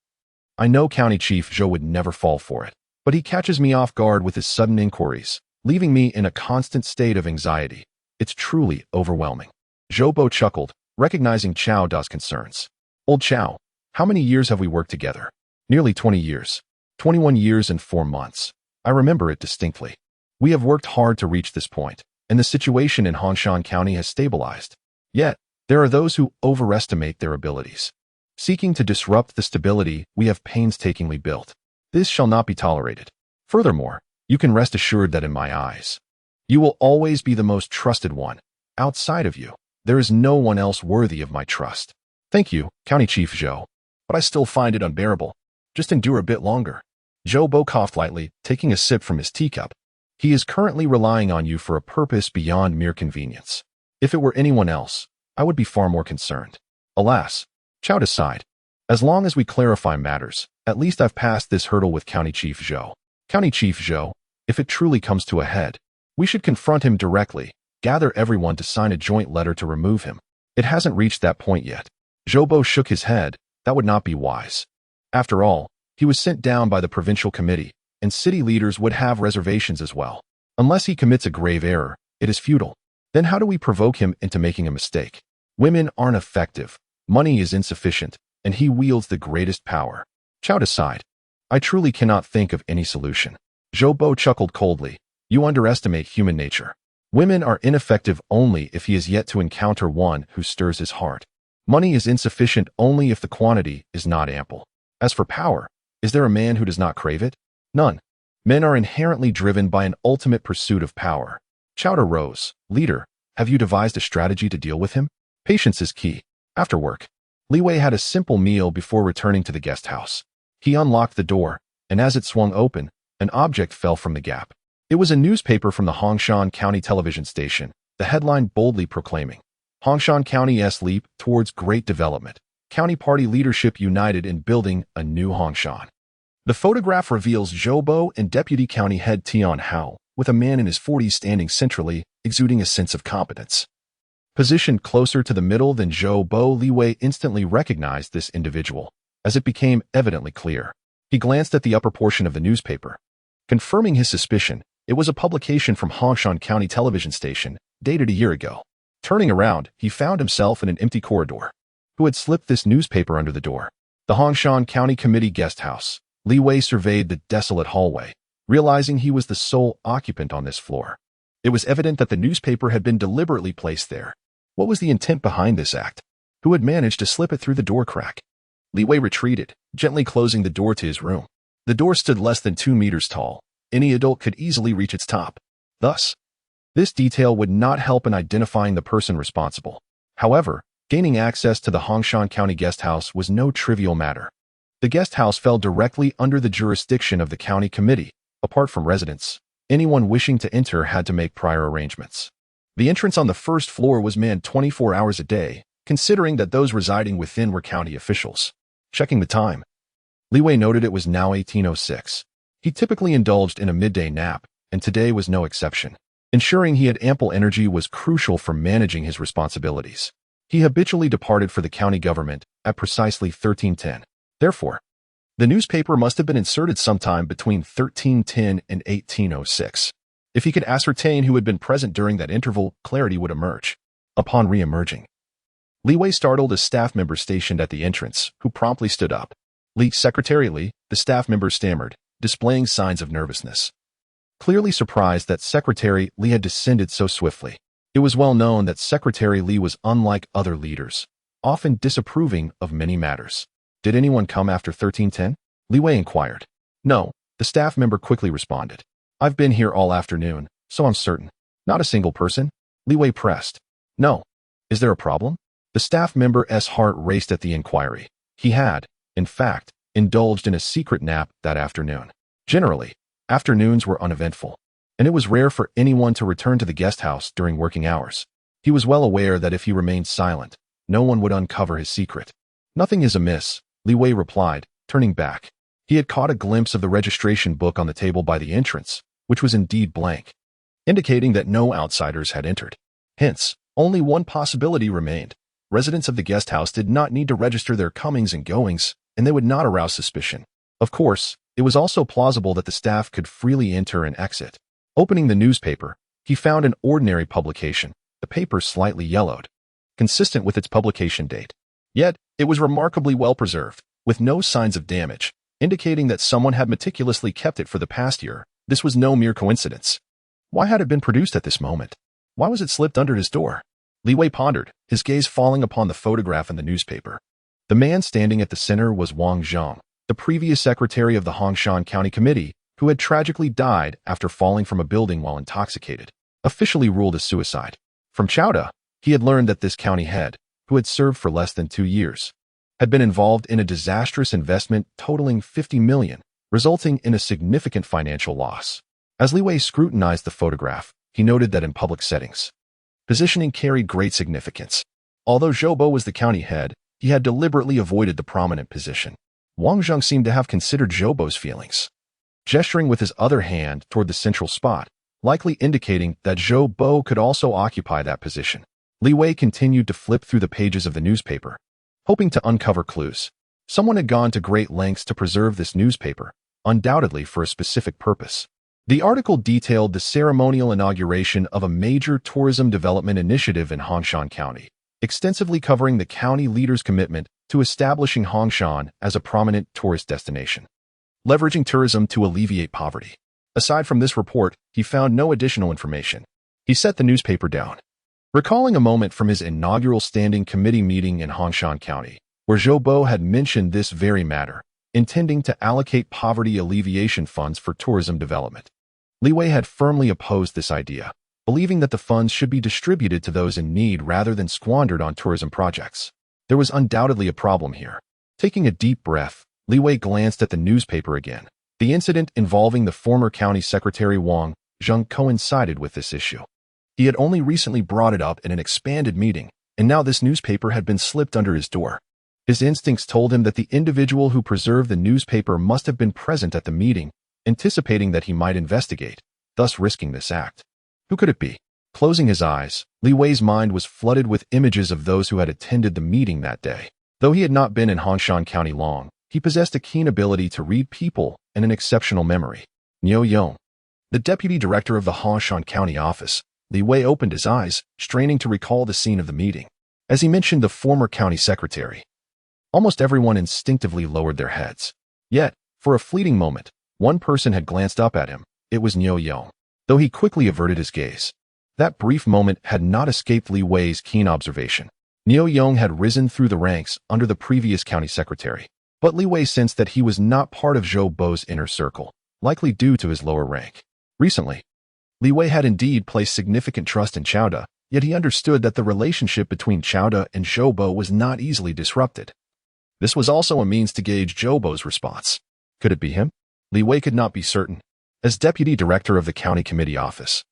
I know County Chief Zhou would never fall for it, but he catches me off guard with his sudden inquiries, leaving me in a constant state of anxiety. It's truly overwhelming. Zhou Bo chuckled, recognizing Chowda's concerns. Old Chow, how many years have we worked together? Nearly 20 years. 21 years and 4 months. I remember it distinctly. We have worked hard to reach this point, and the situation in Hongshan County has stabilized. Yet, there are those who overestimate their abilities, seeking to disrupt the stability we have painstakingly built. This shall not be tolerated. Furthermore, you can rest assured that in my eyes, you will always be the most trusted one. Outside of you, There is no one else worthy of my trust. Thank you, County Chief Zhou. But I still find it unbearable. Just endure a bit longer. Zhou Bo coughed lightly, taking a sip from his teacup. He is currently relying on you for a purpose beyond mere convenience. If it were anyone else, I would be far more concerned. Alas, Chao sighed. As long as we clarify matters, at least I've passed this hurdle with County Chief Zhou. County Chief Zhou, if it truly comes to a head, we should confront him directly, gather everyone to sign a joint letter to remove him. It hasn't reached that point yet. Zhou Bo shook his head. That would not be wise. After all, he was sent down by the provincial committee, and city leaders would have reservations as well. Unless he commits a grave error, it is futile. Then how do we provoke him into making a mistake? Women aren't effective, money is insufficient, and he wields the greatest power. Chao sighed. I truly cannot think of any solution. Zhou Bo chuckled coldly. You underestimate human nature. Women are ineffective only if he is yet to encounter one who stirs his heart. Money is insufficient only if the quantity is not ample. As for power, is there a man who does not crave it? None. Men are inherently driven by an ultimate pursuit of power. Chao rose. Leader, have you devised a strategy to deal with him? Patience is key. After work, Li Wei had a simple meal before returning to the guest house. He unlocked the door, and as it swung open, an object fell from the gap. It was a newspaper from the Hongshan County television station, the headline boldly proclaiming, Hongshan County's leap towards great development. County party leadership united in building a new Hongshan. The photograph reveals Zhou Bo and Deputy County Head Tian Hao, with a man in his 40s standing centrally, exuding a sense of competence. Positioned closer to the middle than Zhou Bo, Li Wei instantly recognized this individual, as it became evidently clear. He glanced at the upper portion of the newspaper. Confirming his suspicion, it was a publication from Hongshan County television station, dated a year ago. Turning around, he found himself in an empty corridor. Who had slipped this newspaper under the door? The Hongshan County Committee guest house. Li Wei surveyed the desolate hallway, realizing he was the sole occupant on this floor. It was evident that the newspaper had been deliberately placed there. What was the intent behind this act? Who had managed to slip it through the door crack? Li Wei retreated, gently closing the door to his room. The door stood less than 2 meters tall. Any adult could easily reach its top. Thus, this detail would not help in identifying the person responsible. However, gaining access to the Hongshan County guest house was no trivial matter. The guest house fell directly under the jurisdiction of the county committee. Apart from residents, anyone wishing to enter had to make prior arrangements. The entrance on the first floor was manned 24 hours a day, considering that those residing within were county officials. Checking the time, Li Wei noted it was now 18:06. He typically indulged in a midday nap, and today was no exception. Ensuring he had ample energy was crucial for managing his responsibilities. He habitually departed for the county government at precisely 13:10. Therefore, the newspaper must have been inserted sometime between 13:10 and 18:06. If he could ascertain who had been present during that interval, clarity would emerge. Upon re-emerging, Li Wei startled a staff member stationed at the entrance, who promptly stood up. Secretary Li, the staff member stammered, displaying signs of nervousness. Clearly surprised that Secretary Li had descended so swiftly. It was well known that Secretary Li was unlike other leaders, often disapproving of many matters. Did anyone come after 13:10? Li Wei inquired. No, the staff member quickly responded. I've been here all afternoon, so I'm certain. Not a single person? Li Wei pressed. No. Is there a problem? The staff member's heart raced at the inquiry. He had, in fact, indulged in a secret nap that afternoon. Generally, afternoons were uneventful, and it was rare for anyone to return to the guest house during working hours. He was well aware that if he remained silent, no one would uncover his secret. Nothing is amiss, Li Wei replied, turning back. He had caught a glimpse of the registration book on the table by the entrance, which was indeed blank, indicating that no outsiders had entered. Hence, only one possibility remained. Residents of the guest house did not need to register their comings and goings, and they would not arouse suspicion. Of course, it was also plausible that the staff could freely enter and exit. Opening the newspaper, he found an ordinary publication, the paper slightly yellowed, consistent with its publication date. Yet, it was remarkably well preserved, with no signs of damage, indicating that someone had meticulously kept it for the past year. This was no mere coincidence. Why had it been produced at this moment? Why was it slipped under his door? Li Wei pondered, his gaze falling upon the photograph in the newspaper. The man standing at the center was Wang Zhang, the previous secretary of the Hongshan County Committee, who had tragically died after falling from a building while intoxicated, officially ruled as suicide. From Chowda, He had learned that this county head, who had served for less than 2 years, had been involved in a disastrous investment totaling 50 million, resulting in a significant financial loss. As Li Wei scrutinized the photograph, he noted that in public settings, positioning carried great significance. Although Zhou Bo was the county head, he had deliberately avoided the prominent position. Wang Zheng seemed to have considered Zhou Bo's feelings, gesturing with his other hand toward the central spot, likely indicating that Zhou Bo could also occupy that position. Li Wei continued to flip through the pages of the newspaper, hoping to uncover clues. Someone had gone to great lengths to preserve this newspaper, undoubtedly for a specific purpose. The article detailed the ceremonial inauguration of a major tourism development initiative in Hongshan County, extensively covering the county leader's commitment to establishing Hongshan as a prominent tourist destination, leveraging tourism to alleviate poverty. Aside from this report, he found no additional information. He set the newspaper down, recalling a moment from his inaugural standing committee meeting in Hongshan County, where Zhou Bo had mentioned this very matter, intending to allocate poverty alleviation funds for tourism development. Li Wei had firmly opposed this idea, believing that the funds should be distributed to those in need rather than squandered on tourism projects. There was undoubtedly a problem here. Taking a deep breath, Li Wei glanced at the newspaper again. The incident involving the former county secretary Wang Zheng coincided with this issue. He had only recently brought it up in an expanded meeting, and now this newspaper had been slipped under his door. His instincts told him that the individual who preserved the newspaper must have been present at the meeting, anticipating that he might investigate, thus risking this act. Who could it be? Closing his eyes, Li Wei's mind was flooded with images of those who had attended the meeting that day. Though he had not been in Hongshan County long, he possessed a keen ability to read people and an exceptional memory. Niu Yong, the deputy director of the Hongshan County office. Li Wei opened his eyes, straining to recall the scene of the meeting. As he mentioned the former county secretary, almost everyone instinctively lowered their heads. Yet, for a fleeting moment, one person had glanced up at him. It was Niu Yong, though he quickly averted his gaze. That brief moment had not escaped Li Wei's keen observation. Niu Yong had risen through the ranks under the previous county secretary, but Li Wei sensed that he was not part of Zhou Bo's inner circle, likely due to his lower rank. Recently, Li Wei had indeed placed significant trust in Chowda, yet he understood that the relationship between Chowda and Zhou Bo was not easily disrupted. This was also a means to gauge Zhou Bo's response. Could it be him? Li Wei could not be certain. As deputy director of the county committee office,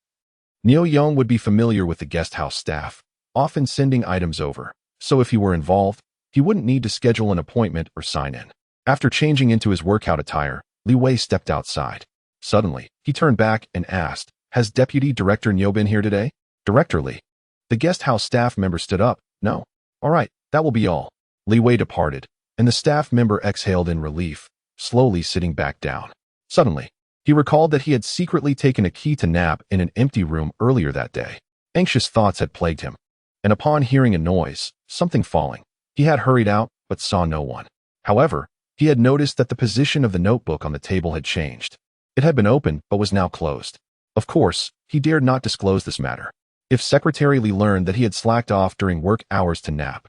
Niu Yong would be familiar with the guest house staff, often sending items over, so if he were involved, he wouldn't need to schedule an appointment or sign in. After changing into his workout attire, Li Wei stepped outside. Suddenly, he turned back and asked, "Has Deputy Director Niu been here today?" "Director Li." The guest house staff member stood up. "No." "All right, that will be all." Li Wei departed, and the staff member exhaled in relief, slowly sitting back down. Suddenly, he recalled that he had secretly taken a key to nap in an empty room earlier that day. Anxious thoughts had plagued him, and upon hearing a noise, something falling, he had hurried out but saw no one. However, he had noticed that the position of the notebook on the table had changed. It had been open but was now closed. Of course, he dared not disclose this matter. If Secretary Li learned that he had slacked off during work hours to nap,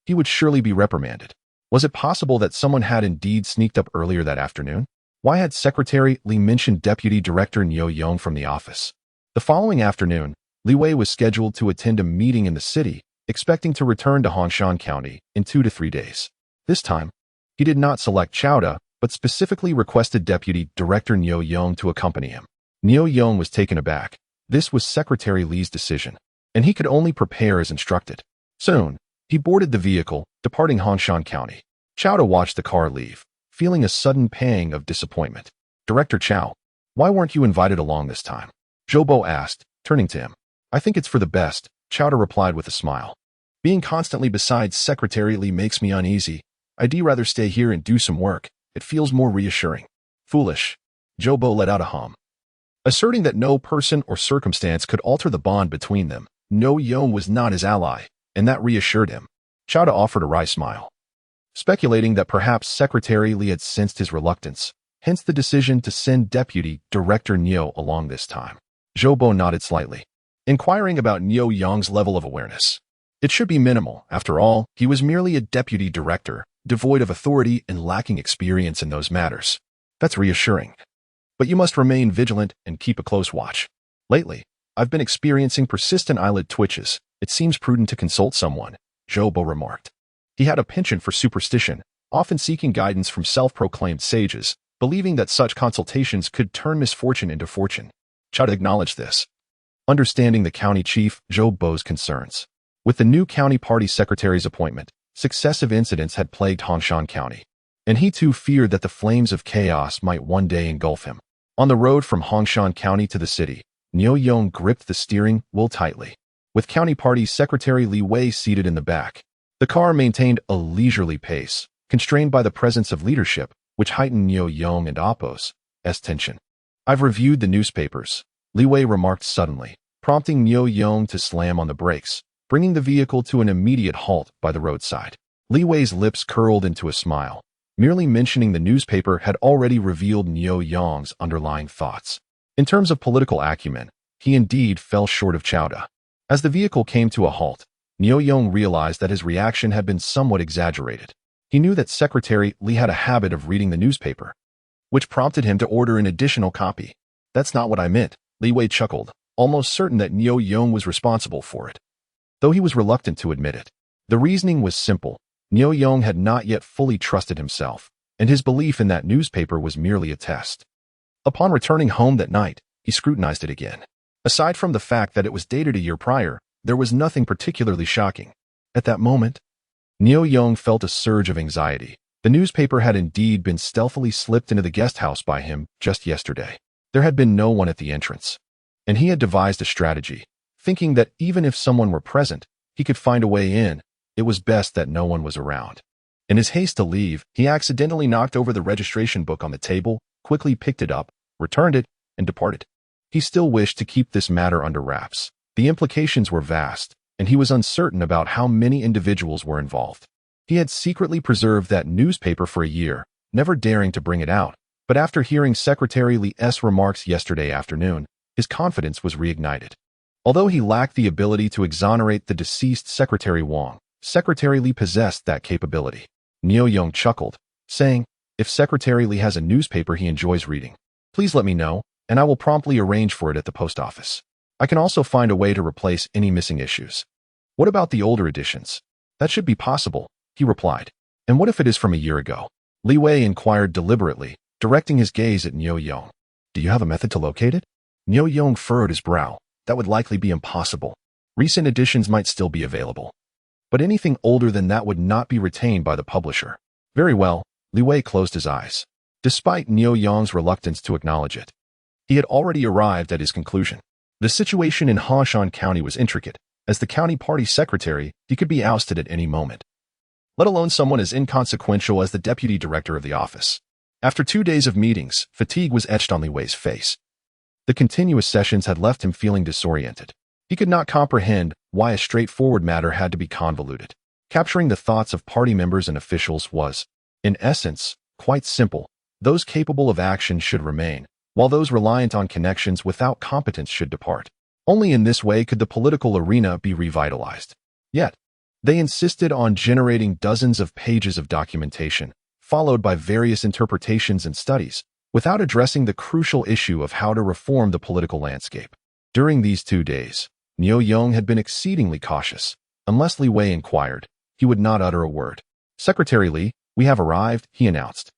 he would surely be reprimanded. Was it possible that someone had indeed sneaked up earlier that afternoon? Why had Secretary Li mentioned Deputy Director Niu Yong from the office? The following afternoon, Li Wei was scheduled to attend a meeting in the city, expecting to return to Hongshan County in 2 to 3 days. This time, he did not select Chowda, but specifically requested Deputy Director Niu Yong to accompany him. Niu Yong was taken aback. This was Secretary Li's decision, and he could only prepare as instructed. Soon, he boarded the vehicle, departing Hongshan County. Chowda watched the car leave, feeling a sudden pang of disappointment. "Director Chow, why weren't you invited along this time?" Zhou Bo asked, turning to him. "I think it's for the best," Chowda replied with a smile. "Being constantly beside Secretary Li makes me uneasy. I'd rather stay here and do some work. It feels more reassuring." "Foolish." Zhou Bo let out a hum, asserting that no person or circumstance could alter the bond between them. Niu Yong was not his ally, and that reassured him. Chowda offered a wry smile, speculating that perhaps Secretary Li had sensed his reluctance, hence the decision to send Deputy Director Niu along this time. Zhou Bo nodded slightly, inquiring about Niu Yong's level of awareness. It should be minimal. After all, he was merely a deputy director, devoid of authority and lacking experience in those matters. That's reassuring. But you must remain vigilant and keep a close watch. Lately, I've been experiencing persistent eyelid twitches. It seems prudent to consult someone, Zhou Bo remarked. He had a penchant for superstition, often seeking guidance from self-proclaimed sages, believing that such consultations could turn misfortune into fortune. Chao acknowledged this, understanding the county chief Zhou Bo's concerns. With the new county party secretary's appointment, successive incidents had plagued Hongshan County, and he too feared that the flames of chaos might one day engulf him. On the road from Hongshan County to the city, Niu Yong gripped the steering wheel tightly. With county party secretary Li Wei seated in the back, the car maintained a leisurely pace, constrained by the presence of leadership, which heightened Niu Yong and Appo's tension. I've reviewed the newspapers, Li Wei remarked suddenly, prompting Niu Yong to slam on the brakes, bringing the vehicle to an immediate halt by the roadside. Li Wei's lips curled into a smile. Merely mentioning the newspaper had already revealed Niu Yong's underlying thoughts. In terms of political acumen, he indeed fell short of Chowda. As the vehicle came to a halt, Niu Yong realized that his reaction had been somewhat exaggerated. He knew that Secretary Li had a habit of reading the newspaper, which prompted him to order an additional copy. That's not what I meant, Li Wei chuckled, almost certain that Niu Yong was responsible for it, though he was reluctant to admit it. The reasoning was simple. Niu Yong had not yet fully trusted himself, and his belief in that newspaper was merely a test. Upon returning home that night, he scrutinized it again. Aside from the fact that it was dated a year prior, there was nothing particularly shocking. At that moment, Niu Yong felt a surge of anxiety. The newspaper had indeed been stealthily slipped into the guest house by him just yesterday. There had been no one at the entrance, and he had devised a strategy, thinking that even if someone were present, he could find a way in. It was best that no one was around. In his haste to leave, he accidentally knocked over the registration book on the table, quickly picked it up, returned it, and departed. He still wished to keep this matter under wraps. The implications were vast, and he was uncertain about how many individuals were involved. He had secretly preserved that newspaper for a year, never daring to bring it out, but after hearing Secretary Li's remarks yesterday afternoon, his confidence was reignited. Although he lacked the ability to exonerate the deceased Secretary Wang, Secretary Li possessed that capability. Niu Yong chuckled, saying, "If Secretary Li has a newspaper he enjoys reading, please let me know, and I will promptly arrange for it at the post office. I can also find a way to replace any missing issues." "What about the older editions?" "That should be possible," he replied. "And what if it is from a year ago?" Li Wei inquired deliberately, directing his gaze at Niu Yong. "Do you have a method to locate it?" Niu Yong furrowed his brow. "That would likely be impossible. Recent editions might still be available, but anything older than that would not be retained by the publisher." "Very well," Li Wei closed his eyes. Despite Niu Yong's reluctance to acknowledge it, he had already arrived at his conclusion. The situation in Hongshan County was intricate. As the county party secretary, he could be ousted at any moment, let alone someone as inconsequential as the deputy director of the office. After 2 days of meetings, fatigue was etched on Li Wei's face. The continuous sessions had left him feeling disoriented. He could not comprehend why a straightforward matter had to be convoluted. Capturing the thoughts of party members and officials was, in essence, quite simple. Those capable of action should remain, while those reliant on connections without competence should depart. Only in this way could the political arena be revitalized. Yet, they insisted on generating dozens of pages of documentation, followed by various interpretations and studies, without addressing the crucial issue of how to reform the political landscape. During these 2 days, Niu Yong had been exceedingly cautious. Unless Li Wei inquired, he would not utter a word. "Secretary Li, we have arrived," he announced.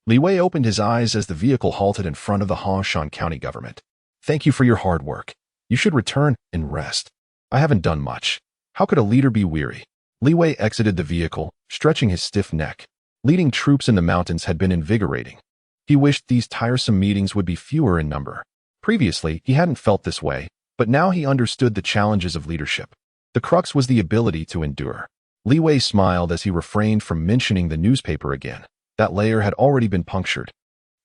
Li Wei opened his eyes as the vehicle halted in front of the Hongshan County government. "Thank you for your hard work. You should return and rest. I haven't done much. How could a leader be weary?" Li Wei exited the vehicle, stretching his stiff neck. Leading troops in the mountains had been invigorating. He wished these tiresome meetings would be fewer in number. Previously, he hadn't felt this way, but now he understood the challenges of leadership. The crux was the ability to endure. Li Wei smiled as he refrained from mentioning the newspaper again. That layer had already been punctured,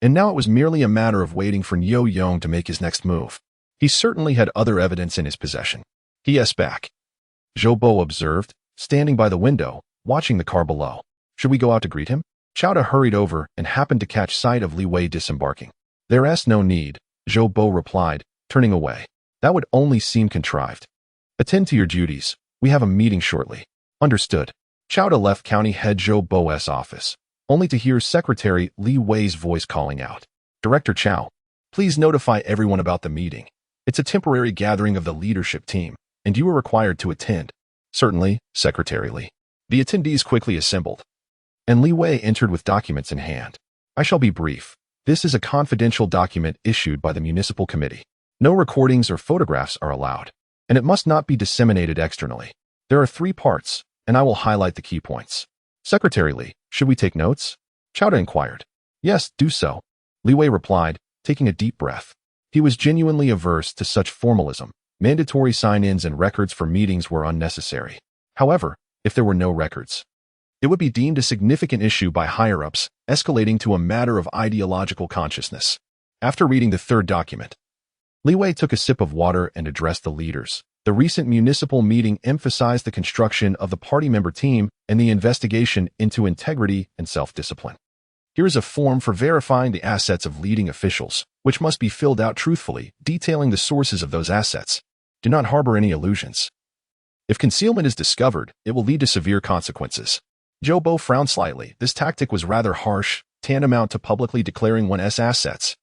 and now it was merely a matter of waiting for Niu Yong to make his next move. He certainly had other evidence in his possession. "He is back," Zhou Bo observed, standing by the window, watching the car below. "Should we go out to greet him?" Chowda hurried over and happened to catch sight of Li Wei disembarking. "There's no need," Zhou Bo replied, turning away. "That would only seem contrived. Attend to your duties. We have a meeting shortly." "Understood." Chowda left County Head Zhou Bo's office, only to hear Secretary Li Wei's voice calling out, "Director Chow, please notify everyone about the meeting." It's a temporary gathering of the leadership team, and you are required to attend. Certainly, Secretary Li. The attendees quickly assembled, and Li Wei entered with documents in hand. I shall be brief. This is a confidential document issued by the municipal committee. No recordings or photographs are allowed, and it must not be disseminated externally. There are 3 parts, and I will highlight the key points. Secretary Li, should we take notes? Chowda inquired. Yes, do so. Li Wei replied, taking a deep breath. He was genuinely averse to such formalism. Mandatory sign-ins and records for meetings were unnecessary. However, if there were no records, it would be deemed a significant issue by higher-ups, escalating to a matter of ideological consciousness. After reading the 3rd document, Li Wei took a sip of water and addressed the leaders. The recent municipal meeting emphasized the construction of the party member team and the investigation into integrity and self-discipline. Here is a form for verifying the assets of leading officials, which must be filled out truthfully, detailing the sources of those assets. Do not harbor any illusions. If concealment is discovered, it will lead to severe consequences. Zhou Bo frowned slightly. This tactic was rather harsh, tantamount to publicly declaring one's assets.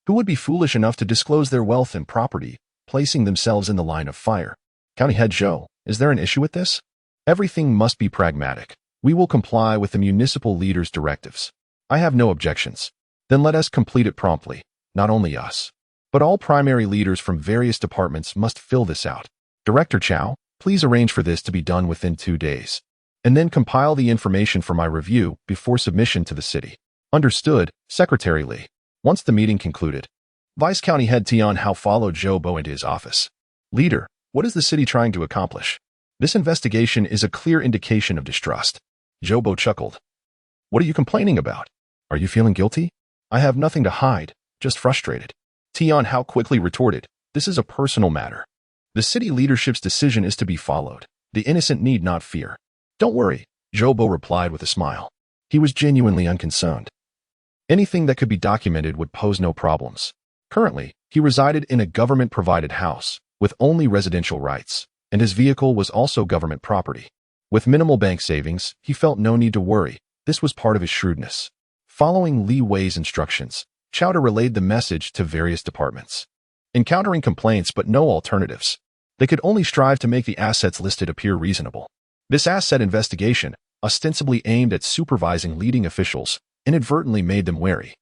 Who would be foolish enough to disclose their wealth and property, placing themselves in the line of fire? County Head Zhou, is there an issue with this? Everything must be pragmatic. We will comply with the municipal leader's directives. I have no objections. Then let us complete it promptly. Not only us, but all primary leaders from various departments must fill this out. Director Chow, please arrange for this to be done within 2 days, and then compile the information for my review before submission to the city. Understood, Secretary Li. Once the meeting concluded, Vice County Head Tian Hao followed Zhou Bo into his office. Leader, what is the city trying to accomplish? This investigation is a clear indication of distrust. Zhou Bo chuckled. What are you complaining about? Are you feeling guilty? I have nothing to hide, just frustrated. Tian Hao quickly retorted, this is a personal matter. The city leadership's decision is to be followed. The innocent need not fear. Don't worry, Zhou Bo replied with a smile. He was genuinely unconcerned. Anything that could be documented would pose no problems. Currently, he resided in a government-provided house, with only residential rights, and his vehicle was also government property. With minimal bank savings, he felt no need to worry. This was part of his shrewdness. Following Li Wei's instructions, Chowda relayed the message to various departments. Encountering complaints but no alternatives, they could only strive to make the assets listed appear reasonable. This asset investigation, ostensibly aimed at supervising leading officials, inadvertently made them wary,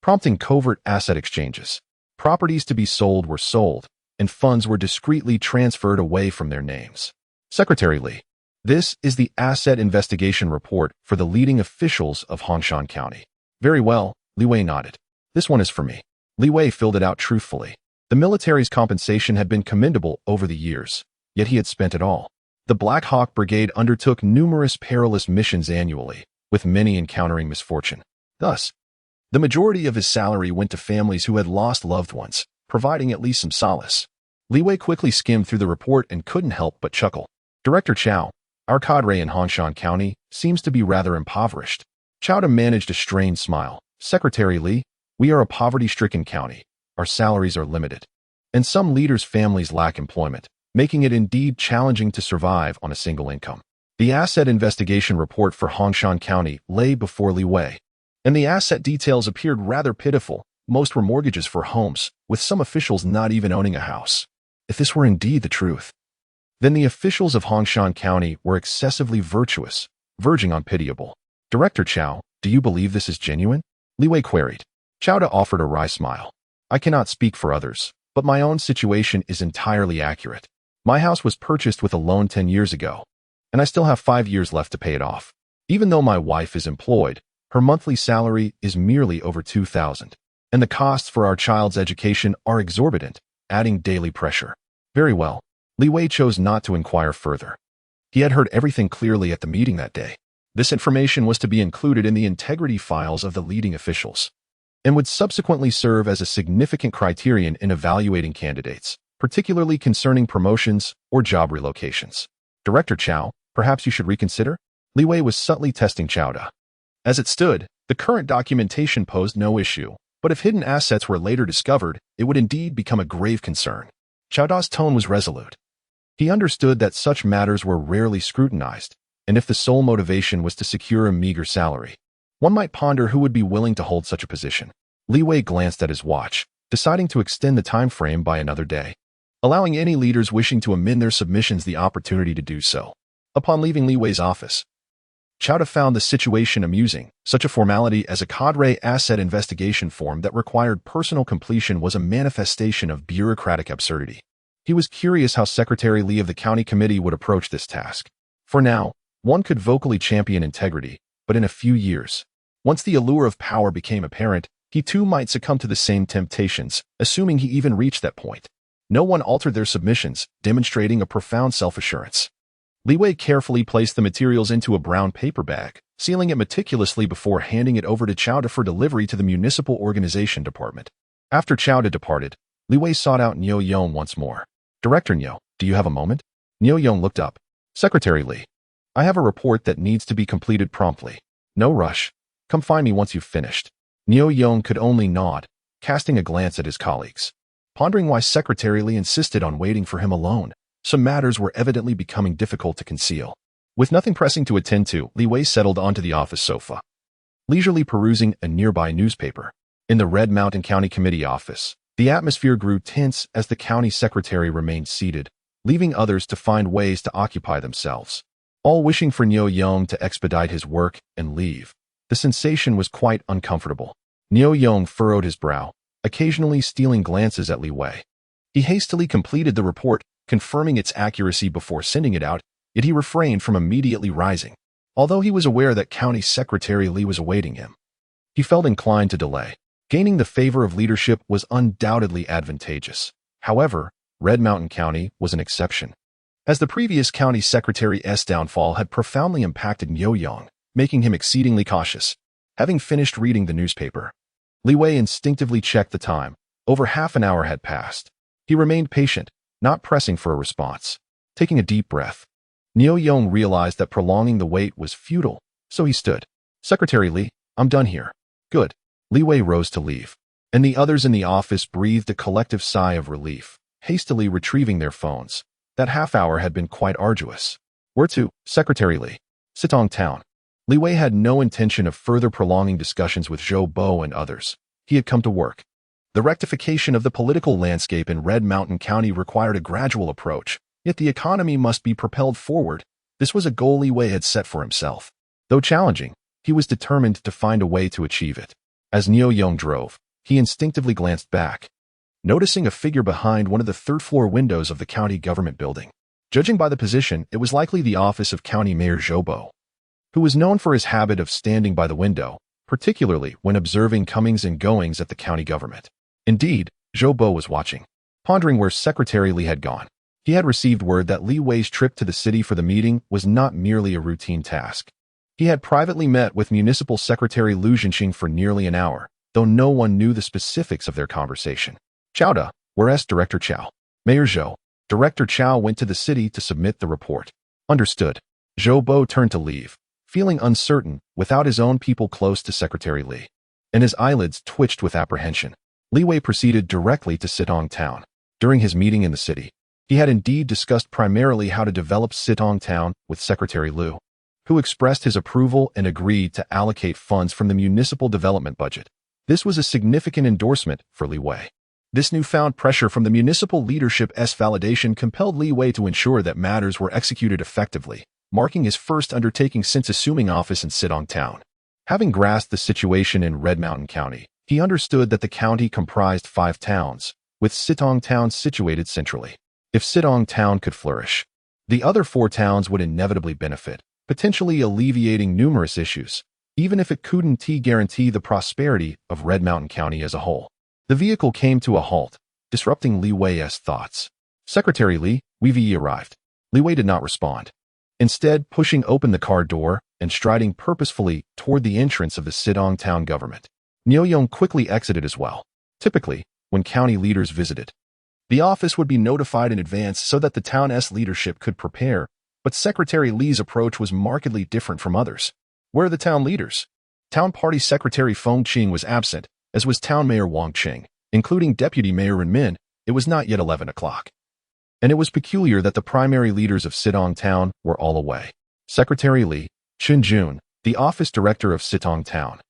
prompting covert asset exchanges. Properties to be sold were sold, and funds were discreetly transferred away from their names. Secretary Li, this is the asset investigation report for the leading officials of Hongshan County. Very well, Li Wei nodded. This one is for me. Li Wei filled it out truthfully. The military's compensation had been commendable over the years, yet he had spent it all. The Black Hawk Brigade undertook numerous perilous missions annually, with many encountering misfortune. Thus, the majority of his salary went to families who had lost loved ones, providing at least some solace. Li Wei quickly skimmed through the report and couldn't help but chuckle. Director Chow, our cadre in Hongshan County seems to be rather impoverished. Chowda managed a strained smile. Secretary Li, we are a poverty-stricken county. Our salaries are limited, and some leaders' families lack employment, making it indeed challenging to survive on a single income. The asset investigation report for Hongshan County lay before Li Wei, and the asset details appeared rather pitiful. Most were mortgages for homes, with some officials not even owning a house. If this were indeed the truth, then the officials of Hongshan County were excessively virtuous, verging on pitiable. Director Chow, do you believe this is genuine? Li Wei queried. Chowda offered a wry smile. I cannot speak for others, but my own situation is entirely accurate. My house was purchased with a loan 10 years ago, and I still have 5 years left to pay it off. Even though my wife is employed, her monthly salary is merely over 2,000, and the costs for our child's education are exorbitant, adding daily pressure. Very well. Li Wei chose not to inquire further. He had heard everything clearly at the meeting that day. This information was to be included in the integrity files of the leading officials, and would subsequently serve as a significant criterion in evaluating candidates, particularly concerning promotions or job relocations. Director Chow, perhaps you should reconsider? Li Wei was subtly testing Chowda. As it stood, the current documentation posed no issue, but if hidden assets were later discovered, it would indeed become a grave concern. Chowda's tone was resolute. He understood that such matters were rarely scrutinized, and if the sole motivation was to secure a meager salary, one might ponder who would be willing to hold such a position. Li Wei glanced at his watch. deciding to extend the time frame by another day, allowing any leaders wishing to amend their submissions the opportunity to do so. Upon leaving Li Wei's office, Chowda found the situation amusing. Such a formality as a cadre asset investigation form that required personal completion was a manifestation of bureaucratic absurdity. He was curious how Secretary Li of the county committee would approach this task. For now, one could vocally champion integrity, but in a few years, once the allure of power became apparent, he too might succumb to the same temptations, assuming he even reached that point. No one altered their submissions, demonstrating a profound self-assurance. Li Wei carefully placed the materials into a brown paper bag, sealing it meticulously before handing it over to Chowda for delivery to the Municipal Organization Department. After Chowda departed, Li Wei sought out Niu Yong once more. "Director Niu, do you have a moment?" Niu Yong looked up. "Secretary Li, I have a report that needs to be completed promptly. No rush. Come find me once you've finished." Niu Yong could only nod, casting a glance at his colleagues. Pondering why Secretary Li insisted on waiting for him alone, some matters were evidently becoming difficult to conceal. With nothing pressing to attend to, Li Wei settled onto the office sofa, leisurely perusing a nearby newspaper. In the Red Mountain County Committee office, the atmosphere grew tense as the county secretary remained seated, leaving others to find ways to occupy themselves, all wishing for Niu Yong to expedite his work and leave. The sensation was quite uncomfortable. Niu Yong furrowed his brow, occasionally stealing glances at Li Wei. He hastily completed the report, confirming its accuracy before sending it out, yet he refrained from immediately rising. Although he was aware that County Secretary Li was awaiting him, he felt inclined to delay. Gaining the favor of leadership was undoubtedly advantageous. However, Red Mountain County was an exception, as the previous county secretary's downfall had profoundly impacted Niu Yong, making him exceedingly cautious. Having finished reading the newspaper, Li Wei instinctively checked the time. Over half an hour had passed. He remained patient, not pressing for a response. Taking a deep breath, Niu Yong realized that prolonging the wait was futile, so he stood. "Secretary Li, I'm done here." "Good." Li Wei rose to leave, and the others in the office breathed a collective sigh of relief, hastily retrieving their phones. That half hour had been quite arduous. "Where to, Secretary Li?" "Sitong Town." Li Wei had no intention of further prolonging discussions with Zhou Bo and others. He had come to work. The rectification of the political landscape in Red Mountain County required a gradual approach, yet the economy must be propelled forward. This was a goal Li Wei had set for himself. Though challenging, he was determined to find a way to achieve it. As Niu Yong drove, he instinctively glanced back, noticing a figure behind one of the third-floor windows of the county government building. Judging by the position, it was likely the office of County Mayor Zhou Bo, who was known for his habit of standing by the window, particularly when observing comings and goings at the county government. Indeed, Zhou Bo was watching, pondering where Secretary Li had gone. He had received word that Li Wei's trip to the city for the meeting was not merely a routine task. He had privately met with Municipal Secretary Lu Zhenxing for nearly an hour, though no one knew the specifics of their conversation. "Chowda, where's Director Chow?" "Mayor Zhou." Director Chow went to the city to submit the report. "Understood." Zhou Bo turned to leave, feeling uncertain without his own people close to Secretary Li, and his eyelids twitched with apprehension. Li Wei proceeded directly to Sitong Town. During his meeting in the city, he had indeed discussed primarily how to develop Sitong Town with Secretary Lu, who expressed his approval and agreed to allocate funds from the municipal development budget. This was a significant endorsement for Li Wei. This newfound pressure from the municipal leadership's validation compelled Li Wei to ensure that matters were executed effectively, marking his first undertaking since assuming office in Sitong Town. Having grasped the situation in Red Mountain County, he understood that the county comprised 5 towns, with Sitong Town situated centrally. If Sitong Town could flourish, the other 4 towns would inevitably benefit, potentially alleviating numerous issues, even if it couldn't guarantee the prosperity of Red Mountain County as a whole. The vehicle came to a halt, disrupting Li Wei's thoughts. "Secretary Li, we've arrived." Li Wei did not respond, instead pushing open the car door and striding purposefully toward the entrance of the Sitong Town government. Niu Yong quickly exited as well. Typically, when county leaders visited, the office would be notified in advance so that the town's leadership could prepare, but Secretary Li's approach was markedly different from others. Where are the town leaders? Town Party Secretary Feng Qing was absent, as was Town Mayor Wang Qing, including Deputy Mayor Ren Min. It was not yet 11 o'clock, and it was peculiar that the primary leaders of Sitong Town were all away. Secretary Li, Chun Jun, the office director of Sitong Town,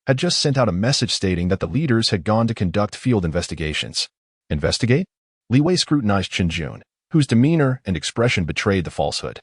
had just sent out a message stating that the leaders had gone to conduct field investigations. Investigate? Li Wei scrutinized Chen Jun, whose demeanor and expression betrayed the falsehood.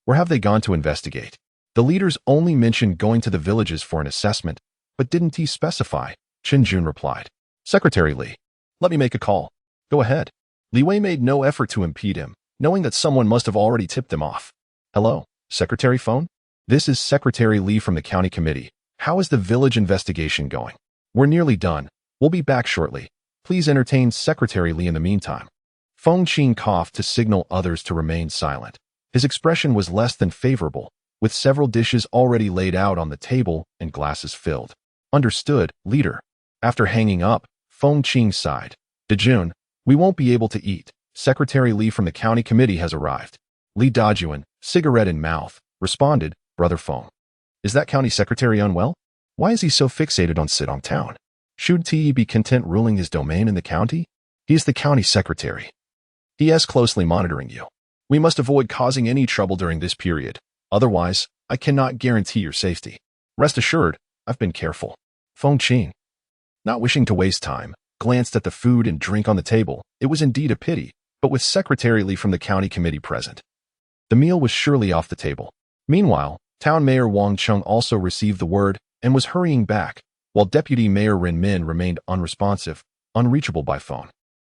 Where have they gone to investigate? The leaders only mentioned going to the villages for an assessment, but didn't he specify? Chen Jun replied. Secretary Li, let me make a call. Go ahead. Li Wei made no effort to impede him, knowing that someone must have already tipped him off. Hello, Secretary phone? This is Secretary Li from the county committee. How is the village investigation going? We're nearly done. We'll be back shortly. Please entertain Secretary Li in the meantime. Feng Qing coughed to signal others to remain silent. His expression was less than favorable, with several dishes already laid out on the table and glasses filled. Understood, leader. After hanging up, Feng Qing sighed. Dejun, we won't be able to eat. Secretary Li from the county committee has arrived. Li Dajuan, cigarette in mouth, responded, Brother Feng. Is that county secretary unwell? Why is he so fixated on Sidong Town? Should he be content ruling his domain in the county? He is the county secretary. He is closely monitoring you. We must avoid causing any trouble during this period. Otherwise, I cannot guarantee your safety. Rest assured, I've been careful. Feng Qing, not wishing to waste time, glanced at the food and drink on the table. It was indeed a pity, but with Secretary Li from the county committee present, the meal was surely off the table. Meanwhile, Town Mayor Wang Chung also received the word and was hurrying back, while Deputy Mayor Rin Min remained unresponsive, unreachable by phone.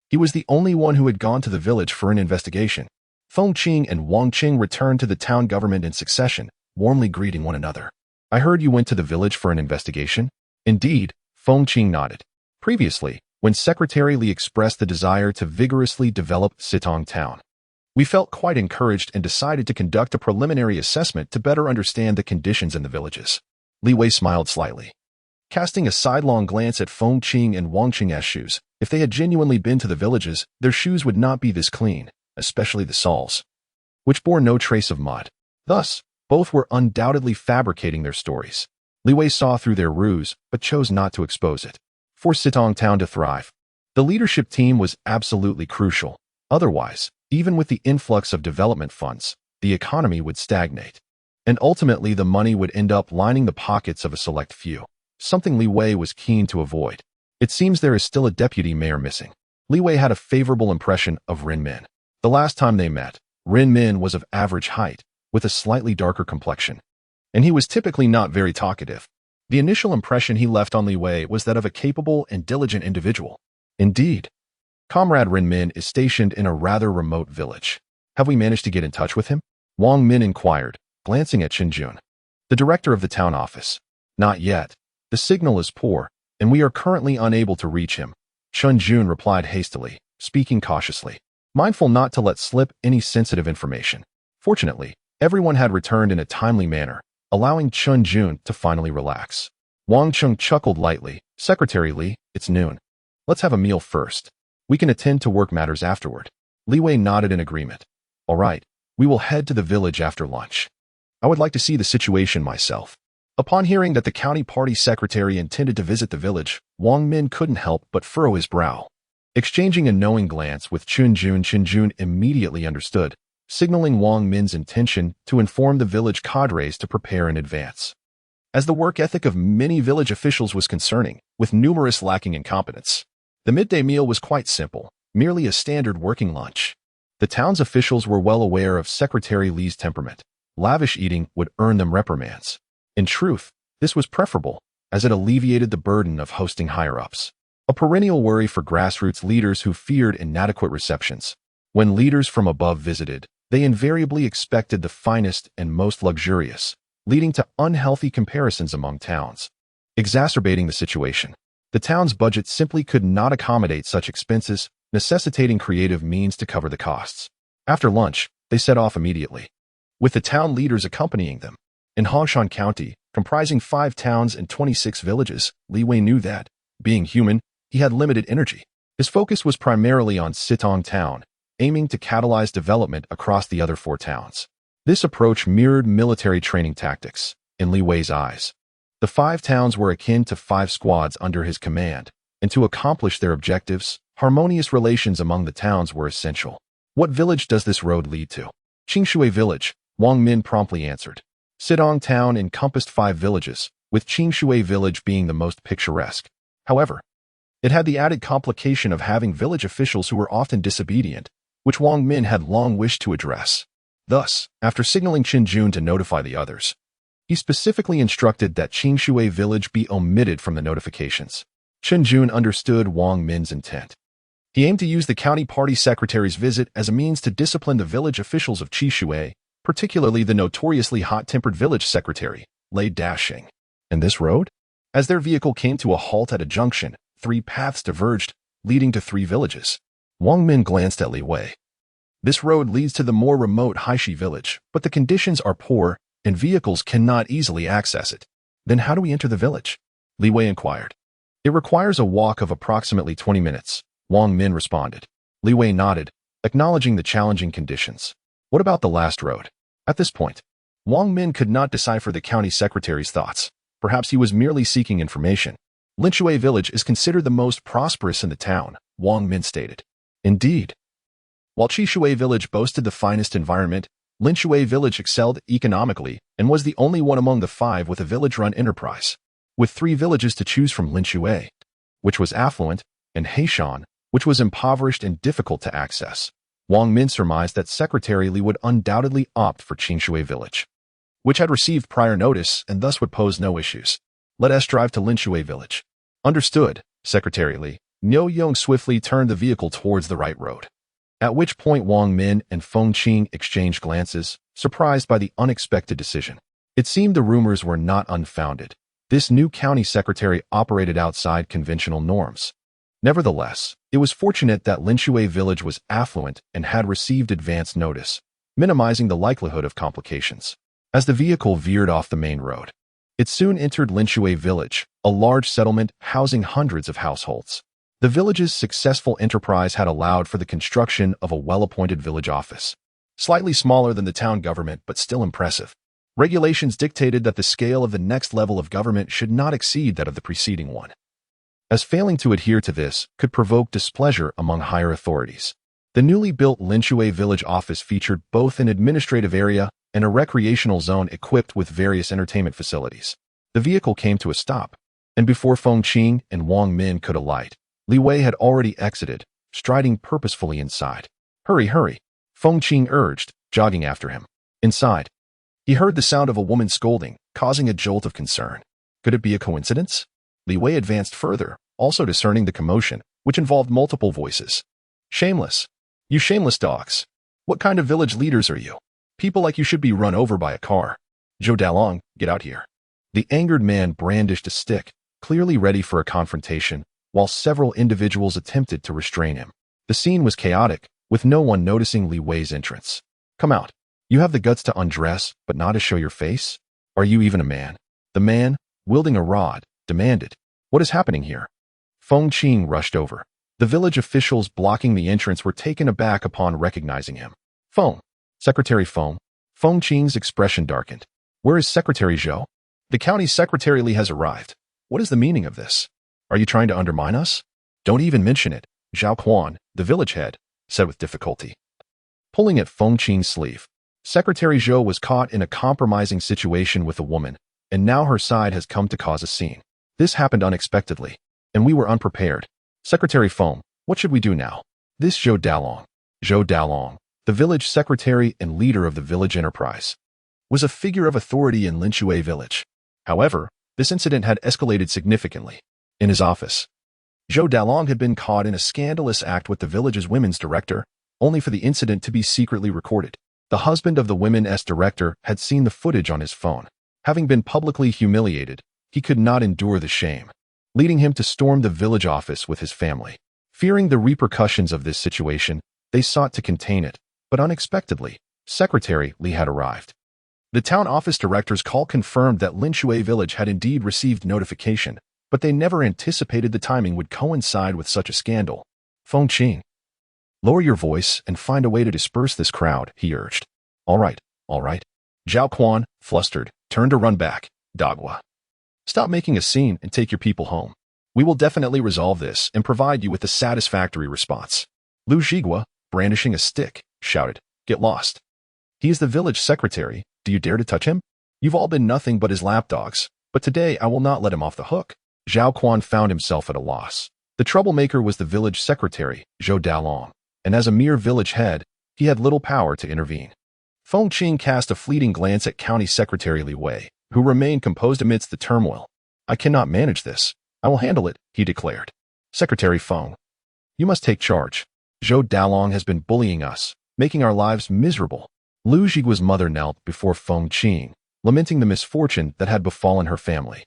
He was the only one who had gone to the village for an investigation. Feng Qing and Wang Qing returned to the town government in succession, warmly greeting one another. I heard you went to the village for an investigation? Indeed, Feng Qing nodded. Previously, when Secretary Li expressed the desire to vigorously develop Sitong Town, we felt quite encouraged and decided to conduct a preliminary assessment to better understand the conditions in the villages. Li Wei smiled slightly, casting a sidelong glance at Feng Qing and Wang Qing's shoes. If they had genuinely been to the villages, their shoes would not be this clean, especially the soles, which bore no trace of mud. Thus, both were undoubtedly fabricating their stories. Li Wei saw through their ruse, but chose not to expose it. For Sitong Town to thrive, the leadership team was absolutely crucial. Otherwise, even with the influx of development funds, the economy would stagnate. And ultimately the money would end up lining the pockets of a select few, something Li Wei was keen to avoid. It seems there is still a deputy mayor missing. Li Wei had a favorable impression of Rin Min. The last time they met, Rin Min was of average height, with a slightly darker complexion, and he was typically not very talkative. The initial impression he left on Li Wei was that of a capable and diligent individual. Indeed, Comrade Rin Min is stationed in a rather remote village. Have we managed to get in touch with him? Wang Min inquired, glancing at Chen Jun, the director of the town office. Not yet. The signal is poor, and we are currently unable to reach him. Chen Jun replied hastily, speaking cautiously, mindful not to let slip any sensitive information. Fortunately, everyone had returned in a timely manner, allowing Chen Jun to finally relax. Wang Chung chuckled lightly. Secretary Li, it's noon. Let's have a meal first. We can attend to work matters afterward. Li Wei nodded in agreement. All right, we will head to the village after lunch. I would like to see the situation myself. Upon hearing that the county party secretary intended to visit the village, Wang Min couldn't help but furrow his brow. Exchanging a knowing glance with Chen Jun immediately understood, signaling Wang Min's intention to inform the village cadres to prepare in advance. As the work ethic of many village officials was concerning, with numerous lacking in competence, the midday meal was quite simple, merely a standard working lunch. The town's officials were well aware of Secretary Li's temperament. Lavish eating would earn them reprimands. In truth, this was preferable, as it alleviated the burden of hosting higher-ups, a perennial worry for grassroots leaders who feared inadequate receptions. When leaders from above visited, they invariably expected the finest and most luxurious, leading to unhealthy comparisons among towns. Exacerbating the situation, the town's budget simply could not accommodate such expenses, necessitating creative means to cover the costs. After lunch, they set off immediately, with the town leaders accompanying them. In Hongshan County, comprising 5 towns and 26 villages, Li Wei knew that, being human, he had limited energy. His focus was primarily on Sitong Town, aiming to catalyze development across the other 4 towns. This approach mirrored military training tactics, in Li Wei's eyes. The 5 towns were akin to 5 squads under his command, and to accomplish their objectives, harmonious relations among the towns were essential. What village does this road lead to? Qingshui Village, Wang Min promptly answered. Sitong Town encompassed 5 villages, with Qingshui village being the most picturesque. However, it had the added complication of having village officials who were often disobedient, which Wang Min had long wished to address. Thus, after signaling Qin Jun to notify the others, he specifically instructed that Qingshui village be omitted from the notifications. Qin Jun understood Wang Min's intent. He aimed to use the county party secretary's visit as a means to discipline the village officials of Qishui, particularly the notoriously hot-tempered village secretary, Lei Dashing. And this road? As their vehicle came to a halt at a junction, 3 paths diverged, leading to 3 villages. Wang Min glanced at Li Wei. This road leads to the more remote Haishi village, but the conditions are poor and vehicles cannot easily access it. Then how do we enter the village? Li Wei inquired. It requires a walk of approximately 20 minutes, Wang Min responded. Li Wei nodded, acknowledging the challenging conditions. What about the last road? At this point, Wang Min could not decipher the county secretary's thoughts. Perhaps he was merely seeking information. Linshui village is considered the most prosperous in the town, Wang Min stated. Indeed. While Qishui village boasted the finest environment, Linshui village excelled economically and was the only one among the 5 with a village-run enterprise. With 3 villages to choose from, Linshui, which was affluent, and Hongshan, which was impoverished and difficult to access, Wang Min surmised that Secretary Li would undoubtedly opt for Qingshui village, which had received prior notice and thus would pose no issues. Let us drive to Linshui village. Understood, Secretary Li. Niu Yong swiftly turned the vehicle towards the right road. At which point Wang Min and Feng Qing exchanged glances, surprised by the unexpected decision. It seemed the rumors were not unfounded. This new county secretary operated outside conventional norms. Nevertheless, it was fortunate that Linshui village was affluent and had received advance notice, minimizing the likelihood of complications. As the vehicle veered off the main road, it soon entered Linshui village, a large settlement housing hundreds of households. The village's successful enterprise had allowed for the construction of a well-appointed village office. Slightly smaller than the town government, but still impressive. Regulations dictated that the scale of the next level of government should not exceed that of the preceding one, as failing to adhere to this could provoke displeasure among higher authorities. The newly built Linshui village office featured both an administrative area and a recreational zone equipped with various entertainment facilities. The vehicle came to a stop, and before Feng Qing and Wang Min could alight, Li Wei had already exited, striding purposefully inside. Hurry, hurry, Feng Qing urged, jogging after him. Inside, he heard the sound of a woman scolding, causing a jolt of concern. Could it be a coincidence? Li Wei advanced further, also discerning the commotion, which involved multiple voices. Shameless. You shameless dogs. What kind of village leaders are you? People like you should be run over by a car. Zhou Dalong, get out here. The angered man brandished a stick, clearly ready for a confrontation, while several individuals attempted to restrain him. The scene was chaotic, with no one noticing Li Wei's entrance. Come out. You have the guts to undress, but not to show your face? Are you even a man? The man, wielding a rod, demanded. What is happening here? Feng Qing rushed over. The village officials blocking the entrance were taken aback upon recognizing him. Feng. Secretary Feng. Feng Qing's expression darkened. Where is Secretary Zhou? The county secretary Li has arrived. What is the meaning of this? Are you trying to undermine us? Don't even mention it, Zhao Quan, the village head, said with difficulty. Pulling at Feng Qing's sleeve, Secretary Zhou was caught in a compromising situation with a woman, and now her side has come to cause a scene. This happened unexpectedly, and we were unprepared. Secretary Feng, what should we do now? This Zhou Dalong, the village secretary and leader of the village enterprise, was a figure of authority in Linshui village. However, this incident had escalated significantly. In his office, Zhou Dalong had been caught in a scandalous act with the village's women's director, only for the incident to be secretly recorded. The husband of the women's director had seen the footage on his phone. Having been publicly humiliated, he could not endure the shame, leading him to storm the village office with his family. Fearing the repercussions of this situation, they sought to contain it, but unexpectedly, Secretary Li had arrived. The town office director's call confirmed that Linshui village had indeed received notification, but they never anticipated the timing would coincide with such a scandal. Feng Qing. Lower your voice and find a way to disperse this crowd, he urged. All right. Zhao Quan, flustered, turned to run back. Dagua. Stop making a scene and take your people home. We will definitely resolve this and provide you with a satisfactory response. Lu Zhigua, brandishing a stick, shouted, Get lost. He is the village secretary. Do you dare to touch him? You've all been nothing but his lapdogs. But today I will not let him off the hook. Zhao Quan found himself at a loss. The troublemaker was the village secretary, Zhou Dalong, and as a mere village head, he had little power to intervene. Feng Qing cast a fleeting glance at County Secretary Li Wei, who remained composed amidst the turmoil. I cannot manage this. I will handle it, he declared. Secretary Feng, you must take charge. Zhou Dalong has been bullying us, making our lives miserable. Lu Jigua's mother knelt before Feng Qing, lamenting the misfortune that had befallen her family.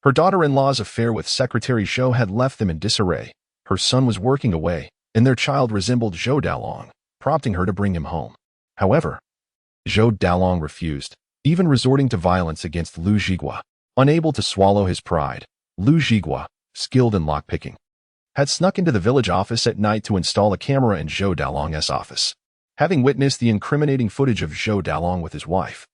Her daughter-in-law's affair with Secretary Zhou had left them in disarray. Her son was working away, and their child resembled Zhou Dalong, prompting her to bring him home. However, Zhou Dalong refused, even resorting to violence against Lu Jigua. Unable to swallow his pride, Lu Jigua, skilled in lockpicking, had snuck into the village office at night to install a camera in Zhou Dalong's office. Having witnessed the incriminating footage of Zhou Dalong with his wife,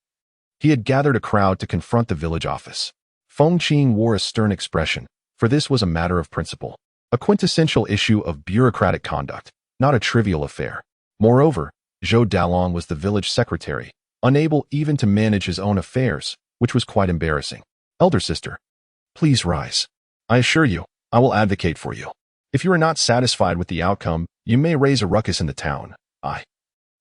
he had gathered a crowd to confront the village office. Feng Qing wore a stern expression, for this was a matter of principle, a quintessential issue of bureaucratic conduct, not a trivial affair. Moreover, Zhou Dalong was the village secretary, unable even to manage his own affairs, which was quite embarrassing. Elder sister, please rise. I assure you, I will advocate for you. If you are not satisfied with the outcome, you may raise a ruckus in the town. I,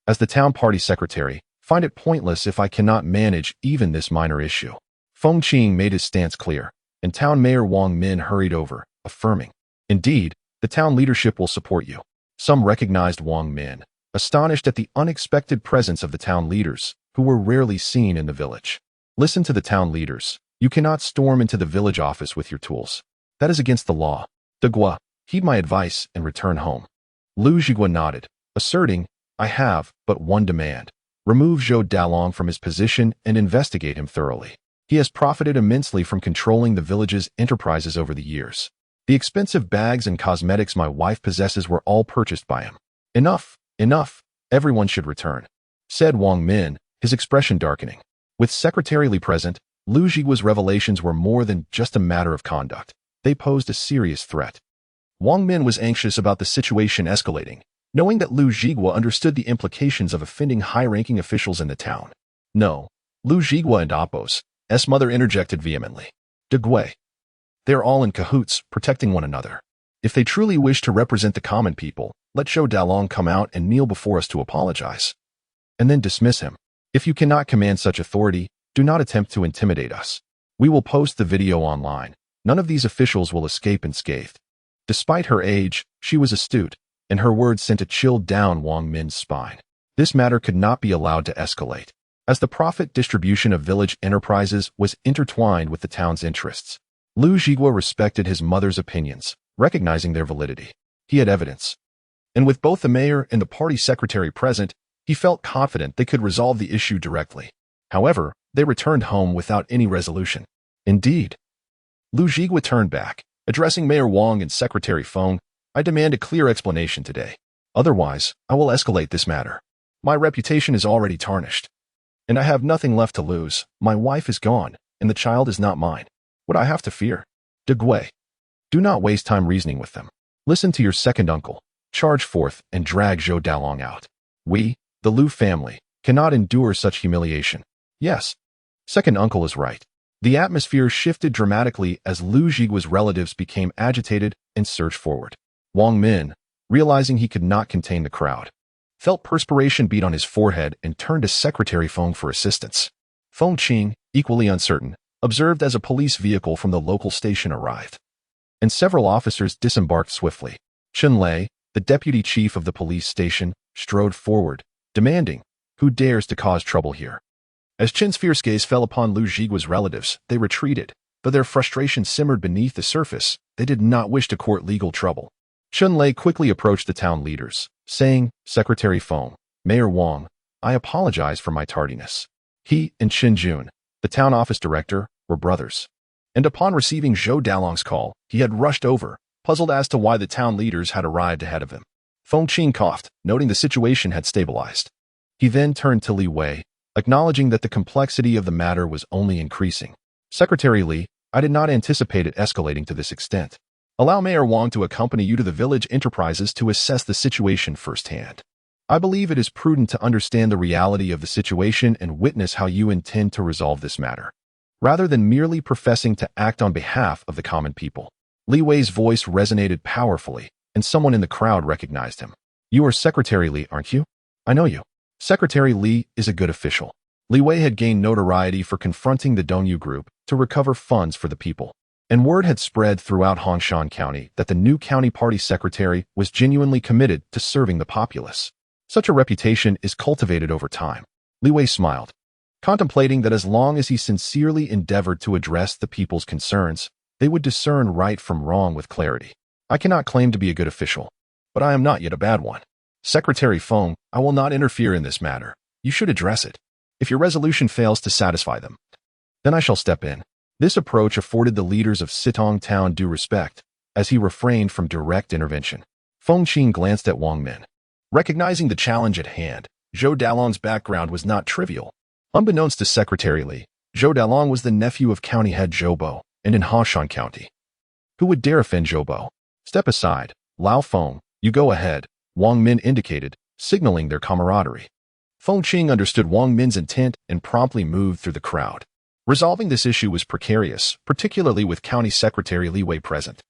as the town party secretary, find it pointless if I cannot manage even this minor issue. Feng Qing made his stance clear, and Town Mayor Wang Min hurried over, affirming, indeed, the town leadership will support you. Some recognized Wang Min, astonished at the unexpected presence of the town leaders, who were rarely seen in the village. Listen to the town leaders. You cannot storm into the village office with your tools. That is against the law. De Gua, heed my advice and return home. Lu Jigua nodded, asserting, I have but one demand. Remove Zhou Dalong from his position and investigate him thoroughly. He has profited immensely from controlling the village's enterprises over the years. The expensive bags and cosmetics my wife possesses were all purchased by him. Enough, enough, everyone should return, said Wang Min, his expression darkening. With Secretary Li present, Lu Jigua's revelations were more than just a matter of conduct. They posed a serious threat. Wang Min was anxious about the situation escalating, knowing that Lu Jigua understood the implications of offending high-ranking officials in the town. No, Lu Jigua and Apos, S. mother interjected vehemently. De Gui. They are all in cahoots, protecting one another. If they truly wish to represent the common people, let Zhou Dalong come out and kneel before us to apologize. And then dismiss him. If you cannot command such authority, do not attempt to intimidate us. We will post the video online. None of these officials will escape unscathed. Despite her age, she was astute, and her words sent a chill down Wang Min's spine. This matter could not be allowed to escalate, as the profit distribution of village enterprises was intertwined with the town's interests. Lu Jigua respected his mother's opinions, recognizing their validity. He had evidence. And with both the mayor and the party secretary present, he felt confident they could resolve the issue directly. However, they returned home without any resolution. Indeed. Lu Jigua turned back, addressing Mayor Wang and Secretary Feng. I demand a clear explanation today. Otherwise, I will escalate this matter. My reputation is already tarnished. And I have nothing left to lose. My wife is gone, and the child is not mine. What I have to fear? De Gui. Do not waste time reasoning with them. Listen to your second uncle. Charge forth and drag Zhou Dalong out. We, the Lu family, cannot endure such humiliation. Yes. Second uncle is right. The atmosphere shifted dramatically as Lu Jigua's relatives became agitated and surged forward. Wang Min, realizing he could not contain the crowd, felt perspiration beat on his forehead and turned to Secretary Feng for assistance. Feng Qing, equally uncertain, observed as a police vehicle from the local station arrived, and several officers disembarked swiftly. Chen Lei, the deputy chief of the police station, strode forward, demanding, who dares to cause trouble here? As Chen's fierce gaze fell upon Lu Jigua's relatives, they retreated. Though their frustration simmered beneath the surface, they did not wish to court legal trouble. Chen Lei quickly approached the town leaders, saying, Secretary Feng, Mayor Wang, I apologize for my tardiness. He and Chen Jun, the town office director, were brothers. And upon receiving Zhou Dalong's call, he had rushed over, puzzled as to why the town leaders had arrived ahead of him. Feng Qing coughed, noting the situation had stabilized. He then turned to Li Wei, acknowledging that the complexity of the matter was only increasing. Secretary Li, I did not anticipate it escalating to this extent. Allow Mayor Wang to accompany you to the village enterprises to assess the situation firsthand. I believe it is prudent to understand the reality of the situation and witness how you intend to resolve this matter. rather than merely professing to act on behalf of the common people. Li Wei's voice resonated powerfully, and someone in the crowd recognized him. "You are Secretary Li, aren't you? I know you." Secretary Li is a good official. Li Wei had gained notoriety for confronting the Dongyu group to recover funds for the people, and word had spread throughout Hongshan County that the new county party secretary was genuinely committed to serving the populace. Such a reputation is cultivated over time. Li Wei smiled, contemplating that as long as he sincerely endeavored to address the people's concerns, they would discern right from wrong with clarity. "I cannot claim to be a good official, but I am not yet a bad one. Secretary Feng, I will not interfere in this matter. You should address it. If your resolution fails to satisfy them, then I shall step in." This approach afforded the leaders of Sitong Town due respect, as he refrained from direct intervention. Feng Qing glanced at Wang Min. Recognizing the challenge at hand, Zhou Dalong's background was not trivial. Unbeknownst to Secretary Li, Zhou Dalong was the nephew of County Head Zhou Bo, and in Hongshan County. Who would dare offend Zhou Bo? "Step aside, Lao Feng, you go ahead," Wang Min indicated, signaling their camaraderie. Feng Qing understood Wang Min's intent and promptly moved through the crowd. Resolving this issue was precarious, particularly with County Secretary Li Wei present.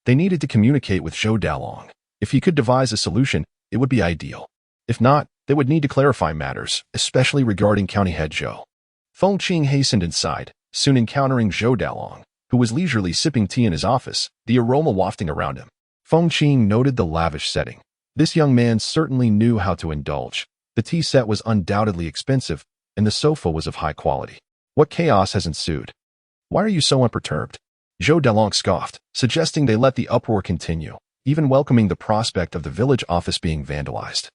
They needed to communicate with Zhou Dalong. If he could devise a solution, it would be ideal. If not, they would need to clarify matters, especially regarding County Head Zhou. Feng Qing hastened inside, soon encountering Zhou Dalong, who was leisurely sipping tea in his office, the aroma wafting around him. Feng Qing noted the lavish setting. This young man certainly knew how to indulge. The tea set was undoubtedly expensive, and the sofa was of high quality. What chaos has ensued? "Why are you so unperturbed?" Zhou Dalong scoffed, suggesting they let the uproar continue, even welcoming the prospect of the village office being vandalized,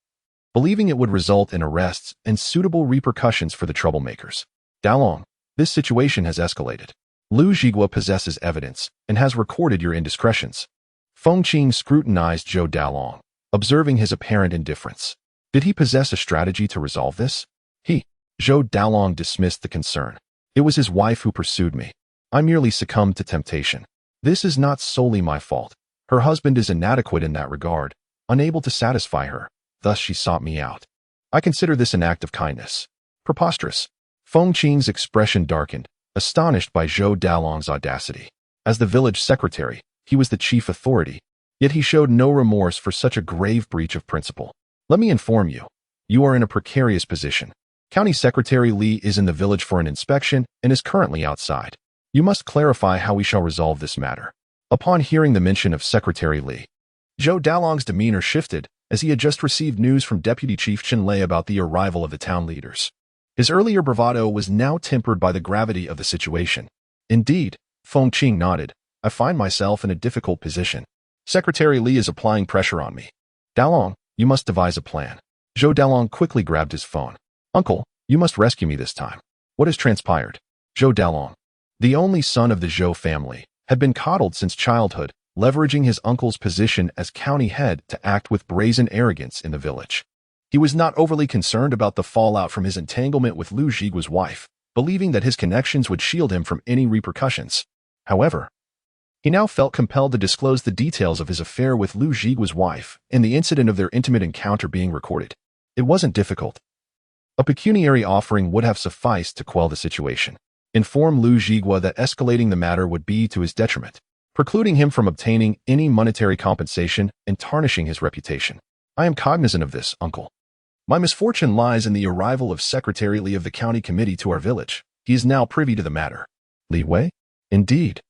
believing it would result in arrests and suitable repercussions for the troublemakers. "Dalong, this situation has escalated. Lu Zhigua possesses evidence and has recorded your indiscretions." Feng Qing scrutinized Zhou Dalong, observing his apparent indifference. Did he possess a strategy to resolve this? Zhou Dalong dismissed the concern. "It was his wife who pursued me. I merely succumbed to temptation. This is not solely my fault. Her husband is inadequate in that regard, unable to satisfy her. Thus she sought me out. I consider this an act of kindness." "Preposterous." Feng Qing's expression darkened, astonished by Zhou Dalong's audacity. As the village secretary, he was the chief authority, yet he showed no remorse for such a grave breach of principle. "Let me inform you, you are in a precarious position. County Secretary Li is in the village for an inspection and is currently outside. You must clarify how we shall resolve this matter." Upon hearing the mention of Secretary Li, Zhou Dalong's demeanor shifted, as he had just received news from Deputy Chief Chen Lei about the arrival of the town leaders. His earlier bravado was now tempered by the gravity of the situation. "Indeed," Feng Qing nodded, "I find myself in a difficult position. Secretary Li is applying pressure on me. Dalong, you must devise a plan." Zhou Dalong quickly grabbed his phone. "Uncle, you must rescue me this time. What has transpired?" Zhou Dalong, the only son of the Zhou family, had been coddled since childhood, leveraging his uncle's position as county head to act with brazen arrogance in the village. He was not overly concerned about the fallout from his entanglement with Lu Zhigua's wife, believing that his connections would shield him from any repercussions. However, he now felt compelled to disclose the details of his affair with Lu Zhigua's wife and the incident of their intimate encounter being recorded. It wasn't difficult. A pecuniary offering would have sufficed to quell the situation. Inform Lu Zhigua that escalating the matter would be to his detriment, precluding him from obtaining any monetary compensation and tarnishing his reputation. "I am cognizant of this, uncle. My misfortune lies in the arrival of Secretary Li of the county committee to our village. He is now privy to the matter." "Li Wei? Indeed.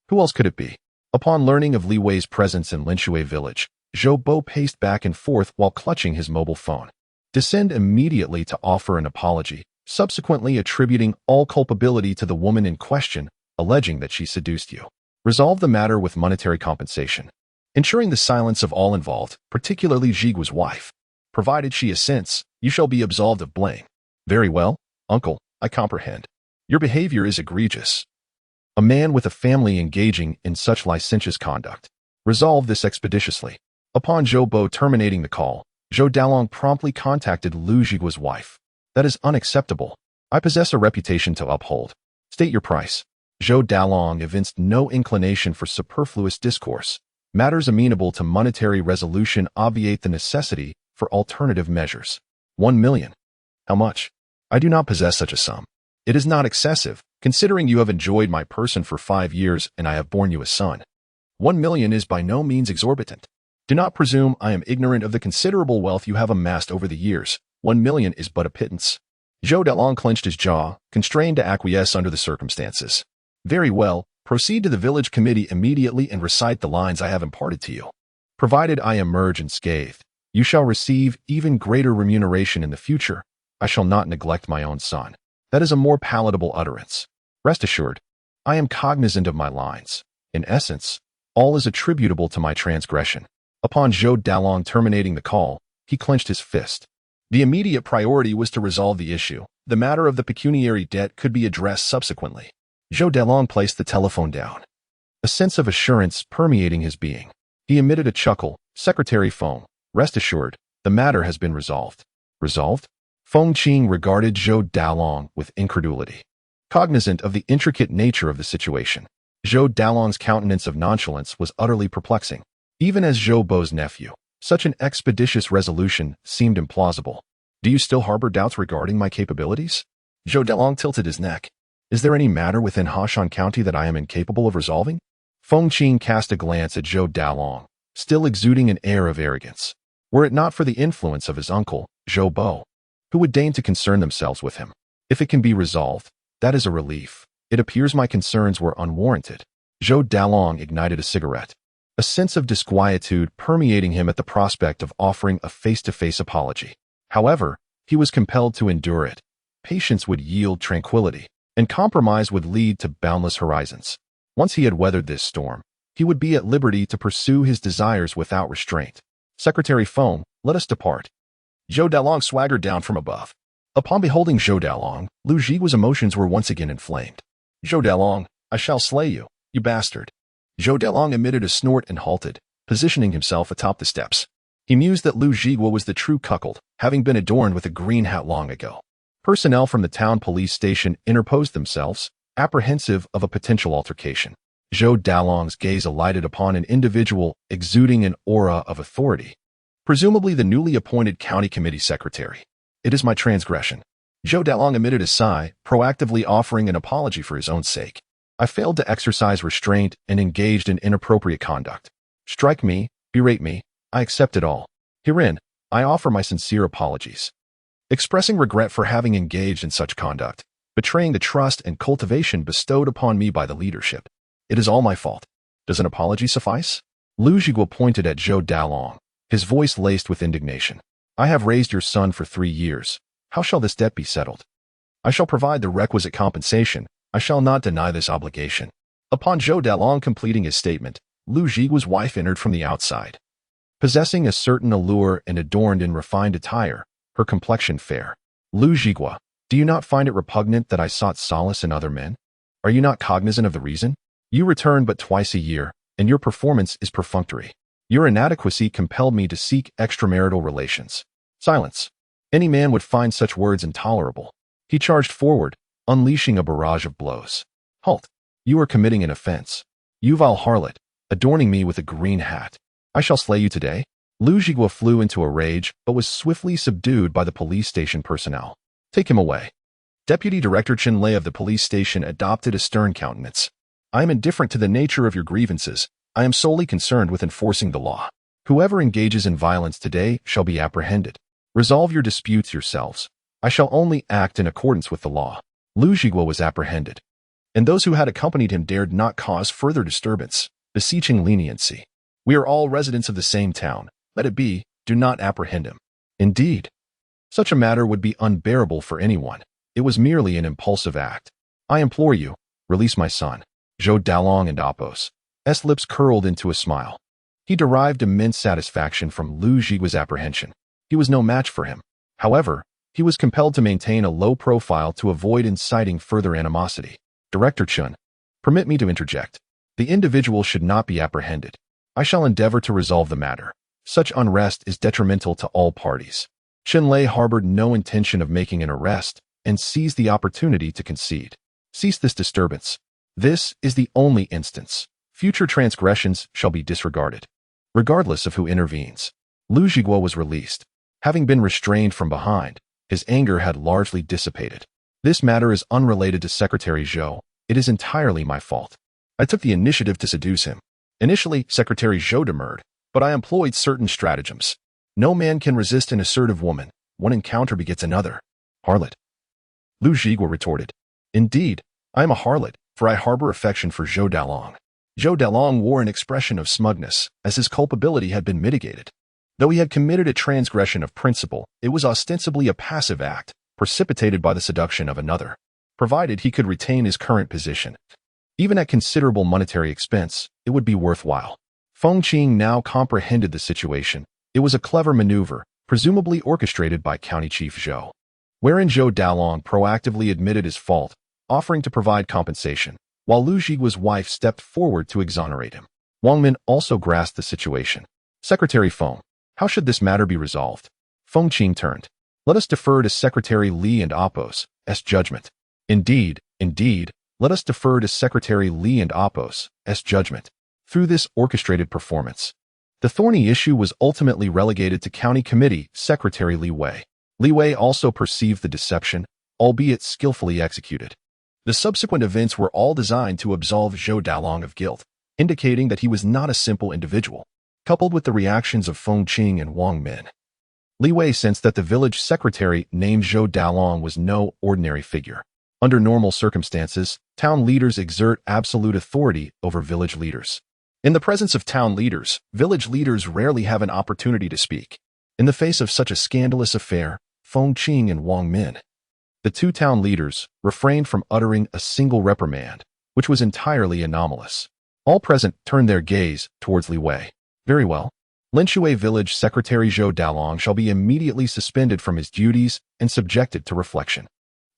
Who else could it be?" Upon learning of Li Wei's presence in Linshui village, Zhou Bo paced back and forth while clutching his mobile phone. Descend immediately to offer an apology, subsequently attributing all culpability to the woman in question, alleging that she seduced you. Resolve the matter with monetary compensation, ensuring the silence of all involved, particularly Zhigua's wife. Provided she assents, you shall be absolved of blame." "Very well, uncle, I comprehend. Your behavior is egregious. A man with a family engaging in such licentious conduct. Resolve this expeditiously." Upon Zhou Bo terminating the call, Zhou Dalong promptly contacted Lu Zhigua's wife. "That is unacceptable. I possess a reputation to uphold. State your price." Zhou Dalong evinced no inclination for superfluous discourse. Matters amenable to monetary resolution obviate the necessity for alternative measures. 1 million. "How much?" "I do not possess such a sum." "It is not excessive, Considering you have enjoyed my person for 5 years and I have borne you a son, 1 million is by no means exorbitant. Do not presume I am ignorant of the considerable wealth you have amassed over the years. 1 million is but a pittance. Zhou Dalong clenched his jaw, constrained to acquiesce under the circumstances. Very well, proceed to the village committee immediately and recite the lines I have imparted to you. Provided I emerge unscathed, you shall receive even greater remuneration in the future. I shall not neglect my own son. That is a more palatable utterance. Rest assured, I am cognizant of my lines. In essence, all is attributable to my transgression. Upon Zhou Dalong terminating the call, he clenched his fist. The immediate priority was to resolve the issue. The matter of the pecuniary debt could be addressed subsequently. Zhou Dalong placed the telephone down, a sense of assurance permeating his being. He emitted a chuckle. Secretary Feng, rest assured, the matter has been resolved. Resolved? Feng Qing regarded Zhou Dalong with incredulity. Cognizant of the intricate nature of the situation, Zhou Dalong's countenance of nonchalance was utterly perplexing. Even as Zhou Bo's nephew, such an expeditious resolution seemed implausible. Do you still harbor doubts regarding my capabilities? Zhou Dalong tilted his neck. Is there any matter within Hongshan County that I am incapable of resolving? Feng Qing cast a glance at Zhou Dalong, still exuding an air of arrogance. Were it not for the influence of his uncle, Zhou Bo, who would deign to concern themselves with him? If it can be resolved, that is a relief. It appears my concerns were unwarranted. Zhou Dalong ignited a cigarette, a sense of disquietude permeating him at the prospect of offering a face-to-face apology. However, he was compelled to endure it. Patience would yield tranquility, and compromise would lead to boundless horizons. Once he had weathered this storm, he would be at liberty to pursue his desires without restraint. Secretary Feng, let us depart. Zhou Dalong swaggered down from above. Upon beholding Zhou Dalong, Lu Jigua's emotions were once again inflamed. Zhou Dalong, I shall slay you, you bastard. Zhou Dalong emitted a snort and halted, positioning himself atop the steps. He mused that Lu Jigua was the true cuckold, having been adorned with a green hat long ago. Personnel from the town police station interposed themselves, apprehensive of a potential altercation. Zhou Dalong's gaze alighted upon an individual exuding an aura of authority, presumably the newly appointed county committee secretary. It is my transgression. Zhou Dalong emitted a sigh, proactively offering an apology for his own sake. I failed to exercise restraint and engaged in inappropriate conduct. Strike me, berate me, I accept it all. Herein, I offer my sincere apologies. Expressing regret for having engaged in such conduct, betraying the trust and cultivation bestowed upon me by the leadership. It is all my fault. Does an apology suffice? Lu Jigua pointed at Zhou Dalong, his voice laced with indignation. I have raised your son for 3 years. How shall this debt be settled? I shall provide the requisite compensation. I shall not deny this obligation. Upon Zhou Dalong completing his statement, Lu Jigua's wife entered from the outside. Possessing a certain allure and adorned in refined attire, her complexion fair. Lu Jigua, do you not find it repugnant that I sought solace in other men? Are you not cognizant of the reason? You return but twice a year, and your performance is perfunctory. Your inadequacy compelled me to seek extramarital relations. Silence. Any man would find such words intolerable. He charged forward, unleashing a barrage of blows. Halt. You are committing an offense. You vile harlot, adorning me with a green hat. I shall slay you today. Lu Jigua flew into a rage, but was swiftly subdued by the police station personnel. Take him away. Deputy Director Chen Lei of the police station adopted a stern countenance. I am indifferent to the nature of your grievances. I am solely concerned with enforcing the law. Whoever engages in violence today shall be apprehended. Resolve your disputes yourselves. I shall only act in accordance with the law. Lu Jigua was apprehended, and those who had accompanied him dared not cause further disturbance, beseeching leniency. We are all residents of the same town. Let it be, do not apprehend him. Indeed, such a matter would be unbearable for anyone. It was merely an impulsive act. I implore you, release my son. Zhou Dalong and Apos. S. lips curled into a smile. He derived immense satisfaction from Lu Jigua's apprehension. He was no match for him. However, he was compelled to maintain a low profile to avoid inciting further animosity. Director Chun, permit me to interject. The individual should not be apprehended. I shall endeavor to resolve the matter. Such unrest is detrimental to all parties. Chen Lei harbored no intention of making an arrest and seized the opportunity to concede. Cease this disturbance. This is the only instance. Future transgressions shall be disregarded, regardless of who intervenes. Lu Jigua was released. Having been restrained from behind, his anger had largely dissipated. This matter is unrelated to Secretary Zhou. It is entirely my fault. I took the initiative to seduce him. Initially, Secretary Zhou demurred, but I employed certain stratagems. No man can resist an assertive woman. One encounter begets another. Harlot. Lu Zhigua retorted. Indeed, I am a harlot, for I harbor affection for Zhou Dalong. Zhou Dalong wore an expression of smugness, as his culpability had been mitigated. Though he had committed a transgression of principle, it was ostensibly a passive act, precipitated by the seduction of another, provided he could retain his current position. Even at considerable monetary expense, it would be worthwhile. Feng Qing now comprehended the situation. It was a clever maneuver, presumably orchestrated by County Chief Zhou, wherein Zhou Dalong proactively admitted his fault, offering to provide compensation, while Lu Zhigua's wife stepped forward to exonerate him. Wang Min also grasped the situation. Secretary Feng, how should this matter be resolved? Feng Qing turned. Let us defer to Secretary Li and Apos' judgment. Indeed, let us defer to Secretary Li and Apos' judgment. Through this orchestrated performance, the thorny issue was ultimately relegated to County Committee Secretary Li Wei. Li Wei also perceived the deception, albeit skillfully executed. The subsequent events were all designed to absolve Zhou Dalong of guilt, indicating that he was not a simple individual. Coupled with the reactions of Feng Qing and Wang Min, Li Wei sensed that the village secretary named Zhou Dalong was no ordinary figure. Under normal circumstances, town leaders exert absolute authority over village leaders. In the presence of town leaders, village leaders rarely have an opportunity to speak. In the face of such a scandalous affair, Feng Qing and Wang Min, the two town leaders, refrained from uttering a single reprimand, which was entirely anomalous. All present turned their gaze towards Li Wei. Very well. Linshui Village Secretary Zhou Dalong shall be immediately suspended from his duties and subjected to reflection.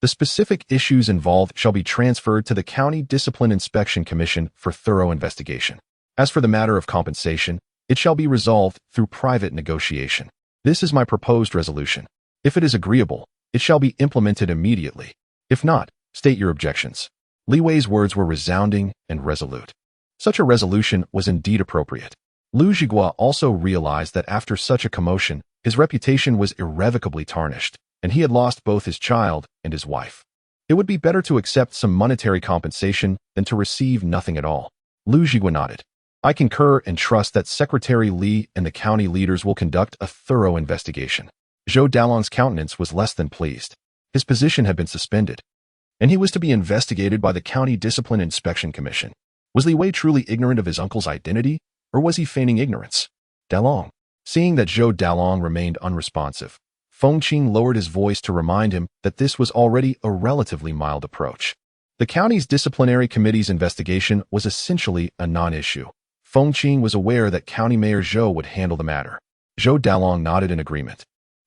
The specific issues involved shall be transferred to the County Discipline Inspection Commission for thorough investigation. As for the matter of compensation, it shall be resolved through private negotiation. This is my proposed resolution. If it is agreeable, it shall be implemented immediately. If not, state your objections. Li Wei's words were resounding and resolute. Such a resolution was indeed appropriate. Lu Zhigua also realized that after such a commotion, his reputation was irrevocably tarnished, and he had lost both his child and his wife. It would be better to accept some monetary compensation than to receive nothing at all. Lu Zhigua nodded. I concur and trust that Secretary Li and the county leaders will conduct a thorough investigation. Zhou Dalong's countenance was less than pleased. His position had been suspended, and he was to be investigated by the County Discipline Inspection Commission. Was Li Wei truly ignorant of his uncle's identity, or was he feigning ignorance? Dalong. Seeing that Zhou Dalong remained unresponsive, Feng Qing lowered his voice to remind him that this was already a relatively mild approach. The county's disciplinary committee's investigation was essentially a non-issue. Feng Qing was aware that County Mayor Zhou would handle the matter. Zhou Dalong nodded in agreement,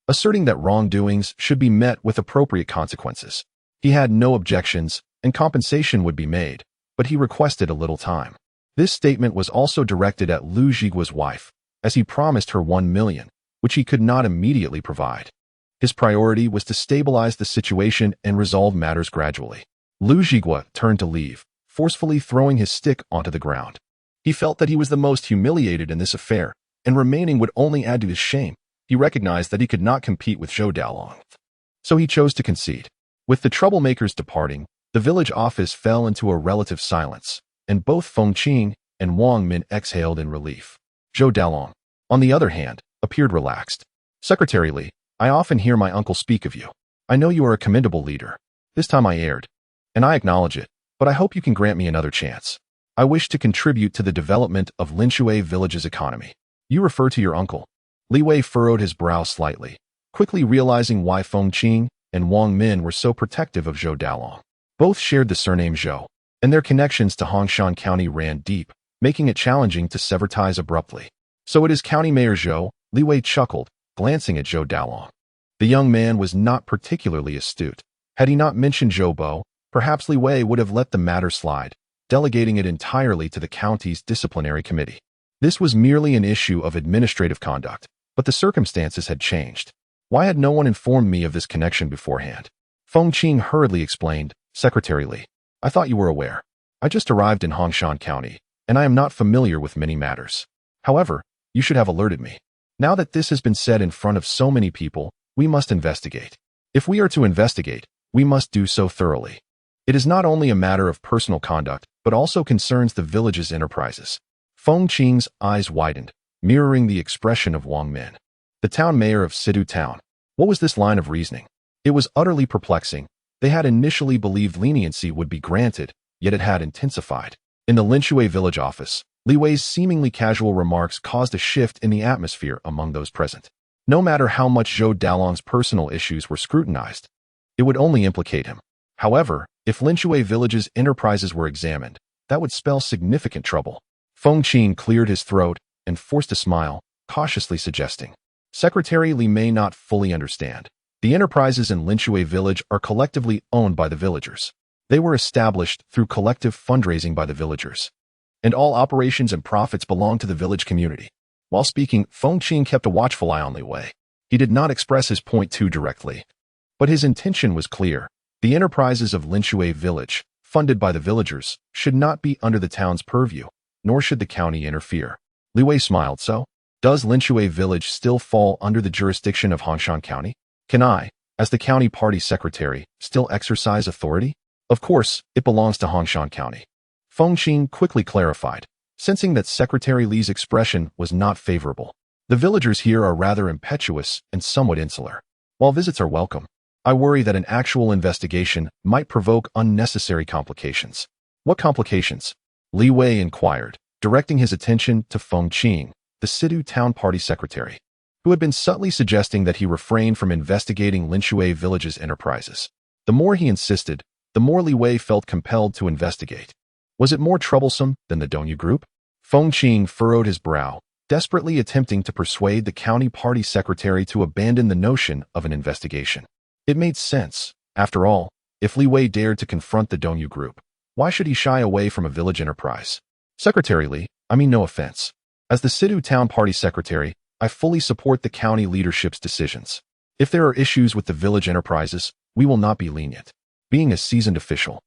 asserting that wrongdoings should be met with appropriate consequences. He had no objections, and compensation would be made, but he requested a little time. This statement was also directed at Lu Zhigua's wife, as he promised her 1 million, which he could not immediately provide. His priority was to stabilize the situation and resolve matters gradually. Lu Zhigua turned to leave, forcefully throwing his stick onto the ground. He felt that he was the most humiliated in this affair, and remaining would only add to his shame. He recognized that he could not compete with Zhou Dalong, so he chose to concede. With the troublemakers departing, the village office fell into a relative silence, and both Feng Qing and Wang Min exhaled in relief. Zhou Dalong, on the other hand, appeared relaxed. Secretary Li, I often hear my uncle speak of you. I know you are a commendable leader. This time I erred, and I acknowledge it, but I hope you can grant me another chance. I wish to contribute to the development of Linshui Village's economy. You refer to your uncle. Li Wei furrowed his brow slightly, quickly realizing why Feng Qing and Wang Min were so protective of Zhou Dalong. Both shared the surname Zhou, and their connections to Hongshan County ran deep, making it challenging to sever ties abruptly. So it is County Mayor Zhou, Li Wei chuckled, glancing at Zhou Dalong. The young man was not particularly astute. Had he not mentioned Zhou Bo, perhaps Li Wei would have let the matter slide, delegating it entirely to the county's disciplinary committee. This was merely an issue of administrative conduct, but the circumstances had changed. Why had no one informed me of this connection beforehand? Feng Qing hurriedly explained, Secretary Li, I thought you were aware. I just arrived in Hongshan County, and I am not familiar with many matters. However, you should have alerted me. Now that this has been said in front of so many people, we must investigate. If we are to investigate, We must do so thoroughly. It is not only a matter of personal conduct, but also concerns the village's enterprises. Feng Qing's eyes widened, mirroring the expression of Wang Min, the town mayor of Sidu Town. What was this line of reasoning? It was utterly perplexing. They had initially believed leniency would be granted, yet it had intensified. In the Linshui village office, Li Wei's seemingly casual remarks caused a shift in the atmosphere among those present. No matter how much Zhou Dalong's personal issues were scrutinized, it would only implicate him. However, if Linshui village's enterprises were examined, that would spell significant trouble. Feng Qing cleared his throat and forced a smile, cautiously suggesting, Secretary Li may not fully understand. The enterprises in Linshui village are collectively owned by the villagers. They were established through collective fundraising by the villagers, and all operations and profits belong to the village community. While speaking, Feng Qing kept a watchful eye on Li Wei. He did not express his point too directly, but his intention was clear. The enterprises of Linshui village, funded by the villagers, should not be under the town's purview, nor should the county interfere. Li Wei smiled. So, does Linshui village still fall under the jurisdiction of Hongshan County? Can I, as the county party secretary, still exercise authority? Of course, it belongs to Hongshan County. Feng Qing quickly clarified, sensing that Secretary Li's expression was not favorable. The villagers here are rather impetuous and somewhat insular. While visits are welcome, I worry that an actual investigation might provoke unnecessary complications. What complications? Li Wei inquired, directing his attention to Feng Qing, the Sidu Town Party secretary, who had been subtly suggesting that he refrain from investigating Linshui village's enterprises. The more he insisted, the more Li Wei felt compelled to investigate. Was it more troublesome than the Dongyu group? Feng Qing furrowed his brow, desperately attempting to persuade the county party secretary to abandon the notion of an investigation. It made sense. After all, if Li Wei dared to confront the Dongyu group, why should he shy away from a village enterprise? Secretary Li, I mean no offense. As the Sidu Town Party secretary, I fully support the county leadership's decisions. If there are issues with the village enterprises, we will not be lenient. Being a seasoned official,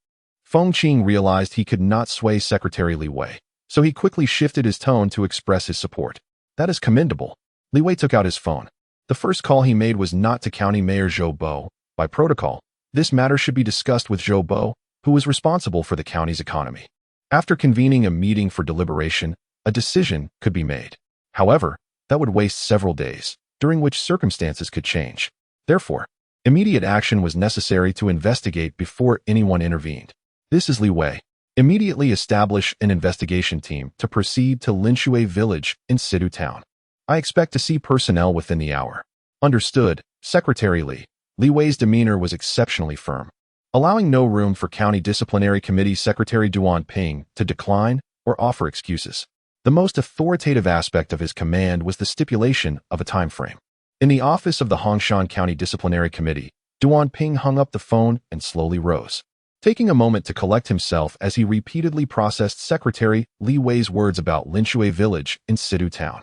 Feng Qing realized he could not sway Secretary Li Wei, so he quickly shifted his tone to express his support. That is commendable. Li Wei took out his phone. The first call he made was not to County Mayor Zhou Bo. By protocol, this matter should be discussed with Zhou Bo, who was responsible for the county's economy. After convening a meeting for deliberation, a decision could be made. However, that would waste several days, during which circumstances could change. Therefore, immediate action was necessary to investigate before anyone intervened. This is Li Wei. Immediately establish an investigation team to proceed to Linshui village in Sidu Town. I expect to see personnel within the hour. Understood, Secretary Li. Li Wei's demeanor was exceptionally firm, allowing no room for County Disciplinary Committee Secretary Duan Ping to decline or offer excuses. The most authoritative aspect of his command was the stipulation of a time frame. In the office of the Hongshan County Disciplinary Committee, Duan Ping hung up the phone and slowly rose, taking a moment to collect himself as he repeatedly processed Secretary Li Wei's words about Linshui village in Sidu Town.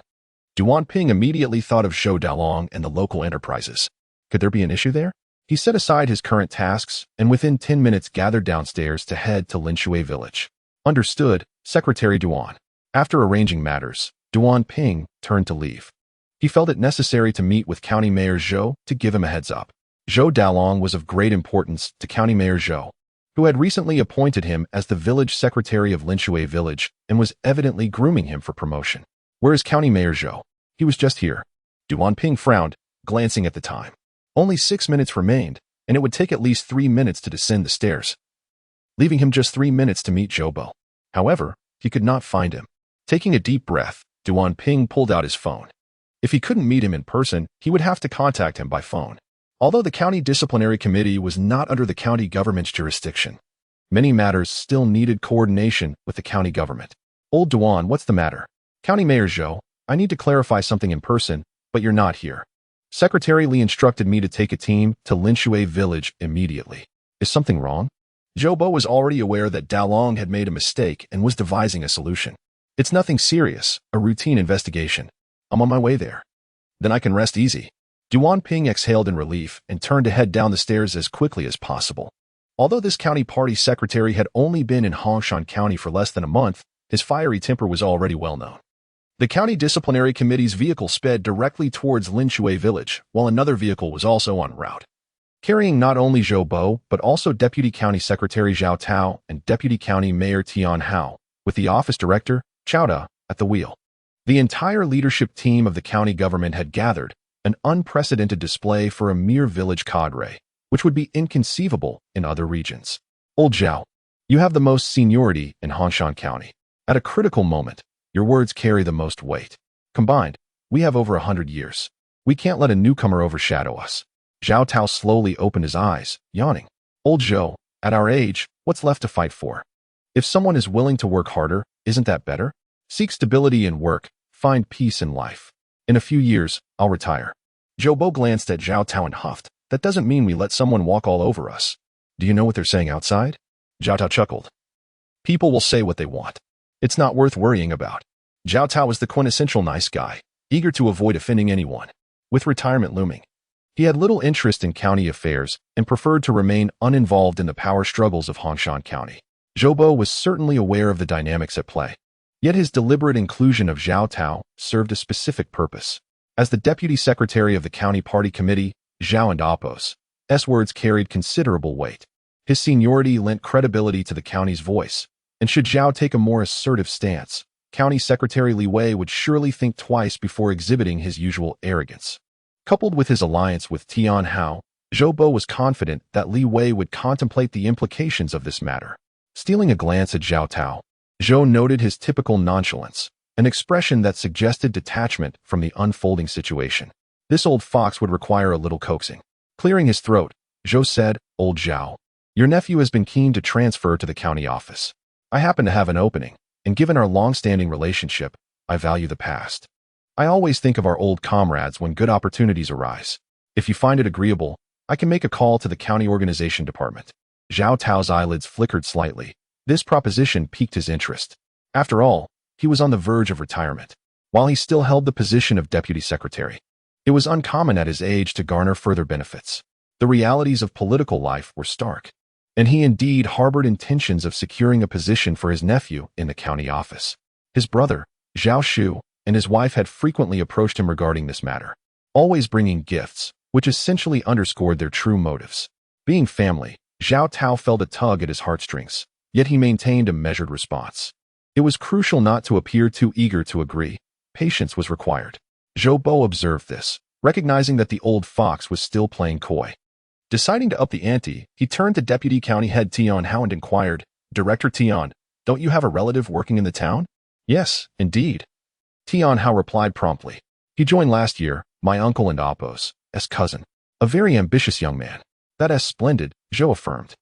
Duan Ping immediately thought of Zhou Dalong and the local enterprises. Could there be an issue there? He set aside his current tasks and within 10 minutes gathered downstairs to head to Linshui village. Understood, Secretary Duan. After arranging matters, Duan Ping turned to leave. He felt it necessary to meet with County Mayor Zhou to give him a heads up. Zhou Dalong was of great importance to County Mayor Zhou, who had recently appointed him as the village secretary of Linshui village and was evidently grooming him for promotion. Where is County Mayor Zhou? He was just here. Duan Ping frowned, glancing at the time. Only 6 minutes remained, and it would take at least 3 minutes to descend the stairs, leaving him just 3 minutes to meet Zhou Bo. However, he could not find him. Taking a deep breath, Duan Ping pulled out his phone. If he couldn't meet him in person, he would have to contact him by phone. Although the County Disciplinary Committee was not under the county government's jurisdiction, many matters still needed coordination with the county government. Old Duan, what's the matter? County Mayor Zhou, I need to clarify something in person, but you're not here. Secretary Li instructed me to take a team to Linshui village immediately. Is something wrong? Zhou Bo was already aware that Dalong had made a mistake and was devising a solution. It's nothing serious, a routine investigation. I'm on my way there. Then I can rest easy. Duan Ping exhaled in relief and turned to head down the stairs as quickly as possible. Although this county party secretary had only been in Hongshan County for less than a month, his fiery temper was already well known. The County Disciplinary Committee's vehicle sped directly towards Linshui village, while another vehicle was also en route. carrying not only Zhou Bo but also Deputy County Secretary Zhao Tao and Deputy County Mayor Tian Hao, with the office director, Chao Da, at the wheel. The entire leadership team of the county government had gathered, an unprecedented display for a mere village cadre, which would be inconceivable in other regions. Old Zhao, you have the most seniority in Hongshan County. At a critical moment, your words carry the most weight. Combined, we have over 100 years. We can't let a newcomer overshadow us. Zhao Tao slowly opened his eyes, yawning. Old Zhou, at our age, what's left to fight for? If someone is willing to work harder, isn't that better? Seek stability in work, find peace in life. In a few years, I'll retire. Zhou Bo glanced at Zhao Tao and huffed. That doesn't mean we let someone walk all over us. Do you know what they're saying outside? Zhao Tao chuckled. People will say what they want. It's not worth worrying about. Zhao Tao was the quintessential nice guy, eager to avoid offending anyone. With retirement looming, he had little interest in county affairs and preferred to remain uninvolved in the power struggles of Hongshan County. Zhou Bo was certainly aware of the dynamics at play. Yet his deliberate inclusion of Zhao Tao served a specific purpose. As the deputy secretary of the county party committee, Zhao and Apos' words carried considerable weight. His seniority lent credibility to the county's voice, and should Zhao take a more assertive stance, County Secretary Li Wei would surely think twice before exhibiting his usual arrogance. Coupled with his alliance with Tian Hao, Zhou Bo was confident that Li Wei would contemplate the implications of this matter. Stealing a glance at Zhao Tao, Zhou noted his typical nonchalance, an expression that suggested detachment from the unfolding situation. This old fox would require a little coaxing. Clearing his throat, Zhou said, Old Zhao, your nephew has been keen to transfer to the county office. I happen to have an opening, and given our long-standing relationship, I value the past. I always think of our old comrades when good opportunities arise. If you find it agreeable, I can make a call to the county organization department. Zhao Tao's eyelids flickered slightly. This proposition piqued his interest. After all, he was on the verge of retirement, while he still held the position of deputy secretary. It was uncommon at his age to garner further benefits. The realities of political life were stark, and he indeed harbored intentions of securing a position for his nephew in the county office. His brother, Zhao Shu, and his wife had frequently approached him regarding this matter, always bringing gifts, which essentially underscored their true motives. Being family, Zhao Tao felt a tug at his heartstrings, yet he maintained a measured response. It was crucial not to appear too eager to agree. Patience was required. Zhou Bo observed this, recognizing that the old fox was still playing coy. Deciding to up the ante, he turned to Deputy County Head Tian Hao and inquired, Director Tian, don't you have a relative working in the town? Yes, indeed. Tian Hao replied promptly. He joined last year, my uncle and Apos' cousin. A very ambitious young man. That's splendid, Zhou affirmed.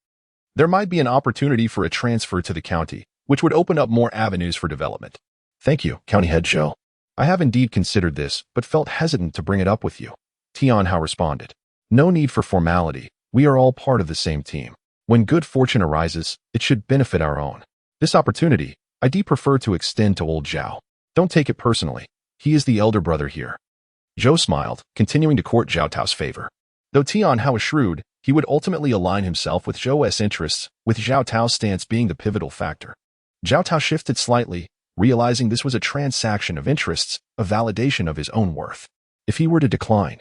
There might be an opportunity for a transfer to the county, which would open up more avenues for development. Thank you, County Head Zhou. I have indeed considered this, but felt hesitant to bring it up with you. Tian Hao responded. No need for formality. We are all part of the same team. When good fortune arises, it should benefit our own. This opportunity, I prefer to extend to old Zhao. Don't take it personally. He is the elder brother here. Zhou smiled, continuing to court Zhao Tao's favor. Though Tian Hao was shrewd, he would ultimately align himself with Zhou's interests, with Zhao Tao's stance being the pivotal factor. Zhao Tao shifted slightly, realizing this was a transaction of interests, a validation of his own worth. If he were to decline,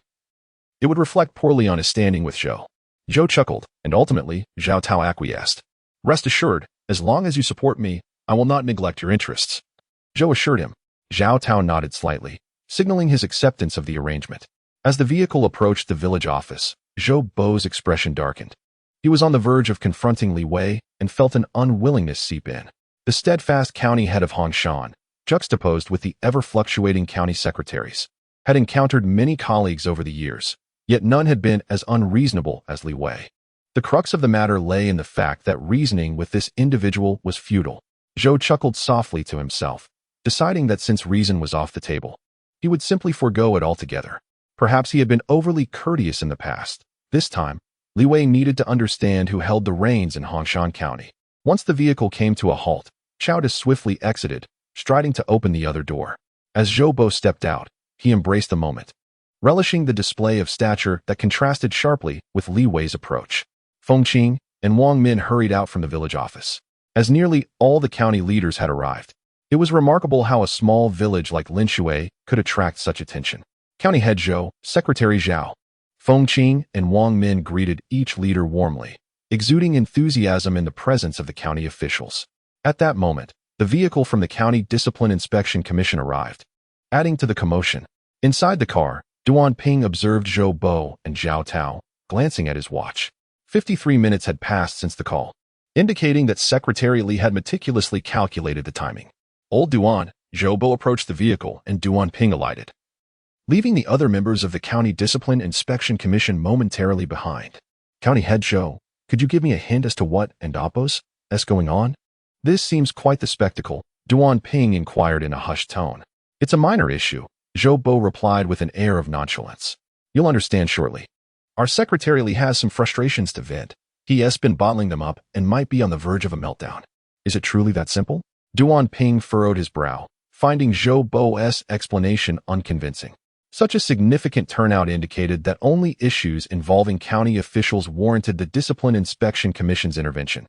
it would reflect poorly on his standing with Zhou. Zhou chuckled, and ultimately, Zhao Tao acquiesced. Rest assured, as long as you support me, I will not neglect your interests. Zhou assured him. Zhao Tao nodded slightly, signaling his acceptance of the arrangement. As the vehicle approached the village office, Zhou Bo's expression darkened. He was on the verge of confronting Li Wei and felt an unwillingness seep in. The steadfast county head of Hongshan, juxtaposed with the ever-fluctuating county secretaries, had encountered many colleagues over the years, yet none had been as unreasonable as Li Wei. The crux of the matter lay in the fact that reasoning with this individual was futile. Zhou chuckled softly to himself, deciding that since reason was off the table, he would simply forego it altogether. Perhaps he had been overly courteous in the past. This time, Li Wei needed to understand who held the reins in Hongshan County. Once the vehicle came to a halt, Chao Da swiftly exited, striding to open the other door. As Zhou Bo stepped out, he embraced the moment, relishing the display of stature that contrasted sharply with Li Wei's approach. Feng Qing and Wang Min hurried out from the village office. As nearly all the county leaders had arrived, it was remarkable how a small village like Linshui could attract such attention. County Head Zhou, Secretary Zhao, Feng Qing and Wang Min greeted each leader warmly, exuding enthusiasm in the presence of the county officials. At that moment, the vehicle from the County Discipline Inspection Commission arrived, adding to the commotion. Inside the car, Duan Ping observed Zhou Bo and Zhao Tao, glancing at his watch. 53 minutes had passed since the call, indicating that Secretary Li had meticulously calculated the timing. Old Duan, Zhou Bo approached the vehicle and Duan Ping alighted, leaving the other members of the County Discipline Inspection Commission momentarily behind. County Head Zhou, could you give me a hint as to what and Oppos is going on? This seems quite the spectacle, Duan Ping inquired in a hushed tone. It's a minor issue, Zhou Bo replied with an air of nonchalance. You'll understand shortly. Our Secretary Li has some frustrations to vent. He has been bottling them up and might be on the verge of a meltdown. Is it truly that simple? Duan Ping furrowed his brow, finding Zhou Bo's explanation unconvincing. Such a significant turnout indicated that only issues involving county officials warranted the Discipline Inspection Commission's intervention,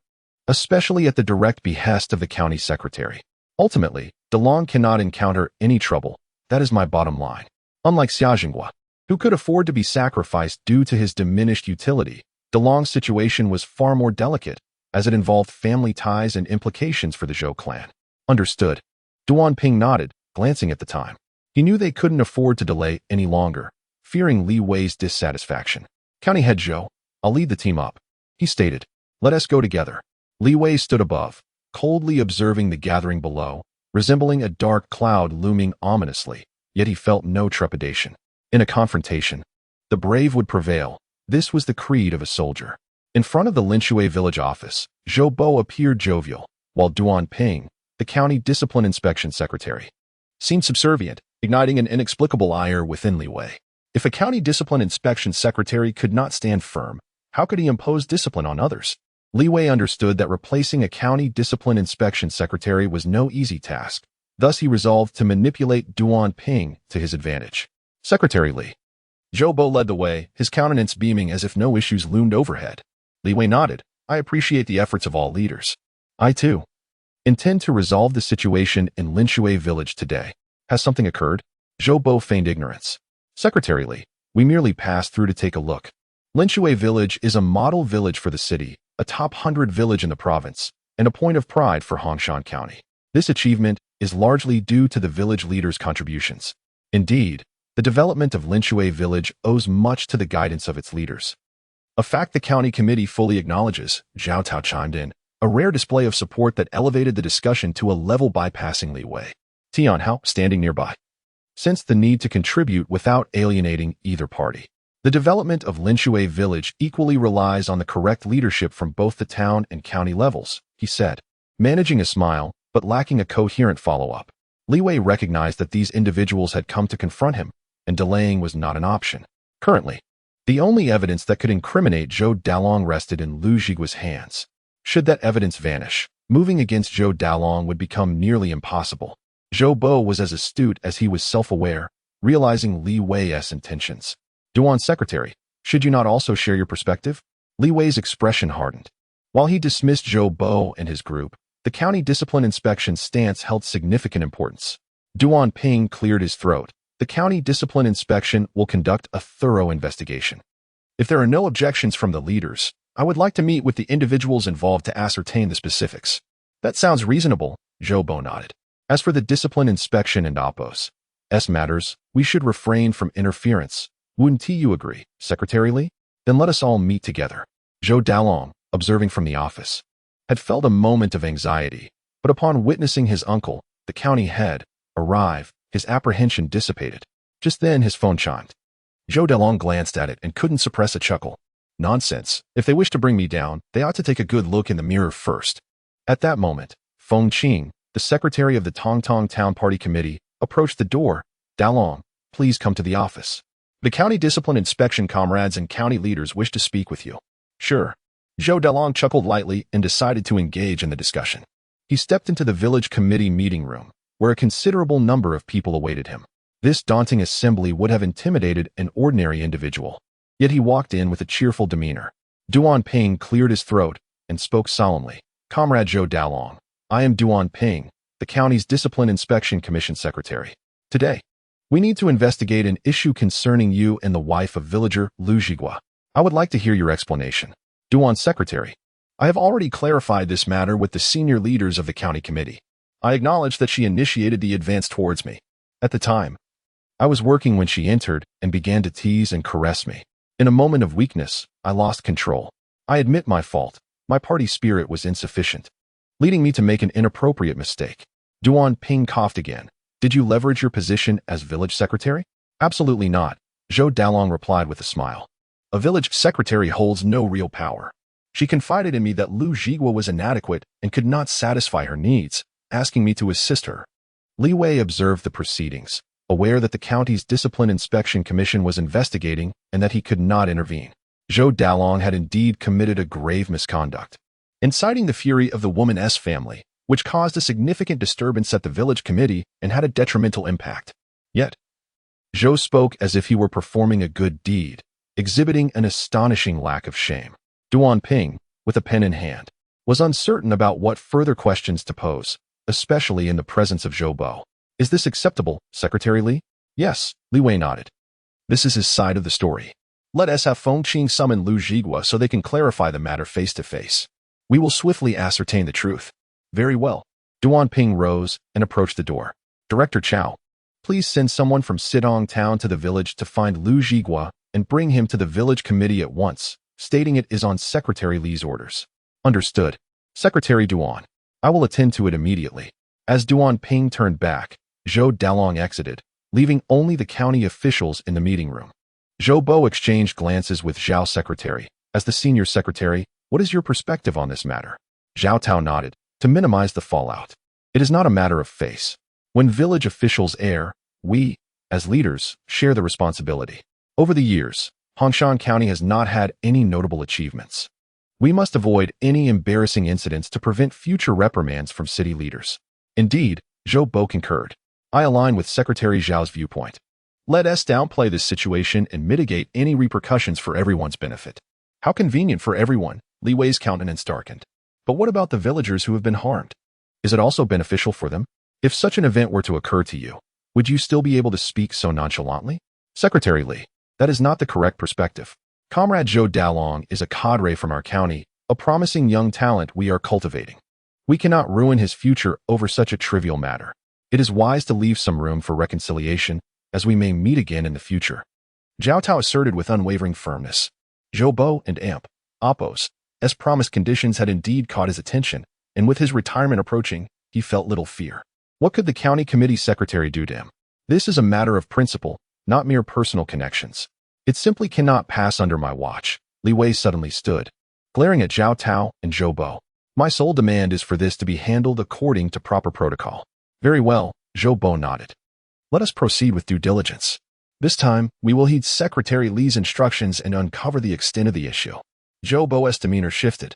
especially at the direct behest of the county secretary. Ultimately, DeLong cannot encounter any trouble. That is my bottom line. Unlike Xiaojinghua, who could afford to be sacrificed due to his diminished utility, DeLong's situation was far more delicate, as it involved family ties and implications for the Zhou clan. Understood. Duan Ping nodded, glancing at the time. He knew they couldn't afford to delay any longer, fearing Li Wei's dissatisfaction. County Head Zhou, I'll lead the team up, he stated. Let us go together. Li Wei stood above, coldly observing the gathering below, resembling a dark cloud looming ominously, yet he felt no trepidation. In a confrontation, the brave would prevail. This was the creed of a soldier. In front of the Linshui village office, Zhou Bo appeared jovial, while Duan Ping, the county discipline inspection secretary, seemed subservient, igniting an inexplicable ire within Li Wei. If a county discipline inspection secretary could not stand firm, how could he impose discipline on others? Li Wei understood that replacing a county discipline inspection secretary was no easy task. Thus he resolved to manipulate Duan Ping to his advantage. Secretary Li. Zhou Bo led the way, his countenance beaming as if no issues loomed overhead. Li Wei nodded. I appreciate the efforts of all leaders. I, too, intend to resolve the situation in Linshui village today. Has something occurred? Zhou Bo feigned ignorance. Secretary Li, we merely passed through to take a look. Linshui village is a model village for the city, a top 100 village in the province, and a point of pride for Hongshan County. This achievement is largely due to the village leaders' contributions. Indeed, the development of Linshui village owes much to the guidance of its leaders. A fact the county committee fully acknowledges, Zhao Tao chimed in, a rare display of support that elevated the discussion to a level bypassing Li Wei. Tian Hao, standing nearby, sensed the need to contribute without alienating either party. The development of Linshui village equally relies on the correct leadership from both the town and county levels, he said, managing a smile, but lacking a coherent follow-up. Li Wei recognized that these individuals had come to confront him, and delaying was not an option. Currently, the only evidence that could incriminate Zhou Dalong rested in Lu Zhigua's hands. Should that evidence vanish, moving against Zhou Dalong would become nearly impossible. Zhou Bo was as astute as he was self-aware, realizing Li Wei's intentions. Duan Secretary, should you not also share your perspective? Li Wei's expression hardened. While he dismissed Zhou Bo and his group, the county discipline inspection stance held significant importance. Duan Ping cleared his throat. The county discipline inspection will conduct a thorough investigation. If there are no objections from the leaders, I would like to meet with the individuals involved to ascertain the specifics. That sounds reasonable, Zhou Bo nodded. As for the discipline inspection and Oppos matters, we should refrain from interference. Wouldn't you agree, Secretary Li? Then let us all meet together. Zhou Dalong, observing from the office, had felt a moment of anxiety, but upon witnessing his uncle, the county head, arrive, his apprehension dissipated. Just then his phone chimed. Zhou Dalong glanced at it and couldn't suppress a chuckle. Nonsense. If they wish to bring me down, they ought to take a good look in the mirror first. At that moment, Feng Qing, the secretary of the Tongtong Town Party Committee, approached the door. Dalong, please come to the office. The county discipline inspection comrades and county leaders wish to speak with you. Sure. Zhou Dalong chuckled lightly and decided to engage in the discussion. He stepped into the village committee meeting room, where a considerable number of people awaited him. This daunting assembly would have intimidated an ordinary individual. Yet he walked in with a cheerful demeanor. Duan Ping cleared his throat and spoke solemnly. Comrade Zhou Dalong, I am Duan Ping, the county's Discipline Inspection Commission Secretary. Today, We need to investigate an issue concerning you and the wife of villager Lu Jigua. I would like to hear your explanation. Duan's secretary. I have already clarified this matter with the senior leaders of the county committee. I acknowledge that she initiated the advance towards me. At the time, I was working when she entered and began to tease and caress me. In a moment of weakness, I lost control. I admit my fault. My party spirit was insufficient, leading me to make an inappropriate mistake. Duan Ping coughed again. Did you leverage your position as village secretary? Absolutely not, Zhou Dalong replied with a smile. A village secretary holds no real power. She confided in me that Lu Jigua was inadequate and could not satisfy her needs, asking me to assist her. Li Wei observed the proceedings, aware that the county's Discipline Inspection Commission was investigating and that he could not intervene. Zhou Dalong had indeed committed a grave misconduct, inciting the fury of the woman's family, which caused a significant disturbance at the village committee and had a detrimental impact. Yet, Zhou spoke as if he were performing a good deed, exhibiting an astonishing lack of shame. Duan Ping, with a pen in hand, was uncertain about what further questions to pose, especially in the presence of Zhou Bo. Is this acceptable, Secretary Li? Yes, Li Wei nodded. This is his side of the story. Let us have Feng Qing summon Lu Jigua so they can clarify the matter face to face. We will swiftly ascertain the truth. Very well. Duan Ping rose and approached the door. Director Chao, please send someone from Sidong Town to the village to find Lu Jigua and bring him to the village committee at once, stating it is on Secretary Li's orders. Understood. Secretary Duan. I will attend to it immediately. As Duan Ping turned back, Zhou Dalong exited, leaving only the county officials in the meeting room. Zhou Bo exchanged glances with Zhao Secretary. As the senior secretary, what is your perspective on this matter? Zhao Tao nodded. To minimize the fallout. It is not a matter of face. When village officials err, we, as leaders, share the responsibility. Over the years, Hongshan County has not had any notable achievements. We must avoid any embarrassing incidents to prevent future reprimands from city leaders. Indeed, Zhou Bo concurred. I align with Secretary Zhao's viewpoint. Let us downplay this situation and mitigate any repercussions for everyone's benefit. How convenient for everyone, Li Wei's countenance darkened. But what about the villagers who have been harmed? Is it also beneficial for them? If such an event were to occur to you, would you still be able to speak so nonchalantly? Secretary Li, that is not the correct perspective. Comrade Zhou Dalong is a cadre from our county, a promising young talent we are cultivating. We cannot ruin his future over such a trivial matter. It is wise to leave some room for reconciliation, as we may meet again in the future. Zhao Tao asserted with unwavering firmness. Zhou Bo and Oppos, as promised conditions had indeed caught his attention, and with his retirement approaching, he felt little fear. What could the county committee secretary do to him? This is a matter of principle, not mere personal connections. It simply cannot pass under my watch. Li Wei suddenly stood, glaring at Zhao Tao and Zhou Bo. My sole demand is for this to be handled according to proper protocol. Very well, Zhou Bo nodded. Let us proceed with due diligence. This time, we will heed Secretary Li's instructions and uncover the extent of the issue. Zhou Bo's demeanor shifted,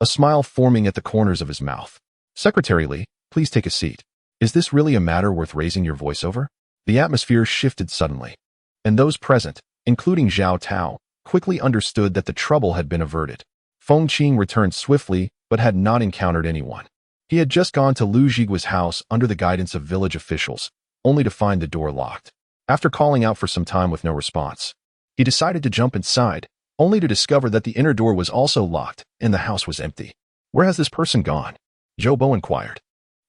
a smile forming at the corners of his mouth. Secretary Li, please take a seat. Is this really a matter worth raising your voice over? The atmosphere shifted suddenly, and those present, including Zhao Tao, quickly understood that the trouble had been averted. Feng Qing returned swiftly, but had not encountered anyone. He had just gone to Lu Jigua's house under the guidance of village officials, only to find the door locked. After calling out for some time with no response, he decided to jump inside, only to discover that the inner door was also locked and the house was empty. Where has this person gone? Zhou Bo inquired.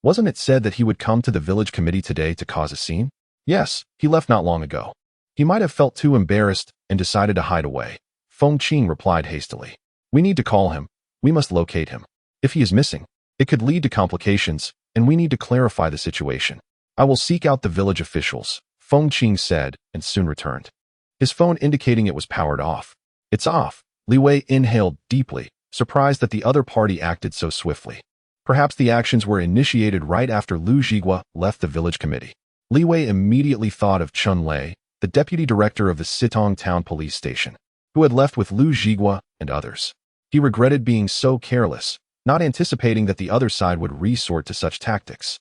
Wasn't it said that he would come to the village committee today to cause a scene? Yes, he left not long ago. He might have felt too embarrassed and decided to hide away. Feng Qing replied hastily. We need to call him. We must locate him. If he is missing, it could lead to complications, and we need to clarify the situation. I will seek out the village officials, Feng Qing said, and soon returned. His phone indicating it was powered off. It's off. Li Wei inhaled deeply, surprised that the other party acted so swiftly. Perhaps the actions were initiated right after Lu Jigua left the village committee. Li Wei immediately thought of Chun Lei, the deputy director of the Sitong Town police station, who had left with Lu Jigua and others. He regretted being so careless, not anticipating that the other side would resort to such tactics.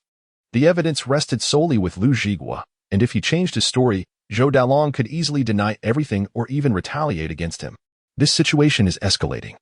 The evidence rested solely with Lu Jigua, and if he changed his story, Zhou Dalong could easily deny everything or even retaliate against him. This situation is escalating.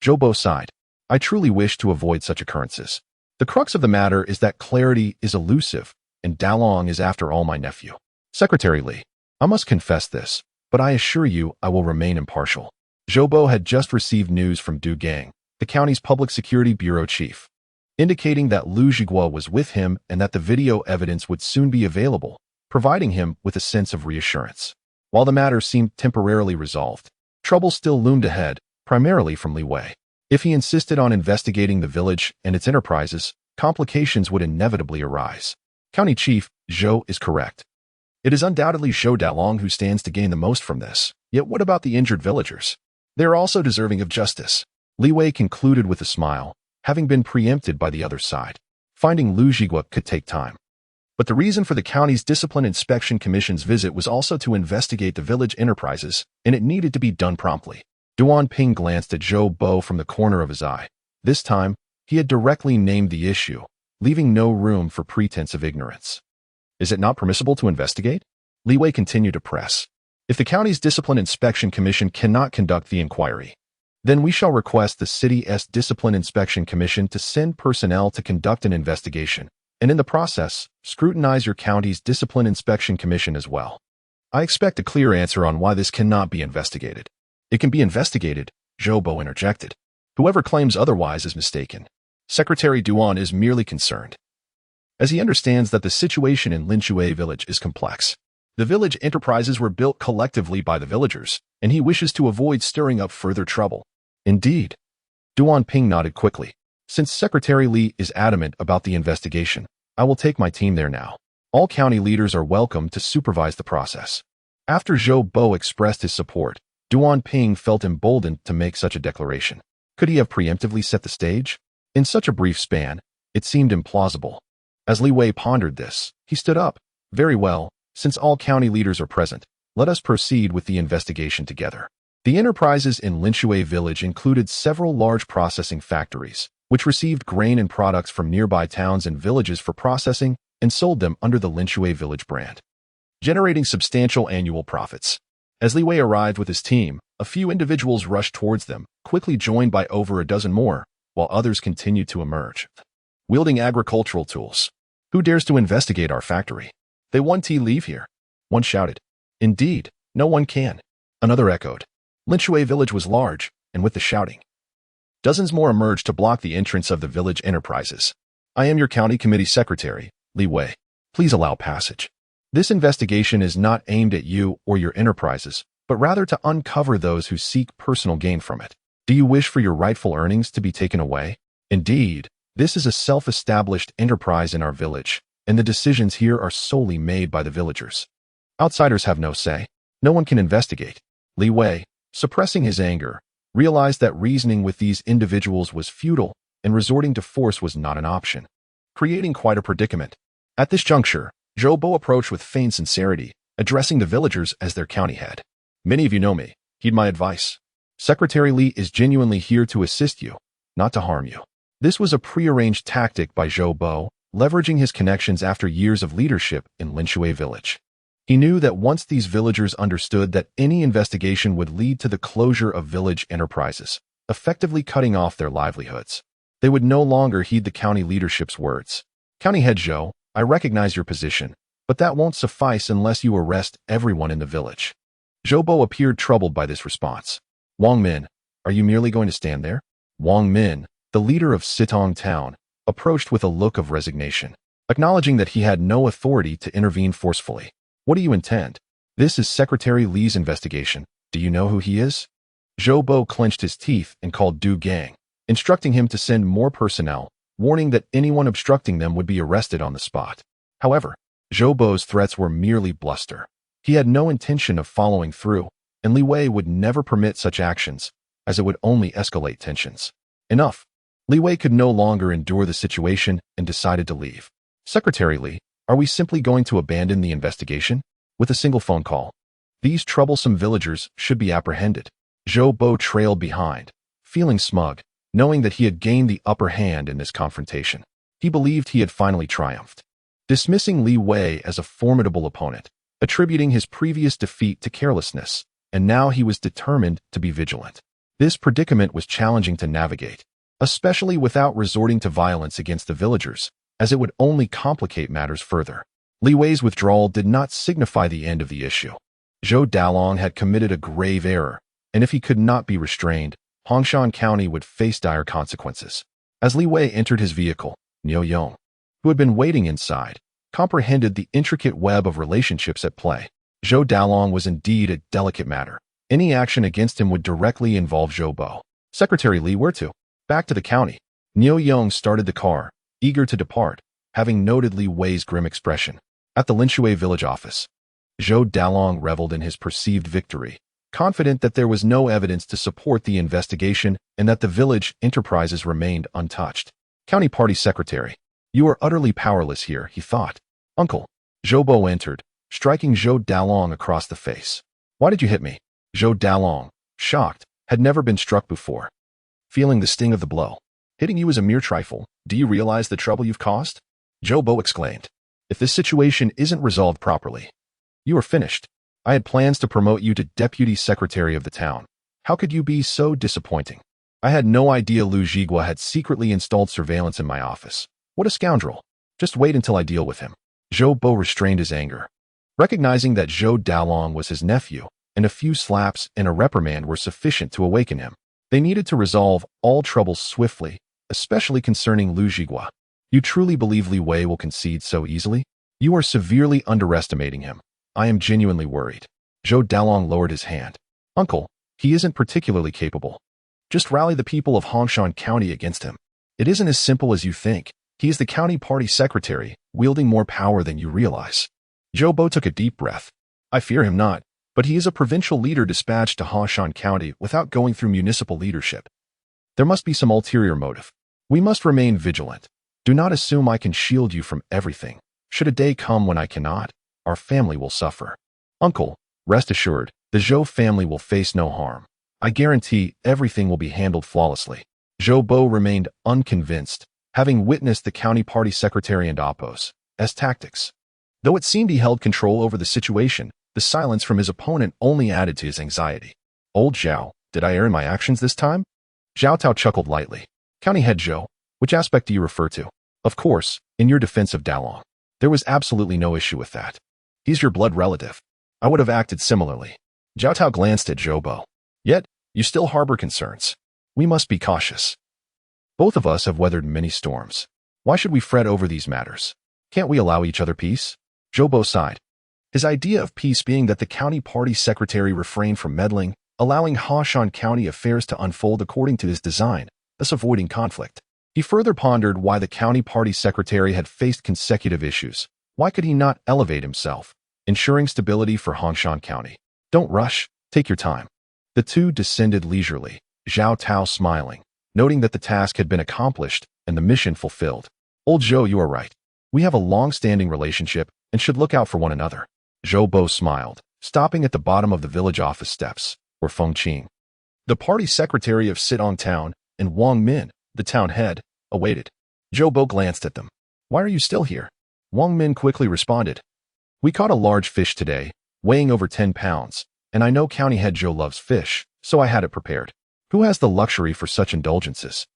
Zhou Bo sighed. I truly wish to avoid such occurrences. The crux of the matter is that clarity is elusive, and Dalong is after all my nephew. Secretary Li, I must confess this, but I assure you I will remain impartial. Zhou Bo had just received news from Du Gang, the county's public security bureau chief, indicating that Lu Zhiguo was with him and that the video evidence would soon be available, providing him with a sense of reassurance. While the matter seemed temporarily resolved, trouble still loomed ahead, primarily from Li Wei. If he insisted on investigating the village and its enterprises, complications would inevitably arise. County Chief Zhou is correct. It is undoubtedly Zhou Dalong who stands to gain the most from this. Yet what about the injured villagers? They are also deserving of justice. Li Wei concluded with a smile, having been preempted by the other side. Finding Lu Zhiguo could take time. But the reason for the county's Discipline Inspection Commission's visit was also to investigate the village enterprises, and it needed to be done promptly. Duan Ping glanced at Zhou Bo from the corner of his eye. This time, he had directly named the issue, leaving no room for pretense of ignorance. Is it not permissible to investigate? Li Wei continued to press. If the county's Discipline Inspection Commission cannot conduct the inquiry, then we shall request the city's Discipline Inspection Commission to send personnel to conduct an investigation, and in the process, scrutinize your county's Discipline Inspection Commission as well. I expect a clear answer on why this cannot be investigated. It can be investigated, Zhou Bo interjected. Whoever claims otherwise is mistaken. Secretary Duan is merely concerned, as he understands that the situation in Linshui village is complex. The village enterprises were built collectively by the villagers, and he wishes to avoid stirring up further trouble. Indeed. Duan Ping nodded quickly. Since Secretary Li is adamant about the investigation, I will take my team there now. All county leaders are welcome to supervise the process. After Zhou Bo expressed his support, Duan Ping felt emboldened to make such a declaration. Could he have preemptively set the stage? In such a brief span, it seemed implausible. As Li Wei pondered this, he stood up. Very well, since all county leaders are present, let us proceed with the investigation together. The enterprises in Linshui village included several large processing factories, which received grain and products from nearby towns and villages for processing and sold them under the Linshui village brand, generating substantial annual profits. As Li Wei arrived with his team, a few individuals rushed towards them, quickly joined by over a dozen more, while others continued to emerge, wielding agricultural tools. Who dares to investigate our factory? They want to leave here. One shouted. Indeed, no one can. Another echoed. Linshui village was large, and with the shouting, dozens more emerged to block the entrance of the village enterprises. I am your county committee secretary, Li Wei. Please allow passage. This investigation is not aimed at you or your enterprises, but rather to uncover those who seek personal gain from it. Do you wish for your rightful earnings to be taken away? Indeed, this is a self-established enterprise in our village, and the decisions here are solely made by the villagers. Outsiders have no say. No one can investigate. Li Wei, suppressing his anger, realized that reasoning with these individuals was futile, and resorting to force was not an option, creating quite a predicament. At this juncture, Zhou Bo approached with feigned sincerity, addressing the villagers as their county head. Many of you know me. Heed my advice. Secretary Li is genuinely here to assist you, not to harm you. This was a prearranged tactic by Zhou Bo, leveraging his connections after years of leadership in Linshui village. He knew that once these villagers understood that any investigation would lead to the closure of village enterprises, effectively cutting off their livelihoods, they would no longer heed the county leadership's words. County head Zhou, I recognize your position, but that won't suffice unless you arrest everyone in the village. Zhou Bo appeared troubled by this response. Wang Min, are you merely going to stand there? Wang Min, the leader of Sitong town, approached with a look of resignation, acknowledging that he had no authority to intervene forcefully. What do you intend? This is Secretary Li's investigation. Do you know who he is? Zhou Bo clenched his teeth and called Du Gang, instructing him to send more personnel, warning that anyone obstructing them would be arrested on the spot. However, Zhou Bo's threats were merely bluster. He had no intention of following through, and Li Wei would never permit such actions, as it would only escalate tensions. Enough. Li Wei could no longer endure the situation and decided to leave. Secretary Li, are we simply going to abandon the investigation? With a single phone call, these troublesome villagers should be apprehended. Zhou Bo trailed behind, feeling smug, knowing that he had gained the upper hand in this confrontation. He believed he had finally triumphed, dismissing Li Wei as a formidable opponent, attributing his previous defeat to carelessness, and now he was determined to be vigilant. This predicament was challenging to navigate, especially without resorting to violence against the villagers, as it would only complicate matters further. Li Wei's withdrawal did not signify the end of the issue. Zhou Dalong had committed a grave error, and if he could not be restrained, Hongshan County would face dire consequences. As Li Wei entered his vehicle, Niu Yong, who had been waiting inside, comprehended the intricate web of relationships at play. Zhou Dalong was indeed a delicate matter. Any action against him would directly involve Zhou Bo. Secretary Li, where to? Back to the county. Niu Yong started the car, eager to depart, having noted Li Wei's grim expression. At the Linshui village office, Zhou Dalong reveled in his perceived victory, confident that there was no evidence to support the investigation and that the village enterprises remained untouched. County Party Secretary, you are utterly powerless here, he thought. Uncle. Zhou Bo entered, striking Zhou Dalong across the face. Why did you hit me? Zhou Dalong, shocked, had never been struck before. Feeling the sting of the blow. Hitting you is a mere trifle. Do you realize the trouble you've caused? Zhou Bo exclaimed. If this situation isn't resolved properly, you are finished. I had plans to promote you to deputy secretary of the town. How could you be so disappointing? I had no idea Lu Zhigua had secretly installed surveillance in my office. What a scoundrel. Just wait until I deal with him. Zhou Bo restrained his anger. Recognizing that Zhou Dalong was his nephew, and a few slaps and a reprimand were sufficient to awaken him. They needed to resolve all troubles swiftly, especially concerning Lu Zhigua. You truly believe Li Wei will concede so easily? You are severely underestimating him. I am genuinely worried. Zhou Dalong lowered his hand. Uncle, he isn't particularly capable. Just rally the people of Hongshan County against him. It isn't as simple as you think. He is the county party secretary, wielding more power than you realize. Zhou Bo took a deep breath. I fear him not, but he is a provincial leader dispatched to Hongshan County without going through municipal leadership. There must be some ulterior motive. We must remain vigilant. Do not assume I can shield you from everything. Should a day come when I cannot, our family will suffer. Uncle, rest assured, the Zhou family will face no harm. I guarantee everything will be handled flawlessly. Zhou Bo remained unconvinced, having witnessed the county party secretary and Oppo's tactics. Though it seemed he held control over the situation, the silence from his opponent only added to his anxiety. Old Zhao, did I err in my actions this time? Zhao Tao chuckled lightly. County head Zhou, which aspect do you refer to? Of course, in your defense of Dalong. There was absolutely no issue with that. He's your blood relative. I would have acted similarly. Zhao Tao glanced at Zhou Bo. Yet, you still harbor concerns. We must be cautious. Both of us have weathered many storms. Why should we fret over these matters? Can't we allow each other peace? Zhou Bo sighed. His idea of peace being that the county party secretary refrained from meddling, allowing Hongshan County affairs to unfold according to his design, thus avoiding conflict. He further pondered why the county party secretary had faced consecutive issues. Why could he not elevate himself, ensuring stability for Hongshan County? Don't rush, take your time. The two descended leisurely, Zhao Tao smiling, noting that the task had been accomplished and the mission fulfilled. Old Zhou, you are right. We have a long-standing relationship and should look out for one another. Zhou Bo smiled, stopping at the bottom of the village office steps, where Feng Qing, the party secretary of Sitong Town, and Wang Min, the town head, awaited. Zhou Bo glanced at them. Why are you still here? Wang Min quickly responded. We caught a large fish today, weighing over 10 pounds, and I know county head Zhou loves fish, so I had it prepared. Who has the luxury for such indulgences?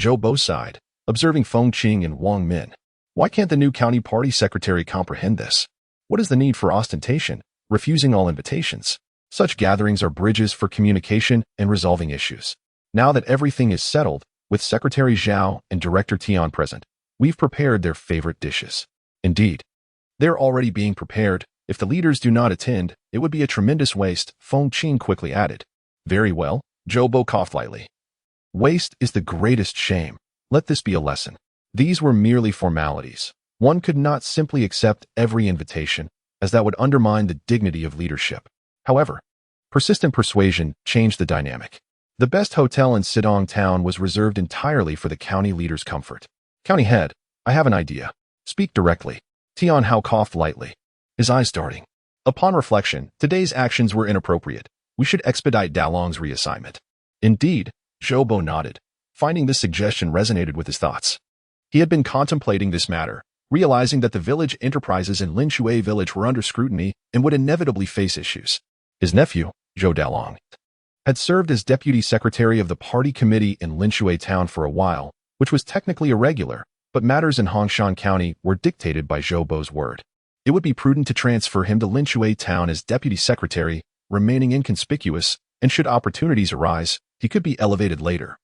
Zhou Bo sighed, observing Feng Qing and Wang Min. Why can't the new county party secretary comprehend this? What is the need for ostentation, refusing all invitations? Such gatherings are bridges for communication and resolving issues. Now that everything is settled, with Secretary Zhao and Director Tian present, we've prepared their favorite dishes. Indeed, they're already being prepared. If the leaders do not attend, it would be a tremendous waste, Feng Qing quickly added. Very well, Zhou Bo coughed lightly. Waste is the greatest shame. Let this be a lesson. These were merely formalities. One could not simply accept every invitation, as that would undermine the dignity of leadership. However, persistent persuasion changed the dynamic. The best hotel in Sitong Town was reserved entirely for the county leader's comfort. County head, I have an idea. Speak directly. Tian Hao coughed lightly, his eyes darting. Upon reflection, today's actions were inappropriate. We should expedite Dalong's reassignment. Indeed, Zhou Bo nodded, finding this suggestion resonated with his thoughts. He had been contemplating this matter, realizing that the village enterprises in Linshui village were under scrutiny and would inevitably face issues. His nephew, Zhou Dalong, had served as deputy secretary of the party committee in Linshui town for a while, which was technically irregular, but matters in Hongshan County were dictated by Zhou Bo's word. It would be prudent to transfer him to Linshui town as deputy secretary, remaining inconspicuous, and should opportunities arise, he could be elevated later,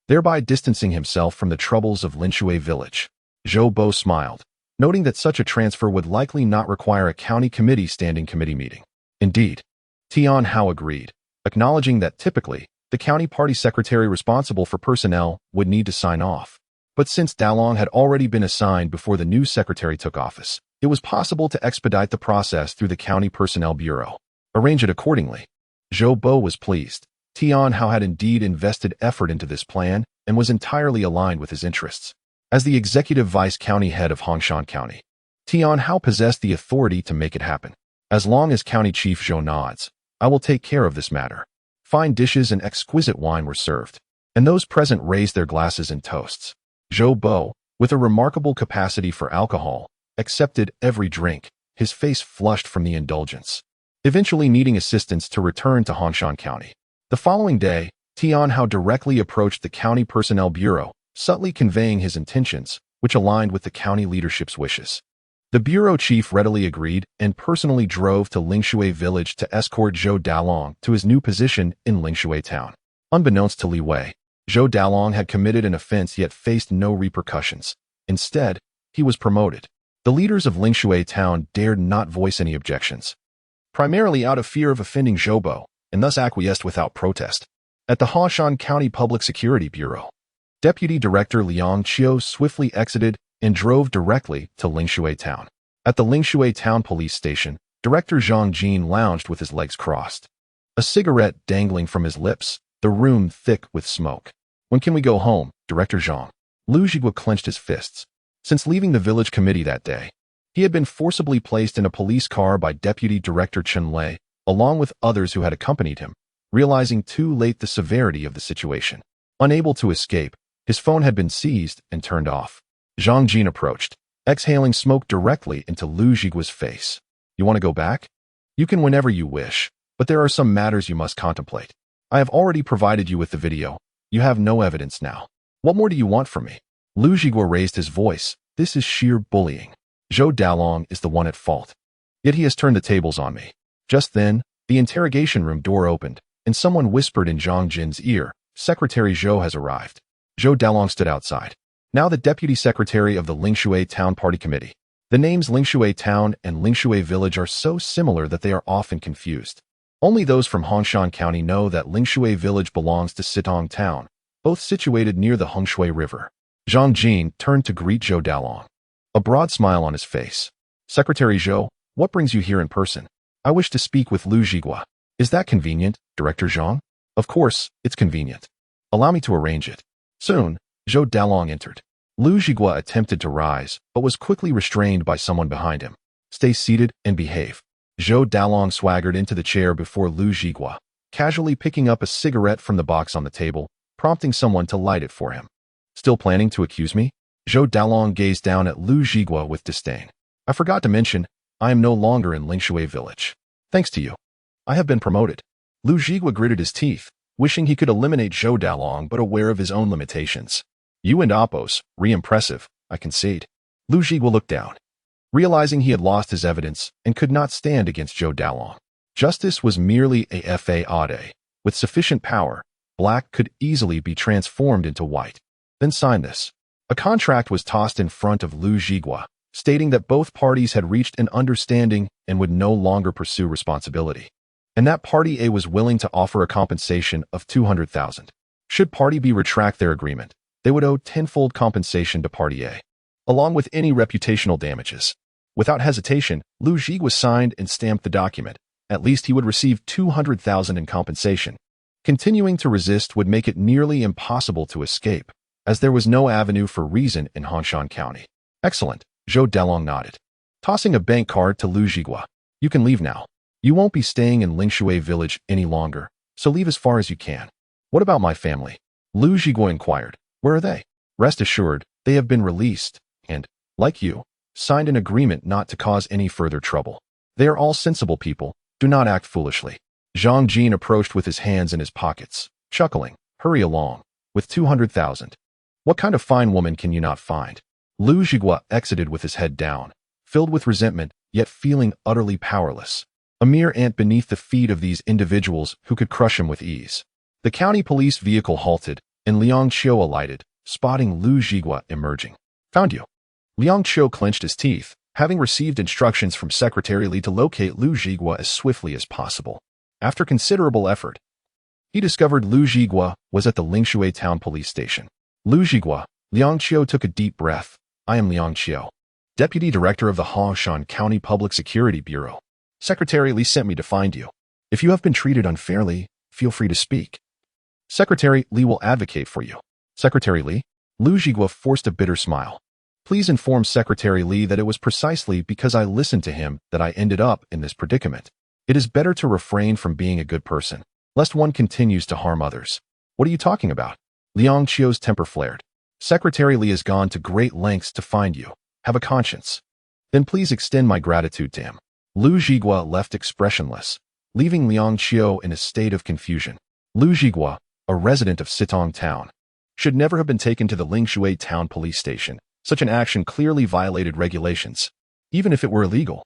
thereby distancing himself from the troubles of Linshui village. Zhou Bo smiled, noting that such a transfer would likely not require a county committee standing committee meeting. Indeed, Tian Hao agreed, acknowledging that typically, the county party secretary responsible for personnel would need to sign off. But since Dalong had already been assigned before the new secretary took office, it was possible to expedite the process through the county personnel bureau. Arrange it accordingly. Zhou Bo was pleased. Tian Hao had indeed invested effort into this plan and was entirely aligned with his interests. As the executive vice county head of Hongshan County, Tian Hao possessed the authority to make it happen. As long as County Chief Zhou nods, I will take care of this matter. Fine dishes and exquisite wine were served, and those present raised their glasses in toasts. Zhou Bo, with a remarkable capacity for alcohol, accepted every drink, his face flushed from the indulgence, eventually needing assistance to return to Hongshan County. The following day, Tian Hao directly approached the County Personnel Bureau, subtly conveying his intentions, which aligned with the county leadership's wishes. The bureau chief readily agreed and personally drove to Lingshui village to escort Zhou Dalong to his new position in Lingshui town. Unbeknownst to Li Wei, Zhou Dalong had committed an offense yet faced no repercussions. Instead, he was promoted. The leaders of Lingshui town dared not voice any objections, primarily out of fear of offending Zhou Bo, and thus acquiesced without protest. At the Hongshan County Public Security Bureau, Deputy Director Liang Qiu swiftly exited and drove directly to Lingshui town. At the Lingshui town police station, Director Zhang Jin lounged with his legs crossed, a cigarette dangling from his lips, the room thick with smoke. When can we go home, Director Zhang? Lu Zhigua clenched his fists. Since leaving the village committee that day, he had been forcibly placed in a police car by Deputy Director Chen Lei, along with others who had accompanied him, realizing too late the severity of the situation. Unable to escape, his phone had been seized and turned off. Zhang Jin approached, exhaling smoke directly into Lu Zhigua's face. You want to go back? You can whenever you wish, but there are some matters you must contemplate. I have already provided you with the video. You have no evidence now. What more do you want from me? Lu Zhigua raised his voice. This is sheer bullying. Zhou Dalong is the one at fault. Yet he has turned the tables on me. Just then, the interrogation room door opened, and someone whispered in Zhang Jin's ear, Secretary Zhou has arrived. Zhou Dalong stood outside, now the deputy secretary of the Lingshui Town Party Committee. The names Lingshui Town and Lingshui Village are so similar that they are often confused. Only those from Hongshan County know that Lingshui Village belongs to Sitong Town, both situated near the Hongshui River. Zhang Jin turned to greet Zhou Dalong, a broad smile on his face. Secretary Zhou, what brings you here in person? I wish to speak with Lu Zhigua. Is that convenient, Director Zhang? Of course, it's convenient. Allow me to arrange it. Soon, Zhou Dalong entered. Lu Zhigua attempted to rise, but was quickly restrained by someone behind him. Stay seated and behave. Zhou Dalong swaggered into the chair before Lu Zhigua, casually picking up a cigarette from the box on the table, prompting someone to light it for him. Still planning to accuse me? Zhou Dalong gazed down at Lu Zhigua with disdain. I forgot to mention, I am no longer in Lingshui village. Thanks to you, I have been promoted. Lu Zhigua gritted his teeth, wishing he could eliminate Zhou Dalong but aware of his own limitations. You and Appos, re-impressive, I concede. Lu Zhigua looked down, realizing he had lost his evidence and could not stand against Zhou Dalong. Justice was merely a faade. With sufficient power, black could easily be transformed into white. Then sign this. A contract was tossed in front of Lu Zhigua, stating that both parties had reached an understanding and would no longer pursue responsibility, and that Party A was willing to offer a compensation of 200,000. Should Party B retract their agreement, they would owe tenfold compensation to Party A, along with any reputational damages. Without hesitation, Lu Zhigua signed and stamped the document. At least he would receive 200,000 in compensation. Continuing to resist would make it nearly impossible to escape, as there was no avenue for reason in Hongshan County. Excellent, Zhou Dalong nodded, tossing a bank card to Lu Zhigua. You can leave now. You won't be staying in Lingshui village any longer, so leave as far as you can. What about my family? Lu Zhigua inquired. Where are they? Rest assured, they have been released, and, like you, signed an agreement not to cause any further trouble. They are all sensible people. Do not act foolishly. Zhang Jin approached with his hands in his pockets, chuckling. Hurry along. With 200,000. What kind of fine woman can you not find? Lu Zhigua exited with his head down, filled with resentment, yet feeling utterly powerless. A mere ant beneath the feet of these individuals who could crush him with ease. The county police vehicle halted, and Liang Qiu alighted, spotting Lu Zhigua emerging. "Found you." Liang Qiu clenched his teeth, having received instructions from Secretary Li to locate Lu Zhigua as swiftly as possible. After considerable effort, he discovered Lu Zhigua was at the Lingshui Town Police Station. "Lu Zhigua," Liang Qiu took a deep breath. "I am Liang Qiu, Deputy Director of the Hongshan County Public Security Bureau. Secretary Li sent me to find you. If you have been treated unfairly, feel free to speak. Secretary Li will advocate for you." "Secretary Li?" Lu Zhigua forced a bitter smile. "Please inform Secretary Li that it was precisely because I listened to him that I ended up in this predicament. It is better to refrain from being a good person, lest one continues to harm others." "What are you talking about?" Liang Qiu's temper flared. "Secretary Li has gone to great lengths to find you. Have a conscience. Then please extend my gratitude to him." Lu Zhigua left expressionless, leaving Liang Qiu in a state of confusion. Lu Zhigua, a resident of Sitong Town, should never have been taken to the Lingshui Town Police Station. Such an action clearly violated regulations. Even if it were illegal,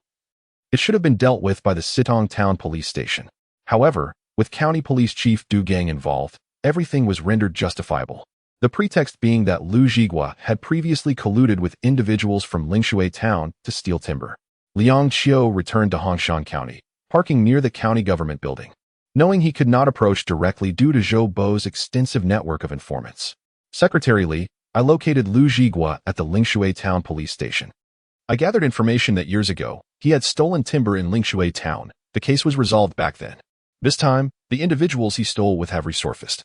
it should have been dealt with by the Sitong Town Police Station. However, with County Police Chief Du Gang involved, everything was rendered justifiable. The pretext being that Lu Zhigua had previously colluded with individuals from Lingshui Town to steal timber. Liang Qiu returned to Hongshan County, parking near the county government building, knowing he could not approach directly due to Zhou Bo's extensive network of informants. "Secretary Li, I located Lu Zhigua at the Lingshui Town Police Station. I gathered information that years ago, he had stolen timber in Lingshui Town. The case was resolved back then. This time, the individuals he stole with have resurfaced,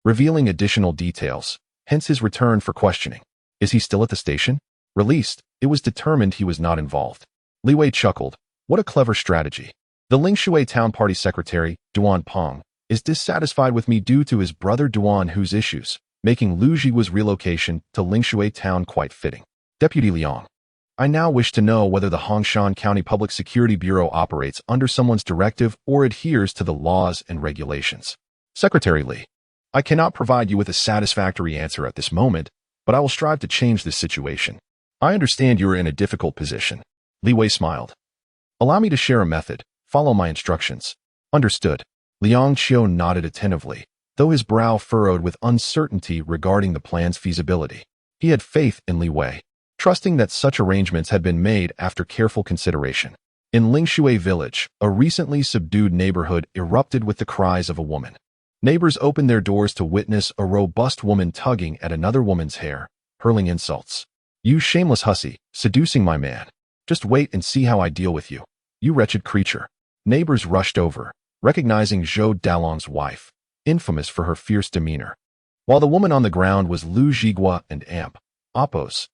revealing additional details, hence his return for questioning. Is he still at the station?" Released, it was determined he was not involved. Li Wei chuckled. What a clever strategy. The Lingshui Town Party Secretary, Duan Peng, is dissatisfied with me due to his brother Duan Hu's issues, making Lu Zhigua's relocation to Lingshui Town quite fitting. Deputy Liang, I now wish to know whether the Hongshan County Public Security Bureau operates under someone's directive or adheres to the laws and regulations. Secretary Li, I cannot provide you with a satisfactory answer at this moment, but I will strive to change this situation. I understand you are in a difficult position. Li Wei smiled. Allow me to share a method. Follow my instructions. Understood. Liang Qiu nodded attentively, though his brow furrowed with uncertainty regarding the plan's feasibility. He had faith in Li Wei, trusting that such arrangements had been made after careful consideration. In Lingshui village, a recently subdued neighborhood erupted with the cries of a woman. Neighbors opened their doors to witness a robust woman tugging at another woman's hair, hurling insults. You shameless hussy, seducing my man. Just wait and see how I deal with you. You wretched creature. Neighbors rushed over, recognizing Zhou Dalong's wife, infamous for her fierce demeanor. While the woman on the ground was Lu Zhigua and Amp, Apos,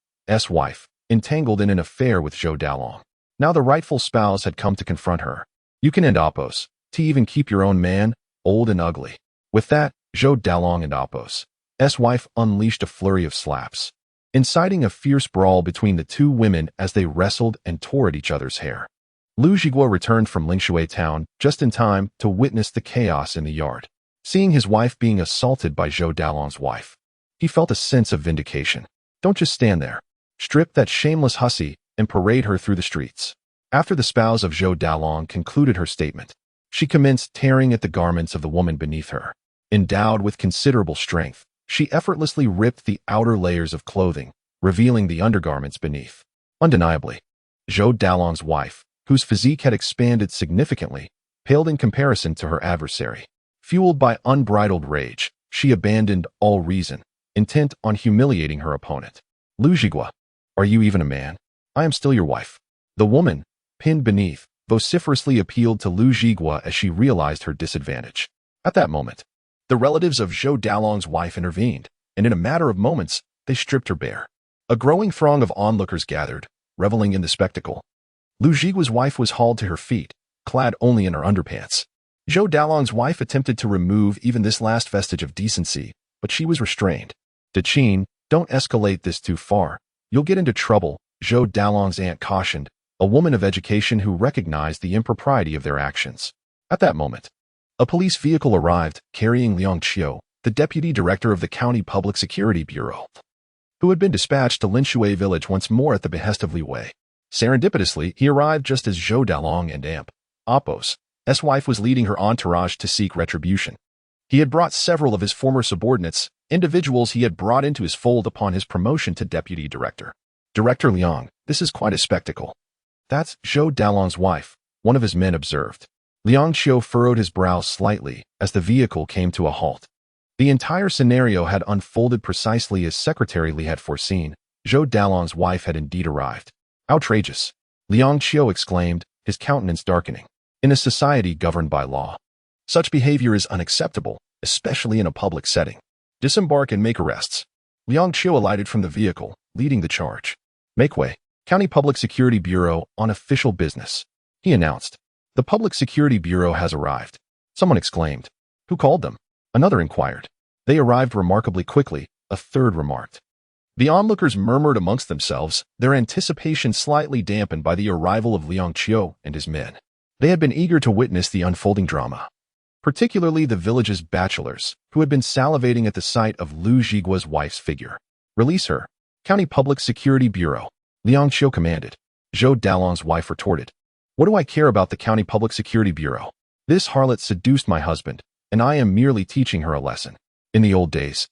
wife, entangled in an affair with Zhou Dalong. Now the rightful spouse had come to confront her. You can end Apos, to even keep your own man, old and ugly. With that, Zhou Dalong and Apos' wife unleashed a flurry of slaps, inciting a fierce brawl between the two women as they wrestled and tore at each other's hair. Lu Zhigua returned from Lingshui town just in time to witness the chaos in the yard. Seeing his wife being assaulted by Zhou Dalong's wife, he felt a sense of vindication. Don't just stand there. Strip that shameless hussy and parade her through the streets. After the spouse of Zhou Dalong concluded her statement, she commenced tearing at the garments of the woman beneath her. Endowed with considerable strength, she effortlessly ripped the outer layers of clothing, revealing the undergarments beneath. Undeniably, Zhou Dalong's wife, whose physique had expanded significantly, paled in comparison to her adversary. Fueled by unbridled rage, she abandoned all reason, intent on humiliating her opponent. Lu Zhigua, are you even a man? I am still your wife. The woman, pinned beneath, vociferously appealed to Lu Zhigua as she realized her disadvantage. At that moment, the relatives of Zhou Dalong's wife intervened, and in a matter of moments, they stripped her bare. A growing throng of onlookers gathered, reveling in the spectacle. Lu Zhigua's wife was hauled to her feet, clad only in her underpants. Zhou Dalong's wife attempted to remove even this last vestige of decency, but she was restrained. Daqin, don't escalate this too far. You'll get into trouble, Zhou Dalong's aunt cautioned, a woman of education who recognized the impropriety of their actions. At that moment, a police vehicle arrived, carrying Liang Qiu, the deputy director of the County Public Security Bureau, who had been dispatched to Linshui village once more at the behest of Li Wei. Serendipitously, he arrived just as Zhou Dalong and Amp, Apos, wife was leading her entourage to seek retribution. He had brought several of his former subordinates, individuals he had brought into his fold upon his promotion to deputy director. Director Liang, this is quite a spectacle. That's Zhou Dalong's wife, one of his men observed. Liang Qiu furrowed his brow slightly as the vehicle came to a halt. The entire scenario had unfolded precisely as Secretary Li had foreseen. Zhou Dalong's wife had indeed arrived. Outrageous! Liang Qiu exclaimed, his countenance darkening. In a society governed by law, such behavior is unacceptable, especially in a public setting. Disembark and make arrests. Liang Qiu alighted from the vehicle, leading the charge. Make way. County Public Security Bureau on official business, he announced. The Public Security Bureau has arrived. Someone exclaimed. Who called them? Another inquired. They arrived remarkably quickly, a third remarked. The onlookers murmured amongst themselves, their anticipation slightly dampened by the arrival of Liang Qiu and his men. They had been eager to witness the unfolding drama, particularly the village's bachelors, who had been salivating at the sight of Lu Zhigua's wife's figure. Release her. County Public Security Bureau, Liang Qiu commanded. Zhou Dalong's wife retorted. What do I care about the County Public Security Bureau? This harlot seduced my husband, and I am merely teaching her a lesson. In the old days,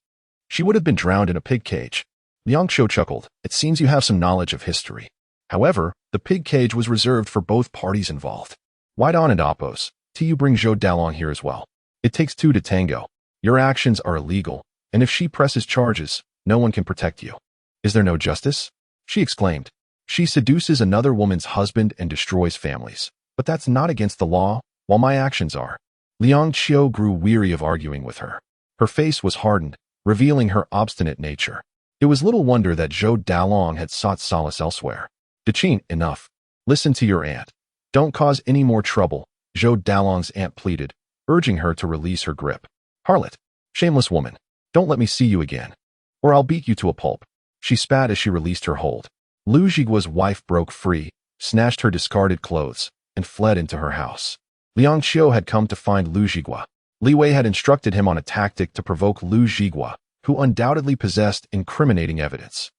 she would have been drowned in a pig cage. Liang Qiu chuckled. It seems you have some knowledge of history. However, the pig cage was reserved for both parties involved. White on and Apos, you bring Zhou Dalong here as well. It takes two to tango. Your actions are illegal, and if she presses charges, no one can protect you. Is there no justice? She exclaimed. She seduces another woman's husband and destroys families. But that's not against the law, while my actions are. Liang Qiu grew weary of arguing with her. Her face was hardened, revealing her obstinate nature. It was little wonder that Zhou Dalong had sought solace elsewhere. Daqin, enough. Listen to your aunt. Don't cause any more trouble, Zhou Dalong's aunt pleaded, urging her to release her grip. Harlot, shameless woman, don't let me see you again, or I'll beat you to a pulp. She spat as she released her hold. Lu Zhigua's wife broke free, snatched her discarded clothes, and fled into her house. Liang Qiu had come to find Lu Zhigua. Li Wei had instructed him on a tactic to provoke Lu Zhigua, who undoubtedly possessed incriminating evidence.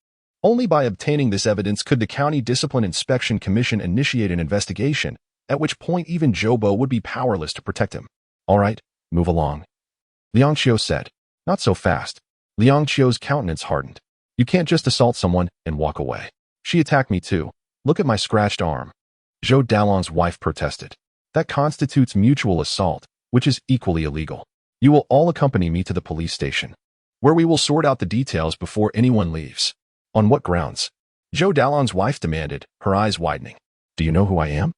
Only by obtaining this evidence could the County Discipline Inspection Commission initiate an investigation, at which point even Zhoubo would be powerless to protect him. All right, move along, Liang Qiu said. Not so fast. Liang Qiu's countenance hardened. You can't just assault someone and walk away. She attacked me too. Look at my scratched arm. Zhou Dalong's wife protested. That constitutes mutual assault, which is equally illegal. You will all accompany me to the police station, where we will sort out the details before anyone leaves. On what grounds? Zhou Dalong's wife demanded, her eyes widening. Do you know who I am?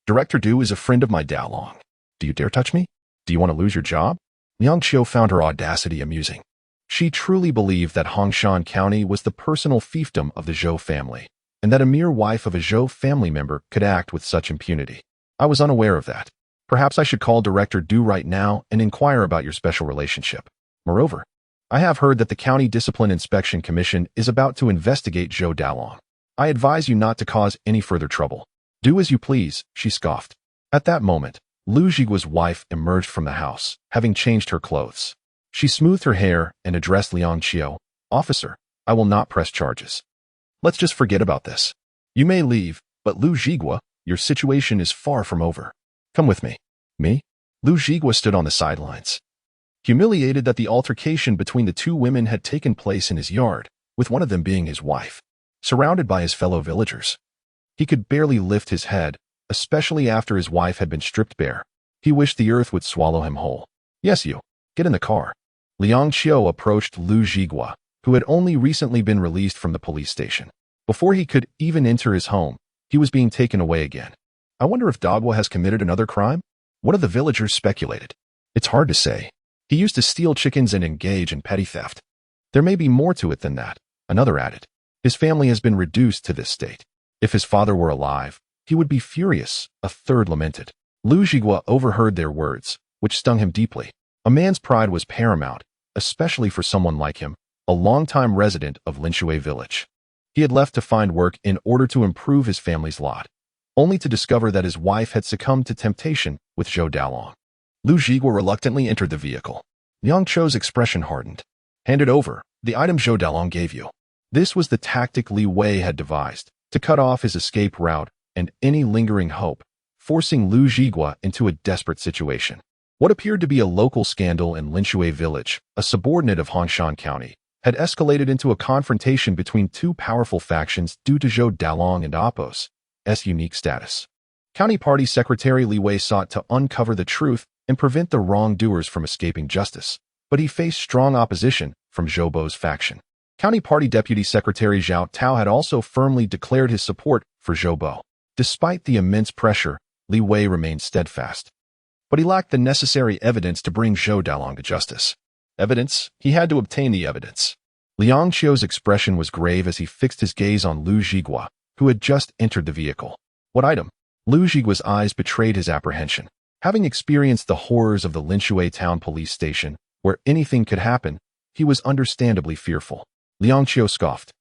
Director Du is a friend of my Dalong. Do you dare touch me? Do you want to lose your job? Liang Qiu found her audacity amusing. She truly believed that Hongshan County was the personal fiefdom of the Zhou family, and that a mere wife of a Zhou family member could act with such impunity. I was unaware of that. Perhaps I should call Director Du right now and inquire about your special relationship. Moreover, I have heard that the County Discipline Inspection Commission is about to investigate Zhou Dalong. I advise you not to cause any further trouble. Do as you please, she scoffed. At that moment, Lu Zhigua's wife emerged from the house, having changed her clothes. She smoothed her hair and addressed Liang Qiu. Officer, I will not press charges. Let's just forget about this. You may leave, but Lu Zhigua, your situation is far from over. Come with me. Me? Lu Zhigua stood on the sidelines, humiliated that the altercation between the two women had taken place in his yard, with one of them being his wife, surrounded by his fellow villagers. He could barely lift his head, especially after his wife had been stripped bare. He wished the earth would swallow him whole. Yes, you. Get in the car. Liang Qiu approached Lu Zhigua, who had only recently been released from the police station. Before he could even enter his home, he was being taken away again. I wonder if Dagwa has committed another crime? One of the villagers speculated. It's hard to say. He used to steal chickens and engage in petty theft. There may be more to it than that, another added. His family has been reduced to this state. If his father were alive, he would be furious, a third lamented. Lu Zhigua overheard their words, which stung him deeply. A man's pride was paramount, especially for someone like him, a longtime resident of Linshui village. He had left to find work in order to improve his family's lot, only to discover that his wife had succumbed to temptation with Zhou Dalong. Lu Zhigua reluctantly entered the vehicle. Liang Qiu's expression hardened. Hand it over, the item Zhou Dalong gave you. This was the tactic Li Wei had devised, to cut off his escape route and any lingering hope, forcing Lu Zhigua into a desperate situation. What appeared to be a local scandal in Linshui village, a subordinate of Hongshan County, had escalated into a confrontation between two powerful factions due to Zhou Dalong and Apos' unique status. County Party Secretary Li Wei sought to uncover the truth and prevent the wrongdoers from escaping justice, but he faced strong opposition from Zhou Bo's faction. County Party Deputy Secretary Zhao Tao had also firmly declared his support for Zhou Bo. Despite the immense pressure, Li Wei remained steadfast. But he lacked the necessary evidence to bring Zhou Dalong to justice. Evidence? He had to obtain the evidence. Liang Qiu's expression was grave as he fixed his gaze on Lu Zhigua, who had just entered the vehicle. What item? Lu Zhigua's eyes betrayed his apprehension. Having experienced the horrors of the Linshui town police station, where anything could happen, he was understandably fearful. Liang Qiu scoffed.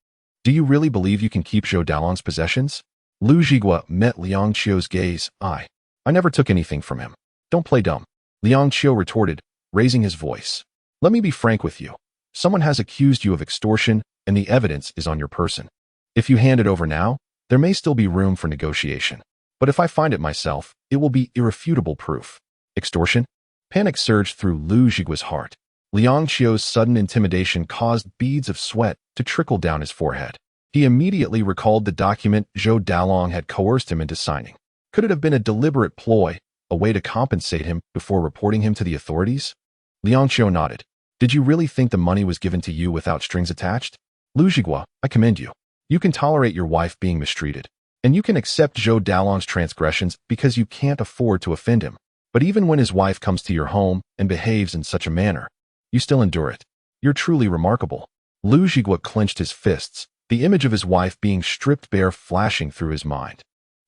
Do you really believe you can keep Zhou Dalong's possessions? Lu Zhigua met Liang Qiu's gaze. I never took anything from him. Don't play dumb. Liang Qiu retorted, raising his voice. Let me be frank with you. Someone has accused you of extortion, and the evidence is on your person. If you hand it over now, there may still be room for negotiation. But if I find it myself, it will be irrefutable proof. Extortion? Panic surged through Lu Zhigua's heart. Liang Qiu's sudden intimidation caused beads of sweat to trickle down his forehead. He immediately recalled the document Zhou Dalong had coerced him into signing. Could it have been a deliberate ploy, a way to compensate him before reporting him to the authorities? Liang Qiu nodded. Did you really think the money was given to you without strings attached? Lu Zhigua, I commend you. You can tolerate your wife being mistreated. And you can accept Zhou Dalong's transgressions because you can't afford to offend him. But even when his wife comes to your home and behaves in such a manner, you still endure it. You're truly remarkable. Lu Zhigua clenched his fists, the image of his wife being stripped bare flashing through his mind.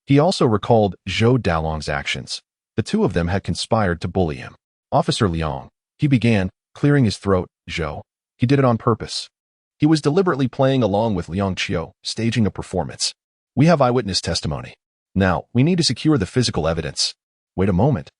He also recalled Zhou Dalong's actions. The two of them had conspired to bully him. Officer Liang, he began, clearing his throat. Zhou, he did it on purpose. He was deliberately playing along with Liang Qiu, staging a performance. We have eyewitness testimony. Now, we need to secure the physical evidence. Wait a moment.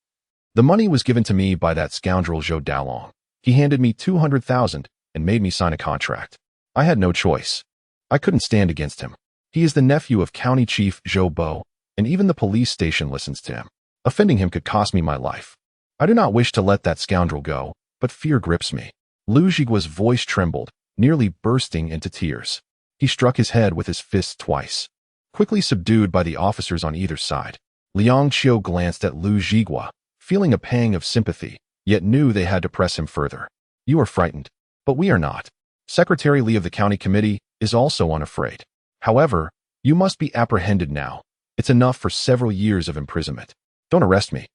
The money was given to me by that scoundrel Zhou Dalong. He handed me 200,000 and made me sign a contract. I had no choice. I couldn't stand against him. He is the nephew of County Chief Zhou Bo, and even the police station listens to him. Offending him could cost me my life. I do not wish to let that scoundrel go, but fear grips me. Lu Zhigua's voice trembled, nearly bursting into tears. He struck his head with his fist twice. Quickly subdued by the officers on either side, Liang Qiu glanced at Lu Zhigua, feeling a pang of sympathy, yet knew they had to press him further. You are frightened, but we are not. Secretary Li of the county committee is also unafraid. However, you must be apprehended now. It's enough for several years of imprisonment. Don't arrest me.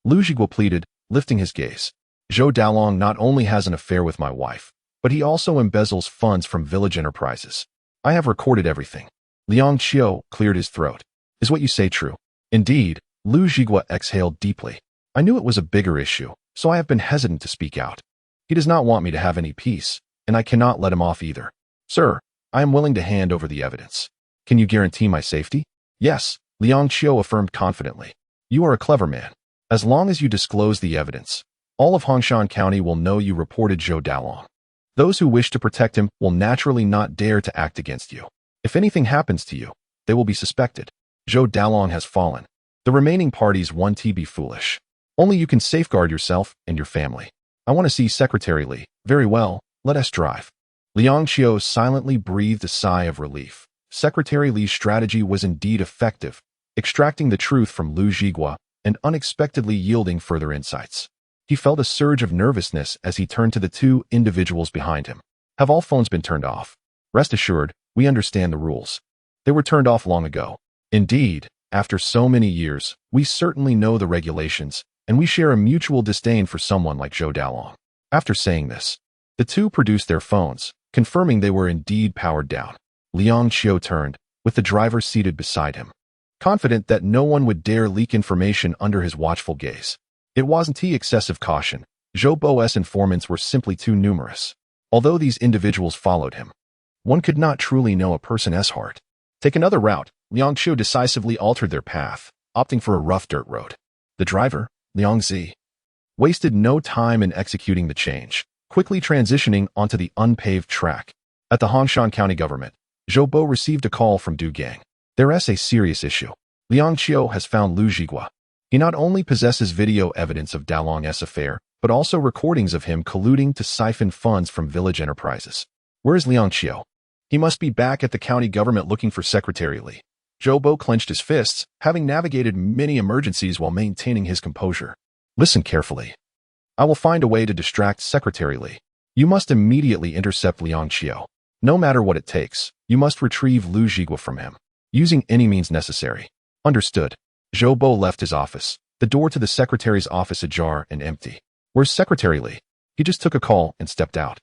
Lu Zhigua pleaded, lifting his gaze. Zhou Dalong not only has an affair with my wife, but he also embezzles funds from village enterprises. I have recorded everything. Liang Qiu cleared his throat. Is what you say true? Indeed, Lu Zhigua exhaled deeply. I knew it was a bigger issue, so I have been hesitant to speak out. He does not want me to have any peace, and I cannot let him off either. Sir, I am willing to hand over the evidence. Can you guarantee my safety? Yes, Liang Qiu affirmed confidently. You are a clever man. As long as you disclose the evidence, all of Hongshan County will know you reported Zhou Dalong. Those who wish to protect him will naturally not dare to act against you. If anything happens to you, they will be suspected. Zhou Dalong has fallen. The remaining parties want to be foolish. Only you can safeguard yourself and your family. I want to see Secretary Li. Very well, let us drive. Liang Qiu silently breathed a sigh of relief. Secretary Li's strategy was indeed effective, extracting the truth from Lu Zhigua and unexpectedly yielding further insights. He felt a surge of nervousness as he turned to the two individuals behind him. Have all phones been turned off? Rest assured, we understand the rules. They were turned off long ago. Indeed, after so many years, we certainly know the regulations, and we share a mutual disdain for someone like Zhou Dalong. After saying this, the two produced their phones, confirming they were indeed powered down. Liang Qiu turned, with the driver seated beside him, confident that no one would dare leak information under his watchful gaze. It wasn't excessive caution. Zhou Bo's informants were simply too numerous. Although these individuals followed him, one could not truly know a person's heart. Take another route. Liang Qiu decisively altered their path, opting for a rough dirt road. The driver, Liang Zi, wasted no time in executing the change, quickly transitioning onto the unpaved track. At the Hongshan County government, Zhou Bo received a call from Du Gang. There's a serious issue. Liang Qiu has found Lu Zhigua. He not only possesses video evidence of Dalong's affair, but also recordings of him colluding to siphon funds from village enterprises. Where is Liang Qiu? He must be back at the county government looking for Secretary Li. Zhou Bo clenched his fists, having navigated many emergencies while maintaining his composure. Listen carefully. I will find a way to distract Secretary Li. You must immediately intercept Liang Qiu. No matter what it takes, you must retrieve Lu Zhigua from him, using any means necessary. Understood. Zhou Bo left his office, the door to the secretary's office ajar and empty. Where's Secretary Li? He just took a call and stepped out.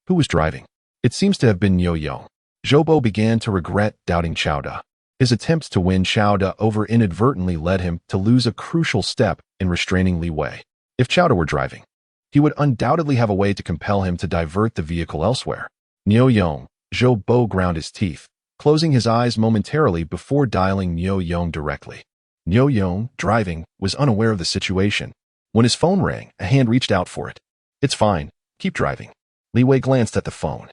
Who was driving? It seems to have been Niu Yong. Zhou Bo began to regret doubting Chao Da. His attempts to win Chao Da over inadvertently led him to lose a crucial step in restraining Li Wei. If Chao Da were driving, he would undoubtedly have a way to compel him to divert the vehicle elsewhere. Niu Yong. Zhou Bo ground his teeth, closing his eyes momentarily before dialing Niu Yong directly. Niu Yong, driving, was unaware of the situation. When his phone rang, a hand reached out for it. It's fine. Keep driving. Li Wei glanced at the phone.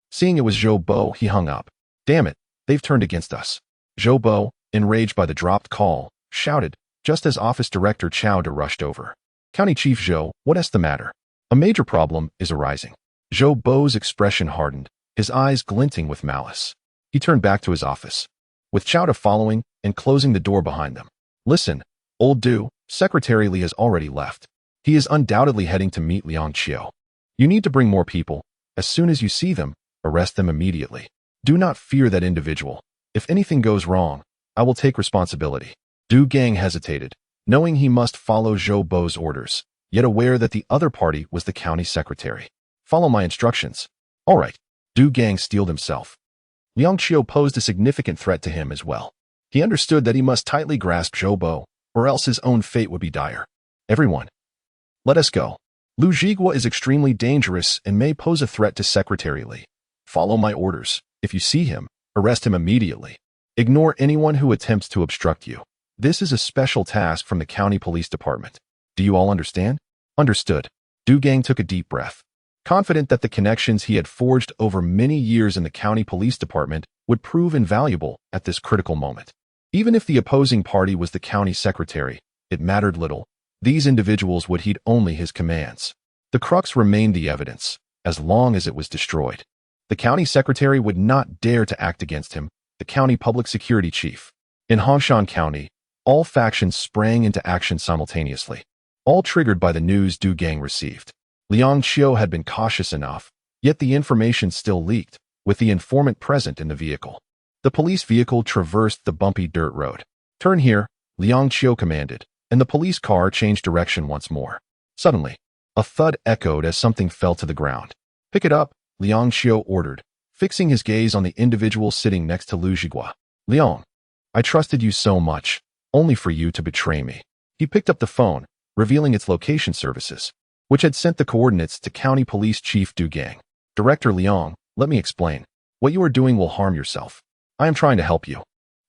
Seeing it was Zhou Bo, he hung up. Damn it, they've turned against us. Zhou Bo, enraged by the dropped call, shouted, just as Office Director Chao Da rushed over. County Chief Zhou, what's the matter? A major problem is arising. Zhou Bo's expression hardened, his eyes glinting with malice. He turned back to his office, with Chao Da following and closing the door behind them. Listen, old Du, Secretary Li has already left. He is undoubtedly heading to meet Liang Qiu. You need to bring more people. As soon as you see them, arrest them immediately. Do not fear that individual. If anything goes wrong, I will take responsibility. Du Gang hesitated, knowing he must follow Zhou Bo's orders, yet aware that the other party was the county secretary. Follow my instructions. All right. Du Gang steeled himself. Liang Qiu posed a significant threat to him as well. He understood that he must tightly grasp Zhou Bo, or else his own fate would be dire. Everyone, let us go. Lu Zhigua is extremely dangerous and may pose a threat to Secretary Li. Follow my orders. If you see him, arrest him immediately. Ignore anyone who attempts to obstruct you. This is a special task from the county police department. Do you all understand? Understood. Du Gang took a deep breath. Confident that the connections he had forged over many years in the county police department would prove invaluable at this critical moment. Even if the opposing party was the county secretary, it mattered little. These individuals would heed only his commands. The crux remained the evidence, as long as it was destroyed. The county secretary would not dare to act against him, the county public security chief. In Hongshan County, all factions sprang into action simultaneously, all triggered by the news Du Gang received. Liang Qiu had been cautious enough, yet the information still leaked, with the informant present in the vehicle. The police vehicle traversed the bumpy dirt road. Turn here, Liang Qiu commanded, and the police car changed direction once more. Suddenly, a thud echoed as something fell to the ground. Pick it up, Liang Qiu ordered, fixing his gaze on the individual sitting next to Lu Zhigua. Liang, I trusted you so much, only for you to betray me. He picked up the phone, revealing its location services, which had sent the coordinates to County Police Chief Du Gang. Director Liang, let me explain. What you are doing will harm yourself. I am trying to help you.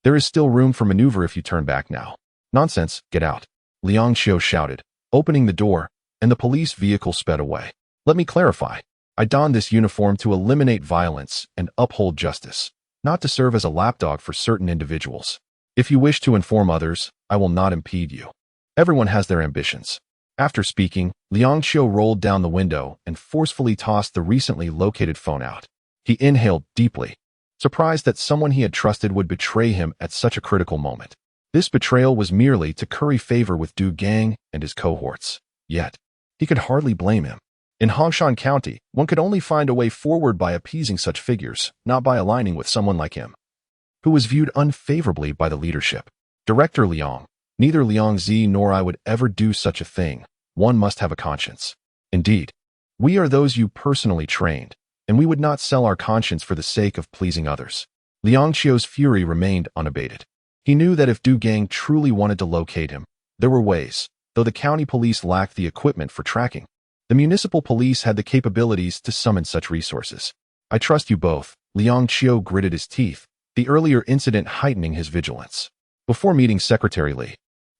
There is still room for maneuver if you turn back now. Nonsense, get out. Liang Qiu shouted, opening the door, and the police vehicle sped away. Let me clarify. I donned this uniform to eliminate violence and uphold justice, not to serve as a lapdog for certain individuals. If you wish to inform others, I will not impede you. Everyone has their ambitions. After speaking, Liang Qiu rolled down the window and forcefully tossed the recently located phone out. He inhaled deeply, surprised that someone he had trusted would betray him at such a critical moment. This betrayal was merely to curry favor with Du Gang and his cohorts. Yet, he could hardly blame him. In Hongshan County, one could only find a way forward by appeasing such figures, not by aligning with someone like him, who was viewed unfavorably by the leadership. Director Liang, neither Liang Zi nor I would ever do such a thing. One must have a conscience. Indeed, we are those you personally trained, and we would not sell our conscience for the sake of pleasing others. Liang Qiu's fury remained unabated. He knew that if Du Gang truly wanted to locate him, there were ways, though the county police lacked the equipment for tracking. The municipal police had the capabilities to summon such resources. I trust you both. Liang Qiu gritted his teeth, the earlier incident heightening his vigilance. Before meeting Secretary Li,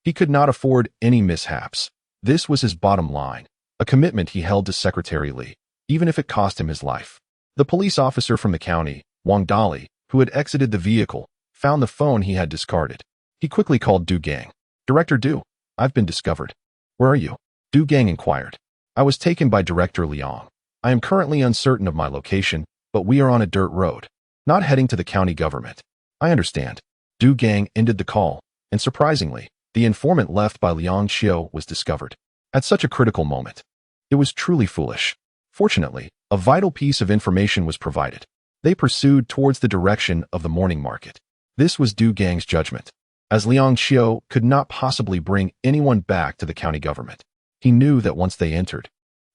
he could not afford any mishaps. This was his bottom line, a commitment he held to Secretary Li, even if it cost him his life. The police officer from the county, Wang Dali, who had exited the vehicle, found the phone he had discarded. He quickly called Du Gang. "Director Du, I've been discovered." "Where are you?" Du Gang inquired. "I was taken by Director Liang. I am currently uncertain of my location, but we are on a dirt road, not heading to the county government." "I understand." Du Gang ended the call, and surprisingly, the informant left by Liang Xiao was discovered. At such a critical moment, it was truly foolish. Fortunately, a vital piece of information was provided. They pursued towards the direction of the morning market. This was Du Gang's judgment, as Liang Xiao could not possibly bring anyone back to the county government. He knew that once they entered,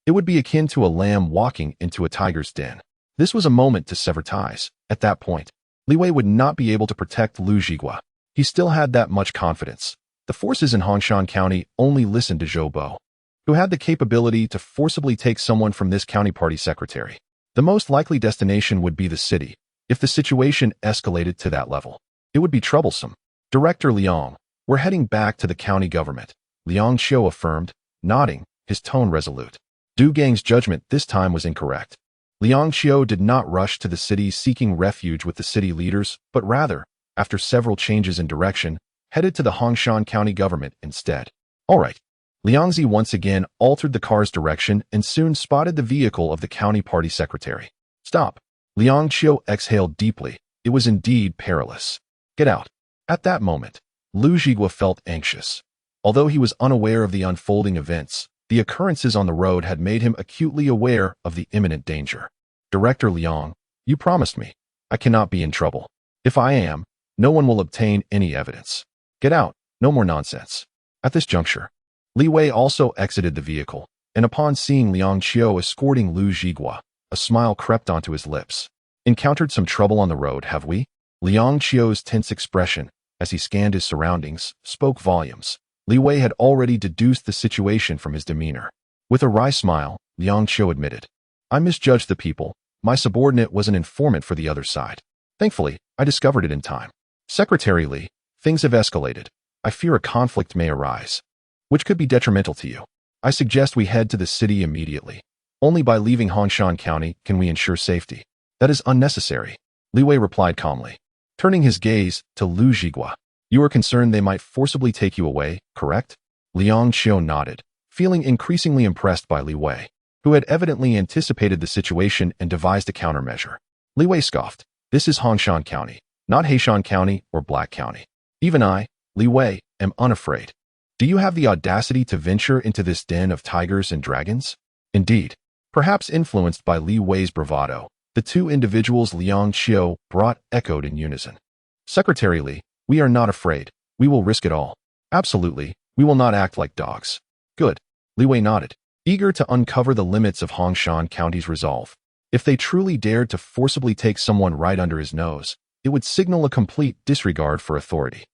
it would be akin to a lamb walking into a tiger's den. This was a moment to sever ties. At that point, Li Wei would not be able to protect Lu Jigua. He still had that much confidence. The forces in Hongshan County only listened to Zhou Bo, who had the capability to forcibly take someone from this county party secretary. The most likely destination would be the city. If the situation escalated to that level, it would be troublesome. "Director Liang, we're heading back to the county government," Liang Xiao affirmed, nodding, his tone resolute. Du Gang's judgment this time was incorrect. Liang Xiao did not rush to the city seeking refuge with the city leaders, but rather, after several changes in direction, headed to the Hongshan County government instead. All right. Liangzi once again altered the car's direction and soon spotted the vehicle of the county party secretary. "Stop." Liang Xiao exhaled deeply. It was indeed perilous. "Get out." At that moment, Lu Jigua felt anxious. Although he was unaware of the unfolding events, the occurrences on the road had made him acutely aware of the imminent danger. "Director Liang, you promised me. I cannot be in trouble. If I am, no one will obtain any evidence. Get out, no more nonsense." At this juncture, Li Wei also exited the vehicle, and upon seeing Liang Xiao escorting Lu Jigua, a smile crept onto his lips. "Encountered some trouble on the road, have we?" Liang Xiao's tense expression, as he scanned his surroundings, spoke volumes. Li Wei had already deduced the situation from his demeanor. With a wry smile, Liang Xiao admitted, "I misjudged the people. My subordinate was an informant for the other side. Thankfully, I discovered it in time. Secretary Li, things have escalated. I fear a conflict may arise, which could be detrimental to you. I suggest we head to the city immediately. Only by leaving Hongshan County can we ensure safety." "That is unnecessary," Li Wei replied calmly, turning his gaze to Lu Jigua. "You are concerned they might forcibly take you away, correct?" Liang Xiao nodded, feeling increasingly impressed by Li Wei, who had evidently anticipated the situation and devised a countermeasure. Li Wei scoffed. "This is Hongshan County, not Heishan County or Black County. Even I, Li Wei, am unafraid. Do you have the audacity to venture into this den of tigers and dragons?" Indeed, perhaps influenced by Li Wei's bravado, the two individuals Liang Xiao brought echoed in unison. "Secretary Li, we are not afraid. We will risk it all." "Absolutely, we will not act like dogs." "Good." Li Wei nodded, eager to uncover the limits of Hongshan County's resolve. If they truly dared to forcibly take someone right under his nose, it would signal a complete disregard for authority.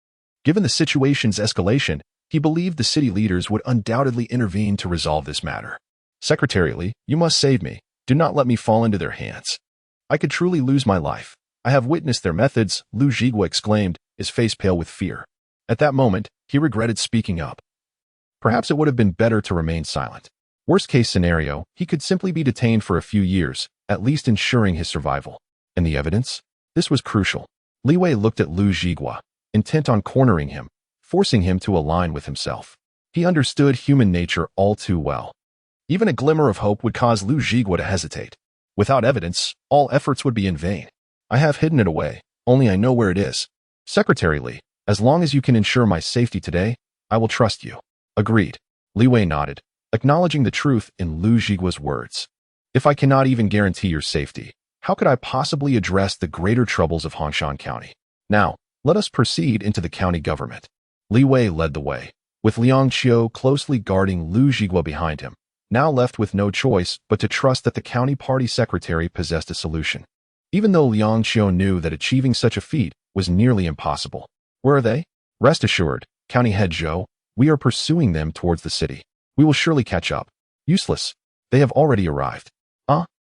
Given the situation's escalation, he believed the city leaders would undoubtedly intervene to resolve this matter. "Secretary Li, you must save me. Do not let me fall into their hands. I could truly lose my life. I have witnessed their methods," Lu Jigua exclaimed, his face pale with fear. At that moment, he regretted speaking up. Perhaps it would have been better to remain silent. Worst-case scenario, he could simply be detained for a few years, at least ensuring his survival. And the evidence? This was crucial. Li Wei looked at Lu Jigua, intent on cornering him, forcing him to align with himself. He understood human nature all too well. Even a glimmer of hope would cause Lu Jigua to hesitate. Without evidence, all efforts would be in vain. "I have hidden it away, only I know where it is. Secretary Li, as long as you can ensure my safety today, I will trust you." "Agreed." Li Wei nodded, acknowledging the truth in Lu Jigua's words. "If I cannot even guarantee your safety, how could I possibly address the greater troubles of Hongshan County? Now, let us proceed into the county government." Li Wei led the way, with Liang Xiao closely guarding Lu Jigua behind him, now left with no choice but to trust that the county party secretary possessed a solution. Even though Liang Xiao knew that achieving such a feat was nearly impossible. "Where are they?" "Rest assured, County Head Zhou, we are pursuing them towards the city. We will surely catch up." "Useless. They have already arrived."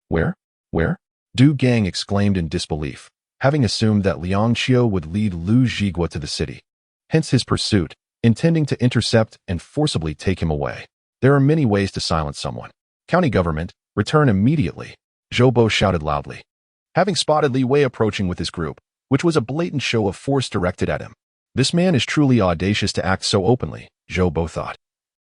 Where? Where?" Du Gang exclaimed in disbelief, having assumed that Liang Xiao would lead Lu Jigua to the city. Hence his pursuit, intending to intercept and forcibly take him away. There are many ways to silence someone. "County government, return immediately," Zhou Bo shouted loudly. Having spotted Li Wei approaching with his group, which was a blatant show of force directed at him. This man is truly audacious to act so openly, Zhou Bo thought.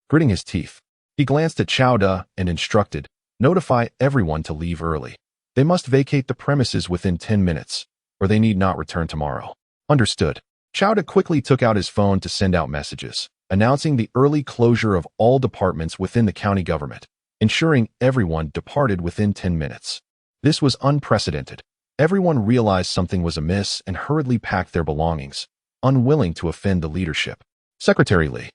Gritting his teeth, he glanced at Chao Da and instructed, notify everyone to leave early. They must vacate the premises within 10 minutes, or they need not return tomorrow. Understood. Chao Da quickly took out his phone to send out messages, announcing the early closure of all departments within the county government, ensuring everyone departed within 10 minutes. This was unprecedented. Everyone realized something was amiss and hurriedly packed their belongings, unwilling to offend the leadership. Secretary Li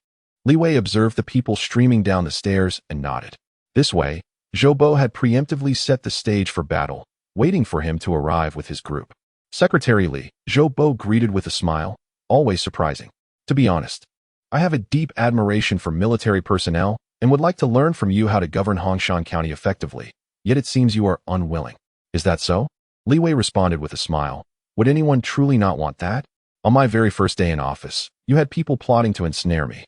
Wei observed the people streaming down the stairs and nodded. This way, Zhou Bo had preemptively set the stage for battle, waiting for him to arrive with his group. Secretary Li, Zhou Bo greeted with a smile, always surprising. To be honest, I have a deep admiration for military personnel and would like to learn from you how to govern Hongshan County effectively, yet it seems you are unwilling. Is that so? Li Wei responded with a smile. Would anyone truly not want that? On my very first day in office, you had people plotting to ensnare me.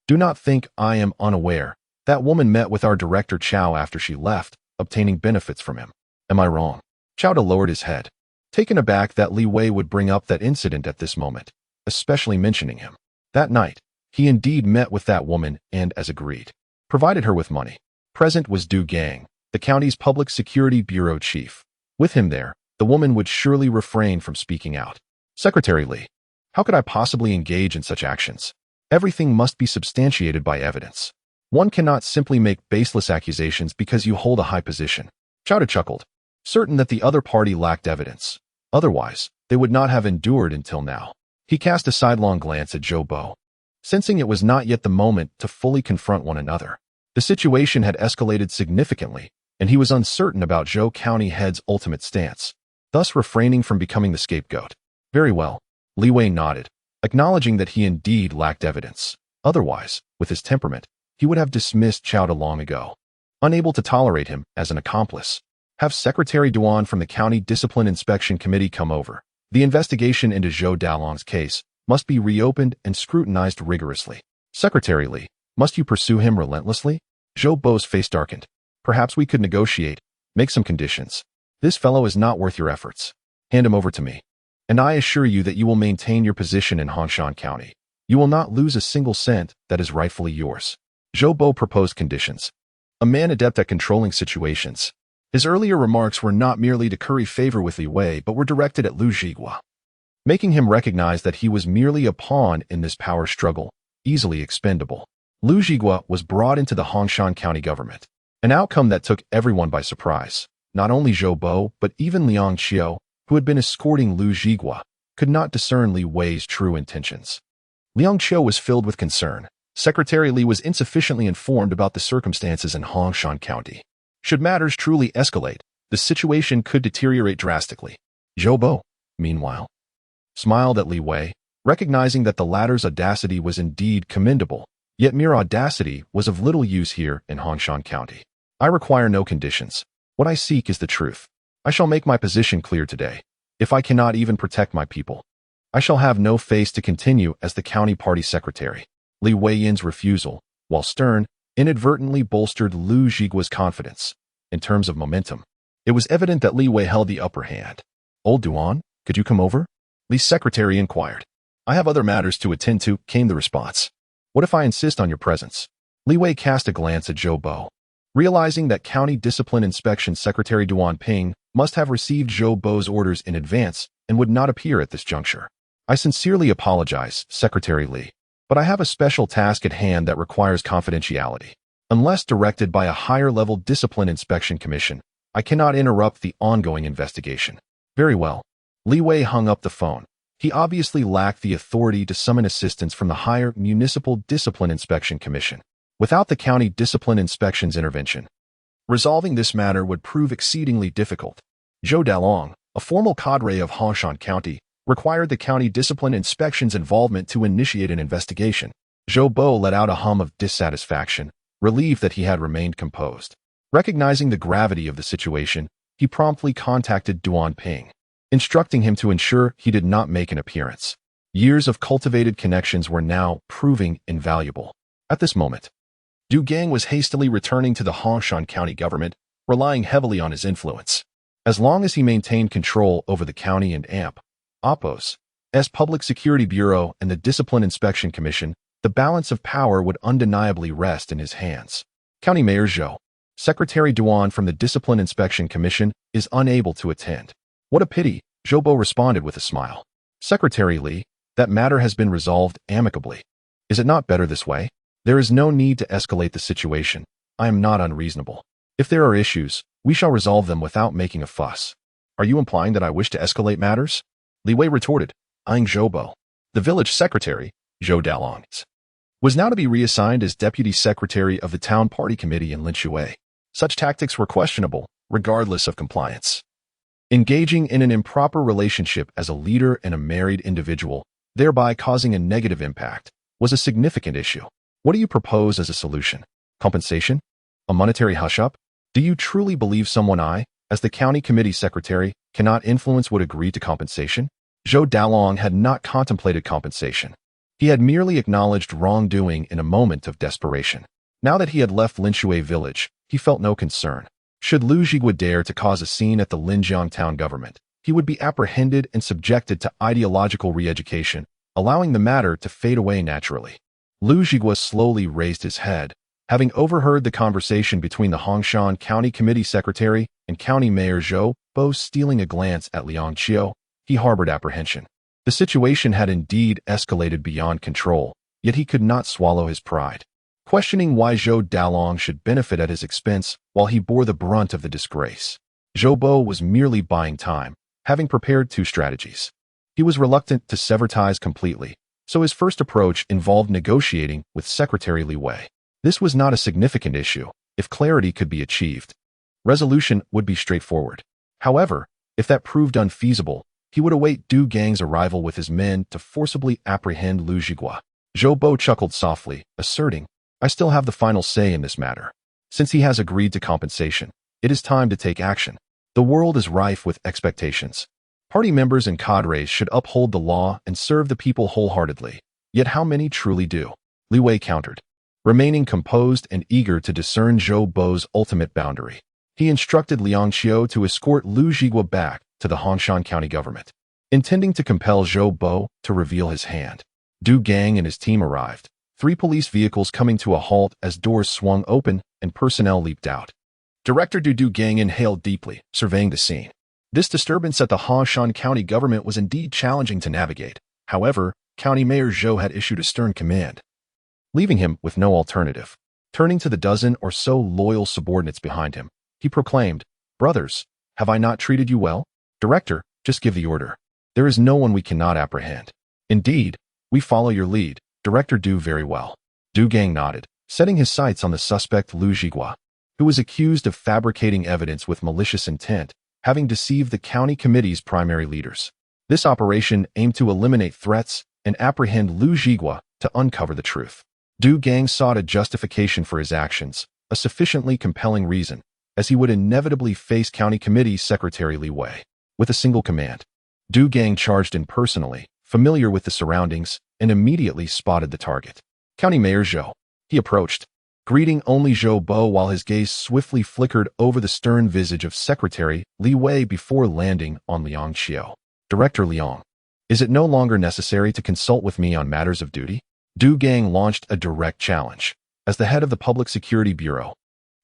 Do not think I am unaware. That woman met with our director Chao after she left, obtaining benefits from him. Am I wrong? Chao Da lowered his head, taken aback that Li Wei would bring up that incident at this moment, especially mentioning him. That night, he indeed met with that woman and, as agreed, provided her with money. Present was Du Gang, the county's public security bureau chief. With him there, the woman would surely refrain from speaking out. Secretary Li, how could I possibly engage in such actions? Everything must be substantiated by evidence. One cannot simply make baseless accusations because you hold a high position. Chao Da chuckled, certain that the other party lacked evidence. Otherwise, they would not have endured until now. He cast a sidelong glance at Zhou Bo, sensing it was not yet the moment to fully confront one another. The situation had escalated significantly, and he was uncertain about Zhou County Head's ultimate stance, thus refraining from becoming the scapegoat. Very well. Li Wei nodded, acknowledging that he indeed lacked evidence. Otherwise, with his temperament, he would have dismissed Chao Da long ago. Unable to tolerate him as an accomplice, have Secretary Duan from the County Discipline Inspection Committee come over. The investigation into Zhou Dalong's case must be reopened and scrutinized rigorously. Secretary Li, must you pursue him relentlessly? Zhou Bo's face darkened. Perhaps we could negotiate, make some conditions. This fellow is not worth your efforts. Hand him over to me. And I assure you that you will maintain your position in Hongshan County. You will not lose a single cent that is rightfully yours. Zhou Bo proposed conditions. A man adept at controlling situations. His earlier remarks were not merely to curry favor with Li Wei, but were directed at Lu Zhigua, making him recognize that he was merely a pawn in this power struggle, easily expendable. Lu Zhigua was brought into the Hongshan County government, an outcome that took everyone by surprise. Not only Zhou Bo, but even Liang Qiu, who had been escorting Lu Zhigua, could not discern Li Wei's true intentions. Liang Qiu was filled with concern. Secretary Li was insufficiently informed about the circumstances in Hongshan County. Should matters truly escalate, the situation could deteriorate drastically. Zhou Bo, meanwhile, smiled at Li Wei, recognizing that the latter's audacity was indeed commendable, yet mere audacity was of little use here in Hongshan County. I require no conditions. What I seek is the truth. I shall make my position clear today. If I cannot even protect my people, I shall have no face to continue as the county party secretary. Li Weiyin's refusal, while stern, inadvertently bolstered Lu Zhigua's confidence. In terms of momentum, it was evident that Li Wei held the upper hand. Old Duan, could you come over? Li's secretary inquired. I have other matters to attend to, came the response. What if I insist on your presence? Li Wei cast a glance at Zhou Bo, realizing that County Discipline Inspection Secretary Duan Ping must have received Zhou Bo's orders in advance and would not appear at this juncture. I sincerely apologize, Secretary Li, but I have a special task at hand that requires confidentiality. Unless directed by a higher-level discipline inspection commission, I cannot interrupt the ongoing investigation. Very well. Li Wei hung up the phone. He obviously lacked the authority to summon assistance from the higher Municipal Discipline Inspection Commission. Without the County Discipline Inspection's intervention, resolving this matter would prove exceedingly difficult. Zhou Dalong, a formal cadre of Hongshan County, required the County Discipline Inspection's involvement to initiate an investigation. Zhou Bo let out a hum of dissatisfaction, relieved that he had remained composed. Recognizing the gravity of the situation, he promptly contacted Duan Ping, instructing him to ensure he did not make an appearance. Years of cultivated connections were now proving invaluable. At this moment, Du Gang was hastily returning to the Hongshan County government, relying heavily on his influence. As long as he maintained control over the county and AMP, Oppos. As Public Security Bureau and the Discipline Inspection Commission, the balance of power would undeniably rest in his hands. County Mayor Zhou. Secretary Duan from the Discipline Inspection Commission is unable to attend. What a pity, Zhou responded with a smile. Secretary Li, that matter has been resolved amicably. Is it not better this way? There is no need to escalate the situation. I am not unreasonable. If there are issues, we shall resolve them without making a fuss. Are you implying that I wish to escalate matters? Li Wei retorted, eyeing Zhou. The village secretary, Zhou Dalong, was now to be reassigned as deputy secretary of the town party committee in Linshui. Such tactics were questionable, regardless of compliance. Engaging in an improper relationship as a leader and a married individual, thereby causing a negative impact, was a significant issue. What do you propose as a solution? Compensation? A monetary hush-up? Do you truly believe someone as the county committee secretary, cannot influence would agree to compensation? Zhou Dalong had not contemplated compensation. He had merely acknowledged wrongdoing in a moment of desperation. Now that he had left Linshui village, he felt no concern. Should Lu Zhigua dare to cause a scene at the Linjiang town government, he would be apprehended and subjected to ideological re-education, allowing the matter to fade away naturally. Lu Zhigua slowly raised his head. Having overheard the conversation between the Hongshan County Committee Secretary and County Mayor Zhou, both stealing a glance at Liang Qiu, he harbored apprehension. The situation had indeed escalated beyond control, yet he could not swallow his pride. Questioning why Zhou Dalong should benefit at his expense while he bore the brunt of the disgrace. Zhou was merely buying time, having prepared two strategies. He was reluctant to sever ties completely, so his first approach involved negotiating with Secretary Li Wei. This was not a significant issue. If clarity could be achieved, resolution would be straightforward. However, if that proved unfeasible, he would await Du Gang's arrival with his men to forcibly apprehend Lu Zhigua. Zhou chuckled softly, asserting, I still have the final say in this matter. Since he has agreed to compensation, it is time to take action. The world is rife with expectations. Party members and cadres should uphold the law and serve the people wholeheartedly. Yet how many truly do? Li Wei countered, remaining composed and eager to discern Zhou ultimate boundary. He instructed Liang Qiu to escort Lu Zhigua back to the Hongshan County government, intending to compel Zhou to reveal his hand. Du Gang and his team arrived, 3 police vehicles coming to a halt as doors swung open and personnel leaped out. Director Du Gang inhaled deeply, surveying the scene. This disturbance at the Hongshan County government was indeed challenging to navigate. However, County Mayor Zhou had issued a stern command, leaving him with no alternative. Turning to the dozen or so loyal subordinates behind him, he proclaimed, Brothers, have I not treated you well? Director, just give the order. There is no one we cannot apprehend. Indeed, we follow your lead. Director Du very well. Du Gang nodded, setting his sights on the suspect Lu Zhigua, who was accused of fabricating evidence with malicious intent, having deceived the county committee's primary leaders. This operation aimed to eliminate threats and apprehend Lu Zhigua to uncover the truth. Du Gang sought a justification for his actions, a sufficiently compelling reason, as he would inevitably face county committee secretary Li Wei. With a single command, Du Gang charged in personally, familiar with the surroundings, and immediately spotted the target. County Mayor Zhou. He approached, greeting only Zhou while his gaze swiftly flickered over the stern visage of Secretary Li Wei before landing on Liang Qiu. Director Liang, is it no longer necessary to consult with me on matters of duty? Du Gang launched a direct challenge. As the head of the Public Security Bureau,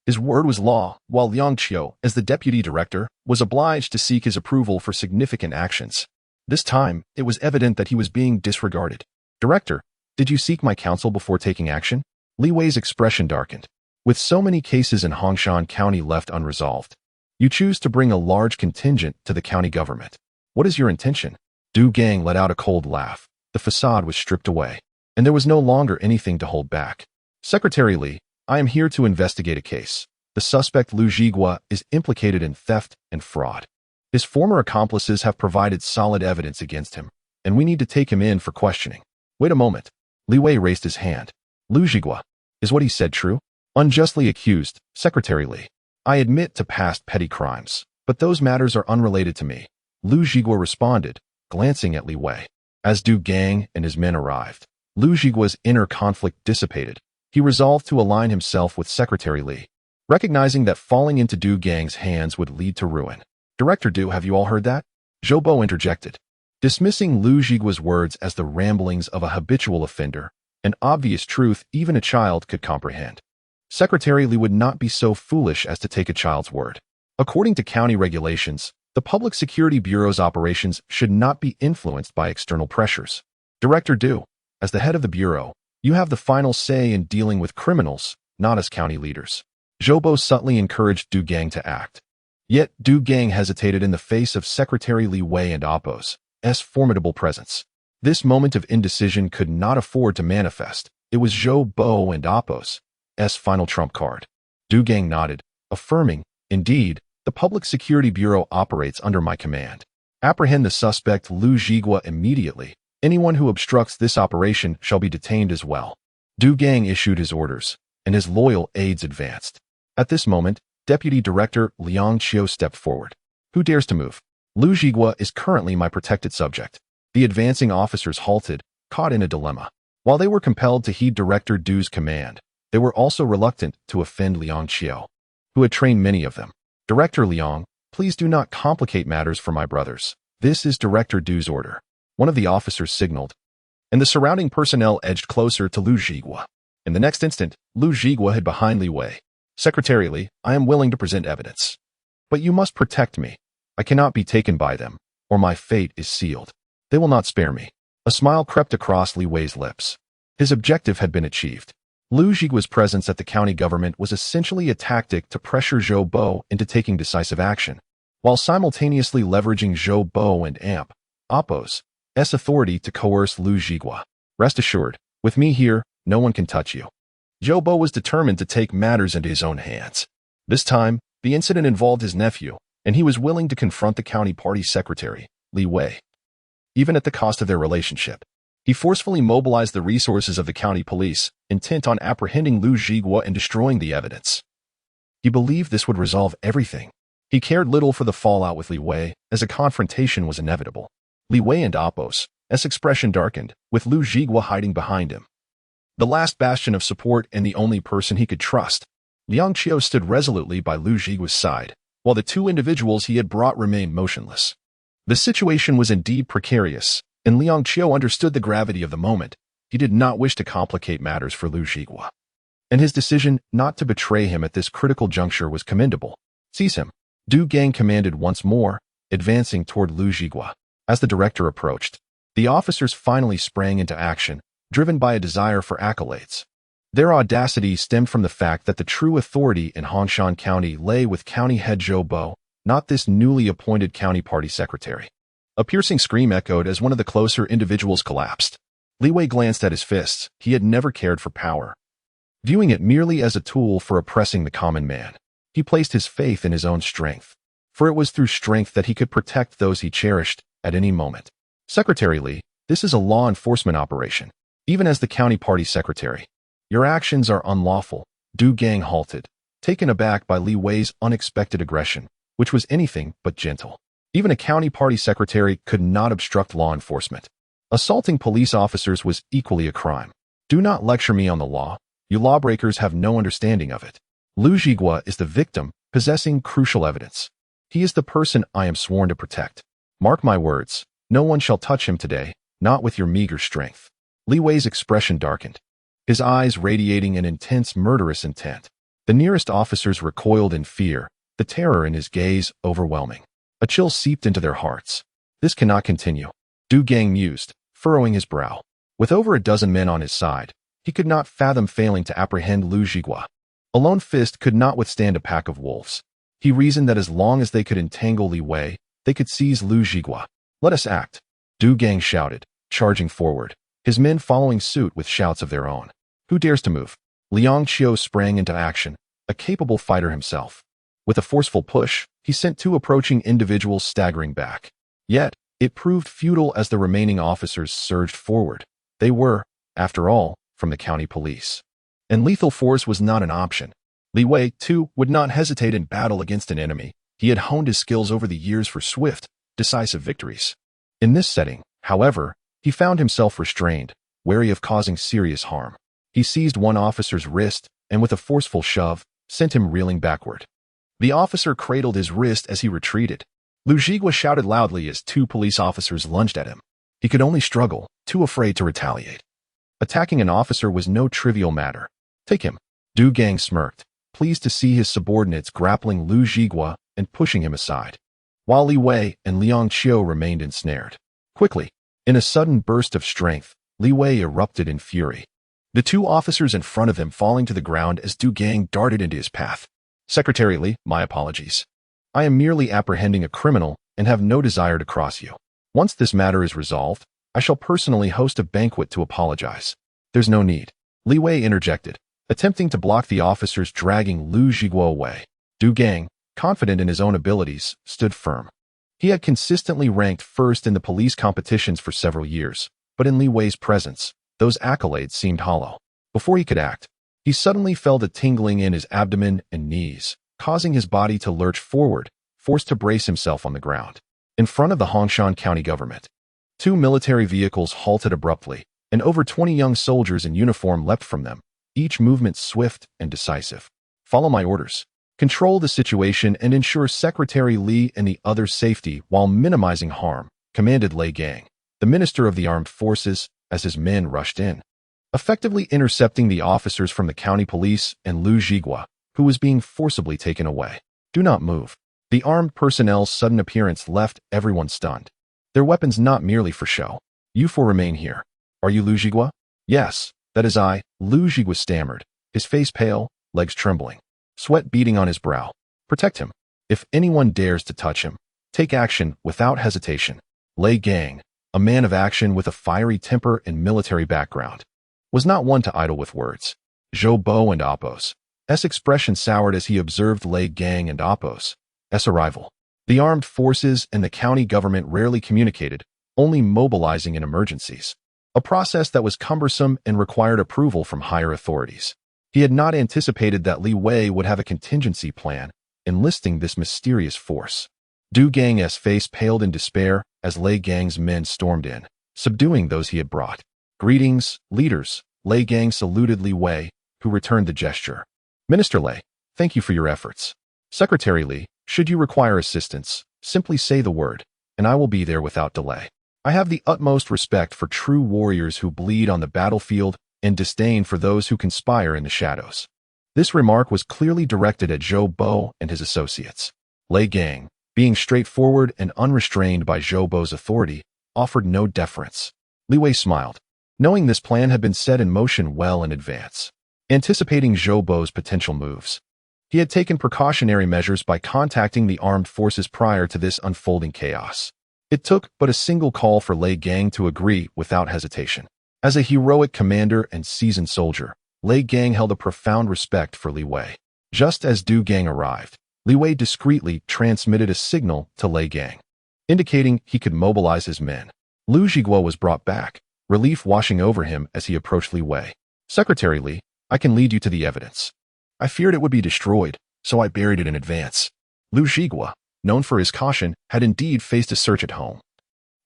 his word was law, while Liang Qiu, as the deputy director, was obliged to seek his approval for significant actions. This time, it was evident that he was being disregarded. Director, did you seek my counsel before taking action? Li Wei's expression darkened. With so many cases in Hongshan County left unresolved, you choose to bring a large contingent to the county government. What is your intention? Du Gang let out a cold laugh. The facade was stripped away, and there was no longer anything to hold back. Secretary Li, I am here to investigate a case. The suspect Lu Zhigua is implicated in theft and fraud. His former accomplices have provided solid evidence against him, and we need to take him in for questioning. Wait a moment. Li Wei raised his hand. Lu Zhigua, is what he said true? Unjustly accused, Secretary Li. I admit to past petty crimes, but those matters are unrelated to me. Lu Zhigua responded, glancing at Li Wei. As Du Gang and his men arrived, Lu Zhigua's inner conflict dissipated. He resolved to align himself with Secretary Li, recognizing that falling into Du Gang's hands would lead to ruin. Director Du, have you all heard that? Zhou interjected. dismissing Lu Jigua's words as the ramblings of a habitual offender, an obvious truth even a child could comprehend. Secretary Li would not be so foolish as to take a child's word. According to county regulations, the Public Security Bureau's operations should not be influenced by external pressures. Director Du, as the head of the Bureau, you have the final say in dealing with criminals, not as county leaders. Zhou Bo subtly encouraged Du Gang to act. Yet Du Gang hesitated in the face of Secretary Li Wei and Appo's formidable presence. This moment of indecision could not afford to manifest. It was Zhou Bo and Appo's final trump card. Du Gang nodded, affirming, indeed, the Public Security Bureau operates under my command. Apprehend the suspect Lu Jigua immediately. Anyone who obstructs this operation shall be detained as well. Du Gang issued his orders, and his loyal aides advanced. At this moment, Deputy Director Liang Qiu stepped forward. Who dares to move? Lu Jigua is currently my protected subject. The advancing officers halted, caught in a dilemma. While they were compelled to heed Director Du's command, they were also reluctant to offend Liang Qiu, who had trained many of them. Director Liang, please do not complicate matters for my brothers. This is Director Du's order. One of the officers signaled, and the surrounding personnel edged closer to Lu Jigua. In the next instant, Lu Jigua hid behind Li Wei. Secretary Li, I am willing to present evidence. But you must protect me. I cannot be taken by them, or my fate is sealed. They will not spare me. A smile crept across Li Wei's lips. His objective had been achieved. Lu Jigua's presence at the county government was essentially a tactic to pressure Zhou Bo into taking decisive action, while simultaneously leveraging Zhou Bo and Appo's authority to coerce Lu Jigua. Rest assured, with me here, no one can touch you. Zhou Bo was determined to take matters into his own hands. This time, the incident involved his nephew, and he was willing to confront the county party secretary, Li Wei. Even at the cost of their relationship, he forcefully mobilized the resources of the county police, intent on apprehending Lu Jigua and destroying the evidence. He believed this would resolve everything. He cared little for the fallout with Li Wei, as a confrontation was inevitable. Li Wei and Appo's expression darkened, with Lu Jigua hiding behind him. The last bastion of support and the only person he could trust, Liang Qiu stood resolutely by Lu Jigua's side, while the two individuals he had brought remained motionless. The situation was indeed precarious, and Liang Qiu understood the gravity of the moment. He did not wish to complicate matters for Lu Jigua, and his decision not to betray him at this critical juncture was commendable. Seize him, Du Gang commanded once more, advancing toward Lu Jigua. As the director approached, the officers finally sprang into action, driven by a desire for accolades. Their audacity stemmed from the fact that the true authority in Hongshan County lay with County Head Zhou Bo, not this newly appointed county party secretary. A piercing scream echoed as one of the closer individuals collapsed. Li Wei glanced at his fists. He had never cared for power, viewing it merely as a tool for oppressing the common man. He placed his faith in his own strength, for it was through strength that he could protect those he cherished at any moment. Secretary Li, this is a law enforcement operation. Even as the county party secretary, your actions are unlawful. Du Gang halted, taken aback by Li Wei's unexpected aggression, which was anything but gentle. Even a county party secretary could not obstruct law enforcement. Assaulting police officers was equally a crime. Do not lecture me on the law. You lawbreakers have no understanding of it. Lu Jigua is the victim, possessing crucial evidence. He is the person I am sworn to protect. Mark my words, no one shall touch him today, not with your meager strength. Li Wei's expression darkened, his eyes radiating an intense murderous intent. The nearest officers recoiled in fear, the terror in his gaze overwhelming. A chill seeped into their hearts. This cannot continue, Du Gang mused, furrowing his brow. With over a dozen men on his side, he could not fathom failing to apprehend Lu Jigua. A lone fist could not withstand a pack of wolves. He reasoned that as long as they could entangle Li Wei, they could seize Lu Jigua. Let us act, Du Gang shouted, charging forward, his men following suit with shouts of their own. Who dares to move? Liang Qiu sprang into action, a capable fighter himself. With a forceful push, he sent two approaching individuals staggering back. Yet, it proved futile as the remaining officers surged forward. They were, after all, from the county police. And lethal force was not an option. Li Wei, too, would not hesitate in battle against an enemy. He had honed his skills over the years for swift, decisive victories. In this setting, however, he found himself restrained, wary of causing serious harm. He seized one officer's wrist and, with a forceful shove, sent him reeling backward. The officer cradled his wrist as he retreated. Lu Zhigua shouted loudly as two police officers lunged at him. He could only struggle, too afraid to retaliate. Attacking an officer was no trivial matter. Take him. Du Gang smirked, pleased to see his subordinates grappling Lu Zhigua and pushing him aside, while Li Wei and Liang Qiu remained ensnared. Quickly, in a sudden burst of strength, Li Wei erupted in fury, the two officers in front of him falling to the ground as Du Gang darted into his path. Secretary Li, my apologies. I am merely apprehending a criminal and have no desire to cross you. Once this matter is resolved, I shall personally host a banquet to apologize. There's no need. Li Wei interjected, attempting to block the officers dragging Lu Zhigua away. Du Gang, confident in his own abilities, stood firm. He had consistently ranked first in the police competitions for several years, but in Li Wei's presence, those accolades seemed hollow. Before he could act, he suddenly felt a tingling in his abdomen and knees, causing his body to lurch forward, forced to brace himself on the ground. In front of the Hongshan County government, two military vehicles halted abruptly, and over 20 young soldiers in uniform leapt from them, each movement swift and decisive. Follow my orders. Control the situation and ensure Secretary Li and the others' safety while minimizing harm, commanded Lei Gang, the Minister of the Armed Forces, as his men rushed in, effectively intercepting the officers from the county police and Lu Zhigua, who was being forcibly taken away. Do not move. The armed personnel's sudden appearance left everyone stunned. Their weapons not merely for show. You four remain here. Are you Lu Zhigua? Yes, that is I, Lu Zhigua stammered, his face pale, legs trembling, sweat beading on his brow. Protect him. If anyone dares to touch him, take action without hesitation. Lei Gang, a man of action with a fiery temper and military background, was not one to idle with words. Zhou Bo and Apos' expression soured as he observed Lei Gang and Apos' arrival. The armed forces and the county government rarely communicated, only mobilizing in emergencies, a process that was cumbersome and required approval from higher authorities. He had not anticipated that Li Wei would have a contingency plan, enlisting this mysterious force. Du Gang's face paled in despair as Lei Gang's men stormed in, subduing those he had brought. Greetings, leaders. Lei Gang saluted Li Wei, who returned the gesture. Minister Lei, thank you for your efforts. Secretary Li, should you require assistance, simply say the word, and I will be there without delay. I have the utmost respect for true warriors who bleed on the battlefield and disdain for those who conspire in the shadows. This remark was clearly directed at Zhou Bo and his associates. Lei Gang, being straightforward and unrestrained by Zhou Bo's authority, offered no deference. Li Wei smiled, knowing this plan had been set in motion well in advance. Anticipating Zhou Bo's potential moves, he had taken precautionary measures by contacting the armed forces prior to this unfolding chaos. It took but a single call for Lei Gang to agree without hesitation. As a heroic commander and seasoned soldier, Lei Gang held a profound respect for Li Wei. Just as Du Gang arrived, Li Wei discreetly transmitted a signal to Lei Gang, indicating he could mobilize his men. Lu Zhigua was brought back, relief washing over him as he approached Li Wei. Secretary Li, I can lead you to the evidence. I feared it would be destroyed, so I buried it in advance. Lu Zhigua, known for his caution, had indeed faced a search at home.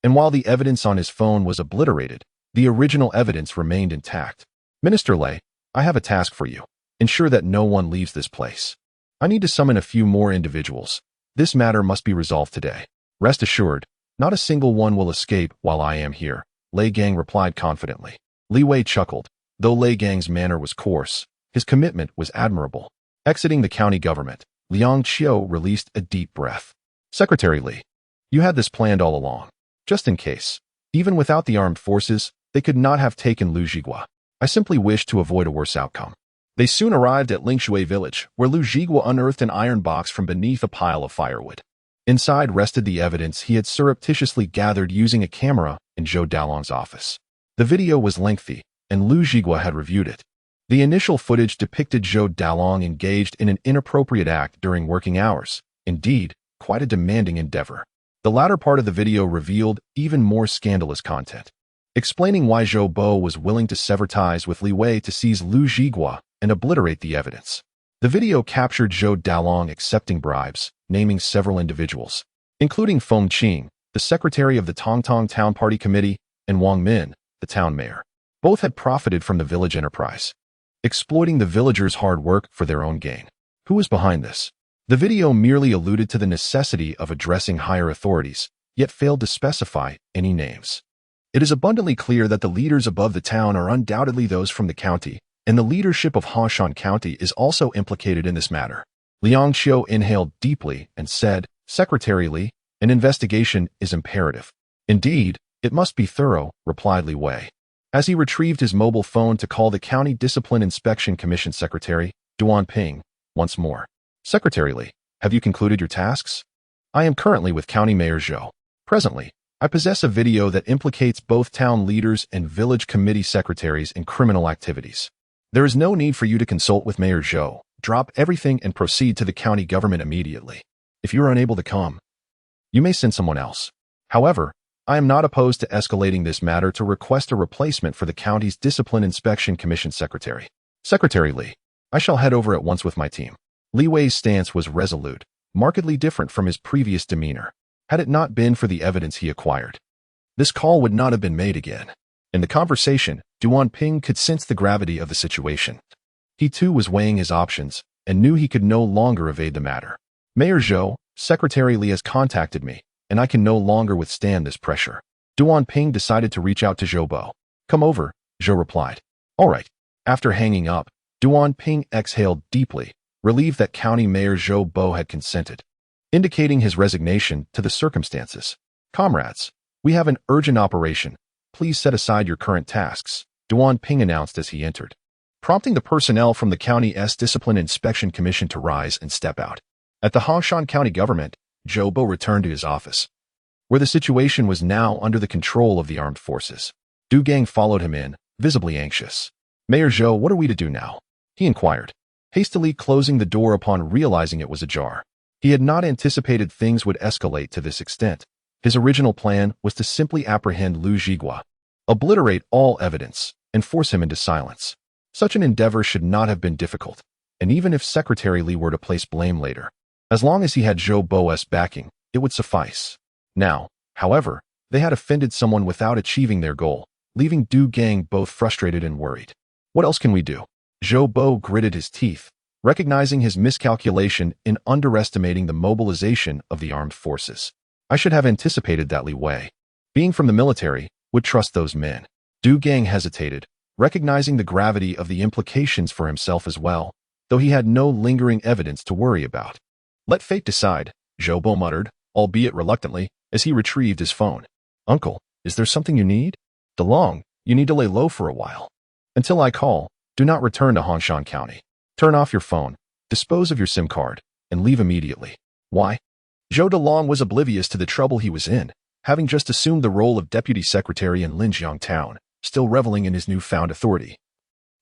And while the evidence on his phone was obliterated, the original evidence remained intact. Minister Lei, I have a task for you. Ensure that no one leaves this place. I need to summon a few more individuals. This matter must be resolved today. Rest assured, not a single one will escape while I am here, Lei Gang replied confidently. Li Wei chuckled. Though Lei Gang's manner was coarse, his commitment was admirable. Exiting the county government, Liang Qiu released a deep breath. Secretary Li, you had this planned all along. Just in case. Even without the armed forces, they could not have taken Lu Zhigua. I simply wished to avoid a worse outcome. They soon arrived at Lingshui village, where Lu Zhigua unearthed an iron box from beneath a pile of firewood. Inside rested the evidence he had surreptitiously gathered using a camera in Zhou Dalong's office. The video was lengthy, and Lu Zhigua had reviewed it. The initial footage depicted Zhou Dalong engaged in an inappropriate act during working hours. Indeed, quite a demanding endeavor. The latter part of the video revealed even more scandalous content, explaining why Zhou Bo was willing to sever ties with Li Wei to seize Lu Zhigua and obliterate the evidence. The video captured Zhou Dalong accepting bribes, naming several individuals, including Feng Qing, the secretary of the Tongtong Town Party Committee, and Wang Min, the town mayor. Both had profited from the village enterprise, exploiting the villagers' hard work for their own gain. Who was behind this? The video merely alluded to the necessity of addressing higher authorities, yet failed to specify any names. It is abundantly clear that the leaders above the town are undoubtedly those from the county, and the leadership of Hongshan County is also implicated in this matter. Liang Qiu inhaled deeply and said, "Secretary Li, an investigation is imperative." "Indeed, it must be thorough," replied Li Wei. As he retrieved his mobile phone to call the County Discipline Inspection Commission Secretary, Duan Ping, once more. "Secretary Li, have you concluded your tasks? I am currently with County Mayor Zhou. Presently, I possess a video that implicates both town leaders and village committee secretaries in criminal activities. There is no need for you to consult with Mayor Zhou. Drop everything and proceed to the county government immediately. If you are unable to come, you may send someone else. However, I am not opposed to escalating this matter to request a replacement for the county's Discipline Inspection Commission Secretary. Secretary Li, I shall head over at once with my team." Li Wei's stance was resolute, markedly different from his previous demeanor. Had it not been for the evidence he acquired, this call would not have been made again. In the conversation, Duan Ping could sense the gravity of the situation. He too was weighing his options and knew he could no longer evade the matter. "Mayor Zhou, Secretary Li has contacted me, and I can no longer withstand this pressure." Duan Ping decided to reach out to Zhou Bo. "Come over," Zhou replied. "All right." After hanging up, Duan Ping exhaled deeply, relieved that County Mayor Zhou Bo had consented, indicating his resignation to the circumstances. "Comrades, we have an urgent operation. Please set aside your current tasks," Duan Ping announced as he entered, prompting the personnel from the county's Discipline Inspection Commission to rise and step out. At the Hongshan County government, Zhou Bo returned to his office, where the situation was now under the control of the armed forces. Du Gang followed him in, visibly anxious. "Mayor Zhou, what are we to do now?" he inquired, hastily closing the door upon realizing it was ajar. He had not anticipated things would escalate to this extent. His original plan was to simply apprehend Lu Zhigua, obliterate all evidence, and force him into silence. Such an endeavor should not have been difficult, and even if Secretary Li were to place blame later, as long as he had Zhou Bo's backing, it would suffice. Now, however, they had offended someone without achieving their goal, leaving Du Gang both frustrated and worried. "What else can we do?" Zhou Bo gritted his teeth, recognizing his miscalculation in underestimating the mobilization of the armed forces. "I should have anticipated that Li Wei, being from the military, would trust those men." Du Gang hesitated, recognizing the gravity of the implications for himself as well, though he had no lingering evidence to worry about. "Let fate decide," Zhou Bo muttered, albeit reluctantly, as he retrieved his phone. "Uncle, is there something you need?" "DeLong, you need to lay low for a while. Until I call, do not return to Hongshan County. Turn off your phone, dispose of your SIM card, and leave immediately." "Why?" Zhou DeLong was oblivious to the trouble he was in, having just assumed the role of deputy secretary in Linjiang Town, still reveling in his newfound authority.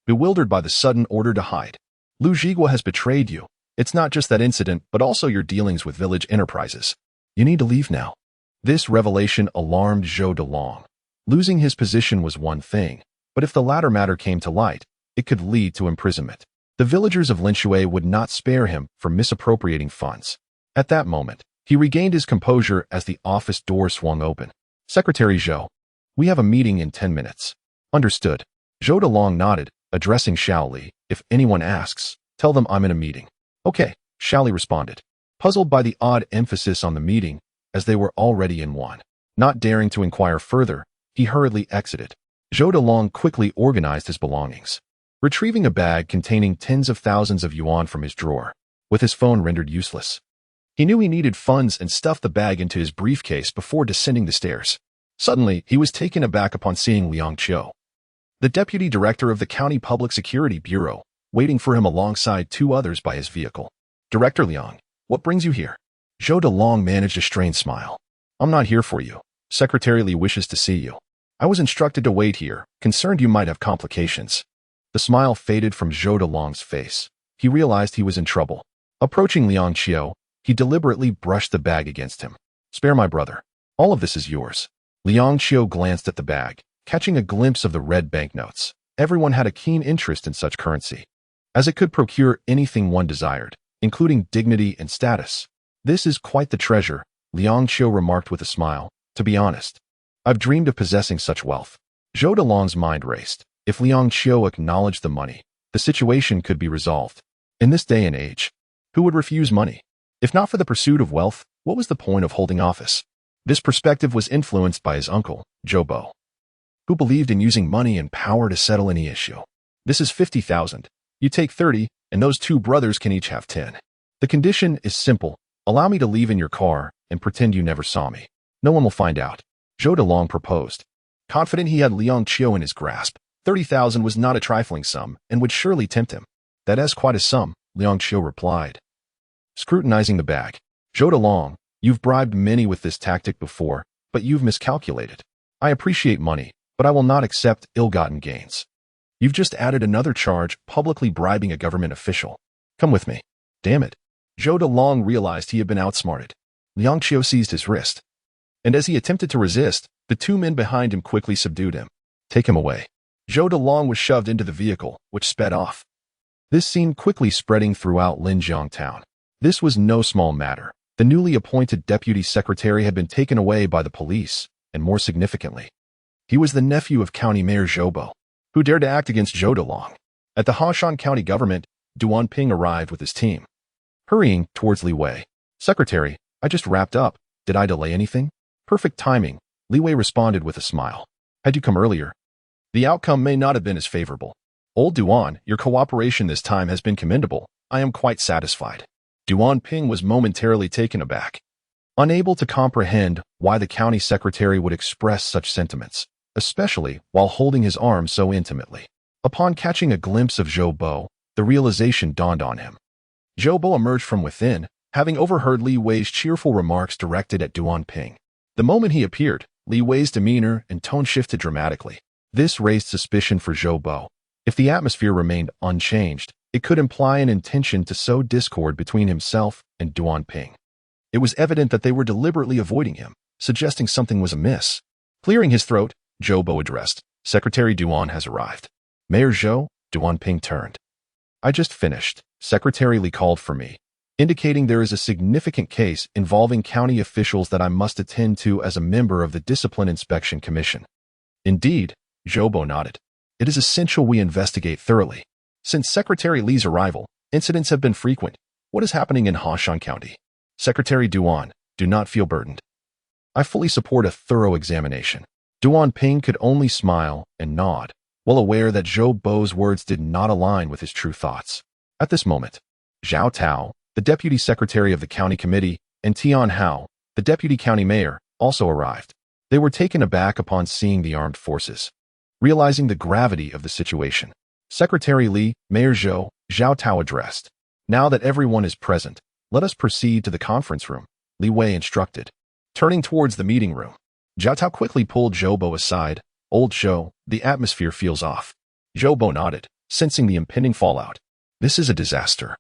Bewildered by the sudden order to hide, "Lu Zhigua has betrayed you. It's not just that incident, but also your dealings with village enterprises. You need to leave now." This revelation alarmed Zhou DeLong. Losing his position was one thing, but if the latter matter came to light, it could lead to imprisonment. The villagers of Linshui would not spare him for misappropriating funds. At that moment, he regained his composure as the office door swung open. "Secretary Zhou, we have a meeting in 10 minutes. "Understood." Zhou DeLong nodded, addressing Xiao Li. "If anyone asks, tell them I'm in a meeting." "Okay," Xiao Li responded, puzzled by the odd emphasis on the meeting, as they were already in one. Not daring to inquire further, he hurriedly exited. Zhou DeLong quickly organized his belongings, retrieving a bag containing tens of thousands of yuan from his drawer, with his phone rendered useless. He knew he needed funds and stuffed the bag into his briefcase before descending the stairs. Suddenly, he was taken aback upon seeing Liang Qiu, the deputy director of the County Public Security Bureau, waiting for him alongside 2 others by his vehicle. "Director Liang, what brings you here?" Zhou DeLong managed a strained smile. "I'm not here for you. Secretary Li wishes to see you. I was instructed to wait here, concerned you might have complications." The smile faded from Zhou DeLong's face. He realized he was in trouble. Approaching Liang Qiu, he deliberately brushed the bag against him. "Spare my brother. All of this is yours." Liang Qiu glanced at the bag, catching a glimpse of the red banknotes. Everyone had a keen interest in such currency, as it could procure anything one desired, including dignity and status. "This is quite the treasure," Liang Qiu remarked with a smile. "To be honest, I've dreamed of possessing such wealth." Zhou DeLong's mind raced. If Liang Qiu acknowledged the money, the situation could be resolved. In this day and age, who would refuse money? If not for the pursuit of wealth, what was the point of holding office? This perspective was influenced by his uncle, Zhou Bo, who believed in using money and power to settle any issue. This is 50,000. You take 30, and those two brothers can each have 10. The condition is simple. Allow me to leave in your car and pretend you never saw me. No one will find out. Zhou Delong proposed. Confident he had Liang Qiu in his grasp, 30,000 was not a trifling sum and would surely tempt him. That is quite a sum, Liang Qiu replied. Scrutinizing the bag. Zhou Delong, you've bribed many with this tactic before, but you've miscalculated. I appreciate money, but I will not accept ill-gotten gains. You've just added another charge, publicly bribing a government official. Come with me. Damn it. Zhou Delong realized he had been outsmarted. Liang Qiu seized his wrist, and as he attempted to resist, the two men behind him quickly subdued him. Take him away. Zhou Delong was shoved into the vehicle, which sped off. This scene quickly spreading throughout Linjiang town. This was no small matter. The newly appointed deputy secretary had been taken away by the police, and more significantly, he was the nephew of County Mayor Zhou Bo, who dared to act against Zhou Delong. At the Hongshan County government, Duan Ping arrived with his team, hurrying towards Li Wei. Secretary, I just wrapped up. Did I delay anything? Perfect timing, Li Wei responded with a smile. Had you come earlier, the outcome may not have been as favorable. Old Duan, your cooperation this time has been commendable. I am quite satisfied. Duan Ping was momentarily taken aback, unable to comprehend why the county secretary would express such sentiments, especially while holding his arm so intimately. Upon catching a glimpse of Zhou Bo, the realization dawned on him. Zhou Bo emerged from within, having overheard Li Wei's cheerful remarks directed at Duan Ping. The moment he appeared, Li Wei's demeanor and tone shifted dramatically. This raised suspicion for Zhou Bo. If the atmosphere remained unchanged, it could imply an intention to sow discord between himself and Duan Ping. It was evident that they were deliberately avoiding him, suggesting something was amiss. Clearing his throat, Zhou Bo addressed. Secretary Duan has arrived. Mayor Zhou, Duan Ping turned. I just finished. Secretary Li called for me, indicating there is a significant case involving county officials that I must attend to as a member of the Discipline Inspection Commission. Indeed, Zhou Bo nodded. It is essential we investigate thoroughly. Since Secretary Li's arrival, incidents have been frequent. What is happening in Hongshan County? Secretary Duan, do not feel burdened. I fully support a thorough examination. Duan Ping could only smile and nod, well aware that Zhou Bo's words did not align with his true thoughts. At this moment, Zhao Tao, the deputy secretary of the county committee, and Tian Hao, the deputy county mayor, also arrived. They were taken aback upon seeing the armed forces. Realizing the gravity of the situation, Secretary Li, Mayor Zhou, Zhao Tao addressed. Now that everyone is present, let us proceed to the conference room, Li Wei instructed. Turning towards the meeting room, Zhao Tao quickly pulled Zhou Bo aside. Old Zhou, the atmosphere feels off. Zhou Bo nodded, sensing the impending fallout. This is a disaster.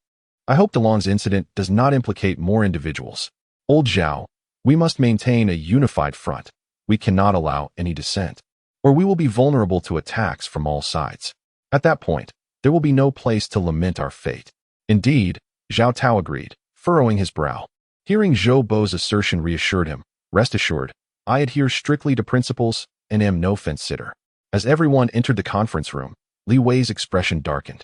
I hope Delong's incident does not implicate more individuals. Old Zhao, we must maintain a unified front. We cannot allow any dissent, or we will be vulnerable to attacks from all sides. At that point, there will be no place to lament our fate. Indeed, Zhao Tao agreed, furrowing his brow. Hearing Zhou Bo's assertion reassured him. Rest assured, I adhere strictly to principles and am no fence-sitter. As everyone entered the conference room, Li Wei's expression darkened.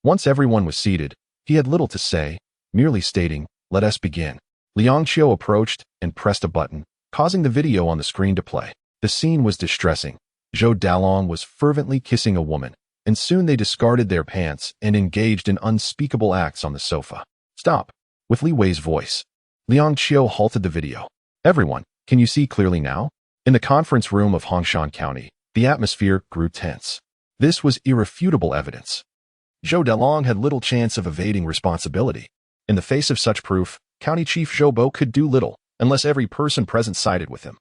Once everyone was seated, he had little to say, merely stating, let us begin. Liang Qiu approached and pressed a button, causing the video on the screen to play. The scene was distressing. Zhou Dalong was fervently kissing a woman, and soon they discarded their pants and engaged in unspeakable acts on the sofa. Stop. With Li Wei's voice, Liang Qiu halted the video. Everyone, can you see clearly now? In the conference room of Hongshan County, the atmosphere grew tense. This was irrefutable evidence. Zhou Dalong had little chance of evading responsibility. In the face of such proof, County Chief Zhou Bo could do little unless every person present sided with him,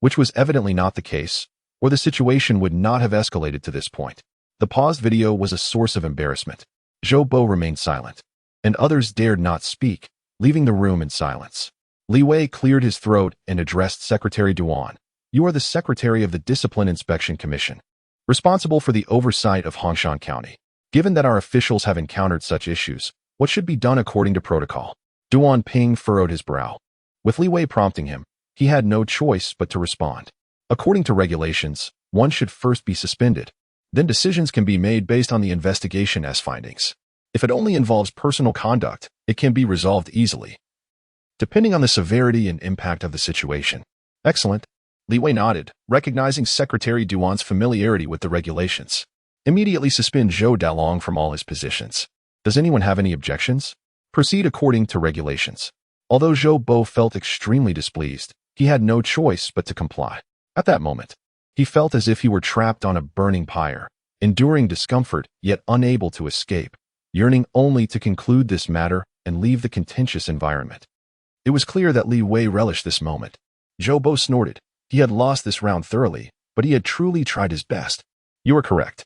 which was evidently not the case, or the situation would not have escalated to this point. The paused video was a source of embarrassment. Zhou Bo remained silent, and others dared not speak, leaving the room in silence. Li Wei cleared his throat and addressed Secretary Duan. You are the Secretary of the Discipline Inspection Commission, responsible for the oversight of Hongshan County. Given that our officials have encountered such issues, what should be done according to protocol? Duan Ping furrowed his brow. With Li Wei prompting him, he had no choice but to respond. According to regulations, one should first be suspended. Then decisions can be made based on the investigation as findings. If it only involves personal conduct, it can be resolved easily. depending on the severity and impact of the situation. Excellent. Li Wei nodded, recognizing Secretary Duan's familiarity with the regulations. Immediately suspend Zhou Dalong from all his positions. Does anyone have any objections? Proceed according to regulations. Although Zhou Bo felt extremely displeased, he had no choice but to comply. At that moment, he felt as if he were trapped on a burning pyre, enduring discomfort yet unable to escape, yearning only to conclude this matter and leave the contentious environment. It was clear that Li Wei relished this moment. Zhou Bo snorted. He had lost this round thoroughly, but he had truly tried his best. You are correct.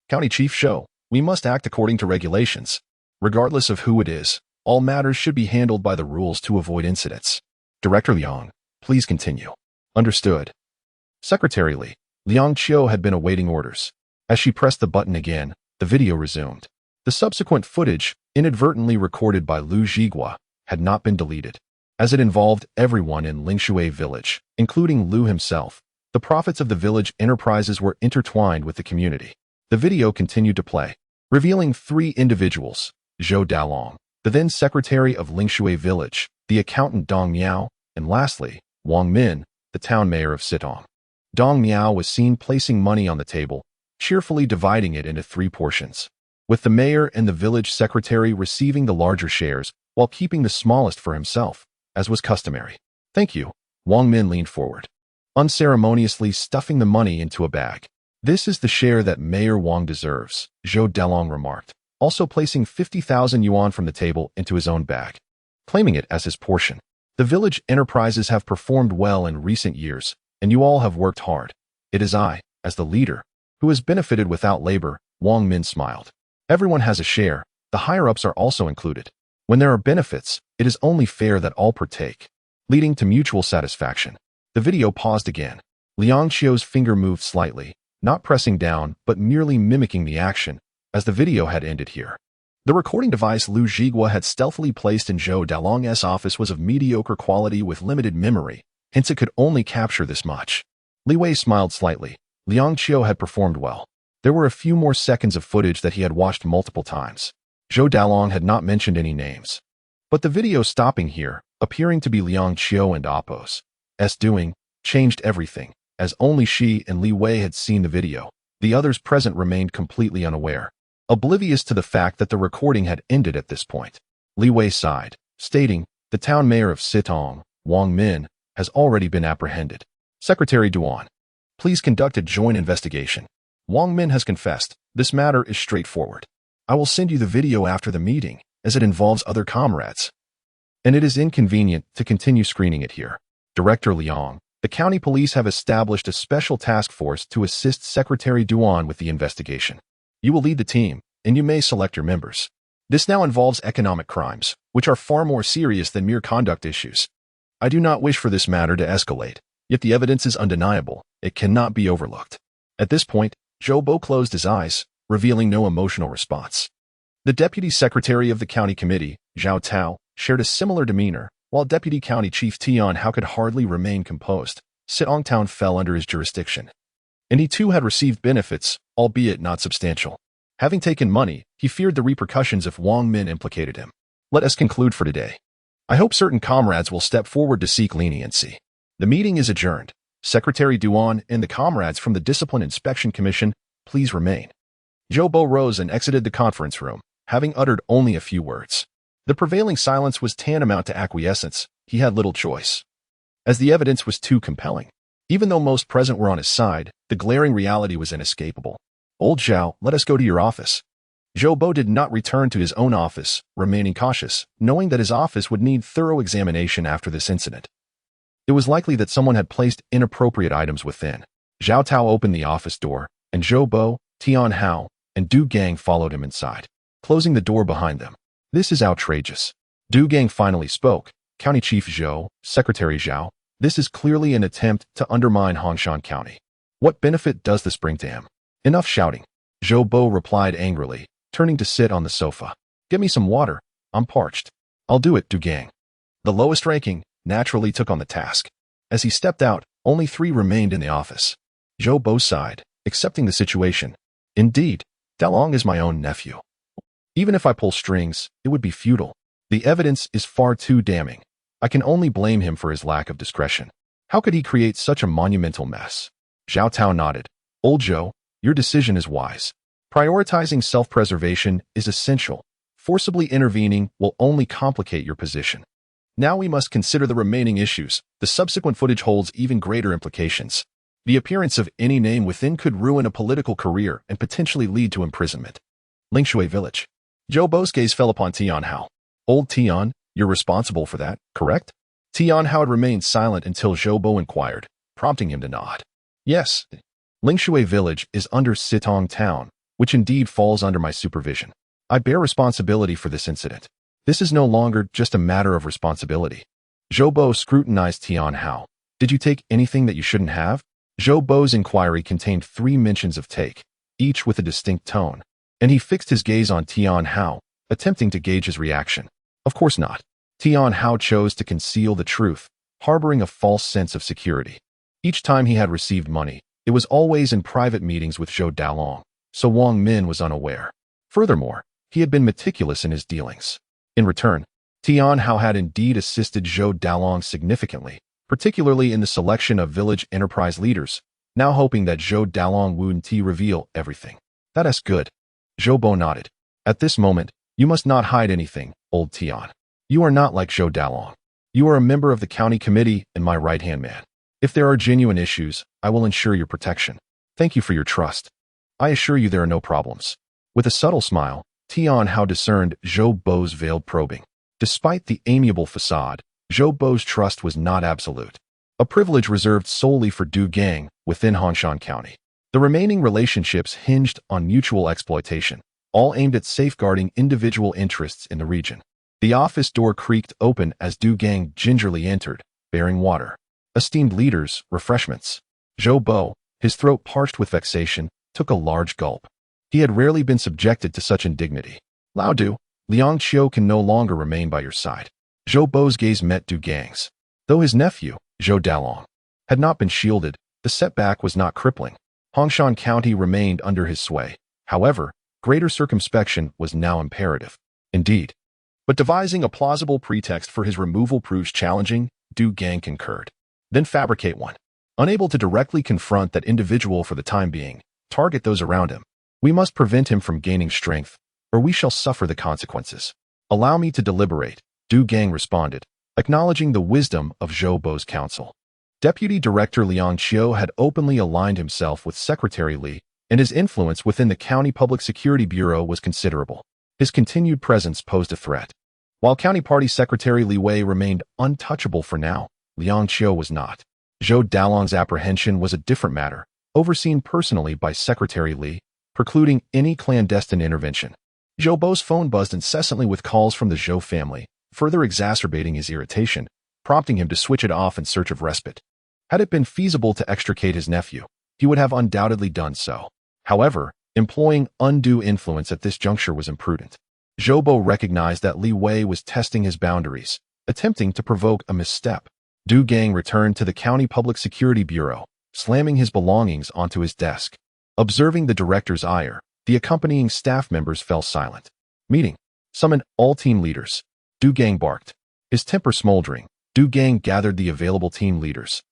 County Chief Zhou, we must act according to regulations. Regardless of who it is, all matters should be handled by the rules to avoid incidents. Director Liang, please continue. Understood. Secretary Liang Qiu had been awaiting orders. As she pressed the button again, the video resumed. The subsequent footage, inadvertently recorded by Lu Zhigua, had not been deleted. As it involved everyone in Lingshui village, including Lu himself, the profits of the village enterprises were intertwined with the community. The video continued to play, revealing 3 individuals: Zhou Dalong, the then secretary of Lingshui village, the accountant Dong Miao, and lastly, Wang Min, the town mayor of Sitong. Dong Miao was seen placing money on the table, cheerfully dividing it into 3 portions, with the mayor and the village secretary receiving the larger shares while keeping the smallest for himself, as was customary. Thank you. Wang Min leaned forward, unceremoniously stuffing the money into a bag. This is the share that Mayor Wang deserves, Zhou Dalong remarked, also placing 50,000 yuan from the table into his own bag, claiming it as his portion. The village enterprises have performed well in recent years, and you all have worked hard. It is I, as the leader, who has benefited without labor, Wang Min smiled. Everyone has a share, the higher-ups are also included. When there are benefits, it is only fair that all partake, leading to mutual satisfaction. The video paused again. Liang Qiu's finger moved slightly, not pressing down but merely mimicking the action, as the video had ended here. The recording device Lu Zhigua had stealthily placed in Zhou Dalong's office was of mediocre quality with limited memory, hence it could only capture this much. Li Wei smiled slightly. Liang Qiu had performed well. There were a few more seconds of footage that he had watched multiple times. Zhou Dalong had not mentioned any names. But the video stopping here, appearing to be Liang Qiu and Appo's doing, changed everything, as only she and Li Wei had seen the video. The others present remained completely unaware, oblivious to the fact that the recording had ended at this point. Li Wei sighed, stating, the town mayor of Sitong, Wang Min, has already been apprehended. Secretary Duan, please conduct a joint investigation. Wang Min has confessed. This matter is straightforward. I will send you the video after the meeting, as it involves other comrades, and it is inconvenient to continue screening it here. Director Liang, the county police have established a special task force to assist Secretary Duan with the investigation. You will lead the team, and you may select your members. This now involves economic crimes, which are far more serious than mere conduct issues. I do not wish for this matter to escalate, yet the evidence is undeniable. It cannot be overlooked. At this point, Zhou Bo closed his eyes, revealing no emotional response. The deputy secretary of the county committee, Zhao Tao, shared a similar demeanor, while Deputy County Chief Tian Hao could hardly remain composed. Sitong Town fell under his jurisdiction, and he too had received benefits, albeit not substantial. Having taken money, he feared the repercussions if Wang Min implicated him. Let us conclude for today. I hope certain comrades will step forward to seek leniency. The meeting is adjourned. Secretary Duan and the comrades from the Discipline Inspection Commission, please remain. Zhou Bo rose and exited the conference room, having uttered only a few words. The prevailing silence was tantamount to acquiescence. He had little choice, as the evidence was too compelling. Even though most present were on his side, the glaring reality was inescapable. Old Zhao, let us go to your office. Zhou Bo did not return to his own office, remaining cautious, knowing that his office would need thorough examination after this incident. It was likely that someone had placed inappropriate items within. Zhao Tao opened the office door, and Zhou Bo, Tian Hao, and Du Gang followed him inside, closing the door behind them. This is outrageous. Du Gang finally spoke. County Chief Zhou, Secretary Zhao, this is clearly an attempt to undermine Hongshan County. What benefit does this bring to him? Enough shouting. Zhou Bo replied angrily, turning to sit on the sofa. Get me some water. I'm parched. I'll do it, Du Gang. The lowest ranking naturally took on the task. As he stepped out, only 3 remained in the office. Zhou Bo sighed, accepting the situation. Indeed, Dalong is my own nephew. Even if I pull strings, it would be futile. The evidence is far too damning. I can only blame him for his lack of discretion. How could he create such a monumental mess? Zhao Tao nodded. Old Zhou, your decision is wise. Prioritizing self-preservation is essential. Forcibly intervening will only complicate your position. Now we must consider the remaining issues. The subsequent footage holds even greater implications. The appearance of any name within could ruin a political career and potentially lead to imprisonment. Lingshui Village. Zhou Bo's gaze fell upon Tian Hao. Old Tian, you're responsible for that, correct? Tian Hao had remained silent until Zhou Bo inquired, prompting him to nod. Yes. Lingshui Village is under Sitong Town, which indeed falls under my supervision. I bear responsibility for this incident. This is no longer just a matter of responsibility. Zhou Bo scrutinized Tian Hao. Did you take anything that you shouldn't have? Zhou Bo's inquiry contained 3 mentions of take, each with a distinct tone, and he fixed his gaze on Tian Hao, attempting to gauge his reaction. Of course not. Tian Hao chose to conceal the truth, harboring a false sense of security. Each time he had received money, it was always in private meetings with Zhou Dalong, so Wang Min was unaware. Furthermore, he had been meticulous in his dealings. In return, Tian Hao had indeed assisted Zhou Dalong significantly, particularly in the selection of village enterprise leaders, now hoping that Zhou Dalong wouldn't reveal everything. That's good. Zhou Bo nodded. At this moment, you must not hide anything, old Tian. You are not like Zhou Dalong. You are a member of the county committee and my right-hand man. If there are genuine issues, I will ensure your protection. Thank you for your trust. I assure you there are no problems. With a subtle smile, Tian Hao discerned Zhou Bo's veiled probing. Despite the amiable facade, Zhou Bo's trust was not absolute. A privilege reserved solely for Du Gang within Hongshan County. The remaining relationships hinged on mutual exploitation, all aimed at safeguarding individual interests in the region. The office door creaked open as Du Gang gingerly entered, bearing water. Esteemed leaders, refreshments. Zhou Bo, his throat parched with vexation, took a large gulp. He had rarely been subjected to such indignity. Lao Du, Liang Qiu can no longer remain by your side. Zhou Bo's gaze met Du Gang's. Though his nephew, Zhou Dalong, had not been shielded, the setback was not crippling. Hongshan County remained under his sway. However, greater circumspection was now imperative. Indeed. But devising a plausible pretext for his removal proves challenging, Du Gang concurred. Then fabricate one. Unable to directly confront that individual for the time being, target those around him. We must prevent him from gaining strength, or we shall suffer the consequences. Allow me to deliberate, Du Gang responded, acknowledging the wisdom of Zhou Bo's counsel. Deputy Director Liang Qiu had openly aligned himself with Secretary Li, and his influence within the County Public Security Bureau was considerable. His continued presence posed a threat. While County Party Secretary Li Wei remained untouchable for now, Liang Qiu was not. Zhou Dalong's apprehension was a different matter, overseen personally by Secretary Li, precluding any clandestine intervention. Zhou Bo's phone buzzed incessantly with calls from the Zhou family, further exacerbating his irritation, prompting him to switch it off in search of respite. Had it been feasible to extricate his nephew, he would have undoubtedly done so. However, employing undue influence at this juncture was imprudent. Zhou Bo recognized that Li Wei was testing his boundaries, attempting to provoke a misstep. Du Gang returned to the County Public Security Bureau, slamming his belongings onto his desk. Observing the director's ire, the accompanying staff members fell silent. Meeting. Summon all team leaders. Du Gang barked. His temper smoldering, Du Gang gathered the available team leaders.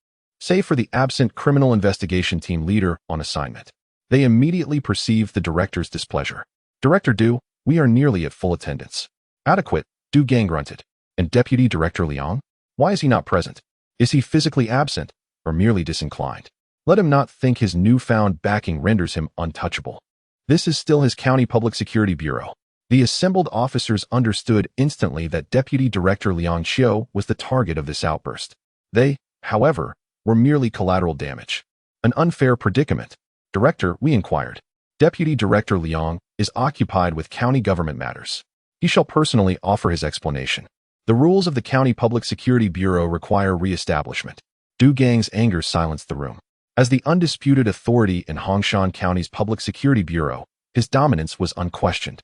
Save for the absent criminal investigation team leader on assignment. They immediately perceived the director's displeasure. Director Du, we are nearly at full attendance. Adequate, Du Gang grunted. And Deputy Director Liang? Why is he not present? Is he physically absent, or merely disinclined? Let him not think his newfound backing renders him untouchable. This is still his County Public Security Bureau. The assembled officers understood instantly that Deputy Director Liang Qiu was the target of this outburst. They, however, were merely collateral damage. An unfair predicament. Director, we inquired. Deputy Director Liang is occupied with county government matters. He shall personally offer his explanation. The rules of the County Public Security Bureau require re-establishment. Du Gang's anger silenced the room. As the undisputed authority in Hongshan County's Public Security Bureau, his dominance was unquestioned.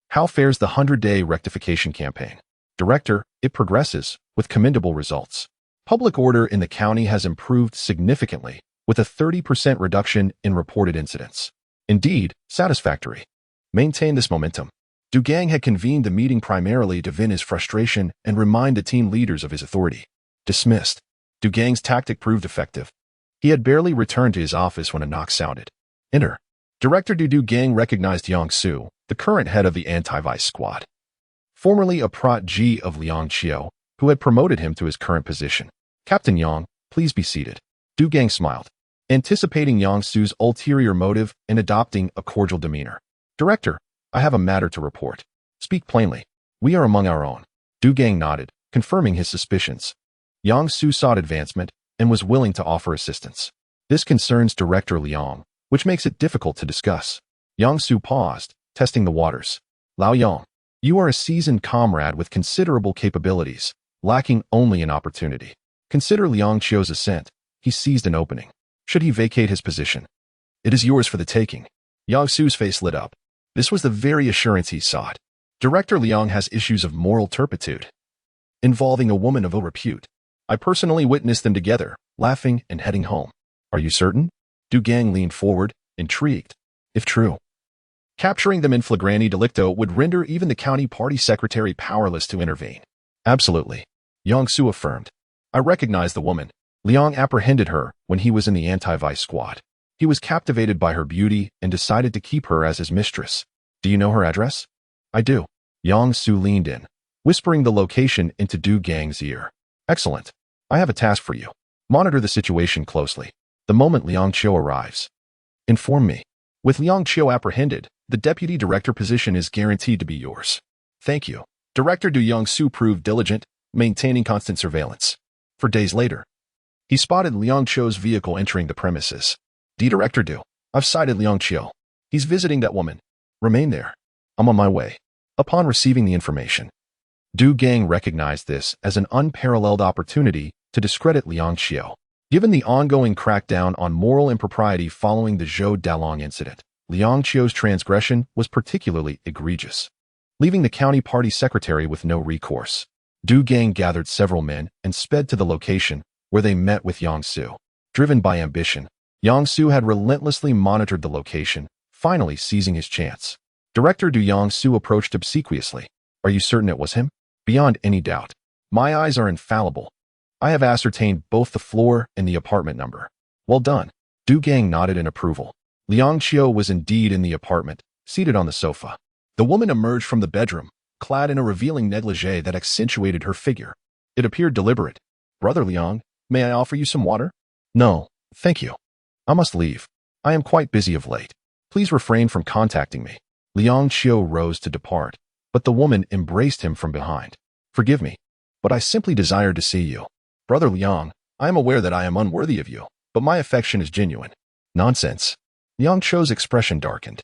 How fares the 100-day rectification campaign? Director, it progresses, with commendable results. Public order in the county has improved significantly, with a 30% reduction in reported incidents. Indeed, satisfactory. Maintain this momentum. Du Gang had convened the meeting primarily to vent his frustration and remind the team leaders of his authority. Dismissed. Du Gang's tactic proved effective. He had barely returned to his office when a knock sounded. Enter. Director Du Gang recognized Yang Su, the current head of the anti-vice squad. Formerly a Prot G of Liang Qiu, who had promoted him to his current position. Captain Yang, please be seated. Du Gang smiled, anticipating Yang Su's ulterior motive and adopting a cordial demeanor. Director, I have a matter to report. Speak plainly. We are among our own. Du Gang nodded, confirming his suspicions. Yang Su sought advancement and was willing to offer assistance. This concerns Director Liang, which makes it difficult to discuss. Yang Su paused, testing the waters. Lao Yang, you are a seasoned comrade with considerable capabilities, lacking only an opportunity. Consider Liang Qiu's assent. He seized an opening. Should he vacate his position? It is yours for the taking. Yang Su's face lit up. This was the very assurance he sought. Director Liang has issues of moral turpitude, involving a woman of ill repute. I personally witnessed them together, laughing and heading home. Are you certain? Du Gang leaned forward, intrigued. If true, capturing them in flagrante delicto would render even the county party secretary powerless to intervene. Absolutely. Yang Su affirmed. I recognize the woman. Liang apprehended her when he was in the anti-vice squad. He was captivated by her beauty and decided to keep her as his mistress. Do you know her address? I do. Yang Su leaned in, whispering the location into Du Gang's ear. Excellent. I have a task for you. Monitor the situation closely. The moment Liang Qiu arrives, inform me. With Liang Qiu apprehended, the deputy director position is guaranteed to be yours. Thank you. Director Du Yang Su proved diligent, maintaining constant surveillance. For days later, he spotted Liang Qiu's vehicle entering the premises. Director Du, I've sighted Liang Qiu. He's visiting that woman. Remain there. I'm on my way. Upon receiving the information, Du Gang recognized this as an unparalleled opportunity to discredit Liang Qiu. Given the ongoing crackdown on moral impropriety following the Zhou Dalong incident, Liang Qiu's transgression was particularly egregious, leaving the county party secretary with no recourse. Du Gang gathered several men and sped to the location where they met with Yang Su. Driven by ambition, Yang Su had relentlessly monitored the location, finally seizing his chance. Director Du Yang Su approached obsequiously. Are you certain it was him? Beyond any doubt. My eyes are infallible. I have ascertained both the floor and the apartment number. Well done. Du Gang nodded in approval. Liang Qiu was indeed in the apartment, seated on the sofa. The woman emerged from the bedroom, clad in a revealing negligee that accentuated her figure. It appeared deliberate. Brother Liang, may I offer you some water? No, thank you. I must leave. I am quite busy of late. Please refrain from contacting me. Liang Qiu rose to depart, but the woman embraced him from behind. Forgive me, but I simply desired to see you. Brother Liang, I am aware that I am unworthy of you, but my affection is genuine. Nonsense. Liang Qiu's expression darkened.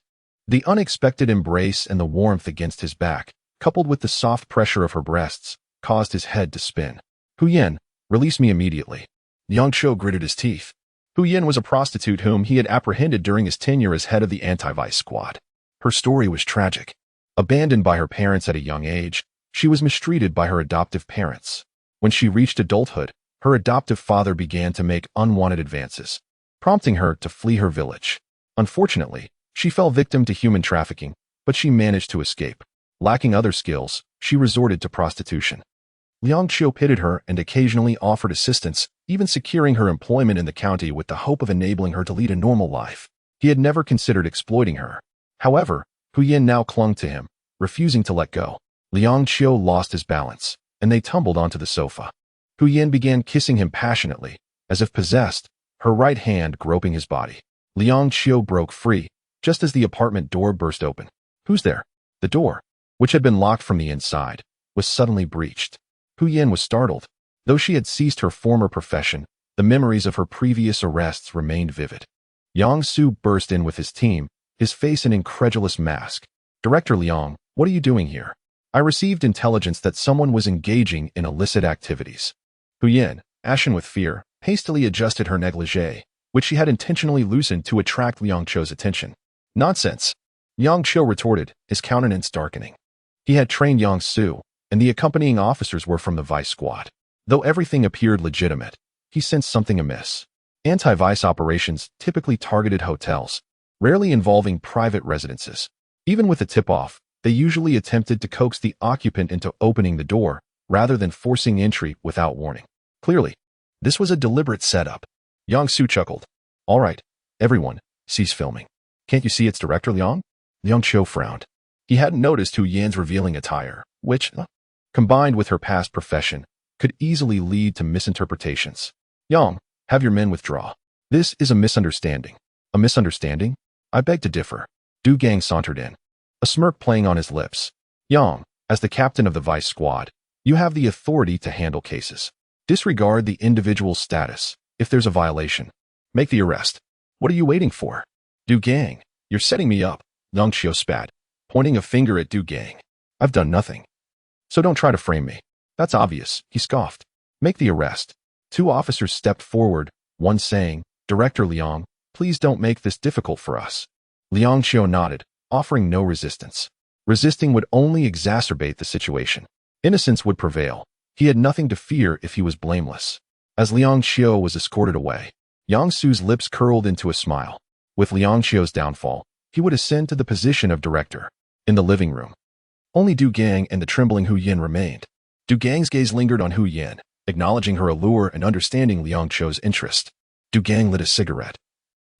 The unexpected embrace and the warmth against his back, coupled with the soft pressure of her breasts, caused his head to spin. Hu Yin, release me immediately. Liang Qiu gritted his teeth. Hu Yin was a prostitute whom he had apprehended during his tenure as head of the anti-vice squad. Her story was tragic. Abandoned by her parents at a young age, she was mistreated by her adoptive parents. When she reached adulthood, her adoptive father began to make unwanted advances, prompting her to flee her village. Unfortunately, she fell victim to human trafficking, but she managed to escape. Lacking other skills, she resorted to prostitution. Liang Qiu pitied her and occasionally offered assistance, even securing her employment in the county with the hope of enabling her to lead a normal life. He had never considered exploiting her. However, Hu Yin now clung to him, refusing to let go. Liang Qiu lost his balance, and they tumbled onto the sofa. Hu Yin began kissing him passionately, as if possessed, her right hand groping his body. Liang Qiu broke free, just as the apartment door burst open. Who's there? The door, which had been locked from the inside, was suddenly breached. Hu Yin was startled. Though she had ceased her former profession, the memories of her previous arrests remained vivid. Yang Su burst in with his team, his face an incredulous mask. Director Liang, what are you doing here? I received intelligence that someone was engaging in illicit activities. Hu Yin, ashen with fear, hastily adjusted her negligee, which she had intentionally loosened to attract Liang Qiu's attention. Nonsense! Yang Qiu retorted, his countenance darkening. He had trained Yang Su, and the accompanying officers were from the vice squad. Though everything appeared legitimate, he sensed something amiss. Anti-vice operations typically targeted hotels, rarely involving private residences. Even with a tip-off, They usually attempted to coax the occupant into opening the door, rather than forcing entry without warning. Clearly, this was a deliberate setup. Yang Su chuckled. All right, everyone, cease filming. Can't you see it's Director Liang? Liang Qiu frowned. He hadn't noticed Hu Yan's revealing attire, which, combined with her past profession, could easily lead to misinterpretations. Yang, have your men withdraw. This is a misunderstanding. A misunderstanding? I beg to differ. Du Gang sauntered in, a smirk playing on his lips. Yang, as the captain of the vice squad, you have the authority to handle cases. Disregard the individual's status. If there's a violation, make the arrest. What are you waiting for? Du Gang, you're setting me up, Yang Qiu spat, pointing a finger at Du Gang. I've done nothing. So don't try to frame me. That's obvious, he scoffed. Make the arrest. Two officers stepped forward, one saying, Director Liang, please don't make this difficult for us. Liang Qiu nodded, offering no resistance. Resisting would only exacerbate the situation. Innocence would prevail. He had nothing to fear if he was blameless. As Liang Qiu was escorted away, Yang Su's lips curled into a smile. With Liang Qiu's downfall, he would ascend to the position of director. In the living room, only Du Gang and the trembling Hu Yan remained. Du Gang's gaze lingered on Hu Yan, acknowledging her allure and understanding Liang Qiu's interest. Du Gang lit a cigarette,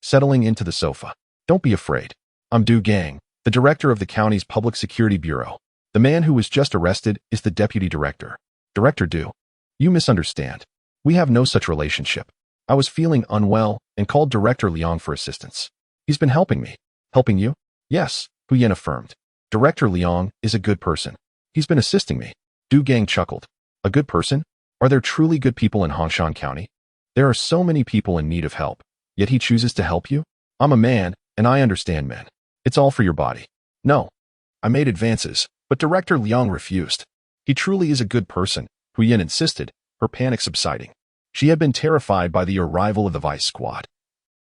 settling into the sofa. Don't be afraid. I'm Du Gang, the director of the county's Public Security Bureau. The man who was just arrested is the deputy director. Director Du, you misunderstand. We have no such relationship. I was feeling unwell and called Director Liang for assistance. He's been helping me. Helping you? Yes, Hu Yan affirmed. Director Liang is a good person. He's been assisting me. Du Gang chuckled. A good person? Are there truly good people in Hongshan County? There are so many people in need of help, yet he chooses to help you? I'm a man, and I understand men. It's all for your body. No. I made advances, but Director Liang refused. He truly is a good person, Hu Yan insisted, her panic subsiding. She had been terrified by the arrival of the vice squad.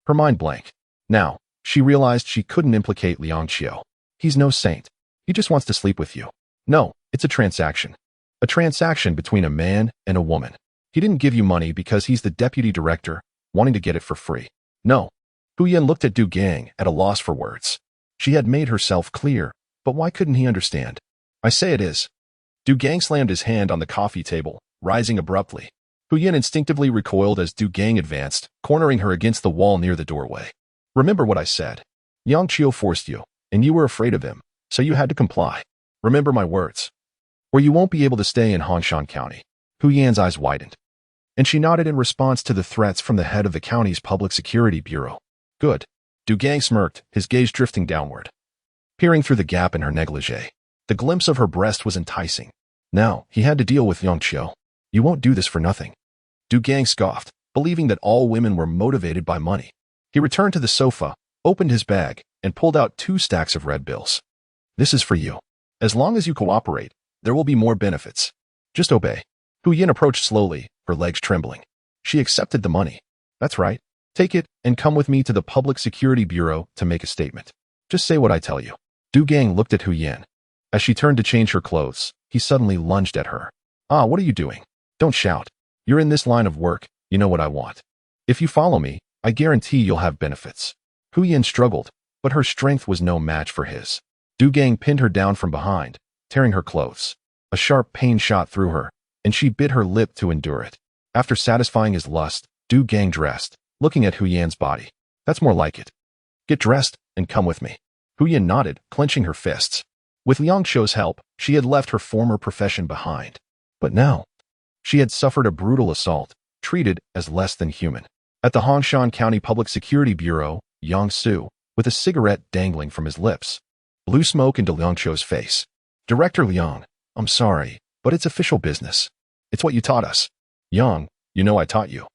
Her mind blank. Now, she realized she couldn't implicate Liang Qiu. He's no saint. He just wants to sleep with you. No, it's a transaction. A transaction between a man and a woman. He didn't give you money because he's the deputy director, wanting to get it for free. No. Hu Yan looked at Du Gang at a loss for words. She had made herself clear, but why couldn't he understand? I say it is. Du Gang slammed his hand on the coffee table, rising abruptly. Hu Yan instinctively recoiled as Du Gang advanced, cornering her against the wall near the doorway. Remember what I said. Yang Qiu forced you, and you were afraid of him, so you had to comply. Remember my words. Or you won't be able to stay in Hongshan County. Hu Yan's eyes widened, and she nodded in response to the threats from the head of the county's Public Security Bureau. Good. Du Gang smirked, his gaze drifting downward. Peering through the gap in her negligee, the glimpse of her breast was enticing. Now, he had to deal with Yang Qiu. You won't do this for nothing. Du Gang scoffed, believing that all women were motivated by money. He returned to the sofa, opened his bag, and pulled out 2 stacks of red bills. This is for you. As long as you cooperate, there will be more benefits. Just obey. Hu Yan approached slowly, her legs trembling. She accepted the money. That's right. Take it and come with me to the Public Security Bureau to make a statement. Just say what I tell you. Du Gang looked at Hu Yan. As she turned to change her clothes, he suddenly lunged at her. Ah, what are you doing? Don't shout. You're in this line of work. You know what I want. If you follow me, I guarantee you'll have benefits. Hu Yan struggled, but her strength was no match for his. Du Gang pinned her down from behind, tearing her clothes. A sharp pain shot through her, and she bit her lip to endure it. After satisfying his lust, Du Gang dressed, looking at Hu Yan's body. That's more like it. Get dressed and come with me. Hu Yan nodded, clenching her fists. With Liang Qiu's help, she had left her former profession behind. But now, she had suffered a brutal assault, treated as less than human. At the Hongshan County Public Security Bureau, Yang Su, with a cigarette dangling from his lips, blew smoke into Liang Qiu's face. Director Liang, I'm sorry, but it's official business. It's what you taught us. Yang, you know I taught you.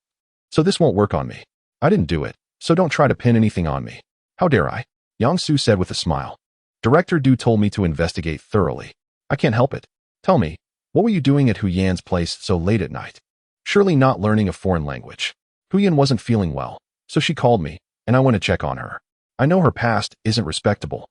So this won't work on me. I didn't do it, so don't try to pin anything on me. How dare I? Yang Su said with a smile. Director Du told me to investigate thoroughly. I can't help it. Tell me, what were you doing at Hu Yan's place so late at night? Surely not learning a foreign language. Hu Yan wasn't feeling well, so she called me, and I went to check on her. I know her past isn't respectable,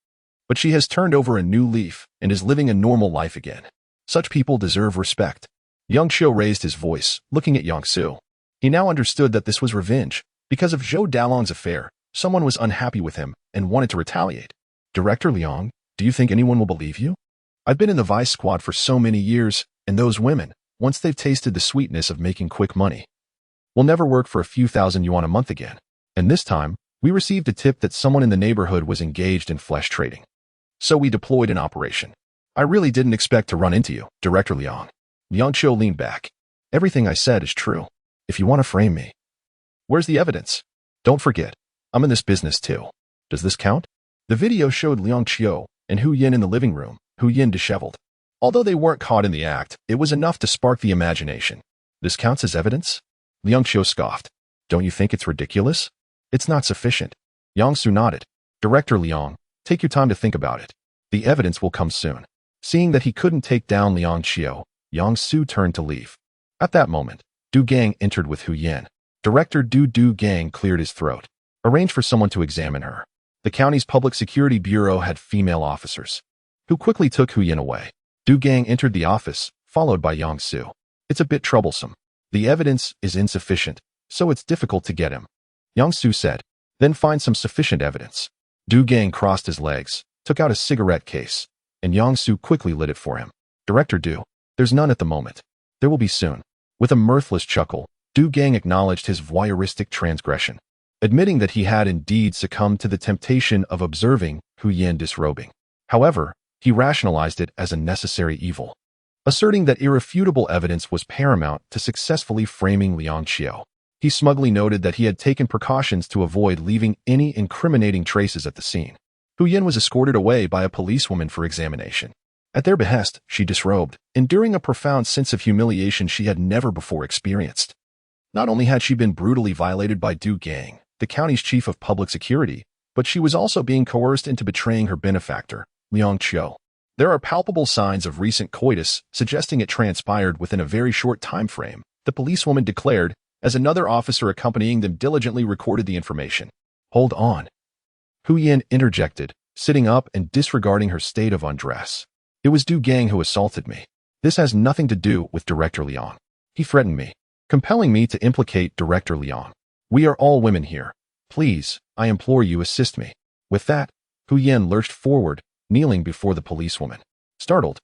but she has turned over a new leaf and is living a normal life again. Such people deserve respect. Yang Qiu raised his voice, looking at Yang Su. He now understood that this was revenge. Because of Zhou Dalong's affair, someone was unhappy with him and wanted to retaliate. Director Liang, do you think anyone will believe you? I've been in the vice squad for so many years, and those women, once they've tasted the sweetness of making quick money, will never work for a few thousand yuan a month again. And this time, we received a tip that someone in the neighborhood was engaged in flesh trading. So we deployed an operation. I really didn't expect to run into you, Director Liang. Liang Qiu leaned back. Everything I said is true. If you want to frame me, where's the evidence? Don't forget, I'm in this business too. Does this count? The video showed Liang Qiu and Hu Yin in the living room, Hu Yin disheveled. Although they weren't caught in the act, it was enough to spark the imagination. This counts as evidence? Liang Qiu scoffed. Don't you think it's ridiculous? It's not sufficient. Yang Su nodded. Director Liang, take your time to think about it. The evidence will come soon. Seeing that he couldn't take down Liang Qiu, Yang Su turned to leave. At that moment, Du Gang entered with Hu Yin. Director Du Gang cleared his throat. Arrange for someone to examine her. The county's public security bureau had female officers, who quickly took Hu Yin away. Du Gang entered the office, followed by Yang Su. It's a bit troublesome. The evidence is insufficient, so it's difficult to get him, Yang Su said. Then find some sufficient evidence. Du Gang crossed his legs, took out a cigarette case, and Yang Su quickly lit it for him. Director Du, there's none at the moment. There will be soon. With a mirthless chuckle, Du Gang acknowledged his voyeuristic transgression, admitting that he had indeed succumbed to the temptation of observing Hu Yin disrobing. However, he rationalized it as a necessary evil, asserting that irrefutable evidence was paramount to successfully framing Liang Qiu. He smugly noted that he had taken precautions to avoid leaving any incriminating traces at the scene. Hu Yin was escorted away by a policewoman for examination. At their behest, she disrobed, enduring a profound sense of humiliation she had never before experienced. Not only had she been brutally violated by Du Gang, the county's chief of public security, but she was also being coerced into betraying her benefactor, Liang Qiu. There are palpable signs of recent coitus suggesting it transpired within a very short time frame, the policewoman declared, as another officer accompanying them diligently recorded the information. Hold on. Hu Yin interjected, sitting up and disregarding her state of undress. It was Du Gang who assaulted me. This has nothing to do with Director Liang. He threatened me, compelling me to implicate Director Liang. We are all women here. Please, I implore you, assist me. With that, Hu Yin lurched forward, kneeling before the policewoman. Startled,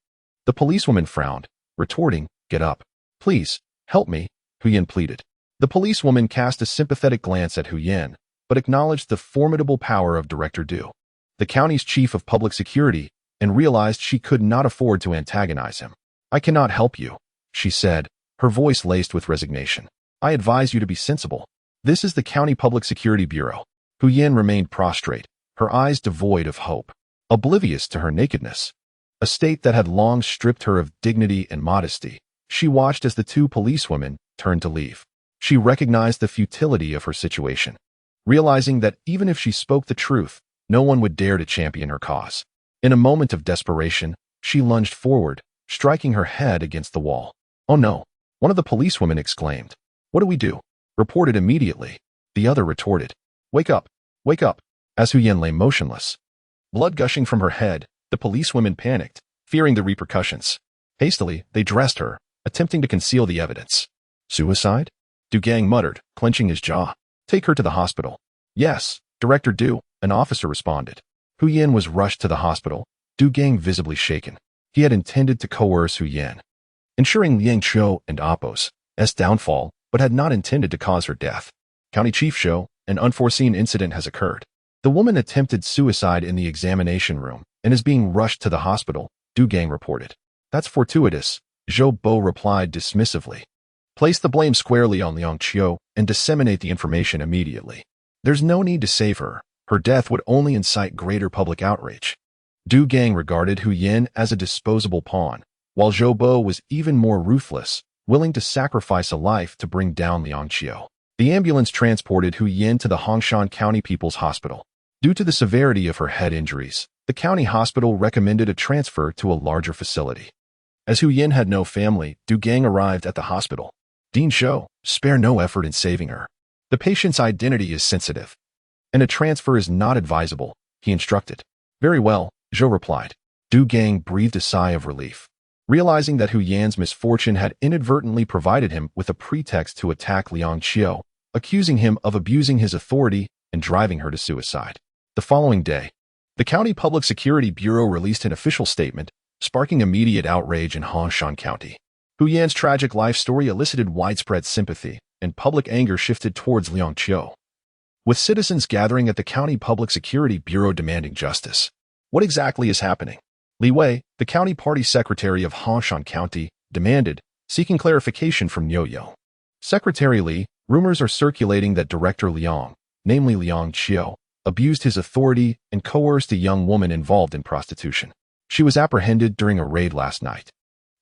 the policewoman frowned, retorting, Get up. Please, help me, Hu Yin pleaded. The policewoman cast a sympathetic glance at Hu Yin, but acknowledged the formidable power of Director Du, the county's chief of public security, and realized she could not afford to antagonize him. I cannot help you, she said, her voice laced with resignation. I advise you to be sensible. This is the County Public Security Bureau. Hu Yin remained prostrate, her eyes devoid of hope, oblivious to her nakedness, a state that had long stripped her of dignity and modesty. She watched as the two policewomen turned to leave. She recognized the futility of her situation, realizing that even if she spoke the truth, no one would dare to champion her cause. In a moment of desperation, she lunged forward, striking her head against the wall. Oh no, one of the policewomen exclaimed. What do we do? Report it immediately. The other retorted. Wake up, wake up. As Hu Yin lay motionless, blood gushing from her head, the policewomen panicked, fearing the repercussions. Hastily, they dressed her, attempting to conceal the evidence. Suicide? Du Gang muttered, clenching his jaw. Take her to the hospital. Yes, Director Du, an officer responded. Hu Yin was rushed to the hospital, Du Gang visibly shaken. He had intended to coerce Hu Yin, ensuring Liang Qiu and Appo's downfall, but had not intended to cause her death. County Chief Qiu, an unforeseen incident has occurred. The woman attempted suicide in the examination room and is being rushed to the hospital, Du Gang reported. That's fortuitous, Zhou Bo replied dismissively. Place the blame squarely on Liang Qiu and disseminate the information immediately. There's no need to save her. Her death would only incite greater public outrage. Du Gang regarded Hu Yin as a disposable pawn, while Zhou Bo was even more ruthless, willing to sacrifice a life to bring down Liang Qiu. The ambulance transported Hu Yin to the Hongshan County People's Hospital. Due to the severity of her head injuries, the county hospital recommended a transfer to a larger facility. As Hu Yin had no family, Du Gang arrived at the hospital. Dean Zhou, spare no effort in saving her. The patient's identity is sensitive, and a transfer is not advisable, he instructed. Very well, Zhou replied. Du Gang breathed a sigh of relief, realizing that Hu Yin's misfortune had inadvertently provided him with a pretext to attack Liang Qiu, accusing him of abusing his authority and driving her to suicide. The following day, the County Public Security Bureau released an official statement sparking immediate outrage in Hongshan County. Hu Yan's tragic life story elicited widespread sympathy, and public anger shifted towards Liang Qiu, with citizens gathering at the County Public Security Bureau demanding justice. What exactly is happening? Li Wei, the county party secretary of Hongshan County, demanded, seeking clarification from Yo-Yo. Secretary Li, rumors are circulating that Director Liang, namely Liang Qiu, abused his authority and coerced a young woman involved in prostitution. She was apprehended during a raid last night.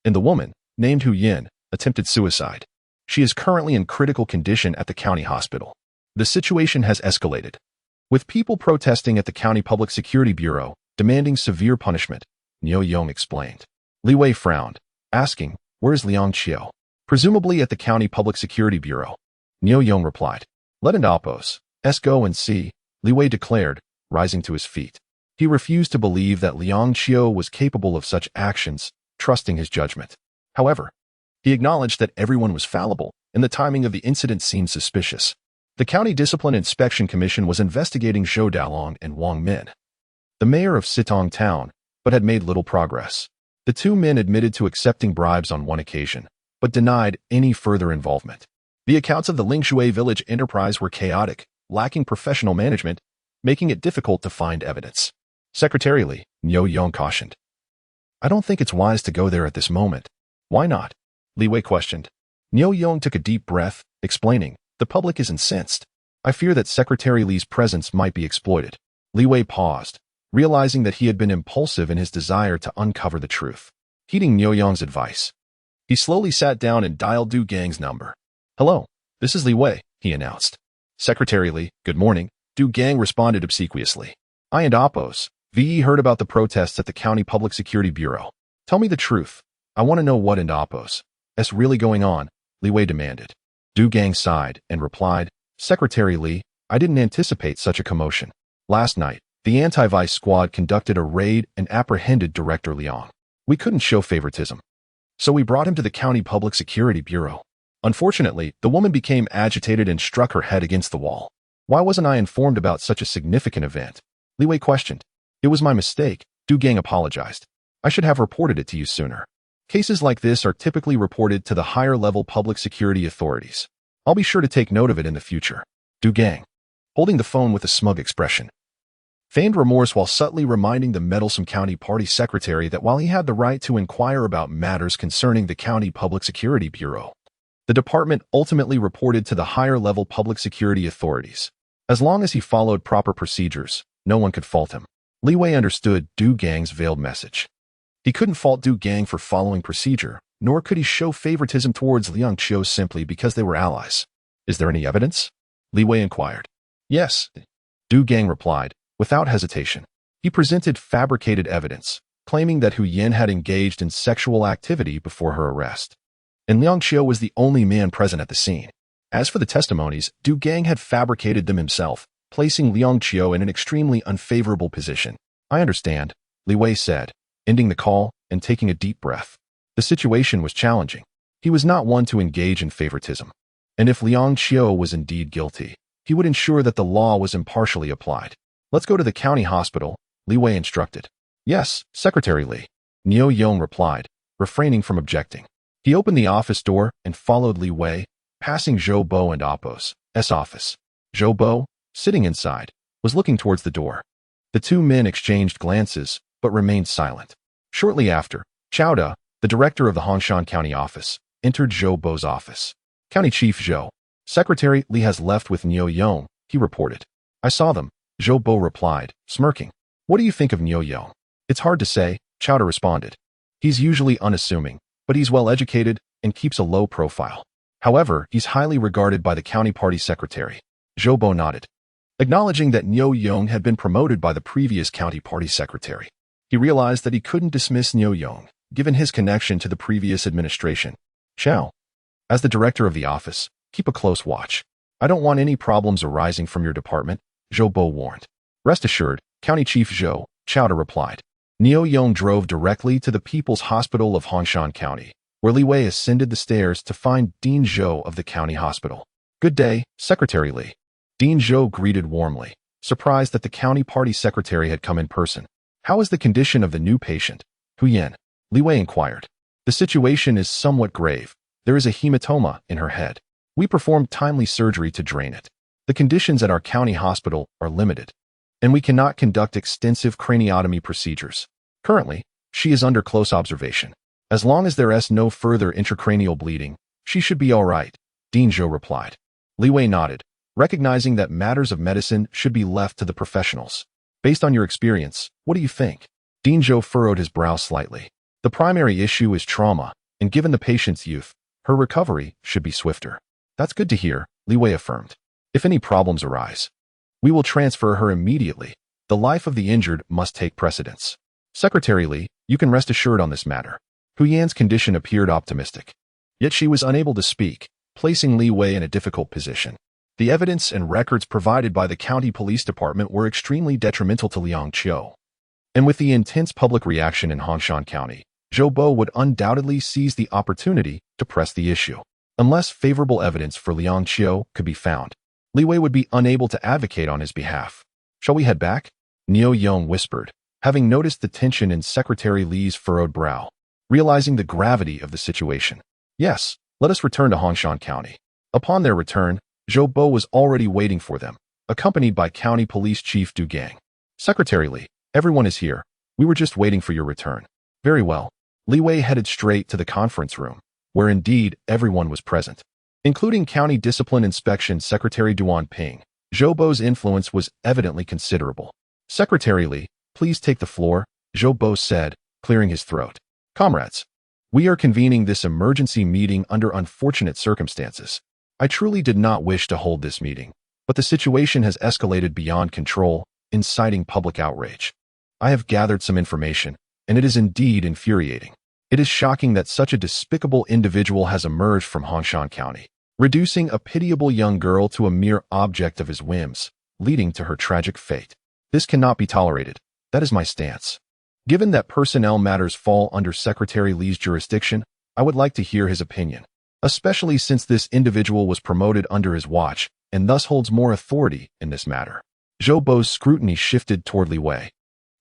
And the woman, named Hu Yan, attempted suicide. She is currently in critical condition at the county hospital. The situation has escalated, with people protesting at the County Public Security Bureau, demanding severe punishment, Niu Yong explained. Li Wei frowned, asking, "Where's Liang Qiu?" "Presumably at the County Public Security Bureau." Niu Yong replied. "Let Indapos, go and see," Li Wei declared, rising to his feet. He refused to believe that Liang Qiu was capable of such actions, trusting his judgment. However, he acknowledged that everyone was fallible, and the timing of the incident seemed suspicious. The County Discipline Inspection Commission was investigating Zhou Dalong and Wang Min, the mayor of Sitong Town, but had made little progress. The two men admitted to accepting bribes on one occasion, but denied any further involvement. The accounts of the Lingshui village enterprise were chaotic, lacking professional management, making it difficult to find evidence. Secretary Li, Niu Yong cautioned. "I don't think it's wise to go there at this moment." "Why not?" Li Wei questioned. Niu Yong took a deep breath, explaining, "The public is incensed. I fear that Secretary Li's presence might be exploited." Li Wei paused, realizing that he had been impulsive in his desire to uncover the truth. Heeding Niu Yong's advice, he slowly sat down and dialed Du Gang's number. "Hello, this is Li Wei," he announced. "Secretary Li, good morning," Du Gang responded obsequiously. "I and Appos, VE heard about the protests at the County Public Security Bureau. Tell me the truth. I want to know what in Appos is really going on," Li Wei demanded. Du Gang sighed and replied, "Secretary Li, I didn't anticipate such a commotion. Last night, the anti-vice squad conducted a raid and apprehended Director Liang. We couldn't show favoritism, so we brought him to the County Public Security Bureau. Unfortunately, the woman became agitated and struck her head against the wall. Why wasn't I informed about such a significant event?" Li Wei questioned. "It was my mistake," Du Gang apologized. "I should have reported it to you sooner. Cases like this are typically reported to the higher-level public security authorities. I'll be sure to take note of it in the future." Du Gang, holding the phone with a smug expression, feigned remorse while subtly reminding the meddlesome county party secretary that while he had the right to inquire about matters concerning the County Public Security Bureau, the department ultimately reported to the higher-level public security authorities. As long as he followed proper procedures, no one could fault him. Li Wei understood Du Gang's veiled message. He couldn't fault Du Gang for following procedure, nor could he show favoritism towards Liang Qiu simply because they were allies. "Is there any evidence?" Li Wei inquired. "Yes," Du Gang replied, without hesitation. He presented fabricated evidence, claiming that Hu Yan had engaged in sexual activity before her arrest, and Liang Qiu was the only man present at the scene. As for the testimonies, Du Gang had fabricated them himself, placing Liang Qiu in an extremely unfavorable position. "I understand," Li Wei said, ending the call and taking a deep breath. The situation was challenging. He was not one to engage in favoritism, and if Liang Qiu was indeed guilty, he would ensure that the law was impartially applied. "Let's go to the county hospital," Li Wei instructed. "Yes, Secretary Li," Niu Yong replied, refraining from objecting. He opened the office door and followed Li Wei, passing Zhou Bo and Appos' office. Zhou Bo, sitting inside, was looking towards the door. The two men exchanged glances, but remained silent. Shortly after, Chowda, the director of the Hongshan County office, entered Zhou Bo's office. "County Chief Zhou, Secretary Li has left with Niu Yong," he reported. "I saw them," Zhou Bo replied, smirking. "What do you think of Niu Yong?" "It's hard to say," Chowda responded. "He's usually unassuming, but he's well-educated and keeps a low profile. However, he's highly regarded by the county party secretary." Zhou Bo nodded, acknowledging that Niu Yong had been promoted by the previous county party secretary. He realized that he couldn't dismiss Niu Yong, given his connection to the previous administration. "Chow, as the director of the office, keep a close watch. I don't want any problems arising from your department," Zhou Bo warned. "Rest assured, County Chief Zhou," Chowda replied. Niu Yong drove directly to the People's Hospital of Hongshan County, where Li Wei ascended the stairs to find Dean Zhou of the county hospital. "Good day, Secretary Li." Dean Zhou greeted warmly, surprised that the county party secretary had come in person. "How is the condition of the new patient, Hu Yan?" Li Wei inquired. The situation is somewhat grave. There is a hematoma in her head. We performed timely surgery to drain it. The conditions at our county hospital are limited, and we cannot conduct extensive craniotomy procedures. Currently, she is under close observation. As long as there is no further intracranial bleeding, she should be all right, Dean Zhou replied. Li Wei nodded, recognizing that matters of medicine should be left to the professionals. Based on your experience, what do you think? Dean Zhou furrowed his brow slightly. The primary issue is trauma, and given the patient's youth, her recovery should be swifter. That's good to hear, Li Wei affirmed. If any problems arise, we will transfer her immediately. The life of the injured must take precedence. Secretary Li, you can rest assured on this matter. Hu Yan's condition appeared optimistic. Yet she was unable to speak, placing Li Wei in a difficult position. The evidence and records provided by the county police department were extremely detrimental to Liang Qiu. And with the intense public reaction in Hongshan County, Zhou Bo would undoubtedly seize the opportunity to press the issue. Unless favorable evidence for Liang Qiu could be found, Li Wei would be unable to advocate on his behalf. Shall we head back? Niu Yong whispered, having noticed the tension in Secretary Li's furrowed brow. Realizing the gravity of the situation. Yes, let us return to Hongshan County. Upon their return, Zhou Bo was already waiting for them, accompanied by County Police Chief Du Gang. Secretary Li, everyone is here. We were just waiting for your return. Very well. Li Wei headed straight to the conference room, where indeed everyone was present, including County Discipline Inspection Secretary Duan Ping. Zhou Bo's influence was evidently considerable. Secretary Li, please take the floor, Zhou Bo said, clearing his throat. Comrades, we are convening this emergency meeting under unfortunate circumstances. I truly did not wish to hold this meeting, but the situation has escalated beyond control, inciting public outrage. I have gathered some information, and it is indeed infuriating. It is shocking that such a despicable individual has emerged from Hongshan County, reducing a pitiable young girl to a mere object of his whims, leading to her tragic fate. This cannot be tolerated. That is my stance. Given that personnel matters fall under Secretary Li's jurisdiction, I would like to hear his opinion, especially since this individual was promoted under his watch and thus holds more authority in this matter. Zhou Bo's scrutiny shifted toward Li Wei,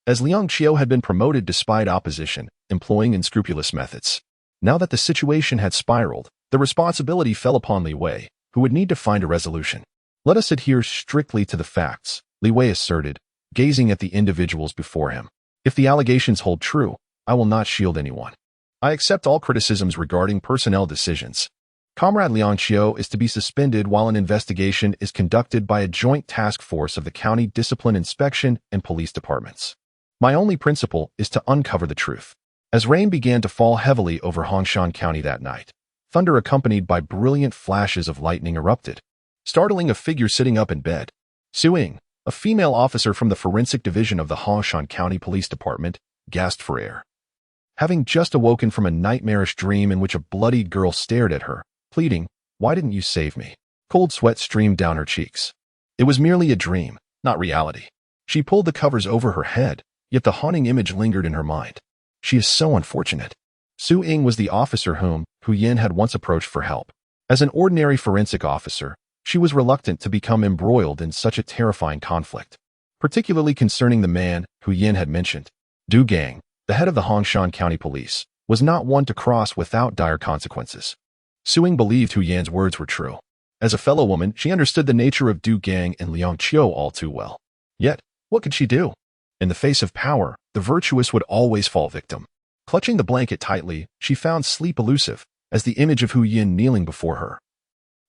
as Liang Qiu had been promoted despite opposition, employing unscrupulous methods. Now that the situation had spiraled, the responsibility fell upon Li Wei, who would need to find a resolution. Let us adhere strictly to the facts, Li Wei asserted, gazing at the individuals before him. If the allegations hold true, I will not shield anyone. I accept all criticisms regarding personnel decisions. Comrade Liang Qiu is to be suspended while an investigation is conducted by a joint task force of the County Discipline Inspection and Police Departments. My only principle is to uncover the truth. As rain began to fall heavily over Hongshan County that night, thunder accompanied by brilliant flashes of lightning erupted, startling a figure sitting up in bed. Su Ying, a female officer from the Forensic Division of the Hongshan County Police Department, gasped for air. Having just awoken from a nightmarish dream in which a bloodied girl stared at her, pleading, "Why didn't you save me?" Cold sweat streamed down her cheeks. It was merely a dream, not reality. She pulled the covers over her head, yet the haunting image lingered in her mind. She is so unfortunate. Su Ying was the officer whom Hu Yan had once approached for help. As an ordinary forensic officer, she was reluctant to become embroiled in such a terrifying conflict, particularly concerning the man Hu Yan had mentioned. Du Gang, the head of the Hongshan County Police, was not one to cross without dire consequences. Su Ying believed Hu Yan's words were true. As a fellow woman, she understood the nature of Du Gang and Liang Qiu all too well. Yet, what could she do? In the face of power, the virtuous would always fall victim. Clutching the blanket tightly, she found sleep elusive, as the image of Hu Yan kneeling before her,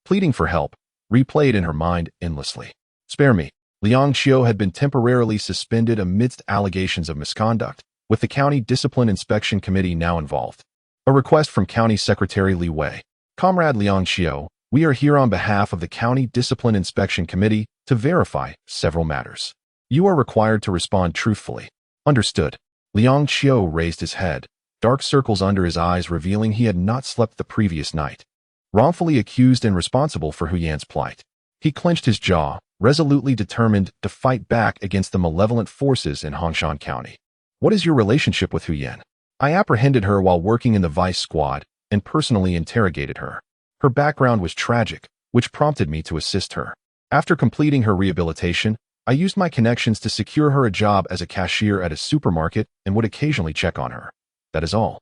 pleading for help, replayed in her mind endlessly. Spare me. Liang Qiu had been temporarily suspended amidst allegations of misconduct, with the County Discipline Inspection Committee now involved. A request from County Secretary Li Wei. Comrade Liang Qiu, we are here on behalf of the County Discipline Inspection Committee to verify several matters. You are required to respond truthfully. Understood. Liang Qiu raised his head, dark circles under his eyes revealing he had not slept the previous night. Wrongfully accused and responsible for Hu Yan's plight. He clenched his jaw, resolutely determined to fight back against the malevolent forces in Hongshan County. What is your relationship with Hu Yan? I apprehended her while working in the Vice Squad and personally interrogated her. Her background was tragic, which prompted me to assist her. After completing her rehabilitation, I used my connections to secure her a job as a cashier at a supermarket and would occasionally check on her. That is all.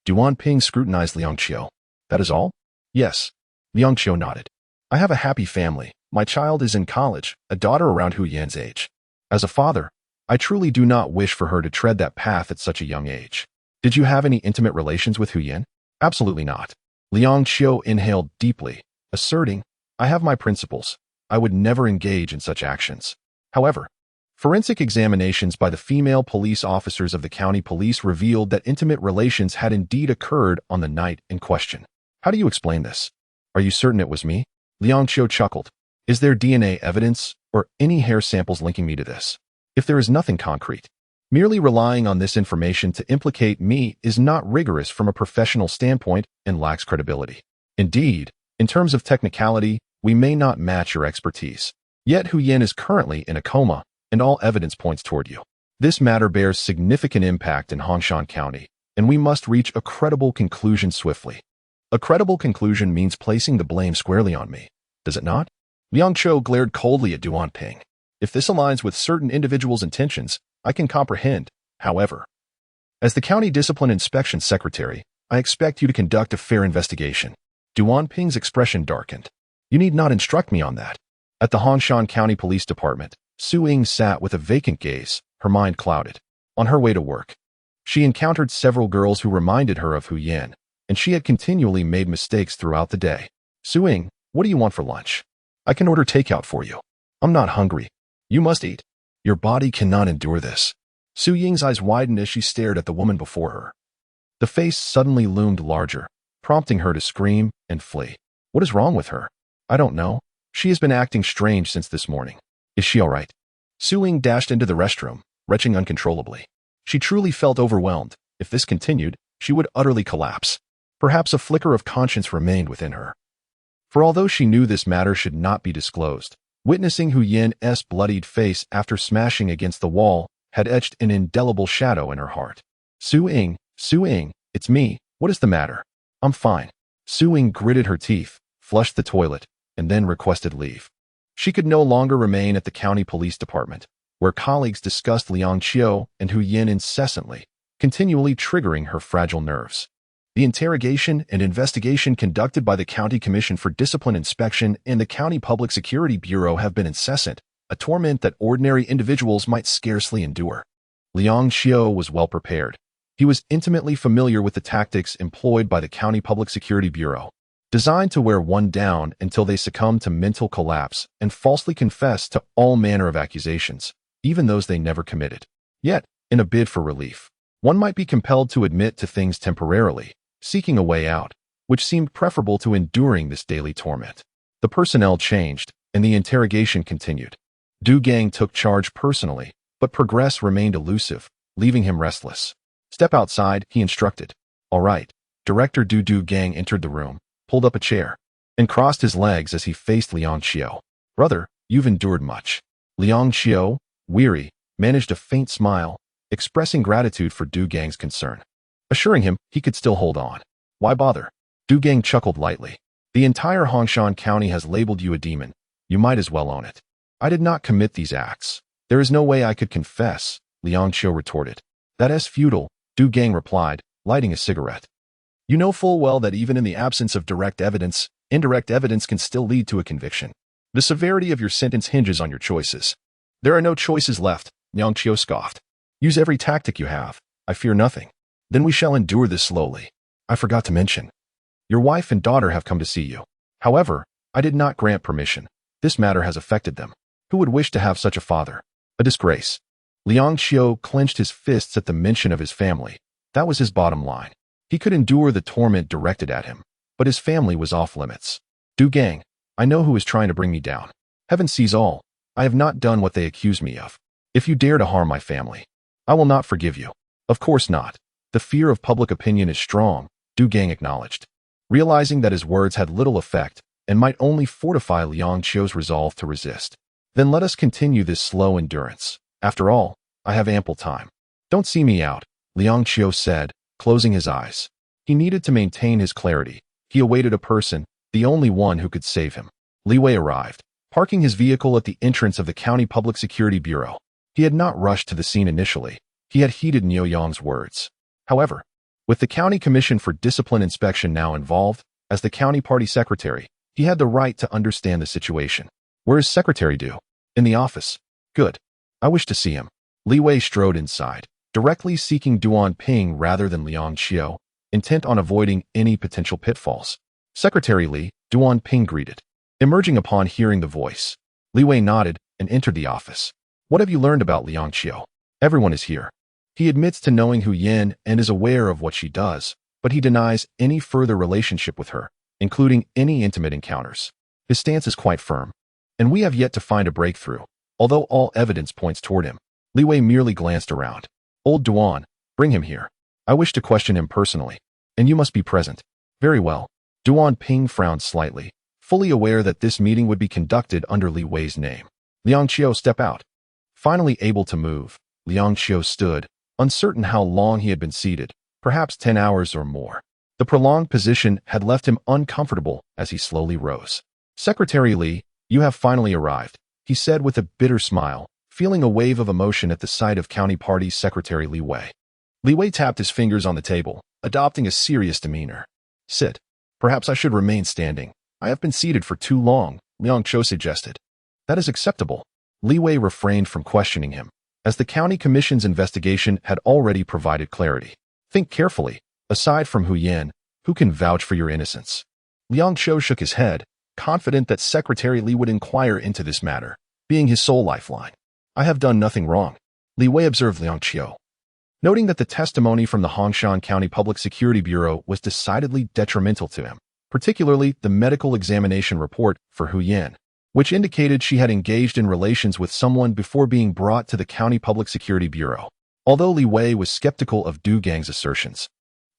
Duan Ping scrutinized Liang Qiu. That is all? Yes. Liang Qiu nodded. I have a happy family. My child is in college, a daughter around Hu Yan's age. As a father, I truly do not wish for her to tread that path at such a young age. Did you have any intimate relations with Hu Yan? Absolutely not. Liang Qiu inhaled deeply, asserting, I have my principles. I would never engage in such actions. However, forensic examinations by the female police officers of the county police revealed that intimate relations had indeed occurred on the night in question. How do you explain this? Are you certain it was me? Liang Qiu chuckled. Is there DNA evidence or any hair samples linking me to this? If there is nothing concrete, merely relying on this information to implicate me is not rigorous from a professional standpoint and lacks credibility. Indeed, in terms of technicality, we may not match your expertise. Yet Hu Yan is currently in a coma, and all evidence points toward you. This matter bears significant impact in Hongshan County, and we must reach a credible conclusion swiftly. A credible conclusion means placing the blame squarely on me, does it not? Liang Qiu glared coldly at Duan Ping. If this aligns with certain individuals' intentions, I can comprehend. However, as the County Discipline Inspection Secretary, I expect you to conduct a fair investigation. Duan Ping's expression darkened. You need not instruct me on that. At the Hongshan County Police Department, Su Ying sat with a vacant gaze, her mind clouded. On her way to work, she encountered several girls who reminded her of Hu Yan, and she had continually made mistakes throughout the day. Su Ying, what do you want for lunch? I can order takeout for you. I'm not hungry. You must eat. Your body cannot endure this. Su Ying's eyes widened as she stared at the woman before her. The face suddenly loomed larger, prompting her to scream and flee. What is wrong with her? I don't know. She has been acting strange since this morning. Is she all right? Su Ying dashed into the restroom, retching uncontrollably. She truly felt overwhelmed. If this continued, she would utterly collapse. Perhaps a flicker of conscience remained within her. For although she knew this matter should not be disclosed, witnessing Hu Yan's bloodied face after smashing against the wall had etched an indelible shadow in her heart. Su Ying, it's me. What is the matter? I'm fine. Su Ying gritted her teeth, flushed the toilet, and then requested leave. She could no longer remain at the county police department, where colleagues discussed Liang Qiu and Hu Yan incessantly, continually triggering her fragile nerves. The interrogation and investigation conducted by the County Commission for Discipline Inspection and the County Public Security Bureau have been incessant, a torment that ordinary individuals might scarcely endure. Liang Qiu was well prepared. He was intimately familiar with the tactics employed by the County Public Security Bureau, designed to wear one down until they succumb to mental collapse and falsely confess to all manner of accusations, even those they never committed. Yet, in a bid for relief, one might be compelled to admit to things temporarily, seeking a way out, which seemed preferable to enduring this daily torment. The personnel changed, and the interrogation continued. Du Gang took charge personally, but progress remained elusive, leaving him restless. Step outside, he instructed. All right. Director Du Gang entered the room, pulled up a chair, and crossed his legs as he faced Liang Qiu. Brother, you've endured much. Liang Qiu, weary, managed a faint smile, expressing gratitude for Du Gang's concern, assuring him he could still hold on. Why bother? Du Gang chuckled lightly. The entire Hongshan County has labeled you a demon. You might as well own it. I did not commit these acts. There is no way I could confess, Liang Qiu retorted. That is futile, Du Gang replied, lighting a cigarette. You know full well that even in the absence of direct evidence, indirect evidence can still lead to a conviction. The severity of your sentence hinges on your choices. There are no choices left, Liang Qiu scoffed. Use every tactic you have. I fear nothing. Then we shall endure this slowly. I forgot to mention. Your wife and daughter have come to see you. However, I did not grant permission. This matter has affected them. Who would wish to have such a father? A disgrace. Liang Qiu clenched his fists at the mention of his family. That was his bottom line. He could endure the torment directed at him, but his family was off limits. Du Gang, I know who is trying to bring me down. Heaven sees all. I have not done what they accuse me of. If you dare to harm my family, I will not forgive you. Of course not. The fear of public opinion is strong, Du Gang acknowledged. Realizing that his words had little effect and might only fortify Liang Qiu's resolve to resist. Then let us continue this slow endurance. After all, I have ample time. Don't see me out, Liang Qiu said, closing his eyes. He needed to maintain his clarity. He awaited a person, the only one who could save him. Li Wei arrived, parking his vehicle at the entrance of the County Public Security Bureau. He had not rushed to the scene initially. He had heeded Niu Yang's words. However, With the County Commission for Discipline Inspection now involved, as the county party secretary, he had the right to understand the situation. Where is Secretary Du? In the office. Good. I wish to see him. Li Wei strode inside, directly seeking Duan Ping rather than Liang Qiu, intent on avoiding any potential pitfalls. Secretary Li, Duan Ping greeted. Emerging upon hearing the voice, Li Wei nodded and entered the office. What have you learned about Liang Qiu? Everyone is here. He admits to knowing Hu Yan and is aware of what she does, but he denies any further relationship with her, including any intimate encounters. His stance is quite firm, and we have yet to find a breakthrough, although all evidence points toward him. Li Wei merely glanced around. Old Duan, bring him here. I wish to question him personally, and you must be present. Very well. Duan Ping frowned slightly, fully aware that this meeting would be conducted under Li Wei's name. Liang Qiu, step out. Finally able to move, Liang Qiu stood, uncertain how long he had been seated, perhaps 10 hours or more. The prolonged position had left him uncomfortable as he slowly rose. Secretary Li, you have finally arrived, he said with a bitter smile, feeling a wave of emotion at the sight of County Party Secretary Li Wei. Li Wei tapped his fingers on the table, adopting a serious demeanor. Sit. Perhaps I should remain standing. I have been seated for too long, Liang Qiu suggested. That is acceptable. Li Wei refrained from questioning him, as the County Commission's investigation had already provided clarity. Think carefully. Aside from Hu Yan, who can vouch for your innocence? Liang Qiu shook his head, confident that Secretary Li would inquire into this matter, being his sole lifeline. I have done nothing wrong, Li Wei observed Liang Qiu. Noting that the testimony from the Hongshan County Public Security Bureau was decidedly detrimental to him, particularly the medical examination report for Hu Yan, which indicated she had engaged in relations with someone before being brought to the County Public Security Bureau. Although Li Wei was skeptical of Du Gang's assertions,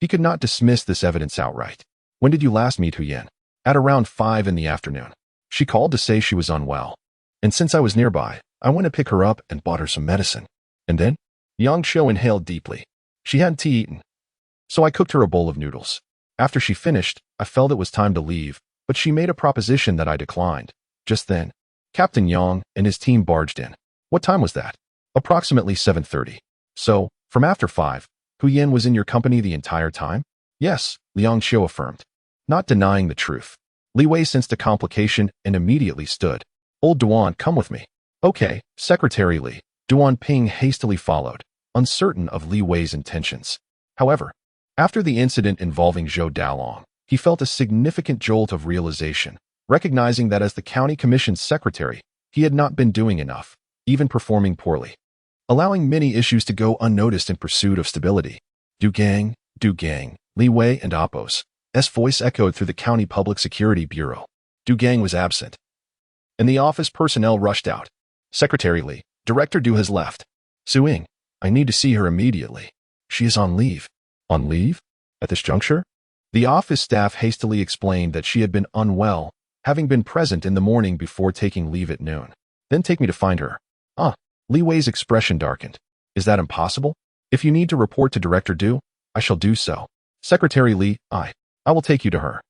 he could not dismiss this evidence outright. When did you last meet Hu Yan? At around 5 in the afternoon. She called to say she was unwell. And since I was nearby, I went to pick her up and bought her some medicine. And then? Liang Qiu inhaled deeply. She hadn't eaten. So I cooked her a bowl of noodles. After she finished, I felt it was time to leave, but she made a proposition that I declined. Just then, Captain Yang and his team barged in. What time was that? Approximately 7:30. So, from after 5, Hu Yan was in your company the entire time? Yes, Liang Qiu affirmed, not denying the truth. Li Wei sensed a complication and immediately stood. Old Duan, come with me. Okay, Secretary Li. Duan Ping hastily followed, uncertain of Li Wei's intentions. However, after the incident involving Zhou Dalong, he felt a significant jolt of realization, recognizing that as the county commission's secretary, he had not been doing enough, even performing poorly, allowing many issues to go unnoticed in pursuit of stability. Du Gang, Li Wei and Appo's voice echoed through the County Public Security Bureau. Du Gang was absent, and the office personnel rushed out. Secretary Li, Director Du has left. Suing, I need to see her immediately. She is on leave. On leave? At this juncture? The office staff hastily explained that she had been unwell, having been present in the morning before taking leave at noon. Then take me to find her. Li Wei's expression darkened. Is that impossible? If you need to report to Director Du, I shall do so. Secretary Li, I will take you to her.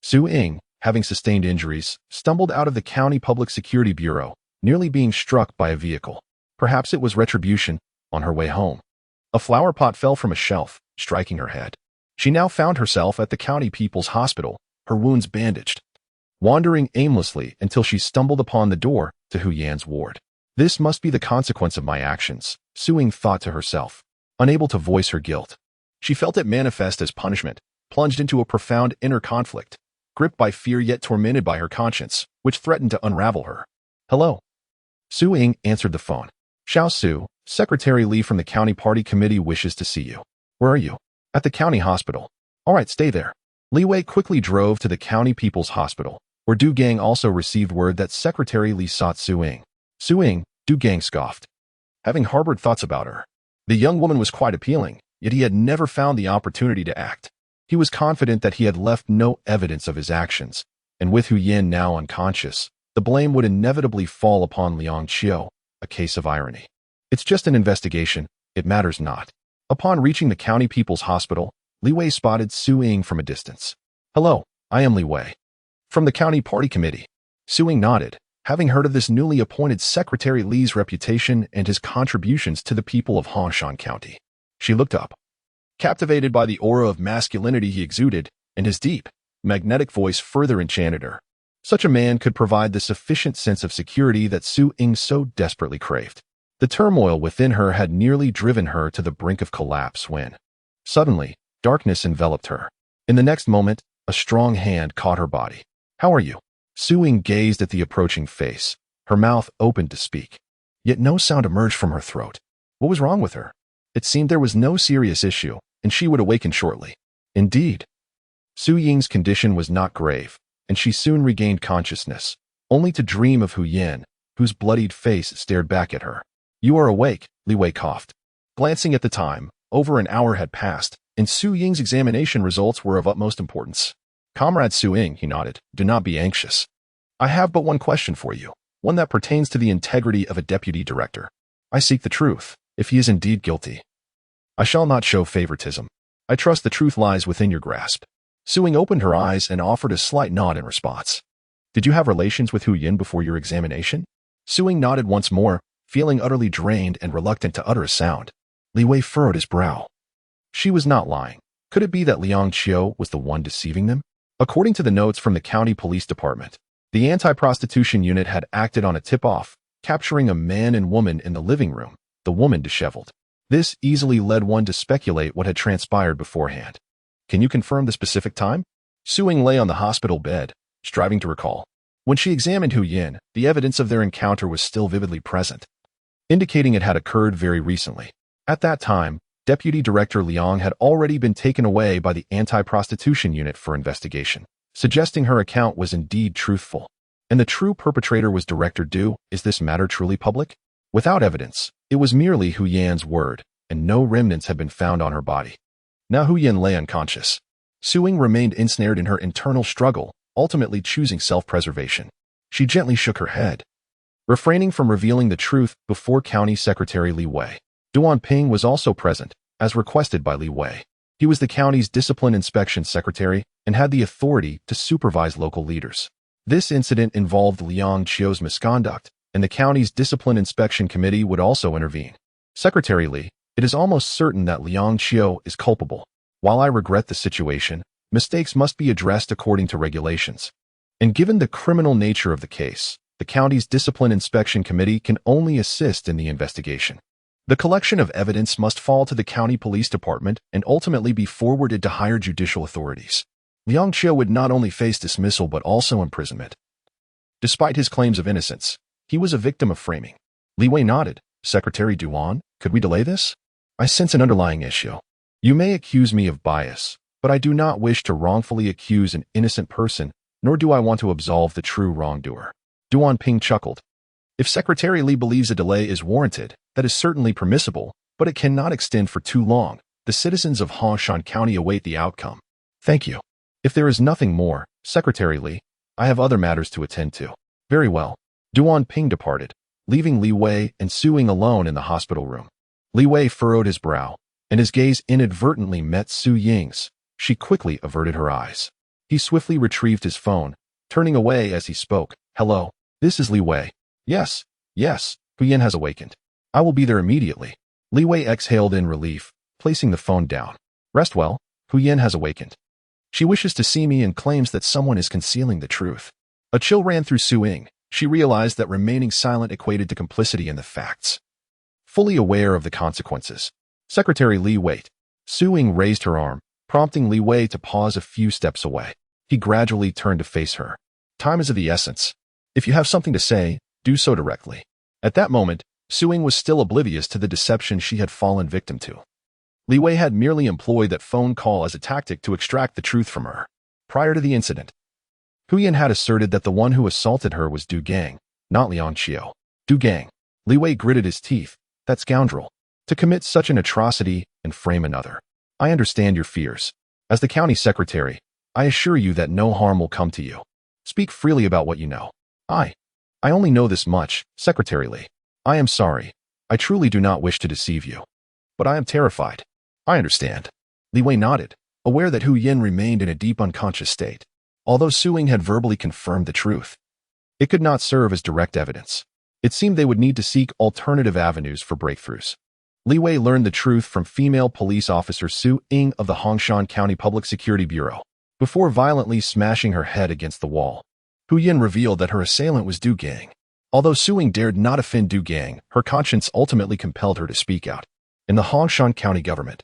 Su Ying, having sustained injuries, stumbled out of the County Public Security Bureau, nearly being struck by a vehicle. Perhaps it was retribution, on her way home. A flower pot fell from a shelf, striking her head. She now found herself at the County People's Hospital, her wounds bandaged, wandering aimlessly until she stumbled upon the door to Hu Yan's ward. This must be the consequence of my actions, Su Ying thought to herself, unable to voice her guilt. She felt it manifest as punishment, plunged into a profound inner conflict, gripped by fear yet tormented by her conscience, which threatened to unravel her. Hello. Su Ying answered the phone. Xiao Su, Secretary Li from the County Party Committee wishes to see you. Where are you? At the county hospital. All right, stay there. Li Wei quickly drove to the County People's Hospital, where Du Gang also received word that Secretary Li sought Su Ying. Su Ying, Du Gang scoffed, having harbored thoughts about her. The young woman was quite appealing, yet he had never found the opportunity to act. He was confident that he had left no evidence of his actions, and with Hu Yan now unconscious, the blame would inevitably fall upon Liang Qiu, a case of irony. It's just an investigation, it matters not. Upon reaching the County People's Hospital, Li Wei spotted Su Ying from a distance. Hello, I am Li Wei. From the County Party Committee. Su Ying nodded, having heard of this newly appointed Secretary Li's reputation and his contributions to the people of Hongshan County. She looked up. Captivated by the aura of masculinity he exuded, and his deep, magnetic voice further enchanted her. Such a man could provide the sufficient sense of security that Su Ying so desperately craved. The turmoil within her had nearly driven her to the brink of collapse when, suddenly, darkness enveloped her. In the next moment, a strong hand caught her body. "How are you?" Su Ying gazed at the approaching face, her mouth opened to speak. Yet no sound emerged from her throat. What was wrong with her? It seemed there was no serious issue, and she would awaken shortly. Indeed, Su Ying's condition was not grave, and she soon regained consciousness, only to dream of Hu Yan, whose bloodied face stared back at her. "You are awake," Li Wei coughed. Glancing at the time, over an hour had passed, and Su Ying's examination results were of utmost importance. "Comrade Su Ying," he nodded, "do not be anxious. I have but one question for you, one that pertains to the integrity of a deputy director. I seek the truth, if he is indeed guilty. I shall not show favoritism. I trust the truth lies within your grasp." Su Ying opened her eyes and offered a slight nod in response. "Did you have relations with Hu Yan before your examination?" Su Ying nodded once more, feeling utterly drained and reluctant to utter a sound. Li Wei furrowed his brow. She was not lying. Could it be that Liang Qiu was the one deceiving them? According to the notes from the county police department, the anti-prostitution unit had acted on a tip-off, capturing a man and woman in the living room, the woman disheveled. This easily led one to speculate what had transpired beforehand. "Can you confirm the specific time?" Su Ying lay on the hospital bed, striving to recall. When she examined Hu Yan, the evidence of their encounter was still vividly present, indicating it had occurred very recently. At that time, Deputy Director Liang had already been taken away by the anti-prostitution unit for investigation, suggesting her account was indeed truthful. And the true perpetrator was Director Du. Is this matter truly public? Without evidence, it was merely Hu Yan's word, and no remnants had been found on her body. Now Hu Yan lay unconscious. Su Ying remained ensnared in her internal struggle, ultimately choosing self-preservation. She gently shook her head, refraining from revealing the truth before County Secretary Li Wei. Duan Ping was also present, as requested by Li Wei. He was the county's discipline inspection secretary and had the authority to supervise local leaders. This incident involved Liang Qiu's misconduct, and the county's discipline inspection committee would also intervene. "Secretary Li, it is almost certain that Liang Qiu is culpable. While I regret the situation, mistakes must be addressed according to regulations. And given the criminal nature of the case, the county's discipline inspection committee can only assist in the investigation. The collection of evidence must fall to the county police department and ultimately be forwarded to higher judicial authorities." Liang Qiu would not only face dismissal but also imprisonment. Despite his claims of innocence, he was a victim of framing. Li Wei nodded. "Secretary Duan, could we delay this? I sense an underlying issue. You may accuse me of bias, but I do not wish to wrongfully accuse an innocent person, nor do I want to absolve the true wrongdoer." Duan Ping chuckled. "If Secretary Li believes a delay is warranted, that is certainly permissible, but it cannot extend for too long. The citizens of Hongshan County await the outcome." "Thank you. If there is nothing more, Secretary Li, I have other matters to attend to." "Very well." Duan Ping departed, leaving Li Wei and Su Ying alone in the hospital room. Li Wei furrowed his brow, and his gaze inadvertently met Su Ying's. She quickly averted her eyes. He swiftly retrieved his phone, turning away as he spoke. "Hello, this is Li Wei." Yes, Hu Yan has awakened. I will be there immediately." Li Wei exhaled in relief, placing the phone down. "Rest well, Hu Yan has awakened. She wishes to see me and claims that someone is concealing the truth." A chill ran through Su Ying. She realized that remaining silent equated to complicity in the facts. Fully aware of the consequences, "Secretary Li, wait." Su Ying raised her arm, prompting Li Wei to pause a few steps away. He gradually turned to face her. "Time is of the essence. If you have something to say, do so directly." At that moment, Su Ying was still oblivious to the deception she had fallen victim to. Li Wei had merely employed that phone call as a tactic to extract the truth from her. Prior to the incident, Hu Yan had asserted that the one who assaulted her was Du Gang, not Liang Qiu. Du Gang. Li Wei gritted his teeth. That scoundrel. To commit such an atrocity and frame another. I understand your fears. As the county secretary, I assure you that no harm will come to you. Speak freely about what you know. I only know this much, Secretary Li. I am sorry. I truly do not wish to deceive you. But I am terrified. I understand. Li Wei nodded, aware that Hu Yan remained in a deep unconscious state. Although Su Ying had verbally confirmed the truth, it could not serve as direct evidence. It seemed they would need to seek alternative avenues for breakthroughs. Li Wei learned the truth from female police officer Su Ying of the Hongshan County Public Security Bureau, before violently smashing her head against the wall. Hu Yin revealed that her assailant was Du Gang. Although Su Ying dared not offend Du Gang, her conscience ultimately compelled her to speak out. In the Hongshan County government,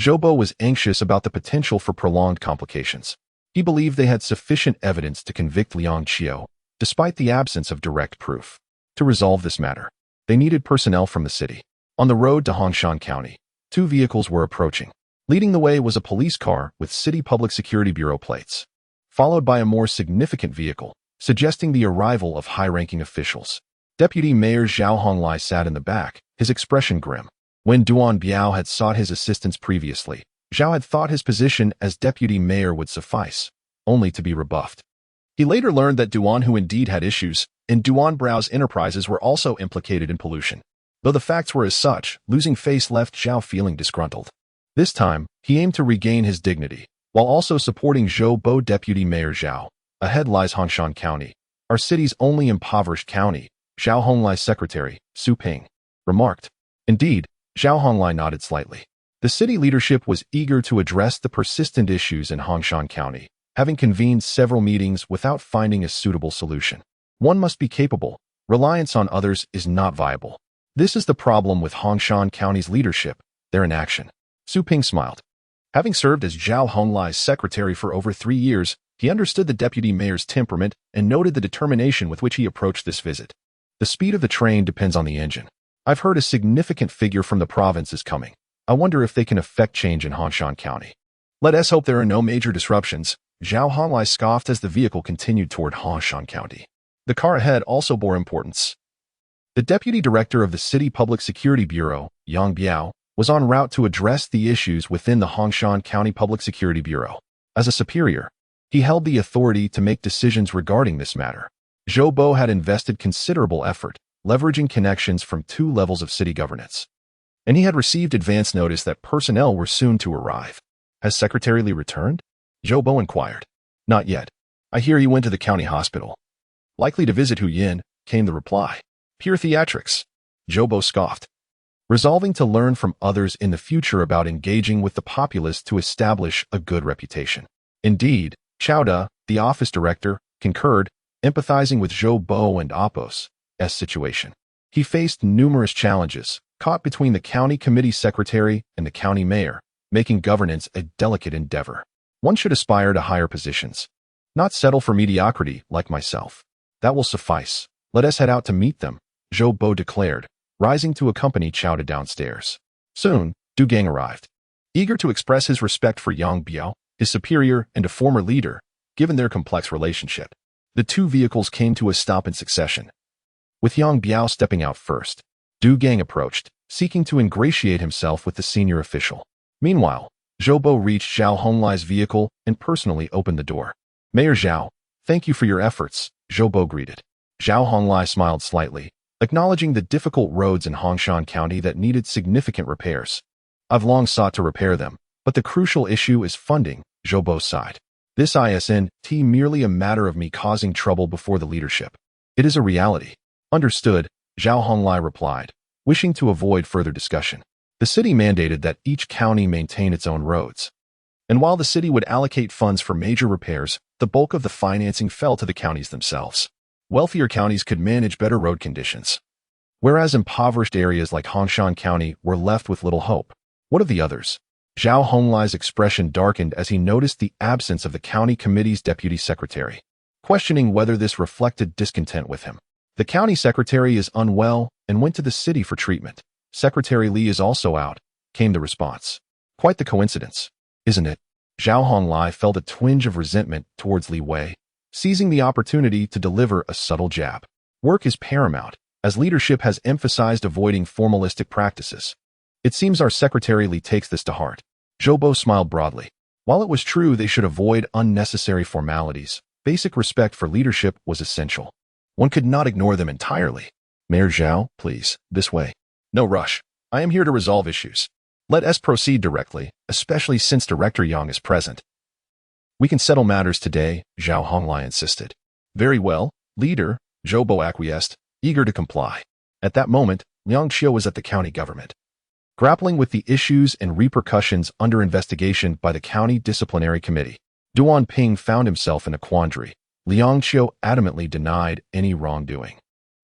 Zhou Bo was anxious about the potential for prolonged complications. He believed they had sufficient evidence to convict Liang Qiu, despite the absence of direct proof. To resolve this matter, they needed personnel from the city. On the road to Hongshan County, 2 vehicles were approaching. Leading the way was a police car with City Public Security Bureau plates, followed by a more significant vehicle, suggesting the arrival of high-ranking officials. Deputy Mayor Zhao Honglai sat in the back, his expression grim. When Duan Biao had sought his assistance previously, Zhao had thought his position as deputy mayor would suffice, only to be rebuffed. He later learned that Duan, who indeed had issues, and Duan Brao's enterprises were also implicated in pollution. Though the facts were as such, losing face left Zhao feeling disgruntled. This time, he aimed to regain his dignity, while also supporting Zhou Bo. Deputy Mayor Zhao. Ahead lies Hongshan County, our city's only impoverished county, Zhao Honglai's secretary, Su Ping, remarked. Indeed, Zhao Honglai nodded slightly. The city leadership was eager to address the persistent issues in Hongshan County, having convened several meetings without finding a suitable solution. One must be capable. Reliance on others is not viable. This is the problem with Hongshan County's leadership, their inaction. Su Ping smiled. Having served as Zhao Honglai's secretary for over 3 years, he understood the deputy mayor's temperament and noted the determination with which he approached this visit. The speed of the train depends on the engine. I've heard a significant figure from the province is coming. I wonder if they can effect change in Hongshan County. Let us hope there are no major disruptions, Zhao Honglai scoffed as the vehicle continued toward Hongshan County. The car ahead also bore importance. The deputy director of the City Public Security Bureau, Yang Biao, was en route to address the issues within the Hongshan County Public Security Bureau. As a superior, he held the authority to make decisions regarding this matter. Zhou Bo had invested considerable effort, leveraging connections from 2 levels of city governance. And he had received advance notice that personnel were soon to arrive. Has Secretary Li returned? Zhou Bo inquired. Not yet. I hear he went to the county hospital. Likely to visit Hu Yin, came the reply. Pure theatrics. Zhou Bo scoffed. Resolving to learn from others in the future about engaging with the populace to establish a good reputation. Indeed, Chao Da, the office director, concurred, empathizing with Zhou Bo and Apos' situation. He faced numerous challenges, caught between the county committee secretary and the county mayor, making governance a delicate endeavor. One should aspire to higher positions, not settle for mediocrity like myself. That will suffice. Let us head out to meet them, Zhou Bo declared, rising to accompany Chao Da downstairs. Soon, Du Gang arrived. Eager to express his respect for Yang Biao, his superior and a former leader, given their complex relationship. The 2 vehicles came to a stop in succession, with Yang Biao stepping out first. Du Gang approached, seeking to ingratiate himself with the senior official. Meanwhile, Zhou Bo reached Zhao Honglai's vehicle and personally opened the door. Mayor Zhao, thank you for your efforts, Zhou Bo greeted. Zhao Honglai smiled slightly, acknowledging the difficult roads in Hongshan County that needed significant repairs. I've long sought to repair them, but the crucial issue is funding, Zhou Bo sighed. This isn't merely a matter of me causing trouble before the leadership. It is a reality. Understood, Zhao Honglai replied, wishing to avoid further discussion. The city mandated that each county maintain its own roads. And while the city would allocate funds for major repairs, the bulk of the financing fell to the counties themselves. Wealthier counties could manage better road conditions, whereas impoverished areas like Hongshan County were left with little hope. What of the others? Zhao Honglai's expression darkened as he noticed the absence of the county committee's deputy secretary, questioning whether this reflected discontent with him. The county secretary is unwell and went to the city for treatment. Secretary Li is also out, came the response. Quite the coincidence, isn't it? Zhao Honglai felt a twinge of resentment towards Li Wei, seizing the opportunity to deliver a subtle jab. Work is paramount, as leadership has emphasized avoiding formalistic practices. It seems our Secretary Li takes this to heart. Zhou Bo smiled broadly. While it was true they should avoid unnecessary formalities, basic respect for leadership was essential. One could not ignore them entirely. Mayor Zhao, please, this way. No rush. I am here to resolve issues. Let us proceed directly, especially since Director Yang is present. We can settle matters today, Zhao Honglai insisted. Very well, leader, Zhou Bo acquiesced, eager to comply. At that moment, Liang Qiu was at the county government. Grappling with the issues and repercussions under investigation by the County Disciplinary Committee, Duan Ping found himself in a quandary. Liang Qiu adamantly denied any wrongdoing.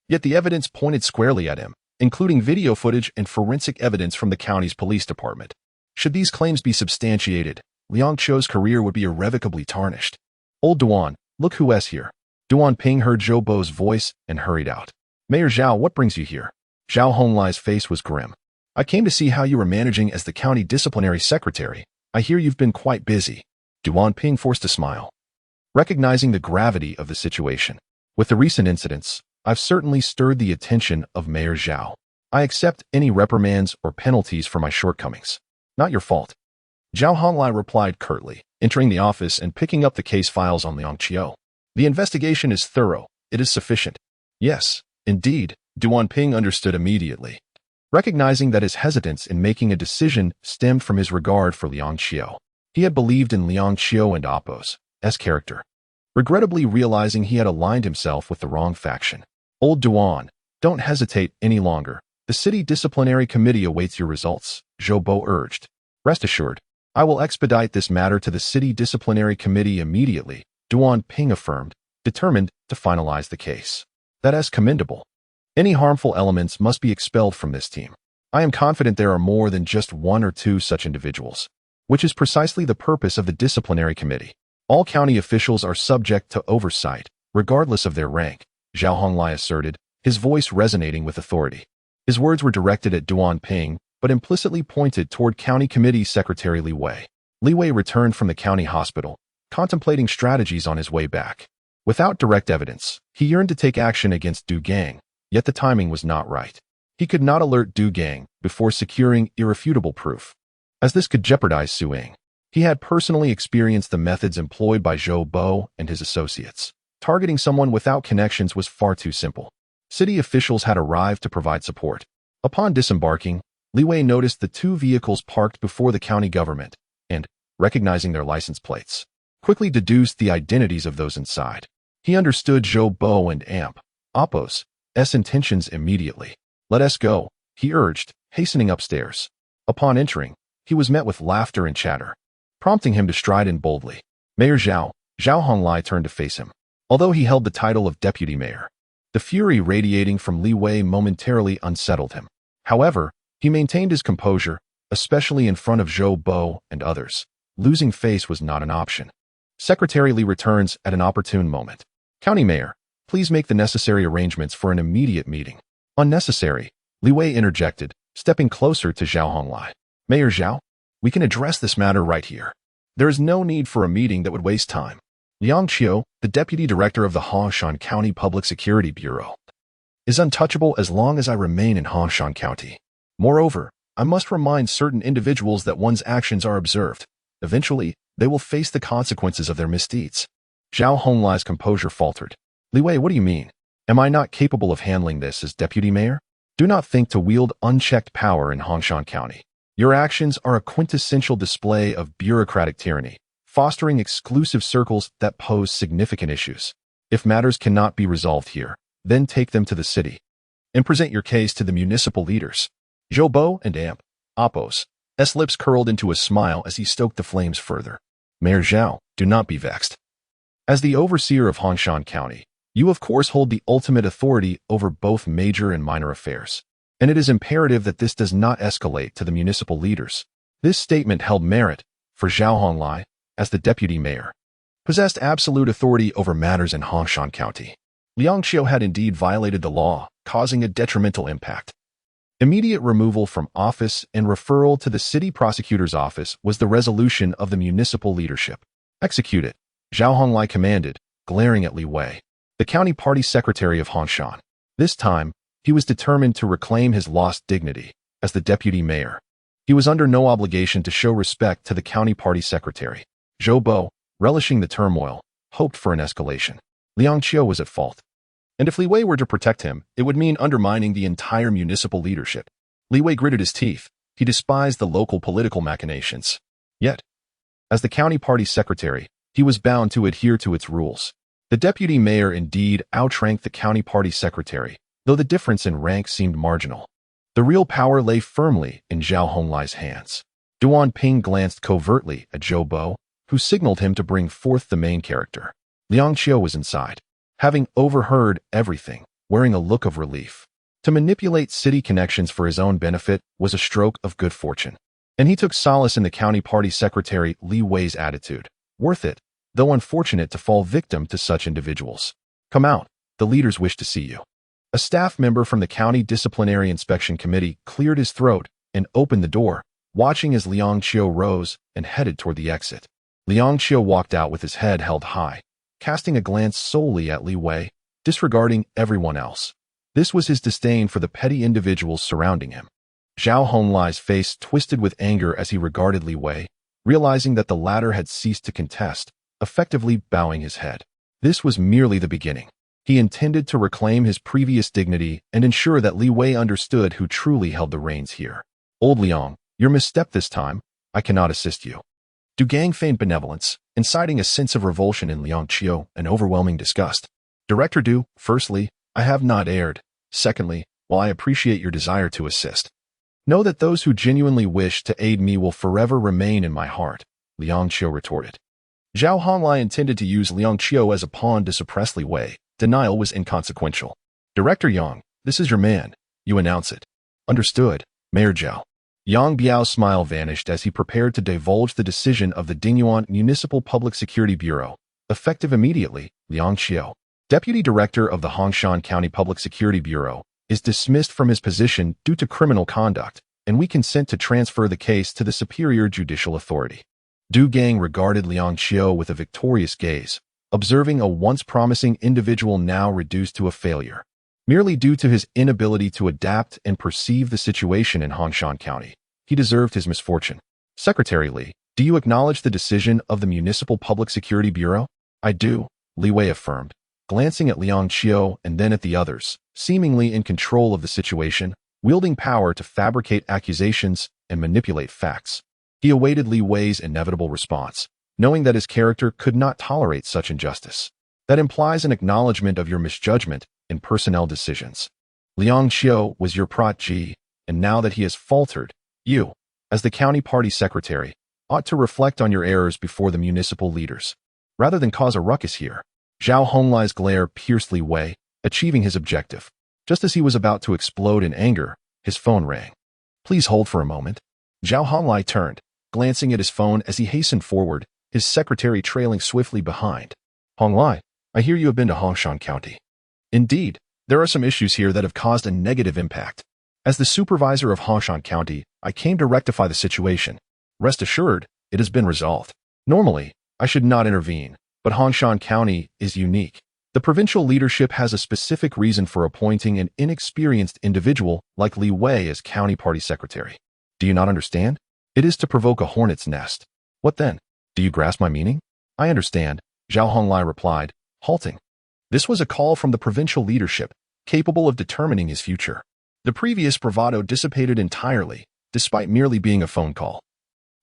Yet the evidence pointed squarely at him, including video footage and forensic evidence from the county's police department. Should these claims be substantiated, Liang Qiu's career would be irrevocably tarnished. Old Duan, look who's here. Duan Ping heard Zhou Bo's voice and hurried out. Mayor Zhao, what brings you here? Zhao Honglai's face was grim. I came to see how you were managing as the county disciplinary secretary. I hear you've been quite busy. Duan Ping forced a smile, recognizing the gravity of the situation. With the recent incidents, I've certainly stirred the attention of Mayor Zhao. I accept any reprimands or penalties for my shortcomings. Not your fault. Zhao Honglai replied curtly, entering the office and picking up the case files on Liang Qiu. The investigation is thorough. It is sufficient. Yes, indeed, Duan Ping understood immediately, recognizing that his hesitance in making a decision stemmed from his regard for Liang Qiu. He had believed in Liang Qiu and Appo's character, regrettably realizing he had aligned himself with the wrong faction. Old Duan, don't hesitate any longer. The City Disciplinary Committee awaits your results, Zhou Bo urged. Rest assured, I will expedite this matter to the City Disciplinary Committee immediately, Duan Ping affirmed, determined to finalize the case. That is commendable. Any harmful elements must be expelled from this team. I am confident there are more than just one or two such individuals, which is precisely the purpose of the disciplinary committee. All county officials are subject to oversight, regardless of their rank, Zhao Honglai asserted, his voice resonating with authority. His words were directed at Duan Ping, but implicitly pointed toward County Committee Secretary Li Wei. Li Wei returned from the county hospital, contemplating strategies on his way back. Without direct evidence, he yearned to take action against Du Gang, yet the timing was not right. He could not alert Du Gang before securing irrefutable proof, as this could jeopardize Suing. He had personally experienced the methods employed by Zhou Bo and his associates. Targeting someone without connections was far too simple. City officials had arrived to provide support. Upon disembarking, Li Wei noticed the two vehicles parked before the county government and, recognizing their license plates, quickly deduced the identities of those inside. He understood Zhou Bo and Appo's intentions immediately. Let us go, he urged, hastening upstairs. Upon entering, he was met with laughter and chatter, prompting him to stride in boldly. Mayor Zhao Honglai turned to face him. Although he held the title of deputy mayor, the fury radiating from Li Wei momentarily unsettled him. However, he maintained his composure, especially in front of Zhou Bo and others. Losing face was not an option. Secretary Li returns at an opportune moment. County Mayor, please make the necessary arrangements for an immediate meeting. Unnecessary, Li Wei interjected, stepping closer to Zhao Honglai. Mayor Zhao, we can address this matter right here. There is no need for a meeting that would waste time. Liang Qiu, the deputy director of the Hongshan County Public Security Bureau, is untouchable as long as I remain in Hongshan County. Moreover, I must remind certain individuals that one's actions are observed. Eventually, they will face the consequences of their misdeeds. Zhao Honglai's composure faltered. Li Wei, what do you mean? Am I not capable of handling this as deputy mayor? Do not think to wield unchecked power in Hongshan County. Your actions are a quintessential display of bureaucratic tyranny, fostering exclusive circles that pose significant issues. If matters cannot be resolved here, then take them to the city and present your case to the municipal leaders. Zhou Bo and Appo's lips curled into a smile as he stoked the flames further. Mayor Zhao, do not be vexed. As the overseer of Hongshan County, you of course hold the ultimate authority over both major and minor affairs, and it is imperative that this does not escalate to the municipal leaders. This statement held merit, for Zhao Honglai, as the deputy mayor, possessed absolute authority over matters in Hongshan County. Liang Qiu had indeed violated the law, causing a detrimental impact. Immediate removal from office and referral to the city prosecutor's office was the resolution of the municipal leadership. Execute it, Zhao Honglai commanded, glaring at Li Wei, the county party secretary of Hongshan. This time, he was determined to reclaim his lost dignity as the deputy mayor. He was under no obligation to show respect to the county party secretary. Zhou Bo, relishing the turmoil, hoped for an escalation. Liang Qiu was at fault. And if Li Wei were to protect him, it would mean undermining the entire municipal leadership. Li Wei gritted his teeth. He despised the local political machinations. Yet, as the county party secretary, he was bound to adhere to its rules. The deputy mayor indeed outranked the county party secretary, though the difference in rank seemed marginal. The real power lay firmly in Zhao Honglai's hands. Duan Ping glanced covertly at Zhou Bo, who signaled him to bring forth the main character. Liang Qiu was inside, having overheard everything, wearing a look of relief. To manipulate city connections for his own benefit was a stroke of good fortune, and he took solace in the county party secretary Li Wei's attitude. Worth it, though unfortunate to fall victim to such individuals. Come out, the leaders wish to see you. A staff member from the County Disciplinary Inspection Committee cleared his throat and opened the door, watching as Liang Qiu rose and headed toward the exit. Liang Qiu walked out with his head held high, casting a glance solely at Li Wei, disregarding everyone else. This was his disdain for the petty individuals surrounding him. Zhao Honglai's face twisted with anger as he regarded Li Wei, realizing that the latter had ceased to contest, effectively bowing his head. This was merely the beginning. He intended to reclaim his previous dignity and ensure that Li Wei understood who truly held the reins here. Old Liang, you're misstepped this time. I cannot assist you. Du Gang feigned benevolence, inciting a sense of revulsion in Liang Qiu and overwhelming disgust. Director Du, firstly, I have not erred. Secondly, while I appreciate your desire to assist, know that those who genuinely wish to aid me will forever remain in my heart, Liang Qiu retorted. Zhao Honglai intended to use Liang Qiu as a pawn to suppress Li Wei. Denial was inconsequential. Director Yang, this is your man. You announce it. Understood, Mayor Zhao. Yang Biao's smile vanished as he prepared to divulge the decision of the Dingyuan Municipal Public Security Bureau, effective immediately. Liang Qiu, Deputy Director of the Hongshan County Public Security Bureau, is dismissed from his position due to criminal conduct, and we consent to transfer the case to the superior judicial authority. Du Gang regarded Liang Qiu with a victorious gaze, observing a once promising individual now reduced to a failure, merely due to his inability to adapt and perceive the situation in Hongshan County. He deserved his misfortune. Secretary Li, do you acknowledge the decision of the Municipal Public Security Bureau? I do, Li Wei affirmed, glancing at Liang Qiu and then at the others, seemingly in control of the situation, wielding power to fabricate accusations and manipulate facts. He awaited Li Wei's inevitable response, knowing that his character could not tolerate such injustice. That implies an acknowledgement of your misjudgment in personnel decisions. Liang Qiu was your protege, and now that he has faltered, you, as the county party secretary, ought to reflect on your errors before the municipal leaders, rather than cause a ruckus here. Zhao Honglai's glare pierced Li Wei, achieving his objective. Just as he was about to explode in anger, his phone rang. Please hold for a moment. Zhao Honglai turned, glancing at his phone as he hastened forward, his secretary trailing swiftly behind. Honglai, I hear you have been to Hongshan County. Indeed, there are some issues here that have caused a negative impact. As the supervisor of Hongshan County, I came to rectify the situation. Rest assured, it has been resolved. Normally, I should not intervene, but Hongshan County is unique. The provincial leadership has a specific reason for appointing an inexperienced individual like Li Wei as county party secretary. Do you not understand? It is to provoke a hornet's nest. What then? Do you grasp my meaning? I understand, Zhao Honglai replied, halting. This was a call from the provincial leadership, capable of determining his future. The previous bravado dissipated entirely, despite merely being a phone call.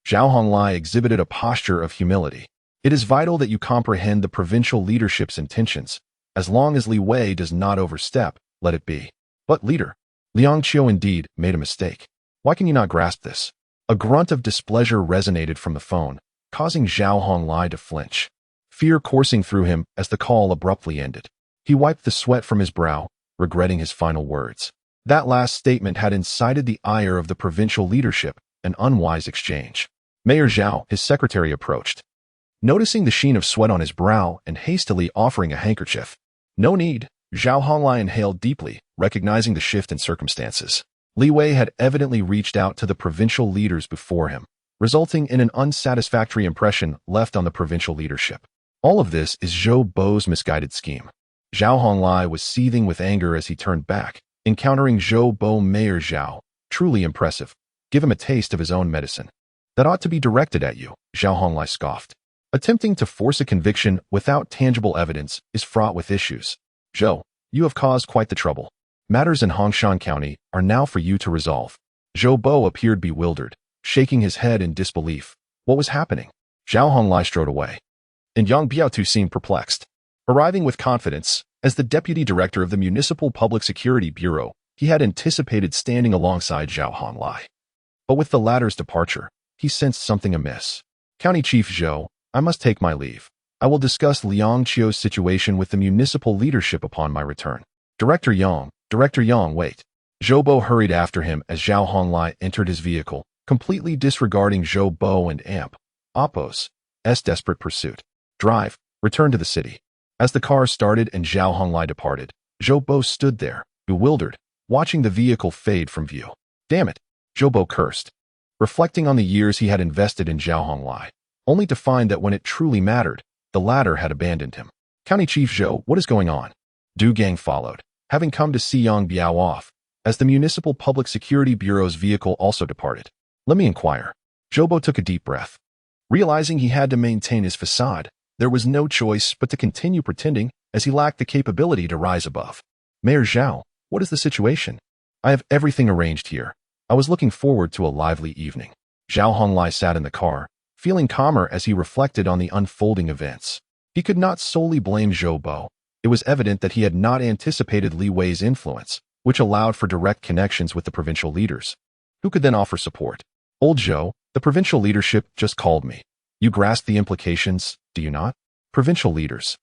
Zhao Honglai exhibited a posture of humility. It is vital that you comprehend the provincial leadership's intentions. As long as Li Wei does not overstep, let it be. But leader, Liang Qiu indeed made a mistake. Why can you not grasp this? A grunt of displeasure resonated from the phone, causing Zhao Honglai to flinch, fear coursing through him as the call abruptly ended. He wiped the sweat from his brow, regretting his final words. That last statement had incited the ire of the provincial leadership, an unwise exchange. Mayor Zhao, his secretary, approached, noticing the sheen of sweat on his brow and hastily offering a handkerchief. No need, Zhao Honglai inhaled deeply, recognizing the shift in circumstances. Li Wei had evidently reached out to the provincial leaders before him, resulting in an unsatisfactory impression left on the provincial leadership. All of this is Zhou Bo's misguided scheme. Zhao Honglai was seething with anger as he turned back, encountering Zhou Bo. Mayor Zhao, truly impressive. Give him a taste of his own medicine. That ought to be directed at you, Zhao Honglai scoffed. Attempting to force a conviction without tangible evidence is fraught with issues. Zhou, you have caused quite the trouble. Matters in Hongshan County are now for you to resolve. Zhou Bo appeared bewildered, shaking his head in disbelief. What was happening? Zhao Honglai strode away, and Yang Biaotu seemed perplexed. Arriving with confidence, as the deputy director of the Municipal Public Security Bureau, He had anticipated standing alongside Zhao Honglai. But with the latter's departure, he sensed something amiss. County Chief Zhou, I must take my leave. I will discuss Liang Qiu's situation with the municipal leadership upon my return. Director Yang, wait. Zhou Bo hurried after him as Zhao Honglai entered his vehicle, completely disregarding Zhou Bo and Amp. Oppo's desperate pursuit. Drive, return to the city. As the car started and Zhao Honglai departed, Zhou Bo stood there, bewildered, watching the vehicle fade from view. Damn it, Zhou Bo cursed, reflecting on the years he had invested in Zhao Honglai, only to find that when it truly mattered, the latter had abandoned him. County Chief Zhou, what is going on? Du Gang followed, having come to see Yang Biao off, as the Municipal Public Security Bureau's vehicle also departed. Let me inquire. Zhou Bo took a deep breath. Realizing he had to maintain his facade, there was no choice but to continue pretending, as he lacked the capability to rise above. Mayor Zhao, what is the situation? I have everything arranged here. I was looking forward to a lively evening. Zhao Honglai sat in the car, feeling calmer as he reflected on the unfolding events. He could not solely blame Zhou Bo. It was evident that he had not anticipated Li Wei's influence, which allowed for direct connections with the provincial leaders. Who could then offer support? Old Zhou, the provincial leadership just called me. You grasp the implications, do you not? Provincial leaders.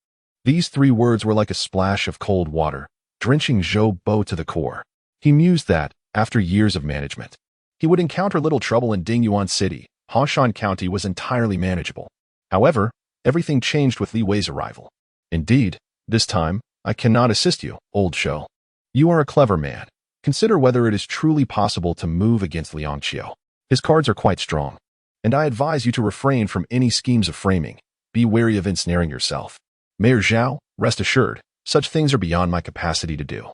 These three words were like a splash of cold water, drenching Zhou Bo to the core. He mused that, after years of management, he would encounter little trouble in Dingyuan City. Hongshan County was entirely manageable. However, everything changed with Li Wei's arrival. Indeed, this time, I cannot assist you, old Zhou. You are a clever man. Consider whether it is truly possible to move against Liang Qiu. His cards are quite strong, and I advise you to refrain from any schemes of framing. Be wary of ensnaring yourself. Mayor Zhao, rest assured, such things are beyond my capacity to do.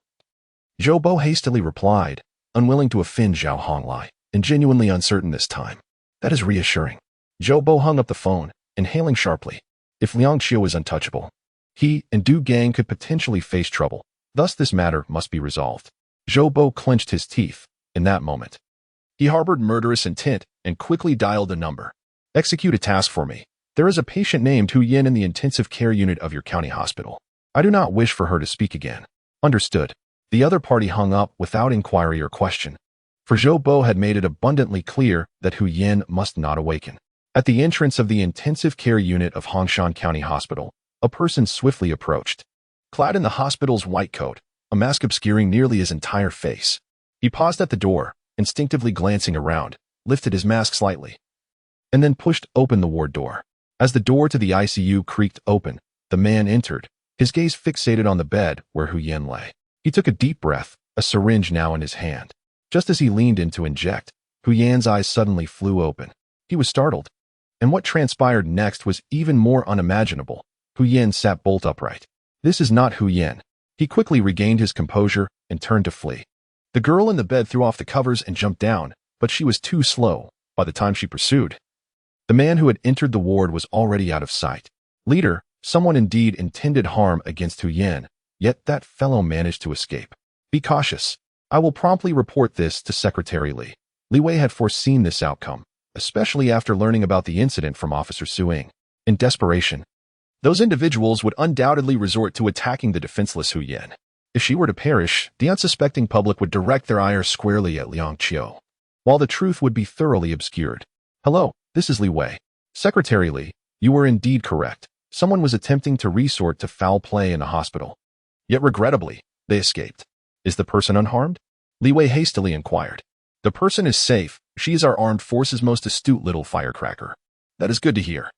Zhou Bo hastily replied, unwilling to offend Zhao Honglai, and genuinely uncertain this time. That is reassuring. Zhou Bo hung up the phone, inhaling sharply. If Liang Qiu is untouchable, he and Du Gang could potentially face trouble. Thus this matter must be resolved. Zhou Bo clenched his teeth in that moment. He harbored murderous intent and quickly dialed a number. Execute a task for me. There is a patient named Hu Yin in the intensive care unit of your county hospital. I do not wish for her to speak again. Understood. The other party hung up without inquiry or question, for Zhou Bo had made it abundantly clear that Hu Yin must not awaken. At the entrance of the intensive care unit of Hongshan County Hospital, a person swiftly approached. Clad in the hospital's white coat, a mask obscuring nearly his entire face. He paused at the door, instinctively glancing around, lifted his mask slightly, and then pushed open the ward door. As the door to the ICU creaked open, the man entered, his gaze fixated on the bed where Hu Yin lay. He took a deep breath, a syringe now in his hand. Just as he leaned in to inject, Hu Yan's eyes suddenly flew open. He was startled, and what transpired next was even more unimaginable. Hu Yan sat bolt upright. This is not Hu Yan. He quickly regained his composure and turned to flee. The girl in the bed threw off the covers and jumped down, but she was too slow. By the time she pursued, the man who had entered the ward was already out of sight. Leader, someone indeed intended harm against Hu Yan, yet that fellow managed to escape. Be cautious. I will promptly report this to Secretary Li. Li Wei had foreseen this outcome, especially after learning about the incident from Officer Suing. In desperation, those individuals would undoubtedly resort to attacking the defenseless Hu Yan. If she were to perish, the unsuspecting public would direct their ire squarely at Liang Qiu, while the truth would be thoroughly obscured. Hello, this is Li Wei. Secretary Li, you were indeed correct. Someone was attempting to resort to foul play in a hospital. Yet regrettably, they escaped. Is the person unharmed? Li Wei hastily inquired. The person is safe. She is our armed forces' most astute little firecracker. That is good to hear.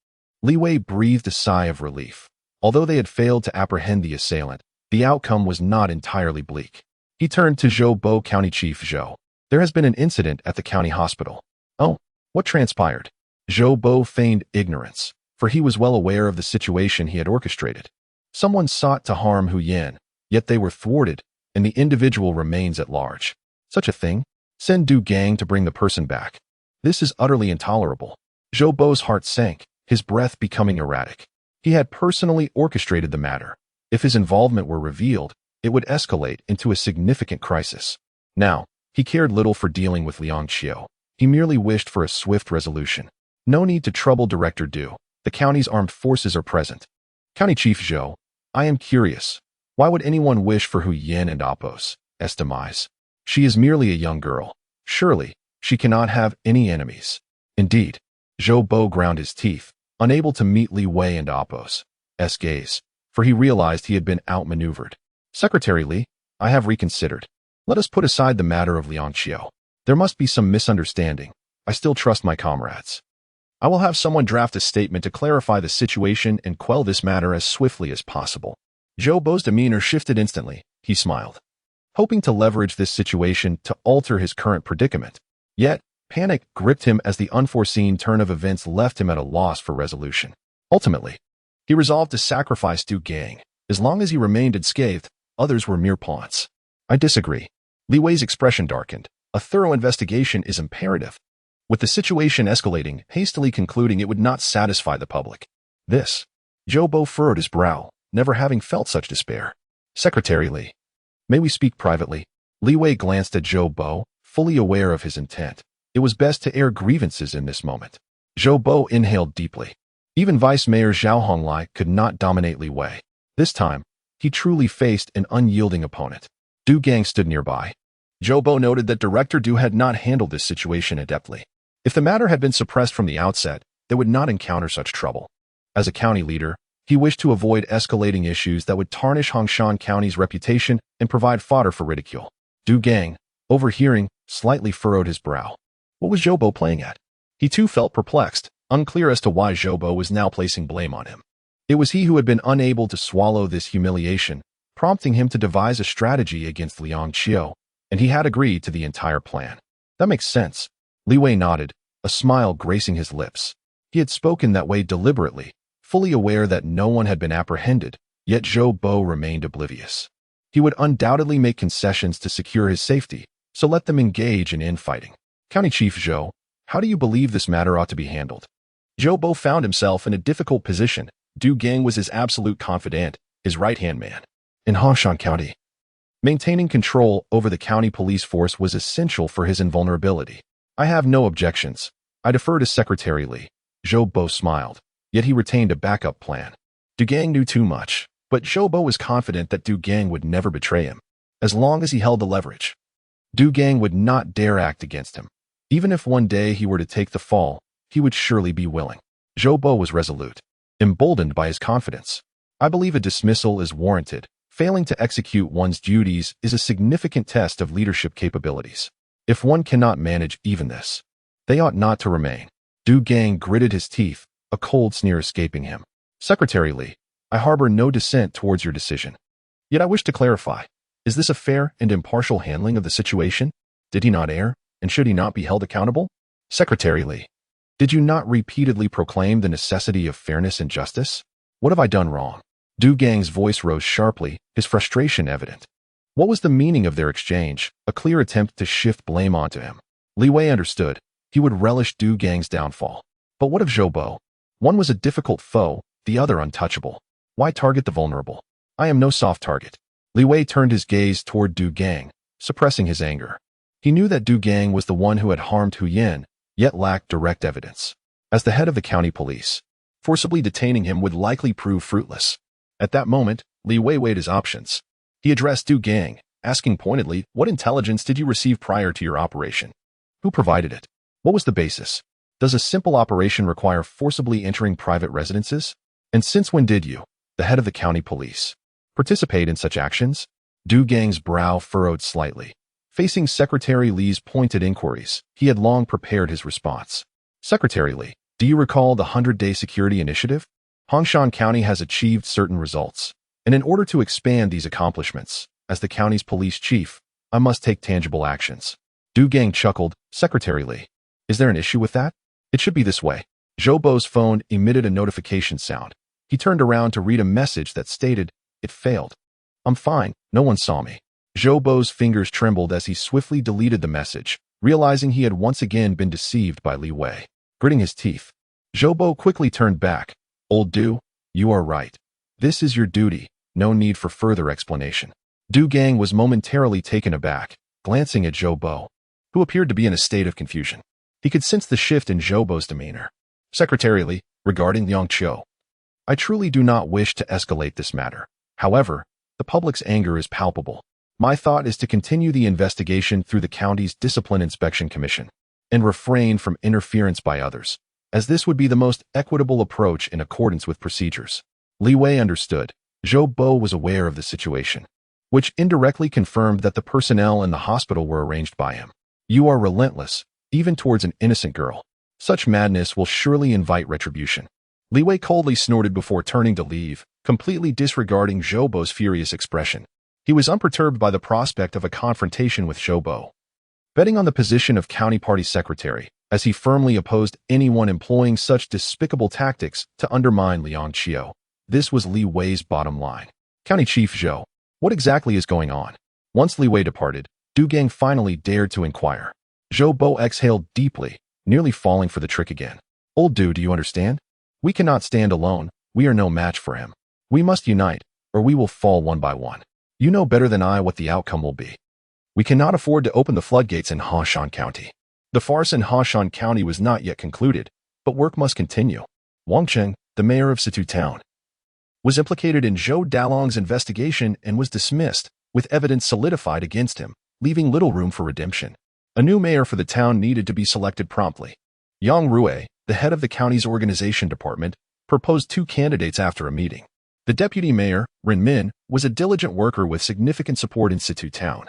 Li Wei breathed a sigh of relief. Although they had failed to apprehend the assailant, the outcome was not entirely bleak. He turned to Zhou Bo, County Chief Zhou. There has been an incident at the county hospital. Oh, what transpired? Zhou Bo feigned ignorance, for he was well aware of the situation he had orchestrated. Someone sought to harm Hu Yan, yet they were thwarted, and the individual remains at large. Such a thing? Send Du Gang to bring the person back. This is utterly intolerable. Zhou Bo's heart sank, his breath becoming erratic. He had personally orchestrated the matter. If his involvement were revealed, it would escalate into a significant crisis. Now, he cared little for dealing with Liang Qiu. He merely wished for a swift resolution. No need to trouble Director Du. The county's armed forces are present. County Chief Zhou, I am curious. Why would anyone wish for Hu Yan and Oppo's demise? She is merely a young girl. Surely, she cannot have any enemies. Indeed, Zhou Bo ground his teeth, unable to meet Li Wei and Appo's gaze, for he realized he had been outmaneuvered. Secretary Li, I have reconsidered. Let us put aside the matter of Liang Qiu. There must be some misunderstanding. I still trust my comrades. I will have someone draft a statement to clarify the situation and quell this matter as swiftly as possible. Zhou Bo's demeanor shifted instantly. He smiled, hoping to leverage this situation to alter his current predicament. Yet, panic gripped him as the unforeseen turn of events left him at a loss for resolution. Ultimately, he resolved to sacrifice Du Gang. As long as he remained unscathed, others were mere pawns. I disagree. Li Wei's expression darkened. A thorough investigation is imperative. With the situation escalating, hastily concluding it would not satisfy the public. Zhou Bo furrowed his brow, never having felt such despair. Secretary Li, may we speak privately? Li Wei glanced at Zhou Bo, fully aware of his intent. It was best to air grievances in this moment. Zhou Bo inhaled deeply. Even Vice Mayor Zhao Honglai could not dominate Li Wei. This time, he truly faced an unyielding opponent. Du Gang stood nearby. Zhou Bo noted that Director Du had not handled this situation adeptly. If the matter had been suppressed from the outset, they would not encounter such trouble. As a county leader, he wished to avoid escalating issues that would tarnish Hongshan County's reputation and provide fodder for ridicule. Du Gang, overhearing, slightly furrowed his brow. What was Zhou Bo playing at? He too felt perplexed, unclear as to why Zhou Bo was now placing blame on him. It was he who had been unable to swallow this humiliation, prompting him to devise a strategy against Liang Qiu, and he had agreed to the entire plan. That makes sense. Li Wei nodded, a smile gracing his lips. He had spoken that way deliberately, fully aware that no one had been apprehended, yet Zhou Bo remained oblivious. He would undoubtedly make concessions to secure his safety, so let them engage in infighting. County Chief Zhou, how do you believe this matter ought to be handled? Zhou Bo found himself in a difficult position. Du Gang was his absolute confidant, his right-hand man. In Hongshan County, maintaining control over the county police force was essential for his invulnerability. I have no objections. I defer to Secretary Li. Zhou Bo smiled, yet he retained a backup plan. Du Gang knew too much, but Zhou Bo was confident that Du Gang would never betray him. As long as he held the leverage, Du Gang would not dare act against him. Even if one day he were to take the fall, he would surely be willing. Zhou Bo was resolute, emboldened by his confidence. I believe a dismissal is warranted. Failing to execute one's duties is a significant test of leadership capabilities. If one cannot manage even this, they ought not to remain. Du Gang gritted his teeth, a cold sneer escaping him. Secretary Li, I harbor no dissent towards your decision. Yet I wish to clarify. Is this a fair and impartial handling of the situation? Did he not err, and should he not be held accountable? Secretary Li, did you not repeatedly proclaim the necessity of fairness and justice? What have I done wrong? Du Gang's voice rose sharply, his frustration evident. What was the meaning of their exchange? A clear attempt to shift blame onto him. Li Wei understood. He would relish Du Gang's downfall. But what of Zhou Bo? One was a difficult foe, the other untouchable. Why target the vulnerable? I am no soft target. Li Wei turned his gaze toward Du Gang, suppressing his anger. He knew that Du Gang was the one who had harmed Hu Yin, yet lacked direct evidence. As the head of the county police, forcibly detaining him would likely prove fruitless. At that moment, Li Wei weighed his options. He addressed Du Gang, asking pointedly, what intelligence did you receive prior to your operation? Who provided it? What was the basis? Does a simple operation require forcibly entering private residences? And since when did you, the head of the county police, participate in such actions? Du Gang's brow furrowed slightly. Facing Secretary Li's pointed inquiries, he had long prepared his response. Secretary Li, do you recall the 100-day security initiative? Hongshan County has achieved certain results, and in order to expand these accomplishments, as the county's police chief, I must take tangible actions. Du Gang chuckled. Secretary Li, is there an issue with that? It should be this way. Zhou Bo's phone emitted a notification sound. He turned around to read a message that stated, it failed. I'm fine, no one saw me. Zhou Bo's fingers trembled as he swiftly deleted the message, realizing he had once again been deceived by Li Wei. Gritting his teeth, Zhou Bo quickly turned back. Old Du, you are right. This is your duty, no need for further explanation. Du Gang was momentarily taken aback, glancing at Zhou Bo, who appeared to be in a state of confusion. He could sense the shift in Zhou Bo's demeanor. Secretary Li, regarding Liang Qiu, I truly do not wish to escalate this matter. However, the public's anger is palpable. My thought is to continue the investigation through the county's Discipline Inspection Commission and refrain from interference by others, as this would be the most equitable approach in accordance with procedures. Li Wei understood. Zhou Bo was aware of the situation, which indirectly confirmed that the personnel in the hospital were arranged by him. You are relentless, even towards an innocent girl. Such madness will surely invite retribution. Li Wei coldly snorted before turning to leave, completely disregarding Zhou Bo's furious expression. He was unperturbed by the prospect of a confrontation with Zhou Bo. Betting on the position of county party secretary, as he firmly opposed anyone employing such despicable tactics to undermine Liang Qiu. This was Li Wei's bottom line. County Chief Zhou, what exactly is going on? Once Li Wei departed, Du Gang finally dared to inquire. Zhou Bo exhaled deeply, nearly falling for the trick again. Old Du, do you understand? We cannot stand alone. We are no match for him. We must unite, or we will fall one by one. You know better than I what the outcome will be. We cannot afford to open the floodgates in Hongshan County. The farce in Hongshan County was not yet concluded, but work must continue. Wang Cheng, the mayor of Situ Town, was implicated in Zhou Dalong's investigation and was dismissed, with evidence solidified against him, leaving little room for redemption. A new mayor for the town needed to be selected promptly. Yang Rui, the head of the county's organization department, proposed 2 candidates after a meeting. The deputy mayor, Ren Min, was a diligent worker with significant support in Situ Town,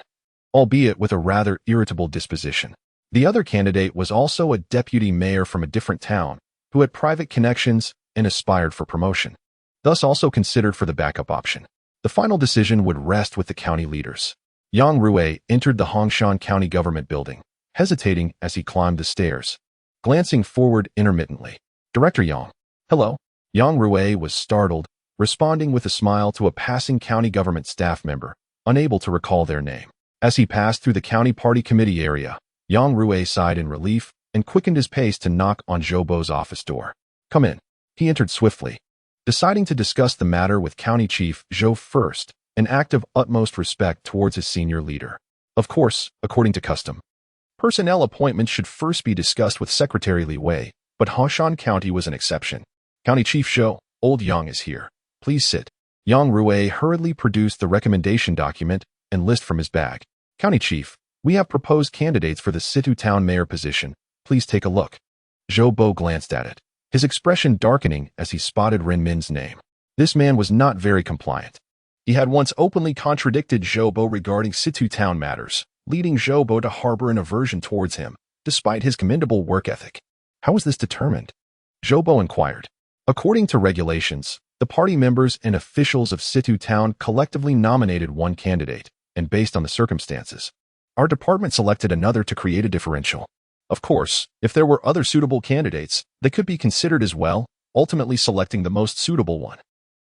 albeit with a rather irritable disposition. The other candidate was also a deputy mayor from a different town, who had private connections and aspired for promotion, thus also considered for the backup option. The final decision would rest with the county leaders. Yang Rui entered the Hongshan County government building, hesitating as he climbed the stairs, glancing forward intermittently. Director Yang. Hello. Yang Rui was startled, responding with a smile to a passing county government staff member, unable to recall their name. As he passed through the county party committee area, Yang Rui sighed in relief and quickened his pace to knock on Zhou Bo's office door. Come in. He entered swiftly, deciding to discuss the matter with County Chief Zhou first, an act of utmost respect towards his senior leader. Of course, according to custom, personnel appointments should first be discussed with Secretary Li Wei, but Hongshan County was an exception. County Chief Zhou, old Yang is here. Please sit. Yang Rui hurriedly produced the recommendation document and list from his bag. County Chief, we have proposed candidates for the Situ Town mayor position. Please take a look. Zhou Bo glanced at it, his expression darkening as he spotted Ren Min's name. This man was not very compliant. He had once openly contradicted Zhou Bo regarding Situ Town matters, leading Zhou Bo to harbor an aversion towards him, despite his commendable work ethic. How was this determined? Zhou Bo inquired. According to regulations, the party members and officials of Situ Town collectively nominated one candidate, and based on the circumstances, our department selected another to create a differential. Of course, if there were other suitable candidates, they could be considered as well, ultimately selecting the most suitable one.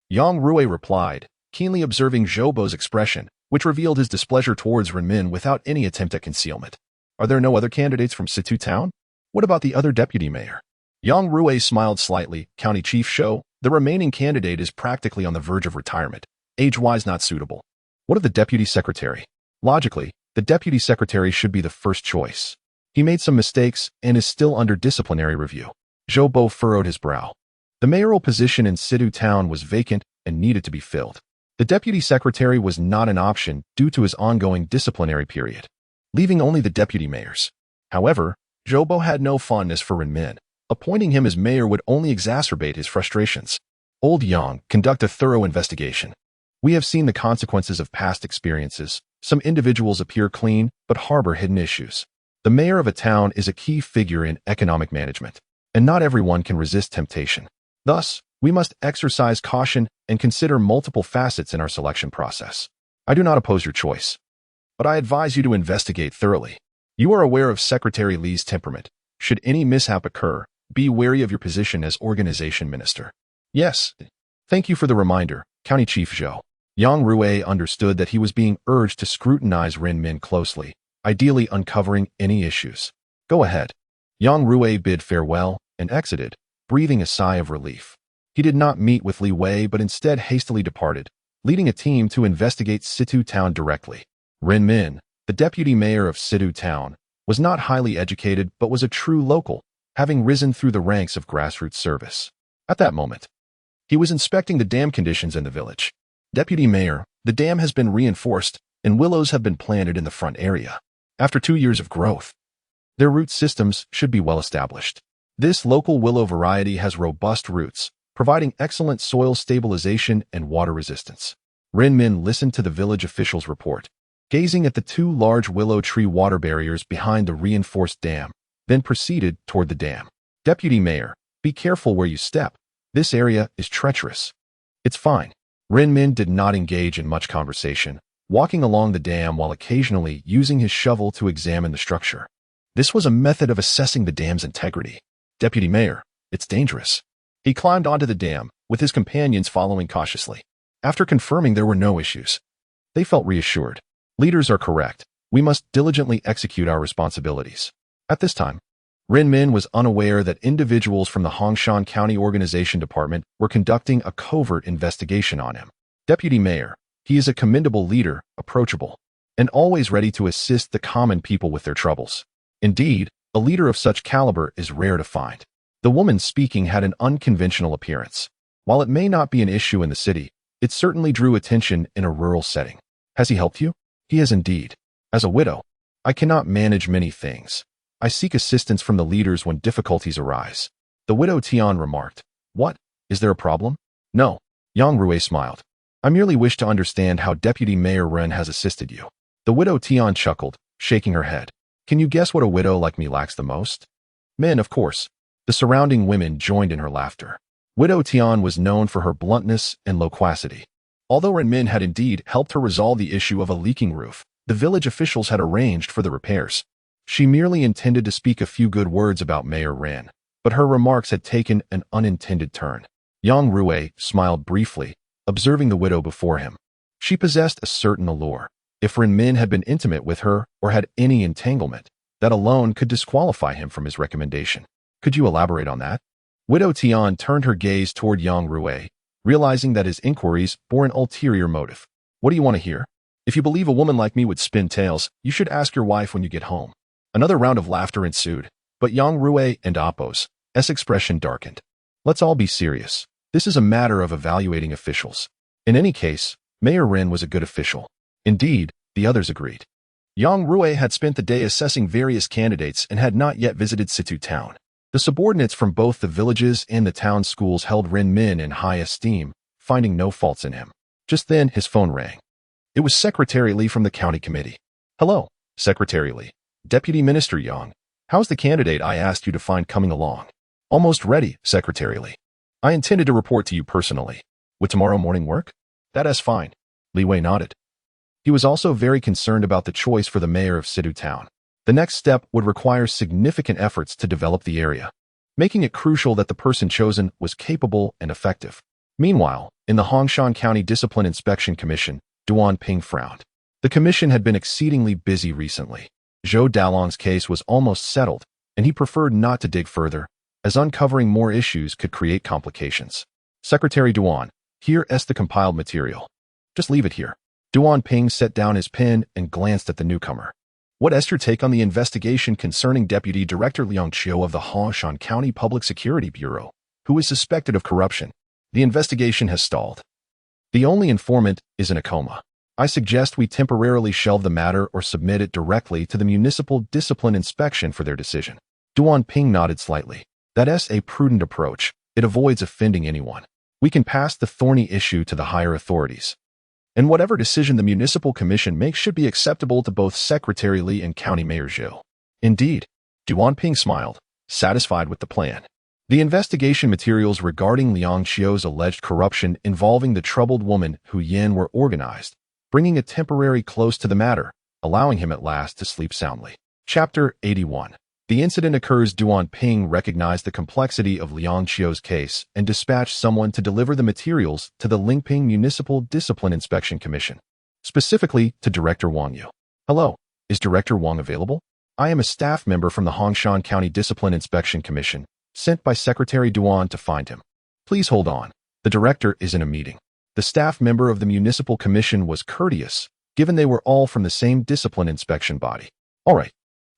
Yang Rui replied, keenly observing Zhou Bo's expression, which revealed his displeasure towards Ren Min without any attempt at concealment. Are there no other candidates from Situ Town? What about the other deputy mayor? Yang Rui smiled slightly. County Chief Zhou, the remaining candidate is practically on the verge of retirement, age-wise not suitable. What of the deputy secretary? Logically, the deputy secretary should be the first choice. He made some mistakes and is still under disciplinary review. Zhou Bo furrowed his brow. The mayoral position in Situ Town was vacant and needed to be filled. The deputy secretary was not an option due to his ongoing disciplinary period, leaving only the deputy mayors. However, Zhou Bo had no fondness for Ren Min. Appointing him as mayor would only exacerbate his frustrations. Old Yang, conduct a thorough investigation. We have seen the consequences of past experiences. Some individuals appear clean, but harbor hidden issues. The mayor of a town is a key figure in economic management, and not everyone can resist temptation. Thus, we must exercise caution and consider multiple facets in our selection process. I do not oppose your choice, but I advise you to investigate thoroughly. You are aware of Secretary Li's temperament. Should any mishap occur, be wary of your position as organization minister. Yes. Thank you for the reminder, County Chief Zhou. Yang Rui understood that he was being urged to scrutinize Ren Min closely, ideally uncovering any issues. Go ahead. Yang Rui bid farewell and exited, breathing a sigh of relief. He did not meet with Li Wei but instead hastily departed, leading a team to investigate Situ Town directly. Ren Min, the deputy mayor of Situ Town, was not highly educated but was a true local, having risen through the ranks of grassroots service. At that moment, he was inspecting the dam conditions in the village. Deputy Mayor, the dam has been reinforced, and willows have been planted in the front area. After 2 years of growth, their root systems should be well established. This local willow variety has robust roots, providing excellent soil stabilization and water resistance. Rin Min listened to the village official's report, gazing at the 2 large willow tree water barriers behind the reinforced dam, then proceeded toward the dam. Deputy Mayor, be careful where you step. This area is treacherous. It's fine. Rin Min did not engage in much conversation, walking along the dam while occasionally using his shovel to examine the structure. This was a method of assessing the dam's integrity. Deputy Mayor, it's dangerous. He climbed onto the dam, with his companions following cautiously. After confirming there were no issues, they felt reassured. Leaders are correct. We must diligently execute our responsibilities. At this time, Rin Min was unaware that individuals from the Hongshan County Organization Department were conducting a covert investigation on him. Deputy Mayor, he is a commendable leader, approachable, and always ready to assist the common people with their troubles. Indeed, a leader of such caliber is rare to find. The woman speaking had an unconventional appearance. While it may not be an issue in the city, it certainly drew attention in a rural setting. Has he helped you? He has indeed. As a widow, I cannot manage many things. I seek assistance from the leaders when difficulties arise. The widow Tian remarked. What? Is there a problem? No. Yang Rui smiled. I merely wish to understand how Deputy Mayor Ren has assisted you. The widow Tian chuckled, shaking her head. Can you guess what a widow like me lacks the most? Men, of course. The surrounding women joined in her laughter. Widow Tian was known for her bluntness and loquacity. Although Ren Min had indeed helped her resolve the issue of a leaking roof, the village officials had arranged for the repairs. She merely intended to speak a few good words about Mayor Ren, but her remarks had taken an unintended turn. Yang Rui smiled briefly, observing the widow before him. She possessed a certain allure. If Ren Min had been intimate with her or had any entanglement, that alone could disqualify him from his recommendation. Could you elaborate on that? Widow Tian turned her gaze toward Yang Rui, realizing that his inquiries bore an ulterior motive. What do you want to hear? If you believe a woman like me would spin tales, you should ask your wife when you get home. Another round of laughter ensued, but Yang Rui and Appo's expression darkened. Let's all be serious. This is a matter of evaluating officials. In any case, Mayor Ren was a good official. Indeed, the others agreed. Yang Rui had spent the day assessing various candidates and had not yet visited Situ town. The subordinates from both the villages and the town schools held Ren Min in high esteem, finding no faults in him. Just then, his phone rang. It was Secretary Li from the county committee. Hello, Secretary Li. Deputy Minister Yang. How's the candidate I asked you to find coming along? Almost ready, Secretary Li. I intended to report to you personally. Would tomorrow morning work? That's fine. Li Wei nodded. He was also very concerned about the choice for the mayor of Situ town. The next step would require significant efforts to develop the area, making it crucial that the person chosen was capable and effective. Meanwhile, in the Hongshan County Discipline Inspection Commission, Duan Ping frowned. The commission had been exceedingly busy recently. Zhou Dalong's case was almost settled, and he preferred not to dig further, as uncovering more issues could create complications. Secretary Duan, here is the compiled material. Just leave it here. Duan Ping set down his pen and glanced at the newcomer. What is your take on the investigation concerning Deputy Director Liang Qiu of the Hongshan County Public Security Bureau, who is suspected of corruption? The investigation has stalled. The only informant is in a coma. I suggest we temporarily shelve the matter or submit it directly to the Municipal Discipline Inspection for their decision. Duan Ping nodded slightly. That is a prudent approach. It avoids offending anyone. We can pass the thorny issue to the higher authorities. And whatever decision the Municipal Commission makes should be acceptable to both Secretary Li and County Mayor Zhou. Indeed, Duan Ping smiled, satisfied with the plan. The investigation materials regarding Liang Qiu's alleged corruption involving the troubled woman Hu Yin were organized, bringing a temporary close to the matter, allowing him at last to sleep soundly. Chapter 81. The incident occurs. Duan Ping recognized the complexity of Liang Qiu's case and dispatched someone to deliver the materials to the Lingping Municipal Discipline Inspection Commission, specifically to Director Wang Yu. Hello, is Director Wang available? I am a staff member from the Hongshan County Discipline Inspection Commission, sent by Secretary Duan to find him. Please hold on. The director is in a meeting. The staff member of the Municipal Commission was courteous, given they were all from the same discipline inspection body. All right.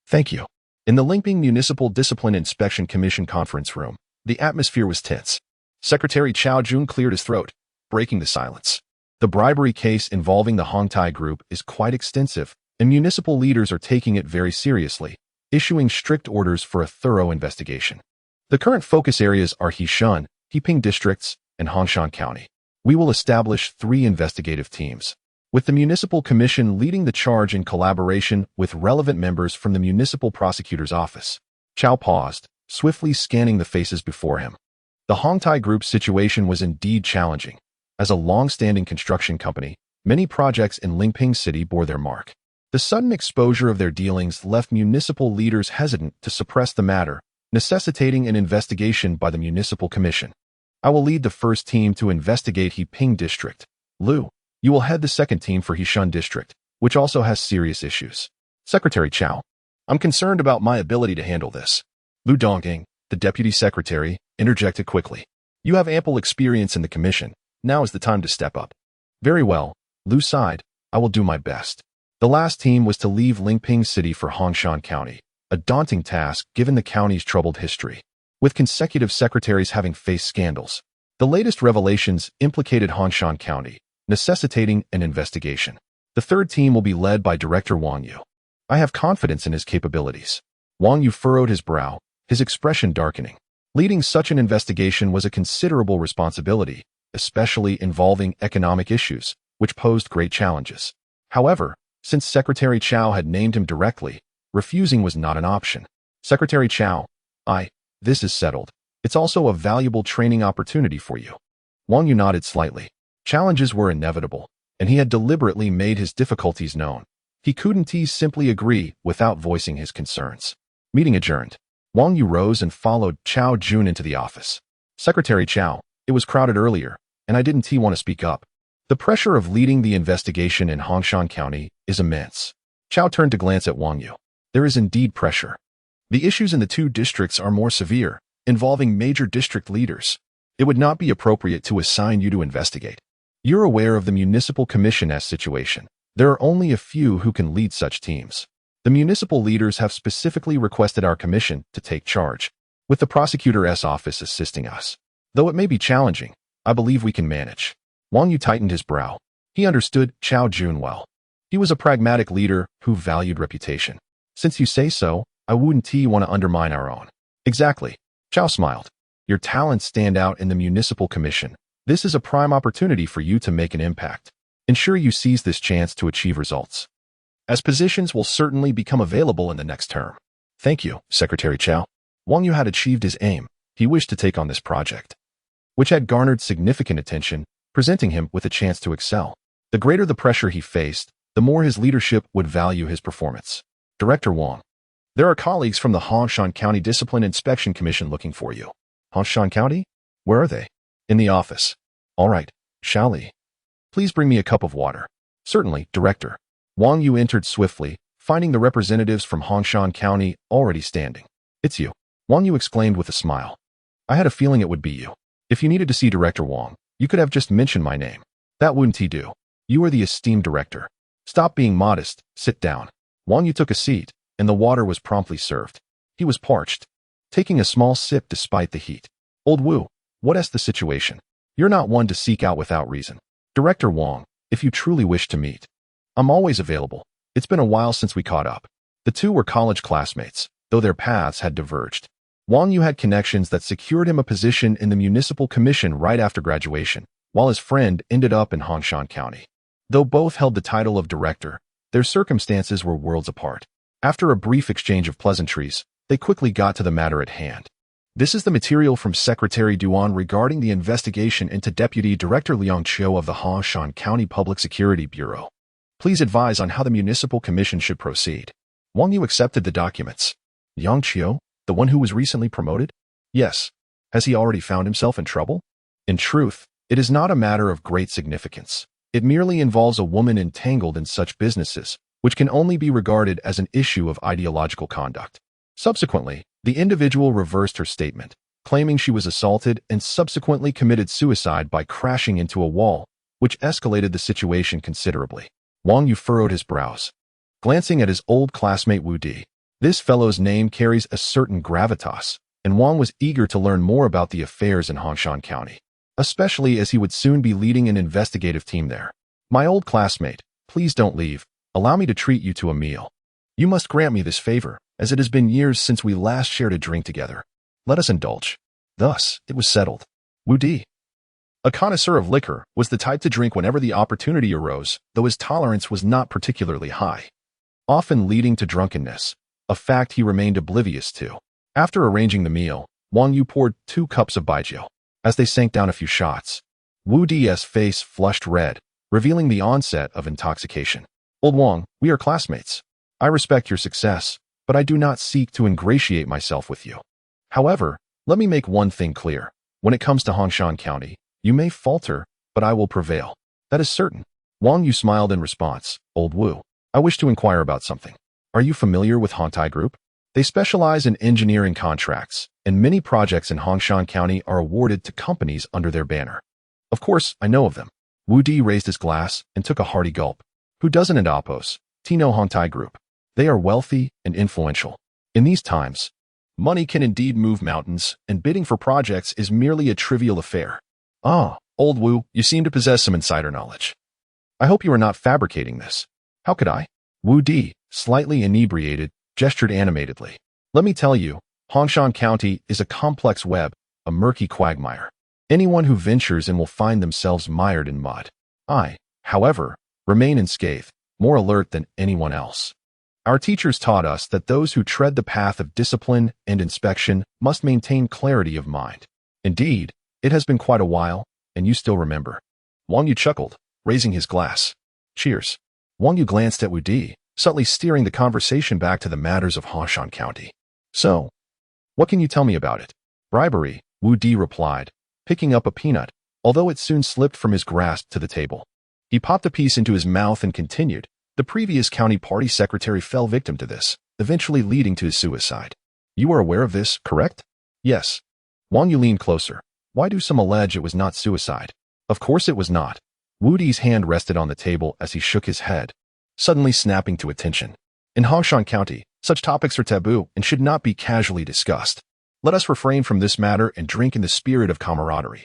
Thank you. In the Lingping Municipal Discipline Inspection Commission conference room, the atmosphere was tense. Secretary Chao Jun cleared his throat, breaking the silence. The bribery case involving the Hongtai Group is quite extensive, and municipal leaders are taking it very seriously, issuing strict orders for a thorough investigation. The current focus areas are Heishan, Heping districts, and Hongshan County. We will establish 3 investigative teams, with the Municipal Commission leading the charge in collaboration with relevant members from the Municipal Prosecutor's Office. Chow paused, swiftly scanning the faces before him. The Hongtai Group's situation was indeed challenging. As a long-standing construction company, many projects in Lingping City bore their mark. The sudden exposure of their dealings left municipal leaders hesitant to suppress the matter, necessitating an investigation by the Municipal Commission. I will lead the first team to investigate Heping District. Liu, you will head the second team for Heishan District, which also has serious issues. Secretary Chow, I'm concerned about my ability to handle this. Liu Dongting, the Deputy Secretary, interjected quickly. You have ample experience in the Commission. Now is the time to step up. Very well, Liu sighed. I will do my best. The last team was to leave Lingping City for Hongshan County, a daunting task given the county's troubled history. With consecutive secretaries having faced scandals, the latest revelations implicated Hongshan County, necessitating an investigation. The third team will be led by Director Wang Yu. I have confidence in his capabilities. Wang Yu furrowed his brow, his expression darkening. Leading such an investigation was a considerable responsibility, especially involving economic issues, which posed great challenges. However, since Secretary Chow had named him directly, refusing was not an option. Secretary Chow, this is settled. It's also a valuable training opportunity for you. Wang Yu nodded slightly. Challenges were inevitable, and he had deliberately made his difficulties known. He couldn't simply agree without voicing his concerns. Meeting adjourned. Wang Yu rose and followed Chow Jun into the office. Secretary Chow, it was crowded earlier, and I didn't want to speak up. The pressure of leading the investigation in Hongshan County is immense. Chow turned to glance at Wang Yu. There is indeed pressure. The issues in the 2 districts are more severe, involving major district leaders. It would not be appropriate to assign you to investigate. You're aware of the Municipal Commission's situation. There are only a few who can lead such teams. The municipal leaders have specifically requested our commission to take charge, with the prosecutor's office assisting us. Though it may be challenging, I believe we can manage. Wang Yu tightened his brow. He understood Chow Jun well. He was a pragmatic leader who valued reputation. Since you say so, I wouldn't want to undermine our own. Exactly. Chow smiled. Your talents stand out in the Municipal Commission. This is a prime opportunity for you to make an impact. Ensure you seize this chance to achieve results, as positions will certainly become available in the next term. Thank you, Secretary Chow. Wang Yu had achieved his aim. He wished to take on this project, which had garnered significant attention, presenting him with a chance to excel. The greater the pressure he faced, the more his leadership would value his performance. Director Wang, there are colleagues from the Hongshan County Discipline Inspection Commission looking for you. Hongshan County? Where are they? In the office. All right, Xiaoli. Please bring me a cup of water. Certainly, Director. Wang Yu entered swiftly, finding the representatives from Hongshan County already standing. It's you. Wang Yu exclaimed with a smile. I had a feeling it would be you. If you needed to see Director Wang, you could have just mentioned my name. That wouldn't he do. You are the esteemed director. Stop being modest, sit down. Wang Yu took a seat, and the water was promptly served. He was parched, taking a small sip despite the heat. Old Wu, what's the situation? You're not one to seek out without reason. Director Wang, if you truly wish to meet, I'm always available. It's been a while since we caught up. The two were college classmates, though their paths had diverged. Wang Yu had connections that secured him a position in the Municipal Commission right after graduation, while his friend ended up in Hongshan County. Though both held the title of director, their circumstances were worlds apart. After a brief exchange of pleasantries, they quickly got to the matter at hand. This is the material from Secretary Duan regarding the investigation into Deputy Director Liang Qiu of the Hongshan County Public Security Bureau. Please advise on how the Municipal Commission should proceed. Wang Yu accepted the documents. Liang Qiu, the one who was recently promoted? Yes. Has he already found himself in trouble? In truth, it is not a matter of great significance. It merely involves a woman entangled in such businesses, which can only be regarded as an issue of ideological conduct. Subsequently, the individual reversed her statement, claiming she was assaulted and subsequently committed suicide by crashing into a wall, which escalated the situation considerably. Wang Yu furrowed his brows, glancing at his old classmate Wu Di. This fellow's name carries a certain gravitas, and Wang was eager to learn more about the affairs in Hongshan County. especially as he would soon be leading an investigative team there. My old classmate, please don't leave. Allow me to treat you to a meal. You must grant me this favor, as it has been years since we last shared a drink together. Let us indulge. Thus, it was settled. Wu Di, a connoisseur of liquor, was the type to drink whenever the opportunity arose, though his tolerance was not particularly high, often leading to drunkenness, a fact he remained oblivious to. After arranging the meal, Wang Yu poured 2 cups of baijiu. As they sank down a few shots, Wu Di's face flushed red, revealing the onset of intoxication. Old Wang, we are classmates. I respect your success, but I do not seek to ingratiate myself with you. However, let me make one thing clear. When it comes to Hongshan County, you may falter, but I will prevail. That is certain. Wang Yu smiled in response. Old Wu, I wish to inquire about something. Are you familiar with Hongtai Group? They specialize in engineering contracts, and many projects in Hongshan County are awarded to companies under their banner. Of course, I know of them. Wu Di raised his glass and took a hearty gulp. Who doesn't in Opos? Tino Hongtai Group. They are wealthy and influential. In these times, money can indeed move mountains, and bidding for projects is merely a trivial affair. Ah, Old Wu, you seem to possess some insider knowledge. I hope you are not fabricating this. How could I? Wu Di, slightly inebriated, gestured animatedly. Let me tell you, Hongshan County is a complex web, a murky quagmire. Anyone who ventures in will find themselves mired in mud. I, however, remain unscathed, more alert than anyone else. Our teachers taught us that those who tread the path of discipline and inspection must maintain clarity of mind. Indeed, it has been quite a while, and you still remember. Wang Yu chuckled, raising his glass. Cheers. Wang Yu glanced at Wu Di, subtly steering the conversation back to the matters of Hongshan County. So, what can you tell me about it? Bribery, Wu Di replied, picking up a peanut, although it soon slipped from his grasp to the table. He popped a piece into his mouth and continued. The previous county party secretary fell victim to this, eventually leading to his suicide. You are aware of this, correct? Yes. Wang Yu leaned closer. Why do some allege it was not suicide? Of course it was not. Wu Di's hand rested on the table as he shook his head, suddenly snapping to attention. In Hongshan County, such topics are taboo and should not be casually discussed. Let us refrain from this matter and drink in the spirit of camaraderie.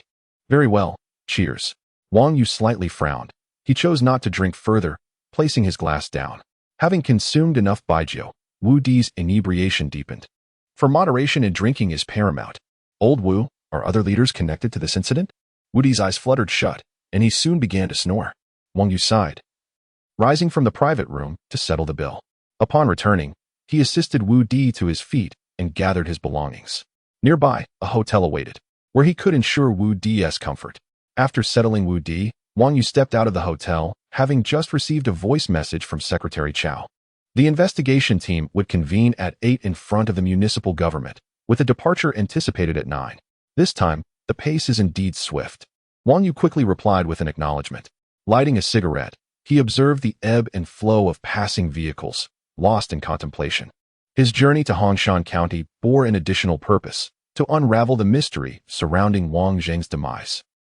Very well. Cheers. Wang Yu slightly frowned. He chose not to drink further, placing his glass down. Having consumed enough baijiu, Wu Di's inebriation deepened. For moderation in drinking is paramount. Old Wu, are other leaders connected to this incident? Wu Di's eyes fluttered shut, and he soon began to snore. Wang Yu sighed, rising from the private room to settle the bill. Upon returning, he assisted Wu Di to his feet and gathered his belongings. Nearby, a hotel awaited, where he could ensure Wu Di's comfort. After settling Wu Di, Wang Yu stepped out of the hotel, having just received a voice message from Secretary Chow. The investigation team would convene at 8 in front of the municipal government, with a departure anticipated at 9. This time, the pace is indeed swift. Wang Yu quickly replied with an acknowledgement. Lighting a cigarette, he observed the ebb and flow of passing vehicles, lost in contemplation. His journey to Hongshan County bore an additional purpose, to unravel the mystery surrounding Wang Zheng's demise.